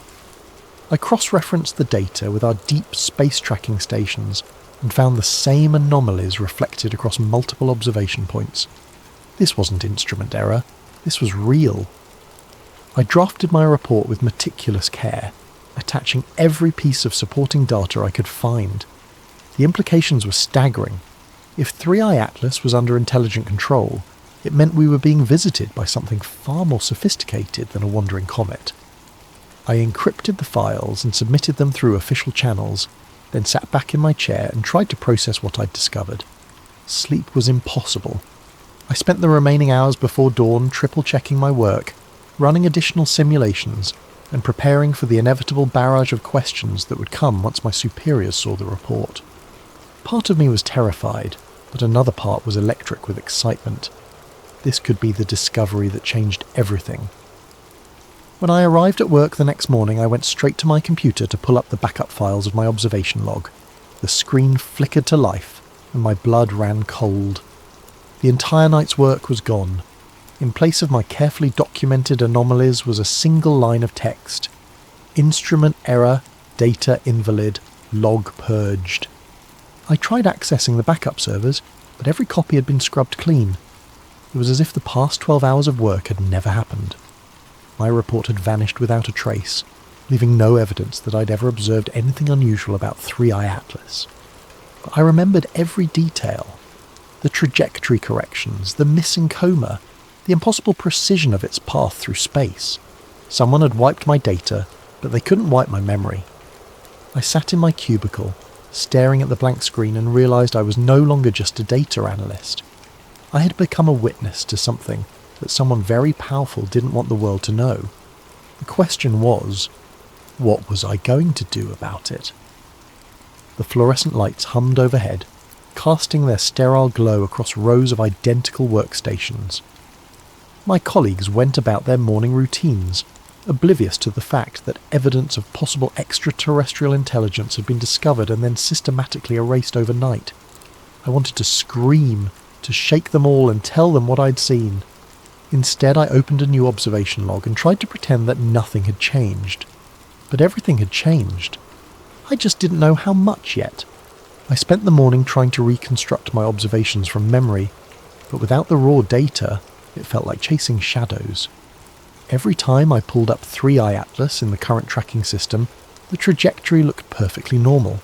I cross-referenced the data with our deep space tracking stations and found the same anomalies reflected across multiple observation points. This wasn't instrument error, this was real. I drafted my report with meticulous care. attaching every piece of supporting data I could find. The implications were staggering. If 3i Atlas was under intelligent control, it meant we were being visited by something far more sophisticated than a wandering comet. I encrypted the files and submitted them through official channels, then sat back in my chair and tried to process what I'd discovered. Sleep was impossible. I spent the remaining hours before dawn triple-checking my work, running additional simulations, and preparing for the inevitable barrage of questions that would come once my superiors saw the report. Part of me was terrified, but another part was electric with excitement. This could be the discovery that changed everything. When I arrived at work the next morning, I went straight to my computer to pull up the backup files of my observation log. The screen flickered to life, and my blood ran cold. The entire night's work was gone. In place of my carefully documented anomalies was a single line of text. Instrument error, data invalid, log purged. I tried accessing the backup servers, but every copy had been scrubbed clean. It was as if the past 12 hours of work had never happened. My report had vanished without a trace, leaving no evidence that I'd ever observed anything unusual about 3i Atlas. But I remembered every detail. The trajectory corrections, the missing coma, the impossible precision of its path through space. Someone had wiped my data, but they couldn't wipe my memory. I sat in my cubicle, staring at the blank screen, and realised I was no longer just a data analyst. I had become a witness to something that someone very powerful didn't want the world to know. The question was, what was I going to do about it? The fluorescent lights hummed overhead, casting their sterile glow across rows of identical workstations. My colleagues went about their morning routines, oblivious to the fact that evidence of possible extraterrestrial intelligence had been discovered and then systematically erased overnight. I wanted to scream, to shake them all and tell them what I'd seen. Instead, I opened a new observation log and tried to pretend that nothing had changed. But everything had changed. I just didn't know how much yet. I spent the morning trying to reconstruct my observations from memory, but without the raw data, it felt like chasing shadows. Every time I pulled up 3i Atlas in the current tracking system, the trajectory looked perfectly normal.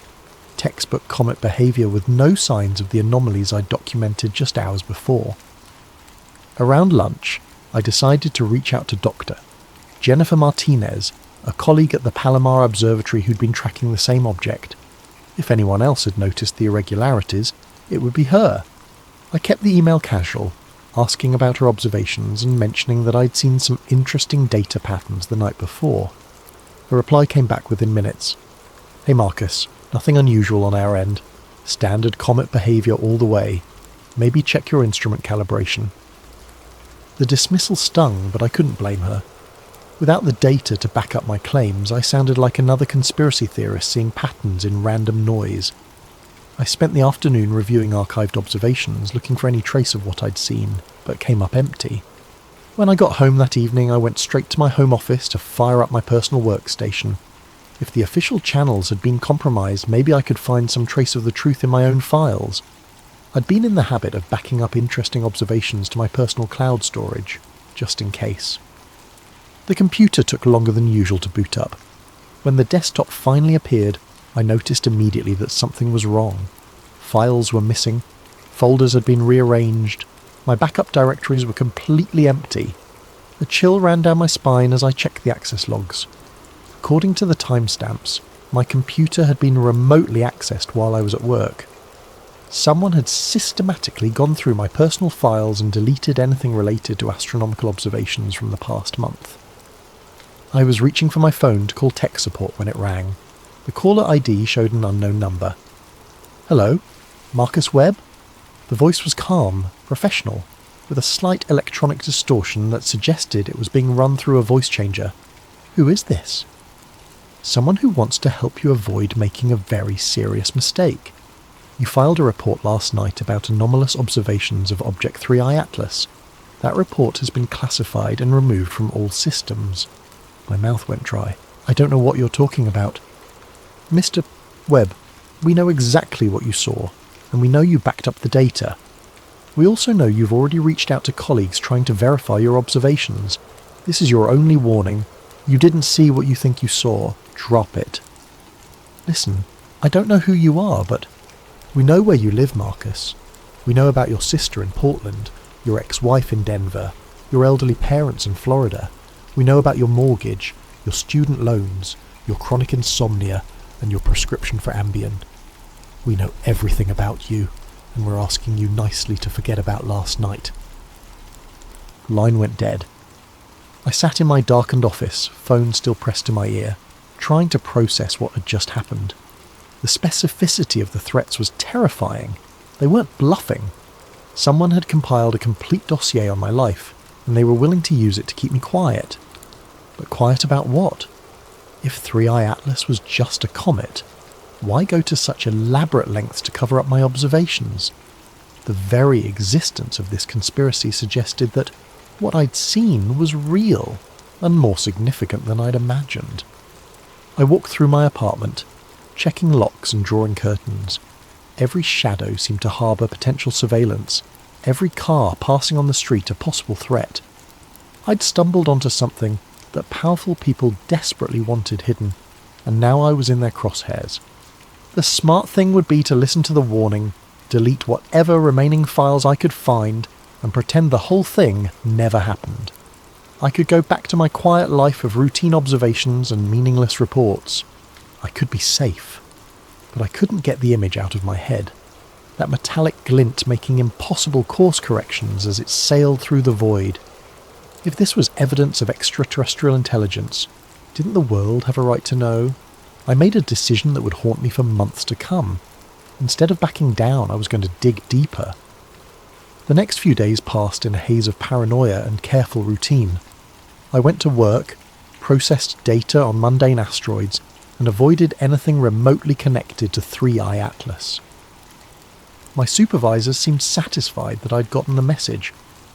Textbook comet behaviour with no signs of the anomalies I'd documented just hours before. Around lunch, I decided to reach out to Dr. Jennifer Martinez, a colleague at the Palomar Observatory who'd been tracking the same object. If anyone else had noticed the irregularities, it would be her. I kept the email casual, asking about her observations and mentioning that I'd seen some interesting data patterns the night before. A reply came back within minutes. "Hey Marcus, nothing unusual on our end. Standard comet behaviour all the way. Maybe check your instrument calibration." The dismissal stung, but I couldn't blame her. Without the data to back up my claims, I sounded like another conspiracy theorist seeing patterns in random noise. I spent the afternoon reviewing archived observations, looking for any trace of what I'd seen, but came up empty. When I got home that evening, I went straight to my home office to fire up my personal workstation. If the official channels had been compromised, maybe I could find some trace of the truth in my own files. I'd been in the habit of backing up interesting observations to my personal cloud storage, just in case. The computer took longer than usual to boot up. When the desktop finally appeared, I noticed immediately that something was wrong. Files were missing, folders had been rearranged, my backup directories were completely empty. A chill ran down my spine as I checked the access logs. According to the timestamps, my computer had been remotely accessed while I was at work. Someone had systematically gone through my personal files and deleted anything related to astronomical observations from the past month. I was reaching for my phone to call tech support when it rang. The caller ID showed an unknown number. "Hello? Marcus Webb?" The voice was calm, professional, with a slight electronic distortion that suggested it was being run through a voice changer. "Who is this?" "Someone who wants to help you avoid making a very serious mistake. You filed a report last night about anomalous observations of Object 3i Atlas. That report has been classified and removed from all systems." My mouth went dry. "I don't know what you're talking about." "Mr. Webb, we know exactly what you saw, and we know you backed up the data. We also know you've already reached out to colleagues trying to verify your observations. This is your only warning. You didn't see what you think you saw. Drop it. Listen, I don't know who you are, but we know where you live, Marcus. We know about your sister in Portland, your ex-wife in Denver, your elderly parents in Florida. We know about your mortgage, your student loans, your chronic insomnia, and your prescription for Ambien. We know everything about you, and we're asking you nicely to forget about last night. Line went dead. I sat in my darkened office, phone still pressed to my ear, trying to process what had just happened. The specificity of the threats was terrifying. They weren't bluffing. Someone had compiled a complete dossier on my life, and they were willing to use it to keep me quiet. But quiet about what? If 3i Atlas was just a comet, why go to such elaborate lengths to cover up my observations? The very existence of this conspiracy suggested that what I'd seen was real, and more significant than I'd imagined. I walked through my apartment, checking locks and drawing curtains. Every shadow seemed to harbour potential surveillance, every car passing on the street a possible threat. I'd stumbled onto something that powerful people desperately wanted hidden, and now I was in their crosshairs. The smart thing would be to listen to the warning, delete whatever remaining files I could find, and pretend the whole thing never happened. I could go back to my quiet life of routine observations and meaningless reports. I could be safe. But I couldn't get the image out of my head. That metallic glint making impossible course corrections as it sailed through the void. If this was evidence of extraterrestrial intelligence, didn't the world have a right to know? I made a decision that would haunt me for months to come. Instead of backing down, I was going to dig deeper. The next few days passed in a haze of paranoia and careful routine. I went to work, processed data on mundane asteroids, and avoided anything remotely connected to 3i Atlas. My supervisors seemed satisfied that I'd gotten the message,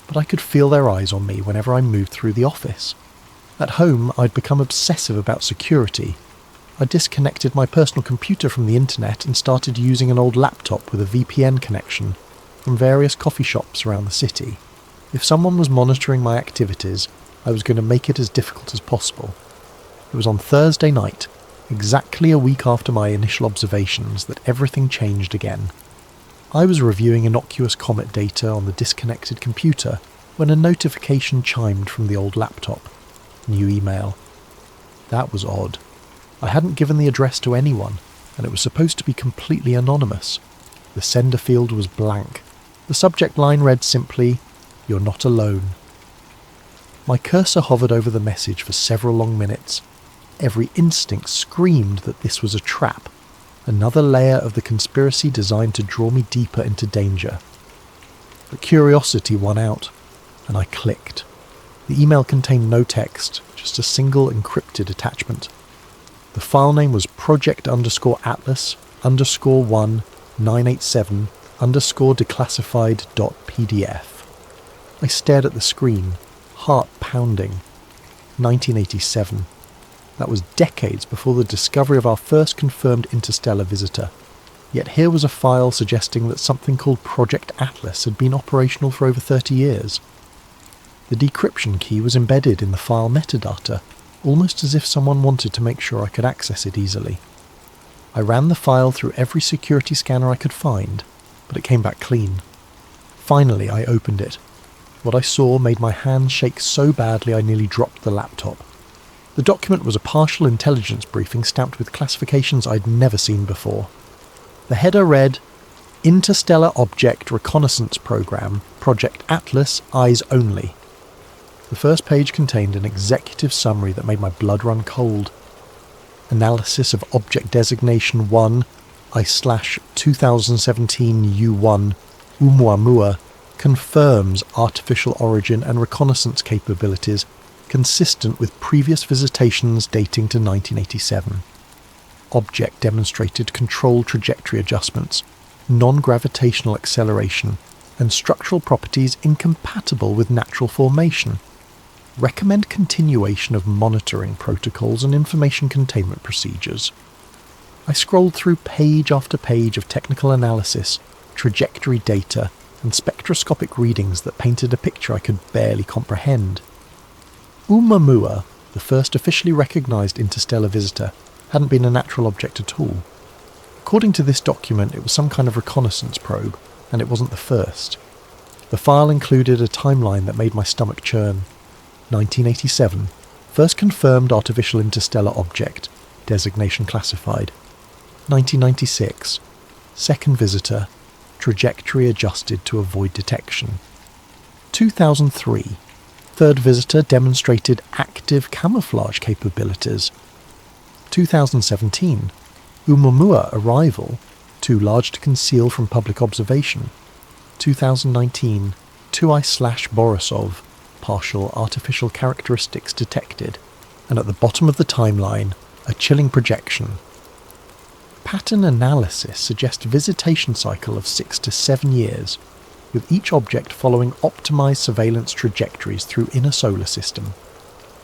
but I could feel their eyes on me whenever I moved through the office. At home, I'd become obsessive about security. I disconnected my personal computer from the internet and started using an old laptop with a VPN connection from various coffee shops around the city. If someone was monitoring my activities, I was going to make it as difficult as possible. It was on Thursday night, exactly a week after my initial observations, that everything changed again. I was reviewing innocuous comet data on the disconnected computer when a notification chimed from the old laptop. New email. That was odd. I hadn't given the address to anyone, and it was supposed to be completely anonymous. The sender field was blank. The subject line read simply, "You're not alone." My cursor hovered over the message for several long minutes. Every instinct screamed that this was a trap, another layer of the conspiracy designed to draw me deeper into danger. But curiosity won out, and I clicked. The email contained no text, just a single encrypted attachment. The file name was project_Atlas_1987_declassified.pdf. I stared at the screen, heart pounding. 1987. That was decades before the discovery of our first confirmed interstellar visitor. Yet here was a file suggesting that something called Project Atlas had been operational for over 30 years. The decryption key was embedded in the file metadata, almost as if someone wanted to make sure I could access it easily. I ran the file through every security scanner I could find, but it came back clean. Finally, I opened it. What I saw made my hands shake so badly I nearly dropped the laptop. The document was a partial intelligence briefing stamped with classifications I'd never seen before. The header read, Interstellar Object Reconnaissance Program, Project Atlas, Eyes Only. The first page contained an executive summary that made my blood run cold. Analysis of Object Designation 1, I/2017 U1, Oumuamua, confirms artificial origin and reconnaissance capabilities consistent with previous visitations dating to 1987. Object demonstrated control trajectory adjustments, non-gravitational acceleration, and structural properties incompatible with natural formation. Recommend continuation of monitoring protocols and information containment procedures. I scrolled through page after page of technical analysis, trajectory data, and spectroscopic readings that painted a picture I could barely comprehend. Oumuamua, the first officially recognised interstellar visitor hadn't been a natural object at all. According to this document, it was some kind of reconnaissance probe, and it wasn't the first. The file included a timeline that made my stomach churn. 1987, first confirmed artificial interstellar object, designation classified. 1996, second visitor, trajectory adjusted to avoid detection. 2003, third visitor demonstrated active camouflage capabilities. 2017, Oumuamua arrival, too large to conceal from public observation. 2019, Tuai/Borisov, partial artificial characteristics detected. And at the bottom of the timeline, a chilling projection. Pattern analysis suggests visitation cycle of 6 to 7 years, with each object following optimized surveillance trajectories through inner solar system.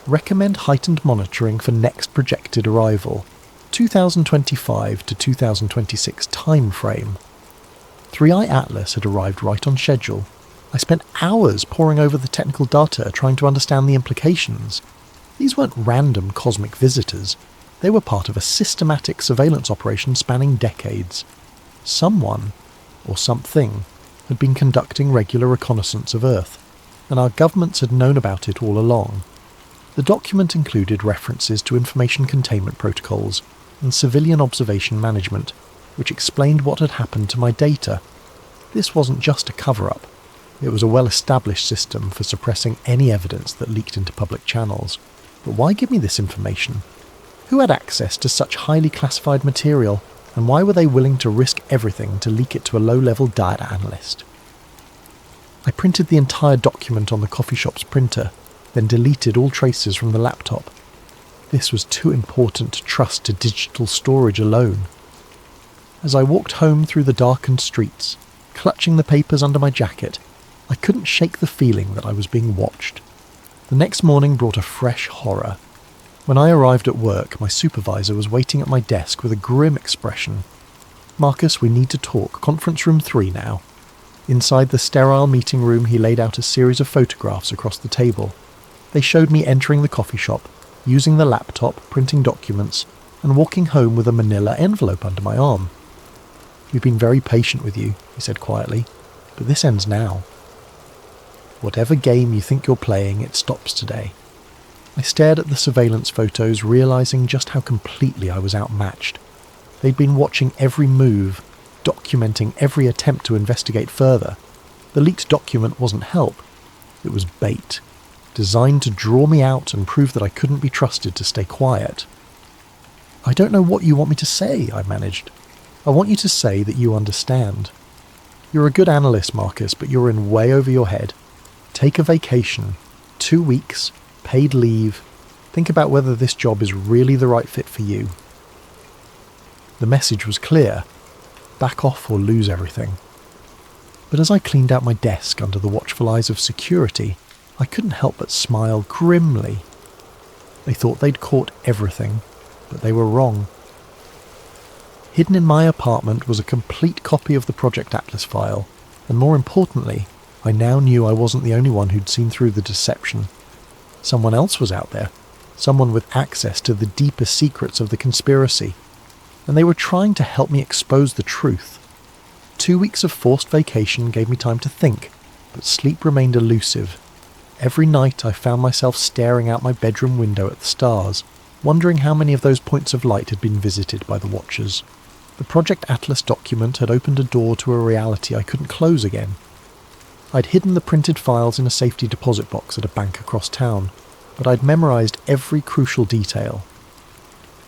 Recommend heightened monitoring for next projected arrival, 2025 to 2026 time frame. 3i Atlas had arrived right on schedule. I spent hours poring over the technical data trying to understand the implications. These weren't random cosmic visitors. They were part of a systematic surveillance operation spanning decades. Someone, or something, had been conducting regular reconnaissance of Earth, and our governments had known about it all along. The document included references to information containment protocols and civilian observation management, which explained what had happened to my data. This wasn't just a cover-up. It was a well-established system for suppressing any evidence that leaked into public channels. But why give me this information? Who had access to such highly classified material, and why were they willing to risk everything to leak it to a low-level data analyst? I printed the entire document on the coffee shop's printer, then deleted all traces from the laptop. This was too important to trust to digital storage alone. As I walked home through the darkened streets, clutching the papers under my jacket, I couldn't shake the feeling that I was being watched. The next morning brought a fresh horror. When I arrived at work, my supervisor was waiting at my desk with a grim expression. "Marcus, we need to talk. Conference room 3 now." Inside the sterile meeting room, he laid out a series of photographs across the table. They showed me entering the coffee shop, using the laptop, printing documents, and walking home with a manila envelope under my arm. "We've been very patient with you," he said quietly, "but this ends now. Whatever game you think you're playing, it stops today." I stared at the surveillance photos, realizing just how completely I was outmatched. They'd been watching every move, documenting every attempt to investigate further. The leaked document wasn't help. It was bait, designed to draw me out and prove that I couldn't be trusted to stay quiet. "I don't know what you want me to say," I managed. "I want you to say that you understand. You're a good analyst, Marcus, but you're in way over your head. Take a vacation, 2 weeks, paid leave. Think about whether this job is really the right fit for you." The message was clear. Back off or lose everything. But as I cleaned out my desk under the watchful eyes of security, I couldn't help but smile grimly. They thought they'd caught everything, but they were wrong. Hidden in my apartment was a complete copy of the Project Atlas file, and more importantly, I now knew I wasn't the only one who'd seen through the deception. Someone else was out there, someone with access to the deeper secrets of the conspiracy, and they were trying to help me expose the truth. 2 weeks of forced vacation gave me time to think, but sleep remained elusive. Every night I found myself staring out my bedroom window at the stars, wondering how many of those points of light had been visited by the Watchers. The Project Atlas document had opened a door to a reality I couldn't close again. I'd hidden the printed files in a safety deposit box at a bank across town, but I'd memorized every crucial detail.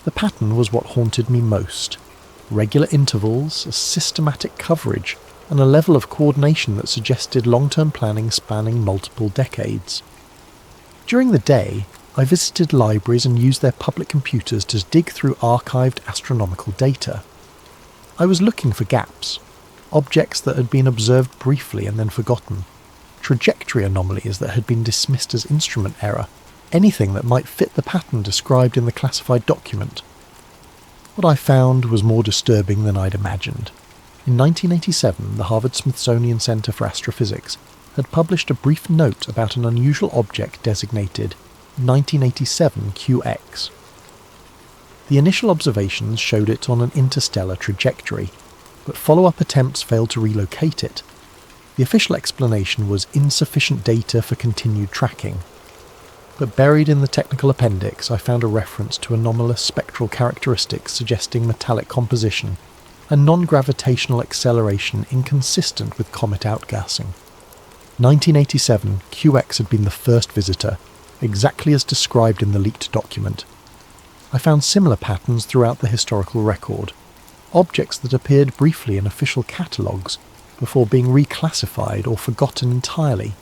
The pattern was what haunted me most. Regular intervals, a systematic coverage, and a level of coordination that suggested long-term planning spanning multiple decades. During the day, I visited libraries and used their public computers to dig through archived astronomical data. I was looking for gaps, objects that had been observed briefly and then forgotten, trajectory anomalies that had been dismissed as instrument error, anything that might fit the pattern described in the classified document. What I found was more disturbing than I'd imagined. In 1987, the Harvard-Smithsonian Center for Astrophysics had published a brief note about an unusual object designated 1987 QX. The initial observations showed it on an interstellar trajectory, but follow-up attempts failed to relocate it. The official explanation was insufficient data for continued tracking. But buried in the technical appendix, I found a reference to anomalous spectral characteristics suggesting metallic composition and non-gravitational acceleration inconsistent with comet outgassing. 1987 QX had been the first visitor, exactly as described in the leaked document. I found similar patterns throughout the historical record, objects that appeared briefly in official catalogues before being reclassified or forgotten entirely,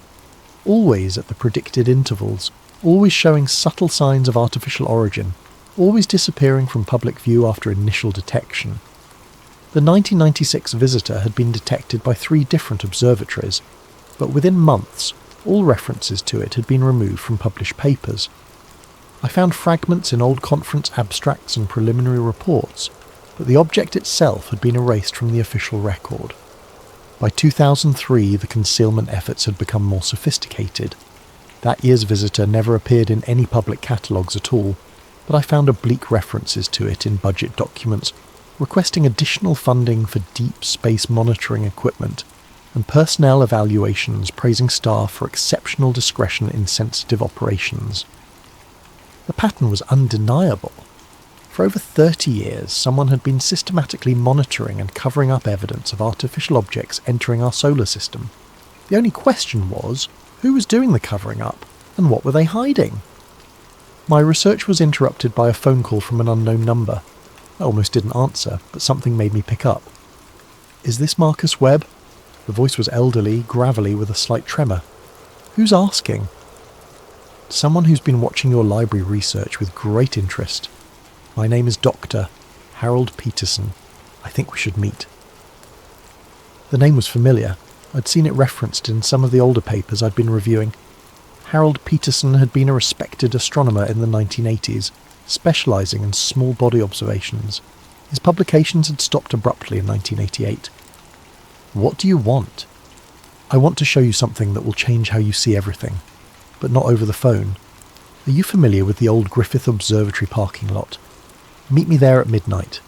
always at the predicted intervals, always showing subtle signs of artificial origin, always disappearing from public view after initial detection. The 1996 visitor had been detected by 3 different observatories, but within months, all references to it had been removed from published papers. I found fragments in old conference abstracts and preliminary reports, but the object itself had been erased from the official record. By 2003, the concealment efforts had become more sophisticated. That year's visitor never appeared in any public catalogues at all, but I found oblique references to it in budget documents, requesting additional funding for deep space monitoring equipment, and personnel evaluations praising staff for exceptional discretion in sensitive operations. The pattern was undeniable. For over 30 years, someone had been systematically monitoring and covering up evidence of artificial objects entering our solar system. The only question was, who was doing the covering up, and what were they hiding? My research was interrupted by a phone call from an unknown number. I almost didn't answer, but something made me pick up. "Is this Marcus Webb?" The voice was elderly, gravelly, with a slight tremor. "Who's asking?" "Someone who's been watching your library research with great interest. My name is Dr. Harold Peterson. I think we should meet." The name was familiar. I'd seen it referenced in some of the older papers I'd been reviewing. Harold Peterson had been a respected astronomer in the 1980s, specialising in small body observations. His publications had stopped abruptly in 1988. "What do you want?" "I want to show you something that will change how you see everything, but not over the phone. Are you familiar with the old Griffith Observatory parking lot? Meet me there at midnight."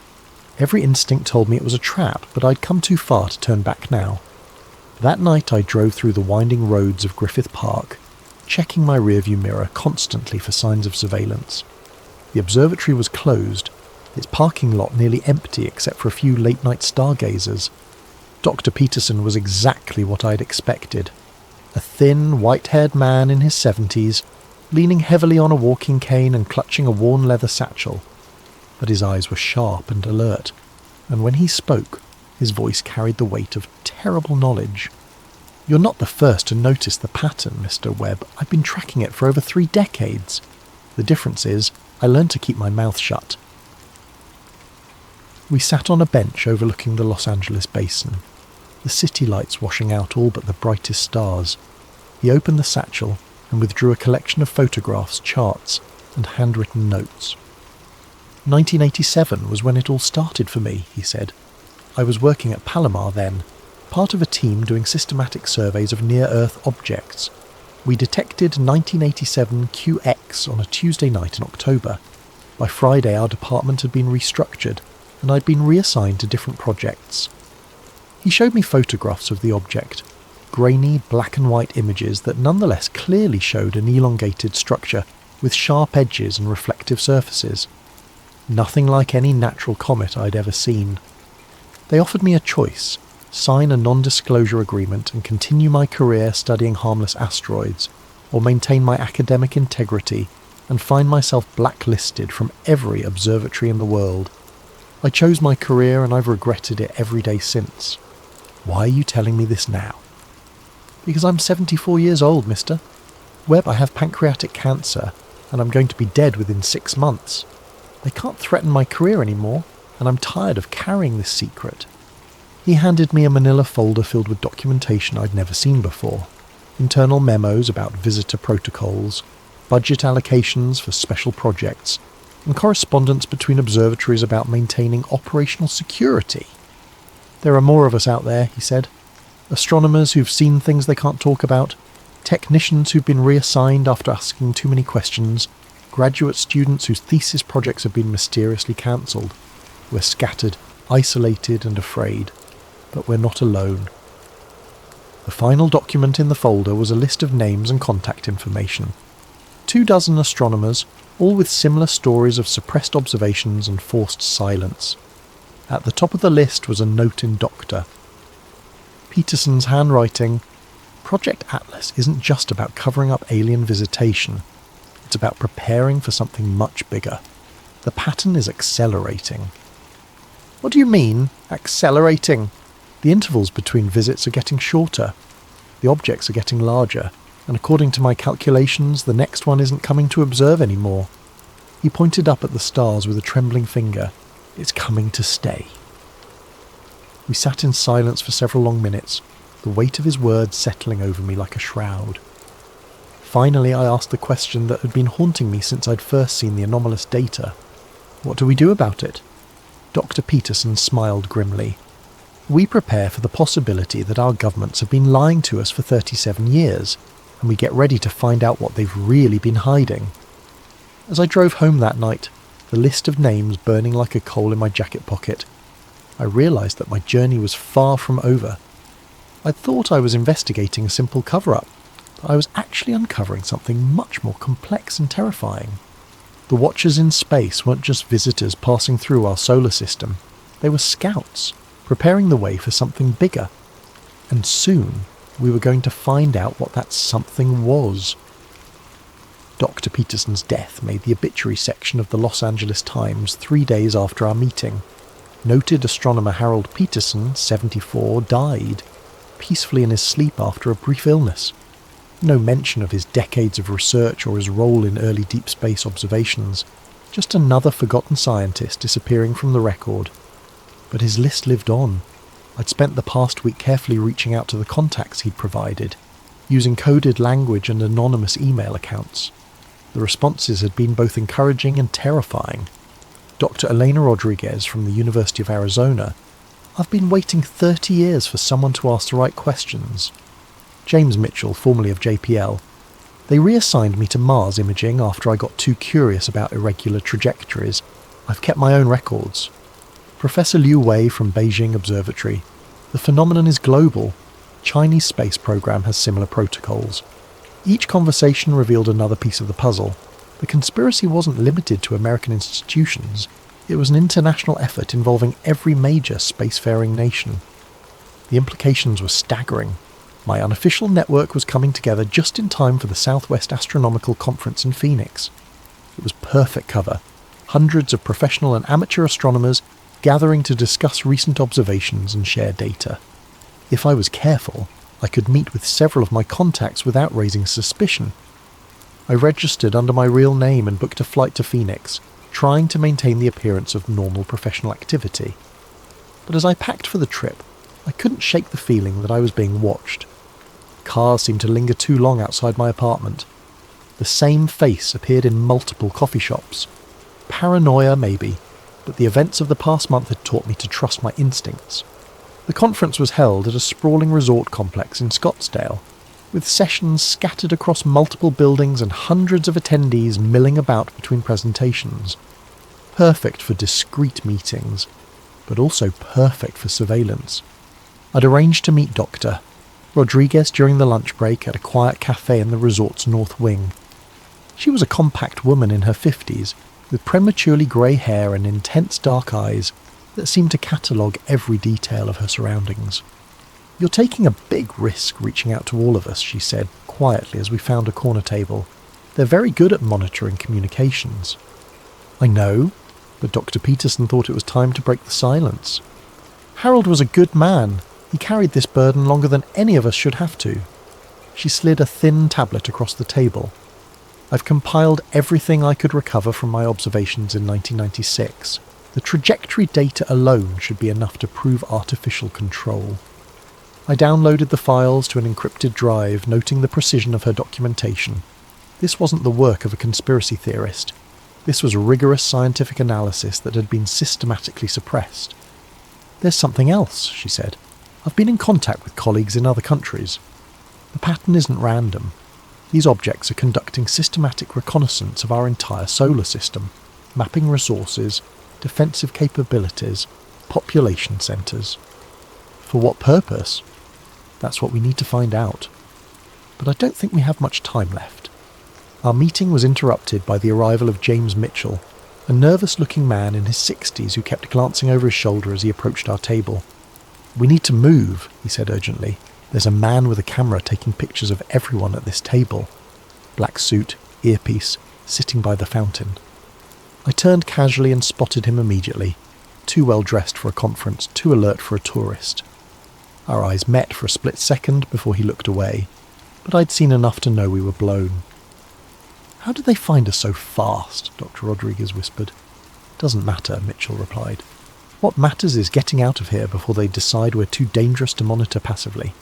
Every instinct told me it was a trap, but I'd come too far to turn back now. That night I drove through the winding roads of Griffith Park, checking my rearview mirror constantly for signs of surveillance. The observatory was closed, its parking lot nearly empty except for a few late-night stargazers. Dr. Peterson was exactly what I'd expected. A thin, white-haired man in his 70s, leaning heavily on a walking cane and clutching a worn leather satchel. But his eyes were sharp and alert, and when he spoke, his voice carried the weight of terrible knowledge. "You're not the first to notice the pattern, Mr. Webb. I've been tracking it for over 3 decades. The difference is, I learned to keep my mouth shut." We sat on a bench overlooking the Los Angeles basin, the city lights washing out all but the brightest stars. He opened the satchel and withdrew a collection of photographs, charts, and handwritten notes. 1987 was when it all started for me, he said. I was working at Palomar then, part of a team doing systematic surveys of near-Earth objects. We detected 1987 QX on a Tuesday night in October. By Friday our department had been restructured, and I'd been reassigned to different projects. He showed me photographs of the object, grainy black and white images that nonetheless clearly showed an elongated structure with sharp edges and reflective surfaces. Nothing like any natural comet I'd ever seen. They offered me a choice: sign a non-disclosure agreement and continue my career studying harmless asteroids, or maintain my academic integrity and find myself blacklisted from every observatory in the world. I chose my career and I've regretted it every day since. Why are you telling me this now? Because I'm 74 years old, mister. Webb, I have pancreatic cancer, and I'm going to be dead within 6 months. They can't threaten my career anymore, and I'm tired of carrying this secret. He handed me a manila folder filled with documentation I'd never seen before. Internal memos about visitor protocols, budget allocations for special projects, and correspondence between observatories about maintaining operational security. There are more of us out there, he said. Astronomers who've seen things they can't talk about, technicians who've been reassigned after asking too many questions, graduate students whose thesis projects have been mysteriously cancelled. We're scattered, isolated and afraid, but we're not alone. The final document in the folder was a list of names and contact information. 24 astronomers, all with similar stories of suppressed observations and forced silence. At the top of the list was a note in Doctor. Peterson's handwriting. Project Atlas isn't just about covering up alien visitation. It's about preparing for something much bigger. The pattern is accelerating. What do you mean, accelerating? The intervals between visits are getting shorter. The objects are getting larger, and according to my calculations, the next one isn't coming to observe anymore. He pointed up at the stars with a trembling finger. It's coming to stay. We sat in silence for several long minutes, the weight of his words settling over me like a shroud. Finally, I asked the question that had been haunting me since I'd first seen the anomalous data. What do we do about it? Dr. Peterson smiled grimly. We prepare for the possibility that our governments have been lying to us for 37 years, and we get ready to find out what they've really been hiding. As I drove home that night, the list of names burning like a coal in my jacket pocket, I realised that my journey was far from over. I thought I was investigating a simple cover-up, but I was actually uncovering something much more complex and terrifying. The watchers in space weren't just visitors passing through our solar system. They were scouts, preparing the way for something bigger. And soon, we were going to find out what that something was. Dr. Peterson's death made the obituary section of the Los Angeles Times 3 days after our meeting. Noted astronomer Harold Peterson, 74, died, peacefully in his sleep after a brief illness. No mention of his decades of research or his role in early deep space observations. Just another forgotten scientist disappearing from the record. But his list lived on. I'd spent the past week carefully reaching out to the contacts he'd provided, using coded language and anonymous email accounts. The responses had been both encouraging and terrifying. Dr. Elena Rodriguez from the University of Arizona. I've been waiting 30 years for someone to ask the right questions. James Mitchell, formerly of JPL. They reassigned me to Mars imaging after I got too curious about irregular trajectories. I've kept my own records. Professor Liu Wei from Beijing Observatory. The phenomenon is global. Chinese space program has similar protocols. Each conversation revealed another piece of the puzzle. The conspiracy wasn't limited to American institutions. It was an international effort involving every major spacefaring nation. The implications were staggering. My unofficial network was coming together just in time for the Southwest Astronomical Conference in Phoenix. It was perfect cover. Hundreds of professional and amateur astronomers gathering to discuss recent observations and share data. If I was careful, I could meet with several of my contacts without raising suspicion. I registered under my real name and booked a flight to Phoenix, trying to maintain the appearance of normal professional activity. But as I packed for the trip, I couldn't shake the feeling that I was being watched. Cars seemed to linger too long outside my apartment. The same face appeared in multiple coffee shops. Paranoia, maybe, but the events of the past month had taught me to trust my instincts. The conference was held at a sprawling resort complex in Scottsdale, with sessions scattered across multiple buildings and hundreds of attendees milling about between presentations. Perfect for discreet meetings, but also perfect for surveillance. I'd arranged to meet Dr. Rodriguez during the lunch break at a quiet cafe in the resort's north wing. She was a compact woman in her 50s, with prematurely grey hair and intense dark eyes that seemed to catalogue every detail of her surroundings. "You're taking a big risk reaching out to all of us," she said quietly as we found a corner table. "They're very good at monitoring communications." I know, but Dr. Peterson thought it was time to break the silence. Harold was a good man. He carried this burden longer than any of us should have to. She slid a thin tablet across the table. "I've compiled everything I could recover from my observations in 1996. The trajectory data alone should be enough to prove artificial control." I downloaded the files to an encrypted drive, noting the precision of her documentation. This wasn't the work of a conspiracy theorist. This was rigorous scientific analysis that had been systematically suppressed. "There's something else," she said. "I've been in contact with colleagues in other countries. The pattern isn't random. These objects are conducting systematic reconnaissance of our entire solar system, mapping resources, defensive capabilities, population centres. For what purpose? That's what we need to find out. But I don't think we have much time left. Our meeting was interrupted by the arrival of James Mitchell, a nervous-looking man in his 60s who kept glancing over his shoulder as he approached our table. "We need to move," he said urgently. "There's a man with a camera taking pictures of everyone at this table." Black suit, earpiece, sitting by the fountain. I turned casually and spotted him immediately. Too well dressed for a conference, too alert for a tourist. Our eyes met for a split second before he looked away, but I'd seen enough to know we were blown. "How did they find us so fast?" Dr. Rodriguez whispered. "Doesn't matter," Mitchell replied. "What matters is getting out of here before they decide we're too dangerous to monitor passively."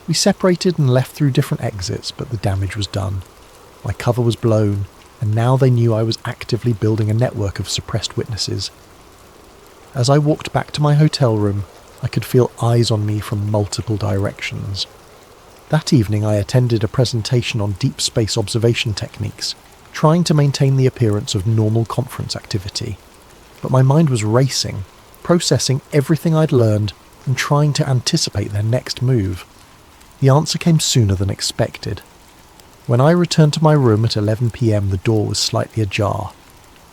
We separated and left through different exits, but the damage was done. My cover was blown, and now they knew I was actively building a network of suppressed witnesses. As I walked back to my hotel room, I could feel eyes on me from multiple directions. That evening I attended a presentation on deep space observation techniques, trying to maintain the appearance of normal conference activity. But my mind was racing, processing everything I'd learned and trying to anticipate their next move. The answer came sooner than expected. When I returned to my room at 11 p.m, the door was slightly ajar.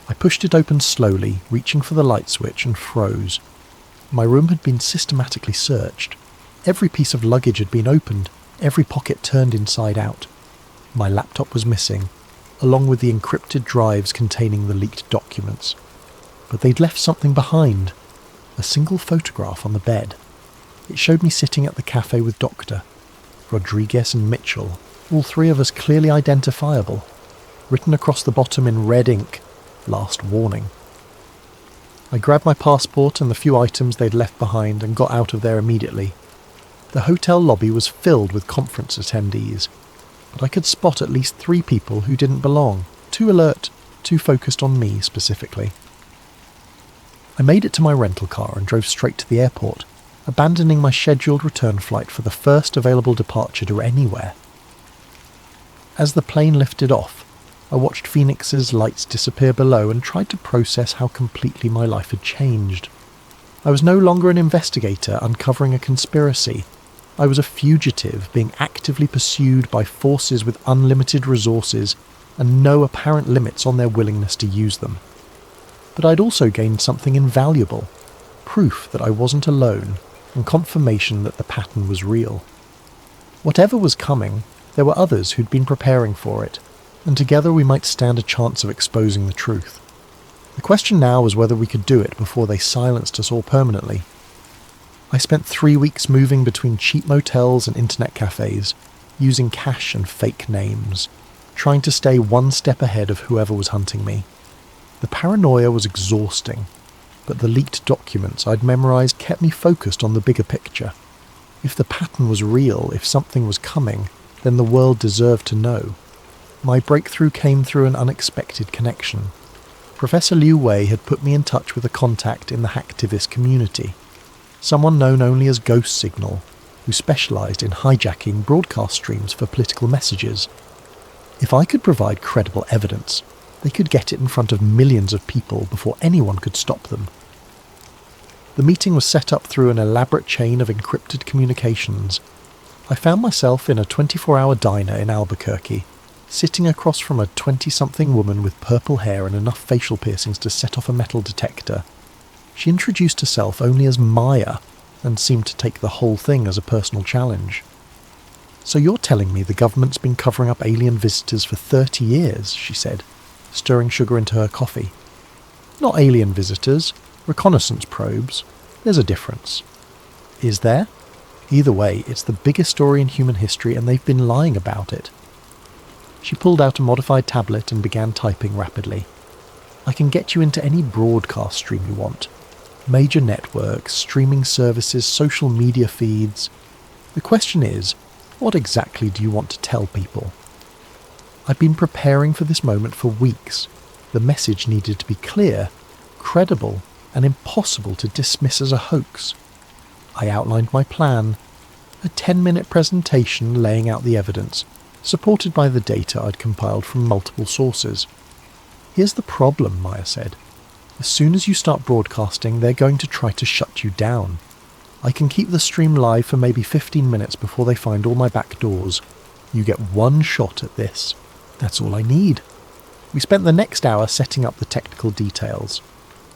I pushed it open slowly, reaching for the light switch, and froze. My room had been systematically searched. Every piece of luggage had been opened, every pocket turned inside out. My laptop was missing, along with the encrypted drives containing the leaked documents. But they'd left something behind. A single photograph on the bed. It showed me sitting at the cafe with Dr. Rodriguez and Mitchell, all three of us clearly identifiable. Written across the bottom in red ink, "Last warning." I grabbed my passport and the few items they'd left behind and got out of there immediately. The hotel lobby was filled with conference attendees, but I could spot at least 3 people who didn't belong, too alert, too focused on me specifically. I made it to my rental car and drove straight to the airport, abandoning my scheduled return flight for the first available departure to anywhere. As the plane lifted off, I watched Phoenix's lights disappear below and tried to process how completely my life had changed. I was no longer an investigator uncovering a conspiracy. I was a fugitive being actively pursued by forces with unlimited resources and no apparent limits on their willingness to use them. But I'd also gained something invaluable, proof that I wasn't alone and confirmation that the pattern was real. Whatever was coming, there were others who'd been preparing for it, and together we might stand a chance of exposing the truth. The question now was whether we could do it before they silenced us all permanently. I spent 3 weeks moving between cheap motels and internet cafes, using cash and fake names, trying to stay one step ahead of whoever was hunting me. The paranoia was exhausting, but the leaked documents I'd memorized kept me focused on the bigger picture. If the pattern was real, if something was coming, then the world deserved to know. My breakthrough came through an unexpected connection. Professor Liu Wei had put me in touch with a contact in the hacktivist community, someone known only as Ghost Signal, who specialised in hijacking broadcast streams for political messages. If I could provide credible evidence, they could get it in front of millions of people before anyone could stop them. The meeting was set up through an elaborate chain of encrypted communications. I found myself in a 24-hour diner in Albuquerque, sitting across from a 20-something woman with purple hair and enough facial piercings to set off a metal detector. She introduced herself only as Maya, and seemed to take the whole thing as a personal challenge. "So you're telling me the government's been covering up alien visitors for 30 years, she said, stirring sugar into her coffee. "Not alien visitors, reconnaissance probes. There's a difference." "Is there?" "Either way, it's the biggest story in human history and they've been lying about it." She pulled out a modified tablet and began typing rapidly. "I can get you into any broadcast stream you want. Major networks, streaming services, social media feeds. The question is, what exactly do you want to tell people?" I'd been preparing for this moment for weeks. The message needed to be clear, credible, and impossible to dismiss as a hoax. I outlined my plan. A 10-minute presentation laying out the evidence, supported by the data I'd compiled from multiple sources. Here's the problem, Maya said. As soon as you start broadcasting, they're going to try to shut you down. I can keep the stream live for maybe 15 minutes before they find all my back doors. You get one shot at this. That's all I need. We spent the next hour setting up the technical details.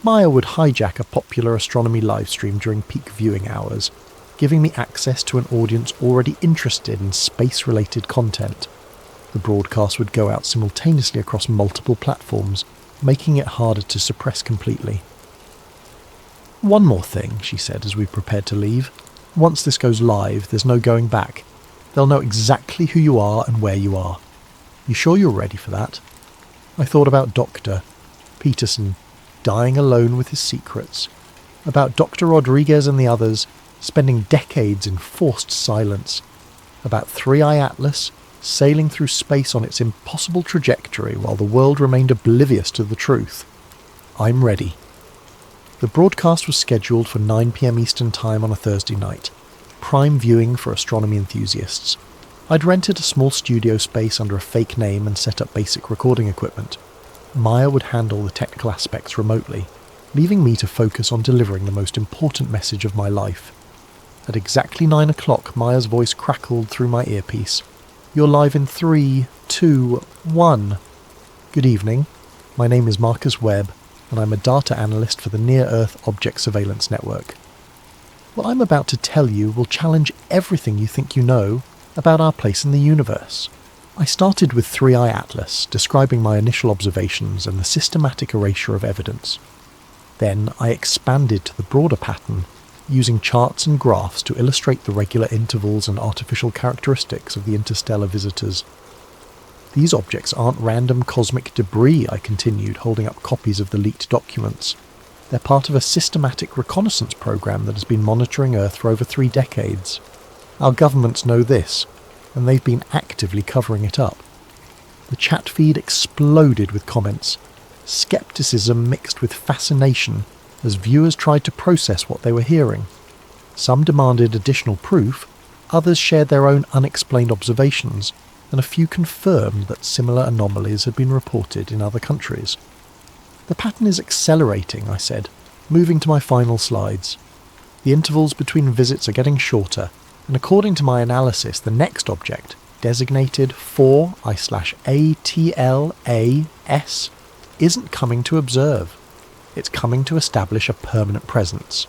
Maya would hijack a popular astronomy livestream during peak viewing hours, giving me access to an audience already interested in space-related content. The broadcast would go out simultaneously across multiple platforms, making it harder to suppress completely. One more thing, she said as we prepared to leave. Once this goes live, there's no going back. They'll know exactly who you are and where you are. You sure you're ready for that? I thought about Dr. Peterson dying alone with his secrets, about Dr. Rodriguez and the others spending decades in forced silence, about 3i Atlas sailing through space on its impossible trajectory while the world remained oblivious to the truth. I'm ready. The broadcast was scheduled for 9 p.m. Eastern Time on a Thursday night, prime viewing for astronomy enthusiasts. I'd rented a small studio space under a fake name and set up basic recording equipment. Maya would handle the technical aspects remotely, leaving me to focus on delivering the most important message of my life. At exactly 9 o'clock, Maya's voice crackled through my earpiece. You're live in 3, 2, 1. Good evening. My name is Marcus Webb, and I'm a data analyst for the Near-Earth Object Surveillance Network. What I'm about to tell you will challenge everything you think you know about our place in the universe. I started with 3i Atlas, describing my initial observations and the systematic erasure of evidence. Then I expanded to the broader pattern, using charts and graphs to illustrate the regular intervals and artificial characteristics of the interstellar visitors. These objects aren't random cosmic debris, I continued, holding up copies of the leaked documents. They're part of a systematic reconnaissance program that has been monitoring Earth for over 3 decades. Our governments know this, and they've been actively covering it up. The chat feed exploded with comments, skepticism mixed with fascination as viewers tried to process what they were hearing. Some demanded additional proof, others shared their own unexplained observations, and a few confirmed that similar anomalies had been reported in other countries. The pattern is accelerating, I said, moving to my final slides. The intervals between visits are getting shorter, and according to my analysis, the next object, designated 4I/ATLAS, isn't coming to observe. It's coming to establish a permanent presence.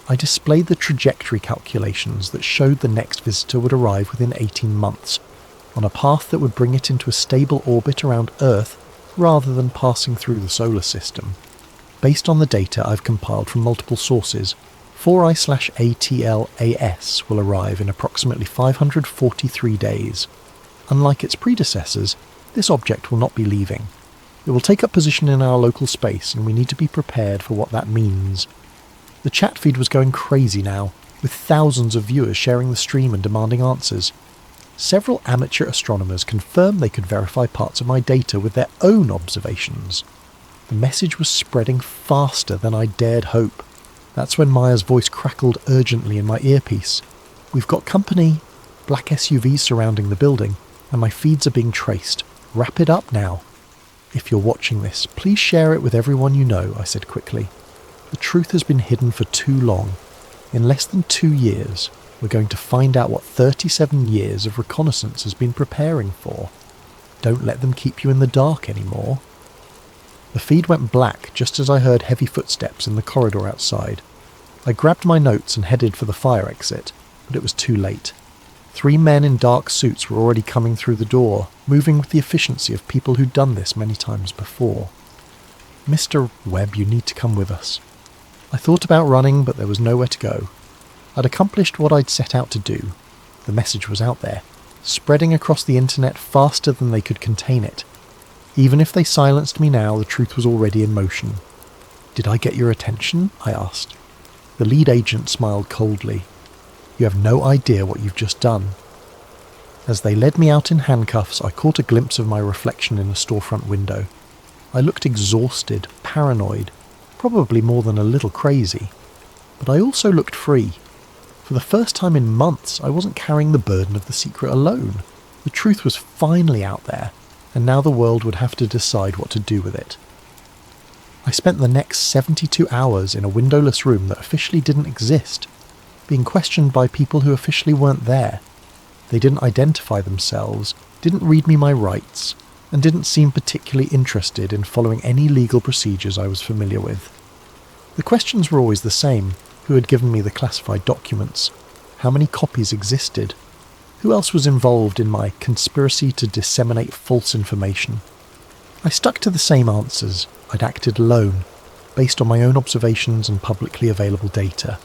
I displayed the trajectory calculations that showed the next visitor would arrive within 18 months, on a path that would bring it into a stable orbit around Earth rather than passing through the solar system. Based on the data I've compiled from multiple sources, 4I/ATLAS will arrive in approximately 543 days. Unlike its predecessors, this object will not be leaving. It will take up position in our local space, and we need to be prepared for what that means. The chat feed was going crazy now, with thousands of viewers sharing the stream and demanding answers. Several amateur astronomers confirmed they could verify parts of my data with their own observations. The message was spreading faster than I dared hope. That's when Maya's voice crackled urgently in my earpiece. We've got company. Black SUVs surrounding the building, and my feeds are being traced. Wrap it up now. If you're watching this, please share it with everyone you know, I said quickly. The truth has been hidden for too long. In less than 2 years, we're going to find out what 37 years of reconnaissance has been preparing for. Don't let them keep you in the dark anymore. The feed went black just as I heard heavy footsteps in the corridor outside. I grabbed my notes and headed for the fire exit, but it was too late. 3 men in dark suits were already coming through the door, moving with the efficiency of people who'd done this many times before. Mr. Webb, you need to come with us. I thought about running, but there was nowhere to go. I'd accomplished what I'd set out to do. The message was out there, spreading across the internet faster than they could contain it. Even if they silenced me now, the truth was already in motion. Did I get your attention? I asked. The lead agent smiled coldly. You have no idea what you've just done. As they led me out in handcuffs, I caught a glimpse of my reflection in a storefront window. I looked exhausted, paranoid, probably more than a little crazy. But I also looked free. For the first time in months, I wasn't carrying the burden of the secret alone. The truth was finally out there, and now the world would have to decide what to do with it. I spent the next 72 hours in a windowless room that officially didn't exist, being questioned by people who officially weren't there. They didn't identify themselves, didn't read me my rights, and didn't seem particularly interested in following any legal procedures I was familiar with. The questions were always the same. Who had given me the classified documents? How many copies existed? Who else was involved in my conspiracy to disseminate false information? I stuck to the same answers. I'd acted alone, based on my own observations and publicly available data.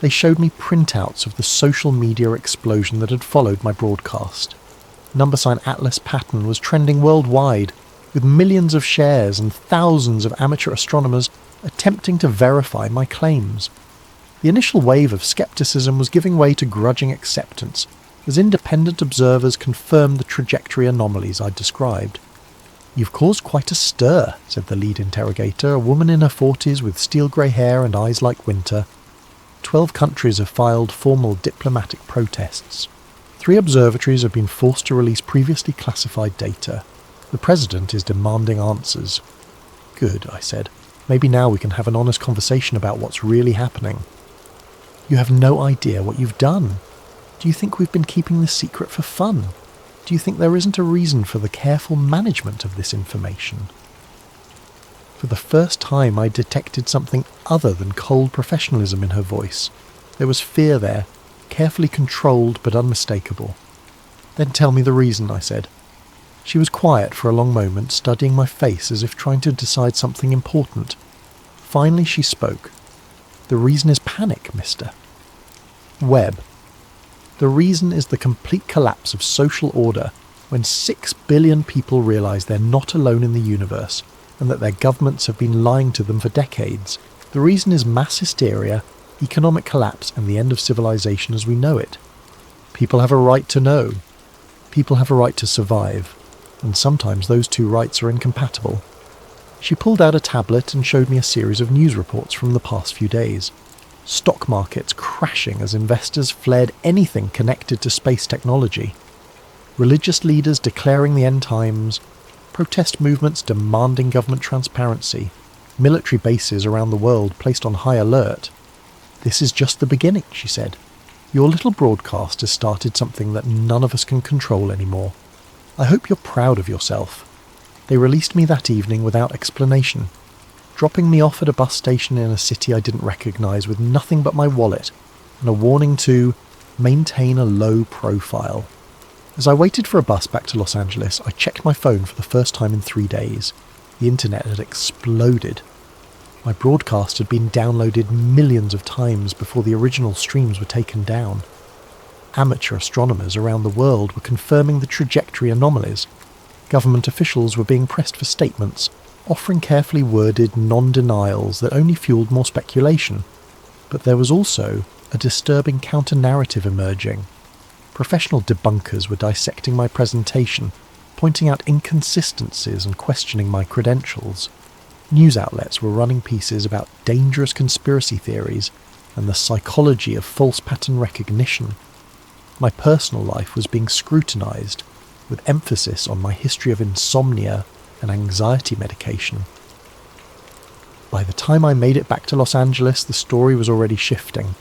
They showed me printouts of the social media explosion that had followed my broadcast. Number Atlas pattern was trending worldwide, with millions of shares and thousands of amateur astronomers attempting to verify my claims. The initial wave of skepticism was giving way to grudging acceptance, as independent observers confirmed the trajectory anomalies I'd described. "You've caused quite a stir," said the lead interrogator, a woman in her 40s with steel-grey hair and eyes like winter. 12 countries have filed formal diplomatic protests. 3 observatories have been forced to release previously classified data. The president is demanding answers. "Good," I said. "Maybe now we can have an honest conversation about what's really happening." "You have no idea what you've done. Do you think we've been keeping this secret for fun? Do you think there isn't a reason for the careful management of this information?" For the first time I detected something other than cold professionalism in her voice. There was fear there, carefully controlled but unmistakable. "Then tell me the reason," I said. She was quiet for a long moment, studying my face as if trying to decide something important. Finally she spoke. "The reason is panic, mister." Webb. "The reason is the complete collapse of social order when 6 billion people realise they're not alone in the universe and that their governments have been lying to them for decades. The reason is mass hysteria, economic collapse and the end of civilization as we know it. People have a right to know. People have a right to survive. And sometimes those two rights are incompatible." She pulled out a tablet and showed me a series of news reports from the past few days. Stock markets crashing as investors fled anything connected to space technology. Religious leaders declaring the end times. Protest movements demanding government transparency. Military bases around the world placed on high alert. "This is just the beginning," she said. "Your little broadcast has started something that none of us can control anymore. I hope you're proud of yourself." They released me that evening without explanation, dropping me off at a bus station in a city I didn't recognise with nothing but my wallet and a warning to maintain a low profile. As I waited for a bus back to Los Angeles, I checked my phone for the first time in 3 days. The internet had exploded. My broadcast had been downloaded millions of times before the original streams were taken down. Amateur astronomers around the world were confirming the trajectory anomalies. Government officials were being pressed for statements, offering carefully worded non-denials that only fueled more speculation. But there was also a disturbing counter-narrative emerging. Professional debunkers were dissecting my presentation, pointing out inconsistencies and questioning my credentials. News outlets were running pieces about dangerous conspiracy theories and the psychology of false pattern recognition. My personal life was being scrutinised, with emphasis on my history of insomnia and anxiety medication. By the time I made it back to Los Angeles, the story was already shifting.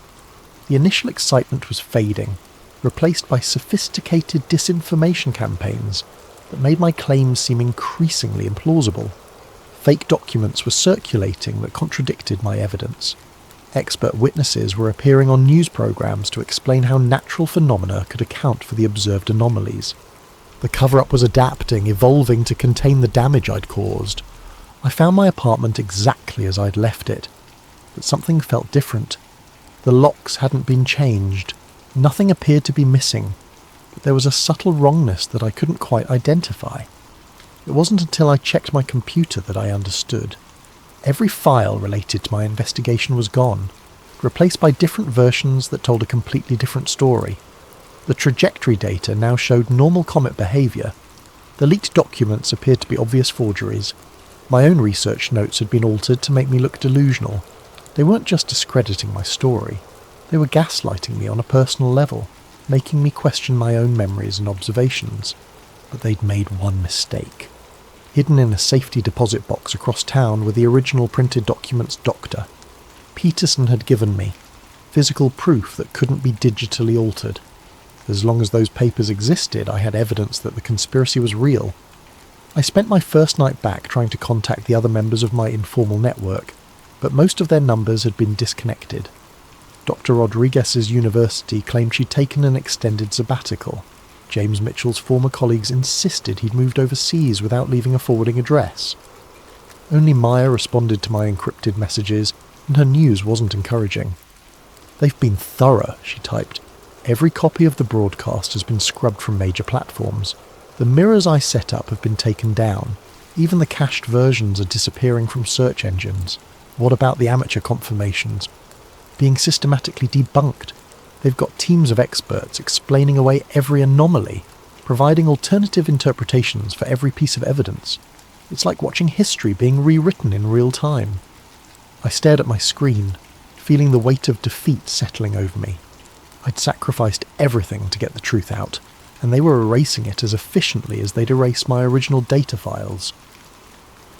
The initial excitement was fading, replaced by sophisticated disinformation campaigns that made my claims seem increasingly implausible. Fake documents were circulating that contradicted my evidence. Expert witnesses were appearing on news programs to explain how natural phenomena could account for the observed anomalies. The cover-up was adapting, evolving to contain the damage I'd caused. I found my apartment exactly as I'd left it, but something felt different. The locks hadn't been changed. Nothing appeared to be missing, but there was a subtle wrongness that I couldn't quite identify. It wasn't until I checked my computer that I understood. Every file related to my investigation was gone, replaced by different versions that told a completely different story. The trajectory data now showed normal comet behaviour. The leaked documents appeared to be obvious forgeries. My own research notes had been altered to make me look delusional. They weren't just discrediting my story. They were gaslighting me on a personal level, making me question my own memories and observations. But they'd made one mistake. Hidden in a safety deposit box across town were the original printed documents Doctor Peterson had given me, physical proof that couldn't be digitally altered. As long as those papers existed, I had evidence that the conspiracy was real. I spent my first night back trying to contact the other members of my informal network, but most of their numbers had been disconnected. Dr. Rodriguez's university claimed she'd taken an extended sabbatical. James Mitchell's former colleagues insisted he'd moved overseas without leaving a forwarding address. Only Maya responded to my encrypted messages, and her news wasn't encouraging. "They've been thorough," she typed. "Every copy of the broadcast has been scrubbed from major platforms. The mirrors I set up have been taken down. Even the cached versions are disappearing from search engines. What about the amateur confirmations? Being systematically debunked. They've got teams of experts explaining away every anomaly, providing alternative interpretations for every piece of evidence. It's like watching history being rewritten in real time." I stared at my screen, feeling the weight of defeat settling over me. I'd sacrificed everything to get the truth out, and they were erasing it as efficiently as they'd erased my original data files.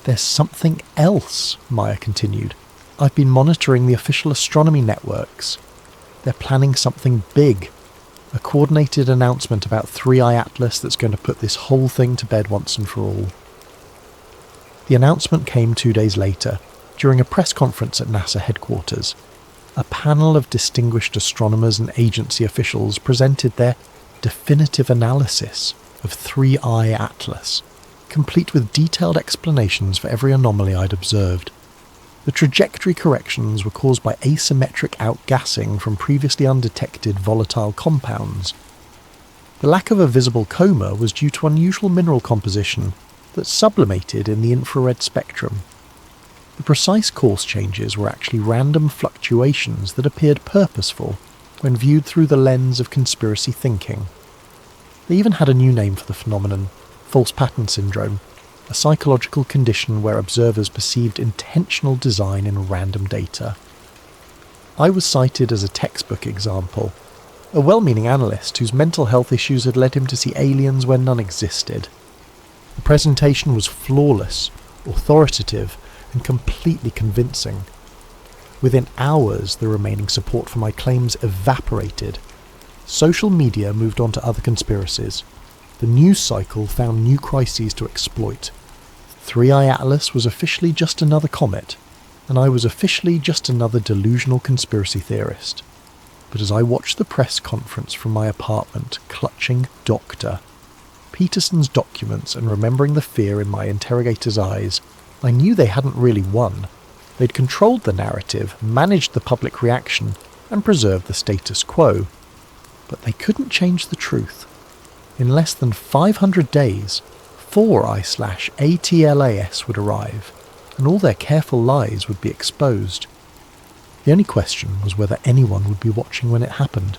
"There's something else," Maya continued. "I've been monitoring the official astronomy networks. They're planning something big. A coordinated announcement about 3i Atlas that's going to put this whole thing to bed once and for all." The announcement came 2 days later, during a press conference at NASA headquarters. A panel of distinguished astronomers and agency officials presented their definitive analysis of 3i Atlas, complete with detailed explanations for every anomaly I'd observed. The trajectory corrections were caused by asymmetric outgassing from previously undetected volatile compounds. The lack of a visible coma was due to unusual mineral composition that sublimated in the infrared spectrum. The precise course changes were actually random fluctuations that appeared purposeful when viewed through the lens of conspiracy thinking. They even had a new name for the phenomenon: false pattern syndrome, a psychological condition where observers perceived intentional design in random data. I was cited as a textbook example, a well-meaning analyst whose mental health issues had led him to see aliens where none existed. The presentation was flawless, authoritative, and completely convincing. Within hours, the remaining support for my claims evaporated. Social media moved on to other conspiracies. The news cycle found new crises to exploit. 3i Atlas was officially just another comet, and I was officially just another delusional conspiracy theorist. But as I watched the press conference from my apartment, clutching Dr. Peterson's documents and remembering the fear in my interrogator's eyes, I knew they hadn't really won. They'd controlled the narrative, managed the public reaction, and preserved the status quo. But they couldn't change the truth. In less than 500 days, 4i/ATLAS would arrive, and all their careful lies would be exposed. The only question was whether anyone would be watching when it happened.